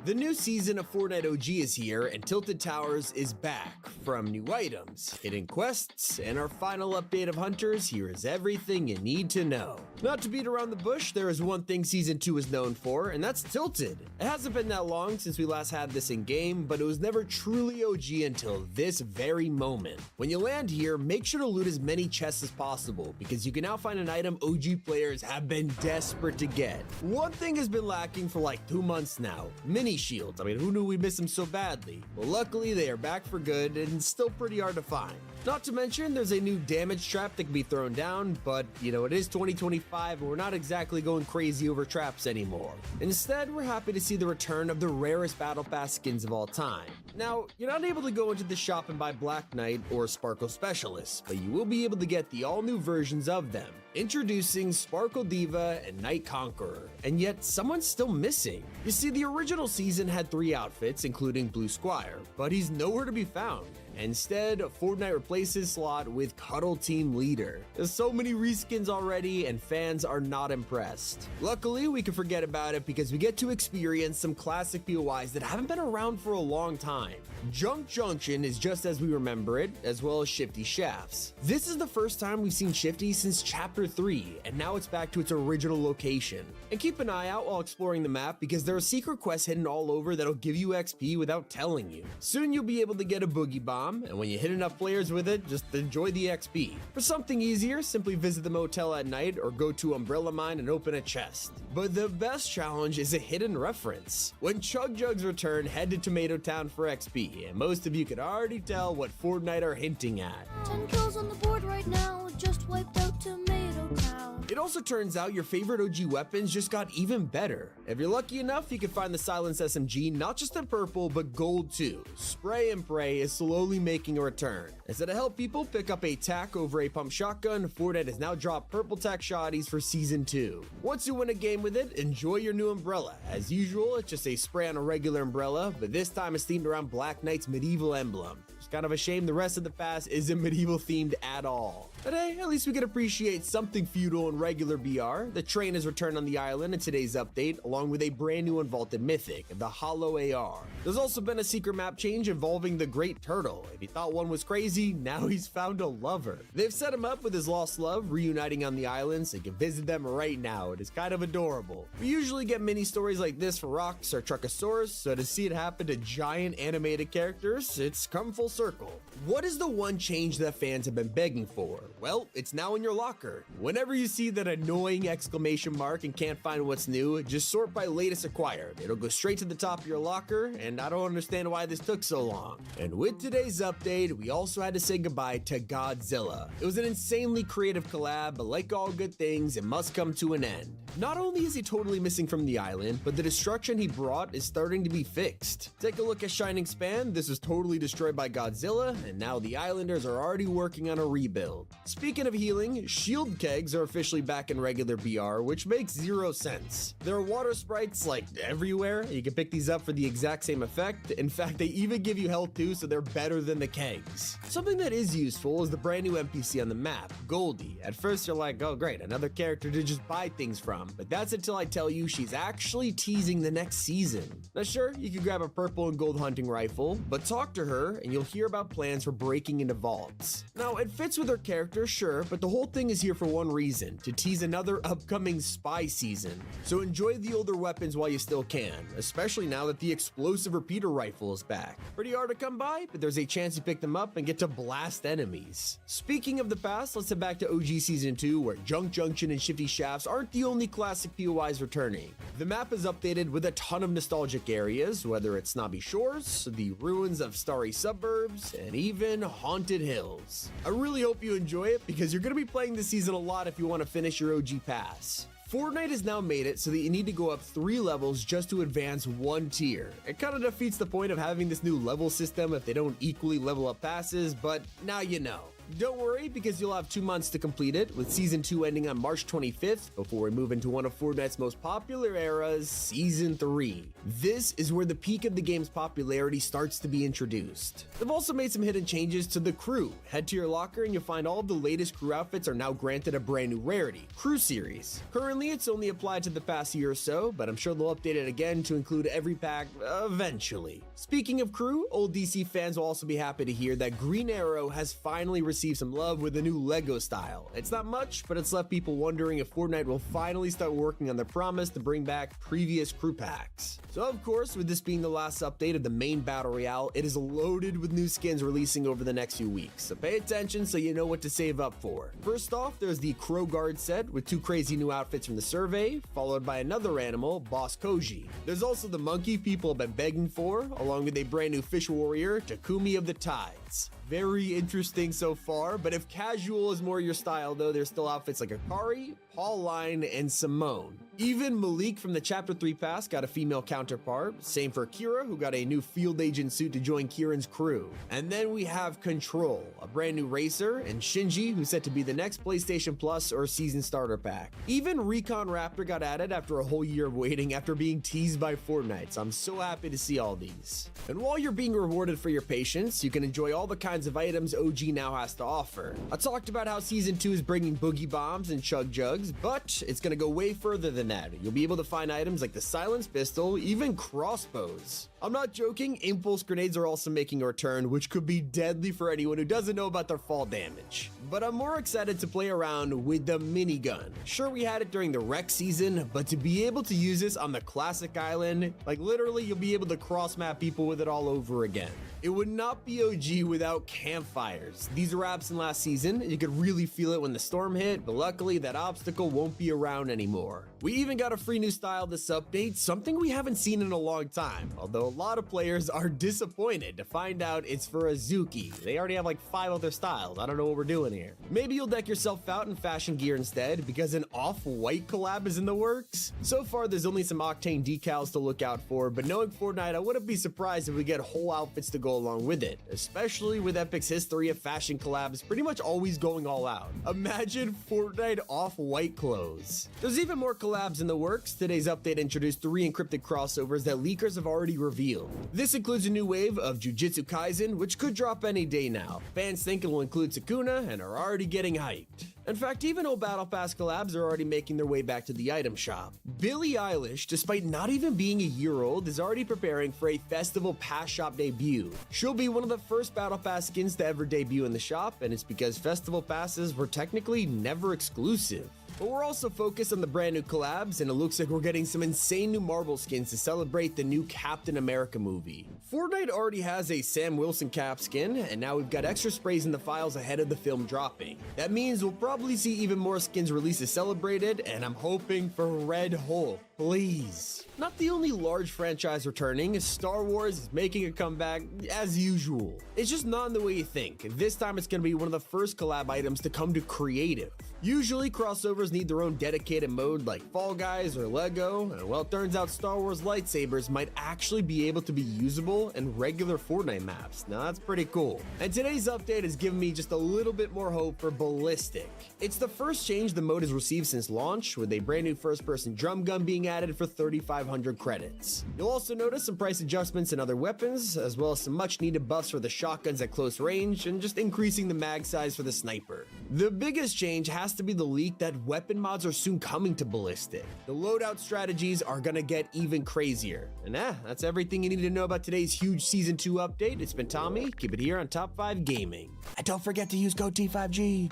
The new season of Fortnite OG is here, and Tilted Towers is back. From new items, hidden quests, and our final update of Hunters, here is everything you need to know. Not to beat around the bush, there is one thing Season 2 is known for, and that's Tilted. It hasn't been that long since we last had this in game, but it was never truly OG until this very moment. When you land here, make sure to loot as many chests as possible, because you can now find an item OG players have been desperate to get. One thing has been lacking for like 2 months now, mini shields. I mean, who knew we'd miss them so badly? Well, luckily they are back for good and still pretty hard to find. Not to mention, there's a new damage trap that can be thrown down, but you know, it is 2025 and we're not exactly going crazy over traps anymore. Instead, we're happy to see the return of the rarest Battle Pass skins of all time. Now, you're not able to go into the shop and buy Black Knight or Sparkle Specialist, but you will be able to get the all-new versions of them. Introducing Sparkle Diva and Night Conqueror, and yet someone's still missing. You see, the original season had 3 outfits, including Blue Squire, but he's nowhere to be found. Instead, Fortnite replaced his slot with Cuddle Team Leader. There's so many reskins already, and fans are not impressed. Luckily, we can forget about it because we get to experience some classic POIs that haven't been around for a long time. Junk Junction is just as we remember it, as well as Shifty Shafts. This is the first time we've seen Shifty since Chapter 3, and now it's back to its original location. And keep an eye out while exploring the map because there are secret quests hidden all over that'll give you XP without telling you. Soon you'll be able to get a Boogie Bomb, and when you hit enough players with it, just enjoy the XP. For something easier, simply visit the motel at night or go to Umbrella Mine and open a chest. But the best challenge is a hidden reference. When Chug Jugs return, head to Tomato Town for XP, and most of you could already tell what Fortnite are hinting at. 10 kills on the board right now, just wiped out Tomato Town. It also turns out your favorite OG weapons just got even better. If you're lucky enough, you can find the Silence SMG not just in purple, but gold too. Spray and Pray is slowly making a return. Instead of help people pick up a TAC over a pump shotgun, Fortnite has now dropped purple TAC shotties for Season 2. Once you win a game with it, enjoy your new umbrella. As usual, it's just a spray on a regular umbrella, but this time it's themed around Black Knight's medieval emblem. It's kind of a shame the rest of the pass isn't medieval themed at all. But hey, at least we can appreciate something feudal and regular BR. The train has returned on the island in today's update, along with a brand new unvaulted mythic, the Hollow AR. There's also been a secret map change involving the Great Turtle. If you thought one was crazy, now he's found a lover. They've set him up with his lost love, reuniting on the island, so you can visit them right now. It is kind of adorable. We usually get mini stories like this for Rocks or Truckosaurus, so to see it happen to giant animated characters, it's come full circle. What is the one change that fans have been begging for? Well, it's now in your locker. Whenever you see that annoying exclamation mark and can't find what's new, just sort by latest acquired. It'll go straight to the top of your locker, and I don't understand why this took so long. And with today's update, we also had to say goodbye to Godzilla. It was an insanely creative collab, but like all good things, it must come to an end. Not only is he totally missing from the island, but the destruction he brought is starting to be fixed. Take a look at Shining Span. This was totally destroyed by Godzilla, and now the islanders are already working on a rebuild. Speaking of healing, shield kegs are officially back in regular BR, which makes zero sense. There are water sprites like everywhere. You can pick these up for the exact same effect. In fact, they even give you health too, so they're better than the kegs. Something that is useful is the brand new NPC on the map, Goldie. At first you're like, oh great, another character to just buy things from, but that's until I tell you she's actually teasing the next season. Now sure, you can grab a purple and gold hunting rifle, but talk to her and you'll hear about plans for breaking into vaults. Now it fits with her character, sure, but the whole thing is here for one reason, to tease another upcoming spy season. So enjoy the older weapons while you still can, especially now that the explosive repeater rifle is back. Pretty hard to come by, but there's a chance you pick them up and get to blast enemies. Speaking of the past, let's head back to OG Season 2, where Junk Junction and Shifty Shafts aren't the only classic POIs returning. The map is updated with a ton of nostalgic areas, whether it's Snobby Shores, the ruins of starry suburbs, and even haunted hills. I really hope you enjoy it because you're going to be playing this season a lot if you want to finish your OG pass. Fortnite has now made it so that you need to go up 3 levels just to advance 1 tier. It kind of defeats the point of having this new level system if they don't equally level up passes, but now you know. Don't worry, because you'll have 2 months to complete it, with Season 2 ending on March 25th, before we move into one of Fortnite's most popular eras, Season 3. This is where the peak of the game's popularity starts to be introduced. They've also made some hidden changes to the crew. Head to your locker and you'll find all of the latest crew outfits are now granted a brand new rarity, Crew Series. Currently, it's only applied to the past year or so, but I'm sure they'll update it again to include every pack eventually. Speaking of crew, old DC fans will also be happy to hear that Green Arrow has finally received received some love with the new LEGO style. It's not much, but it's left people wondering if Fortnite will finally start working on their promise to bring back previous crew packs. So of course, with this being the last update of the main Battle Royale, it is loaded with new skins releasing over the next few weeks, so pay attention so you know what to save up for. First off, there's the Crow Guard set with 2 crazy new outfits from the survey, followed by another animal, Boss Koji. There's also the monkey people have been begging for, along with a brand new fish warrior, Takumi of the Tides. Very interesting so far, but if casual is more your style though, there's still outfits like Akari, Pauline, and Simone. Even Malik from the Chapter 3 pass got a female counterpart, same for Kira, who got a new field agent suit to join Kieran's crew. And then we have Control, a brand new racer, and Shinji, who's set to be the next PlayStation Plus or Season Starter Pack. Even Recon Raptor got added after a whole year of waiting after being teased by Fortnite, so I'm so happy to see all these. And while you're being rewarded for your patience, you can enjoy all the kinds of items OG now has to offer. I talked about how Season 2 is bringing Boogie Bombs and Chug Jugs, but it's gonna go way further than that. You'll be able to find items like the Silence Pistol, even crossbows. I'm not joking, Impulse Grenades are also making a return, which could be deadly for anyone who doesn't know about their fall damage. But I'm more excited to play around with the minigun. Sure, we had it during the Wreck season, but to be able to use this on the classic island, like literally you'll be able to cross-map people with it all over again. It would not be OG without campfires. These were absent last season, you could really feel it when the storm hit, but luckily that obstacle won't be around anymore. We even got a free new style this update, something we haven't seen in a long time, although a lot of players are disappointed to find out it's for Azuki. They already have like 5 other styles, I don't know what we're doing here. Maybe you'll deck yourself out in fashion gear instead, because an Off-White collab is in the works. So far there's only some Octane decals to look out for, but knowing Fortnite, I wouldn't be surprised if we get whole outfits to go along with it, especially with Epic's history of fashion collabs pretty much always going all out. Imagine Fortnite Off-White clothes. There's even more collabs in the works. Today's update introduced 3 encrypted crossovers that leakers have already revealed. This includes a new wave of Jujutsu Kaisen, which could drop any day now. Fans think it will include Sukuna and are already getting hyped. In fact, even old Battle Pass collabs are already making their way back to the item shop. Billie Eilish, despite not even being a year old, is already preparing for a Festival Pass shop debut. She'll be one of the first Battle Pass skins to ever debut in the shop, and it's because Festival Passes were technically never exclusive. But we're also focused on the brand new collabs, and it looks like we're getting some insane new Marvel skins to celebrate the new Captain America movie. Fortnite already has a Sam Wilson cap skin, and now we've got extra sprays in the files ahead of the film dropping. That means we'll probably see even more skins releases celebrated, and I'm hoping for Red Hulk. Please. Not the only large franchise returning, Star Wars is making a comeback as usual. It's just not in the way you think. This time it's going to be one of the first collab items to come to creative. Usually crossovers need their own dedicated mode like Fall Guys or Lego, and well, it turns out Star Wars lightsabers might actually be able to be usable in regular Fortnite maps. Now that's pretty cool. And today's update has given me just a little bit more hope for Ballistic. It's the first change the mode has received since launch, with a brand new first-person drum gun being added for 3,500 credits. You'll also notice some price adjustments in other weapons, as well as some much-needed buffs for the shotguns at close range, and just increasing the mag size for the sniper. The biggest change has to be the leak that weapon mods are soon coming to Ballistic. The loadout strategies are gonna get even crazier. And that's everything you need to know about today's huge Season 2 update. It's been Tommy. Keep it here on Top 5 Gaming. And don't forget to use code T5G.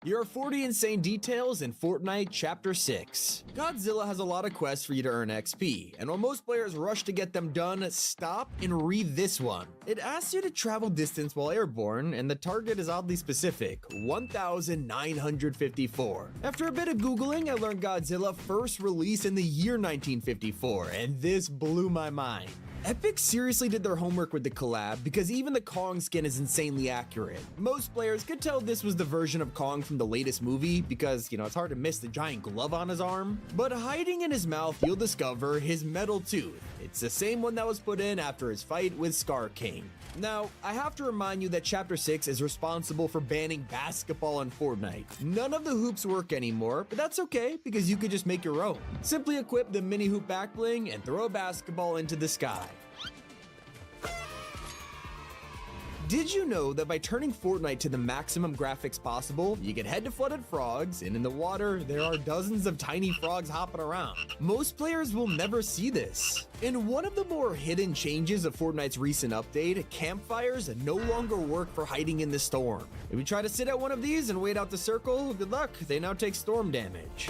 Here are 40 insane details in Fortnite Chapter 6. Godzilla has a lot of quests for you to earn XP, and while most players rush to get them done, stop and read this one. It asks you to travel distance while airborne, and the target is oddly specific, 1,954. After a bit of Googling, I learned Godzilla first released in the year 1954, and this blew my mind. Epic seriously did their homework with the collab, because even the Kong skin is insanely accurate. Most players could tell this was the version of Kong from the latest movie, because, it's hard to miss the giant glove on his arm. But hiding in his mouth, you'll discover his metal tooth. It's the same one that was put in after his fight with Scar King. Now, I have to remind you that Chapter 6 is responsible for banning basketball in Fortnite. None of the hoops work anymore, but that's okay, because you could just make your own. Simply equip the mini hoop back bling and throw a basketball into the sky. Did you know that by turning Fortnite to the maximum graphics possible, you can head to flooded frogs, and in the water, there are dozens of tiny frogs hopping around? Most players will never see this. In one of the more hidden changes of Fortnite's recent update, campfires no longer work for hiding in the storm. If you try to sit at one of these and wait out the circle, good luck, they now take storm damage.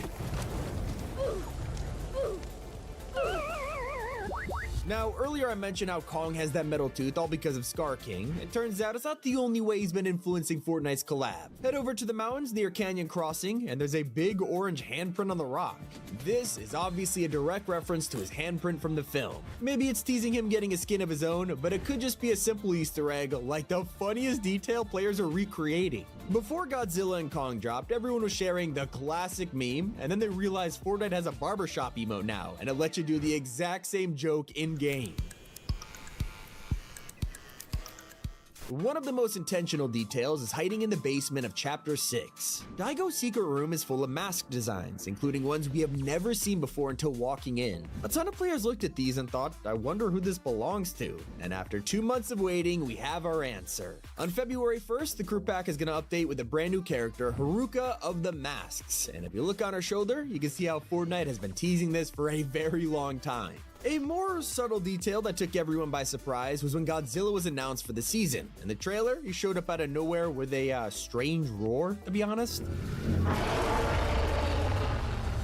Now, earlier I mentioned how Kong has that metal tooth all because of Scar King. It turns out it's not the only way he's been influencing Fortnite's collab. Head over to the mountains near Canyon Crossing, and there's a big orange handprint on the rock. This is obviously a direct reference to his handprint from the film. Maybe it's teasing him getting a skin of his own, but it could just be a simple Easter egg, like the funniest detail players are recreating. Before Godzilla and Kong dropped, everyone was sharing the classic meme, and then they realized Fortnite has a barbershop emote now, and it lets you do the exact same joke in-game. One of the most intentional details is hiding in the basement of Chapter 6. Daigo's secret room is full of mask designs, including ones we have never seen before until walking in. A ton of players looked at these and thought, I wonder who this belongs to. And after 2 months of waiting, we have our answer. On February 1st, the crew pack is going to update with a brand new character, Haruka of the Masks. And if you look on her shoulder, you can see how Fortnite has been teasing this for a very long time. A more subtle detail that took everyone by surprise was when Godzilla was announced for the season. In the trailer, he showed up out of nowhere with a strange roar, to be honest.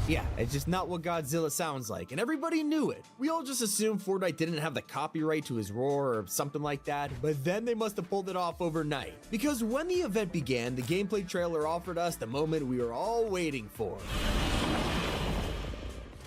Yeah, it's just not what Godzilla sounds like, and everybody knew it. We all just assumed Fortnite didn't have the copyright to his roar or something like that, but then they must have pulled it off overnight. Because when the event began, the gameplay trailer offered us the moment we were all waiting for.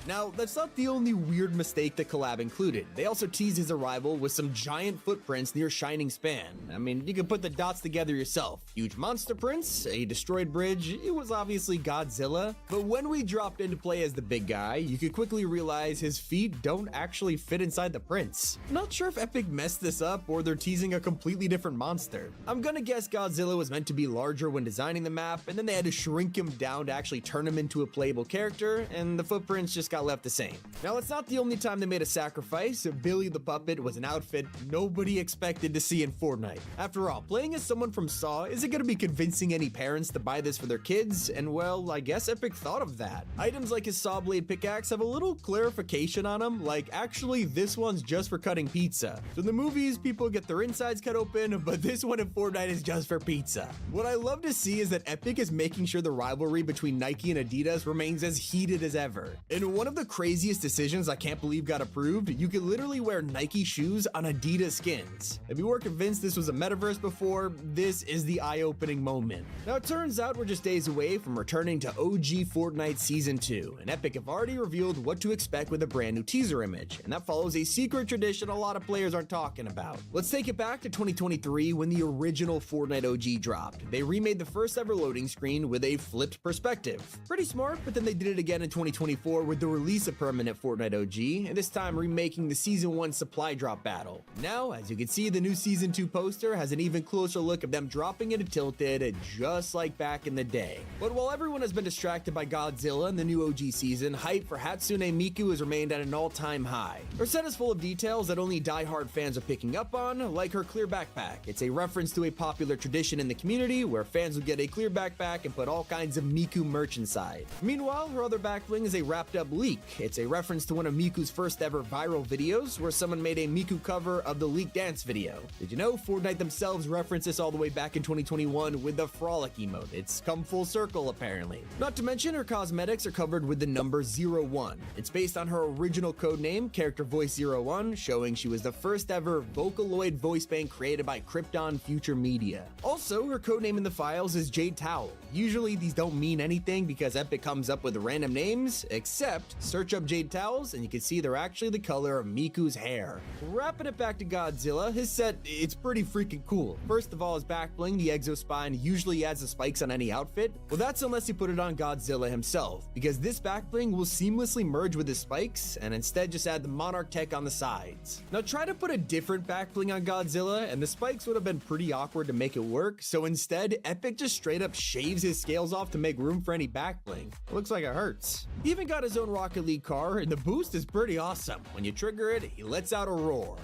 Now, that's not the only weird mistake the collab included. They also teased his arrival with some giant footprints near Shining Span. I mean, you can put the dots together yourself. Huge monster prints, a destroyed bridge, it was obviously Godzilla. But when we dropped into play as the big guy, you could quickly realize his feet don't actually fit inside the prints. Not sure if Epic messed this up or they're teasing a completely different monster. I'm gonna guess Godzilla was meant to be larger when designing the map, and then they had to shrink him down to actually turn him into a playable character, and the footprints just got left the same. Now, it's not the only time they made a sacrifice. Billy the Puppet was an outfit nobody expected to see in Fortnite. After all, playing as someone from Saw isn't going to be convincing any parents to buy this for their kids, and well, I guess Epic thought of that. Items like his saw blade pickaxe have a little clarification on them, like actually this one's just for cutting pizza. So in the movies, people get their insides cut open, but this one in Fortnite is just for pizza. What I love to see is that Epic is making sure the rivalry between Nike and Adidas remains as heated as ever. In one of the craziest decisions I can't believe got approved, you could literally wear Nike shoes on Adidas skins. If you were convinced this was a metaverse before, this is the eye-opening moment. Now, it turns out we're just days away from returning to OG Fortnite Season 2, and Epic have already revealed what to expect with a brand new teaser image, and that follows a secret tradition a lot of players aren't talking about. Let's take it back to 2023 when the original Fortnite OG dropped. They remade the first ever loading screen with a flipped perspective. Pretty smart, but then they did it again in 2024 with the release of permanent Fortnite OG, and this time remaking the Season 1 supply drop battle. Now, as you can see, the new Season 2 poster has an even closer look of them dropping into Tilted, just like back in the day. But while everyone has been distracted by Godzilla in the new OG season, hype for Hatsune Miku has remained at an all-time high. Her set is full of details that only die-hard fans are picking up on, like her clear backpack. It's a reference to a popular tradition in the community where fans will get a clear backpack and put all kinds of Miku merch inside. Meanwhile, her other back bling is a wrapped-up leak. It's a reference to one of Miku's first ever viral videos where someone made a Miku cover of the leaked dance video. Did you know Fortnite themselves referenced this all the way back in 2021 with the Frolic emote? It's come full circle apparently. Not to mention her cosmetics are covered with the number 01. It's based on her original codename, Character Voice 01, showing she was the first ever Vocaloid voice bank created by Krypton Future Media. Also, her codename in the files is Jade Towel. Usually these don't mean anything because Epic comes up with random names, except search up Jade Towels and you can see they're actually the color of Miku's hair. Wrapping it back to Godzilla, his set, it's pretty freaking cool. First of all, his back bling, the Exospine, usually adds the spikes on any outfit. Well, that's unless you put it on Godzilla himself, because this back bling will seamlessly merge with his spikes and instead just add the Monarch tech on the sides. Now try to put a different back bling on Godzilla and the spikes would have been pretty awkward to make it work, so instead Epic just straight up shaves his scales off to make room for any back bling. It looks like it hurts. He even got his own Rocket League car, and the boost is pretty awesome. When you trigger it, he lets out a roar.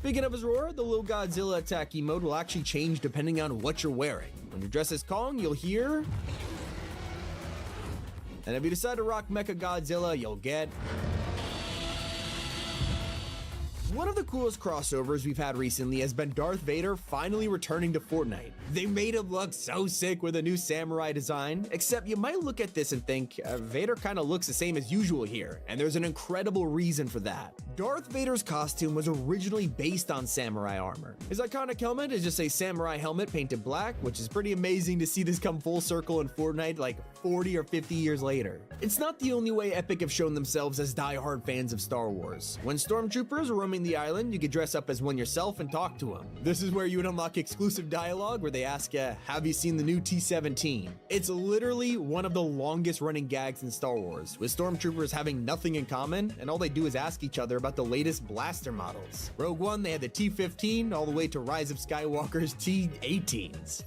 Speaking of his roar, the little Godzilla attack emote will actually change depending on what you're wearing. When you're dressed as Kong, you'll hear... And if you decide to rock Mecha Godzilla, you'll get... One of the coolest crossovers we've had recently has been Darth Vader finally returning to Fortnite. They made him look so sick with a new samurai design, except you might look at this and think, Vader kind of looks the same as usual here, and there's an incredible reason for that. Darth Vader's costume was originally based on samurai armor. His iconic helmet is just a samurai helmet painted black, which is pretty amazing to see this come full circle in Fortnite like 40 or 50 years later. It's not the only way Epic have shown themselves as die-hard fans of Star Wars. When stormtroopers are roaming the island, you could dress up as one yourself and talk to them. This is where you would unlock exclusive dialogue where they ask you, have you seen the new T-17? It's literally one of the longest running gags in Star Wars, with stormtroopers having nothing in common, and all they do is ask each other about the latest blaster models. Rogue One, they had the T-15, all the way to Rise of Skywalker's T-18s.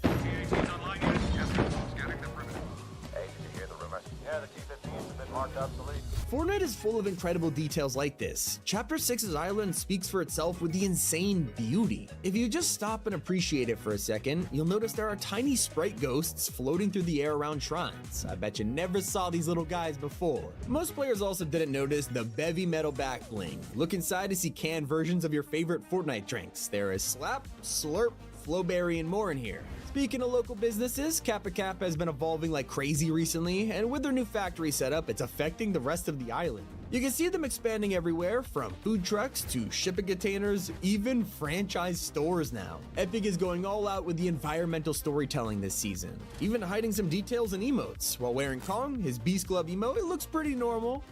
Fortnite is full of incredible details like this. Chapter 6's island speaks for itself with the insane beauty. If you just stop and appreciate it for a second, you'll notice there are tiny sprite ghosts floating through the air around shrines. I bet you never saw these little guys before. Most players also didn't notice the Bevy metal back bling. Look inside to see canned versions of your favorite Fortnite drinks. There is Slap, Slurp, Flowberry, and more in here. Speaking of local businesses, Kappa Kappa has been evolving like crazy recently, and with their new factory setup, it's affecting the rest of the island. You can see them expanding everywhere, from food trucks to shipping containers, even franchise stores now. Epic is going all out with the environmental storytelling this season, even hiding some details and emotes. While wearing Kong, his Beast Glove emote, it looks pretty normal.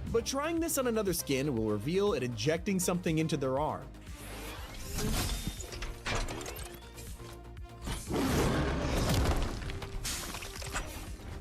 But trying this on another skin will reveal it injecting something into their arm.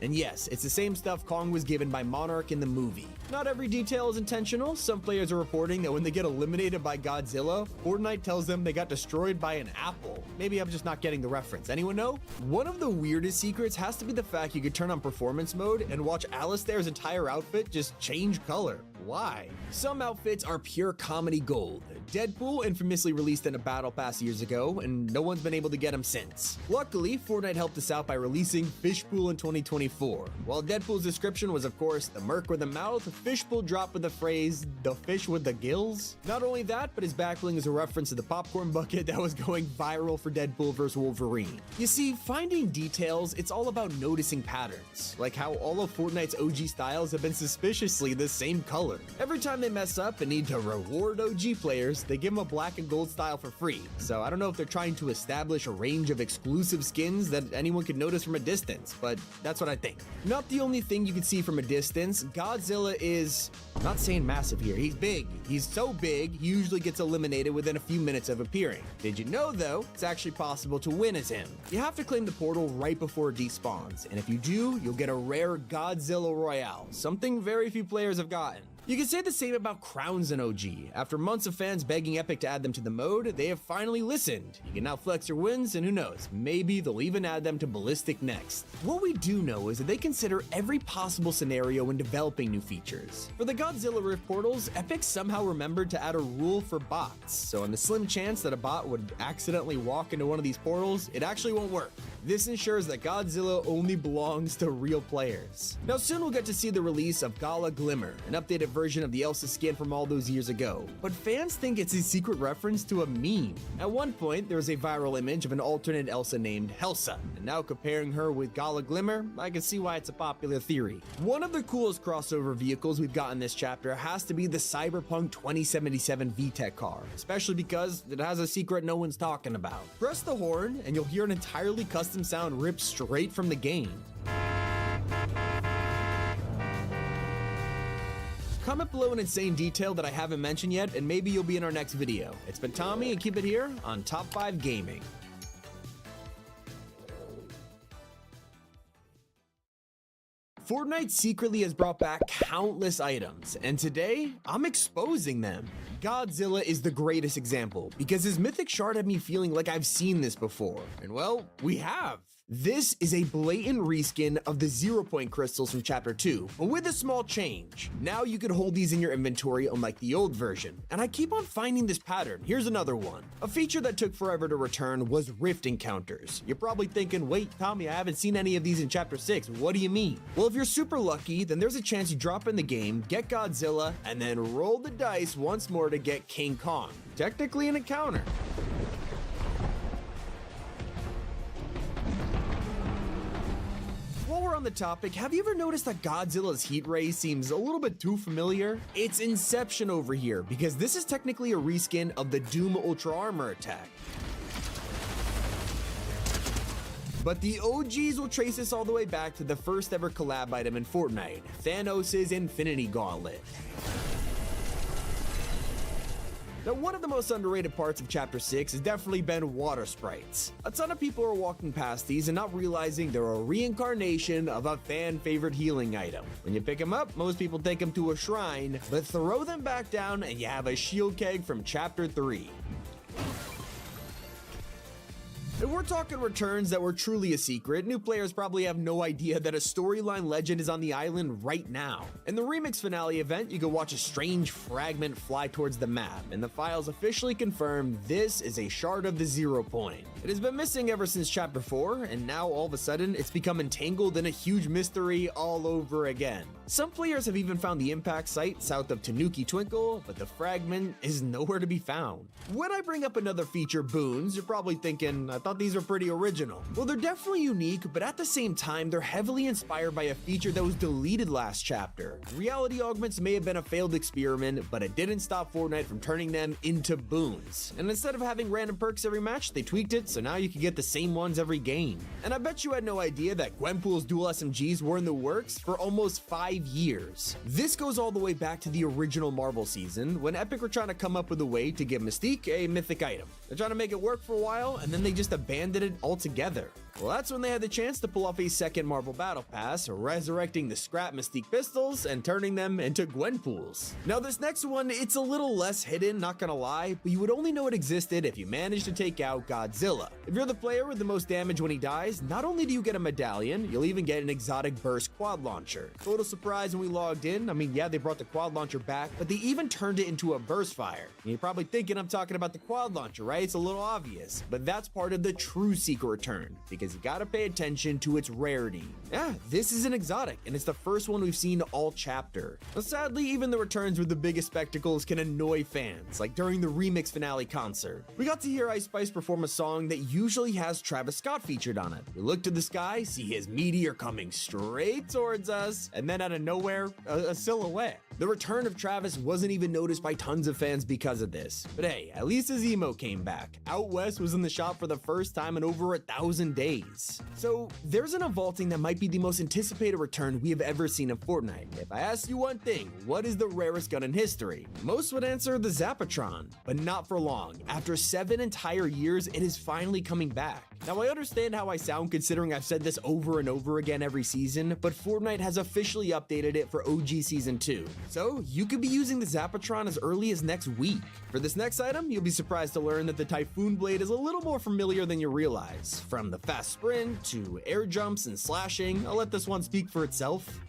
And yes, it's the same stuff Kong was given by Monarch in the movie. Not every detail is intentional. Some players are reporting that when they get eliminated by Godzilla, Fortnite tells them they got destroyed by an apple. Maybe I'm just not getting the reference. Anyone know? One of the weirdest secrets has to be the fact you could turn on performance mode and watch Alistair's entire outfit just change color. Why? Some outfits are pure comedy gold. Deadpool infamously released in a battle pass years ago, and no one's been able to get him since. Luckily, Fortnite helped us out by releasing Fishpool in 2024. While Deadpool's description was of course the merc with the mouth, Fishpool dropped with the phrase, the fish with the gills. Not only that, but his backbling is a reference to the popcorn bucket that was going viral for Deadpool vs. Wolverine. You see, finding details, it's all about noticing patterns, like how all of Fortnite's OG styles have been suspiciously the same color. Every time they mess up and need to reward OG players, they give them a black and gold style for free. So I don't know if they're trying to establish a range of exclusive skins that anyone could notice from a distance, but that's what I think. Not the only thing you can see from a distance, Godzilla is, not saying massive here, he's big. He's so big, he usually gets eliminated within a few minutes of appearing. Did you know though, it's actually possible to win as him. You have to claim the portal right before it despawns, and if you do, you'll get a rare Godzilla Royale, something very few players have gotten. You can say the same about crowns in OG. After months of fans begging Epic to add them to the mode, they have finally listened. You can now flex your wins, and who knows, maybe they'll even add them to Ballistic next. What we do know is that they consider every possible scenario when developing new features. For the Godzilla Rift portals, Epic somehow remembered to add a rule for bots, so on the slim chance that a bot would accidentally walk into one of these portals, it actually won't work. This ensures that Godzilla only belongs to real players. Now soon we'll get to see the release of Gala Glimmer, an updated version of the Elsa skin from all those years ago, but fans think it's a secret reference to a meme. At one point, there was a viral image of an alternate Elsa named Helsa, and now comparing her with Gala Glimmer, I can see why it's a popular theory. One of the coolest crossover vehicles we've got in this chapter has to be the Cyberpunk 2077 VTEC car, especially because it has a secret no one's talking about. Press the horn, and you'll hear an entirely custom sound ripped straight from the game. Comment below an insane detail that I haven't mentioned yet, and maybe you'll be in our next video. It's been Tommy, and keep it here on Top 5 Gaming. Fortnite secretly has brought back countless items, and today, I'm exposing them. Godzilla is the greatest example because his mythic shard had me feeling like I've seen this before. And well, we have. This is a blatant reskin of the 0 point crystals from chapter 2, but with a small change. Now you can hold these in your inventory unlike the old version, and I keep on finding this pattern. Here's another one. A feature that took forever to return was rift encounters. You're probably thinking, wait, Tommy, I haven't seen any of these in chapter 6. What do you mean? Well, if you're super lucky, then there's a chance you drop in the game, get Godzilla, and then roll the dice once more to get King Kong. Technically an encounter. While we're on the topic, have you ever noticed that Godzilla's heat ray seems a little bit too familiar? It's Inception over here, because this is technically a reskin of the Doom Ultra Armor attack. But the OGs will trace this all the way back to the first ever collab item in Fortnite, Thanos' Infinity Gauntlet. Now, one of the most underrated parts of Chapter 6 has definitely been water sprites. A ton of people are walking past these and not realizing they're a reincarnation of a fan-favorite healing item. When you pick them up, most people take them to a shrine, but throw them back down and you have a shield keg from Chapter 3. If we're talking returns that were truly a secret, new players probably have no idea that a storyline legend is on the island right now. In the Remix finale event, you can watch a strange fragment fly towards the map, and the files officially confirm this is a shard of the 0 point. It has been missing ever since Chapter 4, and now all of a sudden it's become entangled in a huge mystery all over again. Some players have even found the impact site south of Tanuki Twinkle, but the fragment is nowhere to be found. When I bring up another feature, boons, you're probably thinking, I thought these were pretty original. Well, they're definitely unique, but at the same time, they're heavily inspired by a feature that was deleted last chapter. Reality augments may have been a failed experiment, but it didn't stop Fortnite from turning them into boons. And instead of having random perks every match, they tweaked it so now you can get the same ones every game. And I bet you had no idea that Gwenpool's dual SMGs were in the works for almost 5 years. This goes all the way back to the original Marvel season, when Epic were trying to come up with a way to give Mystique a mythic item. They're trying to make it work for a while, and then they just abandoned it altogether. Well, that's when they had the chance to pull off a second Marvel Battle Pass, resurrecting the scrap Mystique pistols and turning them into Gwenpools. Now this next one, it's a little less hidden, not gonna lie, but you would only know it existed if you managed to take out Godzilla. If you're the player with the most damage when he dies, not only do you get a medallion, you'll even get an exotic burst quad launcher. Total surprise when we logged in, I mean, yeah, they brought the quad launcher back, but they even turned it into a burst fire. And you're probably thinking I'm talking about the quad launcher, right? It's a little obvious, but that's part of the true secret return, because you gotta pay attention to its rarity. Yeah, this is an exotic, and it's the first one we've seen all chapter. But sadly, even the returns with the biggest spectacles can annoy fans, like during the Remix finale concert. We got to hear Ice Spice perform a song that usually has Travis Scott featured on it. We look to the sky, see his meteor coming straight towards us, and then out of nowhere, a silhouette. The return of Travis wasn't even noticed by tons of fans because of this. But hey, at least his emo came back. Out West was in the shop for the first time in over 1,000 days. So there's an vaulting that might be the most anticipated return we have ever seen in Fortnite. If I asked you one thing, what is the rarest gun in history? Most would answer the Zapatron, but not for long. After 7 entire years, it is finally coming back. Now I understand how I sound considering I've said this over and over again every season, but Fortnite has officially updated it for OG Season 2. So you could be using the Zapatron as early as next week. For this next item, you'll be surprised to learn that the Typhoon Blade is a little more familiar than you realize. From the fast sprint to air jumps and slashing, I'll let this one speak for itself.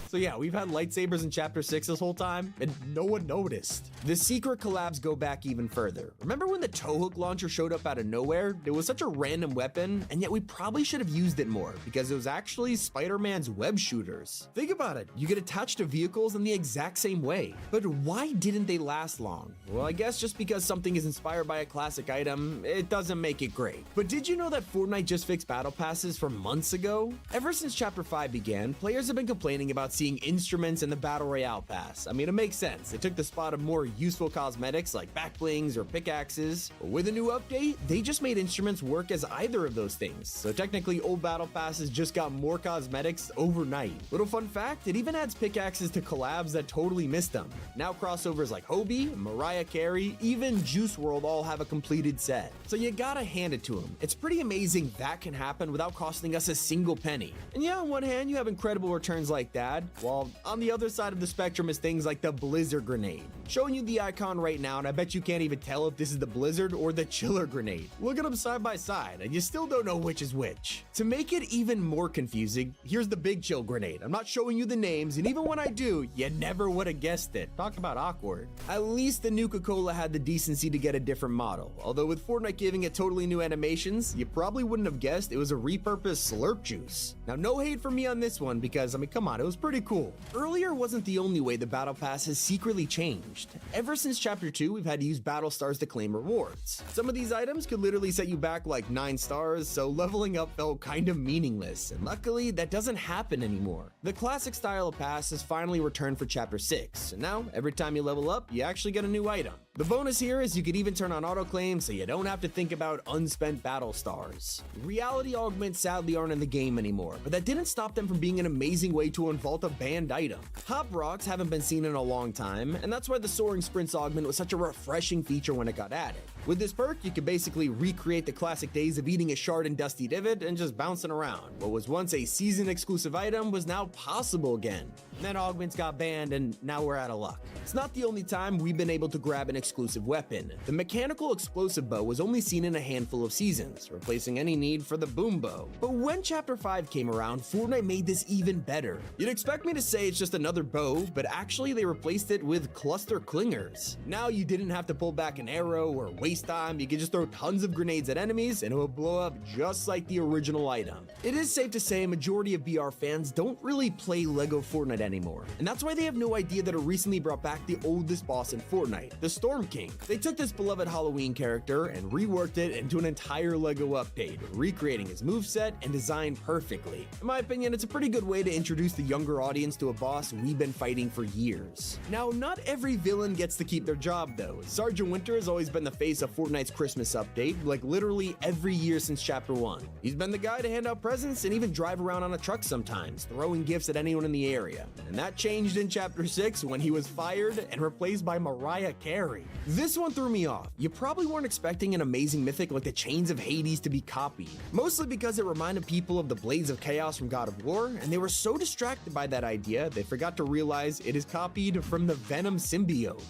So yeah, we've had lightsabers in Chapter 6 this whole time, and no one noticed. The secret collabs go back even further. Remember when the towhook launcher showed up out of nowhere? It was such a random weapon, and yet we probably should have used it more, because it was actually Spider-Man's web shooters. Think about it, you get attached to vehicles in the exact same way. But why didn't they last long? Well, I guess just because something is inspired by a classic item, it doesn't make it great. But did you know that Fortnite just fixed battle passes from months ago? Ever since Chapter 5 began, players have been complaining about seeing instruments in the Battle Royale pass. I mean, it makes sense. They took the spot of more useful cosmetics like back blings or pickaxes. But with a new update, they just made instruments work as either of those things. So technically, old battle passes just got more cosmetics overnight. Little fun fact, it even adds pickaxes to collabs that totally missed them. Now crossovers like Hobie, Mariah Carey, even Juice WRLD all have a completed set. So you gotta hand it to them. It's pretty amazing that can happen without costing us a single penny. And yeah, on one hand, you have incredible returns like that, while on the other side of the spectrum is things like the Blizzard Grenade. Showing you the icon right now, and I bet you can't even tell if this is the Blizzard or the Chiller Grenade. Look at them side by side, and you still don't know which is which. To make it even more confusing, here's the Big Chill Grenade. I'm not showing you the names, and even when I do, you never would have guessed it. Talk about awkward. At least the Nuka-Cola had the decency to get a different model, although with Fortnite giving it totally new animations, you probably wouldn't have guessed it was a repurposed Slurp Juice. Now, no hate for me on this one because, I mean, come on, it was pretty cool. Earlier wasn't the only way the Battle Pass has secretly changed. Ever since Chapter 2, we've had to use Battle Stars to claim rewards. Some of these items could literally set you back like 9 stars, so leveling up felt kind of meaningless, and luckily, that doesn't happen anymore. The classic style of pass has finally returned for Chapter 6, and now, every time you level up, you actually get a new item. The bonus here is you could even turn on auto-claim so you don't have to think about unspent battle stars. Reality augments sadly aren't in the game anymore, but that didn't stop them from being an amazing way to unvault a banned item. Hop rocks haven't been seen in a long time, and that's why the soaring sprints augment was such a refreshing feature when it got added. With this perk, you could basically recreate the classic days of eating a shard in Dusty Divot and just bouncing around. What was once a season exclusive item was now possible again. Then augments got banned, and now we're out of luck. It's not the only time we've been able to grab an exclusive weapon. The mechanical explosive bow was only seen in a handful of seasons, replacing any need for the boom bow. But when Chapter 5 came around, Fortnite made this even better. You'd expect me to say it's just another bow, but actually they replaced it with cluster clingers. Now you didn't have to pull back an arrow or waste time, you could just throw tons of grenades at enemies and it would blow up just like the original item. It is safe to say a majority of BR fans don't really play LEGO Fortnite anymore, and that's why they have no idea that it recently brought back the oldest boss in Fortnite, the Storm King. They took this beloved Halloween character and reworked it into an entire LEGO update, recreating his moveset and design perfectly. In my opinion, it's a pretty good way to introduce the younger audience to a boss we've been fighting for years. Now, not every villain gets to keep their job though. Sergeant Winter has always been the face of Fortnite's Christmas update, like literally every year since Chapter 1. He's been the guy to hand out presents and even drive around on a truck sometimes, throwing gifts at anyone in the area. And that changed in Chapter 6 when he was fired and replaced by Mariah Carey. This one threw me off. You probably weren't expecting an amazing mythic like the Chains of Hades to be copied, mostly because it reminded people of the Blades of Chaos from God of War, and they were so distracted by that idea they forgot to realize it is copied from the Venom symbiote.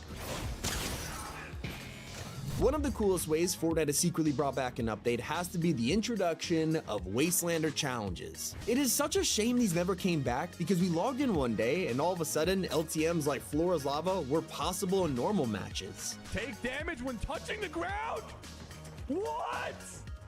One of the coolest ways Fortnite has secretly brought back an update has to be the introduction of Wastelander challenges. It is such a shame these never came back because we logged in one day and all of a sudden LTMs like Floor is Lava were possible in normal matches. Take damage when touching the ground? What?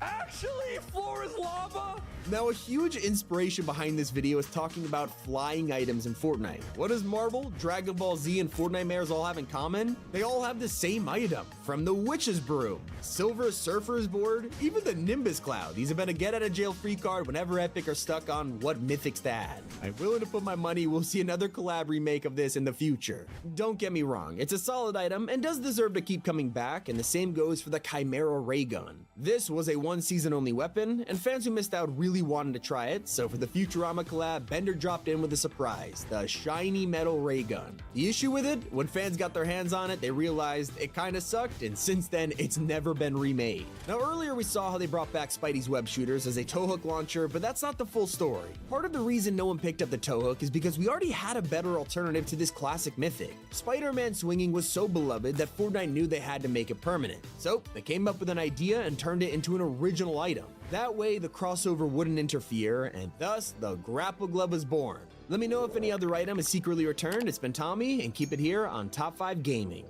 Actually, Floor is Lava? Now, a huge inspiration behind this video is talking about flying items in Fortnite. What does Marvel, Dragon Ball Z, and Fortnitemares all have in common? They all have the same item, from the Witch's Broom, Silver Surfer's Board, even the Nimbus Cloud. These have been a get-out-of-jail-free card whenever Epic are stuck on what mythics to add. I'm willing to put my money we'll see another collab remake of this in the future. Don't get me wrong, it's a solid item and does deserve to keep coming back, and the same goes for the Chimera Ray Gun. This was a one-season-only weapon, and fans who missed out really wanted to try it, so for the Futurama collab, Bender dropped in with a surprise, the Shiny Metal Ray Gun. The issue with it, when fans got their hands on it, they realized it kinda sucked, and since then, it's never been remade. Now, earlier we saw how they brought back Spidey's web shooters as a towhook launcher, but that's not the full story. Part of the reason no one picked up the towhook is because we already had a better alternative to this classic mythic. Spider-Man swinging was so beloved that Fortnite knew they had to make it permanent, so they came up with an idea and turned it into an original item. That way, the crossover wouldn't interfere, and thus, the Grapple Glove was born. Let me know if any other item is secretly returned. It's been Tommy, and keep it here on Top 5 Gaming.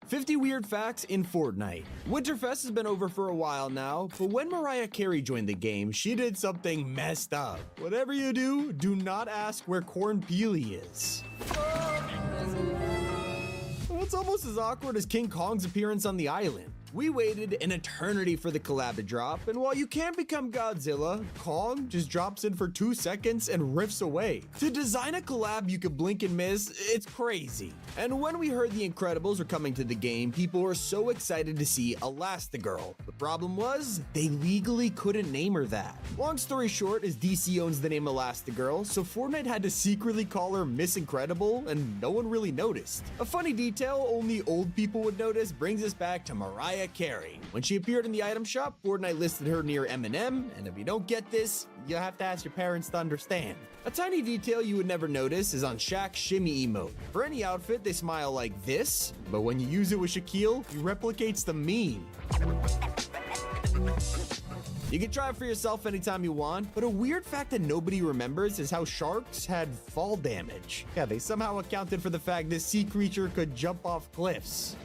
50 weird facts in Fortnite. Winterfest has been over for a while now, but when Mariah Carey joined the game, she did something messed up. Whatever you do, do not ask where Corn Peely is. It's almost as awkward as King Kong's appearance on the island. We waited an eternity for the collab to drop, and while you can't become Godzilla, Kong just drops in for 2 seconds and riffs away. To design a collab you could blink and miss, it's crazy. And when we heard the Incredibles were coming to the game, people were so excited to see Elastigirl. The problem was, they legally couldn't name her that. Long story short is DC owns the name Elastigirl, so Fortnite had to secretly call her Miss Incredible, and no one really noticed. A funny detail only old people would notice brings us back to Mariah Mariah Carey. When she appeared in the item shop, Fortnite listed her near Eminem, and if you don't get this, you'll have to ask your parents to understand. A tiny detail you would never notice is on Shaq's shimmy emote. For any outfit, they smile like this, but when you use it with Shaquille, he replicates the meme. You can try it for yourself anytime you want, but a weird fact that nobody remembers is how sharks had fall damage. Yeah, they somehow accounted for the fact this sea creature could jump off cliffs.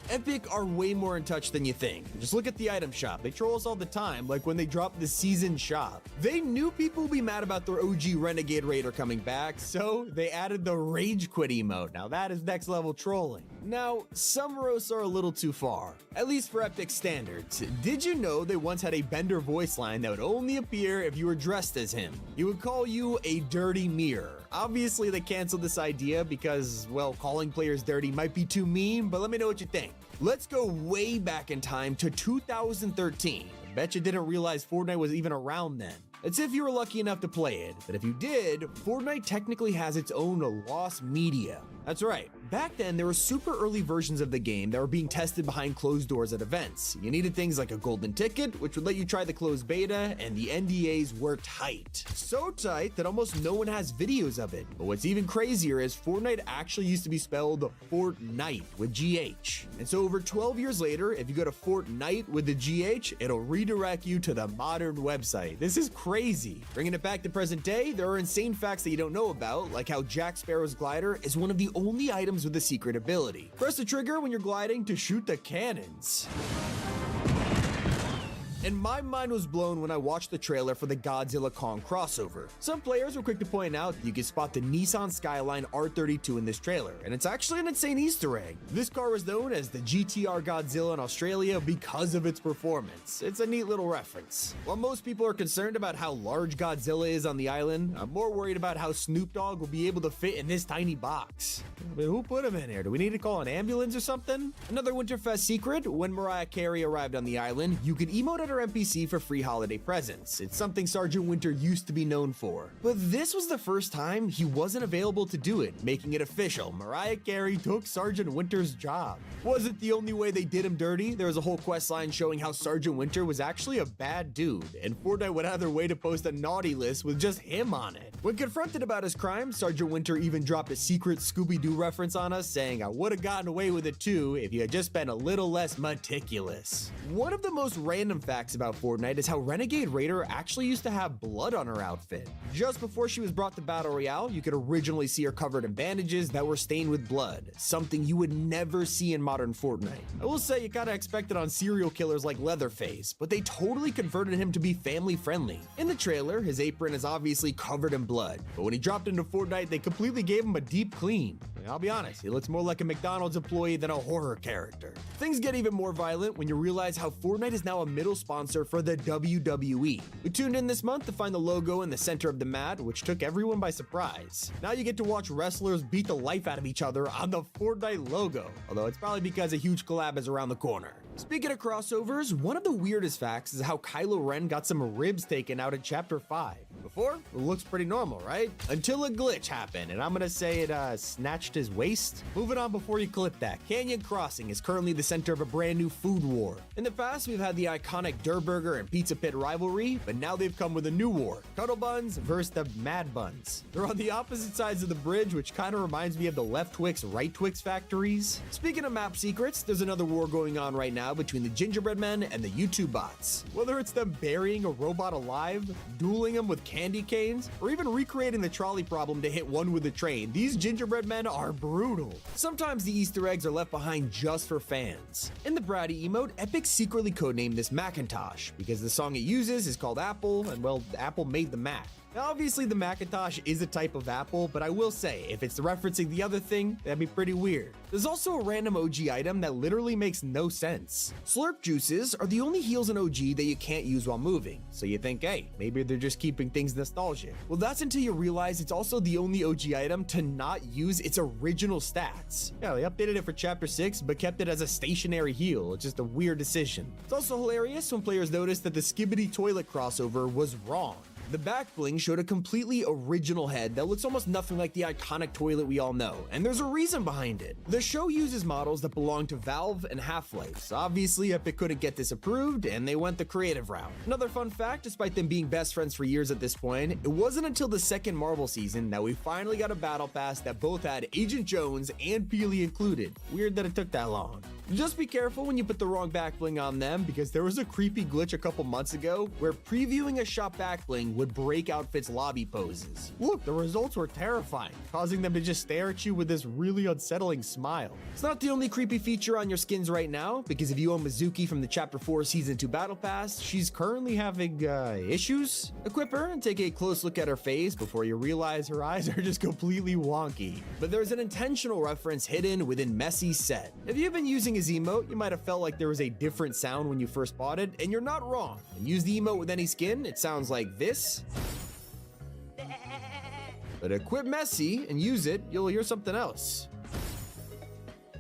Epic are way more in touch than you think. Just look at the item shop. They troll us all the time, like when they dropped the season shop. They knew people would be mad about their OG Renegade Raider coming back, so they added the Rage Quit emote. Now that is next level trolling. Now, some roasts are a little too far, at least for Epic standards. Did you know they once had a Bender voice line that would only appear if you were dressed as him? He would call you a dirty mirror. Obviously, they canceled this idea because, well, calling players dirty might be too mean, but let me know what you think. Let's go way back in time to 2013. I bet you didn't realize Fortnite was even around then. It's if you were lucky enough to play it, but if you did, Fortnite technically has its own lost media. That's right. Back then, there were super early versions of the game that were being tested behind closed doors at events. You needed things like a golden ticket, which would let you try the closed beta, and the NDAs were tight. So tight that almost no one has videos of it. But what's even crazier is Fortnite actually used to be spelled Fortnite with GH. And so over 12 years later, if you go to Fortnite with the GH, it'll redirect you to the modern website. This is crazy. Bringing it back to present day, there are insane facts that you don't know about, like how Jack Sparrow's glider is one of the only items with a secret ability. Press the trigger when you're gliding to shoot the cannons. And my mind was blown when I watched the trailer for the Godzilla Kong crossover. Some players were quick to point out that you can spot the Nissan Skyline R32 in this trailer, and it's actually an insane Easter egg. This car was known as the GTR Godzilla in Australia because of its performance. It's a neat little reference. While most people are concerned about how large Godzilla is on the island, I'm more worried about how Snoop Dogg will be able to fit in this tiny box. I mean, who put him in here? Do we need to call an ambulance or something? Another Winterfest secret, when Mariah Carey arrived on the island, you could emote at her NPC for free holiday presents. It's something Sergeant Winter used to be known for. But this was the first time he wasn't available to do it, making it official. Mariah Carey took Sergeant Winter's job. Wasn't the only way they did him dirty. There was a whole quest line showing how Sergeant Winter was actually a bad dude, and Fortnite went out of their way to post a naughty list with just him on it. When confronted about his crime, Sergeant Winter even dropped a secret Scooby-Doo reference on us, saying, "I would have gotten away with it too if you had just been a little less meticulous." One of the most random facts about Fortnite is how Renegade Raider actually used to have blood on her outfit. Just before she was brought to Battle Royale, you could originally see her covered in bandages that were stained with blood, something you would never see in modern Fortnite. I will say you kinda expect it on serial killers like Leatherface, but they totally converted him to be family friendly. In the trailer, his apron is obviously covered in blood, but when he dropped into Fortnite, they completely gave him a deep clean. I'll be honest, he looks more like a McDonald's employee than a horror character. Things get even more violent when you realize how Fortnite is now a middle sponsor for the WWE. We tuned in this month to find the logo in the center of the mat, which took everyone by surprise. Now you get to watch wrestlers beat the life out of each other on the Fortnite logo, although it's probably because a huge collab is around the corner. Speaking of crossovers, one of the weirdest facts is how Kylo Ren got some ribs taken out in Chapter 5. Before, it looks pretty normal, right? Until a glitch happened, and I'm gonna say it snatched his waist. Moving on before you clip that, Canyon Crossing is currently the center of a brand new food war. In the past, we've had the iconic Durr Burger and Pizza Pit rivalry, but now they've come with a new war, Cuddle Buns versus the Mad Buns. They're on the opposite sides of the bridge, which kind of reminds me of the Left Twix, Right Twix factories. Speaking of map secrets, there's another war going on right now between the Gingerbread Men and the YouTube bots. Whether it's them burying a robot alive, dueling them with candy canes, or even recreating the trolley problem to hit one with a train, these Gingerbread Men are brutal. Sometimes the Easter eggs are left behind just for fans. In the Bratty emote, Epic secretly codenamed this Macintosh because the song it uses is called Apple, and well, Apple made the Mac. Now, obviously, the Macintosh is a type of apple, but I will say, if it's referencing the other thing, that'd be pretty weird. There's also a random OG item that literally makes no sense. Slurp juices are the only heals in OG that you can't use while moving, so you think, hey, maybe they're just keeping things nostalgic. Well, that's until you realize it's also the only OG item to not use its original stats. Yeah, they updated it for Chapter 6, but kept it as a stationary heal. It's just a weird decision. It's also hilarious when players notice that the Skibidi Toilet crossover was wrong. The back bling showed a completely original head that looks almost nothing like the iconic toilet we all know, and there's a reason behind it. The show uses models that belong to Valve and Half-Life, so obviously Epic couldn't get this approved, and they went the creative route. Another fun fact, despite them being best friends for years at this point, it wasn't until the second Marvel season that we finally got a battle pass that both had Agent Jones and Peely included. Weird that it took that long. Just be careful when you put the wrong back bling on them, because there was a creepy glitch a couple months ago where previewing a shop back bling would break Outfit's lobby poses. Look, the results were terrifying, causing them to just stare at you with this really unsettling smile. It's not the only creepy feature on your skins right now, because if you own Mizuki from the Chapter 4 Season 2 Battle Pass, she's currently having, issues? Equip her and take a close look at her face before you realize her eyes are just completely wonky. But there's an intentional reference hidden within Messi's set. If you've been using his emote, you might have felt like there was a different sound when you first bought it, and you're not wrong. And use the emote with any skin, it sounds like this. But equip Messi and use it, you'll hear something else.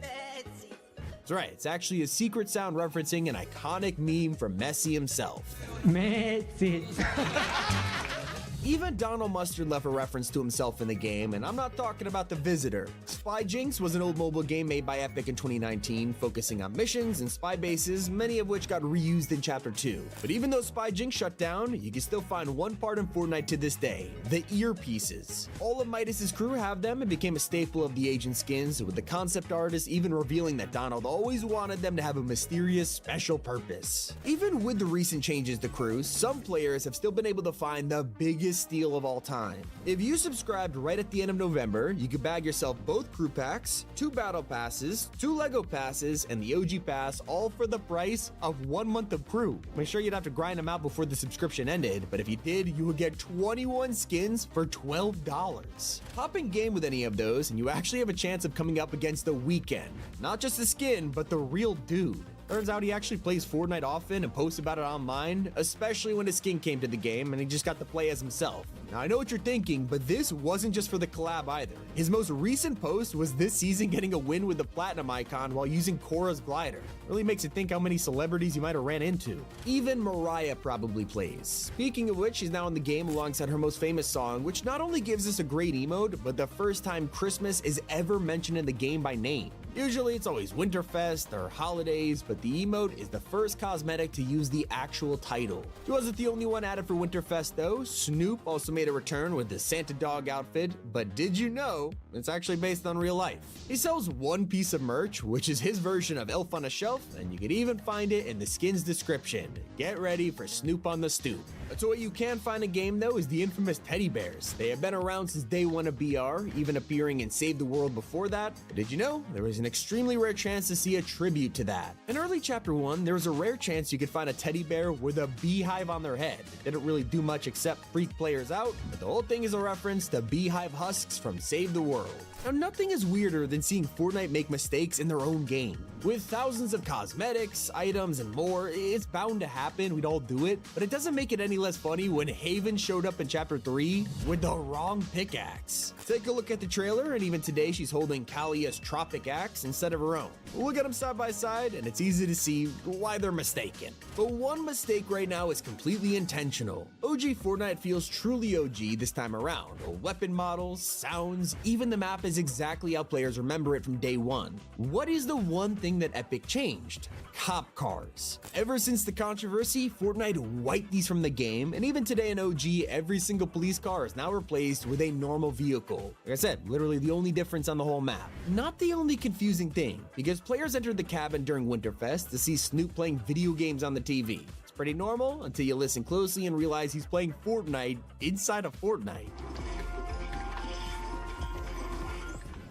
That's right, it's actually a secret sound referencing an iconic meme from Messi himself. Messi. Even Donald Mustard left a reference to himself in the game, and I'm not talking about The Visitor. Spy Jinx was an old mobile game made by Epic in 2019, focusing on missions and spy bases, many of which got reused in Chapter 2. But even though Spy Jinx shut down, you can still find one part in Fortnite to this day, the earpieces. All of Midas's crew have them and became a staple of the agent skins, with the concept artist even revealing that Donald always wanted them to have a mysterious, special purpose. Even with the recent changes to crews, some players have still been able to find the biggest steal of all time. If you subscribed right at the end of November, you could bag yourself both crew packs, 2 battle passes, 2 Lego passes, and the OG pass, all for the price of 1 month of crew. Make sure you'd have to grind them out before the subscription ended, but if you did, you would get 21 skins for $12. Hop in game with any of those, and you actually have a chance of coming up against the Weeknd. Not just the skin, but the real dude. Turns out he actually plays Fortnite often and posts about it online, especially when his skin came to the game and he just got to play as himself. Now I know what you're thinking, but this wasn't just for the collab either. His most recent post was this season getting a win with the platinum icon while using Korra's glider. Really makes you think how many celebrities you might have ran into. Even Mariah probably plays. Speaking of which, she's now in the game alongside her most famous song, which not only gives us a great emote, but the first time Christmas is ever mentioned in the game by name. Usually it's always Winterfest or holidays, but the emote is the first cosmetic to use the actual title. He wasn't the only one added for Winterfest though. Snoop also made a return with the Santa dog outfit, but did you know it's actually based on real life? He sells one piece of merch, which is his version of Elf on a Shelf, and you can even find it in the skin's description. Get ready for Snoop on the stoop. So what you can find in game though is the infamous teddy bears. They have been around since day one of BR, even appearing in Save the World before that. But did you know there was an extremely rare chance to see a tribute to that? In early Chapter 1, there was a rare chance you could find a teddy bear with a beehive on their head. It didn't really do much except freak players out, but the whole thing is a reference to beehive husks from Save the World. Now, nothing is weirder than seeing Fortnite make mistakes in their own game. With thousands of cosmetics, items, and more, it's bound to happen, we'd all do it, but it doesn't make it any less funny when Haven showed up in Chapter 3 with the wrong pickaxe. Take a look at the trailer, and even today she's holding Kalia's Tropic Axe instead of her own. Look at them side by side, and it's easy to see why they're mistaken. But one mistake right now is completely intentional. OG Fortnite feels truly OG this time around. Weapon models, sounds, even the map is exactly how players remember it from day one. What is the one thing that Epic changed? Cop cars. Ever since the controversy, Fortnite wiped these from the game, and even today in OG, every single police car is now replaced with a normal vehicle. Like I said, literally the only difference on the whole map. Not the only confusing thing, because players entered the cabin during Winterfest to see Snoop playing video games on the TV. It's pretty normal until you listen closely and realize he's playing Fortnite inside of Fortnite.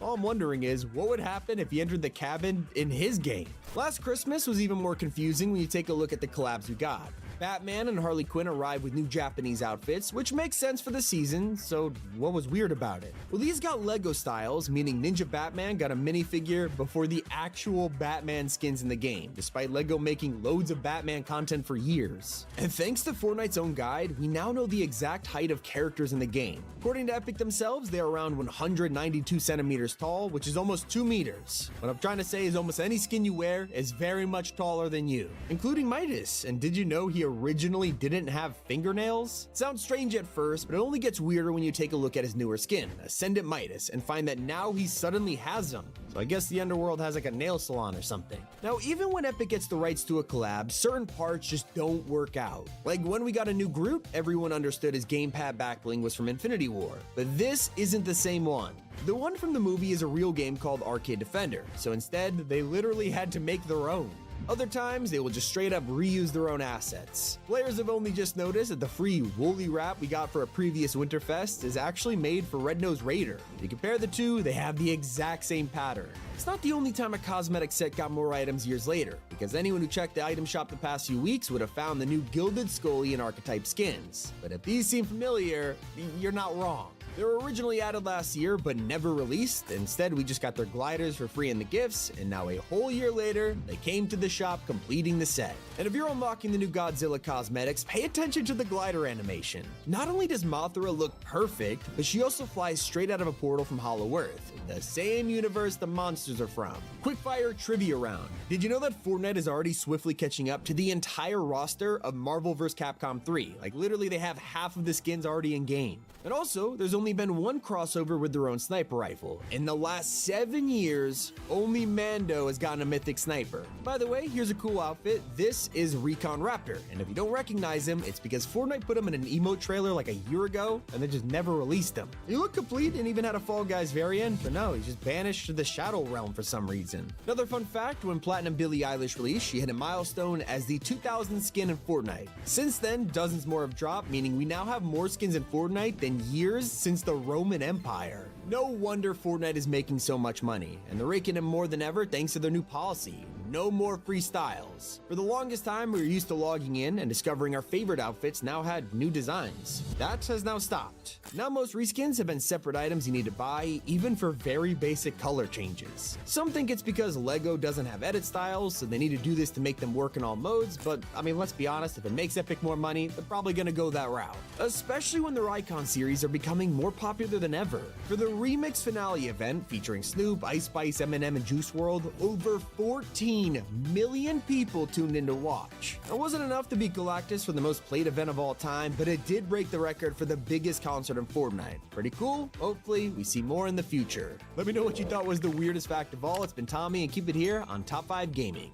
All I'm wondering is, what would happen if he entered the cabin in his game? Last Christmas was even more confusing when you take a look at the collabs we got. Batman and Harley Quinn arrived with new Japanese outfits, which makes sense for the season, so what was weird about it? Well, these got Lego styles, meaning Ninja Batman got a minifigure before the actual Batman skins in the game, despite Lego making loads of Batman content for years. And thanks to Fortnite's own guide, we now know the exact height of characters in the game. According to Epic themselves, they are around 192 centimeters tall, which is almost 2 meters. What I'm trying to say is almost any skin you wear is very much taller than you, including Midas. And did you know he he originally didn't have fingernails? Sounds strange at first, but it only gets weirder when you take a look at his newer skin, Ascendant Midas, and find that now he suddenly has them. So I guess the underworld has like a nail salon or something. Now, even when Epic gets the rights to a collab, certain parts just don't work out. Like when we got a new Groot, everyone understood his gamepad backbling was from Infinity War, but this isn't the same one. The one from the movie is a real game called Arcade Defender, so instead, they literally had to make their own. Other times, they will just straight up reuse their own assets. Players have only just noticed that the free woolly wrap we got for a previous Winterfest is actually made for Red Nose Raider. If you compare the two, they have the exact same pattern. It's not the only time a cosmetic set got more items years later, because anyone who checked the item shop the past few weeks would have found the new Gilded Scully and Archetype skins. But if these seem familiar, you're not wrong. They were originally added last year, but never released. Instead, we just got their gliders for free in the gifts, and now a whole year later, they came to the shop completing the set. And if you're unlocking the new Godzilla cosmetics, pay attention to the glider animation. Not only does Mothra look perfect, but she also flies straight out of a portal from Hollow Earth, the same universe the monsters are from. Quickfire trivia round. Did you know that Fortnite is already swiftly catching up to the entire roster of Marvel vs. Capcom 3? Like literally they have half of the skins already in game. And also, there's only been one crossover with their own sniper rifle. In the last 7 years, only Mando has gotten a mythic sniper. By the way, here's a cool outfit. This is Recon Raptor, and if you don't recognize him, it's because Fortnite put him in an emote trailer like a year ago, and they just never released him. He looked complete and even had a Fall Guys variant, but no, he's just banished to the Shadow Realm for some reason. Another fun fact, when Platinum Billie Eilish released, she hit a milestone as the 2000 skin in Fortnite. Since then, dozens more have dropped, meaning we now have more skins in Fortnite than years since the Roman Empire. No wonder Fortnite is making so much money, and they're raking in more than ever thanks to their new policy. No more freestyles. For the longest time, we were used to logging in and discovering our favorite outfits now had new designs. That has now stopped. Now most reskins have been separate items you need to buy, even for very basic color changes. Some think it's because LEGO doesn't have edit styles, so they need to do this to make them work in all modes, but I mean, let's be honest, if it makes Epic more money, they're probably gonna go that route. Especially when their Icon series are becoming more popular than ever. For the Remix Finale event featuring Snoop, Ice Spice, Eminem, and Juice WRLD, over 14 million people tuned in to watch. It wasn't enough to beat Galactus for the most played event of all time, but it did break the record for the biggest concert in Fortnite. Pretty cool. Hopefully, we see more in the future. Let me know what you thought was the weirdest fact of all. It's been Tommy, and keep it here on Top 5 Gaming.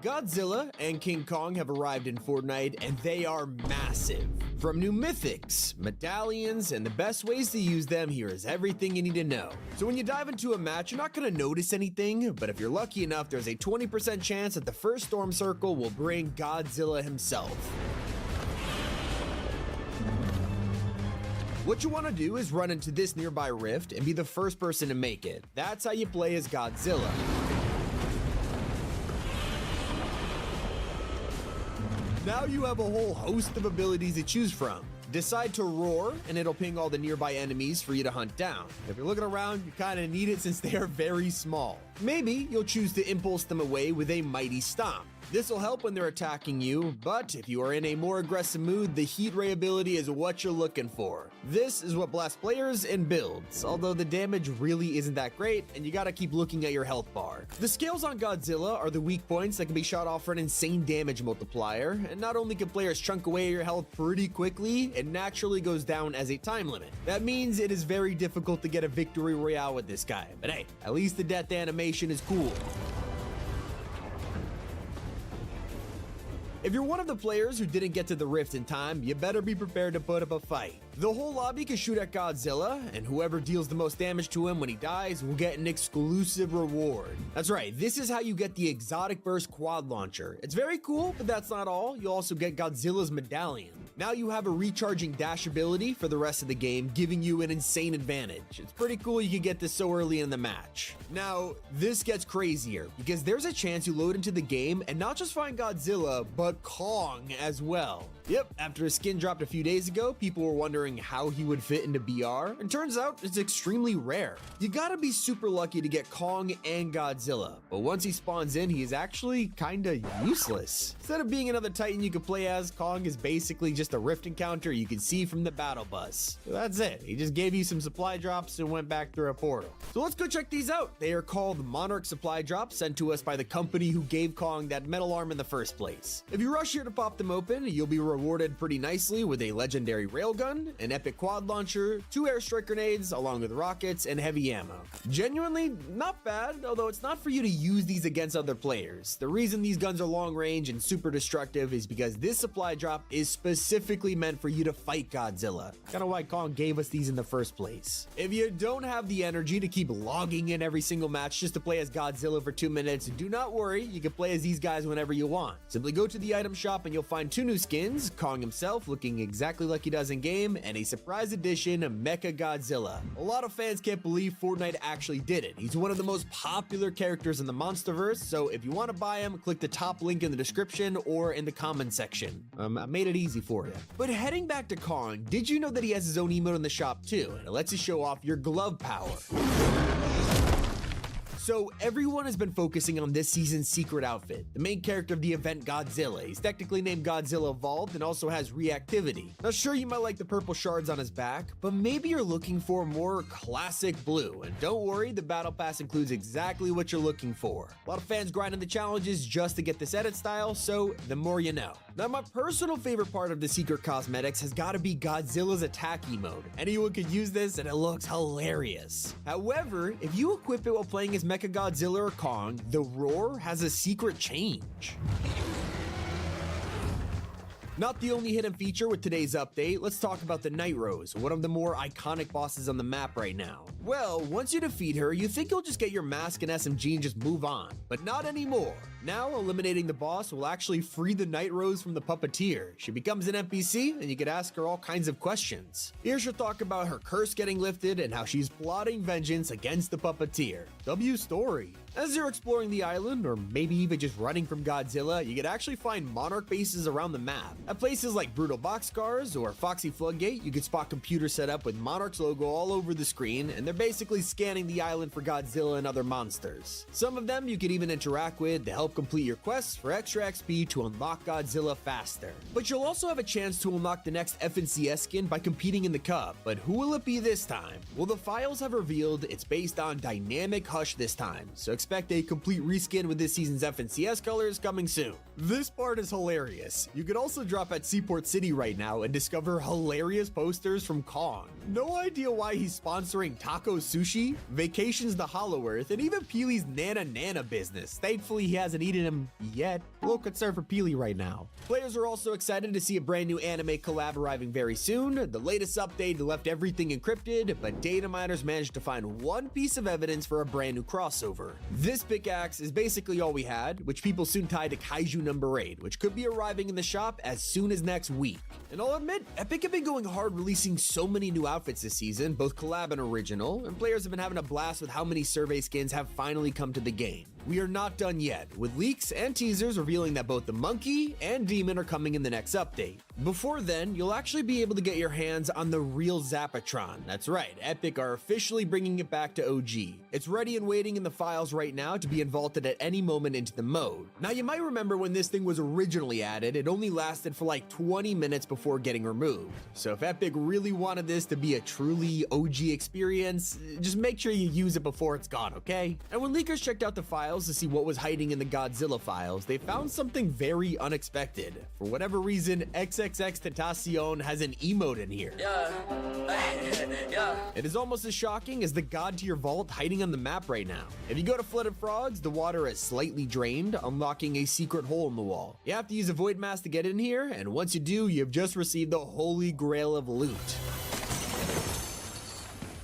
Godzilla and King Kong have arrived in Fortnite, and they are massive. From new mythics, medallions, and the best ways to use them, here is everything you need to know. So when you dive into a match, you're not going to notice anything, but if you're lucky enough, there's a 20% chance that the first storm circle will bring Godzilla himself. What you want to do is run into this nearby rift and be the first person to make it. That's how you play as Godzilla. Now you have a whole host of abilities to choose from. Decide to roar, and it'll ping all the nearby enemies for you to hunt down. If you're looking around, you kind of need it since they are very small. Maybe you'll choose to impulse them away with a mighty stomp. This will help when they're attacking you, but if you are in a more aggressive mood, the heat ray ability is what you're looking for. This is what blasts players and builds, although the damage really isn't that great, and you gotta keep looking at your health bar. The scales on Godzilla are the weak points that can be shot off for an insane damage multiplier, and not only can players chunk away your health pretty quickly, it naturally goes down as a time limit. That means it is very difficult to get a victory royale with this guy, but hey, at least the death animation is cool. If you're one of the players who didn't get to the rift in time, you better be prepared to put up a fight. The whole lobby can shoot at Godzilla, and whoever deals the most damage to him when he dies will get an exclusive reward. That's right, this is how you get the Exotic Burst quad launcher. It's very cool, but that's not all. You'll also get Godzilla's medallion. Now you have a recharging dash ability for the rest of the game, giving you an insane advantage. It's pretty cool you can get this so early in the match. Now, this gets crazier, because there's a chance you load into the game and not just find Godzilla, but Kong as well. Yep, after his skin dropped a few days ago, people were wondering how he would fit into BR, and turns out it's extremely rare. You gotta be super lucky to get Kong and Godzilla, but once he spawns in, he is actually kinda useless. Instead of being another Titan you could play as, Kong is basically just a rift encounter you can see from the battle bus. So that's it, he just gave you some supply drops and went back through a portal. So let's go check these out. They are called Monarch supply drops, sent to us by the company who gave Kong that metal arm in the first place. If you rush here to pop them open, you'll be rewarded pretty nicely with a legendary railgun, an epic quad launcher, 2 airstrike grenades, along with rockets and heavy ammo. Genuinely not bad, although it's not for you to use these against other players. The reason these guns are long range and super destructive is because this supply drop is specifically meant for you to fight Godzilla. Kinda why Kong gave us these in the first place. If you don't have the energy to keep logging in every single match just to play as Godzilla for 2 minutes, do not worry, you can play as these guys whenever you want. Simply go to the item shop and you'll find 2 new skins, Kong himself looking exactly like he does in game, and a surprise edition of Mecha Godzilla. A lot of fans can't believe Fortnite actually did it. He's one of the most popular characters in the Monsterverse, so if you want to buy him, click the top link in the description or in the comment section. I made it easy for you. But heading back to Kong, did you know that he has his own emote in the shop too, and it lets you show off your glove power? So everyone has been focusing on this season's secret outfit, the main character of the event Godzilla. He's technically named Godzilla Evolved and also has reactivity. Now sure, you might like the purple shards on his back, but maybe you're looking for more classic blue, and don't worry, the battle pass includes exactly what you're looking for. A lot of fans grinding the challenges just to get this edit style, so the more you know. Now my personal favorite part of the secret cosmetics has got to be Godzilla's attack emote. Anyone could use this and it looks hilarious. However, if you equip it while playing as Mecha Godzilla or Kong, the roar has a secret change. Not the only hidden feature with today's update, let's talk about the Night Rose, one of the more iconic bosses on the map right now. Well, once you defeat her, you think you'll just get your mask and SMG and just move on, but not anymore. Now, eliminating the boss will actually free the Night Rose from the puppeteer. She becomes an NPC, and you can ask her all kinds of questions. Here's her talk about her curse getting lifted and how she's plotting vengeance against the puppeteer. W story. As you're exploring the island, or maybe even just running from Godzilla, you can actually find Monarch bases around the map. At places like Brutal Boxcars or Foxy Floodgate, you can spot computers set up with Monarch's logo all over the screen, and they're basically scanning the island for Godzilla and other monsters. Some of them you can even interact with to help complete your quests for extra XP to unlock Godzilla faster. But you'll also have a chance to unlock the next FNCS skin by competing in the Cup, but who will it be this time? Well, the files have revealed it's based on Dynamic Hush this time, so expect a complete reskin with this season's FNCS colors coming soon. This part is hilarious. You could also drop at Seaport City right now and discover hilarious posters from Kong. No idea why he's sponsoring Taco Sushi, Vacations to Hollow Earth, and even Peely's Nana business. Thankfully, he hasn't eaten him yet. A little concerned for Peely right now. Players are also excited to see a brand new anime collab arriving very soon. The latest update left everything encrypted, but data miners managed to find one piece of evidence for a brand new crossover. This pickaxe is basically all we had, which people soon tied to Kaiju number 8, which could be arriving in the shop as soon as next week. And I'll admit, Epic have been going hard releasing so many new outfits this season, both collab and original, and players have been having a blast with how many survey skins have finally come to the game. We are not done yet, with leaks and teasers revealing that both the Monkey and Demon are coming in the next update. Before then, you'll actually be able to get your hands on the real Zapatron. That's right, Epic are officially bringing it back to OG. It's ready and waiting in the files right now to be vaulted at any moment into the mode. Now you might remember when this thing was originally added, it only lasted for like 20 minutes before getting removed. So if Epic really wanted this to be a truly OG experience, just make sure you use it before it's gone, okay? And when leakers checked out the files to see what was hiding in the Godzilla files, they found something very unexpected. For whatever reason, XXXTentacion has an emote in here. Yeah. It is almost as shocking as the God Tier vault hiding on the map right now. If you go to Flooded Frogs, the water is slightly drained, unlocking a secret hole in the wall. You have to use a void mask to get in here, and once you do, you've just received the holy grail of loot.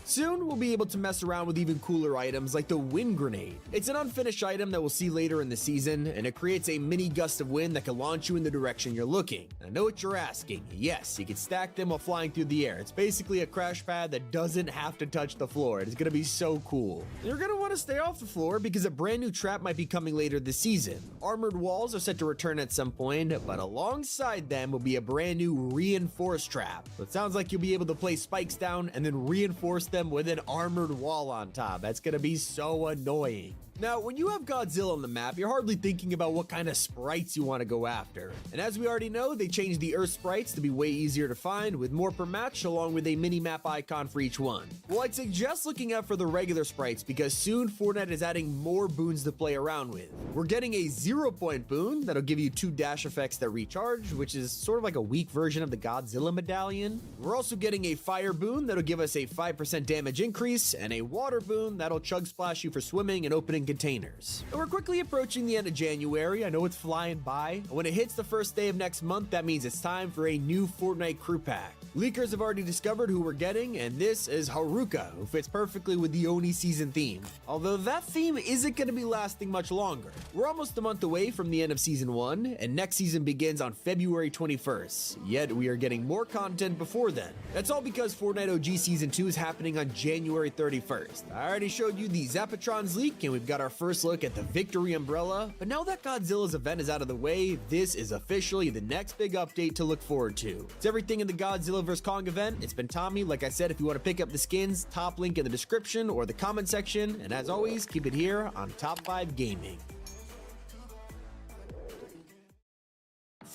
Soon, we'll be able to mess around with even cooler items like the wind grenade. It's an unfinished item that we'll see later in the season, and it creates a mini gust of wind that can launch you in the direction you're looking. I know what you're asking. Yes, you can stack them while flying through the air. It's basically a crash pad that doesn't have to touch the floor. It's gonna be so cool. You're gonna want to stay off the floor because a brand new trap might be coming later this season. Armored walls are set to return at some point, but alongside them will be a brand new reinforced trap. So it sounds like you'll be able to place spikes down and then reinforce them with an armored wall on top. That's gonna be so annoying. Now, when you have Godzilla on the map, you're hardly thinking about what kind of sprites you want to go after. And as we already know, they changed the Earth sprites to be way easier to find, with more per match along with a mini-map icon for each one. Well, I'd suggest looking out for the regular sprites because soon Fortnite is adding more boons to play around with. We're getting a 0-point boon that'll give you 2 dash effects that recharge, which is sort of like a weak version of the Godzilla medallion. We're also getting a fire boon that'll give us a 5% damage increase, and a water boon that'll chug splash you for swimming and opening containers. And we're quickly approaching the end of January. I know it's flying by. When it hits the first day of next month, that means it's time for a new Fortnite crew pack. Leakers have already discovered who we're getting, and this is Haruka, who fits perfectly with the Oni season theme. Although that theme isn't going to be lasting much longer. We're almost a month away from the end of season 1, and next season begins on February 21st. Yet we are getting more content before then. That's all because Fortnite OG season 2 is happening on January 31st. I already showed you the Zapatrons leak, and we've got our first look at the Victory Umbrella. But now that Godzilla's event is out of the way, this is officially the next big update to look forward to. It's everything in the Godzilla vs. Kong event. It's been Tommy. Like I said, if you want to pick up the skins, top link in the description or the comment section. And as always, keep it here on Top 5 Gaming.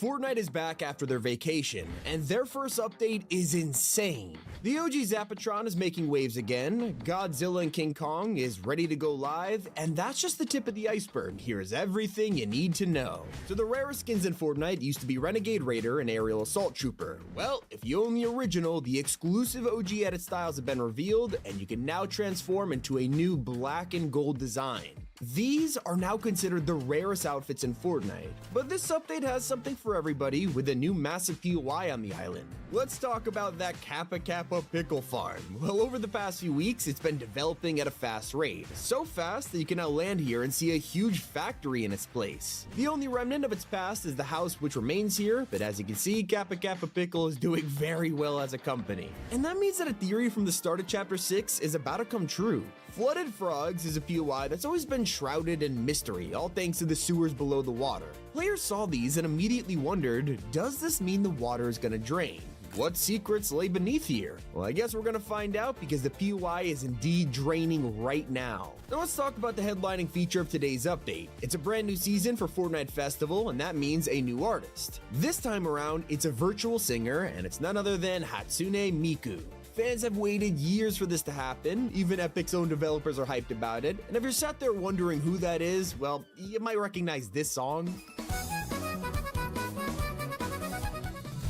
Fortnite is back after their vacation, and their first update is insane. The OG Zapatron is making waves again, Godzilla and King Kong is ready to go live, and that's just the tip of the iceberg. Here's everything you need to know. So the rarest skins in Fortnite used to be Renegade Raider and Aerial Assault Trooper. Well, if you own the original, the exclusive OG edit styles have been revealed, and you can now transform into a new black and gold design. These are now considered the rarest outfits in Fortnite. But this update has something for everybody with a new massive POI on the island. Let's talk about that Kappa Kappa pickle farm. Well, over the past few weeks, it's been developing at a fast rate. So fast that you can now land here and see a huge factory in its place. The only remnant of its past is the house which remains here, but as you can see, Kappa Kappa Pickle is doing very well as a company. And that means that a theory from the start of Chapter 6 is about to come true. Flooded Frogs is a POI that's always been shrouded in mystery, all thanks to the sewers below the water. Players saw these and immediately wondered, does this mean the water is gonna drain? What secrets lay beneath here? Well, I guess we're gonna find out because the POI is indeed draining right now. Now let's talk about the headlining feature of today's update. It's a brand new season for Fortnite Festival, and that means a new artist. This time around, it's a virtual singer, and it's none other than Hatsune Miku. Fans have waited years for this to happen, even Epic's own developers are hyped about it, and if you're sat there wondering who that is, well, you might recognize this song.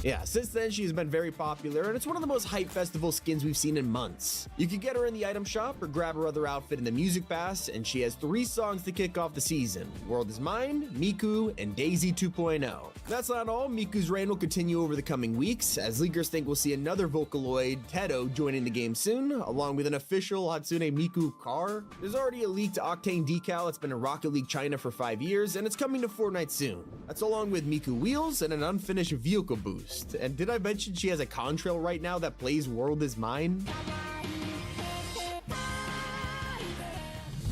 Yeah, since then she's been very popular, and it's one of the most hype festival skins we've seen in months. You can get her in the item shop or grab her other outfit in the music pass, and she has 3 songs to kick off the season: World Is Mine, Miku, and Daisy 2.0. That's not all. Miku's reign will continue over the coming weeks, as leakers think we'll see another Vocaloid, Tedo, joining the game soon, along with an official Hatsune Miku car. There's already a leaked Octane decal that's been in Rocket League China for 5 years, and it's coming to Fortnite soon. That's along with Miku wheels and an unfinished vehicle boost. And did I mention she has a contrail right now that plays World Is Mine?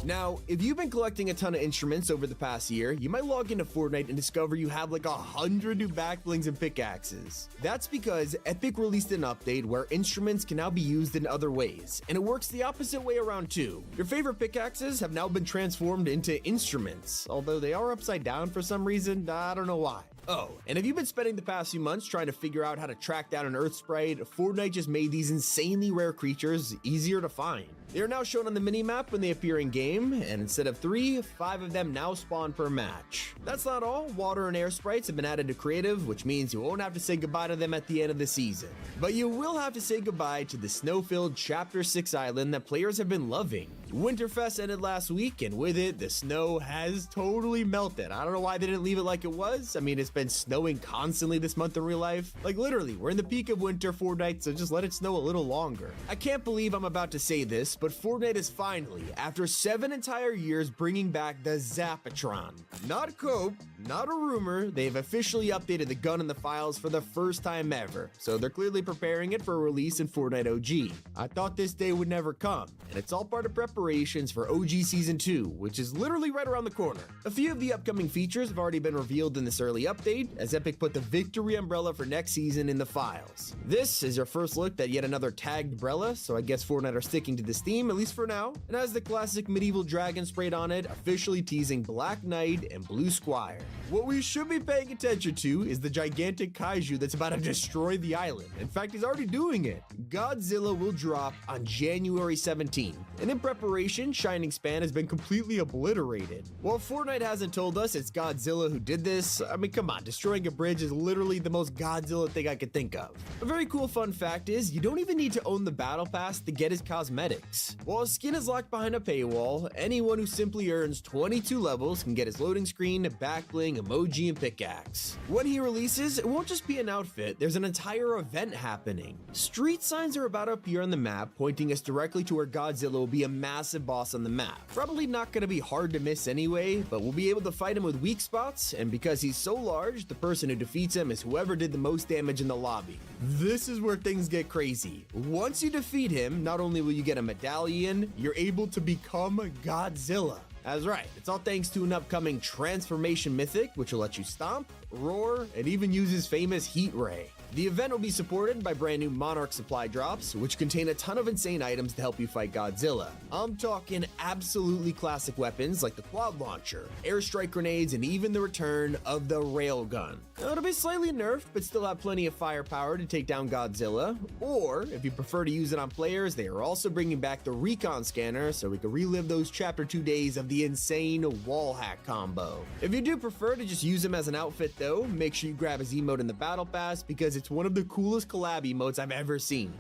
Now, if you've been collecting a ton of instruments over the past year, you might log into Fortnite and discover you have like 100 new backblings and pickaxes. That's because Epic released an update where instruments can now be used in other ways, and it works the opposite way around too. Your favorite pickaxes have now been transformed into instruments, although they are upside down for some reason, I don't know why. Oh, and if you've been spending the past few months trying to figure out how to track down an Earth sprite, Fortnite just made these insanely rare creatures easier to find. They are now shown on the minimap when they appear in game, and instead of 3, 5 of them now spawn per match. That's not all. Water and air sprites have been added to creative, which means you won't have to say goodbye to them at the end of the season. But you will have to say goodbye to the snow-filled Chapter 6 island that players have been loving. Winterfest ended last week, and with it, the snow has totally melted. I don't know why they didn't leave it like it was. I mean, it's been snowing constantly this month in real life. Like literally, we're in the peak of winter Fortnite, so just let it snow a little longer. I can't believe I'm about to say this, but Fortnite is finally, after 7 entire years, bringing back the Zapatron. Not cope, not a rumor, they've officially updated the gun and the files for the first time ever, so they're clearly preparing it for a release in Fortnite OG. I thought this day would never come, and it's all part of preparations for OG Season 2, which is literally right around the corner. A few of the upcoming features have already been revealed in this early update, as Epic put the victory umbrella for next season in the files. This is your first look at yet another tagged umbrella, so I guess Fortnite are sticking to this theme, at least for now, and has the classic medieval dragon sprayed on it, officially teasing Black Knight and Blue Squire. What we should be paying attention to is the gigantic kaiju that's about to destroy the island. In fact, he's already doing it. Godzilla will drop on January 17th, and in preparation, Shining Span has been completely obliterated. While Fortnite hasn't told us it's Godzilla who did this, I mean, come on, destroying a bridge is literally the most Godzilla thing I could think of. A very cool fun fact is, you don't even need to own the battle pass to get his cosmetics. While his skin is locked behind a paywall, anyone who simply earns 22 levels can get his loading screen, back bling, emoji, and pickaxe. When he releases, it won't just be an outfit, there's an entire event happening. Street signs are about to appear on the map, pointing us directly to where Godzilla will be a massive boss on the map. Probably not going to be hard to miss anyway, but we'll be able to fight him with weak spots, and because he's so large, the person who defeats him is whoever did the most damage in the lobby. This is where things get crazy. Once you defeat him, not only will you get a medallion, you're able to become Godzilla. That's right, it's all thanks to an upcoming transformation mythic, which will let you stomp, roar, and even use his famous heat ray. The event will be supported by brand new Monarch supply drops, which contain a ton of insane items to help you fight Godzilla. I'm talking absolutely classic weapons like the quad launcher, airstrike grenades, and even the return of the railgun. Now, it'll be slightly nerfed, but still have plenty of firepower to take down Godzilla, or if you prefer to use it on players, they are also bringing back the recon scanner so we can relive those Chapter 2 days of the insane wall hack combo. If you do prefer to just use him as an outfit though, make sure you grab his emote in the battle pass because it's one of the coolest collab emotes I've ever seen.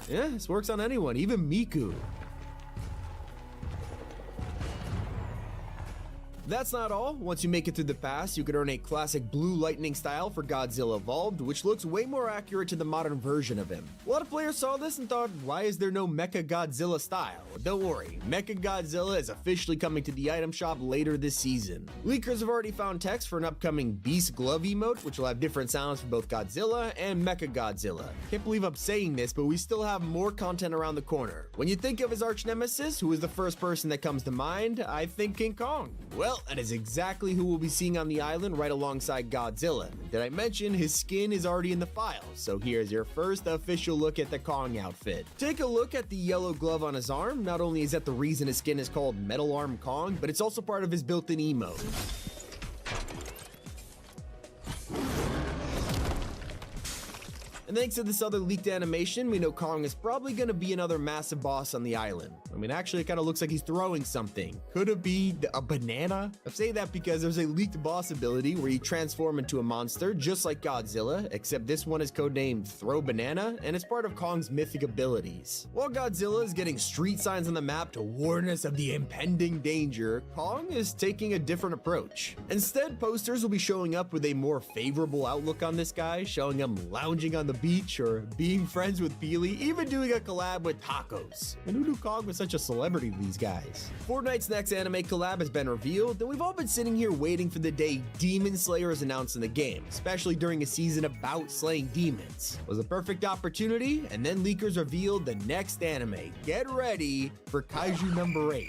Yeah, this works on anyone, even Miku. That's not all. Once you make it through the pass, you can earn a classic blue lightning style for Godzilla Evolved, which looks way more accurate to the modern version of him. A lot of players saw this and thought, why is there no Mecha Godzilla style? Well, don't worry, Mecha Godzilla is officially coming to the item shop later this season. Leakers have already found text for an upcoming Beast Glove emote, which will have different sounds for both Godzilla and Mecha Godzilla. Can't believe I'm saying this, but we still have more content around the corner. When you think of his arch nemesis, who is the first person that comes to mind, I think King Kong. Well, that is exactly who we'll be seeing on the island right alongside Godzilla. Did I mention his skin is already in the files? So here's your first official look at the Kong outfit. Take a look at the yellow glove on his arm. Not only is that the reason his skin is called Metal Arm Kong, but it's also part of his built-in emote. And thanks to this other leaked animation, we know Kong is probably going to be another massive boss on the island. I mean, actually, it kind of looks like he's throwing something. Could it be a banana? I say that because there's a leaked boss ability where you transform into a monster, just like Godzilla, except this one is codenamed Throw Banana, and it's part of Kong's mythic abilities. While Godzilla is getting street signs on the map to warn us of the impending danger, Kong is taking a different approach. Instead, posters will be showing up with a more favorable outlook on this guy, showing him lounging on the beach or being friends with Peely, even doing a collab with tacos. And who knew Kong was such a celebrity to these guys? Fortnite's next anime collab has been revealed, and we've all been sitting here waiting for the day Demon Slayer is announced in the game, especially during a season about slaying demons. It was a perfect opportunity, and then leakers revealed the next anime. Get ready for Kaiju number 8.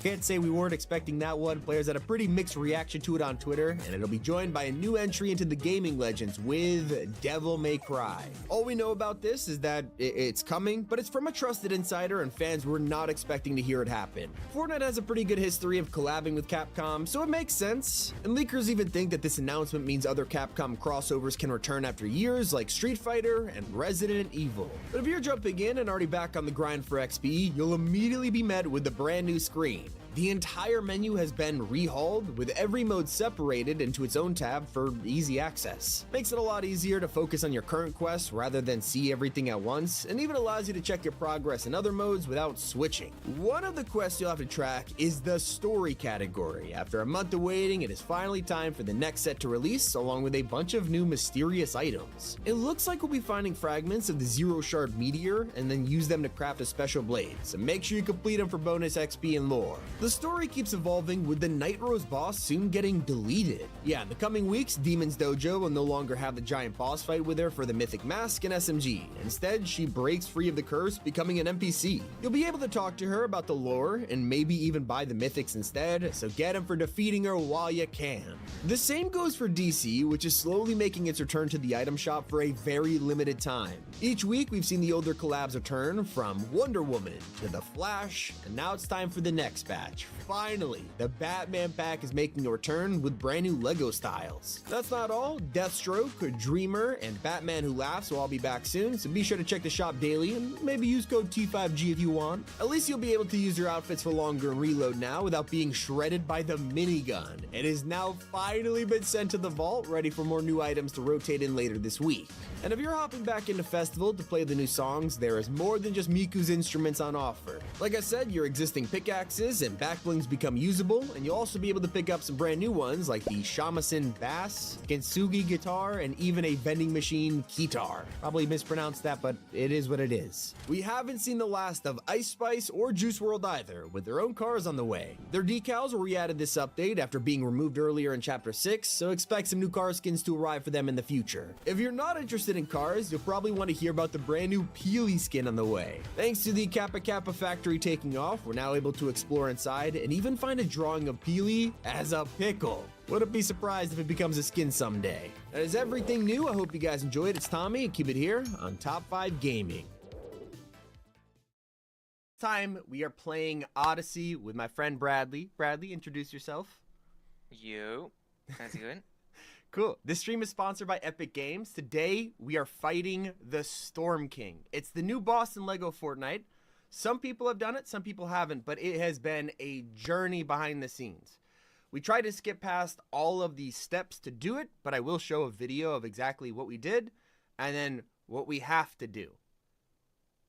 Can't say we weren't expecting that one. Players had a pretty mixed reaction to it on Twitter, and it'll be joined by a new entry into the gaming legends with Devil May Cry. All we know about this is that it's coming, but it's from a trusted insider, and fans were not expecting to hear it happen. Fortnite has a pretty good history of collabing with Capcom, so it makes sense. And leakers even think that this announcement means other Capcom crossovers can return after years, like Street Fighter and Resident Evil. But if you're jumping in and already back on the grind for XP, you'll immediately be met with the brand new screen. The entire menu has been rehauled, with every mode separated into its own tab for easy access. Makes it a lot easier to focus on your current quests rather than see everything at once, and even allows you to check your progress in other modes without switching. One of the quests you'll have to track is the story category. After a month of waiting, it is finally time for the next set to release, along with a bunch of new mysterious items. It looks like we'll be finding fragments of the Zero Shard Meteor and then use them to craft a special blade, so make sure you complete them for bonus XP and lore. The story keeps evolving, with the Night Rose boss soon getting deleted. Yeah, in the coming weeks, Demon's Dojo will no longer have the giant boss fight with her for the Mythic Mask and SMG. Instead, she breaks free of the curse, becoming an NPC. You'll be able to talk to her about the lore and maybe even buy the mythics instead, so get them for defeating her while you can. The same goes for DC, which is slowly making its return to the item shop for a very limited time. Each week, we've seen the older collabs return, from Wonder Woman to The Flash, and now it's time for the next batch. Finally, the Batman pack is making a return with brand new Lego styles. That's not all. Deathstroke, Dreamer, and Batman Who Laughs will all be back soon, so be sure to check the shop daily and maybe use code T5G if you want. At least you'll be able to use your outfits for longer and reload now without being shredded by the minigun. It has now finally been sent to the vault, ready for more new items to rotate in later this week. And if you're hopping back into Festival to play the new songs, there is more than just Miku's instruments on offer. Like I said, your existing pickaxes and backblings become usable, and you'll also be able to pick up some brand new ones like the Shamisen Bass, Gensugi guitar, and even a vending machine guitar. Probably mispronounced that, but it is what it is. We haven't seen the last of Ice Spice or Juice WRLD either, with their own cars on the way. Their decals were re-added this update after being removed earlier in Chapter 6, so expect some new car skins to arrive for them in the future. If you're not interested in cars, you'll probably want to hear about the brand new Peely skin on the way. Thanks to the Kappa Kappa factory taking off, we're now able to explore inside and even find a drawing of Peely as a pickle. Wouldn't be surprised if it becomes a skin someday. That is everything new. I hope you guys enjoyed. It's Tommy, and keep it here on Top 5 Gaming. Time we are playing Odyssey with my friend Bradley. Bradley, introduce yourself. Yo, how's it going? Cool. This stream is sponsored by Epic Games. Today we are fighting the Storm King. It's the new boss in Lego Fortnite. Some people have done it, some people haven't, but it has been a journey behind the scenes. We tried to skip past all of the steps to do it, but I will show a video of exactly what we did and then what we have to do.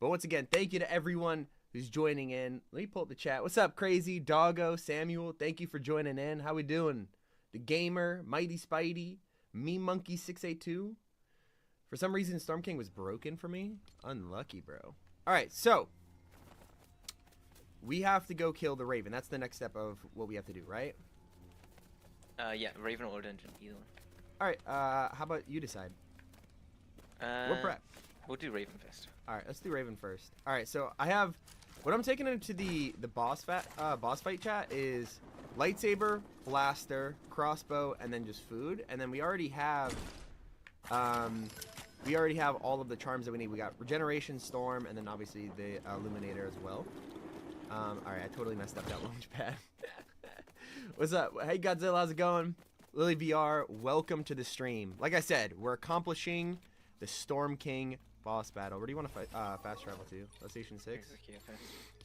But once again, thank you to everyone who's joining in. Let me pull up the chat. What's up, Crazy, Doggo, Samuel? Thank you for joining in. How we doing? The Gamer, Mighty Spidey, Me Monkey 682. For some reason, Storm King was broken for me. Unlucky, bro. All right, so we have to go kill the Raven. That's the next step of what we have to do, right? Yeah, Raven or Dungeon, either one. All right, how about you decide? We're prep. We'll do Raven first. All right, let's do Raven first. All right, so I have what I'm taking into the boss fight chat is lightsaber, blaster, crossbow, and then just food. And then we already have all of the charms that we need. We got regeneration, storm, and then obviously the illuminator as well. All right, I totally messed up that launch pad. What's up? Hey Godzilla, how's it going? Lily VR, welcome to the stream. Like I said, we're accomplishing the Storm King boss battle. Where do you want to fight, fast travel to? Station 6? Okay, all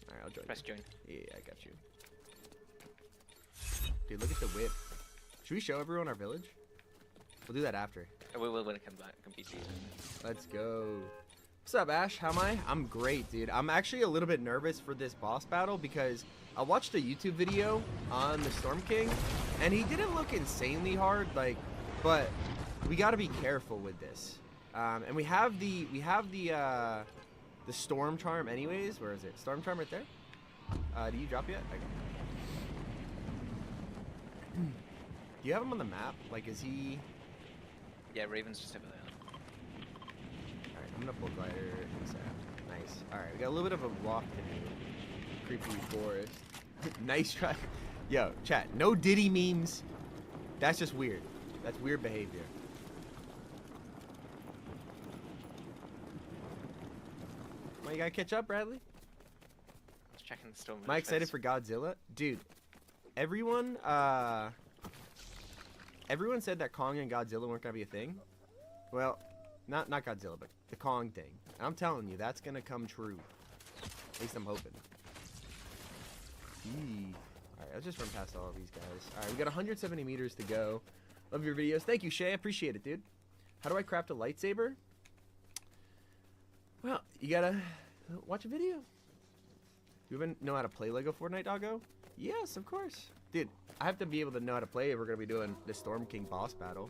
right, I'll join. Press join. Yeah, I got you. Dude, look at the whip. Should we show everyone our village? We'll do that after. We will when it comes back. Let's go. What's up, Ash? How am I? I'm great, dude. I'm actually a little bit nervous for this boss battle because I watched a YouTube video on the Storm King, and he didn't look insanely hard, like, but we got to be careful with this. And we have the Storm Charm anyways. Where is it? Storm Charm right there. Do you drop yet? Do you have him on the map? Like, is he? Yeah, Raven's just over there. Alright, I'm gonna pull glider. Nice. Alright, we got a little bit of a walk to do. Creepy forest. Nice try. Yo, chat. No Diddy memes. That's just weird. That's weird behavior. Well, you gotta catch up, Bradley. Just checking the storm. Am I excited for Godzilla? Dude, everyone said that Kong and Godzilla weren't gonna be a thing. Well, not Godzilla, but the Kong thing. And I'm telling you, that's gonna come true. At least I'm hoping. Alright, let's just run past all of these guys. Alright, we got 170 meters to go. Love your videos. Thank you, Shay. I appreciate it, dude. How do I craft a lightsaber? Well, you gotta watch a video. You even know how to play Lego Fortnite, doggo? Yes, of course. Dude, I have to be able to know how to play if we're gonna be doing the Storm King boss battle.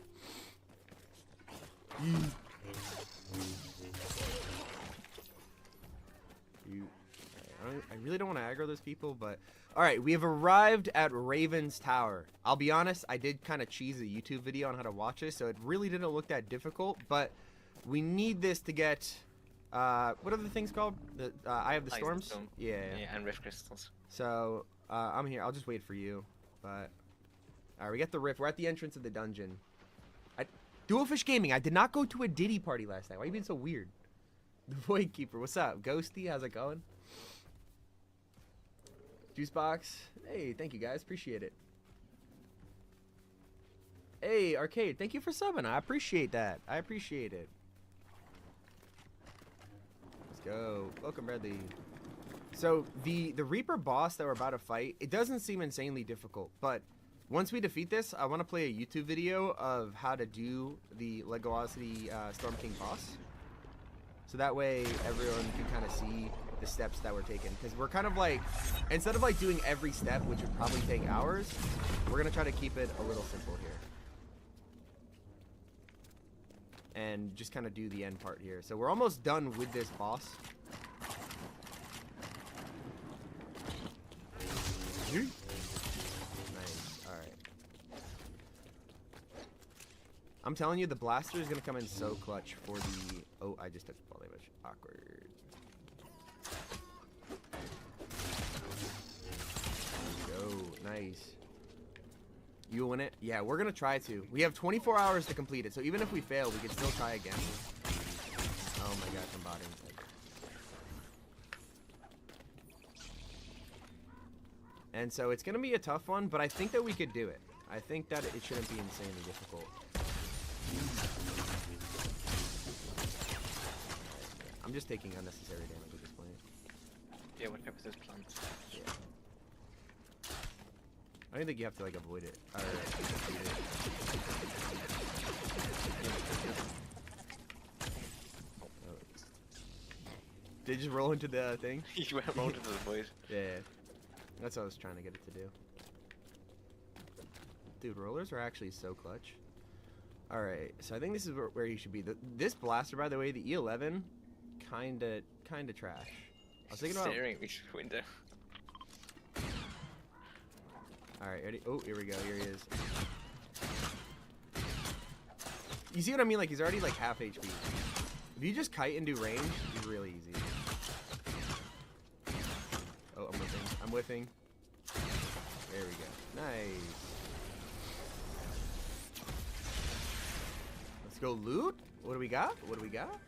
I really don't want to aggro those people, but... Alright, we have arrived at Raven's Tower. I'll be honest, I did kind of cheese a YouTube video on how to watch this, so it really didn't look that difficult, but we need this to get... what are the things called? The Eye of the Storms? Yeah, and Rift Crystals. So, I'm here. I'll just wait for you, but... Alright, we got the Rift. We're at the entrance of the dungeon. Dualfish Gaming, I did not go to a Diddy party last night. Why are you being so weird? The Void Keeper, what's up? Ghosty, how's it going? Juicebox, hey, thank you guys, appreciate it. Hey, Arcade, thank you for subbing. I appreciate that. I appreciate it. Let's go. Welcome, Bradley. So, the Reaper boss that we're about to fight, it doesn't seem insanely difficult, but once we defeat this, I want to play a YouTube video of how to do the Legosity Storm King boss. So that way everyone can kind of see the steps that we're taking. Because we're kind of like, instead of like doing every step, which would probably take hours, we're going to try to keep it a little simple here. And just kind of do the end part here. So we're almost done with this boss. Nice. Alright. I'm telling you, the blaster is going to come in so clutch for the... Oh, I just took fall damage. Awkward. Go. Nice. You win it? Yeah, we're going to try to. We have 24 hours to complete it, so even if we fail, we can still try again. Oh my gosh, I'm botting. And so it's going to be a tough one, but I think that we could do it. I think that it shouldn't be insanely difficult. I'm just taking unnecessary damage at this point. Yeah, what with those plants? Yeah. I don't think you have to like avoid it. Did you just roll into the thing? You went rolled into the void. Yeah. That's what I was trying to get it to do. Dude, rollers are actually so clutch. Alright, so I think this is where you should be. This blaster, by the way, the E11, kinda trash. I was thinking about... staring at me through the window. Alright, ready? Oh, here we go. Here he is. You see what I mean? Like, he's already like half HP. If you just kite and do range, he's really easy. Oh, I'm whiffing. I'm whiffing. There we go. Nice. Let's go loot. What do we got? What do we got?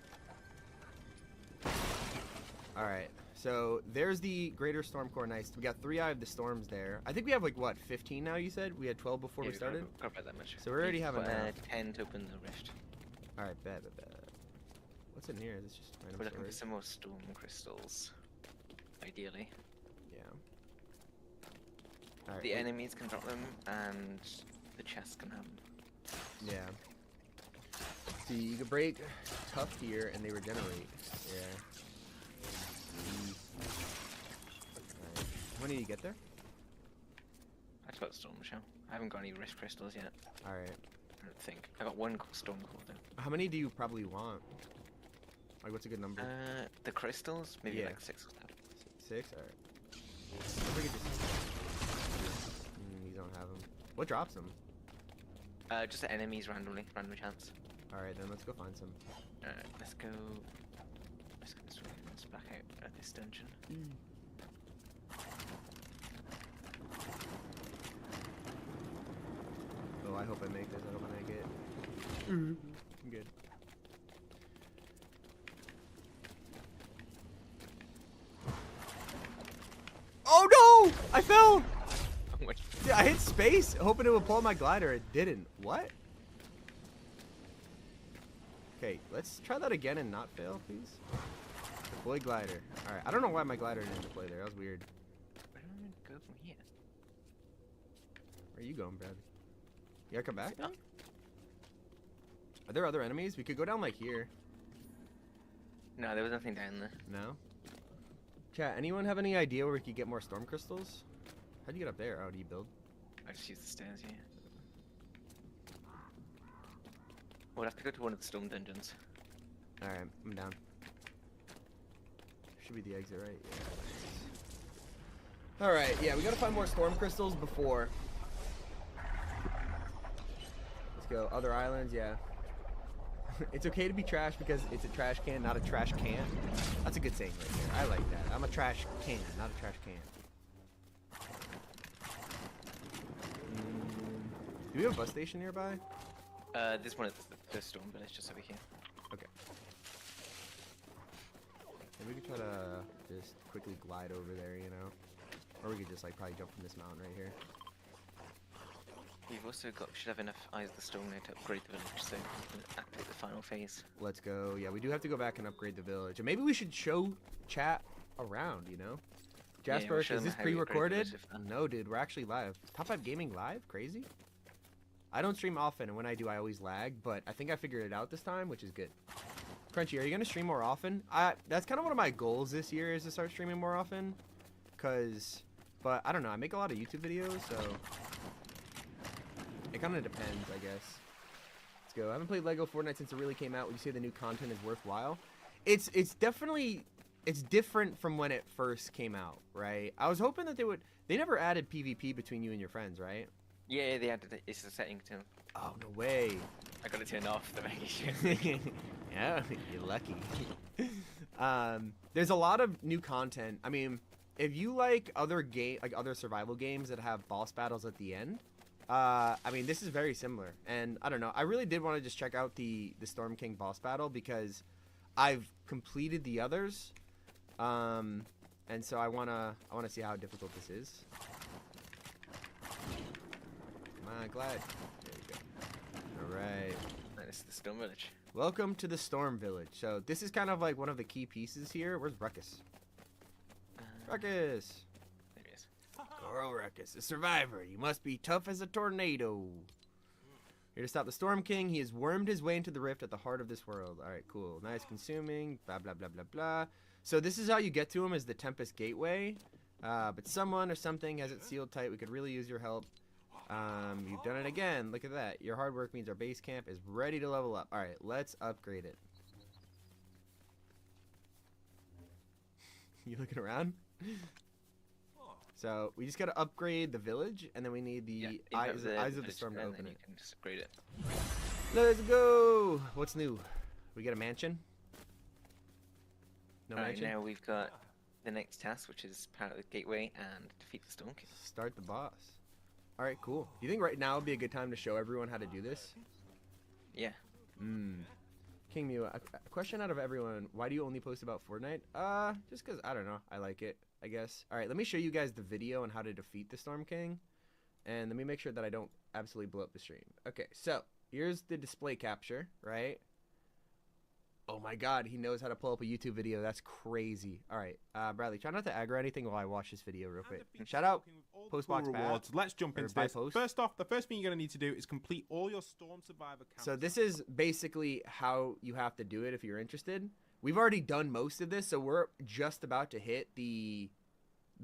Alright. So, there's the Greater Stormcore. Nice. We got 3 Eye of the Storms there. I think we have like, what, 15 now, you said? We had 12 before we started? Can't that much. So, we already have enough. 10 to open the rift. Alright, bet. What's in here? Is this just random We're looking for storage? some more storm crystals. Ideally. Yeah. All right, the enemies can drop them, and the chests can have them. Yeah. See, you can break tough here, and they regenerate. Yeah. Right. When do you get there? I just got Storm Shell. I haven't got any Rift Crystals yet. Alright. I don't think. I got 1 Storm Core though. How many do you probably want? Like, what's a good number? The crystals? Maybe like 6 or 7. 6? Alright. If we could just... you don't have them. What drops them? Just the enemies randomly. Random chance. Alright, then let's go find some. Alright, let's go this way. Let's back out at this dungeon. I hope I make this. I hope I make it. I'm good. Oh no! I fell! Yeah, I hit space, hoping it would pull my glider. It didn't. What? Okay, let's try that again and not fail, please. Deploy glider. Alright, I don't know why my glider didn't deploy there. That was weird. Where do I go from here? Where are you going, Brad? You gotta come back? Are there other enemies? We could go down like here. No, there was nothing down there. No? Chat, anyone have any idea where we could get more storm crystals? How'd you get up there? Oh, do you build? I just use the stairs here. We'll have to go to one of the storm dungeons. Alright, I'm down. Should be the exit, right? Yeah. Alright, yeah, we gotta find more storm crystals before. Let's go. Other islands, yeah. It's okay to be trash because it's a trash can, not a trash can. That's a good saying right there. I like that. I'm a trash can, not a trash can. Do we have a bus station nearby? There's one at the storm village just over here. Okay. Maybe we could try to just quickly glide over there, you know? Or we could just like probably jump from this mountain right here. We've also got, should have enough Eyes of the Storm there to upgrade the village, so we can activate the final phase. Let's go. Yeah, we do have to go back and upgrade the village. And maybe we should show chat around, you know? Jasper, yeah, is this pre-recorded? No, dude, we're actually live. Top 5 Gaming live? Crazy? I don't stream often, and when I do, I always lag, but I think I figured it out this time, which is good. Crunchy, are you going to stream more often? That's kind of one of my goals this year, is to start streaming more often. But I don't know, I make a lot of YouTube videos, so it kind of depends, I guess. Let's go. I haven't played Lego Fortnite since it really came out. Would you say the new content is worthwhile? It's definitely, it's different from when it first came out, right? I was hoping that they never added PvP between you and your friends, right? Yeah, they added it. It's a setting too. Oh, no way. I got it turned off to make it. Yeah, you're lucky. There's a lot of new content. I mean, if you like other survival games that have boss battles at the end, I mean, this is very similar. And I don't know, I really did want to just check out the Storm King boss battle because I've completed the others. And so I wanna see how difficult this is. Come on, glide. There you go. Alright. This is the Storm Village. Welcome to the Storm Village. So this is kind of like one of the key pieces here. Where's Ruckus? Ruckus! There he is. Coral Ruckus, a survivor. You must be tough as a tornado. Here to stop the Storm King. He has wormed his way into the rift at the heart of this world. Alright, cool. Nice consuming. Blah, blah, blah, blah, blah. So this is how you get to him, is the Tempest Gateway. But someone or something has it sealed tight. We could really use your help. You've done it again. Look at that. Your hard work means our base camp is ready to level up. Alright, let's upgrade it. You looking around? So, we just gotta upgrade the village, and then we need the Eyes of the Storm to open it. You can just upgrade it. Let's go! What's new? We get a mansion? No mansion? Now we've got the next task, which is power the gateway and defeat the Storm King. Start the boss. Alright, cool. Do you think right now would be a good time to show everyone how to do this? Yeah. King Mew, a question out of everyone. Why do you only post about Fortnite? Just because, I don't know. I like it, I guess. Alright, let me show you guys the video on how to defeat the Storm King. And let me make sure that I don't absolutely blow up the stream. Okay, so, here's the display capture, right? Oh my god, he knows how to pull up a YouTube video. That's crazy. Alright, Bradley, try not to aggro anything while I watch this video real quick. Shout out Postbox rewards. Let's jump into this. Post. First off, the first thing you're going to need to do is complete all your Storm Survivor counts. So this is basically how you have to do it if you're interested. We've already done most of this, so we're just about to hit the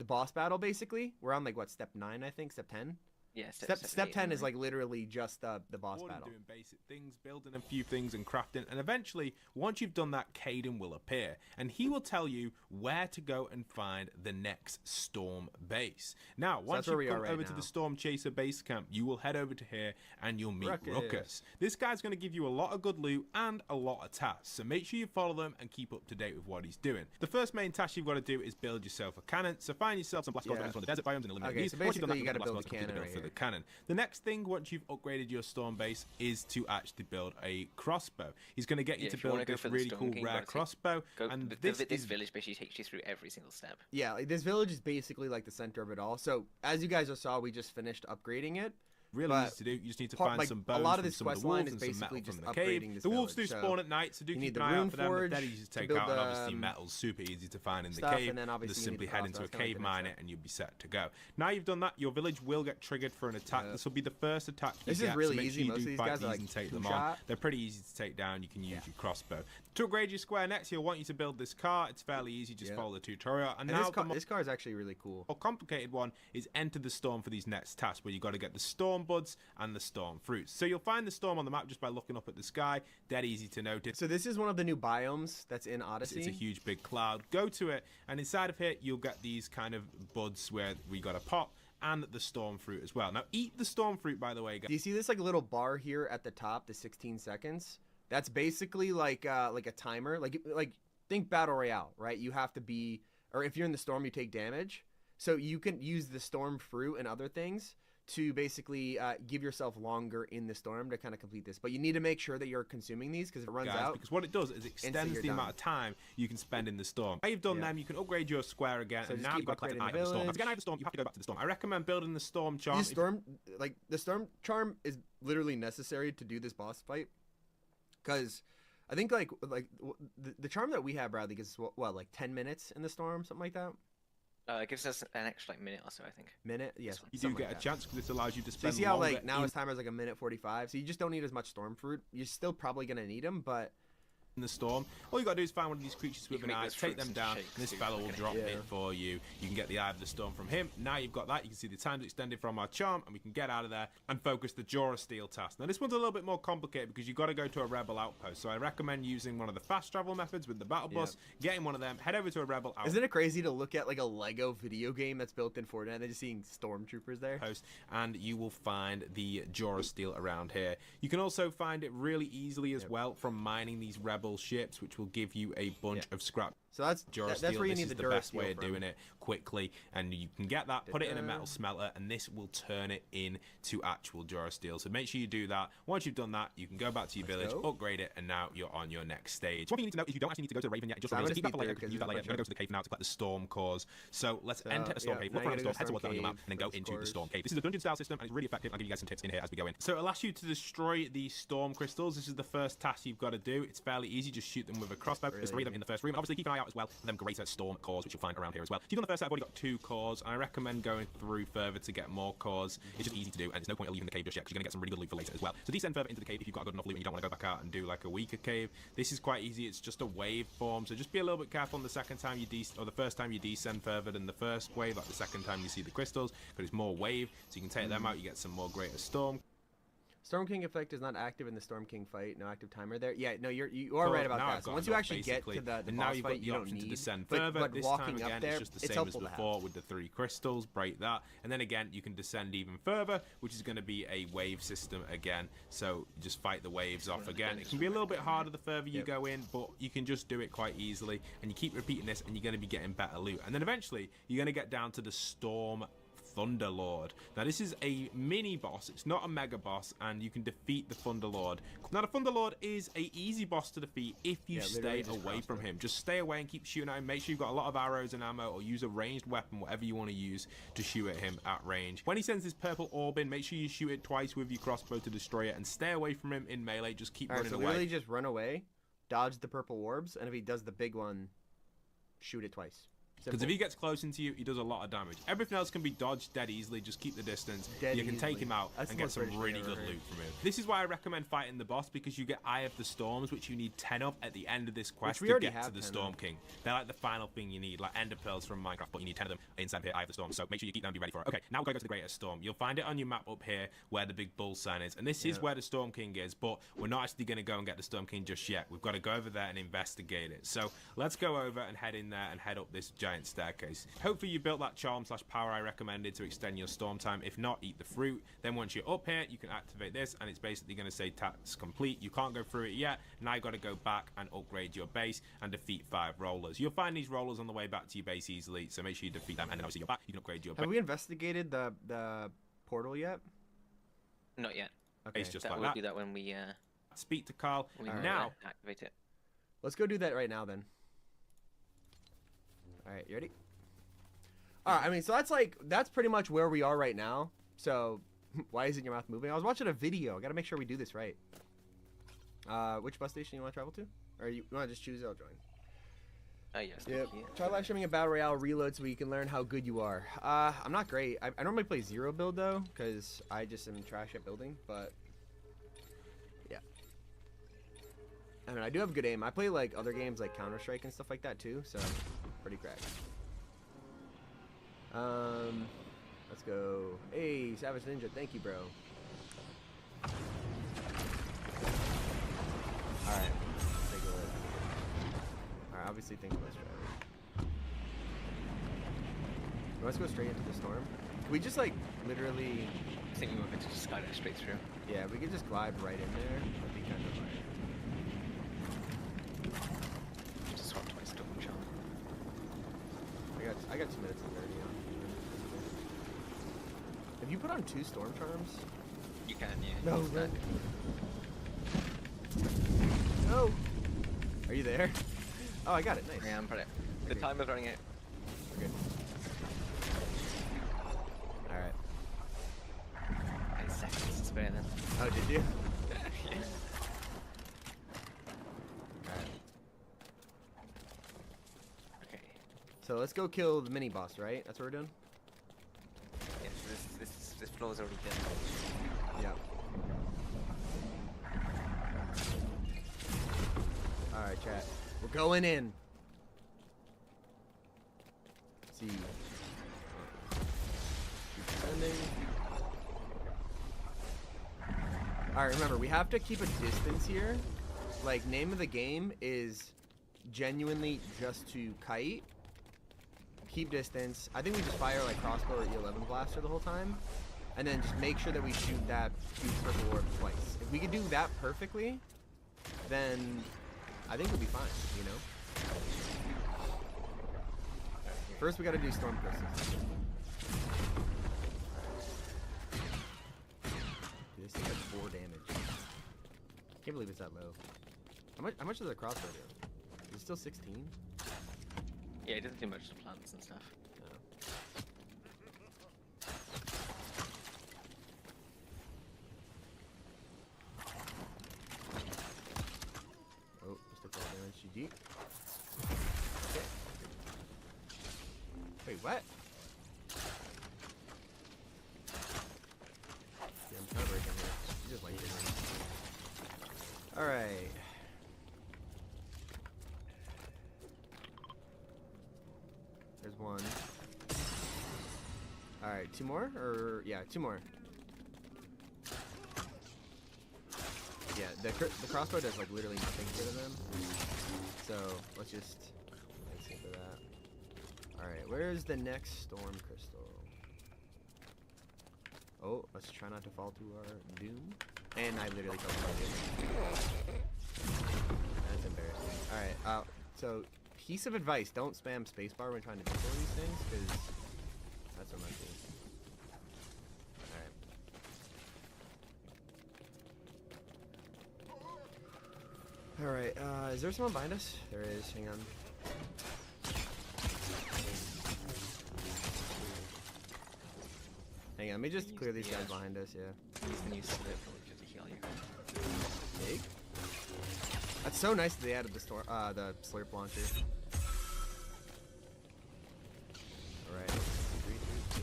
boss battle, basically. We're on, like, what, step 9, I think? Step 10? Yeah, step 10 is, like, literally just the boss battle. Doing basic things, building a few things and crafting, and eventually, once you've done that, Caden will appear, and he will tell you where to go and find the next Storm base. Now, once you come over to the Storm Chaser base camp, you will head over to here, and you'll meet Ruckus. This guy's going to give you a lot of good loot and a lot of tasks, so make sure you follow them and keep up to date with what he's doing. The first main task you've got to do is build yourself a cannon, so find yourself some blast on the desert biomes and eliminate these. So basically, you got to build a cannon right here. the cannon. The next thing, once you've upgraded your storm base, is to actually build a crossbow. He's going to get you to build this really cool rare crossbow. And this village basically takes you through every single step. Yeah, like this village is basically like the center of it all. So as you guys just saw, we just finished upgrading it. Really easy to do. You just need to find some bones from some of the wolves and some metal from the cave. The wolves do spawn at night, so do keep an eye out for them. They're dead easy to take out, and obviously metal's super easy to find in the cave. Just simply head into a cave, mine it, and you'll be set to go. Now you've done that, your village will get triggered for an attack. This will be the first attack you get. This is really easy. Most of these guys are like take them on. They're pretty easy to take down. You can use your crossbow. To upgrade your square next, he'll want you to build this car. It's fairly easy. Just follow the tutorial. And now this car is actually really cool. A complicated one is enter the storm for these next tasks, where you got to get the storm buds and the storm fruits. So you'll find the storm on the map just by looking up at the sky. Dead easy to notice. So this is one of the new biomes that's in Odyssey. It's a huge big cloud. Go to it, and inside of here you'll get these kind of buds where we got to pop, and the storm fruit as well. Now eat the storm fruit, by the way, guys. Do you see this like little bar here at the top, the 16 seconds? That's basically like a timer. Like think battle royale, right? You have to be, or if you're in the storm, you take damage. So you can use the storm fruit and other things to basically give yourself longer in the storm to kind of complete this. But you need to make sure that you're consuming these because it runs out. Because what it does is it extends the amount of time you can spend in the storm. Now you've done them, you can upgrade your square again, and now you've got to collect an eye of the storm. Again, eye of the storm, you have to go back to the storm. I recommend building the storm charm. The storm charm is literally necessary to do this boss fight. Because I think like the charm that we have, Bradley, gives what, like 10 minutes in the storm, something like that. It gives us an extra minute or so, I think. Minute, yes. You do get a chance because this allows you to spend. So you see how like now his timer is like 1:45, so you just don't need as much storm fruit. You're still probably gonna need them, but. In the storm, all you gotta do is find one of these creatures with an eye, take them down, and this fellow will drop it for you. You can get the eye of the storm from him. Now you've got that, you can see the time's extended from our charm, and we can get out of there and focus the Jorah Steel task. Now this one's a little bit more complicated because you've got to go to a rebel outpost, so I recommend using one of the fast travel methods with the battle bus, getting one of them, head over to a rebel outpost. Isn't it crazy to look at like a Lego video game that's built in Fortnite and just seeing stormtroopers there? And you will find the Jorah Steel around here. You can also find it really easily as well from mining these rebel ships, which will give you a bunch of scrap. So that's where you need the best way of doing it quickly, and you can get that, put it in a metal smelter, and this will turn it into actual Jorah Steel. So make sure you do that. Once you've done that, you can go back to your village, upgrade it, and now you're on your next stage. One thing you need to know is you don't actually need to go to Raven yet. Just keep that for later, because use that later. You're going to go to the cave now to collect the storm cores. So let's enter a storm cave. Look around the storm, head towards that on your map, and then go into the storm cave. This is a dungeon style system, and it's really effective. I'll give you guys some tips in here as we go in. So it'll ask you to destroy the storm crystals. This is the first task you've got to do. It's fairly easy. Just shoot them with a crossbow. There's 3 of them in the first room. Obviously, keep an eye out as well for them greater storm cores, which you'll find around here as well. So you've done the first set. I've already got 2 cores, and I recommend going through further to get more cores. It's just easy to do, and there's no point in leaving the cave just yet because you're going to get some really good loot for later as well. So descend further into the cave if you've got good enough loot and you don't want to go back out and do like a weaker cave. This is quite easy. It's just a wave form, so just be a little bit careful on the second time the first time you descend further than the first wave, like the second time you see the crystals, because it's more wave, so you can take them out. You get some more greater storm. Storm King effect is not active in the Storm King fight. No active timer there. Yeah, no, you are right about that. So once you actually get to the boss fight, you don't need to descend further. But this walking time again, up there, it's just the same as before with the 3 crystals. Break that, and then again you can descend even further, which is going to be a wave system again. So just fight the waves off again. It can be a little bit harder the further you go in, but you can just do it quite easily. And you keep repeating this, and you're going to be getting better loot. And then eventually you're going to get down to the Storm Thunderlord. Now this is a mini boss, it's not a mega boss, and you can defeat the Thunderlord. Now the Thunderlord is a easy boss to defeat if you stay away from him. Just stay away and keep shooting at him. Make sure you've got a lot of arrows and ammo, or use a ranged weapon, whatever you want to use to shoot at him at range. When he sends his purple orb in, make sure you shoot it twice with your crossbow to destroy it, and stay away from him in melee. Just keep running away. Really just run away, dodge the purple orbs, and if he does the big one, shoot it twice. Because if he gets close into you, he does a lot of damage. Everything else can be dodged dead easily. Just keep the distance. You can take him out and get some really good loot from him. This is why I recommend fighting the boss, because you get Eye of the Storms, which you need 10 of at the end of this quest to get to the Storm King. They're like the final thing you need, like Ender Pearls from Minecraft, but you need 10 of them inside here, Eye of the Storm. So make sure you keep them and be ready for it. Okay, now we're going to go to the Greater Storm. You'll find it on your map up here where the big bull sign is. And this is where the Storm King is, but we're not actually going to go and get the Storm King just yet. We've got to go over there and investigate it. So let's go over and head in there and head up this giant staircase. Hopefully you built that charm/power I recommended to extend your storm time. If not, eat the fruit. Then once you're up here, you can activate this, and it's basically going to say task complete. You can't go through it yet. Now you got to go back and upgrade your base and defeat 5 rollers. You'll find these rollers on the way back to your base easily, so make sure you defeat them, and then obviously you're back. You can upgrade your base. Have we investigated the portal yet? Not yet. Okay. He's just that like will that. do that when we Speak to Carl. when we Now, activate it. Let's go do that right now then. All right, you ready? All right, I mean, so that's pretty much where we are right now. So, why isn't your mouth moving? I was watching a video. I got to make sure we do this right. Which bus station you want to travel to? Or you want to just choose? I'll join. Yes. Yep. Try live streaming a battle royale reload so we can learn how good you are. I'm not great. I normally play zero build though, because I just am trash at building. But yeah, I mean, I do have good aim. I play like other games like Counter-Strike and stuff like that too, so pretty cracked. Let's go. Hey, Savage Ninja, thank you, bro. All right, take a look. Alright, obviously think less driver. Let's go straight into the storm. Can we just like literally... I think we want to just skydive straight through. Yeah, we could just glide right in there. That'd be kind of like... Just swap to my storm charm. I got 2 minutes and 30 on. Have you put on 2 storm charms? You can, yeah. No, that. No! Are you there? Oh, I got it. Nice. Yeah, I'm pretty. The timer's running out. Okay. All right. 8 seconds to spare then. Oh, did you? Yeah. All right. Okay. So let's go kill the mini boss, right? That's what we're doing. Yeah. So this floor's already done. Yeah. All right, chat. We're going in. Let's see. Keep descending. Alright, remember, we have to keep a distance here. Like, name of the game is genuinely just to kite. Keep distance. I think we just fire like crossbow or E11 blaster the whole time. And then just make sure that we shoot that huge purple orb twice. If we could do that perfectly, then I think we'll be fine, you know? First, we gotta do storm crystals. Dude, this thing has 4 damage. Can't believe it's that low. How much does the crossbow do? Is it still 16? Yeah, it doesn't do much to plants and stuff. Oh, just took all damage. GG. Okay. Wait, what? Yeah, I'm trying to break in here. You just like it. Alright. There's one. Alright, 2 more? Or, yeah, 2 more. Yeah, the crossbow does like literally nothing to them. So, let's just see for that. Alright, where's the next storm crystal? Oh, let's try not to fall to our doom. And I literally fell to my doom. That's embarrassing. Alright, so piece of advice, don't spam spacebar when trying to do all these things, because that's unlucky. Alright, is there someone behind us? There is, hang on. Hang on, let me just clear these guys behind us, yeah. Use the new slip to heal you. Big? That's so nice that they added the the slurp launcher. Alright. 3, 2,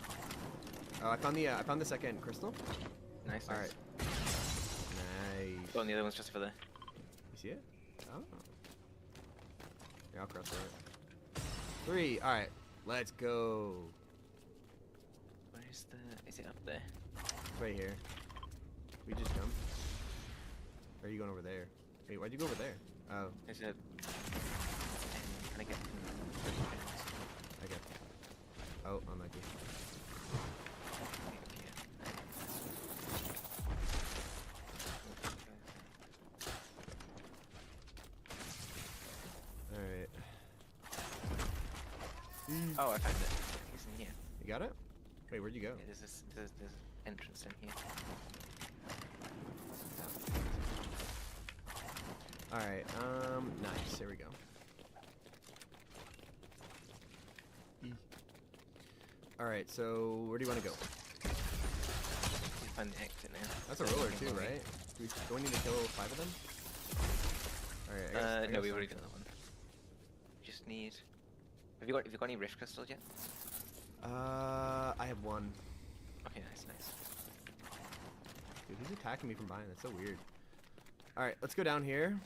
2. Oh, I found the second crystal. Nice. Alright. Nice. Oh, and the other one's just for the... You see it? Oh. Yeah, I'll cross it. 3. Alright. Let's go. Where's the... Is it up there? It's right here. We just jump. Or are you going over there? Wait, why'd you go over there? Oh. Is it... Can I get... Okay. Oh, unlucky. Alright. Oh, I found it. It's in here. You got it? Wait, where'd you go? Yeah, there's entrance in here. Alright, nice. There we go. Alright, so where do you want to go? Find the exit now. That's a roller too, right? Do we need to kill 5 of them? Alright, no, we already done that one. Just need... Have you got any rift crystals yet? I have 1. Okay, nice. Dude, he's attacking me from behind. That's so weird. Alright, let's go down here.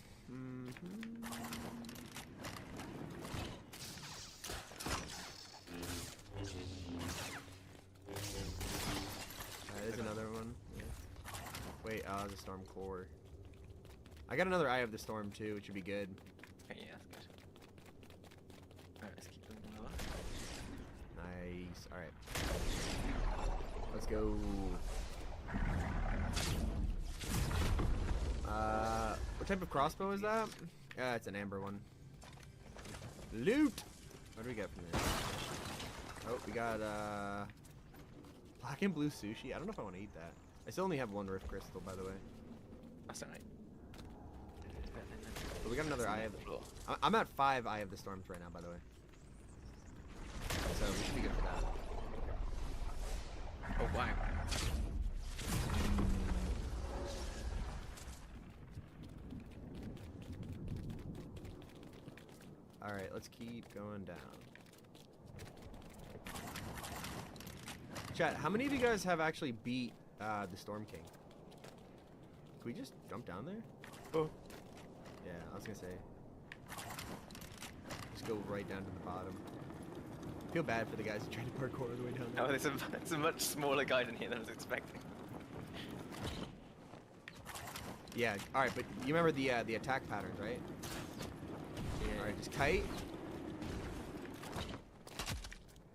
There's another one. Yeah. Wait, there's a storm core. I got another Eye of the Storm too, which should be good. Okay, yeah, that's good. Alright, let's keep going lower. Nice. Alright. Let's go. What type of crossbow is that? It's an amber one. Loot! What do we get from there? Oh, we got, black and blue sushi. I don't know if I want to eat that. I still only have 1 rift crystal, by the way. That's alright. But we got another Eye of the... I'm at 5 Eye of the Storms right now, by the way. So we should be good for that. Oh, wow. Alright, let's keep going down. Chat, how many of you guys have actually beat the Storm King? Can we just jump down there? Oh. Yeah, I was gonna say. Just go right down to the bottom. I feel bad for the guys who tried to parkour all the way down there. Oh, it's a much smaller guy than here than I was expecting. Yeah, alright, but you remember the attack patterns, right? Yeah. Alright, just kite.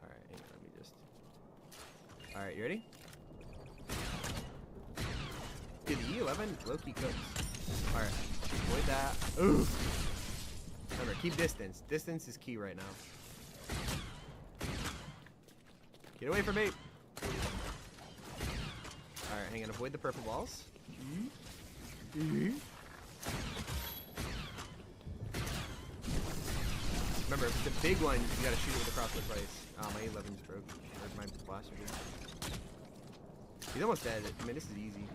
Alright, hang on, let me just... Alright, you ready? Dude, the E11 low-key cooks. Alright, avoid that. Ooh! Remember, keep distance. Distance is key right now. Get away from me! Alright, hang on, avoid the purple balls. Remember, if it's a big one, you gotta shoot it with the crossbow twice. Oh, my 11's broke. Where's my blaster dude? He's almost dead. I mean, this is easy.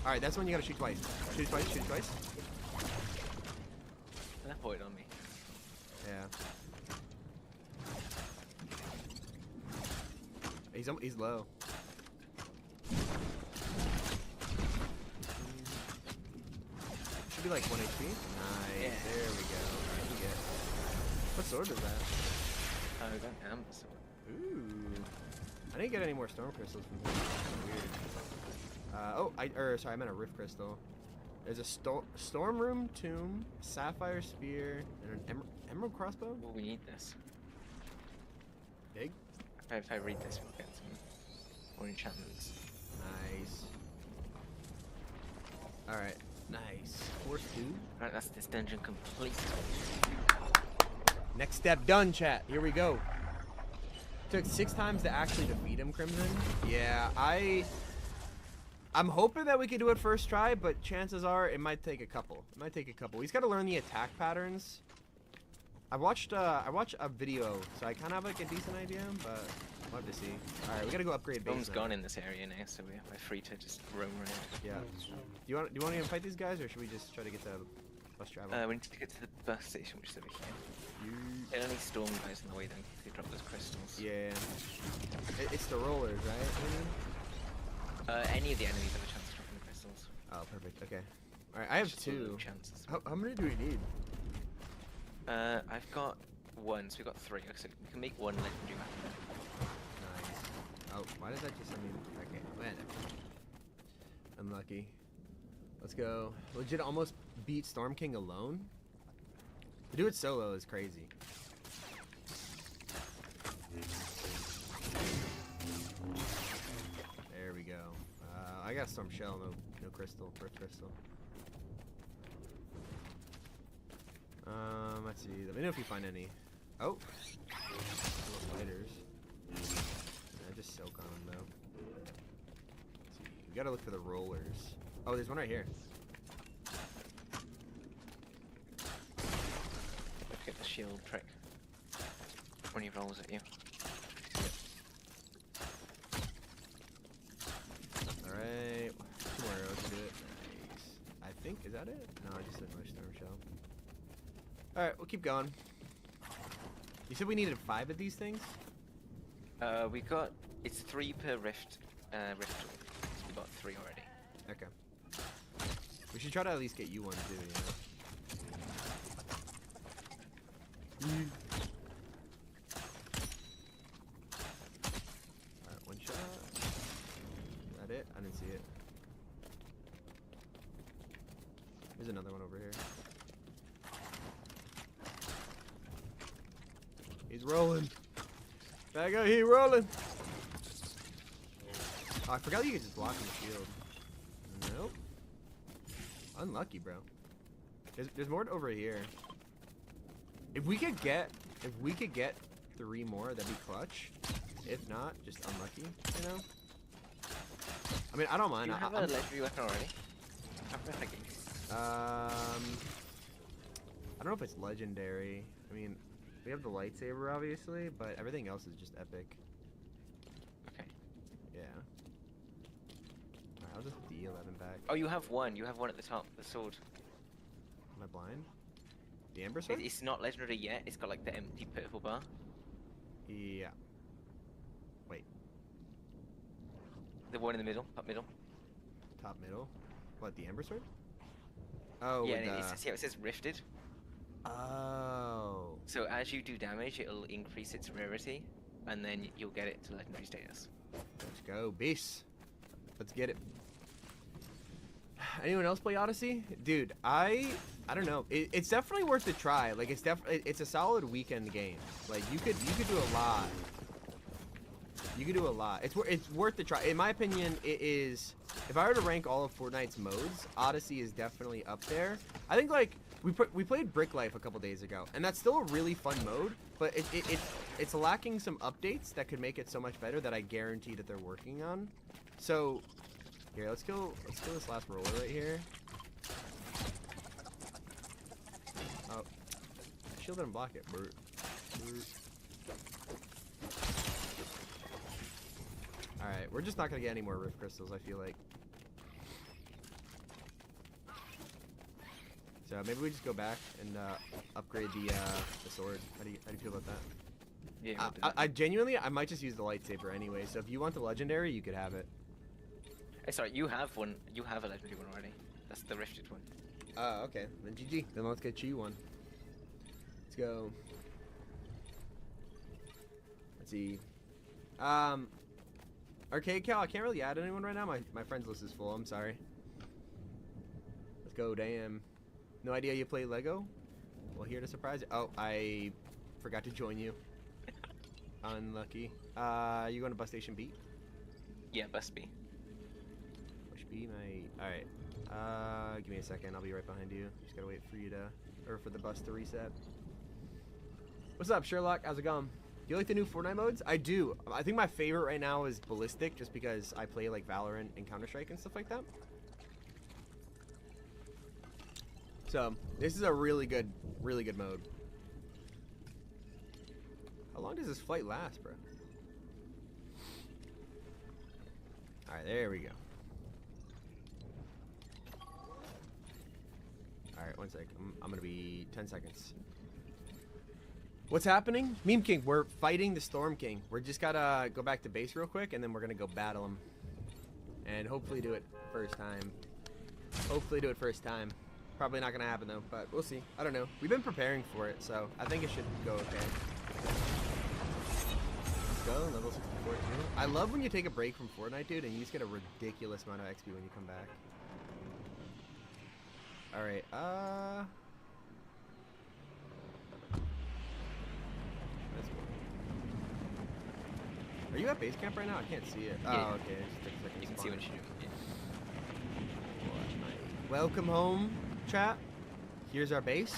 Alright, that's when you gotta shoot twice. Shoot it twice, shoot it twice. That void on me. Yeah. He's low. Should be like 1 HP. Nice. Yeah. There we go. What sword is that? I got an amber sword. Ooh. I didn't get any more storm crystals from here. Weird. Sorry, I meant a rift crystal. There's a storm room tomb, sapphire spear, and an emerald crossbow. Well, we need this. Big? If I read this, we'll get some more enchantments. Nice. Alright, nice. Force 2. Alright, that's this dungeon complete. Next step done, chat. Here we go. Took 6 times to actually defeat him, Crimson. Yeah, I'm hoping that we could do it first try, but chances are it might take a couple. He's got to learn the attack patterns. I watched a video, so I kind of have like a decent idea, but I'll have to see. All right, we gotta go upgrade base. Bone's gone in this area now, so we're free to just roam around. Yeah. Do you want to even fight these guys, or should we just try to get to bus travel? We need to get to the bus station, which is over here. There are only storm guys in the way, then they drop those crystals. Yeah. It's the rollers, right? Any of the enemies have a chance of dropping the crystals. Oh, perfect. Okay. All right, I have 2. Chances. How many do we need? I've got 1, so we've got 3. So we can make 1 legendary weapon. Nice. Oh, why does that just send me? Okay, man. Unlucky. Let's go. Legit almost beat Storm King alone. To do it solo is crazy. There we go. I got Storm Shell, no crystal, rift crystal. Let's see. Let me know if you find any. Oh, little lighters. just soak on them though. Let's see. We gotta look for the rollers. Oh, there's one right here. Let's get the shield trick when he rolls at you. Alright, 2 more arrows to do it. Nice. I think, is that it? No, I just did my storm shell. Alright, we'll keep going. You said we needed 5 of these things? We got, it's 3 per rift, rift tool. So we got 3 already. Okay. We should try to at least get you one too, you know? Alright, 1 shot. Is that it? I didn't see it. There's another one over here. He's rolling. Back up, he rolling. Oh, I forgot you could just block him with shield. Nope. Unlucky, bro. There's more over here. If we could get 3 more, that'd be clutch. If not, just unlucky, you know? I mean, I don't mind. Do you have a legendary weapon already? I'm thinking. I don't know if it's legendary. I mean, we have the lightsaber, obviously, but everything else is just epic. Okay. Yeah. Alright, I'll just D11 back. Oh, you have one. You have one at the top, the sword. Am I blind? The Ember Sword? It's not legendary yet. It's got like the empty purple bar. Yeah. Wait. The one in the middle, top middle. Top middle? What, the Ember Sword? Oh, yeah, it says rifted. Oh. So as you do damage, it'll increase its rarity, and then you'll get it to legendary status. Let's go, beasts. Let's get it. Anyone else play Odyssey? Dude, I don't know. It's definitely worth a try. Like it's a solid weekend game. Like you could do a lot. You could do a lot. It's worth the try. In my opinion, it is. If I were to rank all of Fortnite's modes, Odyssey is definitely up there. I think like we played Brick Life a couple days ago, and that's still a really fun mode, but it's lacking some updates that could make it so much better that I guarantee that they're working on. So here, let's kill this last roller right here. Oh, shield didn't block it. Brr. All right, we're just not gonna get any more Rift Crystals, I feel like. So maybe we just go back and upgrade the sword. How do you feel about that? Yeah. I genuinely, I might just use the lightsaber anyway. So if you want the legendary, you could have it. Hey, sorry, you have one. You have a legendary one already. That's the rifted one. Okay. Then GG. Then let's get you one. Let's go. Let's see. Arcade Cal, I can't really add anyone right now. My friends list is full. I'm sorry. Let's go. Damn. No idea you play Lego? Well, here to surprise you. Oh, I forgot to join you. Unlucky. You going to bus station B? Yeah, bus B. Push B, mate. Alright. Give me a second. I'll be right behind you. Just gotta wait for you to, or for the bus to reset. What's up, Sherlock? How's it going? Do you like the new Fortnite modes? I do. I think my favorite right now is Ballistic, just because I play like Valorant and Counter-Strike and stuff like that. So this is a really good mode. How long does this flight last, bro? All right, there we go. All right, 1 sec. I'm gonna be 10 seconds. What's happening? Meme King, we're fighting the Storm King. We're just gotta go back to base real quick, and then we're gonna go battle him. And hopefully do it first time. Hopefully do it first time. Probably not gonna happen though, but we'll see. I don't know. We've been preparing for it, so I think it should go okay. Let's go, level 64 too. I love when you take a break from Fortnite, dude, and you just get a ridiculous amount of XP when you come back. Alright, that's cool. Are you at base camp right now? I can't see it. Yeah. Oh, okay. Just take a second. You can see what you're doing. Yeah. Welcome home, chat. Here's our base.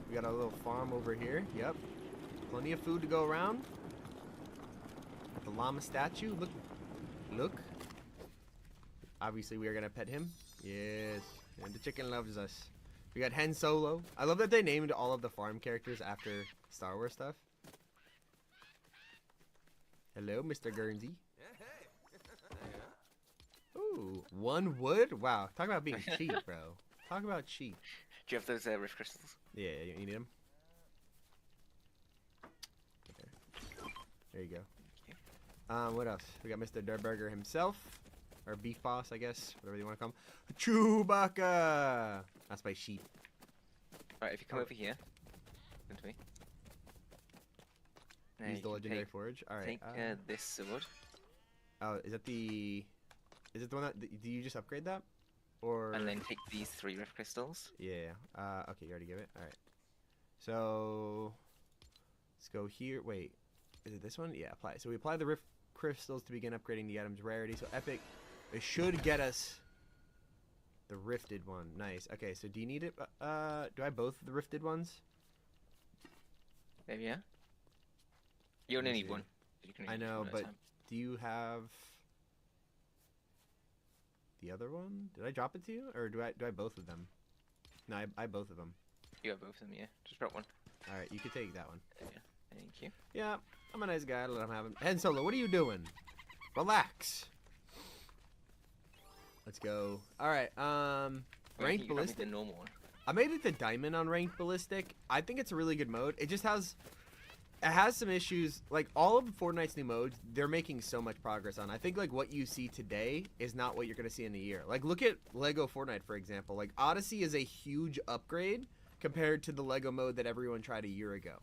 We got a little farm over here. Yep. Plenty of food to go around. The llama statue. Look. Look. Obviously, we are going to pet him. Yes. And the chicken loves us. We got Han Solo. I love that they named all of the farm characters after Star Wars stuff. Hello, Mr. Guernsey. Ooh, 1 wood? Wow. Talk about being cheap, bro. Talk about cheap. Do you have those rift crystals? Yeah, you need them? Okay. There you go. What else? We got Mr. Durburger himself. Or Beef Boss, I guess. Whatever you want to call him. Chewbacca! That's my sheep. Alright, if you come over here. Come to me. Use the legendary forge. Alright. Take this sword. Oh, is that the... Is it the one that... Do you just upgrade that? Or... And then take these 3 rift crystals. Yeah. Okay, you already give it? Alright. So... Let's go here. Wait. Is it this one? Yeah, apply. So we apply the rift crystals to begin upgrading the item's rarity. So epic. It should get us the rifted one. Nice. Okay, so do you need it? Do I have both the rifted ones? Maybe, yeah. You only need one. You can I know, but do you have the other one? Did I drop it to you, or do I both of them? No, I have both of them. You have both of them, yeah. Just drop one. All right, you can take that one. Yeah. Thank you. Yeah, I'm a nice guy. I'll let him have him. Han Solo, what are you doing? Relax. Let's go. All right. Ranked ballistic. The normal one. I made it to diamond on ranked ballistic. I think it's a really good mode. It just has some issues. Like all of Fortnite's new modes, they're making so much progress on. I think like what you see today is not what you're gonna see in a year. Like look at Lego Fortnite for example. Like Odyssey is a huge upgrade compared to the Lego mode that everyone tried a year ago.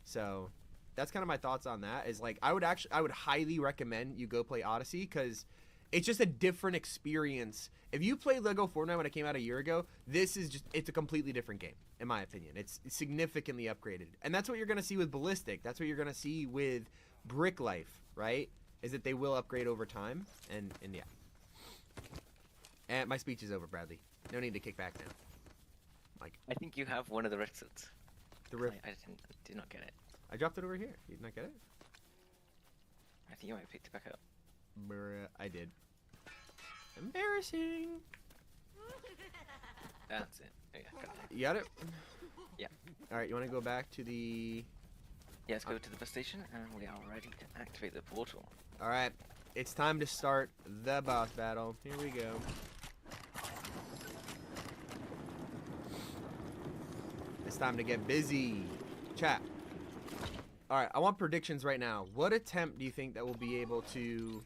So that's kind of my thoughts on that. Is like I would highly recommend you go play Odyssey because it's just a different experience. If you played Lego Fortnite when it came out a year ago, it's a completely different game, in my opinion. It's significantly upgraded. And that's what you're going to see with Ballistic. That's what you're going to see with Brick Life, right? Is that they will upgrade over time. And yeah. And my speech is over, Bradley. No need to kick back now. Like, I think you have one of the rifts. The rift. I did not get it. I dropped it over here. You did not get it? I think you might have picked it back up. I did. Embarrassing. That's it. Oh, yeah, got it. You got it? Yeah. Alright, you want to go back to the... Yeah, let's go to the bus station and we are ready to activate the portal. Alright, it's time to start the boss battle. Here we go. It's time to get busy. Chat. Alright, I want predictions right now. What attempt do you think that will be able to...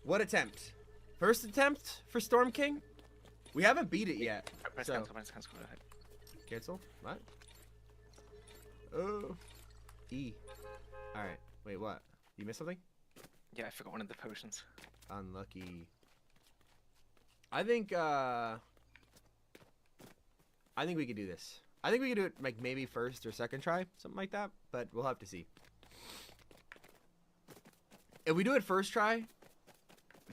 What attempt? First attempt for Storm King? We haven't beat it yet. Press cancel, go ahead. Cancel? What? Oh. E. Alright. Wait, what? You missed something? Yeah, I forgot one of the potions. Unlucky. I think we could do this. I think we could do it like maybe first or second try, something like that, but we'll have to see. If we do it first try,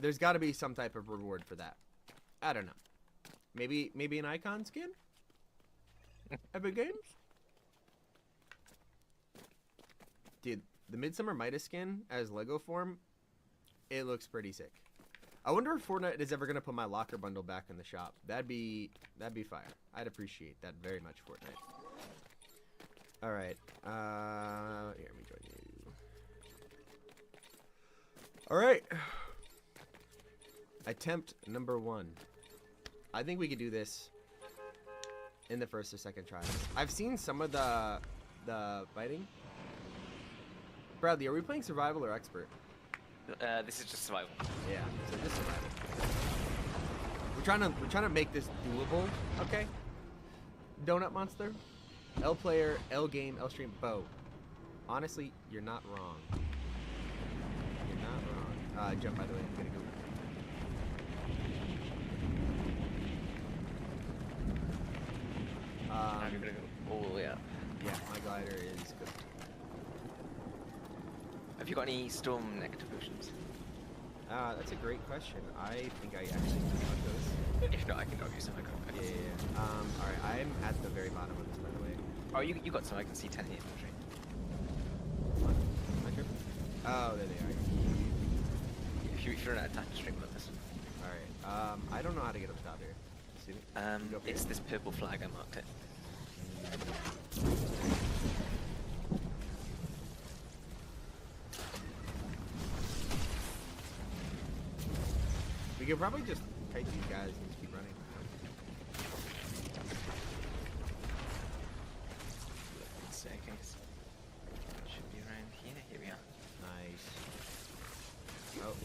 there's got to be some type of reward for that. I don't know. Maybe an icon skin? Epic Games? Dude, the Midsummer Midas skin as Lego form, it looks pretty sick. I wonder if Fortnite is ever gonna put my locker bundle back in the shop. That'd be fire. I'd appreciate that very much, Fortnite. All right. Here, let me join you. All right. Attempt number 1. I think we could do this in the first or second try. I've seen some of the fighting. Bradley, are we playing survival or expert? This is just survival. Yeah, so just survival. We're trying to make this doable. Okay. Donut Monster, L player, L game, L stream, Bo. Honestly, you're not wrong. You're not wrong. Jump, by the way. I'm gonna go. I'm gonna go all the way up. Yeah, my glider is good. Have you got any storm negative potions? That's a great question. I think I actually got those. If not, I can grab you some. Yeah. Alright, I'm at the very bottom of this, by the way. Oh, you got some. I can see 10 here. Oh, there they are. If you're not attached, stream with this. Alright, I don't know how to get up top here. See me? It's this purple flag, I marked it. We could probably just take these guys and just keep running. Staircase. Should be around here. Here we are. Nice. Oh,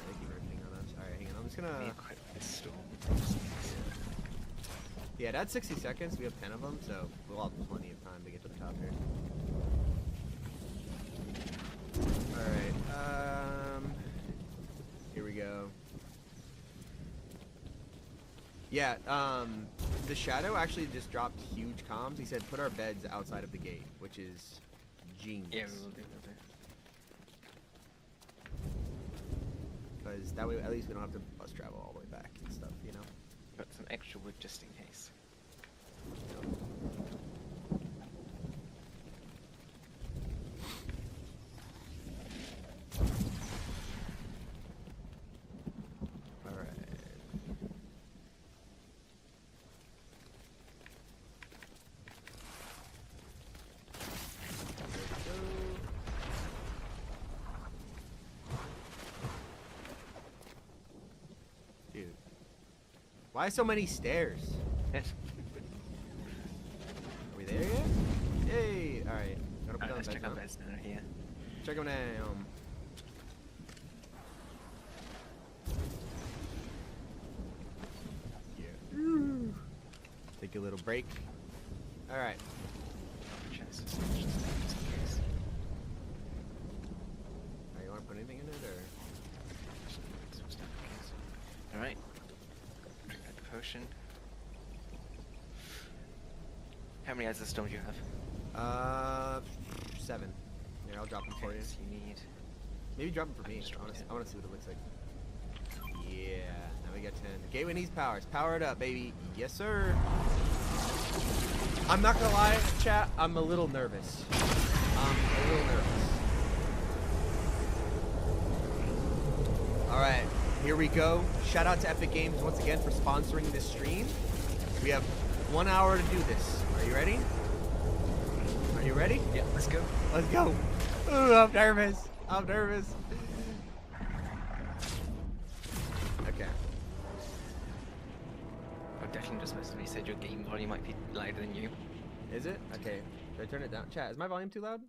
they keep everything on us. Alright, hang on. I'm just gonna. Yeah, that's 60 seconds. We have 10 of them, so we'll have plenty of time to get to the top here. Alright, here we go. Yeah, the Shadow actually just dropped huge comms. He said, put our beds outside of the gate, which is genius. Yeah, we will do. Because that way, at least we don't have to bus travel all the way back and stuff, you know? Got some extra wood just in case. Why so many stairs? Are we there yet? Yay! Alright. Let's check out beds down here. Check them down. Yeah. Take a little break. Alright. Alright, you want to put anything in it, or? Alright. Potion. How many eyes of stone do you have? 7. Here, I'll drop them for you. You need. Maybe drop them for me. Honestly, I want to see what it looks like. Yeah, now we got 10. The gateway needs powers. Power it up, baby. Yes, sir. I'm not gonna lie, chat. I'm a little nervous. All right. Here we go. Shout out to Epic Games once again for sponsoring this stream. We have 1 hour to do this. Are you ready? Are you ready? Yeah, let's go. Let's go. Ooh, I'm nervous. I'm nervous. Okay. Oh, Declan just messaged me. Said your game volume might be louder than you. Is it? Okay. Did I turn it down? Chat, is my volume too loud?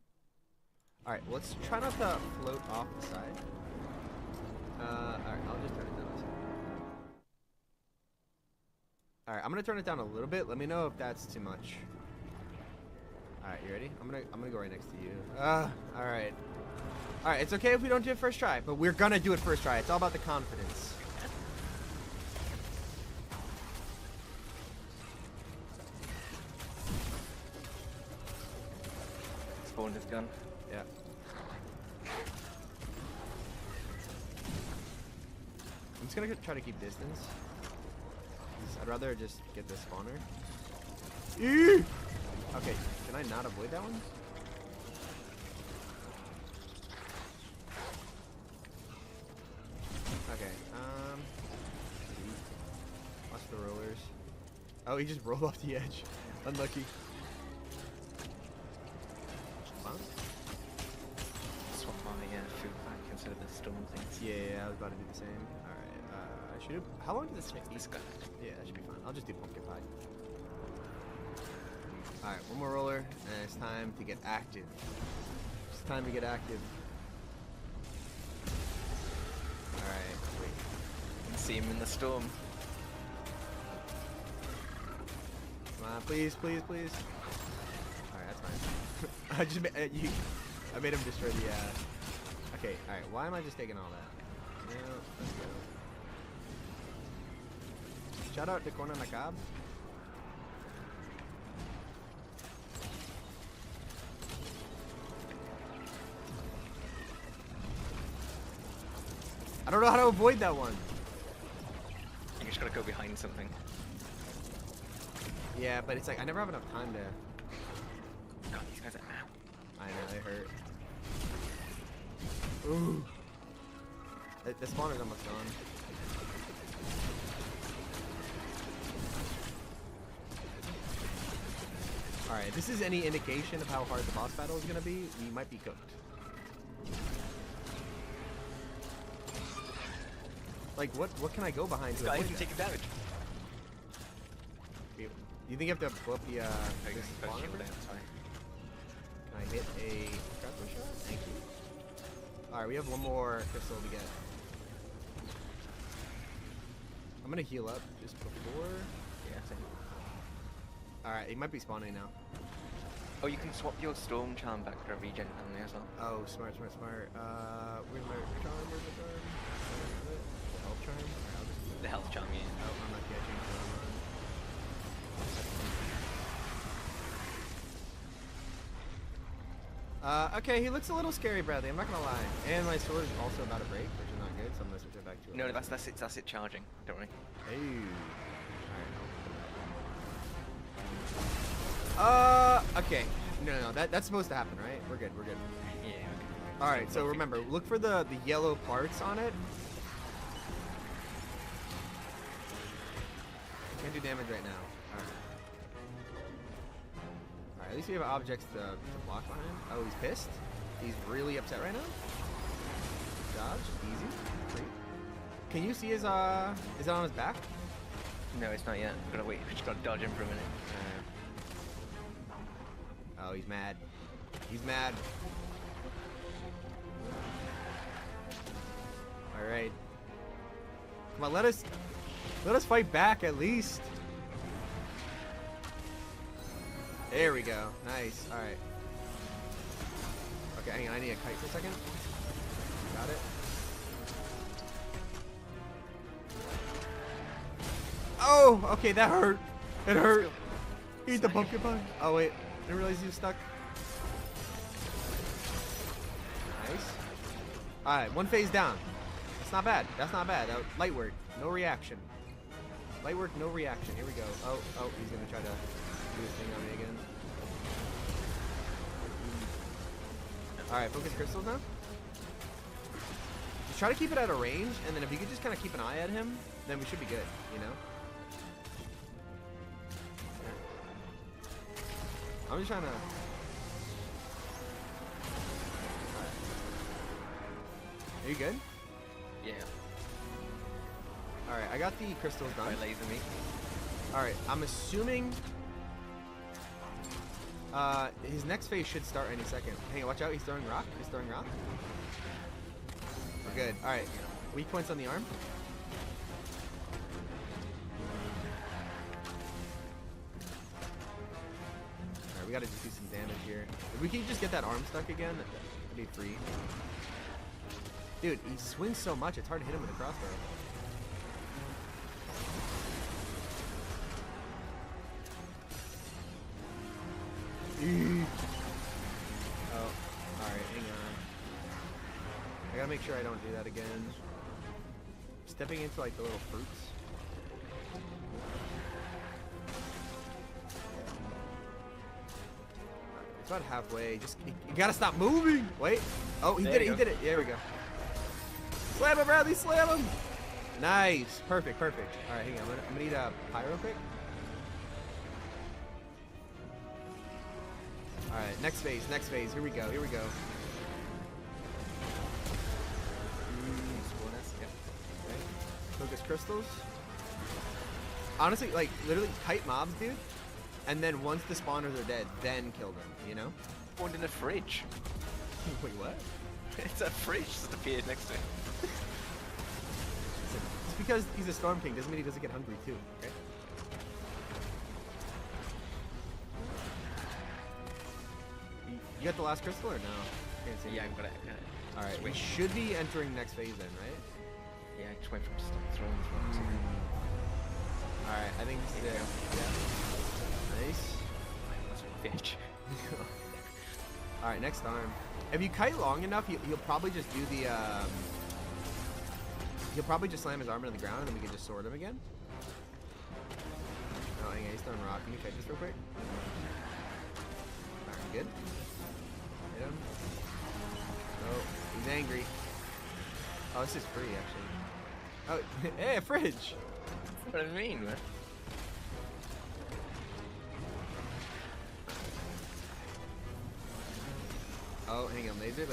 All right. Let's try not to float off the side. Alright, I'll just turn it down. Alright, I'm gonna turn it down a little bit. Let me know if that's too much. Alright, you ready? I'm gonna go right next to you. Alright. Alright, it's okay if we don't do it first try, but we're gonna do it first try. It's all about the confidence. Spawned his gun. Yeah. I'm just gonna try to keep distance. I'd rather just get the spawner. Eee! Okay, can I not avoid that one? Okay, watch the rollers. Oh, he just rolled off the edge. Unlucky. Huh? Swap my food back instead of the storm things. Yeah, I was about to do the same. Alright, how long does this take? This guy. Yeah, that should be fine. I'll just do pumpkin pie. Alright, one more roller, and it's time to get active. It's time to get active. Alright, wait. You can see him in the storm. Come on, please, please, please. Alright, that's fine. I made him destroy the, Okay, alright, why am I just taking all that? Yeah, let's go. Shout out to Corner Macab. I don't know how to avoid that one. You just gotta go behind something. Yeah, but it's like I never have enough time to. God, these guys are out. I know, they hurt. Ooh. The spawner's almost gone. Alright, if this is any indication of how hard the boss battle is going to be, we might be cooked. Like, what can I go behind? This guy can take damage. You think you have to blow up the this spawner? Can I hit a grappling shot? Thank you. Alright, we have one more crystal to get. I'm gonna heal up just before. Yeah, same. Alright, he might be spawning now. Oh, you can swap your storm charm back for a regen family as well. Oh, smart. Where's my charm? Where's the charm? The health charm? The health charm, yeah. Oh, I'm not catching it. Okay, he looks a little scary, Bradley. I'm not gonna lie. And my sword is also about to break, which is not good, so I'm gonna switch it back to it. No, that's it charging. Don't worry. Hey. Alright. Okay. No. That's supposed to happen, right? We're good. Yeah. Alright, so remember, look for the yellow parts on it. Can't do damage right now. Alright. Alright, at least we have objects to block behind him. Oh, he's pissed? He's really upset right now? Dodge, easy. Great. Can you see his, is it on his back? No, it's not yet. We've got to wait. We just got to dodge him for a minute. Oh, he's mad. He's mad. Alright. Come on, let us fight back at least. There we go. Nice. Alright. Okay, hang on. I need a kite for a second. Got it. Oh! Okay, that hurt. It hurt. Eat the pumpkin pie. Oh, wait. I didn't realize he was stuck. Nice. Alright, one phase down. That's not bad. That's not bad. Light work. No reaction. Light work, no reaction. Here we go. Oh, he's gonna try to do his thing on me again. Alright, focus crystals now. Just try to keep it at a range, and then if you could just kind of keep an eye at him, then we should be good, you know? I'm just trying to... Are you good? Yeah. Alright, I got the crystals done. Laser me. Alright, I'm assuming... his next phase should start any second. Hang on, watch out, he's throwing rock. We're good. Alright, weak points on the arm. Alright, we gotta just do some damage here. If we can just get that arm stuck again, that'd be free. Dude, he swings so much, it's hard to hit him with a crossbow. Oh, alright, hang on. I gotta make sure I don't do that again. Stepping into like the little fruits. It's about halfway. Just you gotta stop moving. Wait. Oh, he did it. He did it. Yeah, there we go. Slam him, Bradley. Slam him. Nice. Perfect. All right, hang on. I'm gonna need a pyro pick. All right, next phase. Here we go. Focus crystals. Honestly, like literally kite mobs, dude. And then once the spawners are dead, then kill them, you know? Spawned in a fridge. Wait, what? It's a fridge just appeared next to it. Just because he's a Storm King doesn't mean he doesn't get hungry too, okay? You got the last crystal or no? Can't see. Yeah, I've got it. Alright, we should be entering next phase then, right? Yeah, I just went from throwing rocks. Alright, I think this is it. Yeah. Nice. Bitch. Alright, next arm. If you kite long enough, he'll probably just do the, he'll probably just slam his arm into the ground and then we can just sword him again. Oh, hang on, he's throwing rock. Can you kite this real quick? Alright, good. Hit him. Oh. He's angry. Oh, this is free, actually. Oh, hey, a fridge! What do you mean, man? Oh, hang on, laser.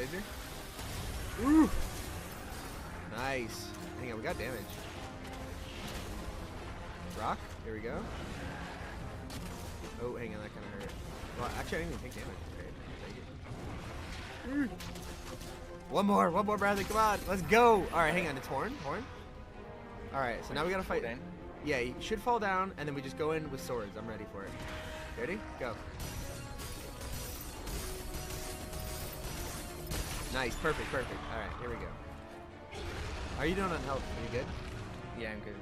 Ooh! Nice. Hang on, we got damage. Rock, here we go. Oh, hang on, that kind of hurt. Well, actually, I didn't even take damage. Okay, take it. One more, Bradley, come on, let's go! Alright, hang on, it's Horn. Alright, so now we gotta fight. Yeah, you should fall down, and then we just go in with swords. I'm ready for it. Ready? Go. Nice, perfect. Alright, here we go. How are you doing on health? Are you good? Yeah, I'm good.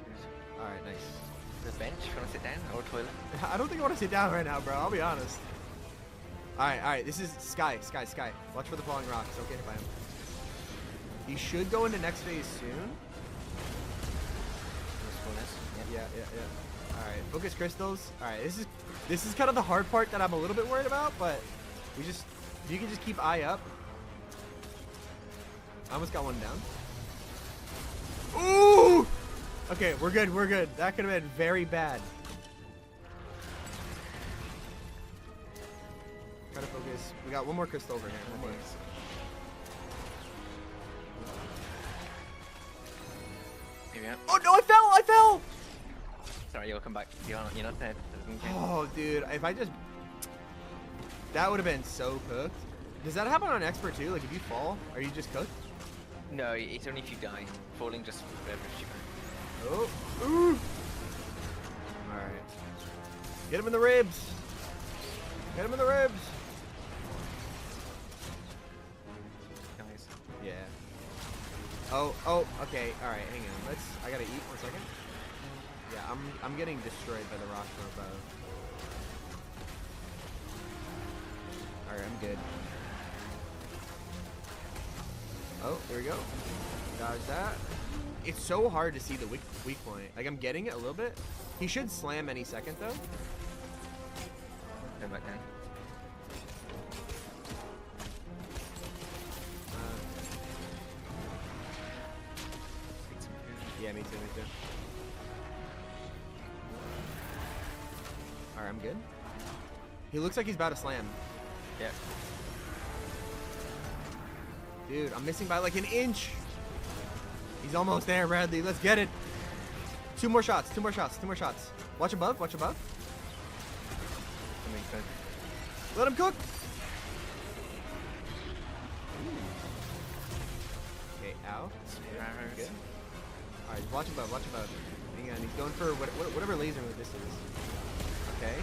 Alright, nice. The bench, you wanna sit down? Or toilet? I don't think I wanna sit down right now, bro, I'll be honest. Alright, this is Sky. Watch for the falling rocks, don't get hit by him. You should go into next phase soon. Yeah. Alright, focus crystals. Alright, this is kind of the hard part that I'm a little bit worried about, but if you can just keep eye up. I almost got one down. Ooh! Okay, we're good. That could have been very bad. Try to focus. We got one more crystal over here. One more. Oh no, I fell! Sorry, you'll come back. You're not dead. Oh, dude, if I just... That would have been so cooked. Does that happen on Expert too? Like, if you fall, are you just cooked? No, it's only if you die. Falling just whatever you can. Oh, ooh! Alright. Get him in the ribs! Nice. Yeah. Oh, okay, alright, hang on. I gotta eat 1 second. Yeah, I'm getting destroyed by the rock from above. Alright, I'm good. Oh, there we go. Dodge that. It's so hard to see the weak point. Like, I'm getting it a little bit. He should slam any second, though. Come back down. Yeah, me too. Alright, I'm good. He looks like he's about to slam. Yeah. Dude, I'm missing by like an inch. He's almost there, Bradley. Let's get it. Two more shots. Watch above. Let him cook. Okay, ow. Good. Alright, watch above. Hang on, he's going for whatever laser move this is. Okay.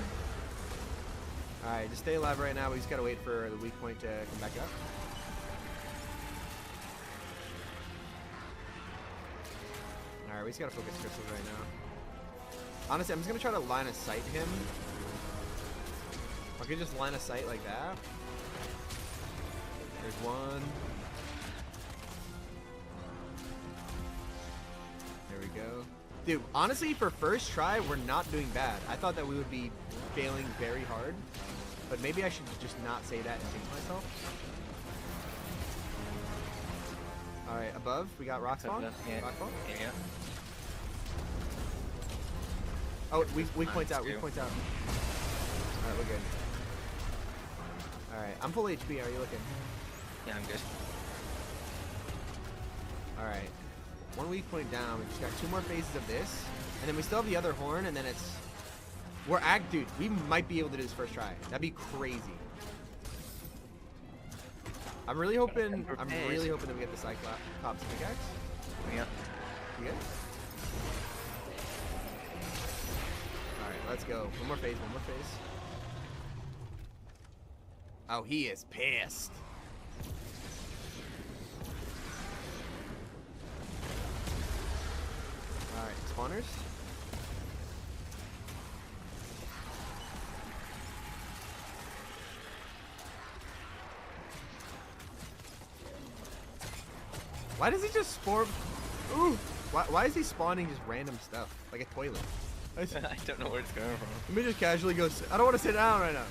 Alright, just stay alive right now. We just gotta wait for the weak point to come back up. Alright, we just gotta focus crystals right now. Honestly, I'm just gonna try to line of sight him. I could just line of sight like that. There's one. There we go. Dude, honestly, for first try, we're not doing bad. I thought that we would be failing very hard. But maybe I should just not say that and jinx myself. Alright, above, we got rock spawn. Yeah. Rock spawn. Yeah. Oh, weak points out. Alright, we're good. Alright, I'm full HP. How are you looking? Yeah, I'm good. Alright. One weak point down. We just got 2 more phases of this. And then we still have the other horn, and then it's... Dude, we might be able to do this first try. That'd be crazy. I'm really hoping that we get the Cyclops pickaxe. Yeah. You good? Alright, let's go. One more phase. Oh, he is pissed. Alright, spawners. Why does he just spawn? Ooh! Why is he spawning just random stuff? Like a toilet? I don't know where it's going from. Let me just casually go. I don't want to sit down right now.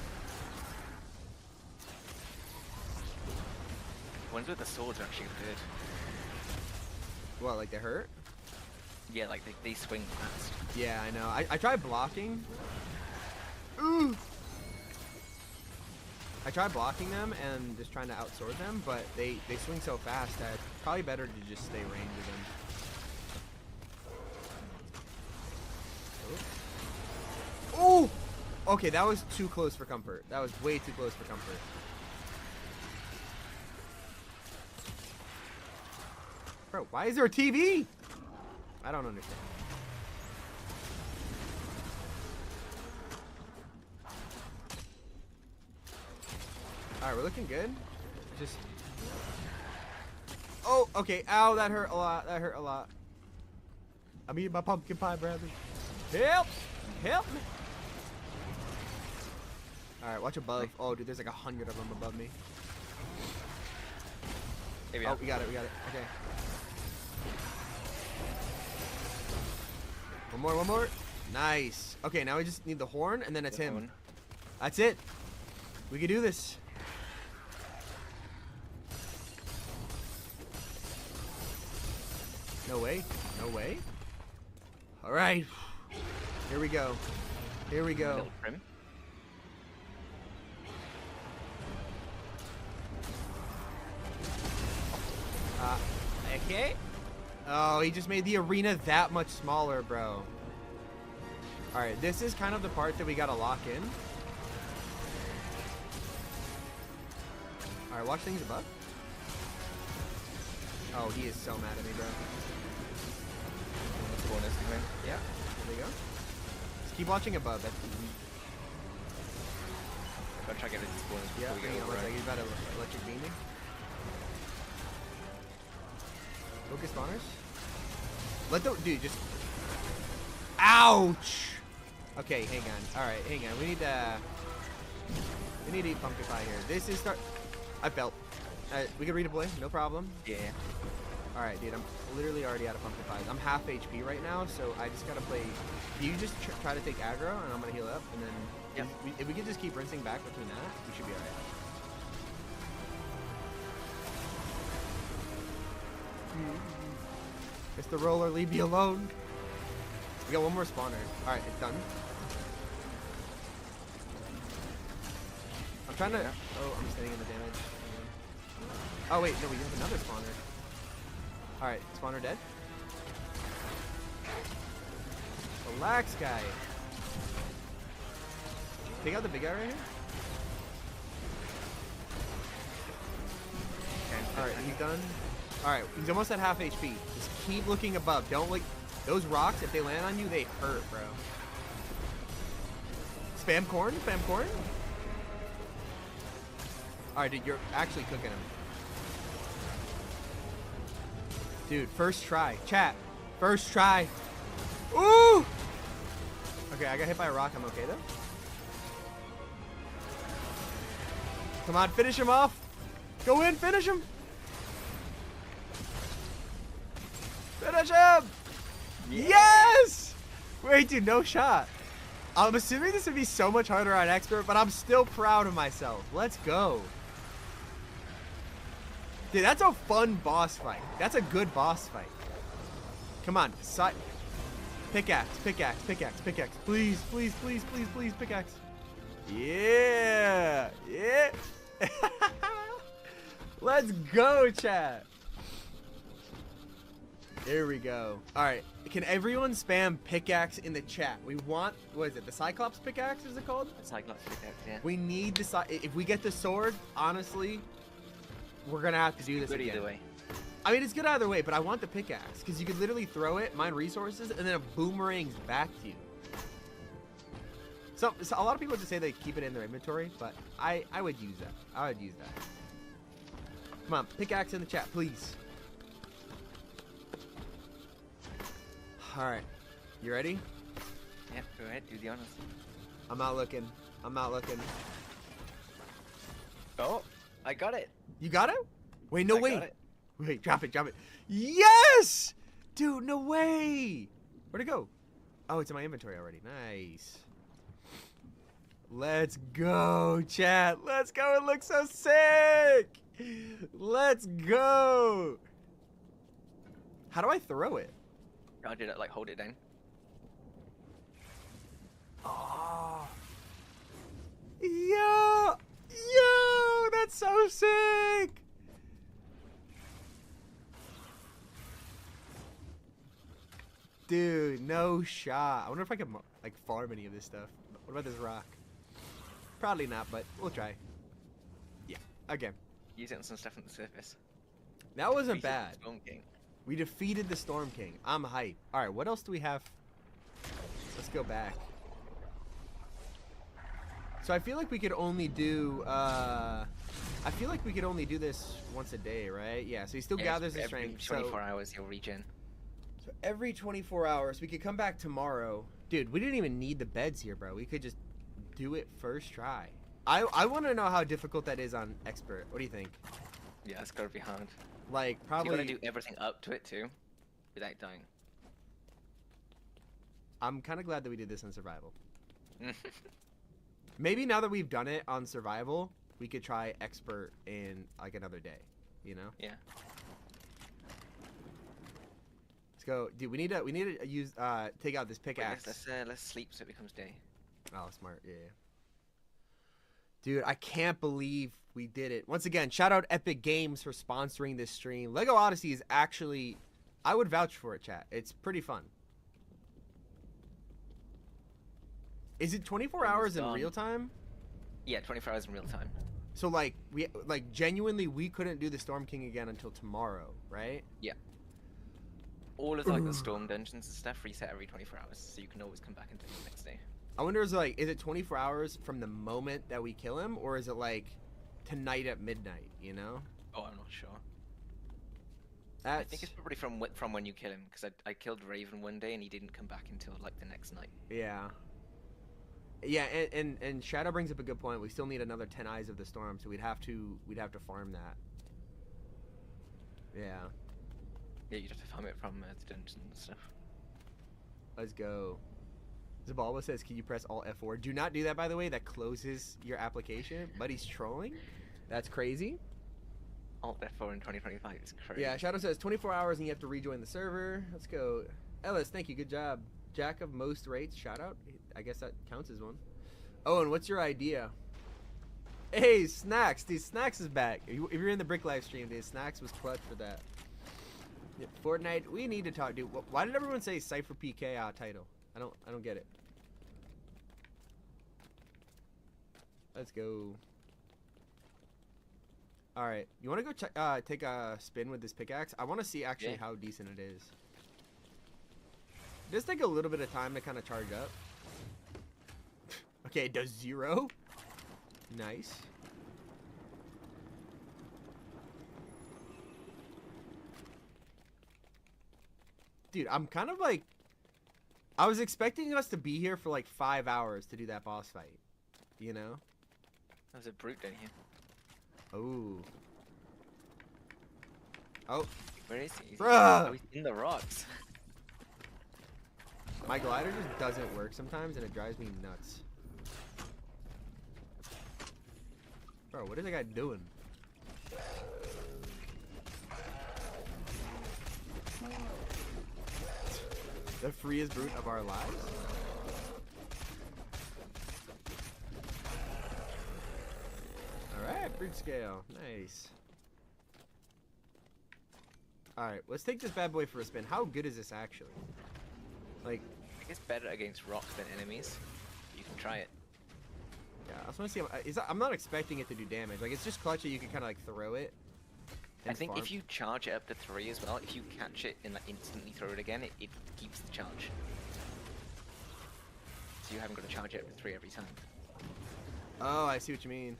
Ones with the swords are actually good. What, like they hurt? Yeah, like they swing fast. Yeah, I know. I tried blocking. Ooh! I tried blocking them and just trying to outsword them, but they swing so fast that it's probably better to just stay range with them. Oh! Okay, that was too close for comfort. That was way too close for comfort. Bro, why is there a TV? I don't understand. Alright, we're looking good. Just... Oh, okay. Ow, that hurt a lot. That hurt a lot. I'm eating my pumpkin pie, Bradley. Help! Help me! Alright, watch above. Oh, dude, there's like 100 of them above me. Oh, we got it. Okay. One more. Nice. Okay, now we just need the horn, and then it's him. That's it. We can do this. No way. No way. All right. Here we go. Here we go. Okay. Oh, he just made the arena that much smaller, bro. All right, this is kind of the part that we gotta lock in. All right, watch things above. Oh, he is so mad at me, bro. Yeah, there we go. Just keep watching above. That's easy. I'm gonna try to get into spawners before Yeah, we hang get on over. one second. He's about to electric beam me. Focus spawners. Let the dude just. Ouch! Okay, hang on. All right, hang on. We need to eat pumpkin pie here. This is start. I felt. We can redeploy, no problem. Yeah. All right, dude. I'm literally already out of pumpkin pies. I'm half HP right now, so I just gotta play. You just try to take aggro, and I'm gonna heal up, and then if we can just keep rinsing back between that, we should be all right. Mr. Roller, leave me alone. We got one more spawner. All right, it's done. I'm trying to. Oh, I'm staying in the damage. Oh wait, no, we have another spawner. All right, spawner dead. Relax, guy. Take out the big guy right here. All right, he's done. All right, he's almost at half HP. Just keep looking above. Don't like those rocks. If they land on you, they hurt, bro. Spam corn. Spam corn. All right, dude, you're actually cooking him. Dude, first try. Chat. First try. Ooh! Okay, I got hit by a rock. I'm okay, though. Come on, finish him off. Go in, finish him. Finish him! Yes! Wait, dude, no shot. I'm assuming this would be so much harder on expert, but I'm still proud of myself. Let's go. Dude, that's a fun boss fight. That's a good boss fight. Come on, pickaxe, pickaxe, pickaxe, pickaxe. Please, please, please, please, please, pickaxe. Yeah, yeah. Let's go, chat. There we go. All right, can everyone spam pickaxe in the chat? We want, what is it, the Cyclops pickaxe, is it called? The Cyclops pickaxe, yeah. We need the, if we get the sword, honestly, we're gonna have to do this Good again. either way. I mean, it's good either way, but I want the pickaxe, because you could literally throw it, mine resources, and then it boomerangs back to you. So a lot of people just say they keep it in their inventory, but I would use that. I would use that. Come on, pickaxe in the chat, please. All right, you ready? Yeah, go ahead, do the honors. I'm not looking. I'm not looking. Oh, I got it. You got it? Wait, no, wait. Got it. Wait, drop it, drop it. Yes! Dude, no way. Where'd it go? Oh, it's in my inventory already. Nice. Let's go, chat. Let's go. It looks so sick. Let's go. How do I throw it? I did it, like, hold it down. Oh. Yo, that's so sick. Dude, no shot. I wonder if I can like farm any of this stuff. What about this rock? Probably not, but we'll try. Yeah, again. Use it on some stuff on the surface. That wasn't bad. Storm King. We defeated the Storm King. I'm hype. All right, what else do we have? Let's go back. So I feel like we could only do this once a day, right? Yeah, so he still gathers the strength. 24 hours he'll regen. So every 24 hours, we could come back tomorrow. Dude, we didn't even need the beds here, bro. We could just do it first try. I want to know how difficult that is on expert. What do you think? Yeah, it's gotta be hard. Like, probably... So you gotta do everything up to it, too, without dying. I'm kind of glad that we did this on survival. Maybe now that we've done it on survival, we could try expert in, like, another day, you know? Yeah. Let's go. Dude, we need to use, take out this pickaxe. Let's sleep so it becomes day. Oh, smart. Yeah. Dude, I can't believe we did it. Once again, shout out Epic Games for sponsoring this stream. Lego Odyssey is actually, I would vouch for it, chat. It's pretty fun. Is it 24 hours in real time? Yeah, 24 hours in real time. So like genuinely we couldn't do the Storm King again until tomorrow, right? Yeah. All of like the storm dungeons and stuff reset every 24 hours, so you can always come back and do it the next day. I wonder is it 24 hours from the moment that we kill him, or is it like tonight at midnight, you know? Oh, I'm not sure. I think it's probably from when you kill him, because I killed Raven one day and he didn't come back until like the next night. Yeah. Yeah, and Shadow brings up a good point. We still need another 10 Eyes of the Storm, so we'd have to farm that. Yeah. Yeah, you'd have to farm it from the dungeons and stuff. Let's go. Zabalba says, can you press Alt F4? Do not do that, by the way. That closes your application. But he's trolling. That's crazy. Alt F4 in 2025 is crazy. Yeah, Shadow says 24 hours and you have to rejoin the server. Let's go. Ellis, thank you. Good job. Jack of most rates. Shout out. I guess that counts as one. Oh, and what's your idea? Hey, Snacks. Dude, Snacks is back. If you're in the Brick live stream, dude, Snacks was clutch for that. Yeah, Fortnite, we need to talk, dude. Why did everyone say Cypher PK title? I don't get it. Let's go. All right, you want to go take a spin with this pickaxe? I want to see actually how decent it is. Just take a little bit of time to kind of charge up. Okay, it does 0. Nice. Dude, I'm kind of like... I was expecting us to be here for like 5 hours to do that boss fight. You know? There's a brute down here. Oh. Oh. Where is he? Bruh! Oh, he's in the rocks. My glider just doesn't work sometimes and it drives me nuts. Bro, what is that guy doing? The freest brute of our lives? Alright, brute scale. Nice. Alright, let's take this bad boy for a spin. How good is this actually? Like, I think it's better against rocks than enemies. You can try it. Yeah, I just want to see. I'm not expecting it to do damage. Like, it's just clutch that you can kind of like throw it. I think if you charge it up to 3 as well, if you catch it and like instantly throw it again, it keeps the charge. So you haven't got to charge it up to 3 every time. Oh, I see what you mean.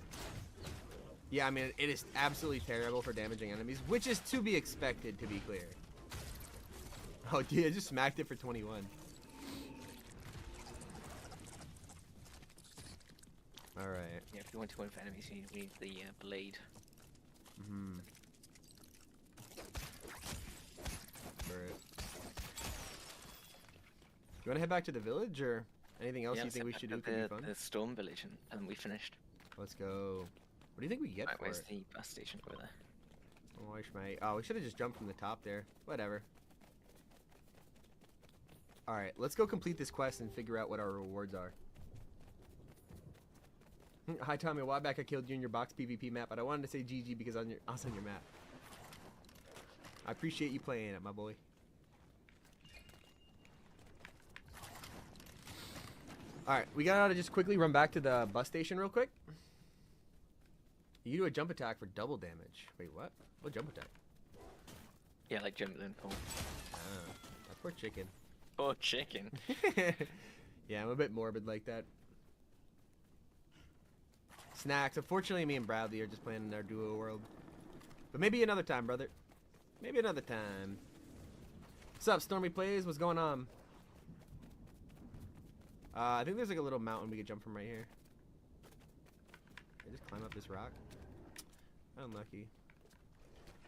Yeah, I mean, it is absolutely terrible for damaging enemies, which is to be expected, to be clear. Oh, dude, I just smacked it for 21. Alright. Yeah, if you want to go in for enemies, you need the blade. Mm-hmm. Alright. You want to head back to the village, or Anything else you think we should do could be fun? The Storm Village, and we finished. Let's go. What do you think we get for where's it? the bus station over there? Oh, we should have just jumped from the top there. Whatever. Alright, let's go complete this quest and figure out what our rewards are. Hi Tommy, a while back I killed you in your box PvP map, but I wanted to say GG because I was on your map. I appreciate you playing it, my boy. Alright, we gotta just quickly run back to the bus station real quick. You do a jump attack for double damage. Wait, what? What jump attack? Yeah, like jump and pull. That poor chicken. Poor chicken. Yeah, I'm a bit morbid like that. Snacks. Unfortunately, me and Bradley are just playing in our duo world. But maybe another time, brother. Maybe another time. What's up, Stormy Plays? What's going on? I think there's like a little mountain we could jump from right here. Can I just climb up this rock? Unlucky.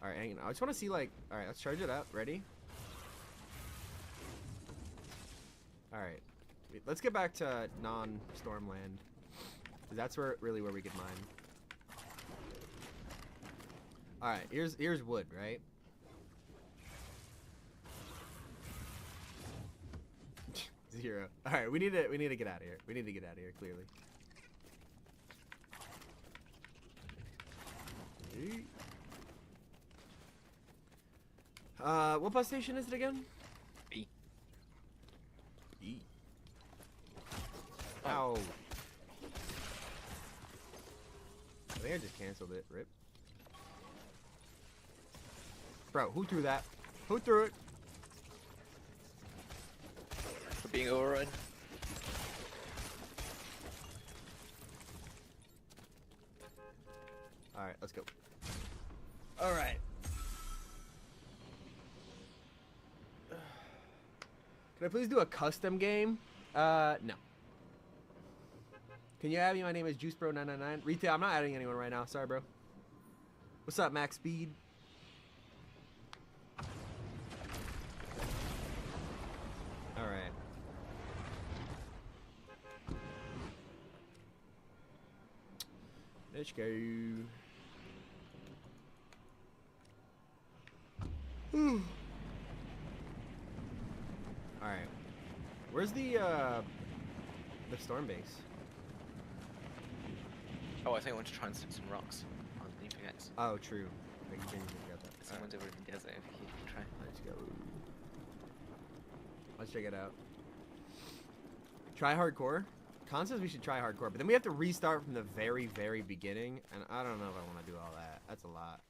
Alright, hang on. I just want to see like... Alright, let's charge it up. Ready? Alright. Let's get back to non-Stormland. Because that's really where we could mine. Alright, here's wood, right? Zero. Alright, we need to get out of here. We need to get out of here, clearly. What bus station is it again? B. E. Ow. I think I just canceled it. Rip. Bro, who threw that? Who threw it? For being overrun. Alright, let's go. Alright. Can I please do a custom game? No. Can you add me? My name is JuiceBro999. Retail, I'm not adding anyone right now. Sorry, bro. What's up, Max Speed? Alright. Let's go. Alright. Where's the storm base? Oh, I think I want to try and stick some rocks on the pickaxe. Oh, true. I can get that. Someone's over in the desert over here. Try. Let's go. Let's check it out. Try hardcore. Con says we should try hardcore, but then we have to restart from the very, very beginning, and I don't know if I want to do all that. That's a lot.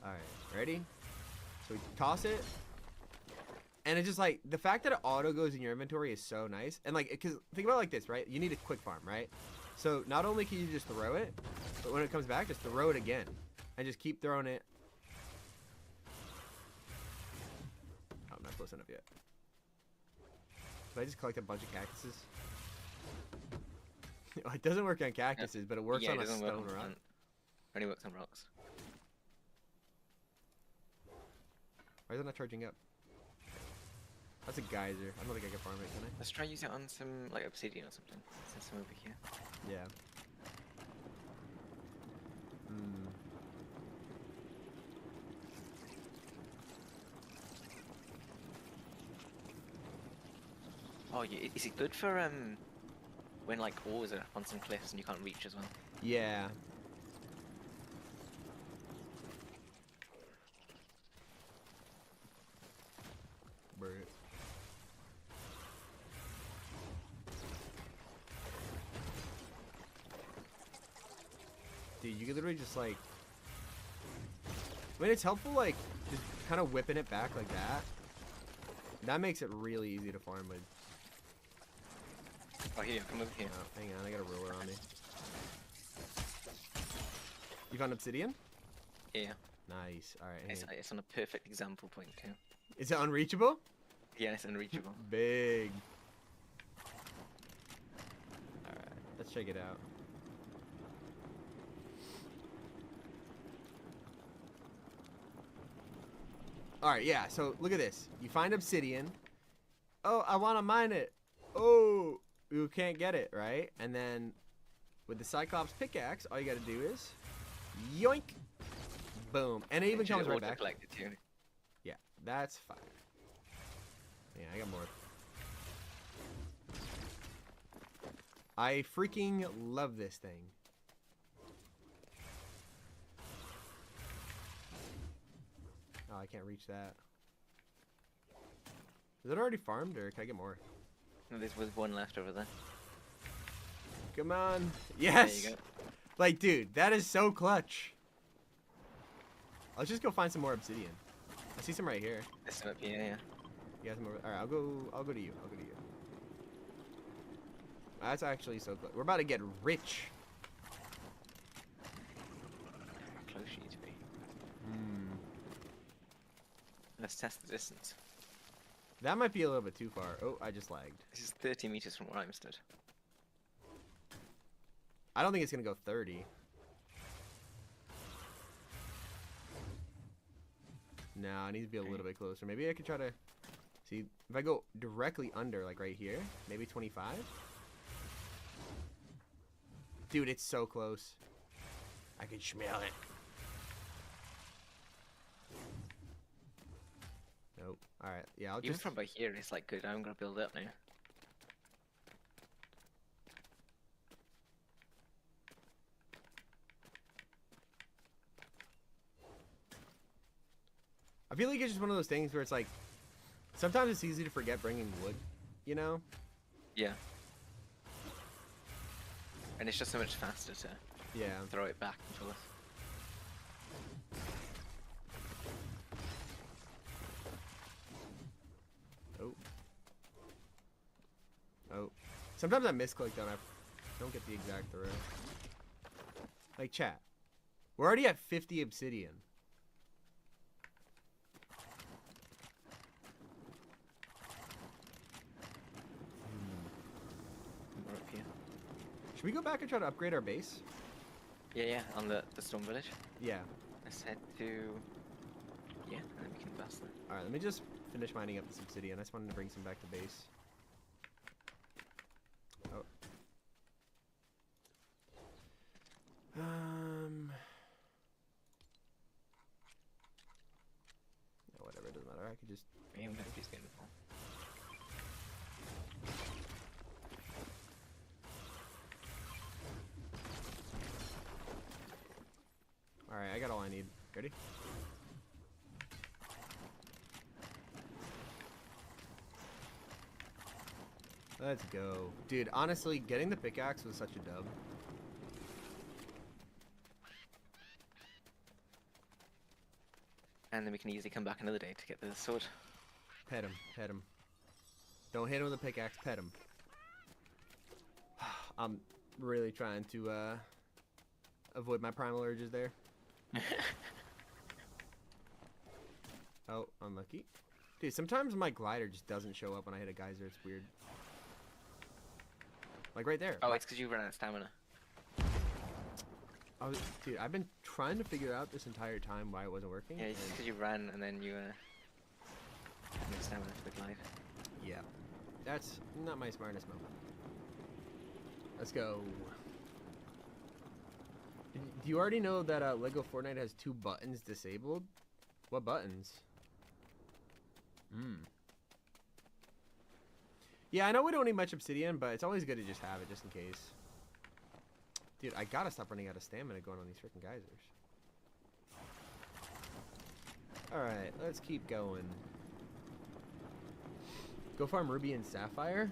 Alright, ready? So we toss it. And it's just like, the fact that it auto goes in your inventory is so nice. And like, because think about it like this, right? You need a quick farm, right? So not only can you just throw it, but when it comes back, just throw it again. And just keep throwing it. Oh, I'm not close enough yet. Did I just collect a bunch of cactuses? It doesn't work on cactuses, but it works on a stone rock. It only works on rocks. Why is it not charging up? That's a geyser. I don't think I can farm it, can I? Let's try using it on some like obsidian or something. There's some over here. Yeah. Oh, yeah. Is it good for when like ores are on some cliffs and you can't reach as well? Yeah. Bird. Dude, you can literally just like... I mean, it's helpful, like, just kind of whipping it back like that. That makes it really easy to farm with. Oh, here, come over here. Oh, hang on, I got a ruler on me. You found obsidian? Yeah. Nice. Alright. It's on a perfect example point, too. Is it unreachable? Yeah, it's unreachable. Big. Alright, let's check it out. Alright, yeah, so look at this. You find obsidian. Oh, I want to mine it. Oh, you can't get it, right? And then with the Cyclops pickaxe, all you gotta do is yoink, boom, and it even comes right back. Yeah, that's fine. Yeah, I got more. I freaking love this thing. Oh, I can't reach that. Is it already farmed, or can I get more? No, there's one left over there. Come on. Yes! There you go. Like, dude, that is so clutch. Let's just go find some more obsidian. I see some right here. There's some up here, yeah. You got some over. Alright, I'll go to you. I'll go to you. That's actually so close. We're about to get rich. How close you need to be. Hmm. Let's test the distance. That might be a little bit too far. Oh, I just lagged. This is 30 meters from where I'm stood. I don't think it's gonna go 30. No, I need to be a little bit closer. Maybe I could try to see if I go directly under, like right here, maybe 25. Dude, it's so close. I can smell it. Nope. All right. Yeah, I'll Even just from by here, it's like good. I'm gonna build up now. I feel like it's just one of those things where it's like, sometimes it's easy to forget bringing wood, you know? Yeah. And it's just so much faster to throw it back into us. Oh. Oh. Sometimes I misclick though and I don't get the exact throw. Like, chat. We're already at 50 obsidian. Should we go back and try to upgrade our base? Yeah, on the Storm Village. Yeah. Let's head to... Yeah, and then we can bust them. Alright, let me just finish mining up this obsidian. I just wanted to bring some back to base. Oh. Yeah, whatever, it doesn't matter. I could just... Yeah, he's getting full. Alright, I got all I need. Ready? Let's go. Dude, honestly, getting the pickaxe was such a dub. And then we can easily come back another day to get the sword. Pet him, pet him. Don't hit him with a pickaxe, pet him. I'm really trying to avoid my primal urges there. Oh, unlucky. Dude, sometimes my glider just doesn't show up when I hit a geyser. It's weird. Like right there. Oh, it's because you ran out of stamina. Oh, dude, I've been trying to figure out this entire time why it wasn't working. Yeah, it's because you ran and then you had no stamina for the glide. Yeah. That's not my smartest moment. Let's go. Do you already know that Lego Fortnite has 2 buttons disabled? What buttons? Yeah, I know we don't need much obsidian, but it's always good to just have it just in case. Dude, I gotta stop running out of stamina going on these freaking geysers. Alright, let's keep going. Go farm Ruby and Sapphire.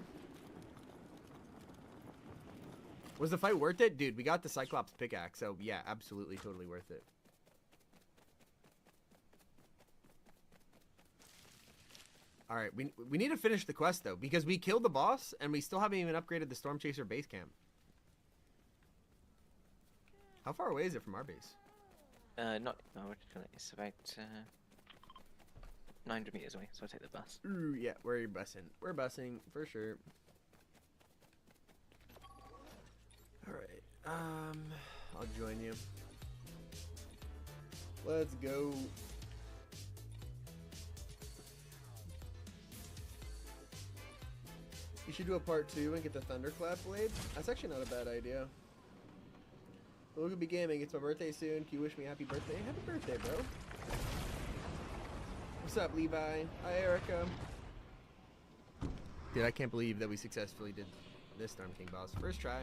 Was the fight worth it? Dude, we got the Cyclops pickaxe, so yeah, absolutely, totally worth it. Alright, we need to finish the quest, though, because we killed the boss, and we still haven't even upgraded the Storm Chaser base camp. How far away is it from our base? It's about 900 meters away, so I'll take the bus. Ooh, yeah, we're bussing. We're bussing, for sure. Alright, I'll join you. Let's go. You should do a part 2 and get the Thunderclap blade. That's actually not a bad idea. Look at be gaming. It's my birthday soon. Can you wish me happy birthday? Happy birthday, bro. What's up, Levi? Hi, Erica. Dude, I can't believe that we successfully did this Storm King boss. First try.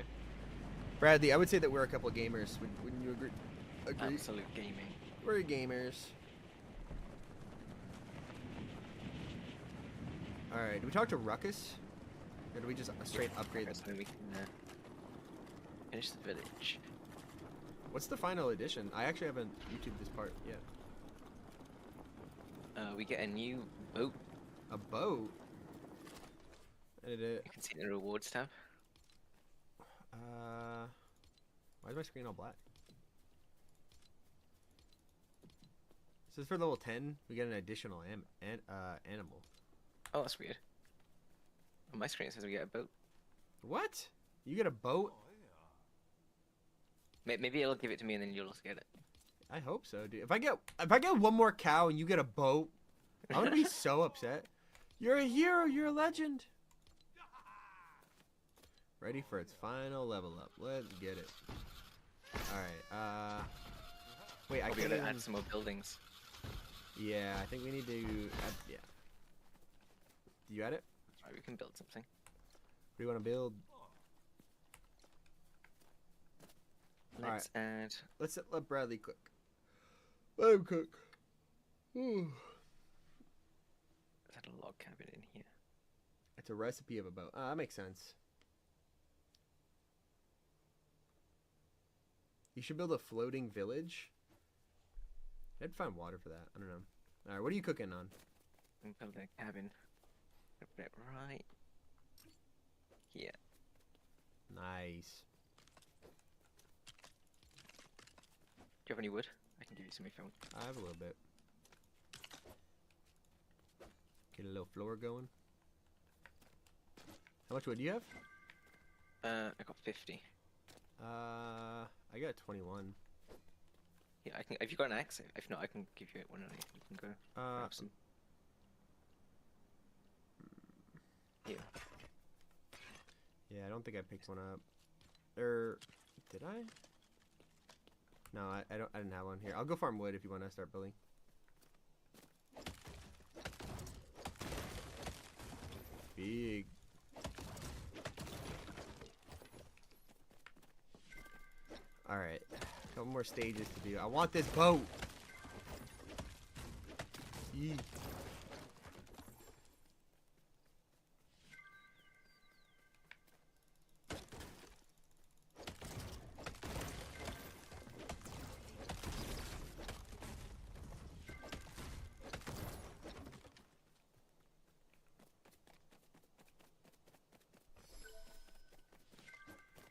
Bradley, I would say that we're a couple of gamers. Wouldn't you agree? Absolute gaming. We're gamers. Alright, do we talk to Ruckus? Or do we just straight upgrade this? So we can finish the village. What's the final edition? I actually haven't YouTubed this part yet. We get a new boat. A boat? You can see the rewards tab. Why is my screen all black? This is for level 10. We get an additional animal. Oh, that's weird. On my screen it says we get a boat. What? You get a boat? Maybe it'll give it to me and then you'll just get it. I hope so, dude. If I get one more cow and you get a boat, I'm gonna be so upset. You're a hero. You're a legend. Ready for its final level up. Let's get it. All right. Wait, I gotta can't add some more buildings. Yeah, I think we need to add. Yeah. Do you add it? That's right. We can build something. What do you want to build? Let's add. Let's let Bradley cook. Let him cook. Ooh. Let's add a log cabin in here. It's a recipe of a boat. That makes sense. You should build a floating village. I'd find water for that. I don't know. All right, what are you cooking on? I'm building a cabin. Put it right here. Nice. Do you have any wood? I can give you some if you want. I have a little bit. Get a little floor going. How much wood do you have? I got 50. I got 21. Yeah, I can. If you got an axe, if not, I can give you one. And you can go grab some. Here. Yeah, I don't think I picked one up. Or did I? No, I didn't have one here. I'll go farm wood if you want to start building. Big. All right, a couple more stages to do. I want this boat. Yee.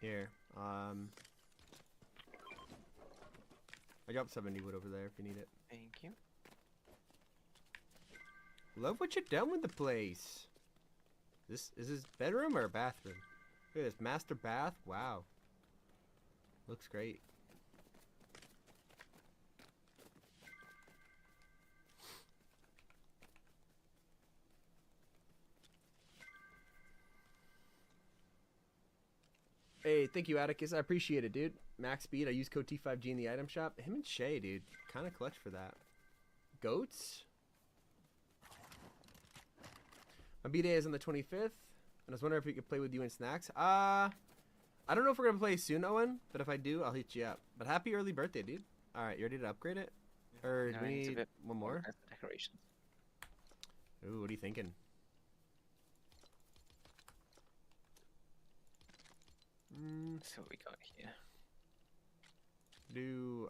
Here, I dropped 70 wood over there if you need it. Thank you. Love what you've done with the place. Is this bedroom or a bathroom? Look at this master bath. Wow. Looks great. Hey, thank you, Atticus. I appreciate it, dude. Max speed. I use code T5G in the item shop. Him and Shay, dude. Kind of clutch for that. Goats? My B-Day is on the 25th. And I was wondering if we could play with you in snacks. I don't know if we're going to play soon, Owen. But if I do, I'll hit you up. But happy early birthday, dude. Alright, you ready to upgrade it? Or do we need one more? Decorations. Ooh, what are you thinking? So what we got here.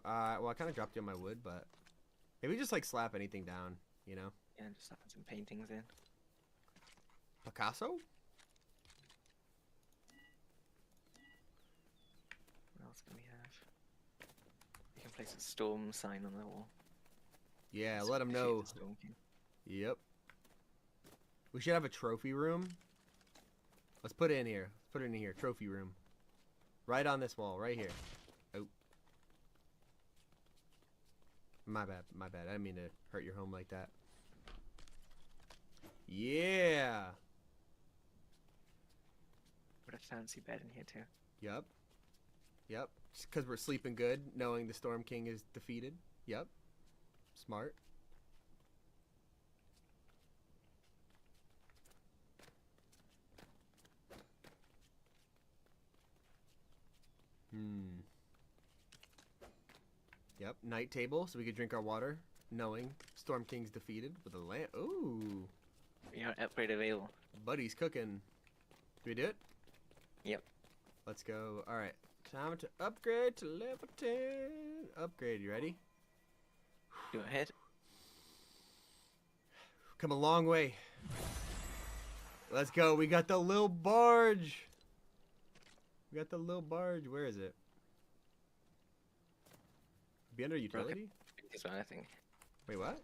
Well, I kind of dropped you on my wood, but maybe just like slap anything down, you know? Yeah, just slapping some paintings in. Picasso? What else can we have? We can place a storm sign on the wall. Yeah, let them know. Yep. We should have a trophy room. Let's put it in here. Let's put it in here. Trophy room. Right on this wall, right here. Oh. My bad, my bad. I didn't mean to hurt your home like that. Yeah. Got a fancy bed in here too. Yep. Yep. Just because we're sleeping good, knowing the Storm King is defeated. Yep. Smart. Yep. Night table, so we could drink our water, knowing Storm King's defeated with a lamp. Ooh. We got upgrade available. Buddy's cooking. Do we do it? Yep. Let's go. All right. Time to upgrade to level 10. Upgrade. You ready? Go ahead. Come a long way. Let's go. We got the little barge. We got the little barge. Where is it? Be under utility? This one, I think. Wait, what?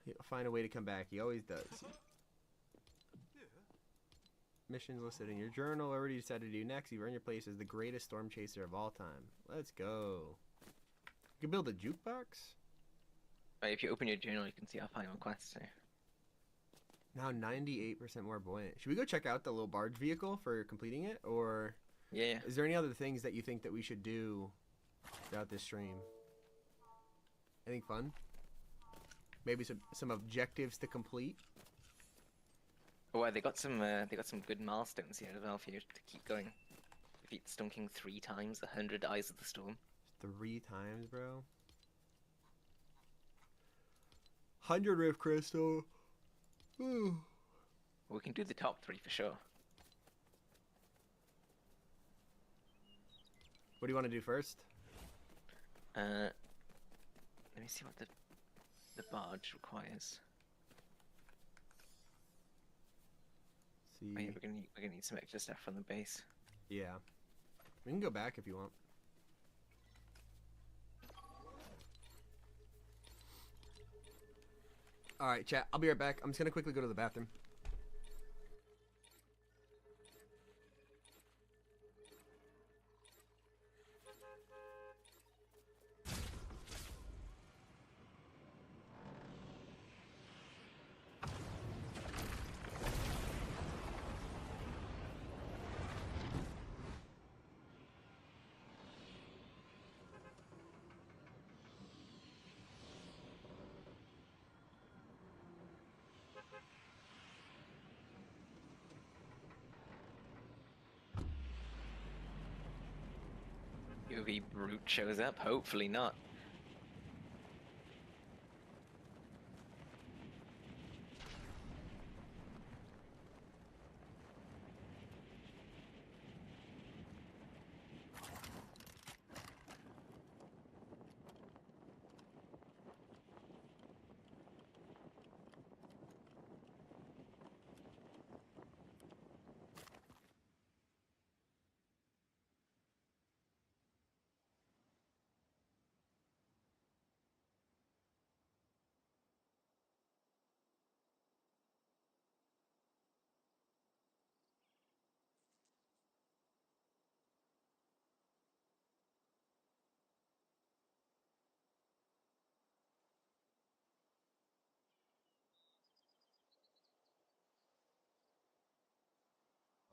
He'll find a way to come back. He always does. Missions listed in your journal. Already decided to do next. You've earned your place as the greatest storm chaser of all time. Let's go. You can build a jukebox? Right, if you open your journal, you can see how far your quests are. Now 98% more buoyant. Should we go check out the little barge vehicle for completing it? Or yeah. Is there any other things that you think that we should do throughout this stream? Anything fun? Maybe some objectives to complete? Oh, they got some good milestones here as well for you to keep going. Defeat the Storm King 3 times, 100 Eyes of the Storm. 3 times, bro. 100 Rift Crystal. Ooh. We can do the top 3 for sure. What do you want to do first? Let me see what the barge requires. See. Oh, yeah, we're gonna need some extra stuff from the base. Yeah. We can go back if you want. Alright, chat. I'll be right back. I'm just gonna quickly go to the bathroom. UV Brute shows up, hopefully not.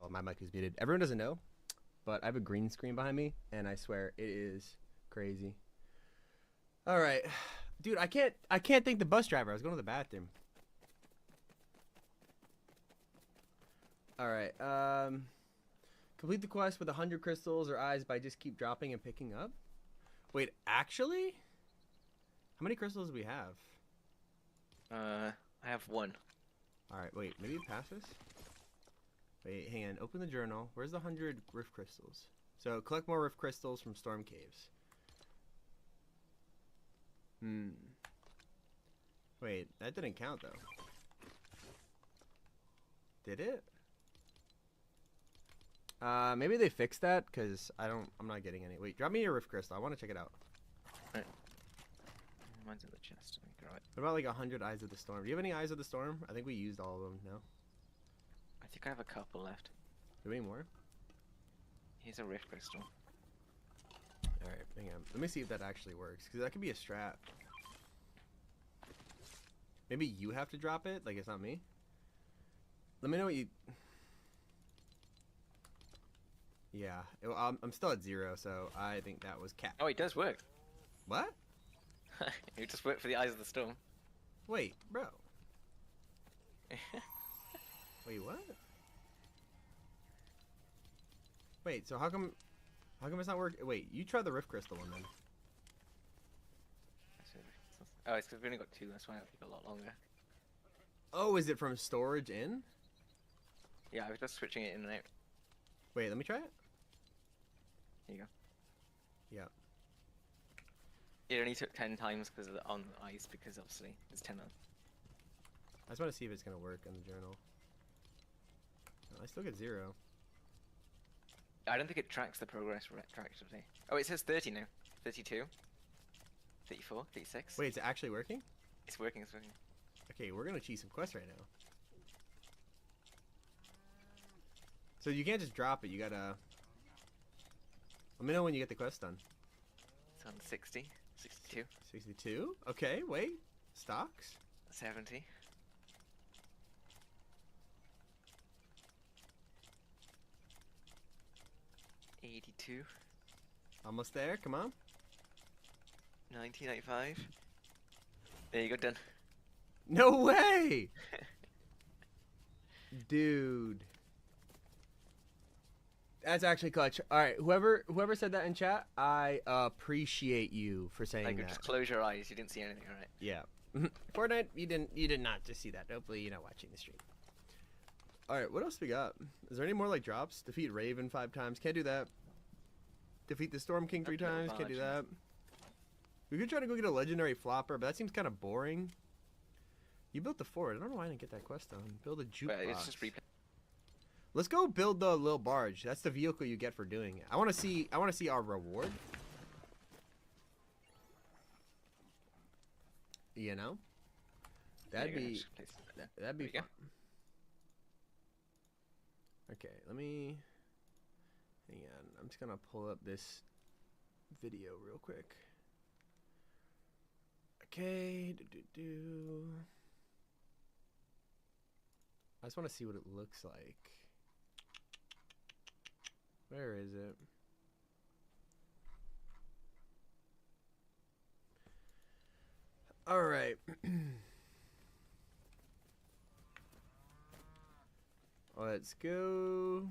Oh, my mic is muted. Everyone doesn't know, but I have a green screen behind me, and I swear it is crazy. All right, dude, I can't thank the bus driver. I was going to the bathroom. All right, complete the quest with 100 crystals or eyes by just keep dropping and picking up. Wait, actually, how many crystals do we have? I have 1. All right, wait, maybe pass this. Wait, hang on. Open the journal. Where's the 100 Rift Crystals? So, collect more Rift Crystals from Storm Caves. Wait, that didn't count, though. Did it? Maybe they fixed that, because I'm not getting any. Wait, drop me your Rift Crystal. I want to check it out. Right. Mine's in the chest. What about, like, 100 Eyes of the Storm? Do you have any Eyes of the Storm? I think we used all of them, no? I think I have a couple left. Do we need more? Here's a Rift Crystal. Alright, hang on. Let me see if that actually works, because that could be a strat. Maybe you have to drop it? Like, it's not me? Let me know what you... Yeah, I'm still at 0, so I think that was cap. Oh, it does work. What? It just worked for the Eyes of the Storm. Wait, bro. Wait, what? Wait, so how come it's not working? Wait, you try the Rift Crystal one then. Oh, it's because we only got 2, that's why it'll take a lot longer. Oh, is it from storage in? Yeah, I was just switching it in and out. Wait, let me try it. Here you go. Yeah. It only took 10 times because of on the ice, because obviously it's 10 on. I just want to see if it's gonna work on the journal. No, I still get 0. I don't think it tracks the progress retroactively. Oh, it says 30 now. 32. 34, 36. Wait, it's actually working? It's working, it's working. Okay, we're gonna cheese some quests right now. So you can't just drop it, you gotta... Let me know when you get the quest done. It's on 60, 62. 62? Okay, wait. Stocks? 70. $82. Almost there, come on. 1995. There you go, done. No way! Dude. That's actually clutch. Alright, whoever said that in chat, I appreciate you for saying that. Just close your eyes, you didn't see anything, alright? Yeah. Fortnite, you did not just see that. Hopefully you're not watching the stream. Alright, what else we got? Is there any more like drops? Defeat Raven 5 times. Can't do that. Defeat the Storm King 3 times. Can't do that. We could try to go get a legendary flopper, but that seems kind of boring. You built the fort. I don't know why I didn't get that quest done. Build a jukebox. It's just replay. Let's go build the little barge. That's the vehicle you get for doing it. I want to see our reward. You know? That'd be fun. Okay, let me hang on. I'm just gonna pull up this video real quick. Okay, I just want to see what it looks like. Where is it? All right. Let's go.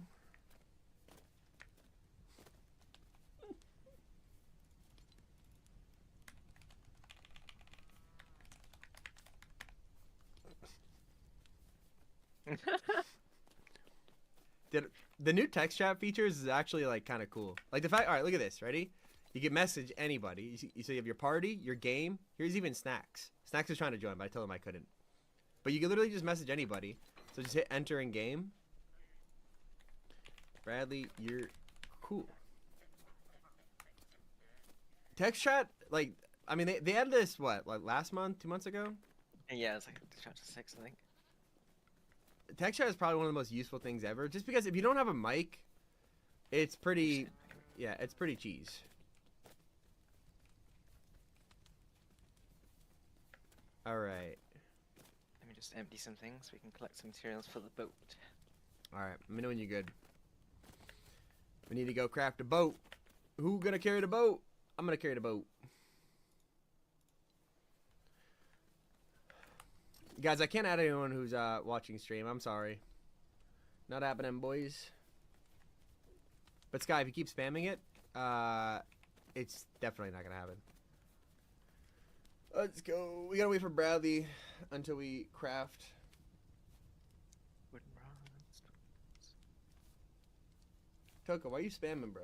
The new text chat features is actually like kind of cool. Like the fact, all right, look at this. Ready? You can message anybody. You say you have your party, your game. Here's even Snacks. Snacks is trying to join, but I told him I couldn't. But you can literally just message anybody. So just hit enter in game. Bradley, you're cool. Text chat, like, I mean, they had this, what, like last month, 2 months ago? Yeah, it's like chapter 6, I think. Text chat is probably one of the most useful things ever. Just because if you don't have a mic, it's pretty, yeah, it's pretty cheese. All right. Let me just empty some things so we can collect some materials for the boat. All right, let me know when you're good. We need to go craft a boat. Who gonna carry the boat? I'm gonna carry the boat. Guys, I can't add anyone who's watching stream. I'm sorry. Not happening, boys. But Sky, if you keep spamming it, it's definitely not gonna happen. Let's go. We gotta wait for Bradley until we craft. Toko, why are you spamming, bro?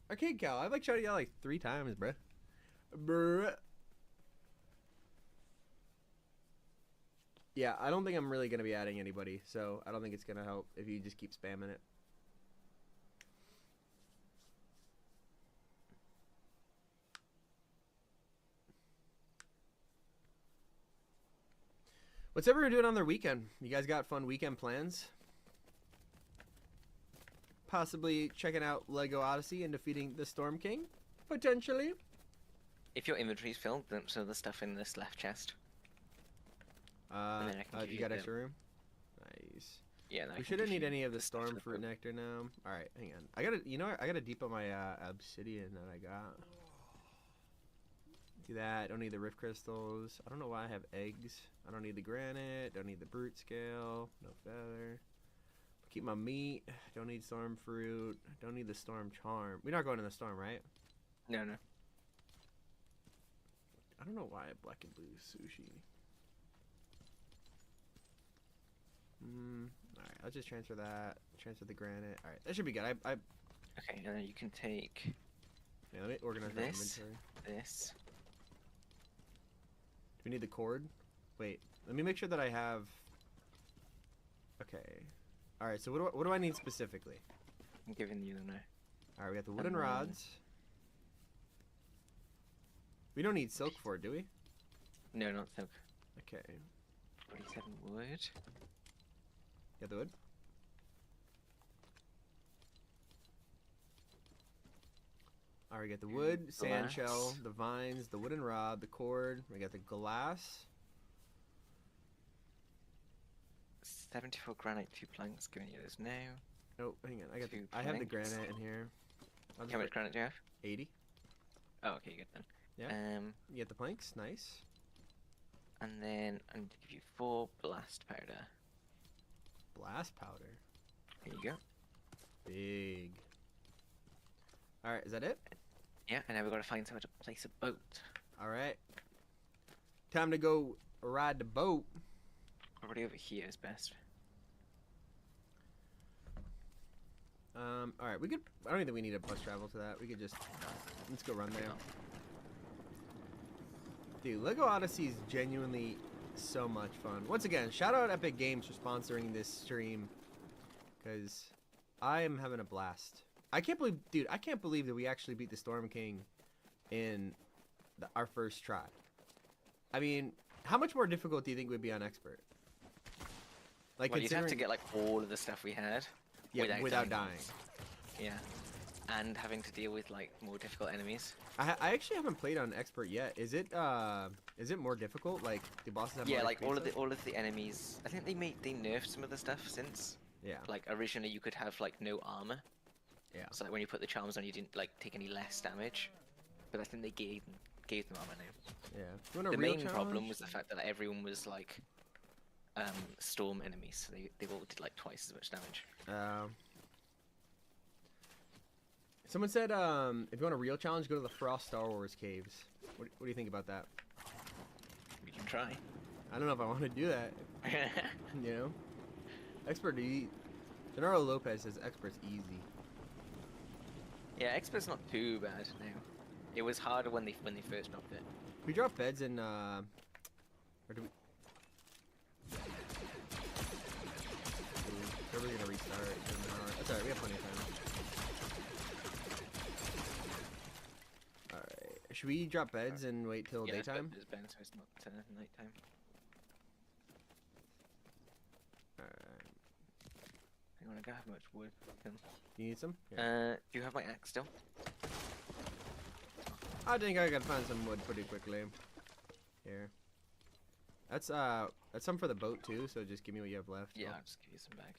Arcade Cal, I've like shouted you out like 3 times, bruh. Bruh. Yeah, I don't think I'm really gonna be adding anybody, so I don't think it's gonna help if you just keep spamming it. What's everyone doing on their weekend? You guys got fun weekend plans? Possibly checking out Lego Odyssey and defeating the Storm King? Potentially. If your inventory's filled, dump some of the stuff in this left chest. You got extra room? Nice. Yeah, we shouldn't need any of the storm fruit nectar now. All right, hang on. I gotta, you know what? I gotta depot my obsidian that I got. Do that. Don't need the rift crystals. I don't know why I have eggs. I don't need the granite. Don't need the brute scale. No feather. Keep my meat. Don't need storm fruit. Don't need the storm charm. We're not going in the storm, right? No. I don't know why I have black and blue sushi. Alright, I'll just transfer that. Transfer the granite. Alright, that should be good. Okay, and then you can take... Yeah, let me organize my inventory. This. Do we need the cord? Wait, let me make sure that I have... Okay. Alright, so what do I need specifically? I'm giving you them now. Alright, we got the wooden rods. We don't need silk for it, do we? No, not silk. Okay. 47 wood. Get the wood. Alright, we got the wood, sand shell, the vines, the wooden rod, the cord. We got the glass. 74 granite, 2 planks. Giving you those now. Oh, hang on. I have the granite in here. How much granite do you have? 80. Oh, okay, good then. Yeah. You get the planks. Nice. And then I'm going to give you 4 blast powder. Blast powder? There you go. Big. Alright, is that it? Yeah, and now we've got to find somewhere to place a boat. Alright. Time to go ride the boat. Probably over here is best. Alright, we could... I don't think we need a bus travel to that. We could just... Let's go run there. Dude, LEGO Odyssey is genuinely so much fun. Once again, shout out Epic Games for sponsoring this stream. Because I am having a blast. I can't believe... Dude, I can't believe that we actually beat the Storm King in our first try. I mean, how much more difficult do you think would be on Expert? Like, well, you'd have to get like all of the stuff we had. Yeah, without dying. Yeah, and having to deal with like more difficult enemies. I actually haven't played on Expert yet. Is it more difficult? Like the bosses have more like all of the enemies. I think they nerfed some of the stuff since. Yeah. Like originally you could have like no armor. Yeah. So like when you put the charms on, you didn't like take any less damage. But I think they gave them armor now. Yeah. The main problem was the fact that everyone was like storm enemies. So they all did like twice as much damage. Someone said if you want a real challenge, go to the Frost Star Wars caves. What do you think about that? We can try. I don't know if I want to do that. You know? Expert Gennaro Lopez says Expert's easy. Yeah, Expert's not too bad now. It was harder when they first dropped it. We dropped beds in or do we? We're gonna restart. That's alright. We have plenty of time. Alright. Should we drop beds and wait till daytime? Yeah, beds, so it's not nighttime. Alright. I want to grab how much wood. You need some? Do you have my axe still? I think I can find some wood pretty quickly. Here. That's some for the boat too, so just give me what you have left. Yeah, I'll just give you some back.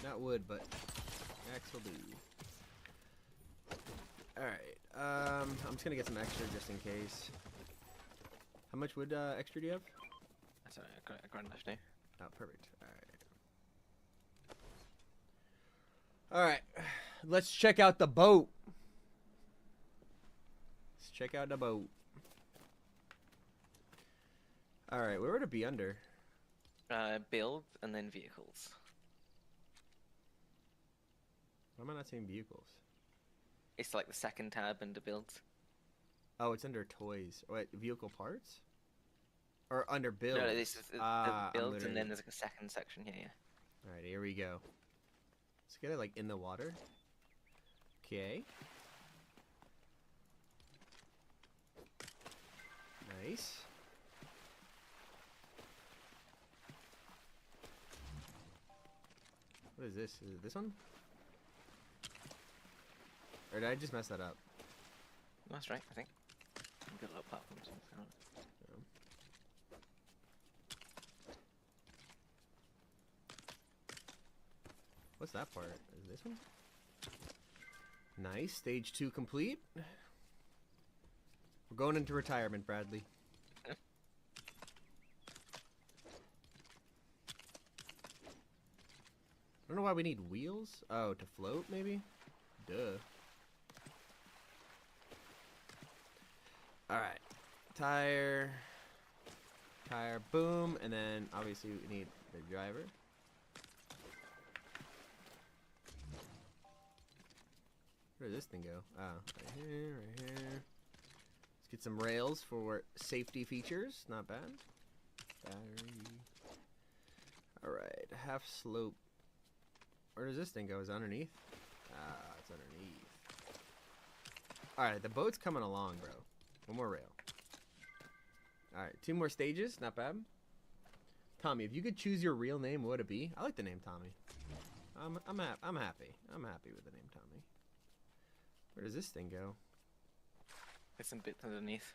Not wood, but axe will do. Alright, I'm just gonna get some extra just in case. How much wood extra do you have? That's alright, I got enough now. Oh, perfect. Alright, let's check out the boat. Let's check out the boat. Alright, where would it be under? Build and then vehicles. Why am I not seeing vehicles? It's like the second tab under builds. Oh, it's under toys. Wait, vehicle parts? Or under build? No, this is the builds and then there's like a second section here, yeah. Alright, here we go. Let's get it like in the water. Okay. Nice. What is this? Is it this one? Or did I just mess that up? That's right, I think. Got a lot of platforms. What's that part? Is this one? Nice. Stage 2 complete. We're going into retirement, Bradley. Yeah. I don't know why we need wheels. Oh, to float, maybe? Duh. Alright. Tire. Tire, boom. And then, obviously, we need the driver. Where did this thing go? Oh, right here, right here. Let's get some rails for safety features. Not bad. Battery. Alright, half slope. Where does this thing go? Is it underneath? Ah, it's underneath. Alright, the boat's coming along, bro. One more rail. Alright, 2 more stages. Not bad. Tommy, if you could choose your real name, what would it be? I like the name Tommy. I'm happy. I'm happy with the name Tommy. Where does this thing go? There's some bits underneath.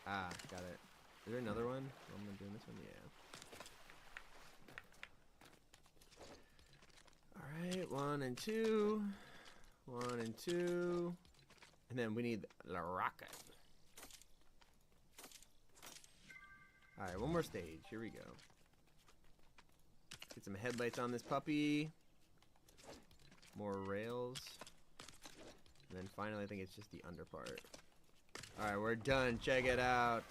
Ah, got it. Is there another one? I'm doing this one? Yeah. Alright, 1 and 2. 1 and 2. And then we need the rocket. Alright, one more stage. Here we go. Get some headlights on this puppy. More rails. And then finally, I think it's just the under part. Alright, we're done. Check it out.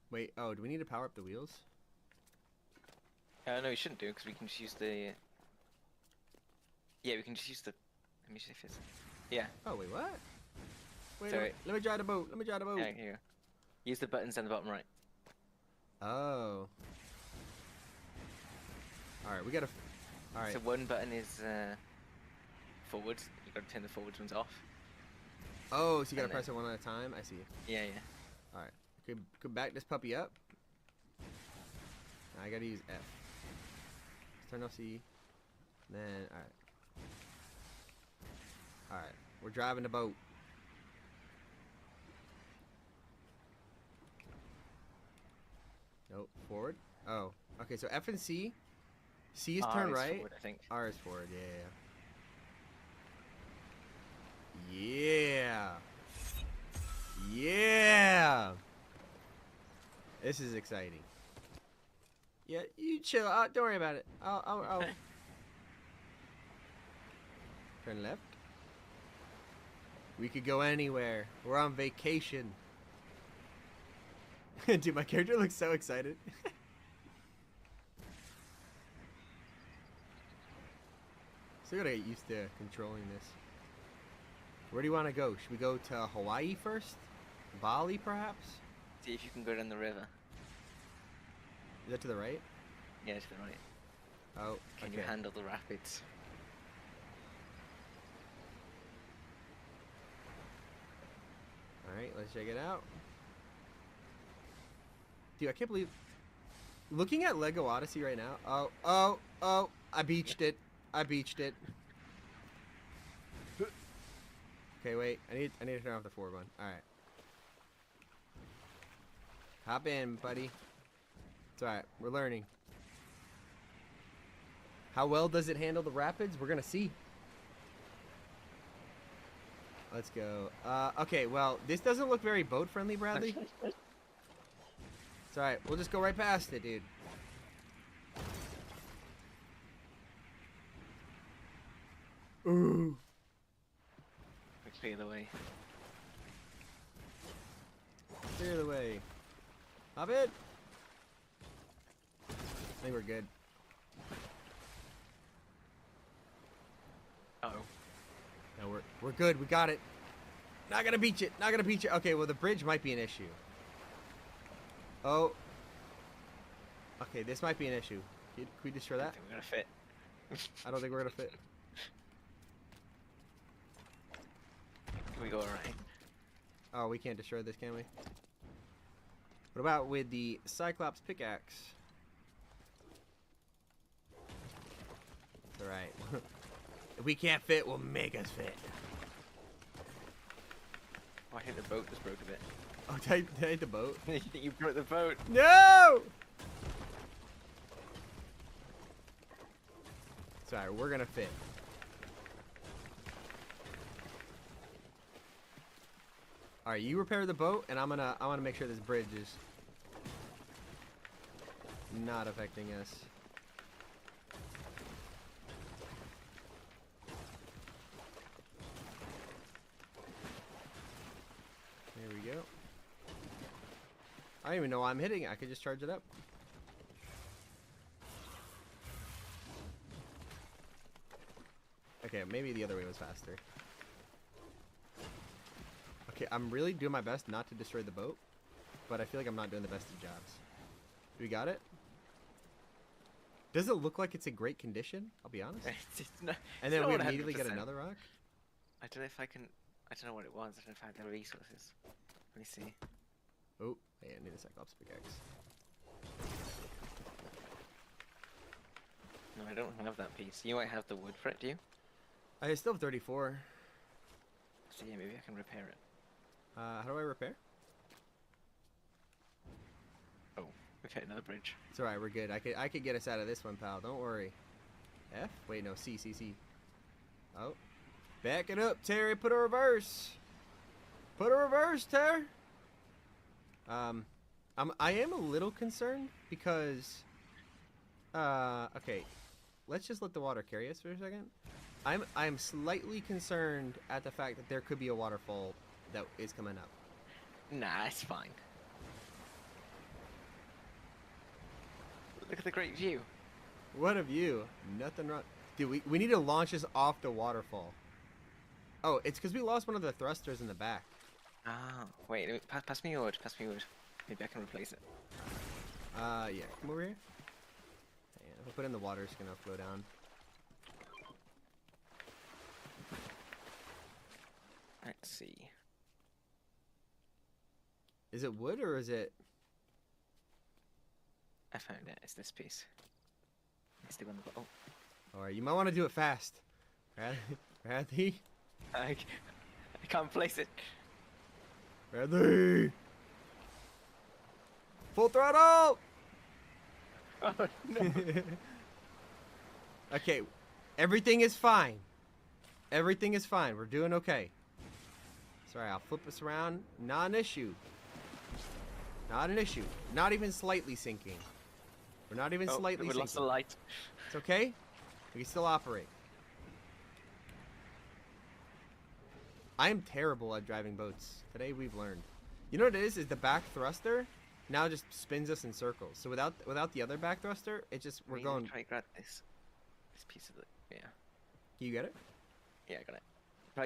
Wait, oh, do we need to power up the wheels? No, we shouldn't do, because we can just use the... Yeah, we can just use the... Let me see if it's... Yeah. Oh, wait, what? Wait, Sorry. let me drive the boat. Let me drive the boat. Yeah, here you go. Use the buttons on the bottom right. Oh. Alright, we gotta... Alright. So one button is forward. You gotta turn the forwards ones off. Oh, so you gotta press it one at a time? I see. Yeah. Alright. Could back this puppy up. Now I gotta use F. Let's turn off C. Then, alright. Alright. We're driving the boat. Nope. Forward? Oh. Okay, so F and C. C is turn right. Forward, I think. R is forward, yeah. Yeah! This is exciting. Yeah, you chill out. Don't worry about it. I'll turn left. We could go anywhere. We're on vacation. Dude, my character looks so excited. Still gotta get used to controlling this. Where do you want to go? Should we go to Hawaii first? Bali, perhaps? See if you can go down the river. Is that to the right? Yeah, to the right. Oh, Can you handle the rapids? Alright, let's check it out. Dude, I can't believe... Looking at Lego Odyssey right now... Oh, I beached it. Okay, wait. I need to turn off the forward one. Alright. Hop in, buddy. It's alright. We're learning. How well does it handle the rapids? We're gonna see. Let's go. Okay, well, this doesn't look very boat-friendly, Bradley. It's alright. We'll just go right past it, dude. Ooh. Clear the way. Clear the way. Hop in. I think we're good. Uh-oh. No, we're good. We got it. Not gonna beach it. Okay, well, the bridge might be an issue. Oh. Okay, this might be an issue. Can we destroy that? I think we're gonna fit. I don't think we're gonna fit. Can we go alright? Oh, we can't destroy this, can we? What about with the Cyclops pickaxe? It's alright. If we can't fit, we'll make us fit. Oh, I think the boat just broke a bit. Oh, did I hit the boat? You think you broke the boat? No! Sorry, we're gonna fit. Alright, you repair the boat, and I wanna make sure this bridge is not affecting us. There we go. I don't even know why I'm hitting it. I could just charge it up. Okay, maybe the other way was faster. Okay, I'm really doing my best not to destroy the boat, but I feel like I'm not doing the best of jobs. We got it? Does it look like it's in great condition? I'll be honest. And then we immediately get another rock? I don't know if I can... I don't know what it was. I don't know if I have the resources. Let me see. Oh, yeah, I need a Cyclops pickaxe. No, I don't have that piece. You might have the wood for it, do you? I still have 34. So yeah, maybe I can repair it. How do I repair? Oh, okay, another bridge. It's alright, we're good. I could get us out of this one, pal. Don't worry. F? Wait, no, C. Oh. Back it up, Terry. Put a reverse. Put a reverse, Terry. I am a little concerned because okay, let's just let the water carry us for a second. I'm slightly concerned at the fact that there could be a waterfall that is coming up. Nah, it's fine. Look at the great view. What a view. Nothing wrong. Dude, we need to launch us off the waterfall. Oh, it's because we lost one of the thrusters in the back. Ah, wait, pass me your wood, pass me your wood. Maybe I can replace it. Yeah, come over here. Yeah, if I put it in the water, it's gonna flow down. Let's see. Is it wood or is it... I found it, it's this piece. It's the one that... Oh. Alright, you might want to do it fast. Radley? I can't place it. Radley! Full throttle! Oh, no. Okay, everything is fine. Everything is fine. We're doing okay. Sorry, I'll flip us around. Not an issue. Not an issue. Not even slightly sinking. We're not even slightly sinking. We lost the light. It's okay. We can still operate. I am terrible at driving boats. Today we've learned. You know what it is? Is the back thruster now just spins us in circles. So without the other back thruster, it just we're going. Try to grab this piece of the yeah. You get it? Yeah, I got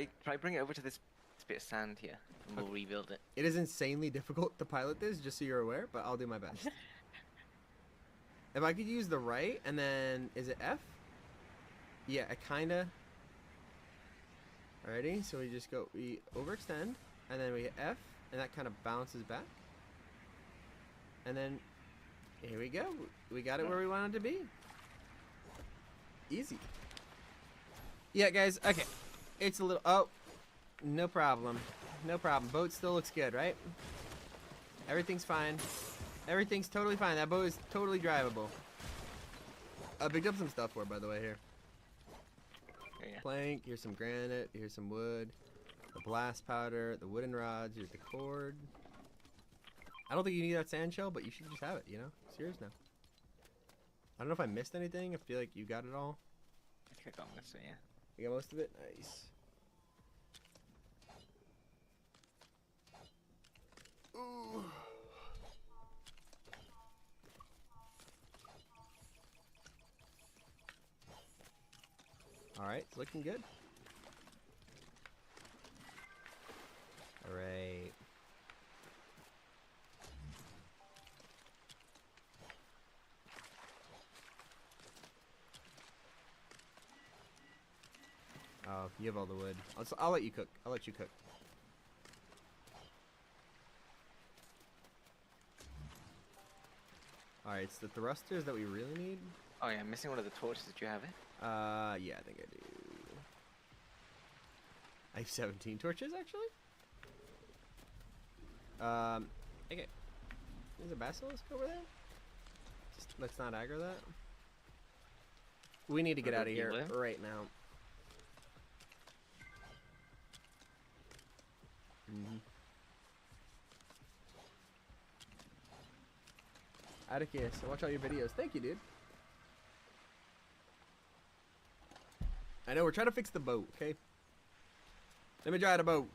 it. Try bring it over to this bit of sand here, and we'll rebuild it. It is insanely difficult to pilot this, just so you're aware, but I'll do my best. If I could use the right, and then is it F? Yeah, I kinda. Alrighty, so we just go, we overextend, and then we hit F, and that kind of bounces back. And then, here we go. We got it where we wanted to be. Easy. Yeah, guys, okay. It's a little, oh, no problem. No problem. Boat still looks good, right? Everything's fine. Everything's totally fine. That boat is totally drivable. I picked up some stuff for it, by the way, here. Yeah. Plank, here's some granite, here's some wood, the blast powder, the wooden rods, here's the cord. I don't think you need that sand shell, but you should just have it, you know? It's yours now. I don't know if I missed anything. I feel like you got it all. I think I got most of it, yeah. You got most of it? Nice. Ooh. Alright, it's looking good. Alright. Oh, you have all the wood. I'll let you cook. I'll let you cook. Alright, it's the thrusters that we really need. Oh yeah, I'm missing one of the torches. Do you have it? Yeah, I think I do. I have 17 torches, actually. Okay. There's a basilisk over there. Just let's not aggro that. We need to get out of here right now. Atticus, I watch all your videos. Thank you, dude. I know, we're trying to fix the boat, okay? Let me drive the boat.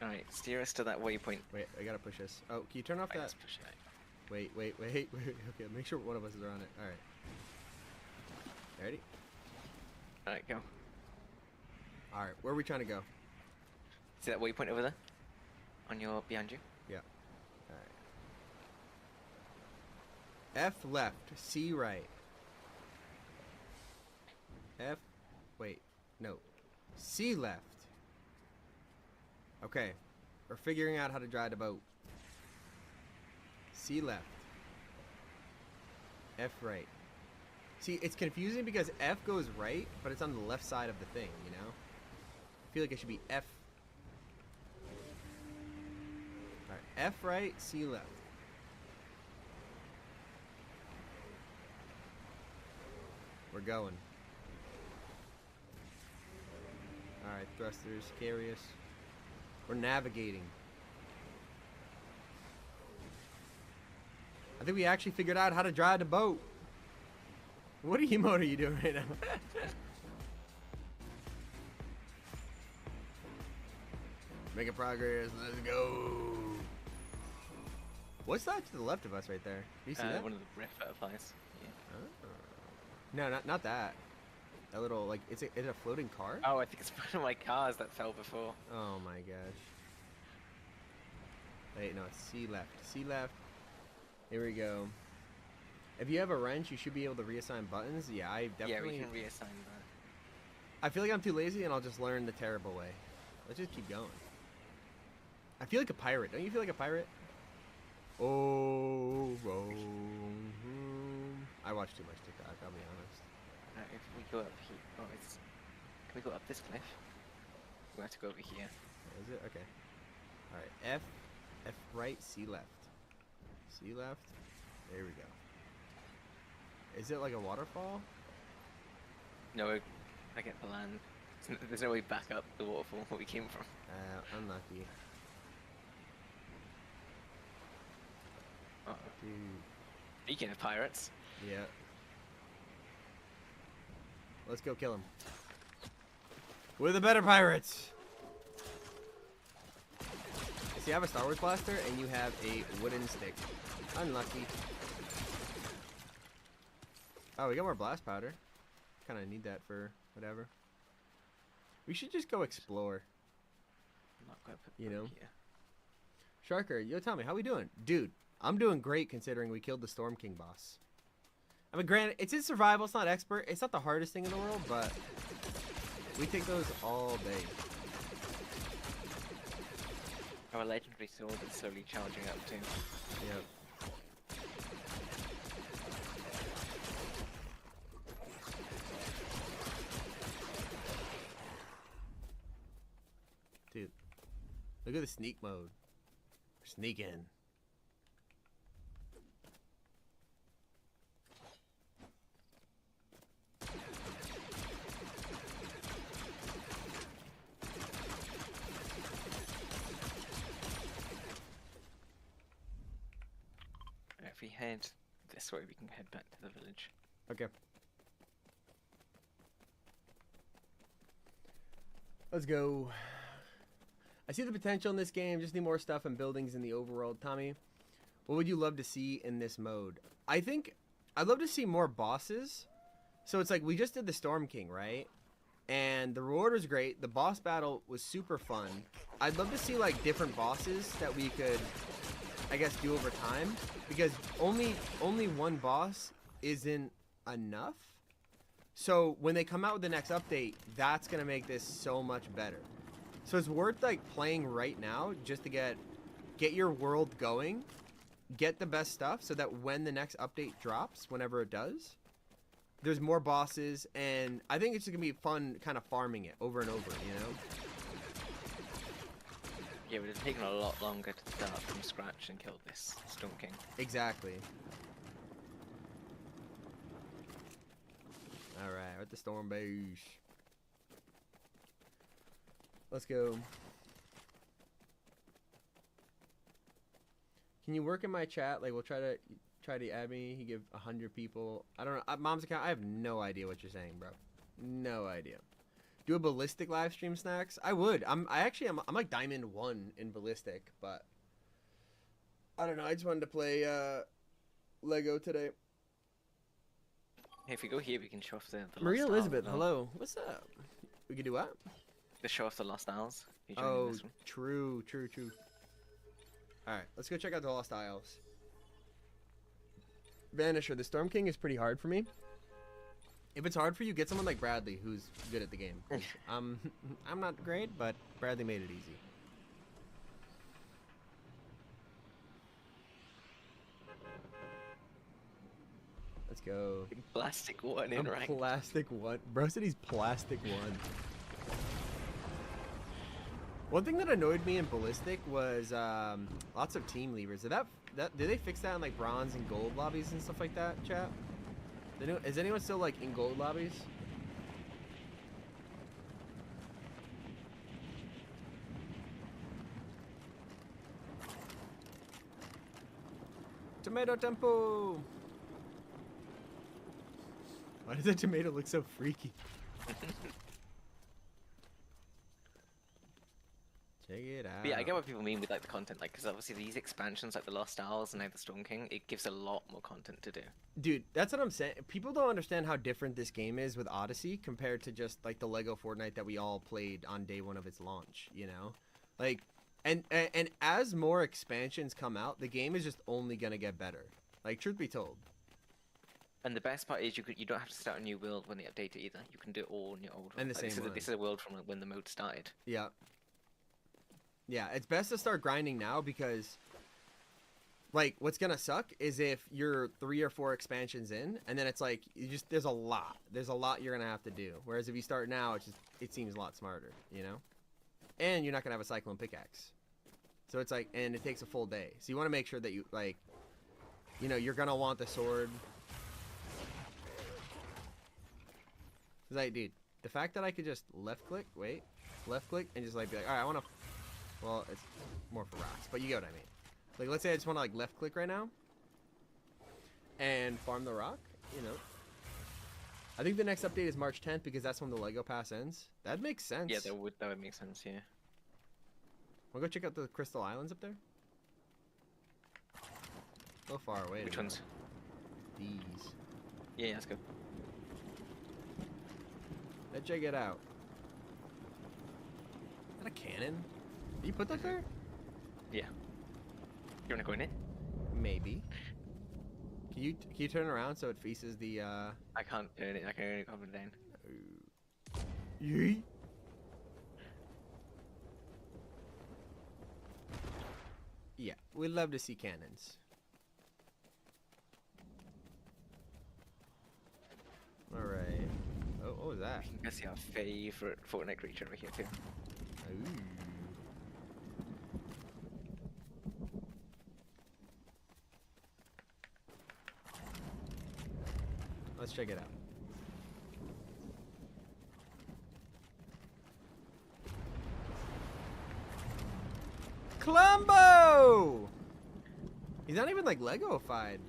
Alright, steer us to that waypoint. Wait, I gotta push this. Oh, can you turn off that? Let's push it. Wait. Okay, make sure one of us is on it. Alright. Ready? Alright, go. Alright, where are we trying to go? See that waypoint over there? On your, behind you? Yeah. Alright. F left, C right. F, wait, no. C left. Okay, we're figuring out how to drive the boat. C left. F right. See, it's confusing because F goes right, but it's on the left side of the thing, you know? I feel like it should be F. Alright, F right, C left. We're going. Alright, thrusters, carry us. We're navigating. I think we actually figured out how to drive the boat. What emote are you doing right now? Making progress, let's go. What's that to the left of us right there? Do you see that? One of the rift butterflies. Yeah. Oh. No, not that. That little, like, is it a floating car? Oh, I think it's one of my cars that fell before. Oh my gosh. Wait, no, it's C left. C left. Here we go. If you have a wrench, you should be able to reassign buttons. Yeah, I definitely... Yeah, we can reassign that. I feel like I'm too lazy and I'll just learn the terrible way. Let's just keep going. I feel like a pirate. Don't you feel like a pirate? Oh, I watch too much TikTok, I'll be honest. If we go up here... Oh, it's... Can we go up this cliff? We have to go over here. Is it? Okay. Alright, F right, C left. C left. There we go. Is it like a waterfall? No, I get the land. There's no way back up the waterfall where we came from. Unlucky. Uh-oh. Speaking of pirates. Yeah. Let's go kill him. We're the better pirates! See, I have a Star Wars blaster, and you have a wooden stick. Unlucky. Oh, we got more blast powder. Kind of need that for whatever. We should just go explore. I'm not gonna put you know? Here. Sharker, yo, tell me, how we doing? Dude, I'm doing great considering we killed the Storm King boss. I mean, granted, it's in survival, it's not expert. It's not the hardest thing in the world, but we take those all day. Our legendary sword is slowly charging up too. Yep. Dude, look at the sneak mode. Sneak in. If we head this way, we can head back to the village. Okay. Let's go. I see the potential in this game. Just need more stuff and buildings in the overworld. Tommy, what would you love to see in this mode? I think I'd love to see more bosses. So it's like we just did the Storm King, right? And the reward was great. The boss battle was super fun. I'd love to see like different bosses that we could, I guess, do over time, because only one boss isn't enough. So when they come out with the next update, that's gonna make this so much better. So it's worth like playing right now just to get your world going, get the best stuff so that when the next update drops, whenever it does, there's more bosses, and I think it's gonna be fun kind of farming it over and over, you know? Yeah, it would have taken a lot longer to start from scratch and kill this Storm King. Exactly. Alright, we're at the Storm Base. Let's go. Can you work in my chat? Like, we'll try to add me. He give 100 people. I don't know. Mom's account. I have no idea what you're saying, bro. No idea. Do a ballistic live stream, Snacks? I would. I'm like Diamond 1 in ballistic, but I don't know. I just wanted to play Lego today. Hey, if we go here, we can show off the Maria Lost Elizabeth, Isles, hello. What's up? We can do what? The show off the Lost Isles. You joining Oh, this one? true. Alright, let's go check out the Lost Isles. Vanisher, the Storm King is pretty hard for me. If it's hard for you, get someone like Bradley, who's good at the game. I'm not great, but Bradley made it easy. Let's go. Plastic 1 in rank. Plastic 1. Bro said he's plastic 1. One thing that annoyed me in ballistic was lots of team levers. Did they fix that in like bronze and gold lobbies and stuff like that, chat? Is anyone still like in gold lobbies? Tomato tempo. Why does the tomato look so freaky? Check it out. But yeah, I get what people mean with like the content, like, because obviously these expansions, like the Lost Isles and now the Storm King, it gives a lot more content to do. Dude, that's what I'm saying. People don't understand how different this game is with Odyssey compared to just like the Lego Fortnite that we all played on day one of its launch. You know, like, and as more expansions come out, the game is just only gonna get better. Like, truth be told. And the best part is you don't have to start a new world when they update it either. You can do it all in your old one. And the same one. This is a world from when the mode started. Yeah. Yeah, it's best to start grinding now because, like, what's gonna suck is if you're 3 or 4 expansions in, and then it's like there's a lot you're gonna have to do. Whereas if you start now, it seems a lot smarter, you know. And you're not gonna have a cyclone pickaxe, so it's like, and it takes a full day. So you want to make sure that you like, you know, you're gonna want the sword. It's like, dude, the fact that I could just left click, and just like be like, all right, I want to. Well, it's more for rocks, but you get what I mean. Like, let's say I just want to like left click right now and farm the rock, you know. I think the next update is March 10th because that's when the Lego Pass ends. That makes sense. Yeah, that would make sense, yeah. Wanna go check out the Crystal Islands up there? So far away. Which ones? These. Yeah, let's go. Let's check it out. Is that a cannon? Did you put that there? Yeah. You wanna go in it? Maybe. Can you turn around so it faces the I can't turn it, I can only come down. Yeet. Yeah, we'd love to see cannons. Alright. Oh, what was that? I can see our favorite Fortnite creature over here too. Ooh. Let's check it out. Columbo! He's not even like Lego-fied.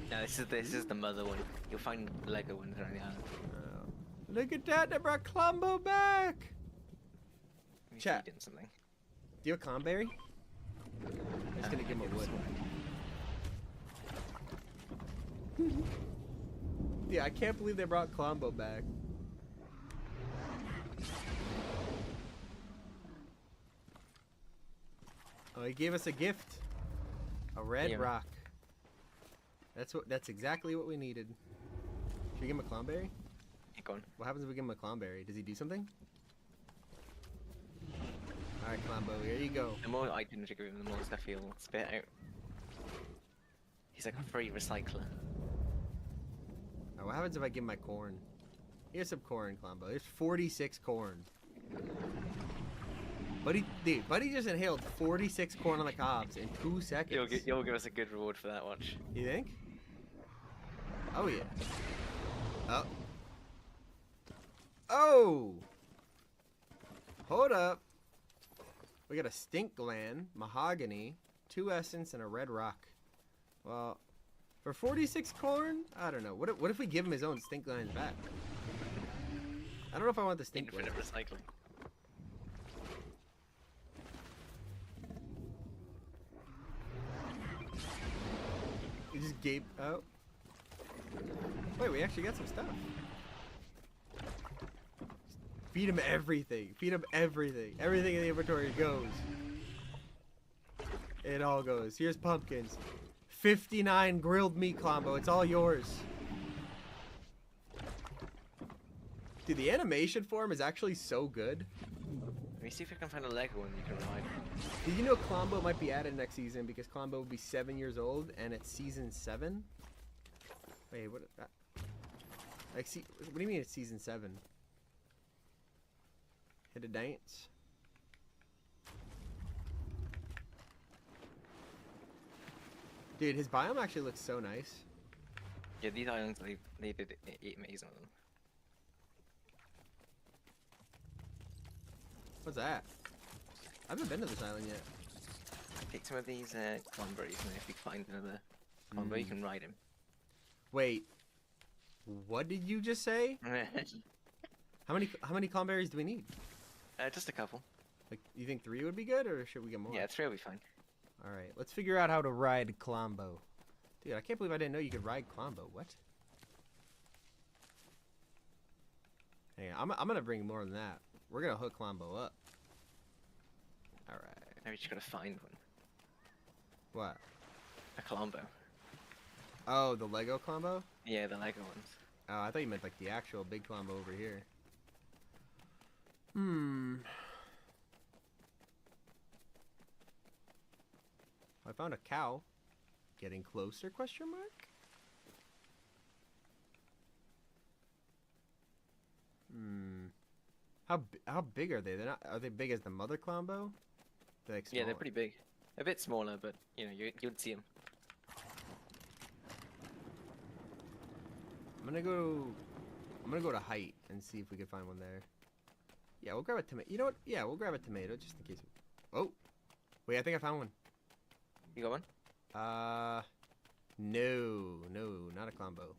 No, this is the mother one. You'll find Lego ones around the island. Look at that! They brought Columbo back. Chat. Something. Do you have a Clomberry? I'm just gonna give him a wood. Yeah, I can't believe they brought Columbo back. Oh, he gave us a gift. A red rock. That's exactly what we needed. Should we give him a Clomberry? Go on. What happens if we give him a Clomberry? Does he do something? Alright, Clambo, here you go. The more items you give him, the more stuff he'll spit out. He's like a free recycler. Right, what happens if I give him my corn? Here's some corn, Clambo. There's 46 corn. Buddy just inhaled 46 corn on the cobs in 2 seconds. You'll give us a good reward for that, watch. You think? Oh, yeah. Oh. Oh! Hold up. We got a stink gland, mahogany, 2 essence, and a red rock. Well, for 46 corn, I don't know. What if we give him his own stink glands back? I don't know if I want the stink gland. Infinite recycling. You just gave out. Wait, we actually got some stuff. Feed him everything. Feed him everything. Everything in the inventory goes. It all goes. Here's pumpkins. 59 grilled meat combo. It's all yours. Dude, the animation for him is actually so good. Let me see if I can find a Lego one you can ride. Did you know Klombo might be added next season because Klombo will be 7 years old and it's season 7? Wait, what? Like, see, what do you mean it's season 7? Hit a dance. Dude, his biome actually looks so nice. Yeah, these islands, they did amazing on them. What's that? I haven't been to this island yet. Take some of these cranberries, and if you find another combo, you can ride him. Wait, what did you just say? How many cranberries do we need? Just a couple. Like, you think 3 would be good, or should we get more? Yeah, 3 will be fine. All right, let's figure out how to ride Klombo. Dude, I can't believe I didn't know you could ride Klombo. What? Hang on, I'm gonna bring more than that. We're gonna hook Klombo up. All right. Now we just gotta find one. What? A Klombo. Oh, the Lego Klombo? Yeah, the Lego ones. Oh, I thought you meant like the actual big Klombo over here. I found a cow. Getting closer, question mark? How big are they? Are they big as the mother Klombo? They're like yeah, they're pretty big. A bit smaller, but you know, you'd see them. I'm gonna go to height and see if we can find one there. Yeah, we'll grab a tomato. You know what? Yeah, we'll grab a tomato just in case. Oh, wait, I think I found one. You got one? No, not a Klombo.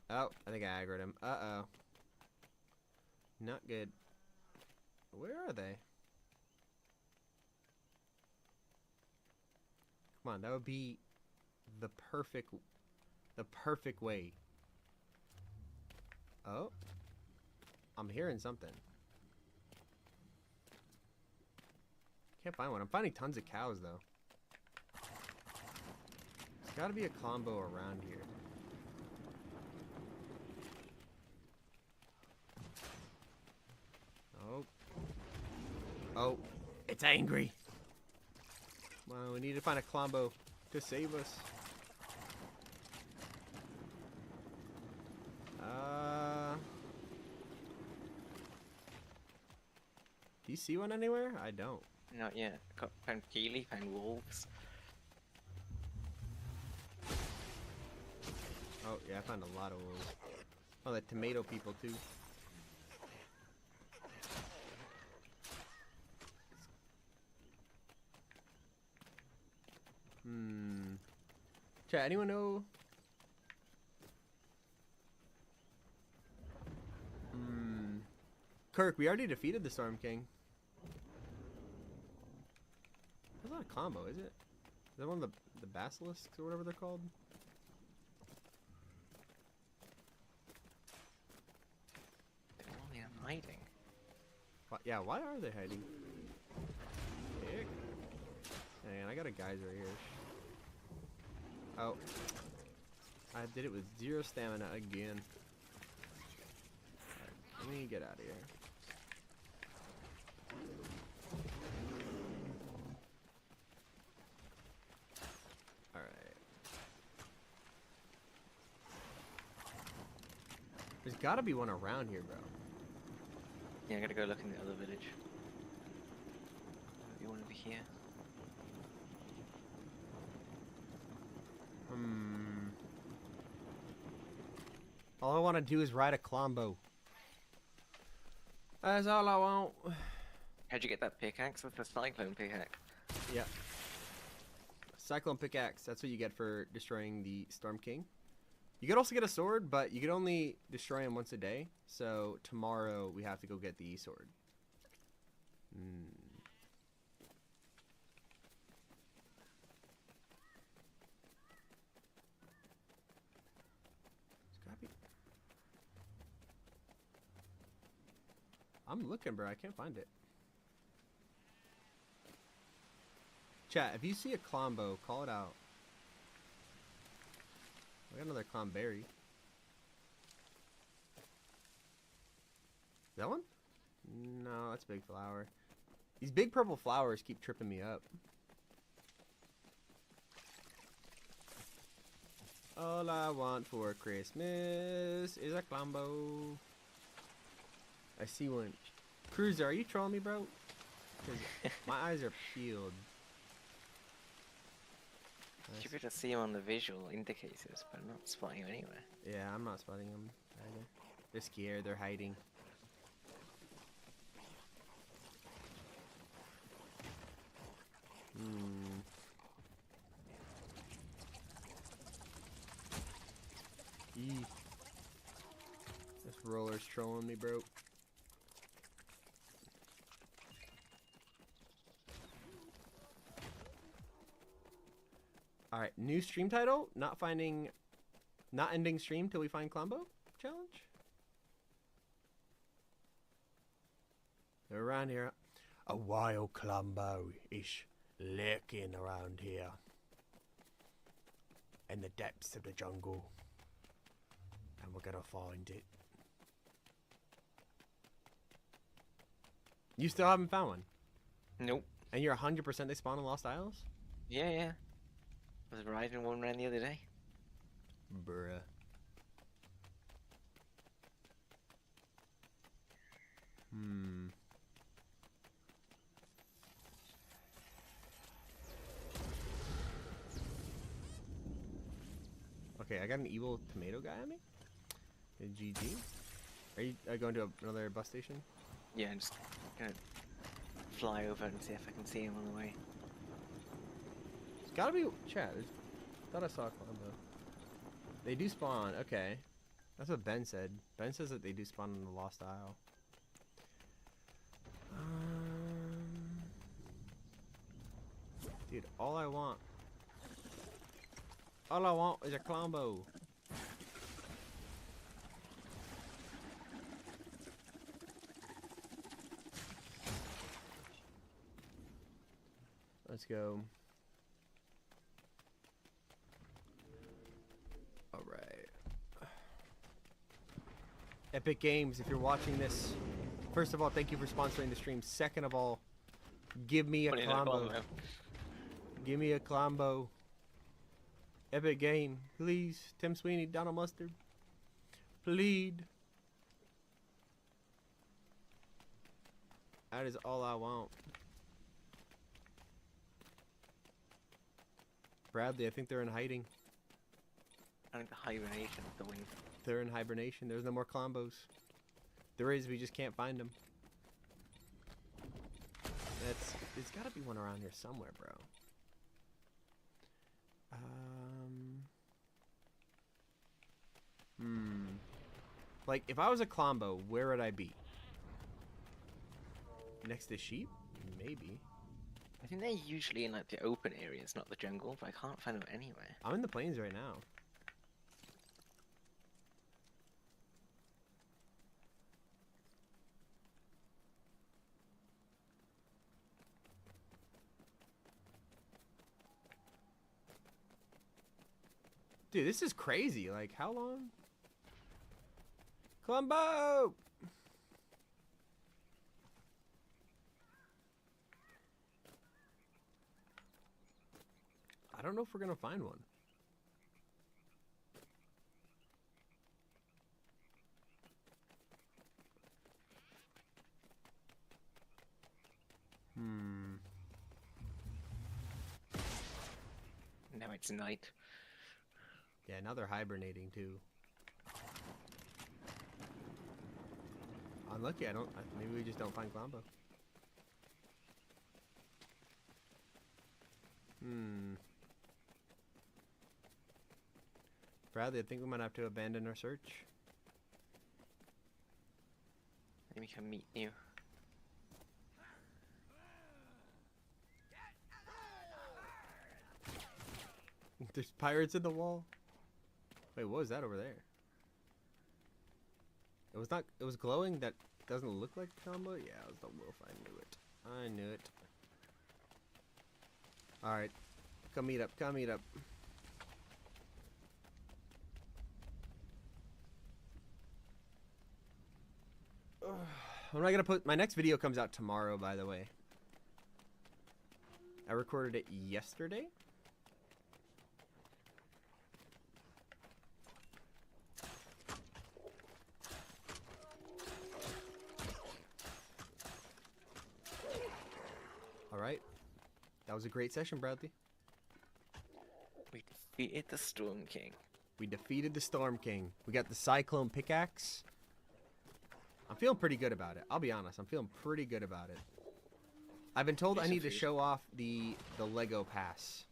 Oh, I think I aggroed him. Uh-oh. Not good. Where are they? Come on, that would be the perfect way. Oh. I'm hearing something. Can't find one. I'm finding tons of cows, though. There's gotta be a Klombo around here. Oh. Oh. It's angry. Well, we need to find a Klombo to save us. Do you see one anywhere? I don't. Not yet. Found Keely, found wolves. Oh, yeah, I found a lot of wolves. Oh, the tomato people, too. Chat, anyone know? Kirk, we already defeated the Storm King. That's not a combo, is it? Is that one of the basilisks or whatever they're called? They're only hiding. Yeah, why are they hiding? Dick. Man, I got a geyser here. Oh. I did it with 0 stamina again. Alright, let me get out of here. gotta be one around here, bro. Yeah, I gotta go look in the other village. Maybe one over here. All I want to do is ride a Klombo. That's all I want. How'd you get that pickaxe? That's the cyclone pickaxe. Yeah. Cyclone pickaxe. That's what you get for destroying the Storm King. You could also get a sword, but you could only destroy him once a day. So tomorrow we have to go get the sword. I'm looking, bro. I can't find it. Chat, if you see a Klombo, call it out. I got another Klomberry. That one? No, that's Big Flower. These big purple flowers keep tripping me up. All I want for Christmas is a Klombo. I see one. Cruiser, are you trolling me, bro? 'Cause my eyes are peeled. You could just see him on the visual indicators, but I'm not spotting him anywhere. Yeah, I'm not spotting them either. They're scared, they're hiding. This roller's trolling me, bro. Alright, new stream title. Not ending stream till we find Klombo challenge. They're around here. A wild Klombo is lurking around here. In the depths of the jungle. And we're gonna find it. You still haven't found one? Nope. And you're 100% they spawn in Lost Isles? Yeah, yeah. I was riding one around the other day. Bruh. Okay, I got an evil tomato guy on me. GG. Are you going to another bus station? Yeah, I'm just gonna fly over and see if I can see him on the way. It's gotta be chat. Thought I saw a Klombo. They do spawn. Okay, that's what Ben said. Ben says that they do spawn in the Lost Isle. Dude, all I want is a Klombo. Let's go. All right. Epic Games, if you're watching this, first of all, thank you for sponsoring the stream. Second of all, give me a Klombo. Give me a Klombo. Epic Game, please. Tim Sweeney, Donald Mustard. Plead. That is all I want. Bradley, I think they're in hiding. I think the hibernation of the wing. They're in hibernation. There's no more Klombos. There is, we just can't find them. There's gotta be one around here somewhere, bro. Like, if I was a Klombo, where would I be? Next to sheep? Maybe. I think they're usually in like the open areas, not the jungle, but I can't find them anywhere. I'm in the plains right now. Dude, this is crazy. Like, how long? Klombo! I don't know if we're gonna find one. Now it's night. Yeah, now they're hibernating too. Unlucky, maybe we just don't find Glombo. Bradley, I think we might have to abandon our search. Maybe we can meet you. There's pirates in the wall. Wait, what was that over there? It was not. It was glowing. That doesn't look like the combo. Yeah, it was the wolf. I knew it. I knew it. All right, come meet up. Come meet up. I'm not gonna put. My next video comes out tomorrow, by the way. I recorded it yesterday. Alright. That was a great session, Bradley. We defeated the Storm King. We defeated the Storm King. We got the Cyclone Pickaxe. I'm feeling pretty good about it. I'll be honest. I'm feeling pretty good about it. I've been told I need to show off the Lego Pass.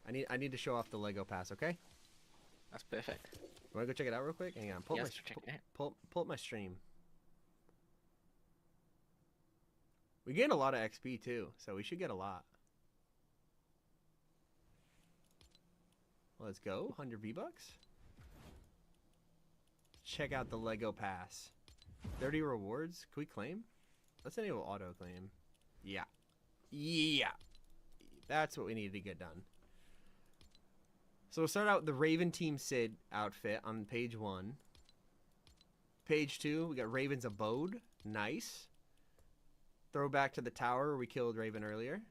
I need to show off the Lego Pass, okay? That's perfect. You wanna go check it out real quick? Hang on. Pull up my stream. We gained a lot of XP too, so we should get a lot. Let's go. 100 V-Bucks. Check out the Lego Pass. 30 rewards. Can we claim? Let's enable auto claim. Yeah. Yeah. That's what we need to get done. So we'll start out with the Raven Team Sid outfit on page 1. Page 2, we got Raven's Abode. Nice. Throwback to the tower where we killed Raven earlier.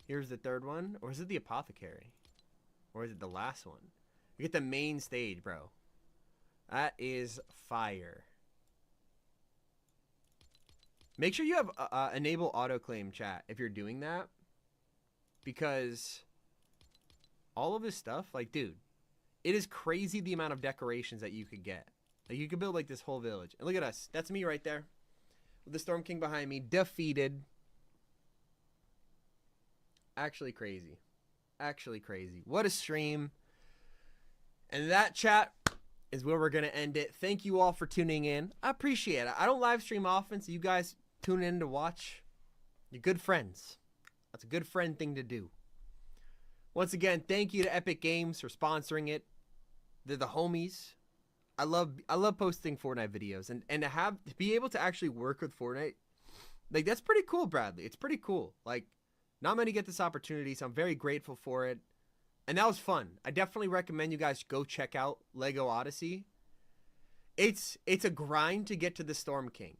Here's the third one. Or is it the Apothecary? Or is it the last one? We get the main stage, bro. That is fire. Make sure you have enable autoclaim chat if you're doing that. Because all of this stuff, like, dude, it is crazy the amount of decorations that you could get. Like, you could build, like, this whole village. And look at us. That's me right there. With the Storm King behind me. Defeated. Actually crazy. Actually crazy. What a stream. And that, chat, is where we're going to end it. Thank you all for tuning in. I appreciate it. I don't live stream often, so you guys tune in to watch. You're good friends. That's a good friend thing to do. Once again, thank you to Epic Games for sponsoring it. They're the homies. I love posting Fortnite videos, and to be able to actually work with Fortnite, like, that's pretty cool, Bradley. It's pretty cool. Like, not many get this opportunity, so I'm very grateful for it. And that was fun. I definitely recommend you guys go check out Lego Odyssey. It's a grind to get to the Storm King.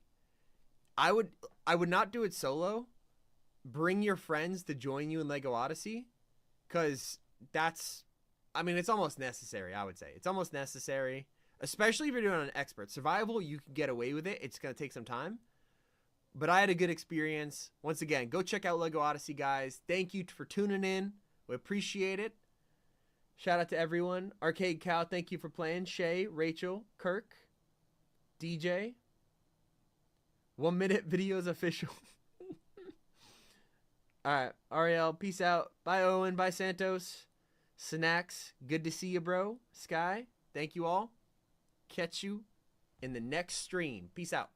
I would not do it solo. Bring your friends to join you in Lego Odyssey, because it's almost necessary, I would say. It's almost necessary, especially if you're doing an expert. Survival, you can get away with it. It's going to take some time. But I had a good experience. Once again, go check out Lego Odyssey, guys. Thank you for tuning in. We appreciate it. Shout out to everyone. Arcade Cow, thank you for playing. Shay, Rachel, Kirk, DJ. 1 minute videos official. Alright, Ariel, peace out. Bye, Owen. Bye, Santos. Snacks, good to see you, bro. Sky, thank you all. Catch you in the next stream. Peace out.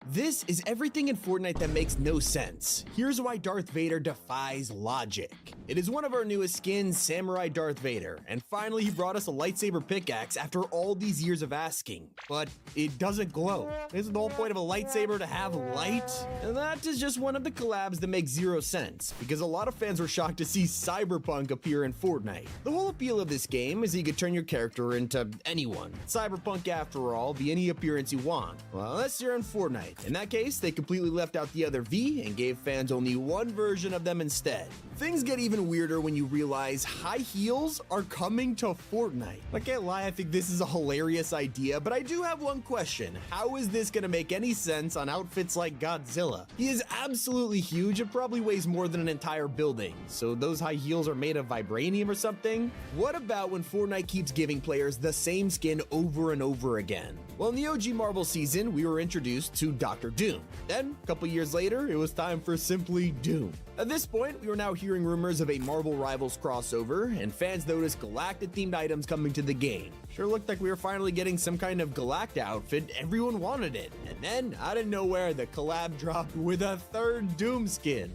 This is everything in Fortnite that makes no sense. Here's why Darth Vader defies logic. It is one of our newest skins, Samurai Darth Vader, and finally he brought us a lightsaber pickaxe after all these years of asking. But it doesn't glow. Isn't the whole point of a lightsaber to have light? And that is just one of the collabs that makes zero sense, because a lot of fans were shocked to see Cyberpunk appear in Fortnite. The whole appeal of this game is that you could turn your character into anyone. Cyberpunk, after all, be any appearance you want. Well, unless you're in Fortnite. Fortnite. In that case, they completely left out the other V and gave fans only one version of them instead. Things get even weirder when you realize high heels are coming to Fortnite. I can't lie, I think this is a hilarious idea, but I do have one question. How is this gonna make any sense on outfits like Godzilla? He is absolutely huge and probably weighs more than an entire building, so those high heels are made of vibranium or something? What about when Fortnite keeps giving players the same skin over and over again? Well, in the OG Marvel season, we were introduced to Dr. Doom. Then, a couple years later, it was time for simply Doom. At this point, we were now hearing rumors of a Marvel Rivals crossover, and fans noticed Galactic-themed items coming to the game. Sure looked like we were finally getting some kind of Galacta outfit, everyone wanted it. And then, out of nowhere, the collab dropped with a third Doom skin.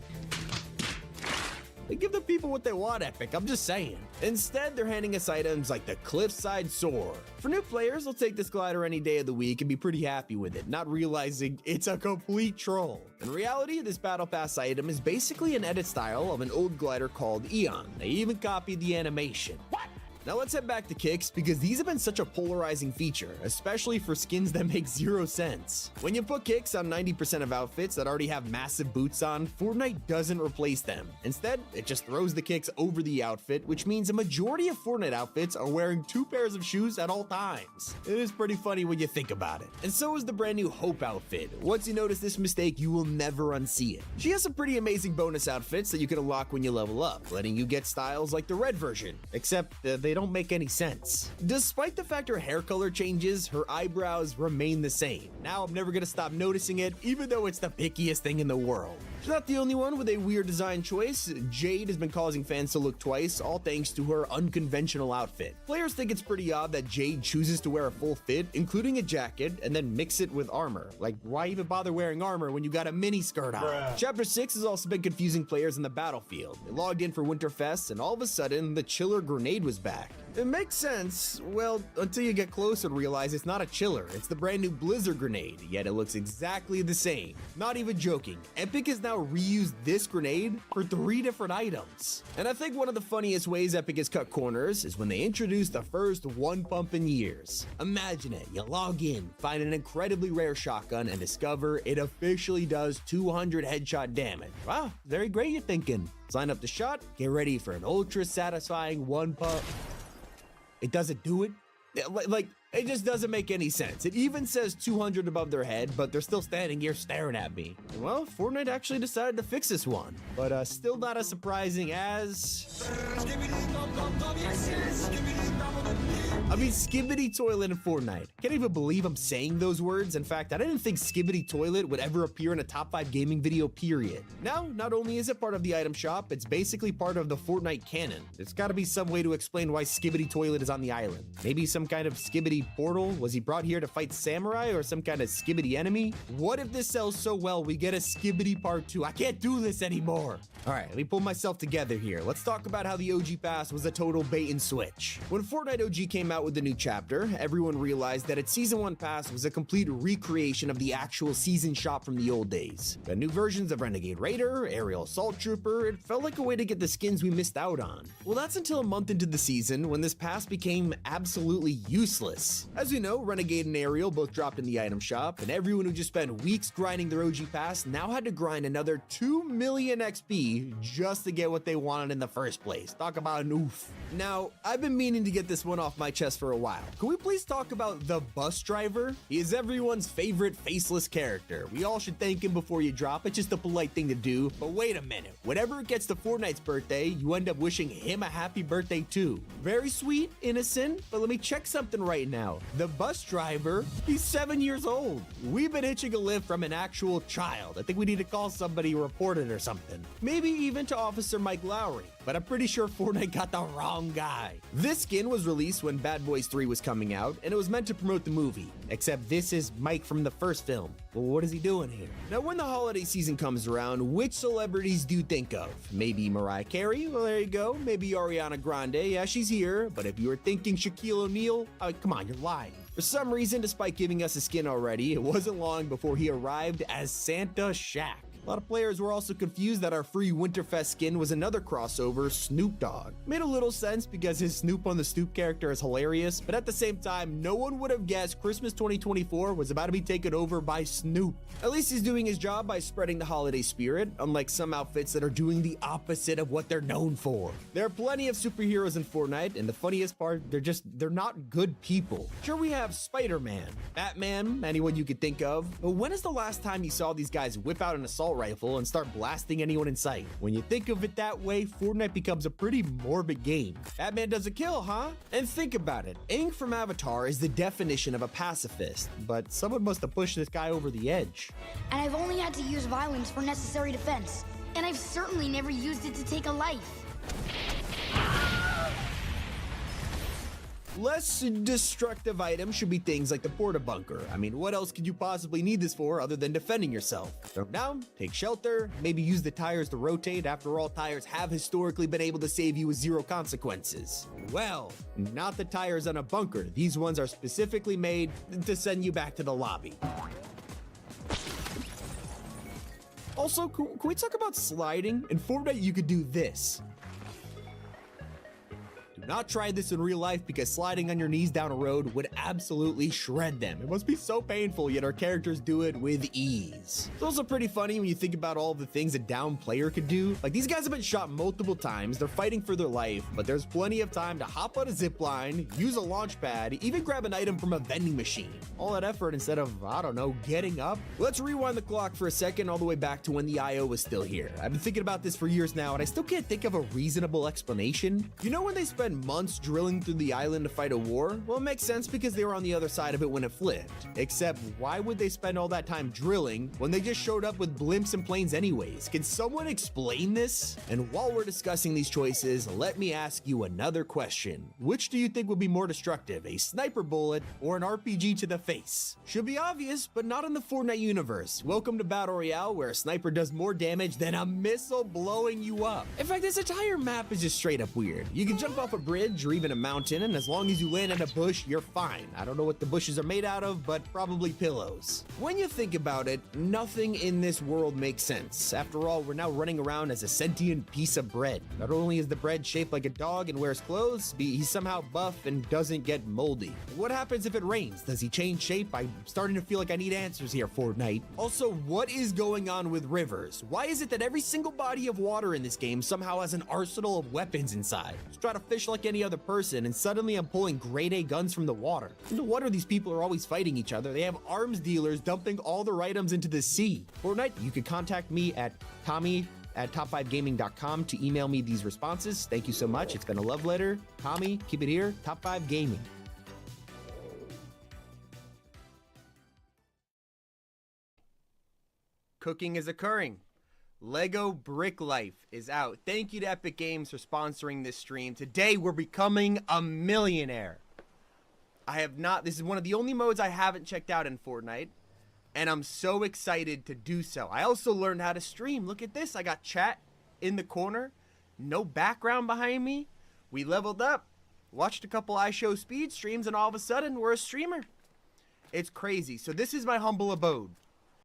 They give the people what they want, Epic, I'm just saying. Instead, they're handing us items like the Cliffside Soar. For new players, they'll take this glider any day of the week and be pretty happy with it, not realizing it's a complete troll. In reality, this Battle Pass item is basically an edit style of an old glider called Eon. They even copied the animation. What? Now let's head back to kicks, because these have been such a polarizing feature, especially for skins that make zero sense. When you put kicks on 90% of outfits that already have massive boots on, Fortnite doesn't replace them. Instead, it just throws the kicks over the outfit, which means a majority of Fortnite outfits are wearing 2 pairs of shoes at all times. It is pretty funny when you think about it. And so is the brand new Hope outfit. Once you notice this mistake, you will never unsee it. She has some pretty amazing bonus outfits that you can unlock when you level up, letting you get styles like the red version, except they don't make any sense. Despite the fact her hair color changes, her eyebrows remain the same. Now I'm never gonna stop noticing it, even though it's the pickiest thing in the world. She's not the only one with a weird design choice. Jade has been causing fans to look twice, all thanks to her unconventional outfit. Players think it's pretty odd that Jade chooses to wear a full fit, including a jacket, and then mix it with armor. Like, why even bother wearing armor when you got a mini skirt on? Bruh. Chapter 6 has also been confusing players in the battlefield. They logged in for Winterfest, and all of a sudden, the Chiller grenade was back. It makes sense, well, until you get close and realize it's not a Chiller, it's the brand new Blizzard grenade, yet it looks exactly the same. Not even joking, Epic has now reused this grenade for 3 different items. And I think one of the funniest ways Epic has cut corners is when they introduced the first one pump in years. Imagine it, you log in, find an incredibly rare shotgun, and discover it officially does 200 headshot damage. Wow, very great, you're thinking. Sign up to shot, get ready for an ultra satisfying one pump. It doesn't do it. Like, it just doesn't make any sense. It even says 200 above their head, but they're still standing here staring at me. Well, Fortnite actually decided to fix this one, but still not as surprising as... I mean, Skibidi Toilet in Fortnite. Can't even believe I'm saying those words. In fact, I didn't think Skibidi Toilet would ever appear in a top 5 gaming video, period. Now, not only is it part of the item shop, it's basically part of the Fortnite canon. There's gotta be some way to explain why Skibidi Toilet is on the island. Maybe some kind of Skibidi portal? Was he brought here to fight samurai or some kind of Skibidi enemy? What if this sells so well we get a Skibidi part 2? I can't do this anymore. Alright, let me pull myself together here. Let's talk about how the OG Pass was a total bait and switch. When Fortnite OG came out with the new chapter, everyone realized that its Season 1 pass was a complete recreation of the actual season shop from the old days. The new versions of Renegade Raider, Aerial Assault Trooper, it felt like a way to get the skins we missed out on. Well, that's until a month into the season when this pass became absolutely useless. As we know, Renegade and Aerial both dropped in the item shop, and everyone who just spent weeks grinding their OG pass now had to grind another 2 million XP just to get what they wanted in the first place. Talk about an oof. Now, I've been meaning to get this one off my chest for a while. Can we please talk about the bus driver? He is everyone's favorite faceless character. We all should thank him before you drop. It's just a polite thing to do. But wait a minute. Whenever it gets to Fortnite's birthday, you end up wishing him a happy birthday too. Very sweet, innocent, but let me check something right now. The bus driver, he's 7 years old. We've been hitching a lift from an actual child. I think we need to call somebody, report it or something. Maybe even to Officer Mike Lowry. But I'm pretty sure Fortnite got the wrong guy. This skin was released when Bad Boys 3 was coming out, and it was meant to promote the movie. Except this is Mike from the first film. Well, what is he doing here? Now, when the holiday season comes around, which celebrities do you think of? Maybe Mariah Carey? Well, there you go. Maybe Ariana Grande. Yeah, she's here. But if you were thinking Shaquille O'Neal, come on, you're lying. For some reason, despite giving us a skin already, it wasn't long before he arrived as Santa Shaq. A lot of players were also confused that our free Winterfest skin was another crossover, Snoop Dogg. Made a little sense because his Snoop on the Stoop character is hilarious, but at the same time, no one would have guessed Christmas 2024 was about to be taken over by Snoop. At least he's doing his job by spreading the holiday spirit, unlike some outfits that are doing the opposite of what they're known for. There are plenty of superheroes in Fortnite, and the funniest part, they're not good people. Sure, we have Spider-Man, Batman, anyone you could think of, but when is the last time you saw these guys whip out an assault rifle and start blasting anyone in sight? When you think of it that way, Fortnite becomes a pretty morbid game. Batman does a kill, huh? And think about it, Aang from Avatar is the definition of a pacifist, but someone must have pushed this guy over the edge. And I've only had to use violence for necessary defense. And I've certainly never used it to take a life. Less destructive items should be things like the porta bunker. I mean, what else could you possibly need this for other than defending yourself? Throw down, take shelter, maybe use the tires to rotate. After all, tires have historically been able to save you with zero consequences. Well, not the tires on a bunker. These ones are specifically made to send you back to the lobby. Also, can we talk about sliding? In Fortnite, you could do this. Do not try this in real life because sliding on your knees down a road would absolutely shred them. It must be so painful, yet our characters do it with ease. It's also pretty funny when you think about all the things a down player could do. Like, these guys have been shot multiple times, they're fighting for their life, but there's plenty of time to hop on a zip line, use a launch pad, even grab an item from a vending machine. All that effort instead of, I don't know, getting up. Let's rewind the clock for a second all the way back to when the IO was still here. I've been thinking about this for years now, and I still can't think of a reasonable explanation. You know when they spend months drilling through the island to fight a war? Well, it makes sense because they were on the other side of it when it flipped. Except, why would they spend all that time drilling when they just showed up with blimps and planes anyways? Can someone explain this? And while we're discussing these choices, let me ask you another question. Which do you think would be more destructive, a sniper bullet or an RPG to the face? Should be obvious, but not in the Fortnite universe. Welcome to Battle Royale, where a sniper does more damage than a missile blowing you up. In fact, this entire map is just straight up weird. You can jump off a bridge or even a mountain, and as long as you land in a bush, you're fine. I don't know what the bushes are made out of, but probably pillows. When you think about it, nothing in this world makes sense. After all, we're now running around as a sentient piece of bread. Not only is the bread shaped like a dog and wears clothes, he's somehow buff and doesn't get moldy. What happens if it rains? Does he change shape? I'm starting to feel like I need answers here, Fortnite. Also, what is going on with rivers? Why is it that every single body of water in this game somehow has an arsenal of weapons inside? Just try to fish like any other person, and suddenly I'm pulling grade A guns from the water. No wonder these people are always fighting each other. They have arms dealers dumping all their items into the sea. Fortnite, you can contact me at Tommy@top5gaming.com to email me these responses. Thank you so much. It's been a love letter. Tommy, keep it here. Top 5 Gaming. Cooking is occurring. Lego Brick Life is out. Thank you to Epic Games for sponsoring this stream. Today we're becoming a millionaire. This is one of the only modes I haven't checked out in Fortnite, and I'm so excited to do so. I also learned how to stream. Look at this. I got chat in the corner, no background behind me. We leveled up, watched a couple iShow speed streams, and all of a sudden we're a streamer. It's crazy. So this is my humble abode.